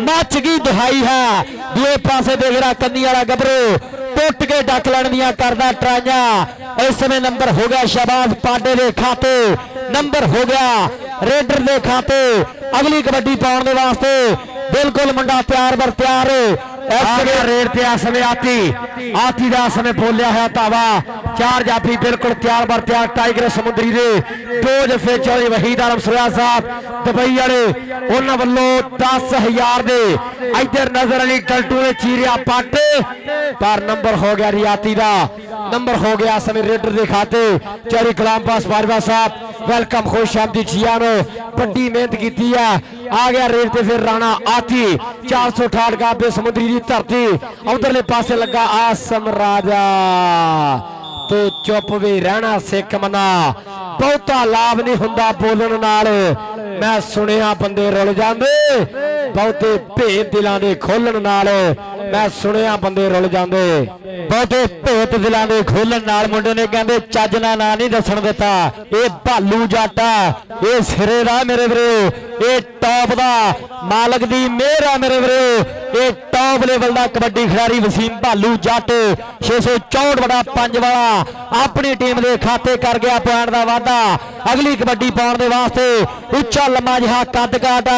मच गई दुहाई है। दूए पासे देख रहा कन्नी वाला गबरू टुट के डक लैण दियां करदा ट्राइयां। इस समय नंबर हो गया शहबाज पाडे दे खाते, नंबर हो गया रेडर दे खाते। अगली कबड्डी पाउण दे वास्ते बिल्कुल मुंडा तैयार बर तैयार। रेड ते आ समय आती दा समय बोलिया है धावा। चार जाफी बिल्कुल तैयार बर तैयार। टाइगर समुद्री दे दो जफे चौधरी वहीद आलम सरोया साहब दुबई वाले उन्हां वल्लों 10,000 दे। इधर नजर अली टल्टू ने चीरिया पट पर नंबर हो गया रियाती दा, नंबर हो गया समय रेडर दे खाते। चौधरी गुलाम पास बाजवा साहब वेलकम खुश आमदी जियानो बड़ी मेहनत की है। आ गया रेड ते फिर राणा आती 468 गाबे समुद्री दी धरती। उधरले पासे लगा आसम राजा तो चुप भी रहना सिख मना, बहुता लाभ नहीं हुंदा बोलण नाल। मैं सुनिया बंदे रुल जांदे बहुते भेद दिलां दे खोलण नाल। मैं सुनिया बंदे रुल जांदे बहुते भेद दिलां दे खोलण नाल। मुंडे ने कहंदे चज ना नहीं दसण दिता। ये भालू जट आ, ये सिरे दा मेरे वीरो, ये टॉप दा मालक दी मेहर आ मेरे वीरो। ये टॉप लेवल दा कबड्डी खिडारी वसीम भालू जट 664 बड़ा 5 वाला अपनी टीम दे खाते कर गया पॉइंट दा वाधा। अगली कबड्डी पाउण दे वास्ते उच्चा लम्मा जिहा कद काट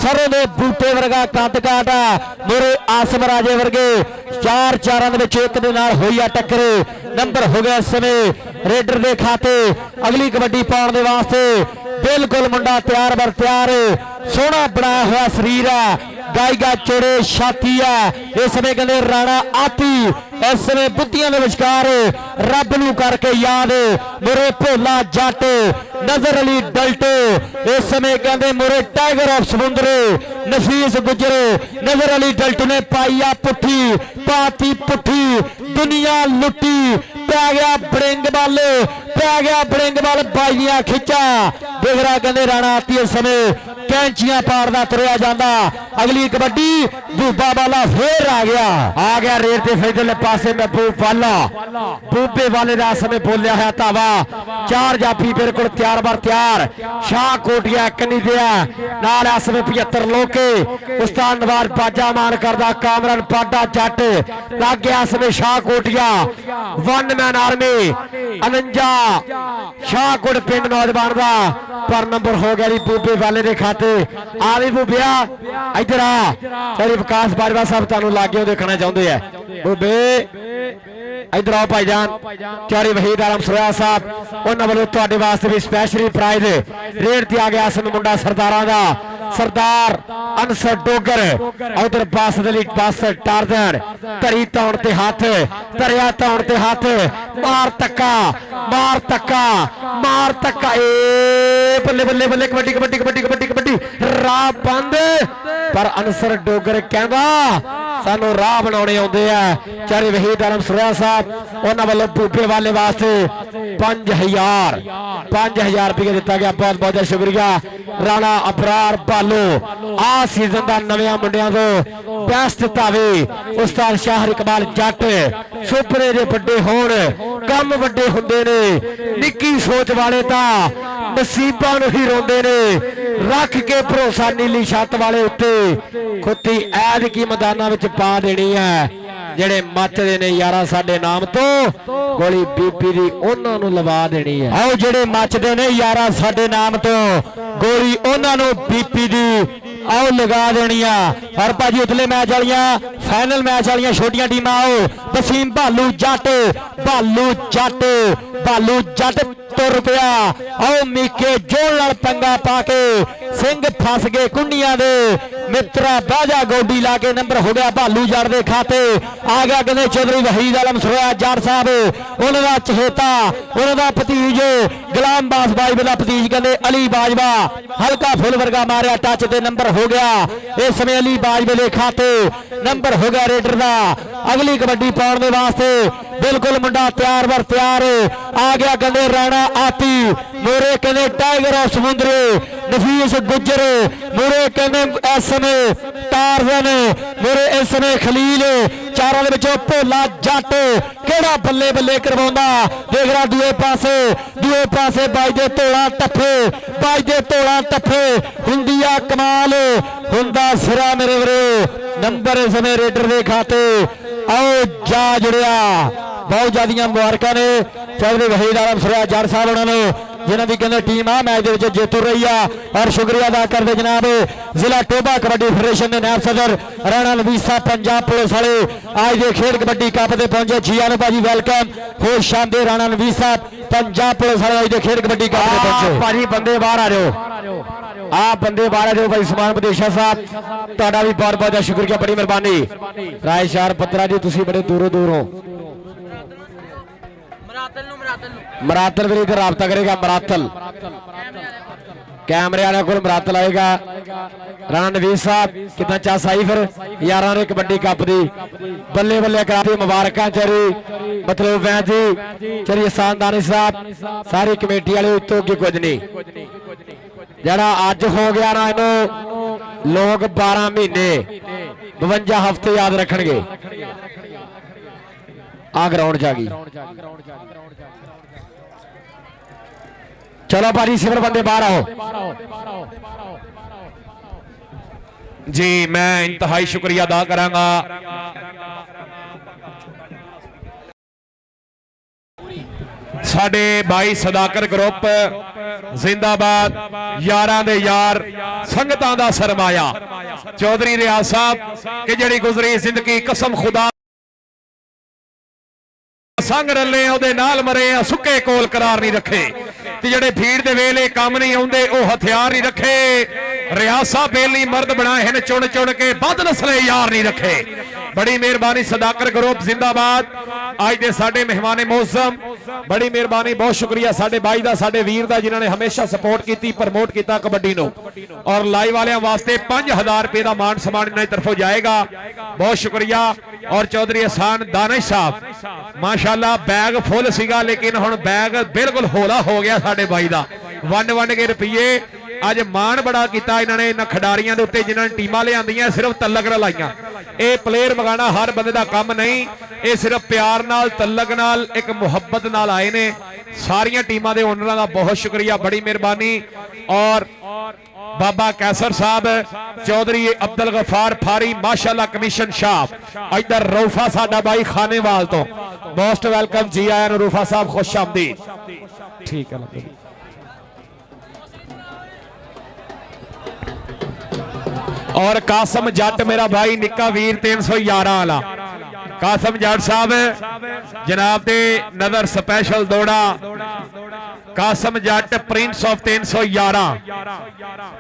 सरों दे बूटे वर्गा कद काट मेरे आसम राजे वर्गे 4 चारां दे विच एक दे नाल होई आ टक्कर। नंबर हो गया इस समय रेडर दे खाते। अगली कबड्डी पाउण दे वास्ते बिल्कुल मुंडा तैयार बर तैयार। सोहना बनाया हुआ शरीर है, गायगा चोड़े छाती है। इस समय कहते राणा आती इस समय बुद्धियां दे विचकार रब नूं करके याद मुरे भोला जट नजर अली डल्टो। इस समय कहते मुरे टाइगर ऑफ समुंदर नफीस गुजर नजर अली डल्टो ने पाई आ पुठी पाती पुठी दुनिया लुटी पै गया बड़िंग बल पै गया बड़िंग बल बाइयां खिंचा। देख रहा कहते राणा आती इस समय कैंचियां पारदा तुरया जांदा। अगली कबड्डी दूबा वाला फिर आ गया रेड के फिर पासे में वाला बूबे वाले का समय बोलिया है धावा। 4 जाफी बिल्कुल तैयार बर तैयार। शाह कोटिया कनी दिया नाल इस समय 75 लोके उस्ताद नवाज बाजा मान करदा कामरान पाडा जट लग गया समय शाह कोटिया 1 मैन आर्मी 49 शाहकोट पिंड नौजवान का पर नंबर हो गया बूबे वाले के खाते। आ भी बूबिया इधर आ चौधरी विकास बाजवा साहब तुहानू लागे देखना चाहते हैं। बूबे इधर आओ भाईजान। चौधरी वहीद आलम सरोया साहब उन्होंने वालों तुहाडे वास्ते भी स्पैशली प्राइज रेड ते आ गया सन मुंडा सरदारां दा सरदार अनसर डोगर। उधर बस दली बस टारदन धरी तौण ते हाथ धरिया तौण ते हाथ मार तक्का मार तक्का मार तक्का। ए बल्ले बल्ले बल्ले कबड्डी कबड्डी कबड्डी कबड्डी कबड्डी राह बंद पर अनसर डोगर कहंदा सानू राह बनाने आउंदे आ। चौधरी वहीद आलम सरोया साहब उन्होंने वालों बूबे वाले वास्ते 5000 रुपये दिता गया। बहुत बहुत शुक्रिया। राणा अबरार बालो आ सीजन का नव्या मुंडिया तो बेस्ट धावे उस्ताद शाह इकबाल जट सुपने दे बड़े होण कम वड्डे हुंदे ने निक्की सोच वाले ता नसीबां नूं ही रोंदे ने रख के भरोसा नीली छत वाले उत्ते खुत्ती ऐद की मैदानां विच पा देनी है। ਜਿਹੜੇ ਮੱਚਦੇ ਨੇ ਯਾਰਾਂ ਸਾਡੇ ਨਾਮ ਤੋਂ ਗੋਲੀ ਬੀਬੀ ਦੀ ਉਹਨਾਂ ਨੂੰ ਲਵਾ ਦੇਣੀ ਹੈ। ਆਓ ਜਿਹੜੇ ਮੱਚਦੇ ਨੇ ਯਾਰਾਂ ਸਾਡੇ ਨਾਮ ਤੋਂ ਗੋਲੀ ਉਹਨਾਂ ਨੂੰ ਬੀਪੀ ਦੀ ਆਓ ਲਗਾ ਦੇਣੀ ਆ। ਔਰ ਭਾਜੀ ਉਤਲੇ ਮੈਚ ਵਾਲੀਆਂ ਫਾਈਨਲ ਮੈਚ ਵਾਲੀਆਂ ਛੋਟੀਆਂ ਟੀਮਾਂ ਆਓ। ਵਸੀਮ ਭਾਲੂ ਜੱਟ ਤੁਰ ਪਿਆ। ਆਓ ਮੀਕੇ ਜੋੜ ਨਾਲ ਪੰਗਾ ਪਾ ਕੇ ਸਿੰਘ ਫਸ ਗਏ ਕੁੰਡੀਆਂ ਦੇ ਮਿੱਤਰਾ ਬਾਜਾ ਗੋਡੀ ਲਾ ਕੇ ਨੰਬਰ ਹੋ ਗਿਆ ਭਾਲੂ ਜੱਟ ਦੇ ਖਾਤੇ ਆ ਗਿਆ। ਕਹਿੰਦੇ ਚੌਧਰੀ ਵਹੀਦ ਆਲਮ ਸਰੋਇਆ ਜੱਟ ਸਾਹਿਬ ਉਹਨਾਂ ਦਾ ਚਹੇਤਾ ਉਹਨਾਂ ਦਾ ਭਤੀਜ ਗੁਲਾਮ ਬਾਸ ਬਾਜਵਾ ਦਾ ਭਤੀਜ ਕਹਿੰਦੇ ਅਲੀ ਬਾਜਵਾ ਹਲਕਾ ਫੁੱਲ ਵਰਗਾ ਮਾਰਿਆ ਟੱਚ ਤੇ ਨੰਬਰ ਹੋ ਗਿਆ। ਇਸ ਸਮੇਂ ਅਲੀ ਬਾਜਵੇ ਦੇ ਖਾਤੇ ਨੰਬਰ ਹੋ ਗਿਆ ਰੇਡਰ ਦਾ। ਅਗਲੀ ਕਬੱਡੀ ਪਾਉਣ ਦੇ ਵਾਸਤੇ ਬਿਲਕੁਲ ਮੁੰਡਾ ਤਿਆਰ ਵਰ ਤਿਆਰ ਆ ਗਿਆ। ਕਹਿੰਦੇ ਰਾਣਾ ਆਤੀ ਮੋਰੇ ਕਹਿੰਦੇ ਟਾਈਗਰ ਆਫ ਸਮੁੰਦਰੀ ਨਫੀਸ ਗੁੱਜਰ ਮੋਰੇ ਕਹਿੰਦੇ ਇਸ ਸਮੇਂ ਟਾਰਜ਼ਨ ਮੋਰੇ ਇਸ ਸਮੇਂ ਖਲੀਲ ਚਾਰਾਂ ਦੇ ਵਿੱਚੋਂ ਭੋਲਾ ਜੱਟ ਕਿਹੜਾ ਬੱਲੇ ਬੱਲੇ ਕਰਵਾਉਂਦਾ ਦੇਖ ਰਿਹਾ। ਦੂਏ ਪਾਸੇ ਬਾਜਦੇ ਧੋਲਾ ਟੱਫੇ ਹੁੰਦੀ ਆ ਕਮਾਲ ਹੁੰਦਾ ਸਿਰਾ ਮੇਰੇ ਵੀਰੋ ਨੰਬਰ ਇਸ ਸਮੇਂ ਰੇਡਰ ਦੇ ਖਾਤੇ ਆਓ ਜਾ ਜੁੜਿਆ। ਬਹੁਤ ਜ਼ਿਆਦੀਆਂ ਮੁਬਾਰਕਾਂ ਨੇ ਚੌਧਰੀ ਵਹੀਦ ਆਲਮ ਸਰੋਇਆ ਜੱਟ ਸਾਹਿਬ ਉਹਨਾਂ ਨੂੰ ਜਿਨ੍ਹਾਂ ਦੀ ਕਹਿੰਦੇ ਟੀਮ ਆ ਮੈਚ ਦੇ ਵਿੱਚ ਜੇਤੂ ਰਹੀ ਆ। ਔਰ ਸ਼ੁਕਰੀਆ ਅਦਾ ਕਰਦੇ ਜਨਾਬ ਜ਼ਿਲ੍ਹਾ ਟੋਬਾ ਕਬੱਡੀ ਫੈਡਰੇਸ਼ਨ ਦੇ ਨਾਇਬ ਸਦਰ ਰਾਣਾ ਨਵੀਸਾ ਪੰਜਾਬ ਪੁਲਿਸ ਵਾਲੇ ਅੱਜ ਦੇ ਖੇਡ ਕਬੱਡੀ ਕੱਪ ਤੇ ਪਹੁੰਚੇ। ਜੀ ਆਨੂ ਭਾਜੀ ਵੈਲਕਮ ਹੋ ਸ਼ਾਮਦੇ ਰਾਣਾ ਨਵੀਸਾ ਪੰਜਾਬ ਪੁਲਿਸ ਵਾਲੇ ਅੱਜ ਦੇ ਖੇਡ ਕਬੱਡੀ ਕੱਪ ਤੇ ਪਹੁੰਚੇ। ਭਾਜੀ ਬੰਦੇ ਬਾਹਰ ਆ ਜਾਓ ਬੰਦੇ ਬਾਹਰ ਆ ਜਾਓ। ਭਾਈ ਸਮਾਨ ਬਦੇਸ਼ਾ ਸਾਹਿਬ ਤੁਹਾਡਾ ਵੀ ਬਹੁਤ ਬਹੁਤ ਸ਼ੁਕਰੀਆ ਬੜੀ ਮਿਹਰਬਾਨੀ। ਰਾਏ ਸ਼ਾਰ ਪੱਤਰਾ ਜੀ ਤੁਸੀਂ ਬੜੇ ਦੂਰੋਂ ਮਰਾਤਲ ਵੀਰੇ ਤੇ ਰਾਬਤਾ ਕਰੇਗਾ। ਮਰਾਤਲ ਕੈਮਰੇ ਵਾਲਿਆਂ ਕੋਲ ਮਰਾਤਲ ਆਏਗਾ। ਰਾਣਾ ਨਵੀਦ ਸਾਹਿਬ ਕਿੰਨਾ ਚਾਸ ਆਈ ਫਿਰ ਯਾਰਾਂ ਨੇ ਕਬੱਡੀ ਕੱਪ ਦੀ ਬੱਲੇ ਬੱਲੇ ਕਰਾਤੀ। ਮੁਬਾਰਕਾਂ ਚਰੀ ਮਤਲਬ ਵੈਂ ਜੀ ਚਰੀ ਸਾਨਦਾਨੀ ਸਾਹਿਬ ਸਾਰੀ ਕਮੇਟੀ ਵਾਲੇ ਉੱਤੋਂ ਅੱਗੇ ਕੁਝ ਨਹੀਂ। ਜਿਹੜਾ ਅੱਜ ਹੋ ਗਿਆ ਨਾ ਇਹਨੂੰ ਲੋਕ 12 ਮਹੀਨੇ 52 ਹਫ਼ਤੇ ਯਾਦ ਰੱਖਣਗੇ। ਆ ਗਰਾਊਂਡ ਚ ਆ ਗਈ। ਚਲੋ ਭਾਜੀ ਸਿਮਰ ਬੰਦੇ ਬਾਹਰ ਆਓ जी। मैं इंतहाई शुक्रिया अदा करांगा साडे भाई सदाकर ग्रुप जिंदाबाद यारां दे यार संगतां दा सरमाया चौधरी रियाज साहब कि जिहड़ी गुजरी जिंदगी कसम खुदा संग रले ओदे नाल मरे सुके कोल करार नहीं रखे ते जेड़े भीड़ दे वेले काम नहीं आउंदे ओ हथियार नहीं रखे। रियासा बेली मर्द बनाए हैं चुन चुन के बद नस्ले यार नहीं रखे। बड़ी मेहरबानी सदाकर ग्रुप जिंदाबाद आज दे साडे मेहमान मौसम बड़ी मेहरबानी बहुत शुक्रिया साडे भाई दा साडे वीर दा जिन्होंने हमेशा सपोर्ट की प्रमोट किया कबड्डी नूं। और लाइव वालियां वास्ते 5000 रुपए का मान सम्मान इन्हां दी तरफों जाएगा बहुत शुक्रिया। और चौधरी एहसान दानिश साहब माशाअल्लाह बैग फुल सीगा लेकिन हुण बैग बिल्कुल हौला हो गया साडे भाई दा वंड के रुपये अज मान बड़ा किया इन्होंने इन खिडारियों के उत्ते जिन्होंने टीमां लियांदियां सिर्फ तलक रलाइयां। ये प्लेयर मंगाना हर बंदे का काम नहीं ये सिर्फ प्यार नाल तलक नाल एक मुहब्बत नाल आए ने। सारियां टीमां दे ओनरां दा बहुत शुक्रिया बड़ी मेहरबानी। और बाबा कैसर साहब चौधरी अब्दुल गफार फारी माशाअल्लाह कमीशन शाह इधर रूफा साडा भाई खानेवाल तो मोस्ट वेलकम जी आया रूफा साहब खुश आमदीद ठीक है। और कासम जट मेरा भाई निक्का वीर 311 वाला कासम जट साहब जनाब दे नजर स्पेशल दौड़ा कासम जट प्रिंस ऑफ 311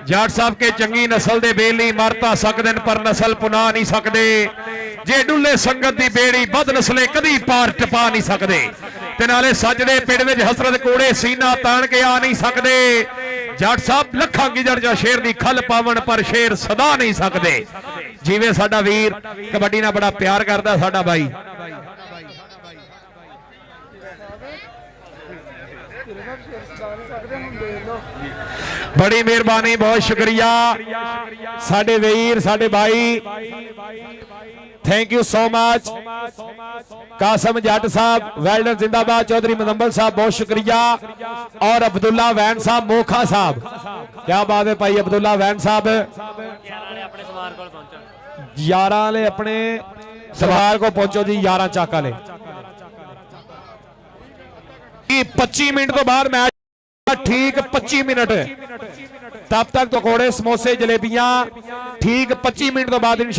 जट साहब के चंगी नस्ल दे बेली मर तां सकदे पर नस्ल पुना नहीं सकते। जे डुल्ले संगत दी बेड़ी बद नस्ले कदी पार टपा नहीं सकते ते नाले सच दे पिंड विच हसरत कोड़े सीना ताण के आ नहीं सकते। जट साहब लखा गिजड़ जा शेर दी खल पावन पर शेर सदा नहीं सकते। जिवें साडा वीर कबड्डी नाल बड़ा प्यार करदा साडा भाई बड़ी मेहरबानी बहुत शुक्रिया साडे वीर साडे भाई thank you so much Qasim Jatt साहब वेल्डन जिंदाबाद चौधरी मुजम्मल साहब बहुत शुक्रिया। और अब्दुल्ला वैन साहब मोखा साहब क्या बात है भाई अब्दुल्ला वैन साहब यारा ने अपने सरदार को पहुंचो जी 11 ਚੱਕ ਵਾਲੇ 25 ਮਿੰਟ ਤੋਂ ਬਾਅਦ मैच ठीक 25 मिनट तब तक पकौड़े समोसे जलेबियां ठीक 25 मिनट तो बाद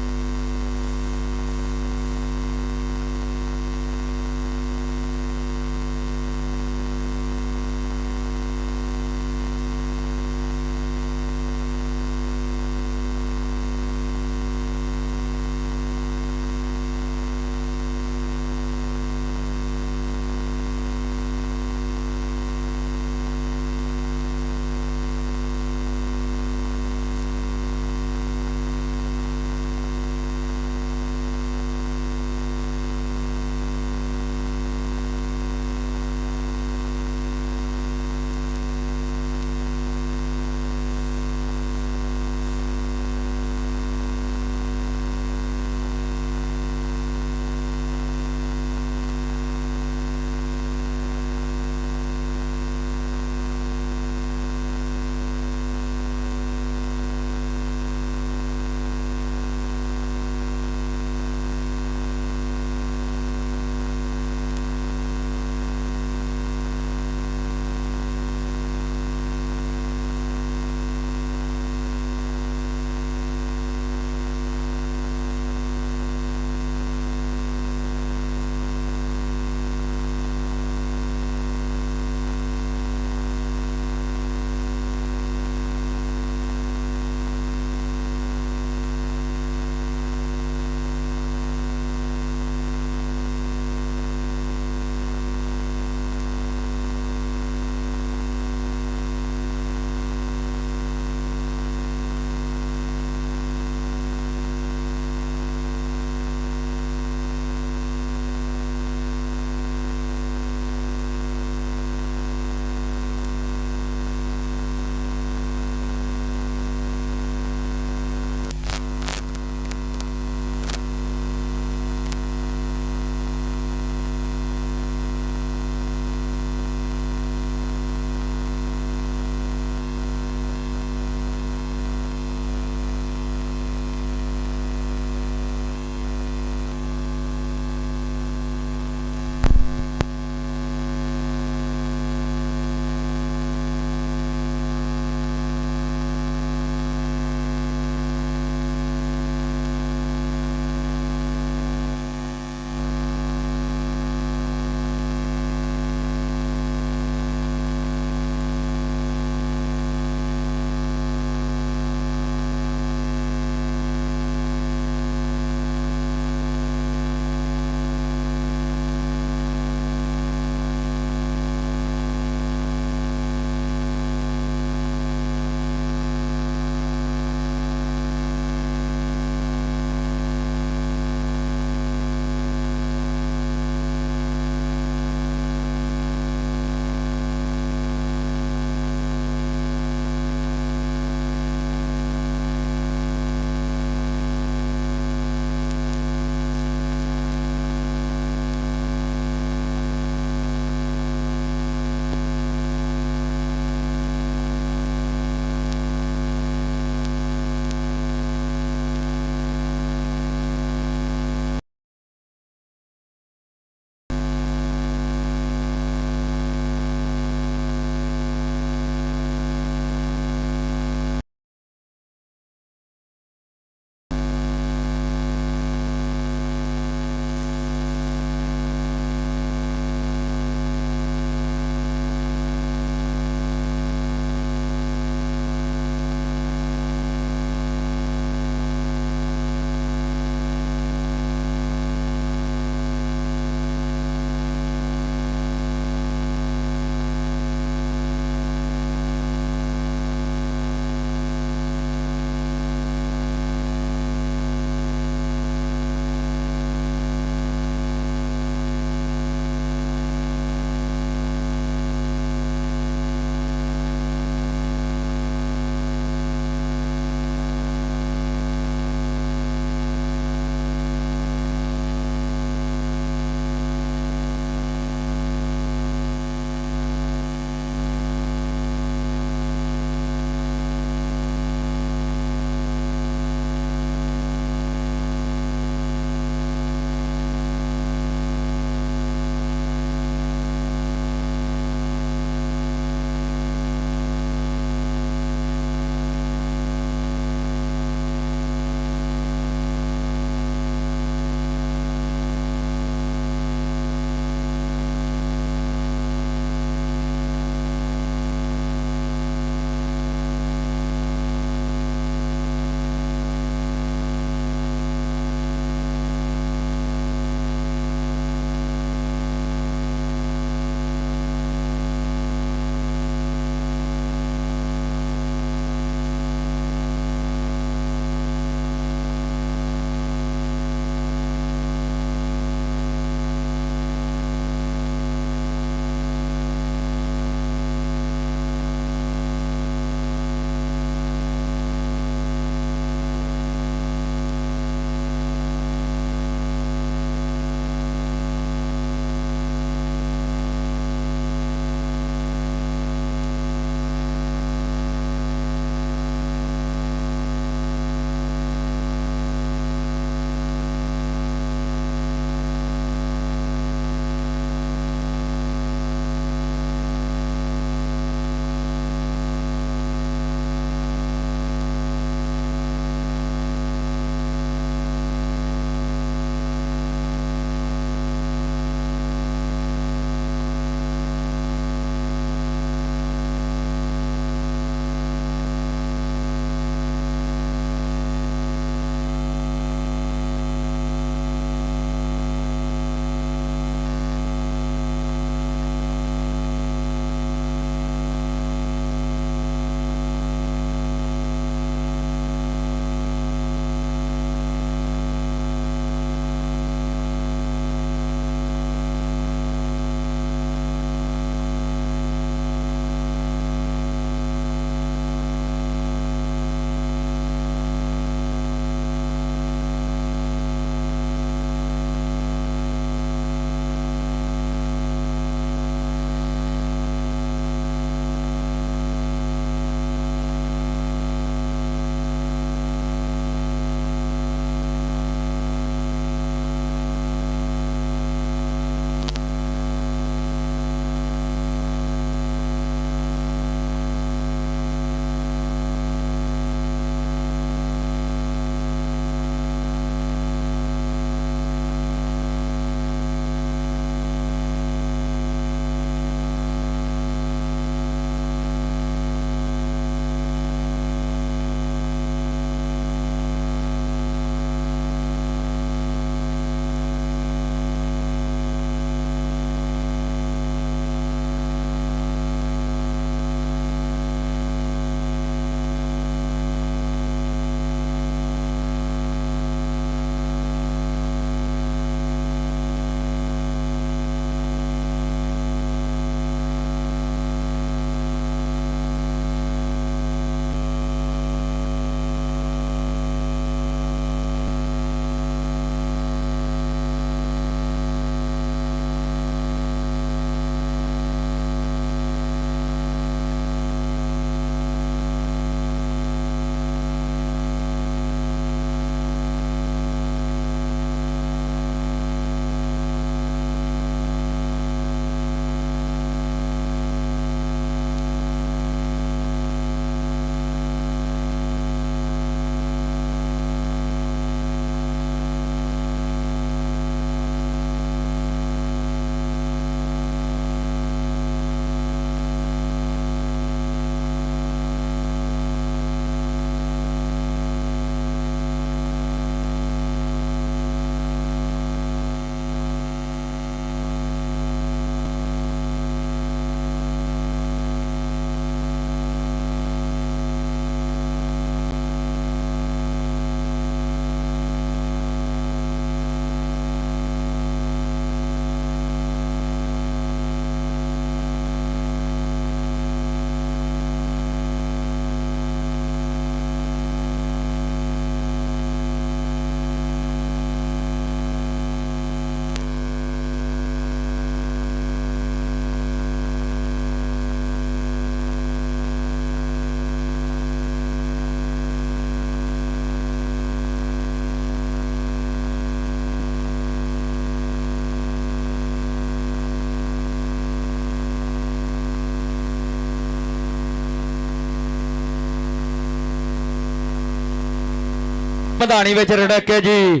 ਮਧਾਣੀ ਵਿੱਚ ਰੜਕੇ ਜੀ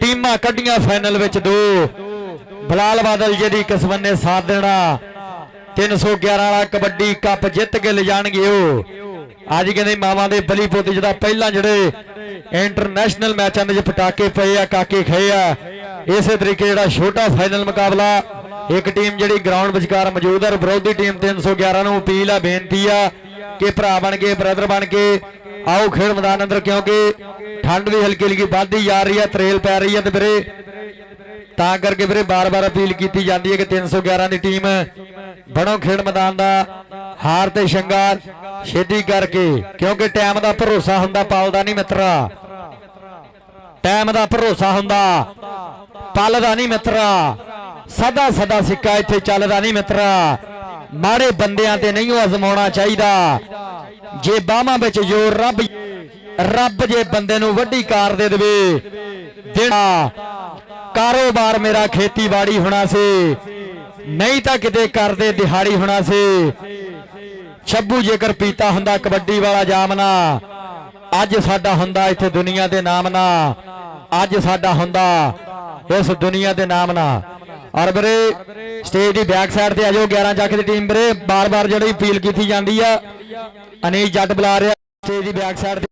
ਟੀਮਾਂ ਕੱਢੀਆਂ ਫਾਈਨਲ ਵਿੱਚ 2 ਬਲਾਲ ਬਾਦਲ ਜਿਹੜੀ ਕਿਸਮਤ ਨੇ ਸਾਥ ਦੇਣਾ 311 ਵਾਲਾ ਕਬੱਡੀ ਕੱਪ ਜਿੱਤ ਕੇ ਲਿਜਾਣਗੇ ਉਹ ਅੱਜ ਕਹਿੰਦੇ ਮਾਵਾਂ ਦੇ ਬਲੀ ਪੁੱਤ ਜਿਹੜਾ ਪਹਿਲਾਂ ਜਿਹੜੇ ਇੰਟਰਨੈਸ਼ਨਲ ਮੈਚਾਂ ਦੇ ਵਿੱਚ ਪਟਾਕੇ ਪਏ ਆ ਕਾਕੇ ਖਏ ਆ ਇਸੇ ਤਰੀਕੇ ਜਿਹੜਾ ਛੋਟਾ ਫਾਈਨਲ ਮੁਕਾਬਲਾ ਇੱਕ ਟੀਮ ਜਿਹੜੀ ਗਰਾਊਂਡ ਵਿਚਕਾਰ ਮੌਜੂਦ ਹੈ ਵਿਰੋਧੀ ਟੀਮ 311 ਨੂੰ ਅਪੀਲ ਆ ਬੇਨਤੀ ਆ ਕਿ ਭਰਾ ਬਣ ਕੇ ਬ੍ਰਦਰ ਬਣ ਕੇ ਆਓ ਖੇਡ ਮੈਦਾਨ ਅੰਦਰ ਕਿਉਂਕਿ ਠੰਡ ਵੀ ਹਲਕੀ ਹਲਕੀ ਵੱਧਦੀ ਜਾ ਰਹੀ ਹੈ ਤਰੇਲ ਪੈ ਰਹੀ ਹੈ ਤੇ ਵੀਰੇ ਤਾਂ ਕਰਕੇ ਵੀਰੇ ਬਾਰ-ਬਾਰ ਅਪੀਲ ਕੀਤੀ ਜਾਂਦੀ ਹੈ ਕਿ 311 ਦੀ ਟੀਮ ਬਣੋ ਖੇਡ ਮੈਦਾਨ ਦਾ ਹਾਰ ਤੇ ਸ਼ਿੰਗਾਰ ਛੇਤੀ ਕਰਕੇ ਕਿਉਂਕਿ ਟਾਈਮ ਦਾ ਭਰੋਸਾ ਹੁੰਦਾ ਪਾਲਦਾ ਨਹੀਂ ਮਿੱਤਰਾ ਟਾਈਮ ਦਾ ਭਰੋਸਾ ਹੁੰਦਾ ਪਲਦਾ ਨਹੀਂ ਮਿੱਤਰਾ ਸਦਾ ਸਦਾ ਸਿੱਕਾ ਇੱਥੇ ਚੱਲਦਾ ਨਹੀਂ ਮਿੱਤਰਾ ਮਾੜੇ ਬੰਦਿਆਂ ਤੇ ਨਹੀਂ ਅਜ਼ਮਾਉਣਾ ਚਾਹੀਦਾ ਜੇ ਬਾਹਾਂ ਵਿੱਚ ਜ਼ੋਰ ਰੱਬ ਜੇ ਬੰਦੇ ਨੂੰ ਵੱਡੀ ਕਾਰ ਦੇ ਦੇਵੇ ਦੇਣਾ ਕਾਰੋਬਾਰ ਮੇਰਾ ਖੇਤੀਬਾੜੀ ਹੋਣਾ ਸੀ ਨਹੀਂ ਤਾਂ ਕਿਤੇ ਕਰਦੇ ਦਿਹਾੜੀ ਹੋਣਾ ਸੀ ਛੱਬੂ ਜੇਕਰ ਪੀਤਾ ਹੁੰਦਾ ਕਬੱਡੀ ਵਾਲਾ ਜਾਮਨਾ ਅੱਜ ਸਾਡਾ ਹੁੰਦਾ ਇੱਥੇ ਦੁਨੀਆ ਦੇ ਨਾਮ ਨਾ ਅੱਜ ਸਾਡਾ ਹੁੰਦਾ ਇਸ ਦੁਨੀਆ ਦੇ ਨਾਮ ਨਾ ਔਰ ਵੀਰੇ ਸਟੇਜ ਦੀ ਬੈਕ ਸਾਈਡ ਤੇ ਆਜੋ 11 ਚੱਕ ਦੀ ਟੀਮ ਵੀਰੇ ਬਾਰ-ਬਾਰ ਜਿਹੜੀ ਅਪੀਲ ਕੀਤੀ ਜਾਂਦੀ ਆ ਅਨੀਸ਼ ਜੱਟ ਬੁਲਾ ਰਿਹਾ ਸਟੇਜ ਦੀ ਬੈਕ ਸਾਈਡ ਤੇ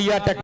ਹੋਈ ਆ ਟੱਕਰ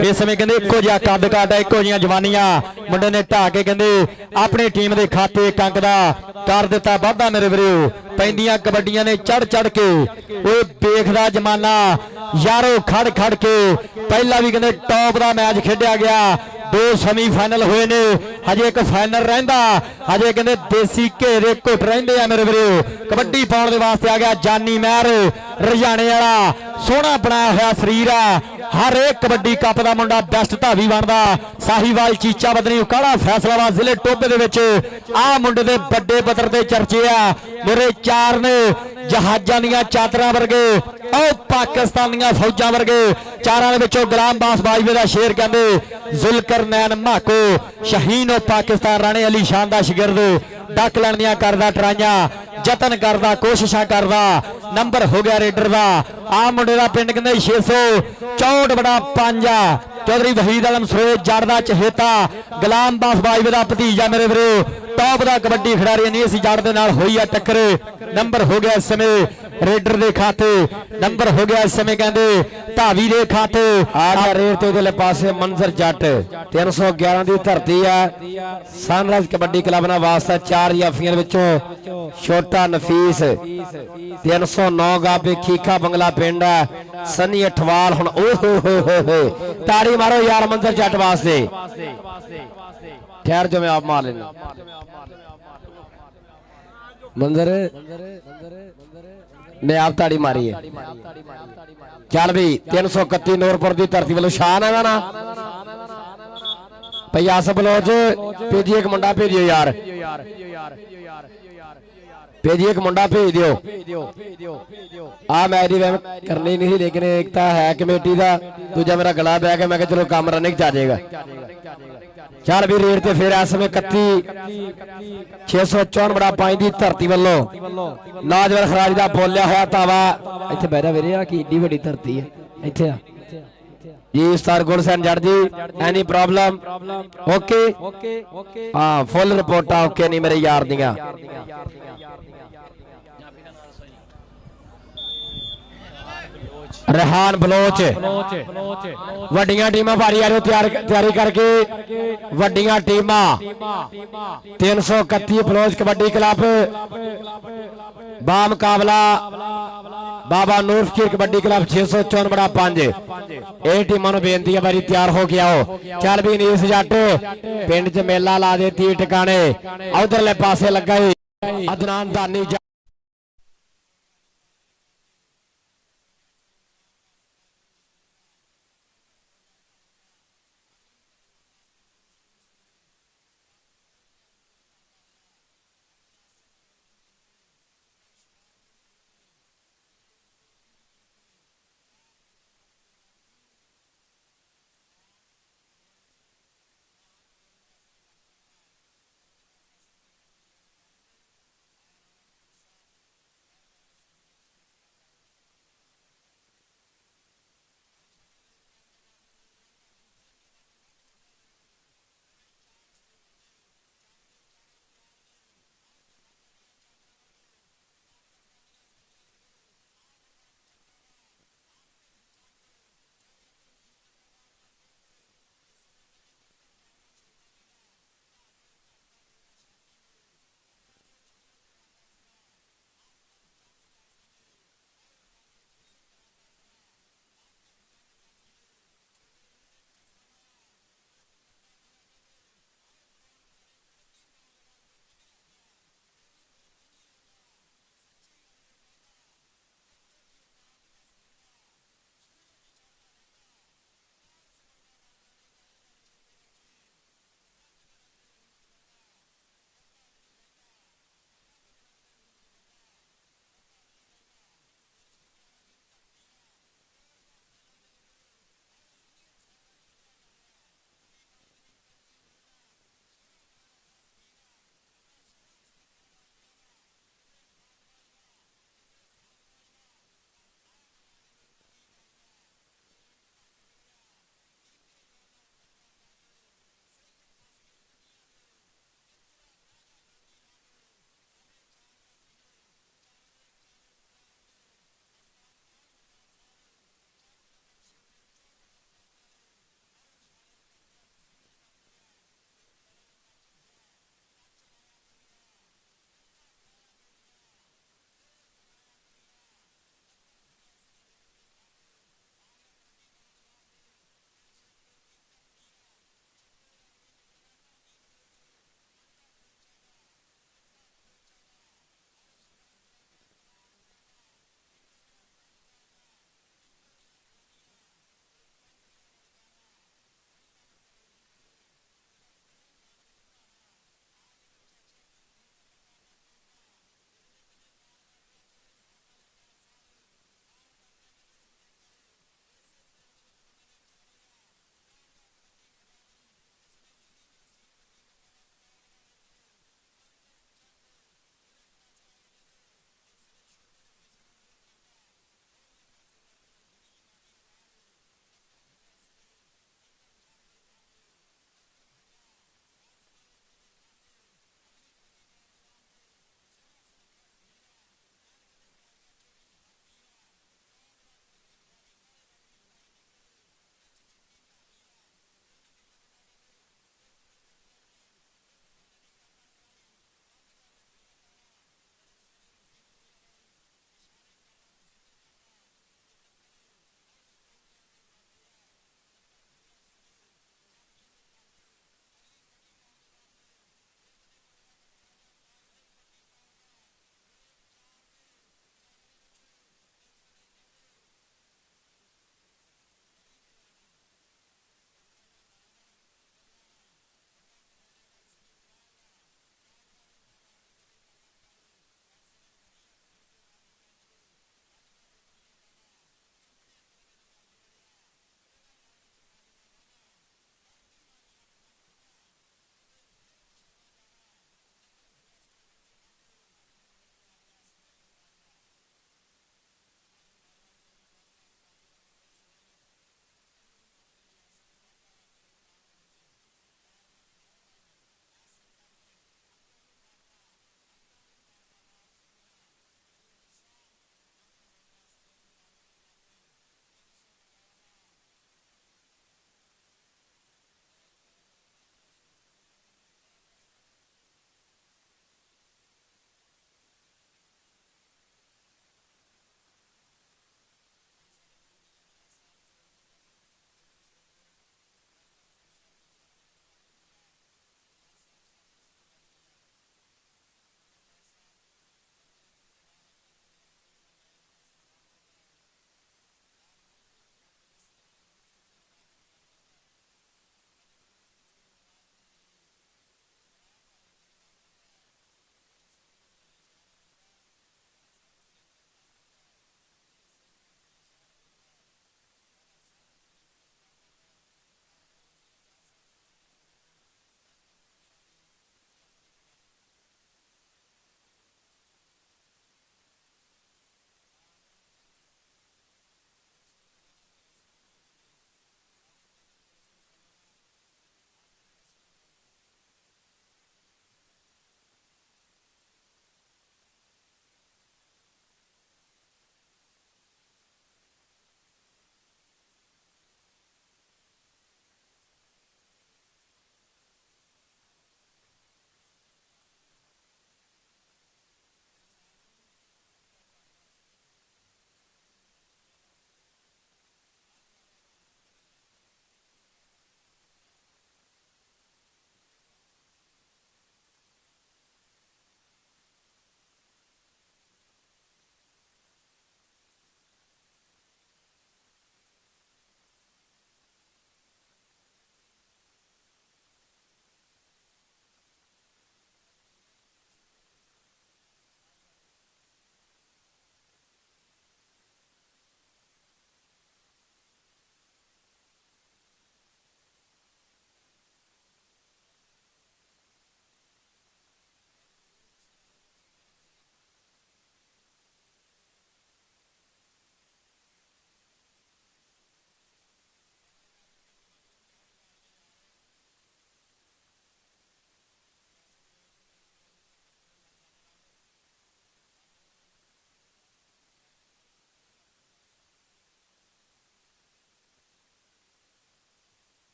ਇਸ ਸਮੇਂ ਕਹਿੰਦੇ ਇੱਕੋ ਜਿਹਾ ਕੱਦ ਕਾਠ ਹੈ ਇੱਕੋ ਜਿਹੀਆਂ ਜਵਾਨੀਆਂ ਮੁੰਡੇ ਨੇ ਢਾ ਕੇ ਕਹਿੰਦੇ ਆਪਣੀ ਟੀਮ ਦੇ ਖਾਤੇ ਇੱਕ ਅੰਕ ਦਾ ਕਰ ਦਿੱਤਾ ਵਾਧਾ ਮੇਰੇ ਵੀਰੋ ਪੈਂਦੀਆਂ ਕਬੱਡੀਆਂ ਨੇ ਚੜ ਚੜ ਕੇ ਓਏ ਦੇਖਦਾ ਜਮਾਨਾ ਯਾਰੋ ਖੜ ਖੜ ਕੇ ਪਹਿਲਾਂ ਵੀ ਕਹਿੰਦੇ ਟੌਪ ਦਾ ਮੈਚ ਖੇਡਿਆ ਗਿਆ 2 ਸੈਮੀਫਾਈਨਲ ਹੋਏ ਨੇ ਹਜੇ ਇੱਕ ਫਾਈਨਲ ਰਹਿੰਦਾ ਹਜੇ ਕਹਿੰਦੇ ਦੇਸੀ ਘੇਰੇ ਘੁੱਟ ਰਹਿੰਦੇ ਆ ਮੇਰੇ ਵੀਰੋ ਕਬੱਡੀ ਪਾਉਣ ਦੇ ਵਾਸਤੇ ਆ ਗਿਆ ਜਾਨੀ ਮਹਿਰ ਰਜਾਣੇ ਵਾਲਾ ਸੋਹਣਾ ਬਣਾਇਆ ਹੋਇਆ ਸਰੀਰ ਆ ਹਰ ਇੱਕ ਕਬੱਡੀ ਕੱਪ ਦਾ ਮੁੰਡਾ ਬੈਸਟ ਧਾਵੀ ਬਣਦਾ ਸਾਹੀਵਾਲ ਚੀਚਾ ਬਦਨੀ ਉਕਾੜਾ ਫੈਸਲਾਬਾਦ ਜ਼ਿਲ੍ਹੇ ਟੋਬੇ ਦੇ ਵਿੱਚ ਆਹ ਮੁੰਡੇ ਦੇ ਵੱਡੇ ਪੱਧਰ ਤੇ ਚਰਚੇ ਆ ਮੇਰੇ ਚਾਰ ਨੇ ਜਹਾਜ਼ਾਂ ਦੀਆਂ ਚਾਦਰਾਂ ਵਰਗੇ ਉਹ ਪਾਕਿਸਤਾਨ ਦੀਆਂ ਫੌਜਾਂ ਵਰਗੇ ਚਾਰਾਂ ਦੇ ਵਿੱਚੋਂ ਗੁਲਾਮ ਬਾਸ ਬਾਜਵੇ ਦਾ ਸ਼ੇਰ ਕਹਿੰਦੇ ਜ਼ੁਲਕਰਨੈਨ ਮਾਕੋ ਸ਼ਹੀਨ ਉਹ ਪਾਕਿਸਤਾਨ ਰਾਣੇ ਅਲੀ ਸ਼ਾਨ ਦਾ ਸ਼ਾਗਿਰਦ ਡੱਕ ਲੈਣ ਦੀਆਂ ਕਰਦਾ ਟਰਾਈਆਂ ਯਤਨ ਕਰਦਾ ਕੋਸ਼ਿਸ਼ਾਂ ਕਰਦਾ ਨੰਬਰ ਹੋ ਗਿਆ ਰੇਡਰ ਦਾ ਆ ਮੁੰਡੇ ਦਾ ਪਿੰਡ ਕਹਿੰਦੇ 664 ਬੜਾ 5 ਆ ਚੌਧਰੀ ਵਹੀਦ ਆਲਮ ਸਰੋਜ ਜੜ ਦਾ ਚਹੇਤਾ ਗੁਲਾਮ ਬਾਸ ਬਾਜਵੇ ਦਾ ਭਤੀਜਾ ਮੇਰੇ ਵੀਰੋ ਟੌਪ ਦਾ ਕਬੱਡੀ ਖਿਡਾਰੀ ਨਹੀਂ ਸੀ ਜੜ ਦੇ ਨਾਲ ਹੋਈ ਆ ਟੱਕਰ ਨੰਬਰ ਹੋ ਗਿਆ ਇਸ ਸਮੇਂ ਰੇਡਰ ਦੇ ਖਾਤੇ ਨੰਬਰ ਹੋ ਗਿਆ ਇਸ ਸਮੇਂ ਕਹਿੰਦੇ ਧਾਵੀ ਦੇ ਖਾਤੇ ਆ ਰੇਡ ਤੇ ਉਹਦੇ ਪਾਸੇ ਮੰਜ਼ਰ ਜੱਟ 311 ਦੀ ਧਰਤੀ ਆ ਸਨਰਾਈਜ਼ ਕਬੱਡੀ ਕਲੱਬ ਨਾਲ ਵਾਸਤਾ 4 ਜਾਫੀਆਂ ਵਿੱਚੋਂ ਛੋਟਾ ਨਫੀਸ 309 ਗਾਬੇ ਖੀਖਾ ਬੰਗਲਾ ਪਿੰਡ ਆ ਸਨੀ ਅਠਵਾਲ ਹੁਣ ਓਹ ਹੋ ਤਾੜੀ ਮਾਰੋ ਯਾਰ ਮੰਜ਼ਰ ਜੱਟ ਵਾਸਤੇ ਠਹਿਰ ਜੋ ਮੈਂ ਆਪ ਮਾਰ ਲੈਣਾ मंजर ने आप ताड़ी मारी है चल भी 331 नूरपुर की धरती वालों शान है ना पयास बलोच भेजिए एक मुंडा भेजियो यार भेजिए एक मुंडा भेज दियो आ मैच की करनी नहीं थी लेकिन एकता है कमेटी का दूजा मेरा गला बह गया मैं चलो काम रनिंग आ जाएगा चल भी रेट ते फिर इस समय 31 बड़ा 5 की धरती वालों नाजवर खराज का बोलिया होया तावा इत्थे बैठा वीरे आ कि एडी बड़ी धरती है इत्थे आ जी स्टार गुरसैन जट जी एनी प्रॉब्लम ओके हाँ फुल रिपोर्टा ओके नहीं मेरे यार दियां रेहान बलोच वड्डियां टीमां भारी आ तैयारी करके वड्डियां टीमां 331 बलोच कबड्डी क्लब बामुकाबला बाबा नूर फकीर कबड्डी क्लब 654 बड़ा 5 ਇਹ ਟੀਮਾਂ ਨੂੰ ਬੇਨਤੀ ਹੈ ਬਾਰੀ ਤਿਆਰ ਹੋ ਕੇ ਆਓ ਚੱਲ ਵੀ ਨੀਸ ਜੱਟ ਪਿੰਡ 'ਚ ਮੇਲਾ ਲਾ ਦੇ 30 ਟਿਕਾਣੇ ਉਧਰਲੇ ਪਾਸੇ ਲੱਗਾ ਅਦਨਾਨ ਦਾਨੀ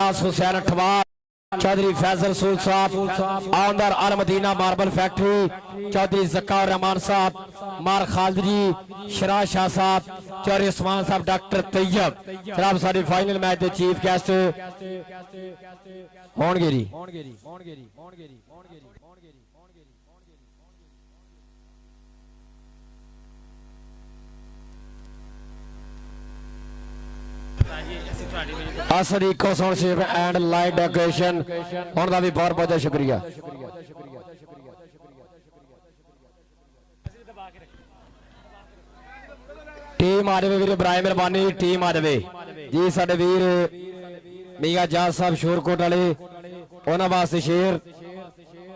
हुसैन अठवाल, चौधरी फैजल सूद साहब, आमदार अल मदीना मार्बल फैक्ट्री, चौधरी जक्का रहमान साहब, मार खालिद जी, शराज शाह साहब, चौधरी उस्मान साहब, डॉक्टर तैयब जनाब सारे फाइनल मैच के चीफ गेस्ट होंगे जी। असरी स्पॉन्सरशिप एंड लाइट डेकोरेशन होने का भी बहुत बहुत शुक्रिया। टीम आ जाए वीर बराए मेहरबानी, टीम आ जाए जी। साडे वीर मियां जाज साहब शोरकोट वाले उन्हां वास्ते शेर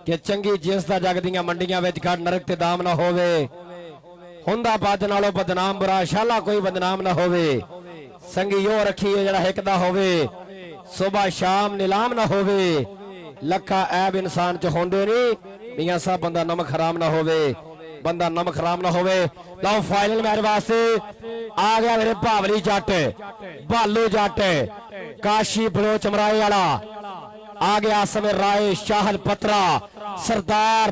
कि चंगी जिस दा जग दियां मंडियां विच खड़ नरक ते दाम ना होवे, हुंदा पद नालों बदनाम बुरा शाला कोई बदनाम ना होवे, संगी यो रखिए जड़ा हिकदा होवे, सुबह शाम नीलाम ना होवे, लखा ऐब इंसान च होंदे नहीं मियां साहब, बंदा नमक हराम ना होवे, बंदा नमक हराम ना होवे। लो फाइनल मैच वास्ते आ गया मेरे भावली जट, भालू जट, काशी बलोच मराए वाला आ गया, समय राय शाहल पत्रा, सरदार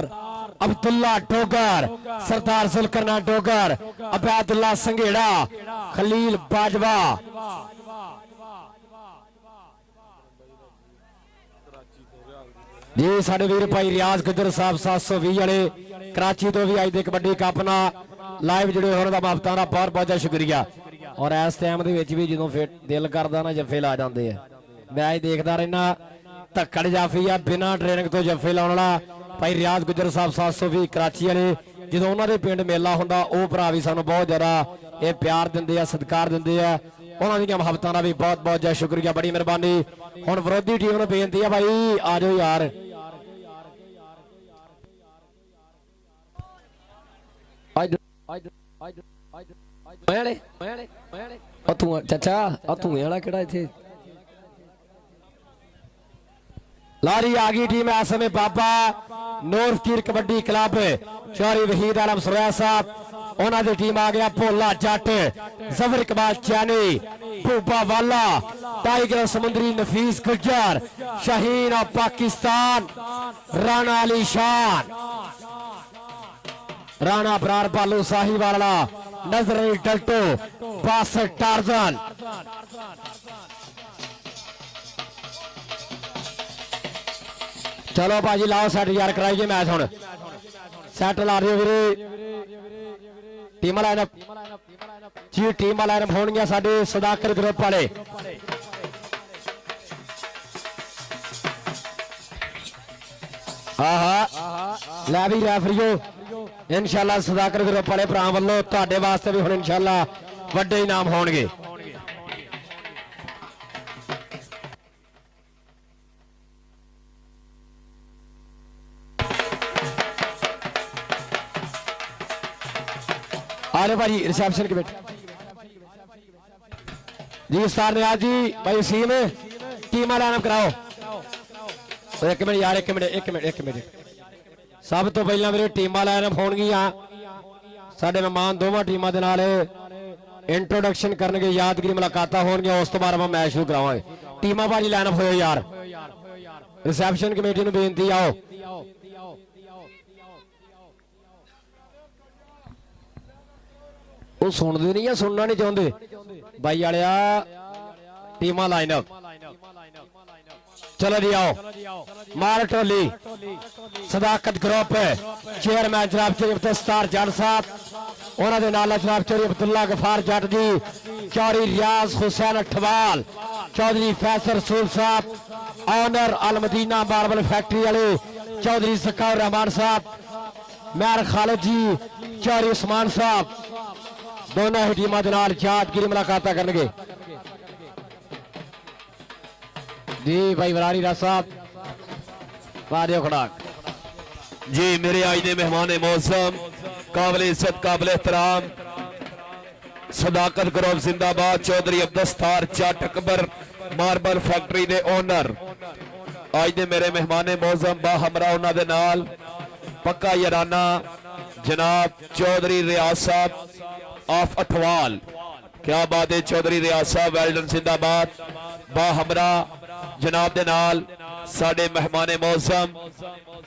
अब्दुल्ला डोगर, सरदार जुल्करना डोगर, अबैदुल्ला संघेड़ा, खलील बाजवा, जी साडे वीर भाई रियाज गुजर साहब 720 वाले कराची तो भी अज दे कबड्डी कप नाल लाइव जुड़े होने का माफता का बहुत बहुत शुक्रिया। और इस टाइम भी जो फिर दिल करता ना जफे ला जाते हैं, मैच देखता रहना, धक्कड़ जाफी आ बिना ट्रेनिंग तो जफे लाने वाला भाई रियाज गुजर साहब 720 कराची वाले, जो उन्होंने पिंड मेला होंदा वो भरा भी सानू बहुत ज्यादा ये प्यार दिंदे आ, सत्कार दिंदे आ, उन्होंने दी मुहब्बतां दा भी बहुत बहुत शुक्रिया, बड़ी मेहरबानी। हुण विरोधी टीम नूं बेनती है भाई आ जाओ यार, तू चाचा तू वाला केड़ा इत्थे लारी आ गई टीम इस समय बाबा नूर फकीर कबड्डी क्लब, चौधरी वहीद आलम सुरैया साहब उन्होंने टीम आ गया, भोला जट, जफर इकबाल चैनी, भूबा वाला, टाइगर समुद्री, नफीस गुज्जर, शाहीन ऑफ पाकिस्तान, राणा अली शान, राणा बरार बालू साहिवाला, नजर अली टल्टो, बासर टार्जन, चलो भाजी लाओ सैट यार कराइए मैच हुण सैट ला रहे हो टीम लाइनअप जी, टीम लाइनअप होणगियां साडे सदाकत ग्रुप वाले, लै भी रैफरीओ इंशाल्लाह सदाकत ग्रुप वाले भरा वालों तुहाडे वास्ते भी हुण इंशाल्लाह वड्डे इनाम होणगे। आले भाजी रिसेप्शन के बेटे जी उस्ताद नियाज जी भाई सीम टीम लाइनअप कराओ। एक मिनट यार एक मिनट सब तो पहला मेरे टीम लाइनअप होणगियां, साडे मेहमान दोवां टीमां दे नाल इंट्रोडक्शन करनगे, यादगिरी मुलाकातां होणगियां, उस तो बाद आपां मैच शुरू करावांगे। टीमां भाजी लाइनअप होयो यार, रिसेप्शन कमेटी नूं बेनती आओ वो सुनते नहीं या सुनना नहीं चाहते भाई आलिया टीमां लाइनअप, चलो जी आओ। मार टोली सदाकत ग्रुप चेयरमैन जनाब चौधरी अब्दुल जट साहब, उन्होंने नाल जनाब चौधरी अब्दुल्ला गफार जट जी, चौधरी रियाज हुसैन अठवाल, चौधरी फैसल सूद साहब, ऑनर अल मदीना मार्बल फैक्ट्री वाले चौधरी जक्का रहमान साहब, मैर खालिद जी, चौधरी उस्मान साहब, दोनों ही टीमों के नाल यादगिरी मुलाकात करनगे जी। भाई वरारी राज साहब मारियो खड़ाक जी, मेरे आज के मेहमान मौसम काबिल इज्जत काबिल एहतराम सदाकत ग्रुप जिंदाबाद, चौधरी अब्दुल जट अकबर मार्बल फैक्ट्री के ओनर आज के मेरे मेहमान मौसम बा हमरा उन्होंने नाल पक्का याराना जनाब चौधरी रियाज साहब ऑफ अठवाल, क्या बात है चौधरी रियाज साहब, वेल डन जिंदाबाद, बा हमरा जनाब दे नाल साडे मेहमाने मौसम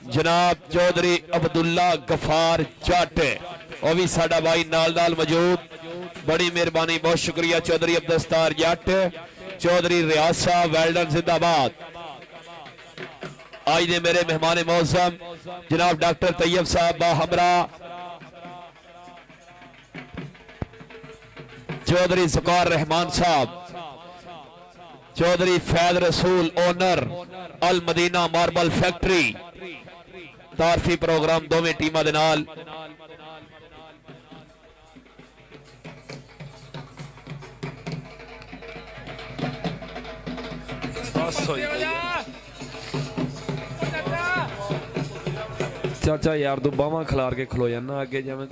जनाब चौधरी अब्दुल्ला गफार जट वह भी साडा भाई नाल नाल मौजूद। बड़ी मेहरबानी, बहुत शुक्रिया चौधरी अब्दुस्तार जट, चौधरी रियाज साहब, वेल्डन जिंदाबाद। आज दे मेरे मेहमान मौसम जनाब डॉक्टर तैयब साहब बाहमरा, चौधरी ज़ुकार रहमान साहब, चौधरी फैज रसूल owner Al Madina marble factory. तारफी programme दोवें टीमां दे नाल चाचा यार तू बावां खिलार के खलो जाना अगे जिवें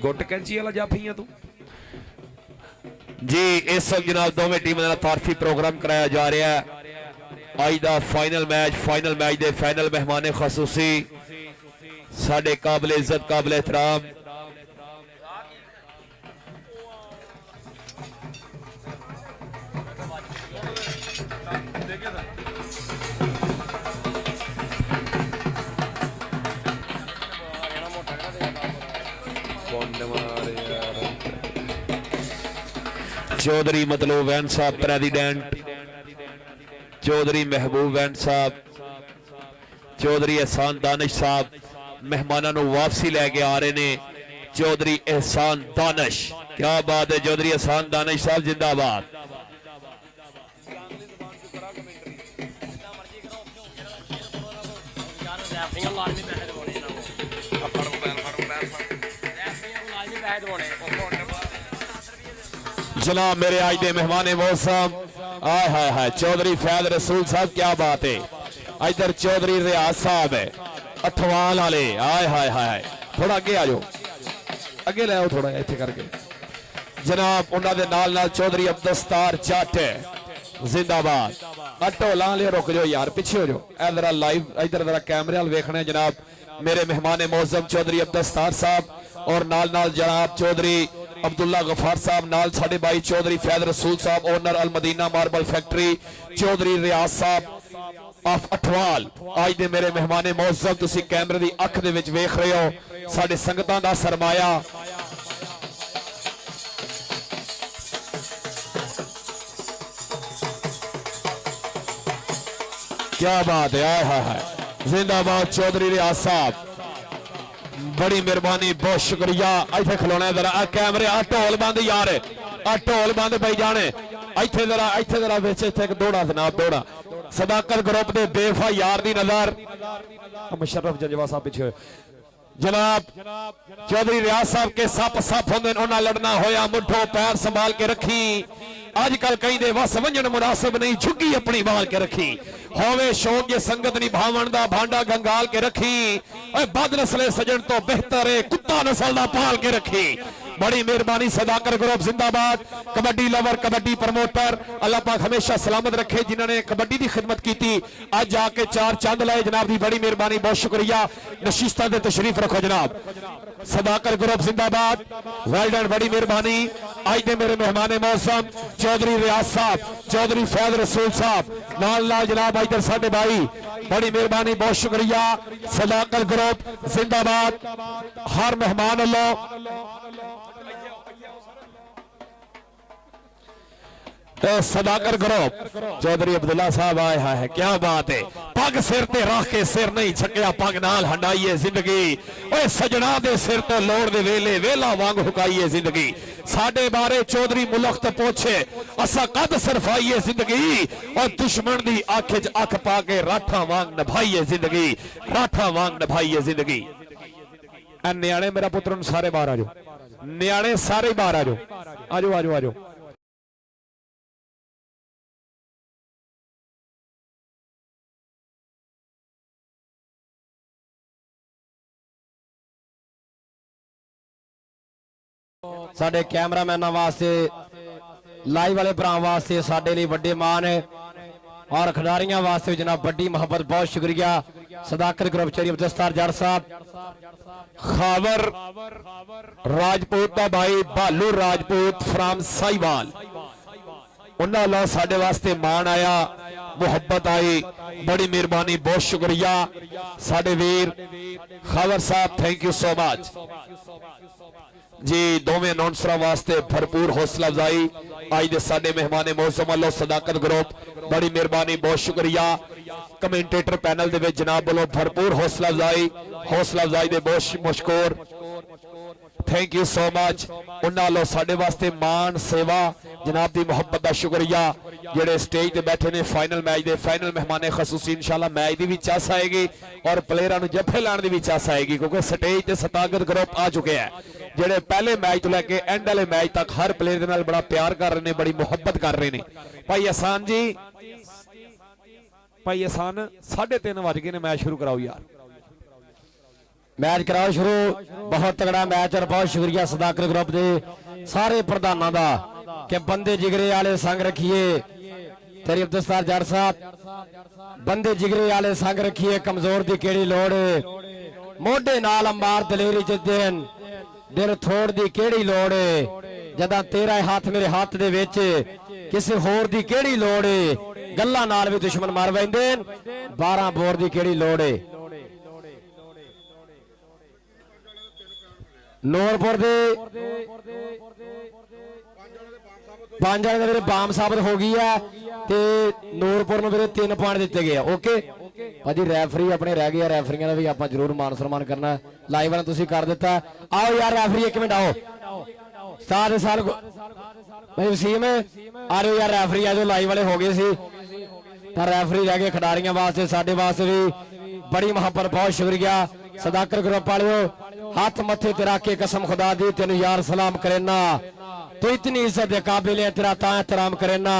गुट कैंची वाला जाफी है तू जी। इस वक्त जनाब दोवें टीमां दा तारफी प्रोग्राम कराया जा रहा है। अज दा फाइनल मैच दे फाइनल मेहमान खसूसी साडे काबिल इज्जत काबिल एहतराम चौधरी मतलूब वैन साहब प्रेसिडेंट, चौधरी महबूब वैन साहब, चौधरी एहसान दानिश साहब मेहमानों को वापसी लैके आ रहे ने। चौधरी एहसान दानिश, क्या बात है, चौधरी एहसान दानिश साहब जिंदाबाद। जनाब मेरे आज के मेहमान मौसम आय हाय हाय चौधरी फैज रसूल साहब, क्या बात है। इधर चौधरी रियाज साहब है अठवाल वाले, आय हाय हाय थोड़ा अगे आ जाओ, अगे ले आओ थोड़ा इत्थे करके। जनाब उन्होंने नाल नाल चौधरी अब्दुस्तार जट जिंदाबाद। ढोला ले रुक जाओ यार, पीछे हो जाओ, इधर लाइव इधर जरा कैमरे वाल वेखना है। जनाब मेरे मेहमान मौसम चौधरी अब्दुस्तार साहब और नाल नाल जनाब चौधरी अब्दुल्ला गफार साहब, नाल साडे भाई चौधरी फैज रसूल साहब owner Al Madina marble factory, Chaudhary रियाज साहब ऑफ अठवाल। आज दे मेरे मेहमान मौसम तुसी कैमरे दी अख दे विच वेख रहे हो, साडे संगतां दा सरमाया। क्या बात है, आय हाय हाय जिंदाबाद चौधरी रियाज साहब, बड़ी मेहरबानी, बहुत शुक्रिया। इतने खलोना जरा कैमरे ढोल बंद यार, ढोल बंद पई जाने। इतने जरा बिच इतने दौड़ा जनाब दौड़ा। सदाकत ग्रुप के बेवफा यार दी नजर मुशर्रफ जंजवा साहब पीछे जनाब चौधरी रियाज साहब के सप होंगे, उन्हें लड़ना होया मुठो पैर संभाल के रखी। अजकल कई दे वस वंजन मुनासिब नहीं, झुग्गी अपनी बाल के रखी। होवे शौक ये संगत निभावन दा भांडा गंगाल के रखी। बद नस्ले सजन तो बेहतर है कुत्ता नस्ल दा पाल के रखी। बड़ी मेहरबानी सदाकर ग्रुप जिंदाबाद। कबड्डी लवर कबड्डी प्रमोटर अल्लाह पाक हमेशा सलामत रखे, जिन्होंने कबड्डी की खिदमत की थी अज आके चार चंद लाए जनाब की बड़ी मेहरबानी, बहुत शुक्रिया। नशिस्ता दे तशरीफ रखो जनाब। सदाकर ग्रुप जिंदाबाद, वेल डन, बड़ी मेहरबानी। आज दे मेरे मेहमान मौसम चौधरी रियाज साहब, चौधरी फैज रसूल साहब, नाल नाल जनाब इधर साडे भाई, बड़ी मेहरबानी, बहुत शुक्रिया। सदाकर ग्रुप जिंदाबाद। हर मेहमान अल्लाह सदाकर ग्रुप चौधरी अब्दुल्ला साहब आए है, क्या बात है। पग सिर ते रख के सिर नहीं छकिया, पग नाल हंडाइए जिंदगी। ओए सजना दे सिर तो लोड़ दे वेले वेला वांग हुकाइए जिंदगी। साडे बारे चौधरी मुलख्त पूछे असा कद सरफाइए जिंदगी। और दुश्मन दी आंख च अख पा के राठा वांग निभाइए जिंदगी, राठा वांग निभाइए जिंदगी। न्याणे मेरा पुत्र सारे बाहर आ जाओ, न्याणे सारे बाहर आ जाओ, आ जाओ आ जाओ आ जाओ। साडे कैमरामैन वास्ते लाइव वाले भरा वास्ते साडे लिए बड़े मान है और खिडारियों वास्ते जनाब बड़ी मोहब्बत, बहुत शुक्रिया। सदाकत ग्रुप चौधरी अब्दुस्तार जट साहब, खावर राजपूत का भाई भालू राजपूत फ्राम साहिवाल, ਉਹਨਾਂ ਵੱਲੋਂ ਸਾਡੇ ਵਾਸਤੇ ਮਾਣ ਆਇਆ, ਮੁਹੱਬਤ ਆਈ, ਬੜੀ ਮਿਹਰਬਾਨੀ, ਬਹੁਤ ਸ਼ੁਕਰੀਆ ਸਾਡੇ ਵੀਰ ਖਬਰ ਸਾਹਿਬ, ਥੈਂਕ ਯੂ ਸੋ ਮਚ ਜੀ। ਦੋਵੇਂ ਅਨਾਉਂਸਰਾਂ ਵਾਸਤੇ ਭਰਪੂਰ ਹੌਸਲਾ ਅਫਜ਼ਾਈ। ਅੱਜ ਦੇ ਸਾਡੇ ਮਹਿਮਾਨੇ ਮੌਸਮ ਵੱਲੋਂ ਸਦਾਕਤ ਗਰੁੱਪ, ਬੜੀ ਮਿਹਰਬਾਨੀ, ਬਹੁਤ ਸ਼ੁਕਰੀਆ। ਕਮੈਂਟੇਟਰ ਪੈਨਲ ਦੇ ਵਿੱਚ ਜਨਾਬ ਵੱਲੋਂ ਭਰਪੂਰ ਹੌਸਲਾ ਅਫਜ਼ਾਈ ਦੇ ਬਹੁਤ ਮਸ਼ਕੂਰ, ਥੈਂਕ ਯੂ ਸੋ ਮਚ। ਉਹਨਾਂ ਵੱਲੋਂ ਸਾਡੇ ਵਾਸਤੇ ਮਾਣ, ਸੇਵਾ, ਜਨਾਬ ਦੀ ਮੁਹੱਬਤ ਦਾ ਸ਼ੁਕਰੀਆ। ਜਿਹੜੇ ਸਟੇਜ ਤੇ ਬੈਠੇ ਨੇ ਫਾਈਨਲ ਮੈਚ ਦੇ ਫਾਈਨਲ ਮਹਿਮਾਨੇ ਖਸੂਸੀ, ਇਨਸ਼ਾਅੱਲਾ ਮੈਚ ਦੀ ਵੀ ਚਾਸ ਆਏਗੀ ਔਰ ਪਲੇਅਰਾਂ ਨੂੰ ਜੱਫੇ ਲਾਉਣ ਦੀ ਵੀ ਚਾਸ ਆਏਗੀ, ਕਿਉਂਕਿ ਸਟੇਜ ਤੇ ਸਦਾਕਤ ਗਰੁੱਪ ਆ ਚੁੱਕੇ ਹੈ, ਜਿਹੜੇ ਪਹਿਲੇ ਮੈਚ ਤੋਂ ਲੈ ਕੇ ਐਂਡ ਵਾਲੇ ਮੈਚ ਤੱਕ ਹਰ ਪਲੇਅਰ ਦੇ ਨਾਲ ਬੜਾ ਪਿਆਰ ਕਰ ਰਹੇ ਨੇ, ਬੜੀ ਮੁਹੱਬਤ ਕਰ ਰਹੇ ਨੇ। ਭਾਈ ਅਹਿਸਾਨ ਜੀ, ਭਾਈ ਅਹਿਸਾਨ 3:30 ਵੱਜ ਗਏ ਨੇ, ਮੈਚ ਸ਼ੁਰੂ ਕਰਾਓ ਯਾਰ। मैच कराओ शुरू। बहुत तगड़ा मैच और बहुत शुक्रिया सदाकत ग्रुप के सारे प्रधानों का कि बंदे जिगरे वाले संग रखिए। तेरी अब्दुलस्तार जट साहब, बंदे जिगरे वाले संग रखिए, कमजोर की केड़ी लोड़ है, मोढे नाल अंबार दलेरी च दिन दिल थोड़ की केड़ी लोड़ है, जदा तेरा हाथ मेरे हाथ दे विच किसी होर दी केड़ी लोड़ है, गल्लां नाल भी दुश्मन मार वैंदे, 12 बोर की केड़ी लोड़ है। ਨੂਰਪੁਰ ਦੇ 5 ਜਣੇ ਦੇ ਵੀਰੇ ਬਾਮ ਸਾਬਤ ਹੋ ਗਈ ਹੈ ਤੇ ਨੂਰਪੁਰ ਨੂੰ ਵੀਰੇ 3 ਪੁਆਇੰਟ ਦਿੱਤੇ ਗਏ ਆ। ਓਕੇ ਭਾਜੀ, ਰੈਫਰੀ ਆਪਣੇ ਰਹਿ ਗਏ ਆ, ਰੈਫਰੀਆਂ ਦਾ ਵੀ ਆਪਾਂ ਜ਼ਰੂਰ ਮਾਨ ਸਨਮਾਨ ਕਰਨਾ। ਲਾਈਵ ਵਾਲਾ ਤੁਸੀਂ ਕਰ ਦਿੱਤਾ। ਆਓ ਯਾਰ ਰੈਫਰੀ, ਇੱਕ ਮਿੰਟ ਆਓ। ਸਾਰੇ ਸਾਲ ਭਾਈ ਵਸੀਮ ਆ ਰਹੇ ਯਾਰ, ਰੈਫਰੀ ਆ ਜੋ ਲਾਈਵ ਵਾਲੇ ਹੋ ਗਏ ਸੀ ਤਾਂ ਰੈਫਰੀ ਰਹਿ ਗਏ ਖਿਡਾਰੀਆਂ ਵਾਸਤੇ, ਸਾਡੇ ਵਾਸਤੇ ਵੀ बड़ी मोहब्बत, बहुत शुक्रिया सदाकत ग्रुप वालों। हाथ मथे ते रख के कसम खुदा दी तेन यार सलाम करेना, तू इतनी इज्जत दे काबिल है, तेरा ता एहतराम करेना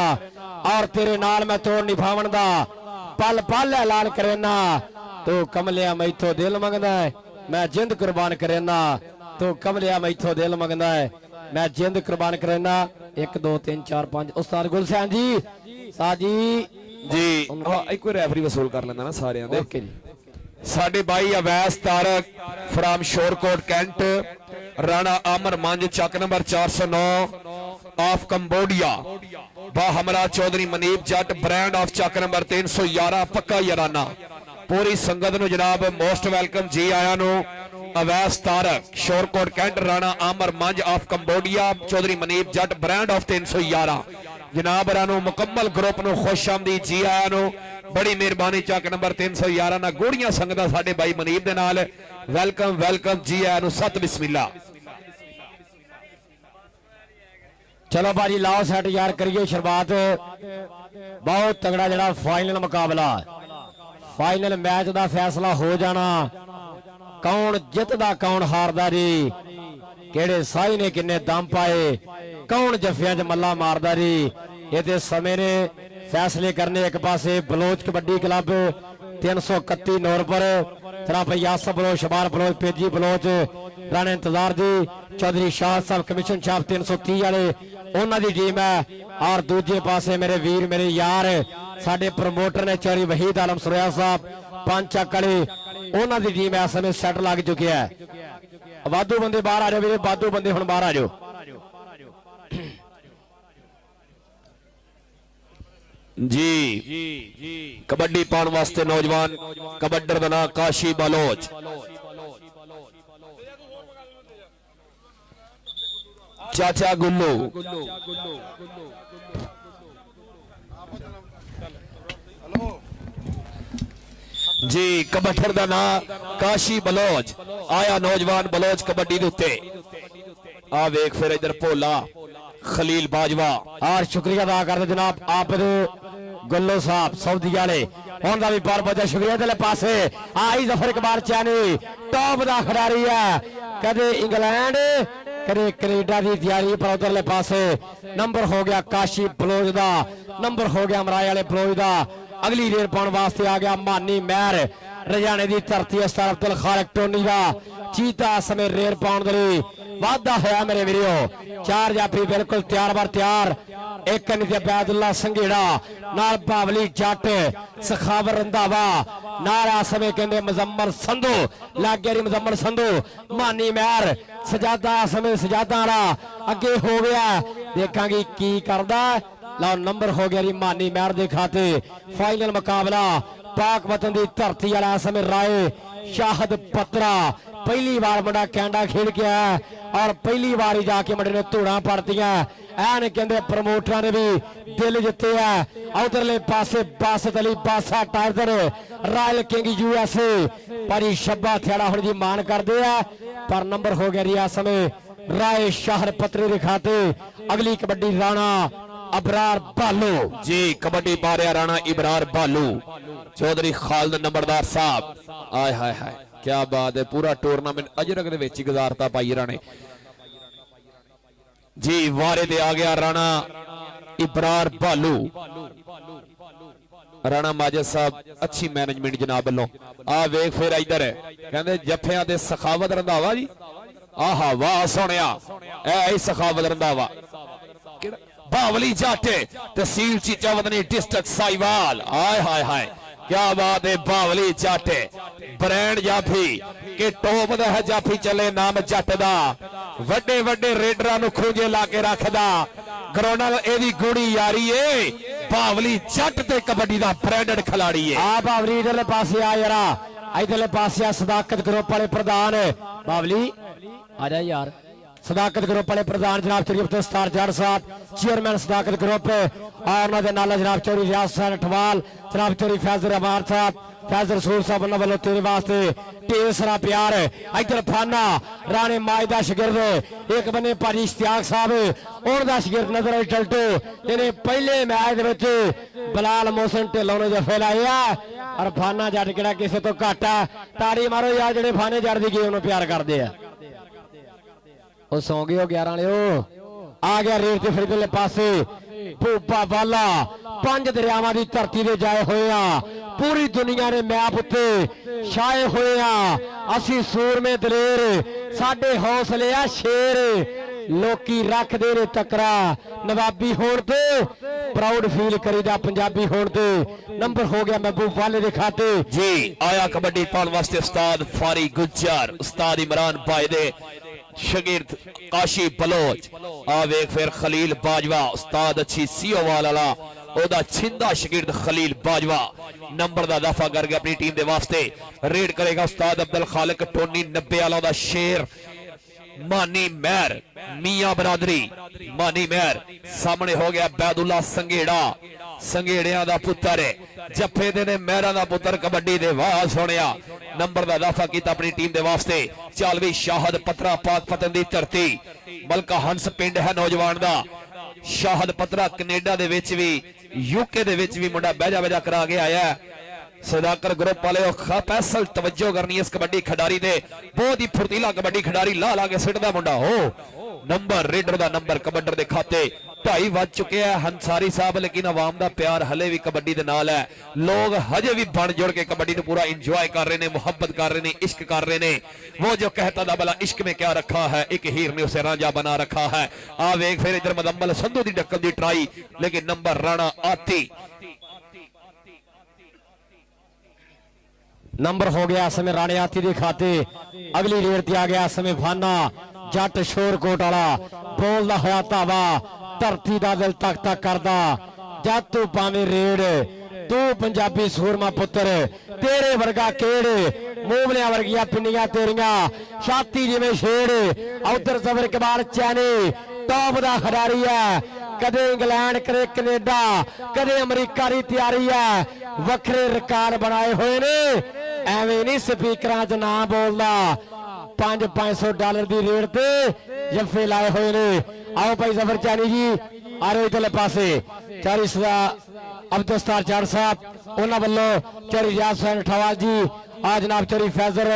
और तेरे नाल मैं तोड़ निभावन दा पल पल ऐलान करेना। तू कमलिया मैथों दिल मंगदा है, मैं जिंद कुर्बान करेना, तू कमलिया मैथों दिल मंगदा है, मैं जिंद कुर्बान करेना। 1 2 3 4 5 उस्ताद गुलशन जी साजी जी एक रैफरी वसूल कर लेंदा ना सारे दे। ओके जी। साडे भाई अवैस तारक फ्राम शोरकोट कैंट, राणा आमर मंज चक नंबर 409 ऑफ कंबोडिया, बा हमरा Chaudhary Munib Jatt brand of Chak number 311 पक्का याराना। पूरी संगत नु जनाब मोस्ट वेलकम जी आया नु। Awais Tariq Shorkot cantt, Rana Aamir Manj of Cambodia, Chaudhary Munib Jatt brand of 311 जनाब रानू मुकम्मल ग्रुप नु खुश आमदी जी आया नु। बड़ी मेहरबानी चक नंबर 311 ना गोड़ियां संगदा साडे भाई मनीप दे नाल वेलकम वेलकम जी आया नु। सत बिस्मिल्ला। चलो भाजी लाओ सेट यार, करिए शुरुआत। बहुत तगड़ा जड़ा फाइनल मुकाबला, फाइनल मैच का फैसला हो जाना, कौन जितदा कौन हारदा जी, केड़े साई ने किन्ने दम पाए, कौन जफियां च मल्ला मारदा जी, ये ते समय ने फैसले करने। एक पासे बलोच कबड्डी क्लब 331 नूरपुर, सराफा यासर बलोच, शबार बलोच, पेजी बलोच, राणे इंतजार जी, चौधरी शाह साहब कमीशन छाप 330 वाले उन्हां दी टीम है। और दूजे पासे मेरे वीर मेरे यार साडे प्रमोटर ने चौधरी वहीद आलम सुरैया साहब 5 चक वाले, उन्हां दी टीम इस समय सैट लग चुकी है। वाधू बंदे बाहर आ जाओ वीरे, वाधू बंदे हुण बाहर आ जाओ। जी कबड्डी पाने वास्ते नौजवान कबड्डर का नाम काशी बलोच, चाचा गुल्लू, जी कबड्डर का नाम काशी बलोच आया, नौजवान बलोच कबड्डी दे उत्ते आ वेख। फिर इधर भोला खलील बाजवा। और शुक्रिया अदा करते जनाब आप गुल्लो साहब सऊदी वाले, उनका भी बहुत बहुत शुक्रिया। दिले पासे आई जफर इकबाल चैनी टॉप का खिडारी है, कदे इंग्लैंड कदे कनेडा की तैयारी, पर उधरले पासे नंबर हो गया काशी बलोच का, नंबर हो गया मराए वाले बलोच का। अगली रेल पाने वास्ते आ गया मानी महर, रजाने की धरती अस्तार अब्दुल खालिक टोनी का चीता समय रेल पाने के वादा होया मेरे वीरो। 4 जाफी बिल्कुल तैयार बार तैयार, एक बैदुल्ला संघेड़ा नाल बावली जट सखावर रंधावा नाल आ समय कहते मुजम्मल संधू लग गया, मुजम्मल संधू मानी महर सजादा समय सजादा वाला अगे हो गया। देखांगे की करदा ਲਓ ਨੰਬਰ ਹੋ ਗਿਆ ਜੀ ਮਾਨੀ ਮਹਿਰ ਦੇ ਖਾਤੇ। ਫਾਈਨਲ ਮੁਕਾਬਲਾ ਪਾਕ ਵਤਨ ਦੀ ਧਰਤੀ ਵਾਲਾ ਇਸ ਸਮੇਂ ਰਾਏ ਸ਼ਾਹਦ ਪਤਰਾ। ਪਹਿਲੀ ਵਾਰ ਮੁੰਡਾ ਕੈਨੇਡਾ ਖੇਡ ਕੇ ਆਇਆ ਔਰ ਪਹਿਲੀ ਵਾਰ ਹੀ ਜਾ ਕੇ ਮੁੰਡੇ ਨੇ ਧੂੜਾਂ ਪੜਤੀਆਂ। ਐਨ ਕਹਿੰਦੇ ਪ੍ਰਮੋਟਰਾਂ ਨੇ ਵੀ ਦਿਲ ਜਿੱਤੇ ਆ। ਉਧਰਲੇ ਪਾਸੇ Basit Ali Basa tiger royal king USA ਭਾਜੀ ਸ਼ੱਬਾ ਥਿਆੜਾ ਹੁਣ ਜੀ ਮਾਨ ਕਰਦੇ ਆ। ਪਰ ਨੰਬਰ ਹੋ ਗਿਆ ਜੀ ਇਸ ਸਮੇਂ ਰਾਏ ਸ਼ਾਹਰ ਪਤਰੇ ਦੇ ਖਾਤੇ। ਅਗਲੀ ਕਬੱਡੀ ਰਾਣਾ अबरार भालू जी कबड्डी बारिया राणा इबरार भालू चौधरी खालिद नंबरदार साहब। आय हाय हाय क्या बात है, पूरा टूर्नामेंट अजरक दे विच गुजारता पाई राणे जी। वारे ते आ गया राणा इबरार भालू। राणा माजिद साहब अच्छी मैनेजमेंट जनाब वालों। आ वेख फिर इधर कहंदे जफियां दे सखावत रंधावा जी। आहा वाह सोहणिया ऐ सखावत रंधावा। बावली जाटे तहसील चीचावदनी डिस्ट्रिक्ट साहिवाल। आय हाय हाय क्या बात है, बावली जाटे ब्रांड जाफी के टॉप दा है जाफी चले नाम जट दा। वड्डे वड्डे रेडरां नु खूंजे ला के रखदा। ग्राउंडां एदी गुड़ी यारी है बावली जट ते कबड्डी दा ब्रांडेड खिलाड़ी है। आ बावली इधरले पासे आ यारा, इधरले पासे आ सदाकत ग्रुप वाले प्रधान बावली आ जा यार। सदाकत ग्रुप वाले प्रधान जनाब चौधरी अब्दुल सत्तार जाट साहब, चेयरमैन सदाकत ग्रुप और उन्होंने नाला जनाब चौधरी रियाज हुसैन अठवाल, जनाब चौधरी फैजल रहमान साहब, फैजल रसूल साहब उन्होंने वालों तेरे वास्ते ढेर सारा प्यार। इधर फाना राणे माज दा शिगिरद एक बने भाजी इश्तियाक साहब उनका शिगिरद नजर आई टल्टो जिन्हें पहले मैच विच बलाल मोहसिन ढिल्लों ने जफे लाए और फाना जट किहड़ा किसी तो घट आ। ताड़ी मारो यार जिहड़े फाने जट दी गेम नूं प्यार करते हैं। ਉਹ ਸੌਂ ਗਏ ਉਹ 11 ਵਾਲਿਓ। ਆ ਗਿਆ ਰੇਡ ਤੇ ਫਿਰ ਦੇ ਪਾਸੇ ਭੂਪਾ ਵਾਲਾ। 5 ਦਰਿਆਵਾਂ ਦੀ ਧਰਤੀ ਦੇ ਜਾਏ ਹੋਏ ਆ। ਪੂਰੀ ਦੁਨੀਆ ਨੇ ਮੈਪ ਉੱਤੇ ਛਾਏ ਹੋਏ ਆ। ਅਸੀਂ ਸੂਰਮੇ ਦਲੇਰ, ਸਾਡੇ ਹੌਸਲੇ ਆ ਸ਼ੇਰ। ਲੋਕੀ ਰੱਖਦੇ ਨੇ ਟੱਕਰਾ ਨਵਾਬੀ ਹੋਣ ਤੇ, ਪ੍ਰਾਊਡ ਫੀਲ ਕਰੀਦਾ ਪੰਜਾਬੀ ਹੋਣ ਤੇ। ਨੰਬਰ ਹੋ ਗਿਆ ਮਹਿਬੂਬ ਵਾਲੇ ਦੇ ਖਾਤੇ जी। आया कबड्डी पाउण वास्ते उस्ताद फारी गुज्जर, उस्ताद इमरान भाई दे शगिर्द काशी बलोच। आ वेख फिर खलील बाजवा उस्ताद अच्छी सीओ वाला ओदा छिंदा शगिर्द खलील बाजवा नंबर दा दफा करके अपनी टीम दे वास्ते रेड करेगा उस्ताद अब्दुल खालिक टोनी 90 वाला दा शेर मानी महर मियां बरादरी। मानी महर सामने हो गया बैदुल्ला संघेड़ा, संघेड़िया दा पुत्र जफे दे ने महरा दा पुत्र कबड्डी दे। वाह सोहणिया नंबर दा दफा कीता अपनी टीम दे वास्ते। चालवी शाहद पत्रा पाक पतन दी धरती मलका हंस पिंड है नौजवान दा। शाहद पत्रा कनेडा दे विच भी यूके दे विच भी मुंडा बहजा बहजा करा के आया। सदाकर ग्रुप वाले स्पेशल तवज्जो करनी इस कबड्डी खिडारी दे। बहुत ही फुर्तीला कबड्डी खिडारी ला ला के सिटदा मुंडा हो। नंबर रेडर दा नंबर कबड्डर दे खाते 2.5 वज चुके हैं हंसारी साहब। लेकिन आवाम दा प्यार हले भी कबड्डी दे नाल है। लोग हजे भी बन जुड़ के कबड्डी को पूरा इंजॉय कर रहे ने, मुहब्बत कर रहे ने, इश्क कर रहे ने। वो जो कहता था भला इश्क में क्या रखा है, एक हीर ने उसे रांझा बना रखा है। आ वेख फिर इधर मदम्मल संधू दी डक्कन दी ट्राई, लेकिन नंबर राणा आती। नंबर हो गया समय राणे आती के खाते। अगली रेड ते आ गया समय फाना जट शोरकोट वाला बोलदा होया धावा धरती दा दिल तक तक करदा। जद तू पावे रेड तू पंजाबी सूरमा पुत्र तेरे वर्गा केड़ मूवलियां वर्गिया पिंडियां तेरियां छाती जिवें शेर। उधर जबर इकबाल चैनी टॉप दा खिडारी है। कदे इंग्लैंड कदे कनेडा कदे अमरीका की तैयारी है। वखरे रिकॉर्ड बनाए हुए ने, एवें नहीं स्पीकर च ना बोलदा। $500 की रेट पे जफे लाए हुए ने। आओ भाई जफर चैनी जी आ रहे इधरले पासे। चारी अब्दुल सत्तार जाट साहब उन्होंने वालों चौधरी रियाज हुसैन अठवाल जी, आज जनाब चौधरी फैजल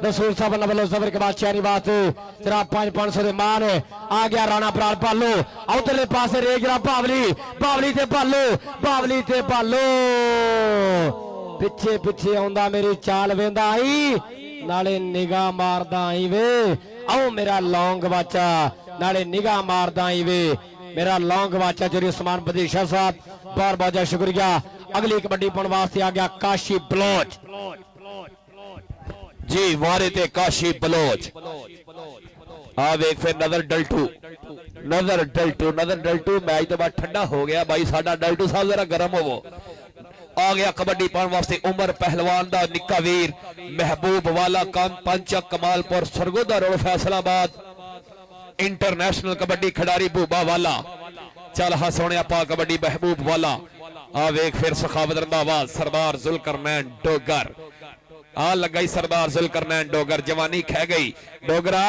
रसूल साहब वालों जफर के बाद चैनी वास्ते जनाब 500 के मान आ गया। राणा बरार भालू उधरले पासे रे जनाब बावली, बावली ते भालू, बावली ते भालू पिछे पिछे आउंदा मेरी चाल वेंदा आई नाले निगाह मारदा आई वे। आओ मेरा लौंग बाचा नाले निगाह मारदा आई वे। मेरा लौंग वाचा चौधरी उस्मान बदीशा साहब बहुत बहुत शुक्रिया। अगली कबड्डी पाउण वास्ते आ गया काशी बलोच जी। वारे ते काशी बलोच ਆ ਵੇਖ ਫਿਰ ਨਜ਼ਰ ਡਲਟੂ ਮੈਚ ਤੋਂ ਬਾਅਦ ਠੰਡਾ ਹੋ ਗਿਆ ਬਾਈ ਸਾਡਾ ਡਲਟੂ ਸਾਹਿਬ ਜਰਾ ਗਰਮ ਹੋਵੋ ਆ ਗਿਆ ਕਬੱਡੀ ਪਾਉਣ ਵਾਸਤੇ ਉਮਰ ਪਹਿਲਵਾਨ ਦਾ ਨਿੱਕਾ ਵੀਰ ਮਹਿਬੂਬ ਵਾਲਾ ਪੰਚਕ ਕਮਾਲਪੁਰ ਸਰਗੋਦਾ ਰੋਡ ਫੈਸਲਾਬਾਦ ਇੰਟਰਨੈਸ਼ਨਲ ਕਬੱਡੀ ਖਿਡਾਰੀ ਭੂਬਾ ਵਾਲਾ ਚੱਲ ਹਾਂ ਸੋਹਣਿਆ ਪਾ ਕਬੱਡੀ ਮਹਿਬੂਬ ਵਾਲਾ ਆ ਵੇਖ ਫਿਰ ਸਖਾਵਤ ਰੰਧਾਵਾ ਸਰਦਾਰ ਜ਼ੁਲਕਰਨੈਨ ਡੋਗਰ ਆ ਲੱਗਾ ਹੀ ਸਰਦਾਰ ਜ਼ੁਲਕਰਨੈਨ ਡੋਗਰ ਜਵਾਨੀ ਖਹਿ ਗਈ ਡੋਗਰਾ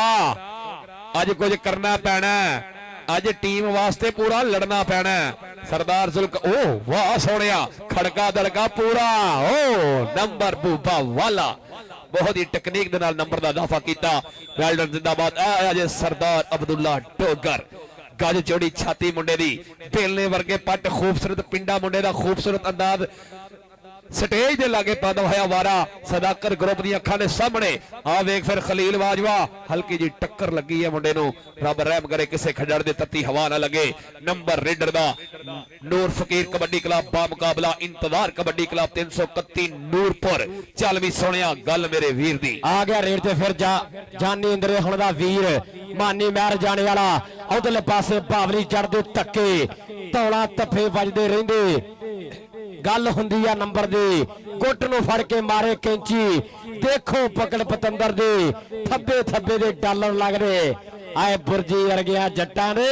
ਅੱਜ ਕੁਝ ਕਰਨਾ ਪੈਣਾ ਅੱਜ ਟੀਮ ਵਾਸਤੇ ਪੂਰਾ ਲੜਨਾ ਪੈਣਾ ਸਰਦਾਰ ਓ ਵਾਹ ਸੋਹਣਿਆ ਖੜਕਾ ਦੜਕਾ ਪੂਰਾ ਓ ਨੰਬਰ ਭੂਬਾ ਵਾਲਾ ਬਹੁਤ ਹੀ ਟੈਕਨੀਕ ਦੇ ਨਾਲ ਨੰਬਰ ਦਾ ਇਜ਼ਾਫਾ ਕੀਤਾ ਵੈਲਡਨ ਜ਼ਿੰਦਾਬਾਦ ਆਇਆ ਜੇ ਸਰਦਾਰ ਅਬਦੁੱਲਾ ਡੋਗਰ ਗੱਜ ਚੋੜੀ ਛਾਤੀ ਮੁੰਡੇ ਦੀ ਬੇਲਨੇ ਵਰਗੇ ਪੱਟ ਖੂਬਸੂਰਤ ਪਿੰਡਾ ਮੁੰਡੇ ਦਾ ਖੂਬਸੂਰਤ ਅੰਦਾਜ਼ ਸਟੇਜ ਦੇ ਲਾਗੇ ਪਾਉਂਦਾ ਹੋਇਆ ਵਾਰਾ ਸਦਾਕਰ ਗਰੁੱਪ ਦੀਆਂ ਅੱਖਾਂ ਦੇ ਸਾਹਮਣੇ ਆ ਵੇਖ ਫਿਰ ਖਲੀਲ ਬਾਜਵਾ ਹਲਕੀ ਜੀ ਟੱਕਰ ਲੱਗੀ ਹੈ ਮੁੰਡੇ ਨੂੰ ਰੱਬ ਰਹਿਮ ਕਰੇ ਕਿਸੇ ਖੱਡੜ ਦੇ ਤੱਤੀ ਹਵਾ ਨਾ ਲੱਗੇ ਨੰਬਰ ਰੇਡਰ ਦਾ ਨੂਰ ਫਕੀਰ ਕਬੱਡੀ ਕਲੱਬ ਬਾ ਮੁਕਾਬਲਾ ਇੰਤਜ਼ਾਰ ਕਬੱਡੀ ਕਲੱਬ 331 ਨੂਰਪੁਰ ਚੱਲ ਵੀ ਸੋਹਣਿਆ ਗੱਲ ਮੇਰੇ ਵੀਰ ਦੀ ਆ ਗਿਆ ਰੇਡ ਤੇ ਫਿਰ ਜਾਨੀ ਇੰਦਰੇ ਹੁਣ ਦਾ ਵੀਰ ਮਾਨੀ ਮਹਿਰ ਜਾਣੇ ਵਾਲਾ ਉਧਰਲੇ ਪਾਸੇ ਭਾਵਲੀ ਚੜਦੇ ਧੱਕੇ ਧੌਲਾ ਤੱਫੇ ਵੱਜਦੇ ਰਹਿੰਦੇ ਗੱਲ ਹੁੰਦੀ ਆ ਨੰਬਰ ਦੀ ਗੁੱਟ ਨੂੰ ਫੜ ਕੇ ਮਾਰੇ ਕੈਂਚੀ ਦੇਖੋ ਪਕੜ ਪਤੰਦਰ ਦੇ ਥੱਬੇ ਦੇ ਡਾਲਰ ਲੱਗਦੇ ਆਏ ਬੁਰਜੀ ਵਰਗਿਆ ਜੱਟਾਂ ਦੇ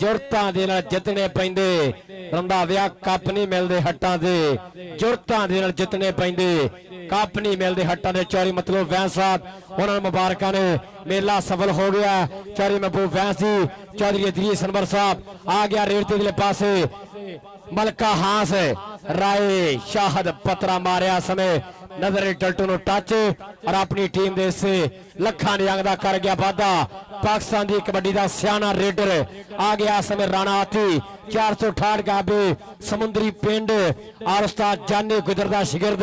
ਜੁਰਤਾਂ ਦੇ ਨਾਲ ਜਿੱਤਣੇ ਪੈਂਦੇ ਰੰਧਾਵਿਆ ਕੱਪ ਨਹੀਂ ਮਿਲਦੇ ਹੱਟਾਂ ਦੇ ਜੁਰਤਾਂ ਦੇ ਨਾਲ ਜਿੱਤਣੇ ਪੈਂਦੇ ਕੱਪ ਨਹੀਂ ਮਿਲਦੇ ਹੱਟਾਂ ਦੇ ਚੌਰੀ ਮਤਲਬ ਵੈਂਸ ਸਾਹਿਬ ਉਹਨਾਂ ਨੂੰ ਮੁਬਾਰਕਾਂ ਨੇ ਮੇਲਾ ਸਫਲ ਹੋ ਗਿਆ ਚੌਰੀ ਮਹਿਬੂਬ ਵੈਂਸ ਜੀ ਚੌਧਰੀ ਅਦਰੀਸ ਅਨਵਰ ਸਾਹਿਬ ਆ ਗਿਆ ਰੇਡ ਤੇ ਅਗਲੇ ਪਾਸੇ ਮਲਕਾ ਹਾਂਸ ਰਾਏ ਸ਼ਾਹਦ ਪਤਰਾ ਮਾਰਿਆ ਸਮੇਂ ਨਜ਼ਰ ਡਲਟੂ ਨੂੰ ਟੱਚ ਔਰ ਆਪਣੀ ਟੀਮ ਦੇ ਹਿੱਸੇ ਲੱਖਾਂ ਨਿਯੰਗ ਦਾ ਕਰ ਗਿਆ ਵਾਧਾ ਪਾਕਿਸਤਾਨ ਦੀ ਕਬੱਡੀ ਦਾ ਸਿਆਣਾ ਰੇਡਰ ਆ ਗਿਆ ਸਮੇਂ ਰਾਣਾ ਆਤੀ 468 ਗਾਬੇ ਸਮੁੰਦਰੀ ਪਿੰਡ ਔਰ ਉਸਤਾਦ ਜਾਨੇ ਗੁਜਰ ਦਾ ਸ਼ਾਗਿਰਦ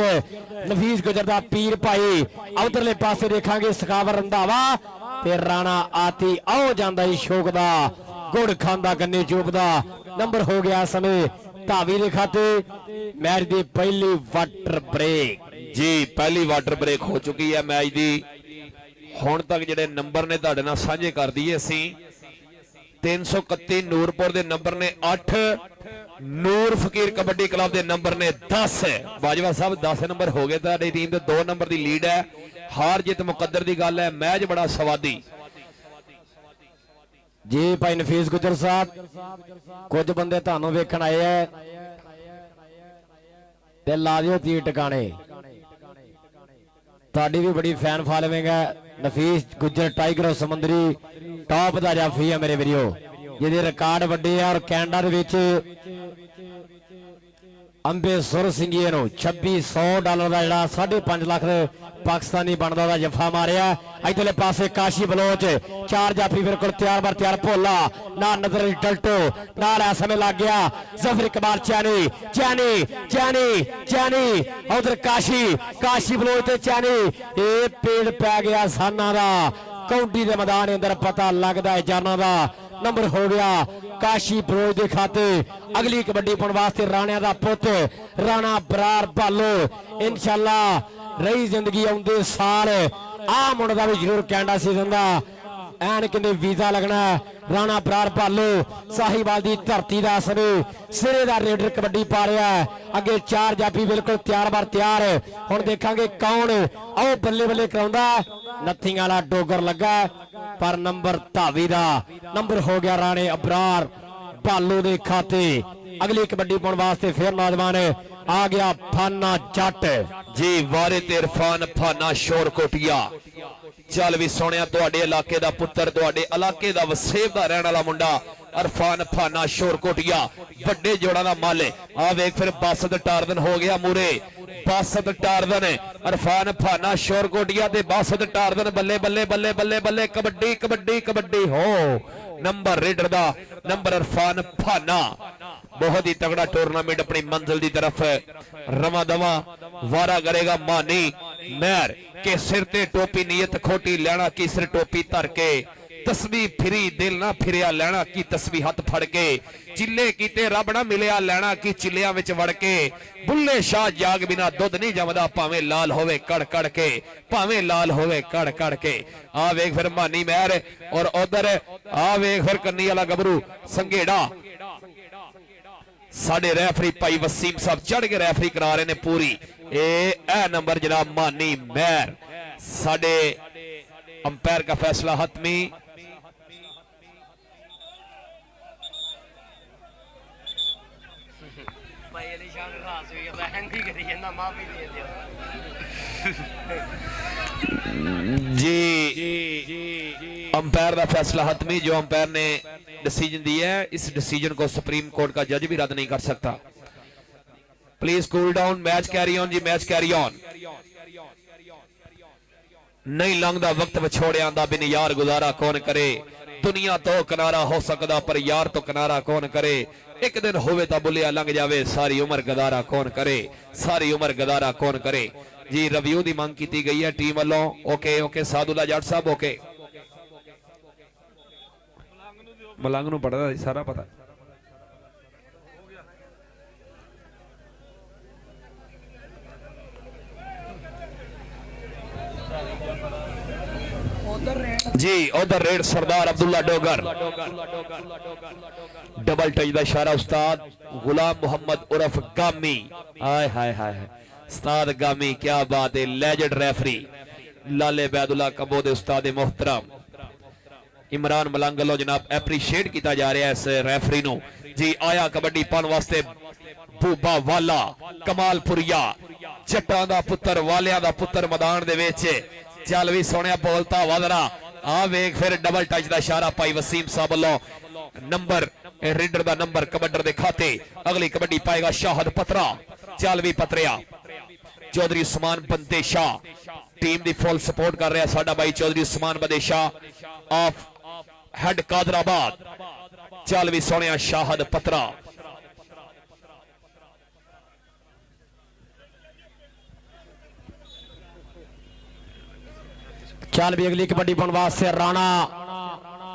ਨਫੀਸ ਗੁਜਰ ਦਾ ਪੀਰ ਭਾਈ ਉਧਰਲੇ ਪਾਸੇ ਦੇਖਾਂਗੇ ਸਖਾਵਤ ਰੰਧਾਵਾ ਤੇ ਰਾਣਾ ਆਤੀ ਆਉ ਜਾਂਦਾ ਹੀ ਸ਼ੋਕ ਦਾ ਗੁੜ ਖਾਂਦਾ ਗੰਨੇ ਚੋਪਦਾ ਨੰਬਰ ਹੋ ਗਿਆ ਸਮੇਂ ਧਾਵੀ ਦੇ ਖਾਤੇ ਮੈਚ ਦੀ ਪਹਿਲੀ ਵਾਟਰ ਬ੍ਰੇਕ ਜੀ ਪਹਿਲੀ ਵਾਟਰ ਬ੍ਰੇਕ ਹੋ ਚੁੱਕੀ ਹੈ ਮੈਚ ਦੀ ਹੁਣ ਤੱਕ ਜਿਹੜੇ ਨੰਬਰ ਨੇ ਤੁਹਾਡੇ ਨਾਲ ਸਾਂਝੇ ਕਰ ਦਈਏ ਅਸੀਂ 331 ਨੂਰਪੁਰ ਦੇ ਨੰਬਰ ਨੇ 8 ਨੂਰ ਫਕੀਰ ਕਬੱਡੀ ਕਲੱਬ ਦੇ ਨੰਬਰ ਨੇ 10 ਬਾਜਵਾ ਸਾਹਿਬ 10 ਨੰਬਰ ਹੋ ਗਏ ਤੁਹਾਡੀ ਟੀਮ ਦੇ 2 ਨੰਬਰ ਦੀ ਲੀਡ ਹੈ ਹਾਰ ਜਿੱਤ ਮੁਕੱਦਰ ਦੀ ਗੱਲ ਹੈ ਮੈਚ ਬੜਾ ਸਵਾਦੀ ਜੀ ਭਾਈ ਨਫੀਸ ਗੁਜਰ ਸਾਹਿਬ ਕੁਝ ਬੰਦੇ ਤੁਹਾਨੂੰ ਵੇਖਣ ਆਏ ਐ ਤੇ ਲਾ ਦਿਓ ਤੀਰ ਟਿਕਾਣੇ ਤੁਹਾਡੀ ਵੀ ਬੜੀ ਫੈਨ ਫਾਲੋਇੰਗ ਹੈ ਨਫੀਸ ਗੁਜਰ ਟਾਈਗਰ ਸਮੁੰਦਰੀ ਟਾਪ ਦਾ ਜਾਫੀ ਹੈ ਮੇਰੇ ਵੀਰੋ ਜਿਹਦੇ ਰਿਕਾਰਡ ਵੱਡੇ ਆ ਔਰ ਕੈਨੇਡਾ ਦੇ ਵਿੱਚ ਅੰਬੇ ਸੁਰ ਸਿੰਘੀਏ ਨੂੰ $2600 ਦਾ ਜਿਹੜਾ 5.5 ਲੱਖ ਪਾਕਿਸਤਾਨੀ ਬਣਦਾ ਦਾ ਜੱਫਾ ਮਾਰਿਆ ਇਧਰਲੇ ਪਾਸੇ ਕਾਸ਼ੀ ਬਲੋਚ 4 ਜਾਫੀ ਬਿਲਕੁਲ ਤਿਆਰ ਭੋਲਾ ਨਾ ਨਜ਼ਰ ਡਲਟੋ ਨਾਲ ਐ ਸਮੇਂ ਲੱਗ ਗਿਆ ਜ਼ਫਰ ਇਕਬਾਲ ਚੈਨੀ ਉਧਰ ਕਾਸ਼ੀ ਬਲੋਚ ਤੇ ਚੈਨੀ ਇਹ ਪੇੜ ਪੈ ਗਿਆ ਸਾਨਾ ਦਾ ਕੌਂਡੀ ਦੇ ਮੈਦਾਨ ਦੇ ਅੰਦਰ ਪਤਾ ਲੱਗਦਾ ਹੈ ਜਾਨਾਂ ਦਾ ਨੰਬਰ ਹੋ ਗਿਆ ਕਾਸ਼ੀ ਬਲੋਚ ਦੇ ਖਾਤੇ ਅਗਲੀ ਕਬੱਡੀ ਪਾਉਣ ਵਾਸਤੇ ਰਾਣਿਆਂ ਦਾ ਪੁੱਤ ਰਾਣਾ ਬਰਾਰ ਭਾਲੋ ਇਨਸ਼ਾਅੱਲਾ ਰਹੀ ਜ਼ਿੰਦਗੀ ਆਉਂਦੇ ਸਾਲ ਆ ਮੁੰਡੇ ਦਾ ਵੀ ਜ਼ਰੂਰ ਕੈਨੇਡਾ ਸੀਜ਼ਨ ਦਾ ਐਨ ਕਿੰਨੇ ਵੀਜ਼ਾ ਲੱਗਣਾ ਰਾਣਾ ਬਰਾਰ ਭਾਲੋ ਸਾਹੀਵਾਲ ਦੀ ਧਰਤੀ ਦਾ ਸਿਰੇ ਦਾ ਰੇਡਰ ਕਬੱਡੀ ਪਾ ਰਿਹਾ ਅੱਗੇ 4 ਜਾਫੀ ਬਿਲਕੁਲ ਤਿਆਰ ਹੁਣ ਦੇਖਾਂਗੇ ਕੌਣ ਆਓ ਬੱਲੇ ਕਰਾਉਂਦਾ ਨੱਥੀ ਵਾਲਾ ਡੋਗਰ ਲੱਗਾ ਪਰ ਨੰਬਰ ਧਾਵੀ ਦਾ ਨੰਬਰ ਹੋ ਗਿਆ ਰਾਣੇ ਅਬਰਾਰ ਭਾਲੋ ਦੇ ਖਾਤੇ ਅਗਲੀ ਕਬੱਡੀ ਪਾਉਣ ਵਾਸਤੇ ਫਿਰ ਨੌਜਵਾਨ ਆ ਗਿਆ ਫਾਨਾ ਜੱਟ ਜੀ ਵਾਰੇ ਤੇ ਇਰਫਾਨ ਫਾਨਾ ਸ਼ੋਰ ਕੋਟੀਆ ਚੱਲ ਵੀ ਸੋਹਣਿਆ ਤੁਹਾਡੇ ਇਲਾਕੇ ਦਾ ਪੁੱਤਰ ਤੁਹਾਡੇ ਇਲਾਕੇ ਦਾ ਵਸੇਬ ਦਾ ਰਹਿਣ ਵਾਲਾ ਮੁੰਡਾ ਇਰਫਾਨ ਫਾਨਾ ਸ਼ੋਰ ਕੋਟੀਆ ਵੱਡੇ ਜੋੜਾਂ ਦਾ ਮਾਲ ਆ ਵੇਖ ਫਿਰ ਬਾਸਤ ਟਾਰਦਨ ਹੋ ਗਿਆ ਮੂਰੇ ਬਾਸਤ ਟਾਰਦਨ ਇਰਫਾਨ ਫਾਨਾ ਸ਼ੋਰ ਕੋਟੀਆ ਤੇ ਬਾਸਤ ਟਾਰਦਨ ਬੱਲੇ ਕਬੱਡੀ ਹੋ ਨੰਬਰ ਰੇਡਰ ਦਾ ਨੰਬਰ ਇਰਫਾਨ ਫਾਨਾ बहुत ही तगड़ा टूर्नामेंट अपनी मंजिल की तरफ रवा दवा वारा करेगा मानी महर के सिर ते टोपी नीयत खोटी लेना की सिर टोपी धर के ਤਸਬੀਹ ਫਿਰੀ ਦਿਲ ਨਾ ਫਿਰਿਆ ਲੈਣਾ ਕੀ ਤਸਬੀਹ ਹੱਥ ਫੜ ਕੇ ਚਿੱਲੇ ਕੀਤੇ ਰੱਬ ਨਾ ਮਿਲਿਆ ਲੈਣਾ ਕੀ ਚਿੱਲਿਆਂ ਵਿੱਚ ਵੜ ਕੇ ਬੁੱਲੇ ਸ਼ਾਹ ਜਾਗ ਬਿਨਾ ਦੁੱਧ ਨਹੀਂ ਜਮਦਾ ਭਾਵੇਂ ਲਾਲ ਹੋਵੇ ਕੜ ਕੜ ਕੇ ਭਾਵੇਂ ਲਾਲ ਹੋਵੇ ਕੜ ਕੜ ਕੇ ਆ ਵੇਖ ਫਿਰ ਮਾਨੀ ਮਹਿਰ ਔਰ ਉਧਰ ਆ ਵੇਖ ਫਿਰ ਕੰਨੀ ਵਾਲਾ ਗੱਭਰੂ ਸੰਘੇੜਾ ਸਾਡੇ ਰੈਫਰੀ ਭਾਈ ਵਸੀਮ ਸਾਹਿਬ ਚੜ ਕੇ ਰੈਫਰੀ ਕਰਾ ਰਹੇ ਨੇ ਪੂਰੀ ਇਹ ਨੰਬਰ ਜਨਾਬ ਮਾਨੀ ਮਹਿਰ साढ़े अंपायर का फैसला हतमी जी अंपायर का फैसला हतमी जो अंपायर ने डिसीजन दिया है इस डिसीजन को सुप्रीम कोर्ट का जज भी रद्द नहीं कर सकता please cool down match carry on जी मैच कैरी ऑन नहीं लंघदा वक्त विछोड़ियां दा बिन यार गुजारा कौन करे दुनिया तो किनारा हो सकदा पर यार तो किनारा कौन करे एक दिन होवे ता बुलिया लंघ जावे सारी उम्र गदारा कौन करे सारी उम्र गदारा कौन करे जी रिव्यू दी मांग की गई है टीम वालों ओके ओके सादुल्ला जाट साहब ओके मलंग नूं पढ़दा सारा पता जी उधर रेड सरदार अब्दुल्ला डोगर डबल टच का इशारा उस्ताद गुलाम मोहम्मद उर्फ गामी हाय हाय हाय उस्ताद गामी क्या बात है लेजेंड रेफरी लाले बैदुल्ला कबो दे उस्ताद मोहतरम इमरान मलंग लो जनाब एप्रीशिएट किया जा रहा है इस रेफरी नु जी आया कबड्डी पाने वास्ते बूबा वाला कमालपुरिया जट्टां दा पुत्र वालियां दा पुत्र मैदान दे विच चल भी सोने बोलता वादरा आ वेख फिर डबल टच का इशारा भाई वसीम साहब वालों नंबर रेडर का नंबर कबड्डर के खाते अगली कबड्डी पाएगा शाहद पत्रा चल भी पतरिया चौधरी उस्मान बंदेशा टीम की फुल सपोर्ट कर रहा है साडा भाई चौधरी उस्मान बंदेशा ऑफ हेड कादराबाद चल भी सोने शाहद पत्रा चल भी अगली कबड्डी पाने वास्ते राणा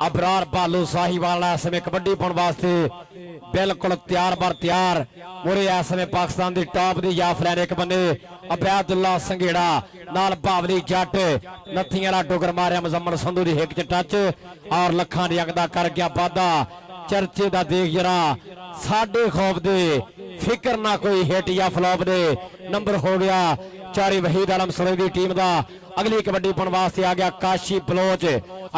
अबरार भालू साहिवाल इस समय कबड्डी पाने वास्ते बिल्कुल तैयार बर तैयार मुरे इस समय पाकिस्तान की टॉप की जाफलैन एक बने अबैदुल्ला संघेड़ा नाल बावली जट नत्थियां वाला डोगर मारिया मुजम्मल संधू की हिक च टच और लखां दी अग दा कर गया वाधा चर्चे का देख जरा साडे खौफ दे फिक्र ना कोई हिट या फ्लॉप दे नंबर हो गया चारी वहीद आलम सरोई की टीम का अगली कबड्डी पाने वास्ते आ गया काशी बलोच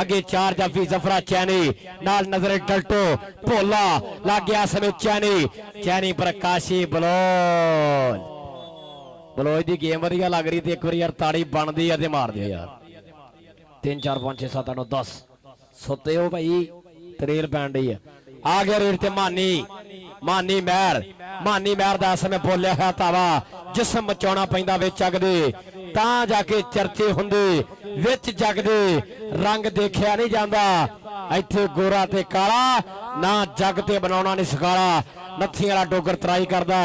अगे चार जाफी जफरा चैनी नाल नजर डल्टो भोला लग गया समय चैनी पर काशी बलोच बलोच की गेम वधिया लग रही थी एक बार यार ताड़ी बनती है मार दिया यार 3 4 5 6 7 8 9 10 सुते हो भाई तरेल पैन रही है आ गया रेड ते मानी महर दा समय बोलिया है तावा जिसम मचाउणा पैंदा विच अग दे तां जाके चर्चे हुंदे विच जग दे रंग देखिया नहीं जांदा इत्थे गोरा ते काला ना जग ते बनाउणा नहीं सिखाला नत्थी वाला डोगर तराई करदा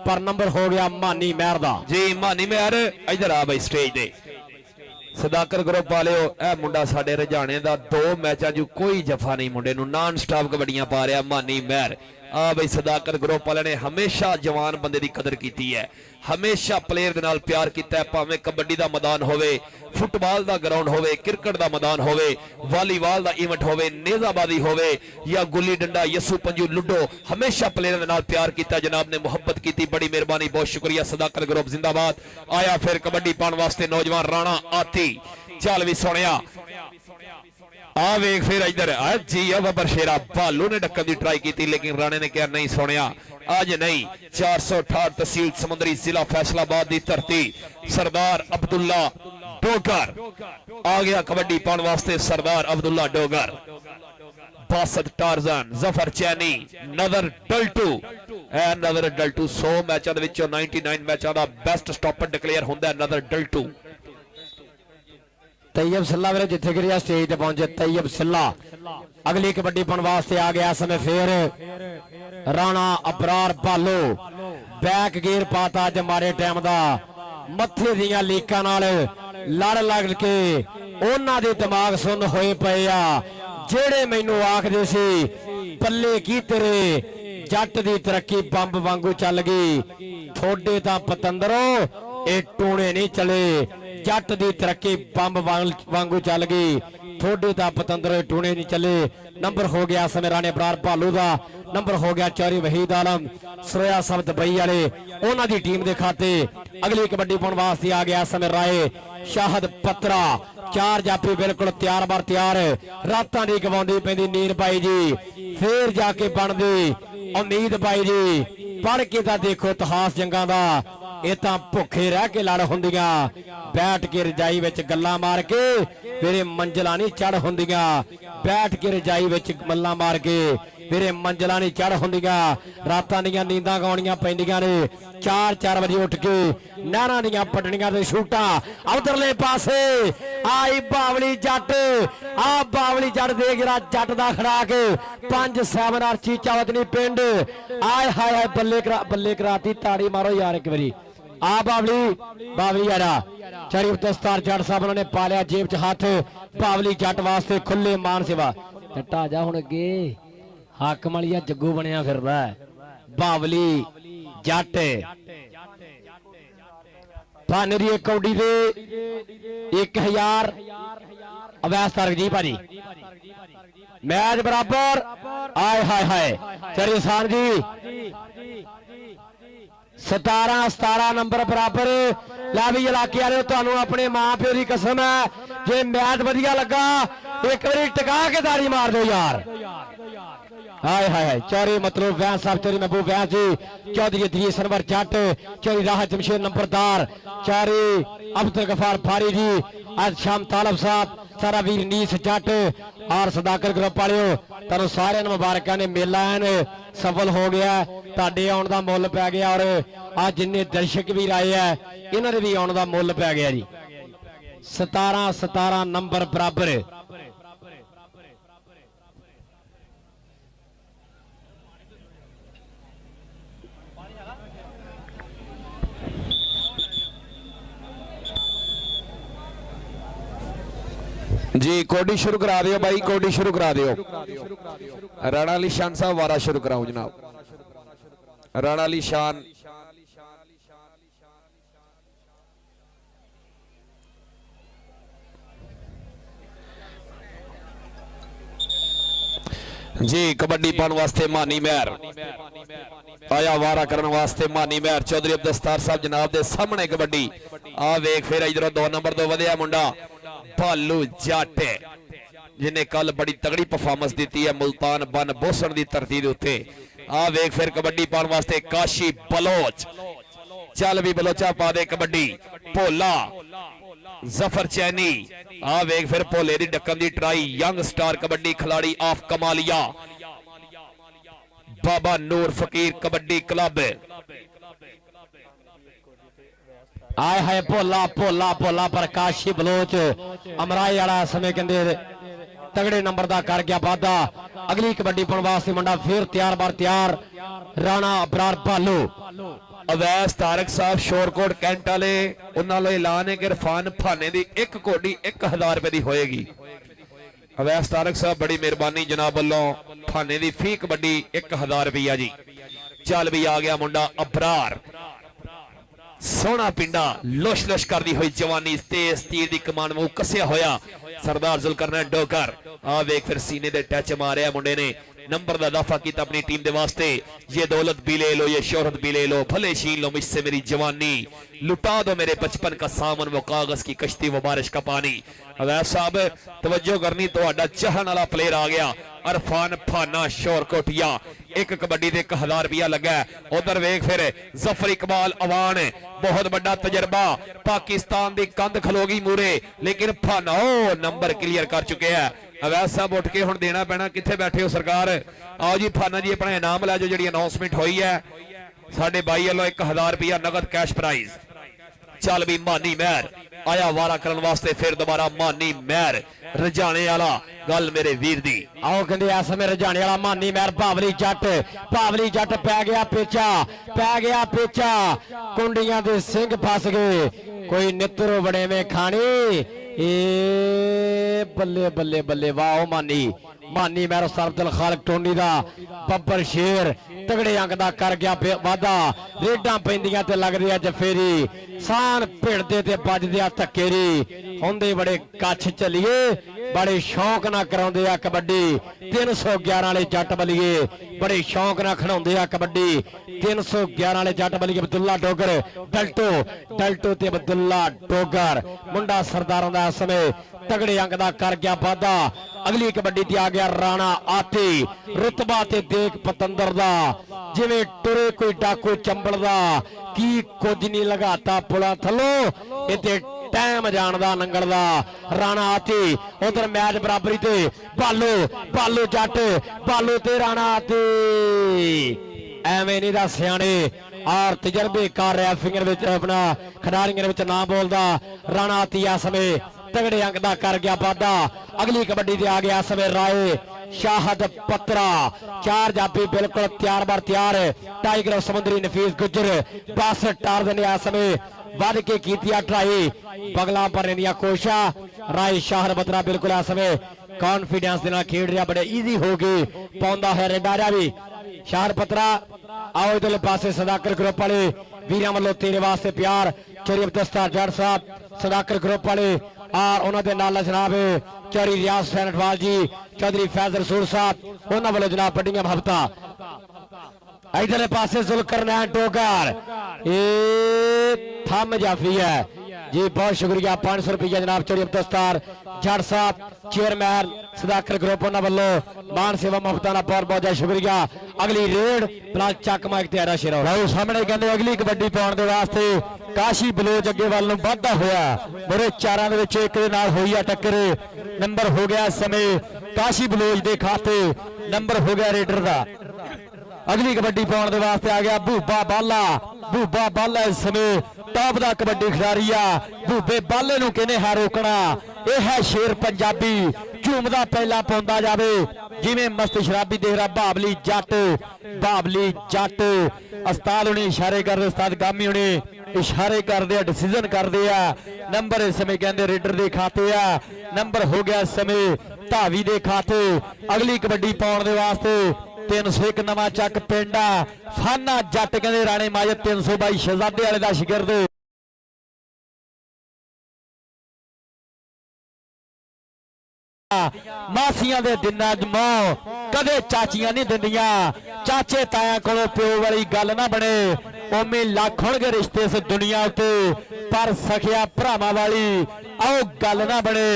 पर नंबर हो गया मानी महर दा जी मानी महर इधर आ भाई स्टेज दे सदाकर ग्रुप वाले ए मुंडा साडे रजाने दा 2 मैचां च कोई जफा नहीं मुंडे नूं नॉन स्टॉप कबड्डियां पा रहा मानी महर आ भाई सदाकर ग्रुप वाले ने हमेशा जवान बंदे की कदर की है हमेशा प्लेयर दे नाल प्यार किया है भावें कबड्डी का मैदान होवे फुटबॉल का ग्राउंड होवे क्रिकेट का मैदान होवे वालीबॉल का इवेंट होवे नेजाबाजी होवे या गुल्ली डंडा यसू पंजू लुडो हमेशा प्लेयर दे नाल प्यार किया जनाब ने मुहब्बत की बड़ी मेहरबानी बहुत शुक्रिया सदाकर ग्रुप जिंदाबाद आया फिर कबड्डी पाने वास्ते नौजवान राणा आती चल भी सुनिया आ वेख फिर इधर जी बबर शेरा भालू ने डक्कन की ट्राई की लेकिन राणे ने कहा नहीं सुनिया आज नहीं 468 तहसील समुद्री जिला फैसलाबाद की धरती सरदार अब्दुल्ला डोगर आ गया कबड्डी पाने वास्ते सरदार अब्दुल्ला डोगर बासत टारजन जफर चैनी नजर डल्टू नजर डल्टू 100 मैचों के 99 मैचों का बेस्ट स्टॉपर डिक्लेयर होता है नजर डल्टू तैयब सिल्ला मेरे जिथे गिरिया स्टेज पे पहुंचे तैयब सिल्ला अगली कबड्डी पाने वास्ते आ गया समय फिर राणा अबरार भालो बैक गियर पाता अज मारे टाइम का मथे दियां लीकां नाल लड़ लग के उन्हां दे दिमाग सुन होए पे आ ਜਿਹੜੇ ਮੈਨੂੰ ਆਖਦੇ ਸੀ ਪੱਲੇ ਕੀ ਤੇਰੇ ਜੱਟ ਦੀ ਤਰੱਕੀ ਬੰਬ ਵਾਂਗੂ ਚੱਲ ਗਈ, ਥੋੜੇ ਤਾਂ ਪਤੰਦਰੋ ਇਹ ਟੂਣੇ ਨਹੀਂ ਚਲੇ। ਜੱਟ ਦੀ ਤਰੱਕੀ ਬੰਬ ਵਾਂਗੂ ਚੱਲ ਗਈ, ਥੋੜੇ ਤਾਂ ਪਤੰਦਰੋ ਇਹ ਟੂਣੇ ਨਹੀਂ ਚੱਲੇ। ਨੰਬਰ ਹੋ ਗਿਆ ਸਮੇਂ ਰਾਣੇ ਬਰਾਰ ਭਾਲੂ ਦਾ, ਨੰਬਰ ਹੋ ਗਿਆ ਚੌਰੀ ਵਹੀਦ ਆਲਮ ਸਰੋਇਆ ਸਭ ਦੁਬਈ ਵਾਲੇ, ਉਹਨਾਂ ਦੀ ਟੀਮ ਦੇ ਖਾਤੇ। ਅਗਲੀ ਕਬੱਡੀ ਪਾਉਣ ਵਾਸਤੇ ਆ ਗਿਆ ਸਮੇਂ ਰਾਏ ਸ਼ਾਹਦ ਪਤਰਾ, 4 ਜਾਫੀ ਬਿਲਕੁਲ ਤਿਆਰ ਬਰ ਤਿਆਰ। ਰਾਤਾਂ ਦੀ ਗਵਾਉਂਦੀ ਪੈਂਦੀ ਨੀਂਦ ਪਾਈ ਜੀ, ਫੇਰ ਜਾ ਕੇ ਬਣਦੀ ਉਮੀਦ ਪਾਈ ਜੀ। ਪੜ ਕੇ ਤਾਂ ਦੇਖੋ ਇਤਿਹਾਸ ਜੰਗਾਂ ਦਾ, ਇਹ ਤਾਂ ਭੁੱਖੇ ਰਹਿ ਕੇ ਲੜ ਹੁੰਦੀਆਂ, ਬੈਠ ਕੇ ਰਜਾਈ ਵਿੱਚ ਗੱਲਾਂ ਮਾਰ ਕੇ ਮੇਰੇ ਮੰਜ਼ਲਾਂ ਨਹੀਂ ਚੜ ਹੁੰਦੀਆਂ। ਬੈਠ ਕੇ ਰਜਾਈ ਵਿੱਚ ਮੱਲਾਂ ਮਾਰ ਕੇ ਮੇਰੇ ਮੰਜ਼ਲਾਂ ਨਹੀਂ ਚੜ ਹੁੰਦੀਆਂ। ਰਾਤਾਂ ਦੀਆਂ ਨੀਂਦਾਂ ਗਾਉਣੀਆਂ ਪੈਂਦੀਆਂ ਨੇ, 4-4 ਵਜੇ ਉੱਠ ਕੇ ਨਹਿਰਾਂ ਦੀਆਂ ਪਟੜੀਆਂ ਤੇ ਛੂਟਾਂ। ਉਧਰਲੇ ਪਾਸੇ ਆਈ ਬਾਵਲੀ ਜੱਟ, ਆ ਬਾਵਲੀ ਜੱਟ ਦੇ ਗਿਰਾ ਜੱਟ ਦਾ ਖੜਾ ਕੇ 5-7 ਅਰਚੀ ਚਾਵਤਨੀ ਪਿੰਡ। ਆਏ ਹਾਏ ਹਾਏ ਬੱਲੇ ਕਰਾਤੀ, ਤਾੜੀ ਮਾਰੋ ਯਾਰ ਇੱਕ ਵਾਰੀ। ਆ ਬਾਵਲੀ ਯਾਰਾ ਸ਼ਰੀਫ ਦਸਤਾਰ ਜੱਟ ਸਾਹਿਬ ਉਹਨਾਂ ਨੇ ਪਾ ਲਿਆ ਜੇਬ 'ਚ ਹੱਥ। ਬਾਵਲੀ ਜੱਟ ਵਾਸਤੇ ਖੁੱਲੇ ਮਾਨ ਸੇਵਾ। ਟੱਟਾ ਜਾ ਹੁਣ ਅੱਗੇ, ਹਾਕਮ ਵਾਲੀਆ ਜੱਗੂ ਬਣਿਆ ਫਿਰਦਾ ਬਾਵਲੀ ਜੱਟ। ਭਾਨੇ ਦੀ ਇੱਕ ਕੌਡੀ ਦੇ 1000 ਅਵੈਸ ਤਾਰਕ ਜੀ ਭਾਜੀ, ਮੈਚ ਬਰਾਬਰ। ਆਏ ਹਾਏ ਹਾਏ ਚਰੀ ਸਾਨ ਜੀ 17 ਨੰਬਰ ਬਰਾਬਰ। ਲੈ ਵੀ ਇਲਾਕੇ ਵਾਲਿਓ, ਤੁਹਾਨੂੰ ਆਪਣੇ ਮਾਂ ਪਿਓ ਦੀ ਕਸਮ ਹੈ, ਜੇ ਮੈਚ ਵਧੀਆ ਲੱਗਾ ਇੱਕ ਵਾਰੀ ਟਿਕਾ ਕੇ ਤਾੜੀ ਮਾਰ ਦਿਓ ਯਾਰ। ਹਾਏ ਹਾਏ ਚੌਰੇ ਮਤਲਬ ਵੈਸ ਸਾਹਿਬ, ਚੌਰੀ ਮਹਿਬੂਬ ਵੈਸ ਜੀ, ਚੌਧਰੀ ਅਦਰੀਸ ਸਰਵਰ ਜੱਟ, ਚੌਰੀ ਰਾਹਤ ਜਮਸ਼ੇਦ ਨੰਬਰਦਾਰ, ਚੌਰੀ ਅਬਦੁਲ ਗਫਾਰ ਫਾਰੀ जी, आज शाम तालब साहब, सारा वीर नीस जट और सदाकर ग्रुप वालियो, तुहानू सारिਆਂ ਨੂੰ ਮੁਬਾਰਕਾਂ ने। मेला एन सफल हो गया, ਤੁਹਾਡੇ ਆਉਣ ਦਾ ਮੁੱਲ ਪੈ ਗਿਆ और आज जिन्ने दर्शक भी आए है ਇਹਨਾਂ ਦੇ ਵੀ ਆਉਣ ਦਾ ਮੁੱਲ ਪੈ ਗਿਆ जी। 17 नंबर बराबर। जी कोडी शुरू करा दियो भाई, कोडी शुरू करा दियो। राणा अली शान साहब वारा शुरू कराओ जनाब। राणा अली शान जी कबड्डी पाने वास्ते मानी महर आया, वारा करने वास्ते मानी महर चौधरी अब्दुस्तार साहब जनाब दे सामने कबड्डी। आ वेख फिर इधरों 2 नंबर तो वधिया मुंडा भालू जट, जिन्हें कल बड़ी तगड़ी परफॉर्मेंस दी है मुल्तान बन बोसन की धरती के उत्ते। आ वेख फिर कबड्डी पाने वास्ते काशी बलोच, चल भी बलोचा पा दे कबड्डी। भोला जफर चैनी, आ वेख फिर भोले दी डक्कन दी ट्राई। यंग स्टार कबड्डी खिलाड़ी ऑफ कमालिया बाबा नूर फकीर कबड्डी क्लब। आए हाय भोला भोला भोला पर काशी बलोच अमराई वाला समय कहते तगड़े नंबर का कर गया वादा। अगली कबड्डी पाने वास्ते मुंडा फिर तैयार बार तैयार, राणा अबरार भालू। अवैस तारक साहब शोरकोट कैंट वाले, उन्होंने ऐलान है कि इरफान फाने की एक कोडी 1000 रुपए की होएगी। अवैस तारक साहब बड़ी मेहरबानी जनाब वालों, फाने की फी कबड्डी 1000 रुपया जी। चल भी आ गया मुंडा अबरार, सोना पिंडा लुश लुश करती हुई जवानी, तेज तीर की कमान मुंह कसिया होया सरदार जुल्करनैन डोकर। आ वेख फिर सीने दे टच मारे मुंडे ने, नंबर का इजाफा किया अपनी टीम के वास्ते। ये दौलत भी ले लो, ये शोहरत भी ले लो, भले छीन लो मुझसे मेरी जवानी, लुटा दो मेरे बचपन का सामान, वो कागज की कश्ती वो बारिश का पानी। अवैस साहब तवज्जो करनी, तो चाहन वाला प्लेयर आ गया इरफान फाना शोरकोटिया। एक कबड्डी से 1000 रुपया लगा। उधर वेख फिर जफर इकबाल अवान, बहुत बड़ा तजर्बा, पाकिस्तान की कंध खलोगी मूरे, लेकिन फाना ओ नंबर क्लियर कर चुके हैं। अवैस साहब उठ के हुण देना पैना, कित्थे बैठे हो सरकार? आओ जी फाना जी अपना इनाम लै जाओ, जी अनाउंसमेंट हुई है साडे भाई वालों 1000 रुपया नगद कैश प्राइज। चल भी मानी महर आया वारा करने वास्ते, फिर दोबारा मानी महर रजाने वाला गल मेरे वीर दी। आओ कहते इस समय रजाने वाला मानी महर भावली जट पै गया पेचा, कुंडियां दे सिंह फस गए, कोई नित्रो बड़े में खानी। ए बल्ले बल्ले बल्ले, वाह मानी ਮਾਨੀ ਮਹਿਰ ਅਬਦੁਲ ਖਾਲਕ ਟੋਨੀ ਦਾ ਬੱਬਰ ਸ਼ੇਰ ਤਗੜੇ ਅੰਕ ਦਾ ਕਰ ਗਿਆ ਵਾਧਾ ਰੇਡਾਂ ਪੈਂਦੀਆਂ ਤੇ ਲੱਗਦੇ ਆ ਜਫੇਰੀ ਸਾਨ ਭਿੜਦੇ ਤੇ ਵੱਜਦੇ ਆ ਧੱਕੇਰੀ ਹੁੰਦੇ ਬੜੇ ਕੱਛ ਚੱਲੀਏ ਬੜੇ ਸ਼ੌਂਕ ਨਾਲ ਕਰਾਉਂਦੇ ਆ ਕਬੱਡੀ 311 ਵਾਲੇ ਜੱਟ ਬਲੀਏ ਬੜੇ ਸ਼ੌਂਕ ਨਾਲ ਖਿਡਾਉਂਦੇ ਆ ਕਬੱਡੀ 311 ਵਾਲੇ ਜੱਟ ਬਲੀਏ ਅਬਦੁੱਲਾ ਡੋਗਰ ਡਲਟੋ ਤੇ ਅਬਦੁੱਲਾ ਡੋਗਰ ਮੁੰਡਾ ਸਰਦਾਰਾਂ ਦਾ ਸਮੇਂ ਤਗੜੇ ਅੰਕ ਦਾ ਕਰ ਗਿਆ ਵਾਧਾ ਅਗਲੀ ਕਬੱਡੀ ਤੇ ਆ ਗਿਆ ਰਾਣਾ ਆਤੀ ਰੁਤਬਾ ਤੇ ਦੇਖ ਪਤੰਦਰ ਦਾ ਜਿਵੇਂ ਟੁਰੇ ਕੋਈ ਡਾਕੂ ਚੰਬਲ ਦਾ ਕੀ ਕੁਝ ਨਹੀਂ ਲਗਾਤਾ ਪੁਲਾਂ ਥੱਲੋਂ ਇੱਥੇ ਟਾਈਮ ਜਾਣਦਾ ਨੰਗਲ ਦਾ ਰਾਣਾ ਆਤੀ ਉਧਰ ਮੈਚ ਬਰਾਬਰੀ ਤੇ ਭਾਲੂ ਜੱਟ ਭਾਲੂ ਤੇ ਰਾਣਾ ਆਤੀ ਐਵੇਂ ਨਹੀਂ ਦਾ ਸਿਆਣੇ ਔਰ ਤਜਰਬੇਕਾਰ ਰੈਫਰੀਆਂ ਵਿੱਚ ਆਪਣਾ ਖਿਡਾਰੀਆਂ ਵਿੱਚ ਨਾ ਬੋਲਦਾ ਰਾਣਾ ਆਤੀ ਆ ਸਮੇਂ ਤਗੜੇ ਅੰਕ ਦਾ ਕਰ ਗਿਆ ਵਾਧਾ ਅਗਲੀ ਕਬੱਡੀ ਤੇ ਆ ਗਿਆ ਸਮੇਂ ਰਾਏ ਸ਼ਾਹਦ ਪਤਰਾ ਚਾਰ ਜਾਪੀ ਬਿਲਕੁਲ ਤਿਆਰ ਟਾਈਗਰ ਸਮੁੰਦਰੀ ਨਫੀਸ ਗੁੱਜਰ ਬਸ ਟਾਰ ਦੇ ਆ ਸਮੇਂ ਵੱਧ ਕੇ ਕੀਤੀ ਟਰਾਈ ਬਗਲਾ ਭਰਨ ਦੀਆਂ ਕੋਸ਼ਿਸ਼ਾਂ ਰਾਏ ਸ਼ਾਹਦ ਪਤਰਾ ਬਿਲਕੁਲ ਆ ਸਮੇਂ ਕੌਨਫੀਡੈਂਸ ਦੇ ਨਾਲ ਖੇਡ ਰਿਹਾ ਬੜੇ ਈਜ਼ੀ ਹੋ ਗਏ ਪਾਉਂਦਾ ਹੈ ਰੇਡਾਰਾ ਵੀ ਸ਼ਾਹਦ ਪਤਰਾ आओ इधर पासे सदाकर ग्रुप वाले वीर वालों तेरे वास्ते प्यार चौरी दस्तार जड़ साहब सदाकर ग्रुप वाले और उन्होंने नाल जनाब चौरी रियाज सैनटवाल जी चौधरी फैज रसूल साहब उन्होंने वालों जनाब बड़ियां मुहब्बतां इधर पासे जुल्कर नैन डोगर थम जाफी है जी बहुत शुक्रिया 500 रुपया जनाब चौरी दस्तार जड़ साहब चेयरमैन सदाकर ग्रुप वालों मान सेवा मुफ्ता बहुत बहुत शुक्रिया अगली रेड प्लस चक माइक तैयारा शेरा राव सामने कहते अगली कबड्डी पाने के वास्ते काशी बलोच अगे वाल वाधा होया बड़े चारां दे विच एक दे नाल होई आ टक्कर नंबर हो गया इस समय काशी बलोच के खाते नंबर हो गया रेडर का अगली कबड्डी पाने के वास्ते आ गया भूबा बाला इस समय टॉप का कबड्डी खिडारी आ भूबे बाले नूं किहने है रोकना यह है शेर पंजाबी झूमदा पहला पाउंदा जावे जिवें मस्त शराबी देख रहा बाबली जट उस्ताद हुणे इशारे करदे उस्ताद गामी हुणे इशारे करदे डिसीजन करदे आ नंबर इस समय कहंदे रेडर दे खाते आ नंबर हो गया इस समय धावी दे खाते अगली कबड्डी पाउण दे वास्ते 301 नवा चक पिंड फाना जट कहंदे राणे माजद 322 शहजादे वाले दा शिगिरद मासियां दे दिनां च मोह कदे चाचियां नहीं दिंदियां चाचे ताया कोलों प्यो वाली गल ना बने ओमे लख होणगे रिश्ते इस दुनिया उत्ते पर सखिया भरावां वाली आओ गल ना बने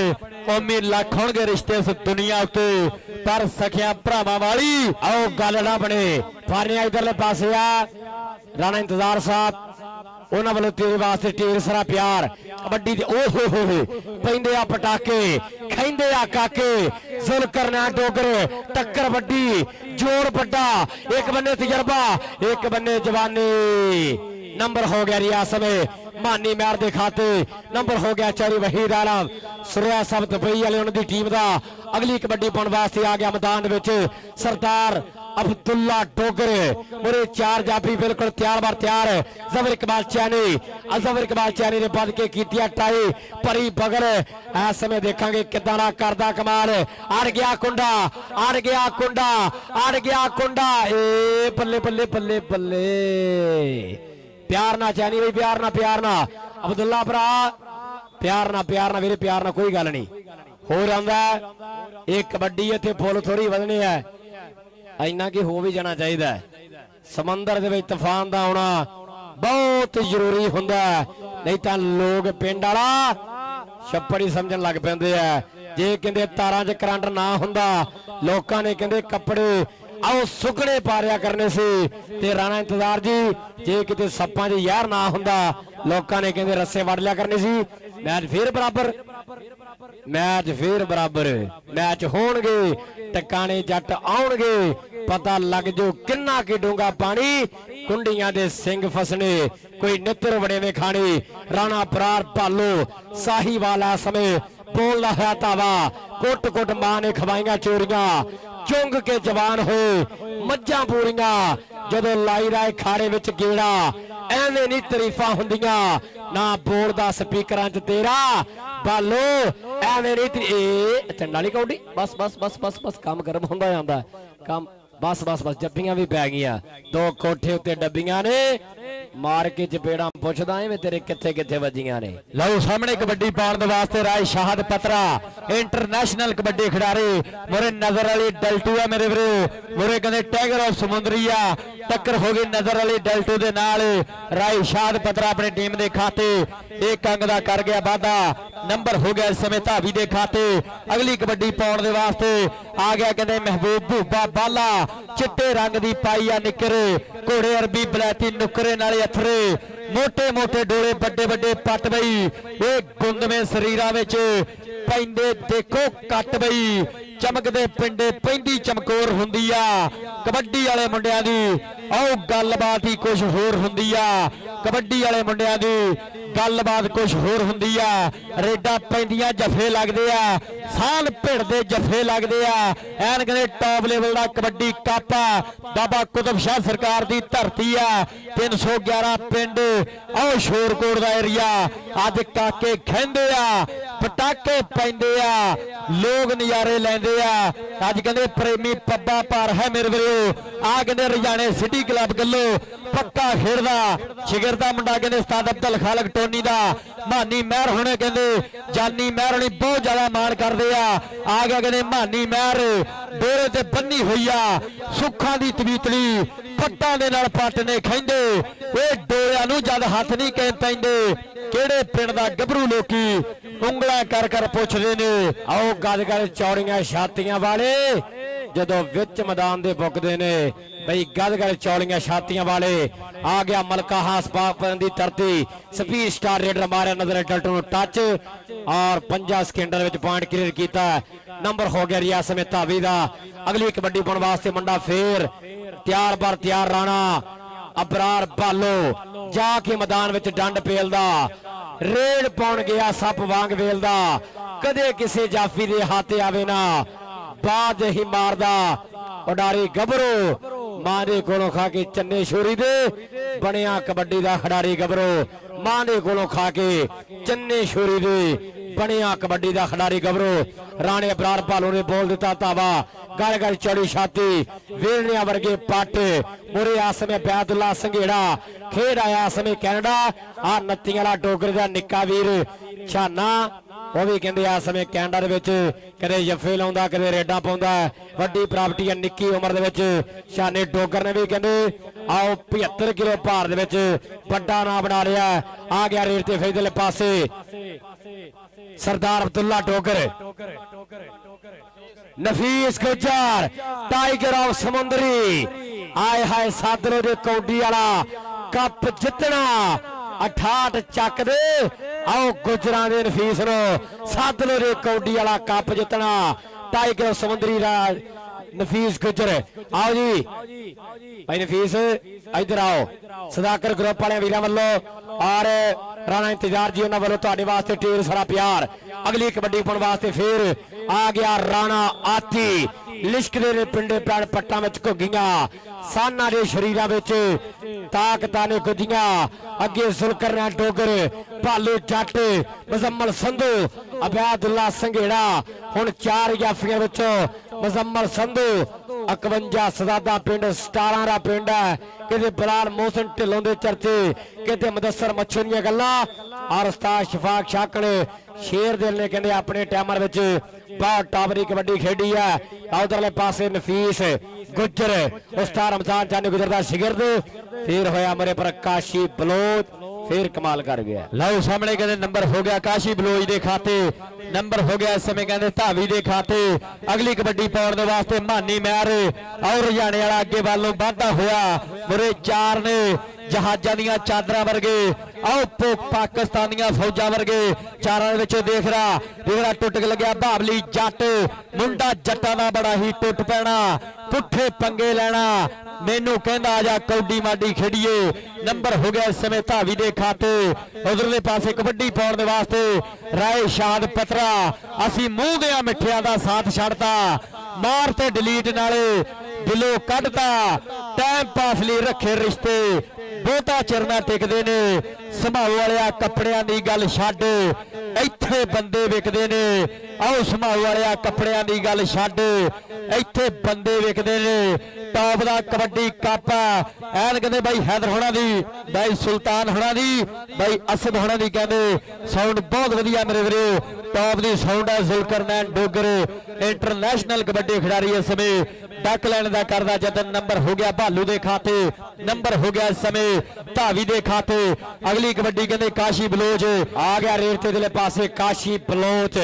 ओमे लख होणगे रिश्ते इस दुनिया उत्ते पर सखिया भरावां वाली आओ गल ना बने फारियां इधरले पासे आ राणा इंतजार साहब उन्होंने वालों तेरे वास्ते ढेर सारा प्यार कबड्डी दे ओ हो पैंदे आ पटाके खैंदे आ काके जुल्कर नैन डोगर टक्कर वड्डी जोड़ बड़ा एक बन्ने तजर्बा एक बन्ने जवानी नंबर हो गया रियास में मानी मैर दे खाते नंबर हो गया चौरी वहीद आलम सुरिया सब दुबई वाले उन्होंने टीम का अगली कबड्डी पाने वास्ते आ गया मैदान में सरदार अब्दुल्ला डोगर मेरे चार जाफी बिल्कुल तैयार जफर इकबाल चैनी ने बद के कीतिया टाई परी बगल इस समय देखांगे कितना करदा कमाल अड़ गया कुंडा ए बल्ले बल्ले बल्ले बल्ले प्यार ना चैनी भाई प्यार ना अब्दुल्ला भरा प्यार ना मेरे प्यार ना कोई गल नहीं हो रहा एक कबड्डी इत्थे फुल थोड़ी वधनी है इन्ना की हो भी जाना चाहिए समंदर दे विच तूफान दा आउणा बहुत जरूरी हुंदा नहीं तो लोग पिंड वाला छप्पड़ ही समझण लग पैंदे आ जे कहंदे तारां 'च करंट ना हुंदा लोकां ने कहंदे कपड़े आओ सुकड़े पारिया करने से ते राणा इंतजार जी जे किते सप्पां 'च यार ना हुंदा लोकां ने कहंदे रस्से वड़ लिया करने सी मैच फिर बराबर मैच होणगे टकाने जट आउणगे पता लग जो किन्ना की डूंगा पानी कुंडियां दे सिंग फसने कोई नित्र बड़े में खाने राणा परार भालो साहीवाला समय बोल रहा तावा कुट मां ने खवाइया चोरियां चुंग के जवान हो मज्जां पूरियां जदों लाई राय खाड़े विच गेड़ा एवें नहीं तरीफा हुंदियां ना बोलदा स्पीकरां च तेरा बालो ਐਵੇਂ ਨਹੀਂ ਇਹ ਚੰਡਾ ਵਾਲੀ ਕੌਡੀ ਬਸ ਬਸ ਬਸ ਬਸ ਬਸ ਕੰਮ ਗਰਮ ਹੁੰਦਾ ਜਾਂਦਾ ਕੰਮ ਬਸ ਬਸ ਬਸ ਜੱਫੀਆਂ ਵੀ ਪੈ ਗਈਆਂ 2 ਕੋਠੇ ਉੱਤੇ ਡੱਬੀਆਂ ਨੇ ਮਾਰ ਕੇ ਚਪੇੜਾਂ ਪੁੱਛਦਾ ਐਵੇਂ ਤੇਰੇ ਕਿੱਥੇ ਕਿੱਥੇ ਵੱਜੀਆਂ ਨੇ। ਲਓ ਸਾਹਮਣੇ ਕਬੱਡੀ ਪਾਉਣ ਦੇ ਵਾਸਤੇ ਰਾਏ ਸ਼ਾਹਦ ਪਤਰਾ ਇੰਟਰਨੈਸ਼ਨਲ ਕਬੱਡੀ ਖਿਡਾਰੀ ਮੁਰੇ ਨਜ਼ਰ ਵਾਲੀ ਡਲਟੂ ਆ ਮੇਰੇ ਵੀਰੋ ਮੁਰੇ ਕਹਿੰਦੇ ਟਾਈਗਰ ਆਫ ਸਮੁੰਦਰੀਆ ਟੱਕਰ ਹੋ ਗਈ ਨਜ਼ਰ ਵਾਲੀ ਡਲਟੂ ਦੇ ਨਾਲ ਰਾਏ ਸ਼ਾਹਦ ਪਤਰਾ ਆਪਣੀ ਟੀਮ ਦੇ ਖਾਤੇ ਇੱਕ ਅੰਗ ਦਾ ਕਰ ਗਿਆ ਵਾਧਾ ਨੰਬਰ ਹੋ ਗਿਆ ਇਸ ਸਮੇਂ ਧਾਵੀ ਦੇ ਖਾਤੇ ਅਗਲੀ ਕਬੱਡੀ ਪਾਉਣ ਦੇ ਵਾਸਤੇ ਆ ਗਿਆ ਕਹਿੰਦੇ ਮਹਿਬੂਬ ਭੂਬਾ ਬਾਲਾ ਚਿੱਟੇ ਰੰਗ ਦੀ ਪਾਈ ਆ ਨਿੱਕਰ ਘੋੜੇ ਅਰਬੀ ਬਲੈਤੀ ਨੁਕਰੇ ਨਾਲੇ ਅਥਰੇ ਮੋਟੇ ਮੋਟੇ ਡੋਲੇ ਵੱਡੇ ਵੱਡੇ ਪੱਟ ਬਈ ਇਹ ਗੁੰਦਵੇਂ ਸਰੀਰਾਂ ਵਿੱਚ ਪੈਂਦੇ ਦੇਖੋ ਕੱਟ ਬਈ ਚਮਕਦੇ ਪਿੰਡੇ ਪੈਂਦੀ ਚਮਕੌਰ ਹੁੰਦੀ ਆ ਕਬੱਡੀ ਵਾਲੇ ਮੁੰਡਿਆਂ ਦੀ ਆਓ ਗੱਲਬਾਤ ਹੀ ਕੁਝ ਹੋਰ ਹੁੰਦੀ ਆ ਕਬੱਡੀ ਵਾਲੇ ਮੁੰਡਿਆਂ ਦੀ ਗੱਲਬਾਤ ਕੁਝ ਹੋਰ ਹੁੰਦੀ ਆ ਰੇਡਾ ਪੈਂਦੀਆਂ ਜੱਫੇ ਲੱਗਦੇ ਆ ਸਾਲ ਭਿੜਦੇ ਜੱਫੇ ਲੱਗਦੇ ਆ ਐਨ ਕਹਿੰਦੇ ਟੌਪ ਲੈਵਲ ਦਾ ਕਬੱਡੀ ਕੱਪ ਆ ਬਾਬਾ ਕੁਤਬ ਸ਼ਾਹ ਸਰਕਾਰ ਦੀ ਧਰਤੀ ਆ 311 ਪਿੰਡ ਆਓ ਸ਼ੋਰਕੋਟ ਦਾ ਏਰੀਆ ਅੱਜ ਕਾਕੇ ਖੈਂਦੇ ਆ ਪਟਾਕੇ ਪੈਂਦੇ ਆ ਲੋਕ ਨਜ਼ਾਰੇ ਲੈਂਦੇ ਆ ਅੱਜ ਕਹਿੰਦੇ ਪ੍ਰੇਮੀ ਪੱਬਾ ਭਾਰ ਹੈ ਮੇਰੇ ਵੀਰੋ ਆ ਕਹਿੰਦੇ ਰਜਾਣੇ ਸਿਟੀ ਕਲੱਬ ਗੱਲੋ ਪੱਕਾ ਖੇਡਦਾ ਸ਼ਿਗਰ ਦਾ ਮੁੰਡਾ ਕਹਿੰਦੇ ਉਸਤਾਦ ਅਬਦੁਲ ਖਾਲਕ ਟੋਨੀ ਦਾ ਮਾਨੀ ਮਹਿਰ ਹੁਣੇ ਕਹਿੰਦੇ ਜਾਨੀ ਮਹਿਰ ਹੁਣੀ ਬਹੁਤ ਜ਼ਿਆਦਾ ਮਾਣ ਕਰਦੇ ਆ ਗਿਆ ਕਹਿੰਦੇ ਮਾਨੀ ਮਹਿਰ ਡੋਰੇ ਤੇ ਬੰਨੀ ਹੋਈ ਆ ਸੁੱਖਾਂ ਦੀ ਤਵੀਤਲੀ ਪੱਟਾਂ ਦੇ ਨਾਲ ਪੱਟ ਨੇ ਖੈਂਦੇ ਇਹ ਡੋਰਿਆਂ ਨੂੰ ਜਦ ਹੱਥ ਨਹੀਂ ਕਹਿ ਪੈਂਦੇ ਕਿਹੜੇ ਪਿੰਡ ਦਾ ਗੱਭਰੂ ਲੋਕੀ ਉਂਗਲਾਂ ਕਰ ਕਰ ਪੁੱਛਦੇ ਨੇ ਆਓ ਗੱਲ ਗੱਲ ਚੌੜੀਆਂ ਛਾਤੀਆਂ ਵਾਲੇ ਜਦੋਂ ਵਿੱਚ ਮੈਦਾਨ ਦੇ ਪੁੱਗਦੇ ਨੇ ਬਈ ਗੱਲ ਚੌੜੀਆਂ ਛਾਤੀਆਂ ਵਾਲੇ ਆ ਗਿਆ ਮਲਕਾ ਹਾਸਪਾਪਨ ਦੀ ਧਰਤੀ ਸਪੀਡ ਸਟਾਰ ਰੇਡਰ ਮਾਰਿਆ ਨਜ਼ਰ ਟਲਟੂ ਨੂੰ ਟੱਚ ਔਰ 5 ਸਕਿੰਟਾਂ ਵਿੱਚ ਪੁਆਇੰਟ ਕਲੀਅਰ ਕੀਤਾ ਨੰਬਰ ਹੋ ਗਿਆ ਰਿਆ ਸਮੇਤ ਧਾਵੀ ਦਾ ਅਗਲੀ ਕਬੱਡੀ ਪਾਉਣ ਵਾਸਤੇ ਮੁੰਡਾ ਫੇਰ ਤਿਆਰ ਬਰ ਤਿਆਰ ਰਾਣਾ ਅਬਰਾਰ ਭਾਲੋ ਜਾ ਕੇ ਮੈਦਾਨ ਵਿੱਚ ਡੰਡ ਪੇਲਦਾ ਰੇਡ ਪਾਉਣ ਗਿਆ ਸੱਪ ਵਾਂਗ ਵੇਲਦਾ ਕਦੇ ਕਿਸੇ ਜਾਫੀ ਦੇ ਹੱਥ ਆਵੇ ਨਾ ਬਾਜ ਹੀ ਮਾਰਦਾ ਉਡਾਰੀ ਗੱਭਰੂ ਮਾਂ ਦੇ ਕੋਲੋਂ ਖਾ ਕੇ ਚੰਨੇ ਛੋਰੀ ਦੇ ਬਣਿਆ ਕਬੱਡੀ ਦਾ ਖਿਡਾਰੀ ਗੱਭਰੂ ਮਾਂ ਦੇ ਕੋਲੋਂ ਖਾ ਕੇ ਚੰਨੇ ਛੋਰੀ ਦੇ ਬਣਿਆ ਕਬੱਡੀ ਦਾ ਖਿਡਾਰੀ ਗੱਭਰੂ ਰਾਣੇ ਅਬਰਾਰ ਭਾਲੋ ਨੇ ਬੋਲ ਦਿੱਤਾ ਧਾਵਾ ਗੱਲ ਚੌੜੀ ਛਾਤੀ ਵੇਲਣਿਆਂ ਵਰਗੇ ਪੱਟ ਮੁਰੇ ਆਸਮੇ ਬੈਦੁੱਲਾ ਸੰਘੇੜਾ ਖੇਡ ਆਇਆ ਆਸਮੇ ਕੈਨੇਡਾ ਆ ਨੱਤੀ ਵਾਲਾ ਡੋਗਰ ਦਾ ਨਿੱਕਾ ਵੀਰ ਛਾਨਾ ਉਹ ਵੀ ਕਹਿੰਦੇ ਆ ਸਮੇਂ ਕੈਨੇਡਾ ਦੇ ਵਿੱਚ ਕਦੇ ਜੱਫੇ ਲਾਉਂਦਾ ਕਦੇ ਰੇਡਾਂ ਪਾਉਂਦਾ ਵੱਡੀ ਪ੍ਰਾਪਰਟੀ ਹੈ ਨਿੱਕੀ ਉਮਰ ਦੇ ਵਿੱਚ ਛਾਨੇ ਡੋਗਰ ਨੇ ਵੀ ਕਹਿੰਦੇ ਆਓ 75 ਕਿਲੋ ਭਾਰ ਦੇ ਵਿੱਚ ਵੱਡਾ ਨਾਮ ਬਣਾ ਲਿਆ ਆ ਗਿਆ ਰੇਡ ਤੇ ਫੇਦਲੇ ਪਾਸੇ ਸਰਦਾਰ ਅਬਦੁੱਲਾ ਡੋਗਰ ਨਫੀਸ ਗੁਜਰ ਟਾਈਗਰ ਆਫ ਸਮੁੰਦਰੀ ਆਏ ਹਾਏ ਸਾਦਰੋ ਦੇ ਕੌਡੀ ਵਾਲਾ ਕੱਪ ਜਿੱਤਣਾ 68 ਚੱਕ ਦੇ ਆਓ ਗੁਜਰਾਂ ਦੇ ਨਫੀਸ ਨੂੰ ਸੱਦ ਲੋ ਦੇ ਕੌਡੀ ਵਾਲਾ ਕੱਪ ਜਿੱਤਣਾ ਟਾਈਗਰ ਸਮੁੰਦਰੀ ਰਾਜ ਨਫੀਸ ਗੁਜਰ ਆਓ ਜੀ ਭਾਈ ਨਫੀਸ ਇੱਧਰ ਆਓ ਸਦਾਕਰ ਗਰੁੱਪ ਵਾਲਿਆਂ ਵੀਰਾਂ ਵੱਲੋਂ ਔਰ ਰਾਣਾ ਇੰਤਜ਼ਾਰ ਜੀ ਉਹਨਾਂ ਵੱਲੋਂ ਤੁਹਾਡੇ ਵਾਸਤੇ ਢੇਰ ਸਾਰਾ ਪਿਆਰ ਅਗਲੀ ਕਬੱਡੀ ਪਾਉਣ ਵਾਸਤੇ ਫੇਰ ਆ ਗਿਆ ਰਾਣਾ ਆਤੀ ਲਿਸ਼ਕਦੇ ਨੇ ਪਿੰਡੇ ਪੈਣ ਪੱਟਾਂ ਵਿੱਚ ਘੁੱਗੀਆਂ ਸਾਨਾਂ ਦੇ ਸ਼ਰੀਰਾਂ ਵਿੱਚ ਤਾਕਤਾਂ ਨੇ ਗੁੱਜੀਆਂ ਅੱਗੇ ਜ਼ੁਲਕਰਨਾ ਡੋਗਰ ਭਾਲੂ ਜੱਟ ਮੁਜ਼ੰਮਲ ਸੰਧੂ ਅਬਿਆਦੁੱਲਾ ਸੰਘੇੜਾ ਹੁਣ 4 ਜਾਫੀਆਂ ਵਿੱਚੋਂ ਮੁਜ਼ੰਮਲ ਸੰਧੂ 51 ਸਦਾਦਾ ਪਿੰਡ ਸਟਾਰਾਂ ਦਾ ਪਿੰਡ ਹੈ ਕਿਤੇ ਬਲਾਲ ਮੋਹਸਨ ਢਿੱਲੋਂ ਦੇ ਚਰਚੇ ਕਿਤੇ ਮੁਦੱਸਰ ਮੱਛੂ ਦੀਆਂ ਗੱਲਾਂ ਔਰ ਉਸਤਾਦ ਸ਼ਫਾਕ ਸ਼ਾਕੜ ਸ਼ੇਰ ਦਿਲ ਨੇ ਕਹਿੰਦੇ ਆਪਣੇ ਟਾਈਮਰ ਵਿੱਚ ਬਹੁਤ ਟਾਵਰੀ ਕਬੱਡੀ ਖੇਡੀ ਆ ਉਧਰਲੇ ਪਾਸੇ ਨਫੀਸ ਗੁਜਰ ਉਸਤਾਦ ਰਮਜ਼ਾਨ ਚਾਨੀ ਗੁਜਰ ਦਾ ਸ਼ਿਗਰਦ ਫੇਰ ਹੋਇਆ ਮਰੇ ਪ੍ਰਕਾਸ਼ੀ ਬਲੋਚ ਫੇਰ ਕਮਾਲ ਕਰ ਗਿਆ ਲਓ ਸਾਹਮਣੇ ਕਹਿੰਦੇ ਨੰਬਰ ਹੋ ਗਿਆ ਕਾਸ਼ੀ ਬਲੋਚ ਦੇ ਖਾਤੇ ਨੰਬਰ ਹੋ ਗਿਆ ਇਸ ਸਮੇਂ ਕਹਿੰਦੇ ਧਾਵੀ ਦੇ ਖਾਤੇ ਅਗਲੀ ਕਬੱਡੀ ਪਾਉਣ ਦੇ ਵਾਸਤੇ ਮਾਨੀ ਮਹਿਰ ਔਰ ਰਜਾਣੇ ਵਾਲਾ ਅੱਗੇ ਵੱਲੋਂ ਵਾਧਾ ਹੋਇਆ ਮੁਰੇ 4 ਨੇ ਜਹਾਜ਼ਾਂ ਦੀਆਂ ਚਾਦਰਾਂ ਵਰਗੇ ਆਓ ਪਾਕਿਸਤਾਨੀਆਂ ਫੌਜਾਂ ਵਰਗੇ ਚਾਰਾਂ ਦੇ ਵਿੱਚੋਂ ਦੇਖਦਾ ਟੁੱਟ ਲੱਗਿਆ ਬਾਬਲੀ ਜੱਟ ਮੁੰਡਾ ਜੱਟਾਂ ਦਾ ਬੜਾ ਹੀ ਟੁੱਟ ਪੈਣਾ ਪੁੱਠੇ ਪੰਗੇ ਲੈਣਾ ਮੈਨੂੰ ਕਹਿੰਦਾ ਆ ਜਾ ਕੌਡੀ ਮਾਡੀ ਖੇਡੀਏ ਨੰਬਰ ਹੋ ਗਿਆ ਇਸ ਸਮੇਂ ਧਾਵੀ ਦੇ ਖਾਤੇ ਉਧਰਲੇ ਪਾਸੇ ਕਬੱਡੀ ਪਾਉਣ ਦੇ ਵਾਸਤੇ ਰਾਏ ਸ਼ਾਦ ਪਤਰਾ ਅਸੀਂ ਮੂੰਹ ਦੇ ਮਿੱਠਿਆਂ ਦਾ ਸਾਥ ਛੱਡਤਾ ਮਾਰ ਤੇ ਡਿਲੀਟ ਨਾਲੇ ਦਿਲੋਂ ਕੱਢਤਾ ਟਾਈਮ ਪਾਸ ਲਈ ਰੱਖੇ ਰਿਸ਼ਤੇ ਬਹੁਤਾ ਚਿਰ ਨਾ ਟਿਕਦੇ ਨੇ ਸੰਭਾਲ ਵਾਲਿਆ ਕੱਪੜਿਆਂ ਦੀ ਗੱਲ ਛੱਡ, ਇੱਥੇ ਬੰਦੇ ਵਿਕਦੇ ਨੇ। ਆਓ ਸੰਭਾਲ ਵਾਲਿਆ ਕੱਪੜਿਆਂ ਦੀ ਗੱਲ ਛੱਡ, ਇੱਥੇ ਬੰਦੇ ਵਿਕਦੇ ਨੇ। ਟੌਪ ਦਾ ਕਬੱਡੀ ਕੱਪ ਐਨ ਕਹਿੰਦੇ ਬਾਈ ਹੈਦਰ ਹੋਣਾ ਦੀ, ਬਾਈ ਸੁਲਤਾਨ ਹੋਣਾ ਦੀ, ਬਾਈ ਅਸਦ ਹੋਣਾ ਦੀ ਕਹਿੰਦੇ ਸਾਊਂਡ ਬਹੁਤ ਵਧੀਆ ਮੇਰੇ ਵੀਰੋ। ਟੌਪ ਦੀ ਸਾਊਂਡ ਹੈ। ਜ਼ੁਲਕਰਨੈਨ ਡੋਗਰ ਇੰਟਰਨੈਸ਼ਨਲ ਕਬੱਡੀ ਖਿਡਾਰੀ ਇਸ ਸਮੇਂ ਡੱਕ ਲੈਣ ਦਾ ਕਰਦਾ ਯਤਨ। ਨੰਬਰ ਹੋ ਗਿਆ ਭਾਲੂ ਦੇ ਖਾਤੇ, ਨੰਬਰ ਹੋ ਗਿਆ ਇਸ ਸਮੇਂ ਧਾਵੀ ਦੇ ਖਾਤੇ। ਅਗਲੀ ਕਬੱਡੀ ਕਹਿੰਦੇ ਕਾਸ਼ੀ ਬਲੋਚ ਆ ਗਿਆ ਰੇਟ ਤੇ ਇਧਰਲੇ ਪਾਸੇ। ਕਾਸ਼ੀ ਬਲੋਚ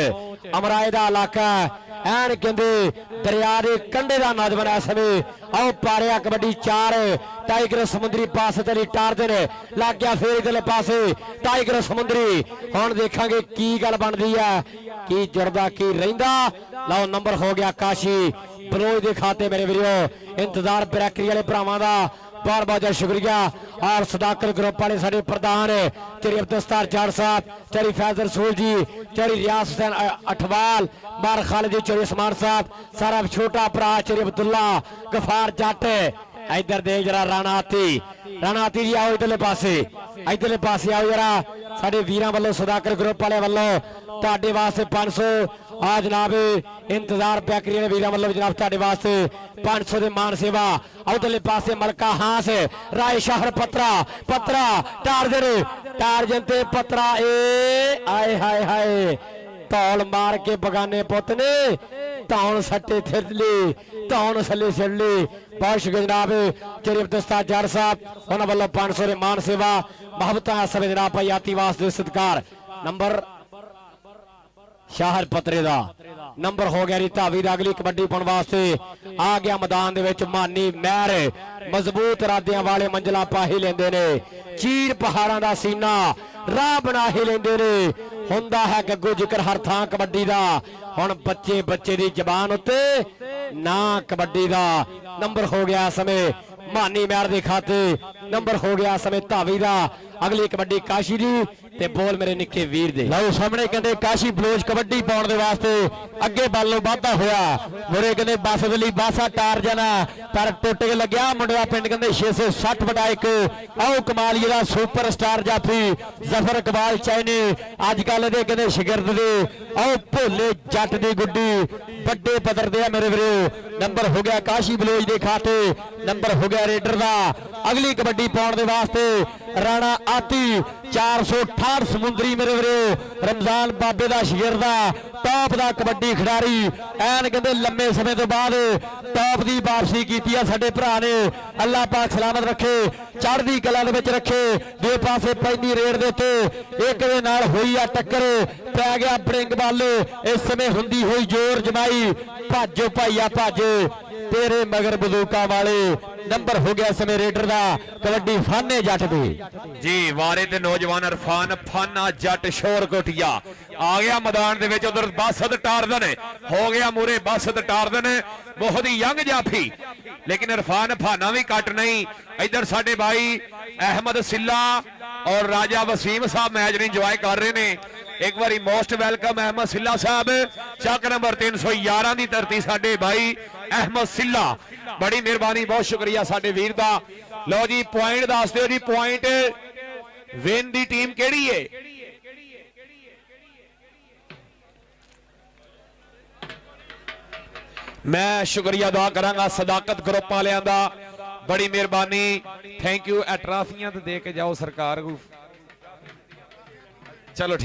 ਅਮਰਾਏ ਦਾ ਇਲਾਕਾ ਐਨ ਕਹਿੰਦੇ ਦਰਿਆ ਦੇ ਕੰਢੇ ਦਾ ਨੌਜਵਾਨ ਇਸ ਸਮੇਂ। ਆਓ ਪਾਰਿਆ ਕਬੱਡੀ 4 ਟਾਈਗਰ ਸਮੁੰਦਰੀ ਪਾਸ ਤੇ ਟਾਰਦੇ ਨੇ ਲੱਗ ਗਿਆ ਫੇਰ ਇਧਰਲੇ ਪਾਸੇ ਟਾਈਗਰ ਸਮੁੰਦਰੀ। ਹੁਣ ਦੇਖਾਂਗੇ ਕੀ ਗੱਲ ਬਣਦੀ ਹੈ, ਕੀ ਜੁੜਦਾ ਕੀ ਰਹਿੰਦਾ। ਲਓ ਨੰਬਰ ਹੋ ਗਿਆ ਕਾਸ਼ੀ ਬਲੋਚ ਦੇ ਖਾਤੇ ਮੇਰੇ ਵੀਰੋ। ਇੰਤਜ਼ਾਰ ਬਰੈਕਰੀ ਵਾਲੇ ਭਰਾਵਾਂ ਦਾ बहुत बहुत शुक्रिया। और सदाकर ग्रुप वाले साढ़े प्रधान चेरी अब्दुस्तार जाट साहब, चेरी फैजल रसूल जी, चेरी रियाज हुसैन अठवाल, बार खालिद चेरी उस्मान साहब, सारा छोटा भरा चेरी अब्दुल्ला गफार जट। इधर दे जरा राणा हाथी जी आओ इधरले पासे आओ जरा। साढ़े वीरां वालों सदाकर ग्रुप वाले वालों ਤੁਹਾਡੇ वास्ते 500 आ जनाब इंतजार बैकरी ने वीरां वालों जनाब ਤੁਹਾਡੇ वास्ते 500 ਦੇ ਮਾਨ ਸੇਵਾ। ਉਧਰਲੇ ਪਾਸੇ ਮਲਕਾ ਹਾਂਸ ਰਾਏ ਸ਼ਹਿਰ ਪਤਰਾ ਟਾਰ ਜੰਤੇ ਪਤਰਾ ਏ ਆਏ ਹਾਏ ਧੌਲ ਮਾਰ ਕੇ ਬਗਾਨੇ ਪੁੱਤ ਨੇ ਧੌਣ ਸੱਟੇ ਥਿਰਲੀ ਧੌਣ ਥੱਲੇ ਛੱਡਲੀ। ਬਹੁਤ ਸ਼ੁਕਰੀਆ ਜਨਾਬ ਚੇਰੀ ਅਬਦੁਸਤਾਰ ਜਾਟ ਸਾਹਿਬ ਉਹਨਾਂ ਵੱਲੋਂ 500 ਦੇ ਮਾਨ ਸੇਵਾ ਮੁਹੱਬਤਾਂ ਸਮੇਂ ਜਨਾਬ ਭਾਈ ਆਤੀ ਵਾਸਤੇ ਸਤਿਕਾਰ। ਨੰਬਰ ਸ਼ਾਹਰ ਪਤਰੇ ਦਾ ਨੰਬਰ ਹੋ ਗਿਆ ਧਾਵੀ ਦਾ। ਅਗਲੀ ਕਬੱਡੀ ਪਾਉਣ ਵਾਸਤੇ ਆ ਗਿਆ ਮੈਦਾਨ ਦੇ ਵਿੱਚ ਮਾਨੀ ਮਹਿਰ। ਮਜ਼ਬੂਤ ਇਰਾਦਿਆਂ ਵਾਲੇ ਮੰਜ਼ਲਾ ਪਾ ਹੀ ਲੈਂਦੇ ਨੇ, ਚੀਰ ਪਹਾੜਾਂ ਦਾ ਸੀਨਾ ਰਾਹ ਬਣਾ ਹੀ ਲੈਂਦੇ ਨੇ। ਹੁੰਦਾ ਹੈ ਗੱਗੂ ਜ਼ਿਕਰ ਹਰ ਥਾਂ ਕਬੱਡੀ ਦਾ। ਹੁਣ ਬੱਚੇ ਦੀ ਜ਼ਬਾਨ ਉੱਤੇ ਨਾ ਕਬੱਡੀ ਦਾ। ਨੰਬਰ ਹੋ ਗਿਆ ਸਮੇਂ ਮਾਨੀ ਮਹਿਰ ਦੇ ਖਾਤੇ, ਨੰਬਰ ਹੋ ਗਿਆ ਸਮੇਂ ਧਾਵੀ ਦਾ। ਅਗਲੀ ਕਬੱਡੀ ਕਾਸ਼ੀ ਦੀ ਤੇ ਬੋਲ ਮੇਰੇ ਨਿੱਕੇ ਵੀਰ ਦੇ। ਲਓ ਸਾਹਮਣੇ ਕਹਿੰਦੇ ਕਾਸ਼ੀ ਬਲੋਚ ਕਬੱਡੀ ਪਾਉਣ ਦੇ ਵਾਸਤੇ ਅੱਗੇ ਬਾਲੋਂ ਵਾਧਾ ਹੋਇਆ। ਮੁਰੇ ਕਹਿੰਦੇ ਬੱਸ ਦੇ ਲਈ ਬਾਸਾ ਟਾਰ ਜਾਣਾ ਪਰ ਟੁੱਟ ਕੇ ਲੱਗਿਆ। ਮੁੰਡਾ ਪਿੰਡ ਕਹਿੰਦੇ 660 ਵਟਾ 1। ਆਓ ਕਮਾਲੀਏ ਦਾ ਸੁਪਰ ਸਟਾਰ ਜਾਫੀ ਜ਼ਫਰ ਇਕਬਾਲ ਚੈਨੀ ਅੱਜ ਕੱਲ ਦੇ ਕਹਿੰਦੇ ਸ਼ਾਗਿਰਦ ਦੇ। ਆਓ ਭੋਲੇ ਜੱਟ ਦੀ ਗੁੱਡੀ ਵੱਡੇ ਪੱਧਰ ਦੇ ਆ ਮੇਰੇ ਵੀਰੋ। ਨੰਬਰ ਹੋ ਗਿਆ ਕਾਸ਼ੀ ਬਲੋਚ ਦੇ ਖਾਤੇ, ਨੰਬਰ ਹੋ ਗਿਆ ਰੇਡਰ ਦਾ। ਅਗਲੀ ਕਬੱਡੀ ਪਾਉਣ ਦੇ ਵਾਸਤੇ ਰਾਣਾ ਆਤੀ 468 ਸਮੁੰਦਰੀ ਮੇਰੇ ਵੀਰੋ। ਰਮਜ਼ਾਨ ਬਾਬੇ ਦਾ ਸ਼ਾਗਿਰਦ ਆ, ਟੌਪ ਦਾ ਕਬੱਡੀ ਖਿਡਾਰੀ ਐਨ ਕਹਿੰਦੇ ਲੰਮੇ ਸਮੇਂ ਤੋਂ ਬਾਅਦ ਟੌਪ ਦੀ ਵਾਪਸੀ ਕੀਤੀ ਆ ਸਾਡੇ ਭਰਾ ਨੇ। ਅੱਲਾਹ ਪਾਕ ਸਲਾਮਤ ਰੱਖੇ, ਚੜ੍ਹਦੀ ਕਲਾ ਦੇ ਵਿੱਚ ਰੱਖੇ। ਦੋ ਪਾਸੇ ਪੈਂਦੀ ਰੇਡ ਦੇ ਉੱਤੇ ਇੱਕ ਦੇ ਨਾਲ ਹੋਈ ਆ ਟੱਕਰ, ਪੈ ਗਿਆ ਬ੍ਰਿੰਗ ਵੱਲ। ਇਸ ਸਮੇਂ ਹੁੰਦੀ ਹੋਈ ਜ਼ੋਰ ਜਮਾਈ, ਭੱਜੋ ਭਾਈਆ ਭੱਜ ਤੇਰੇ ਮਗਰ ਬੰਦੂਕਾਂ ਵਾਲੇ। ਨੰਬਰ ਹੋ ਗਿਆ ਸਮੇਂ ਰੇਡਰ ਦਾ। ਕਬੱਡੀ ਫਾਨੇ ਜੱਟ ਦੇ ਜੀ ਵਾਰੇ ਤੇ ਨੌਜਵਾਨ ਇਰਫਾਨ ਫਾਨਾ ਜੱਟ ਸ਼ੋਰ ਕੋਟੀਆ ਆ ਗਿਆ ਮੈਦਾਨ ਦੇ ਵਿੱਚ। ਉਧਰ ਬਾਸਦ ਟਾਰਦਨ ਹੋ ਗਿਆ ਮੂਰੇ, ਬਾਸਦ ਟਾਰਦਨ ਬਹੁਤ ਹੀ ਯੰਗ ਜਾਫੀ ਲੇਕਿਨ ਇਰਫਾਨ ਫਾਨਾ ਵੀ ਕੱਟ ਨਹੀਂ। ਇਧਰ ਸਾਡੇ ਭਾਈ ਅਹਿਮਦ ਸਿੱਲਾ और राजा वसीम साहब मैच इंजॉय कर रहे हैं। एक बार मोस्ट वेलकम अहमद सिल्ला साहब, चक नंबर 311 की धरती साडे भाई अहमद सिल्ला, बड़ी मेहरबानी, बहुत शुक्रिया साडे वीर दा। लो जी पॉइंट दस दिओ जी, पॉइंट विन दी टीम केड़ी है? मैं शुक्रिया अदा करांगा सदाकत ग्रुप वालियां दा, बड़ी मेहरबानी, थैंक यू। ट्राफियां तो दे के जाओ सरकार को, चलो ठीक।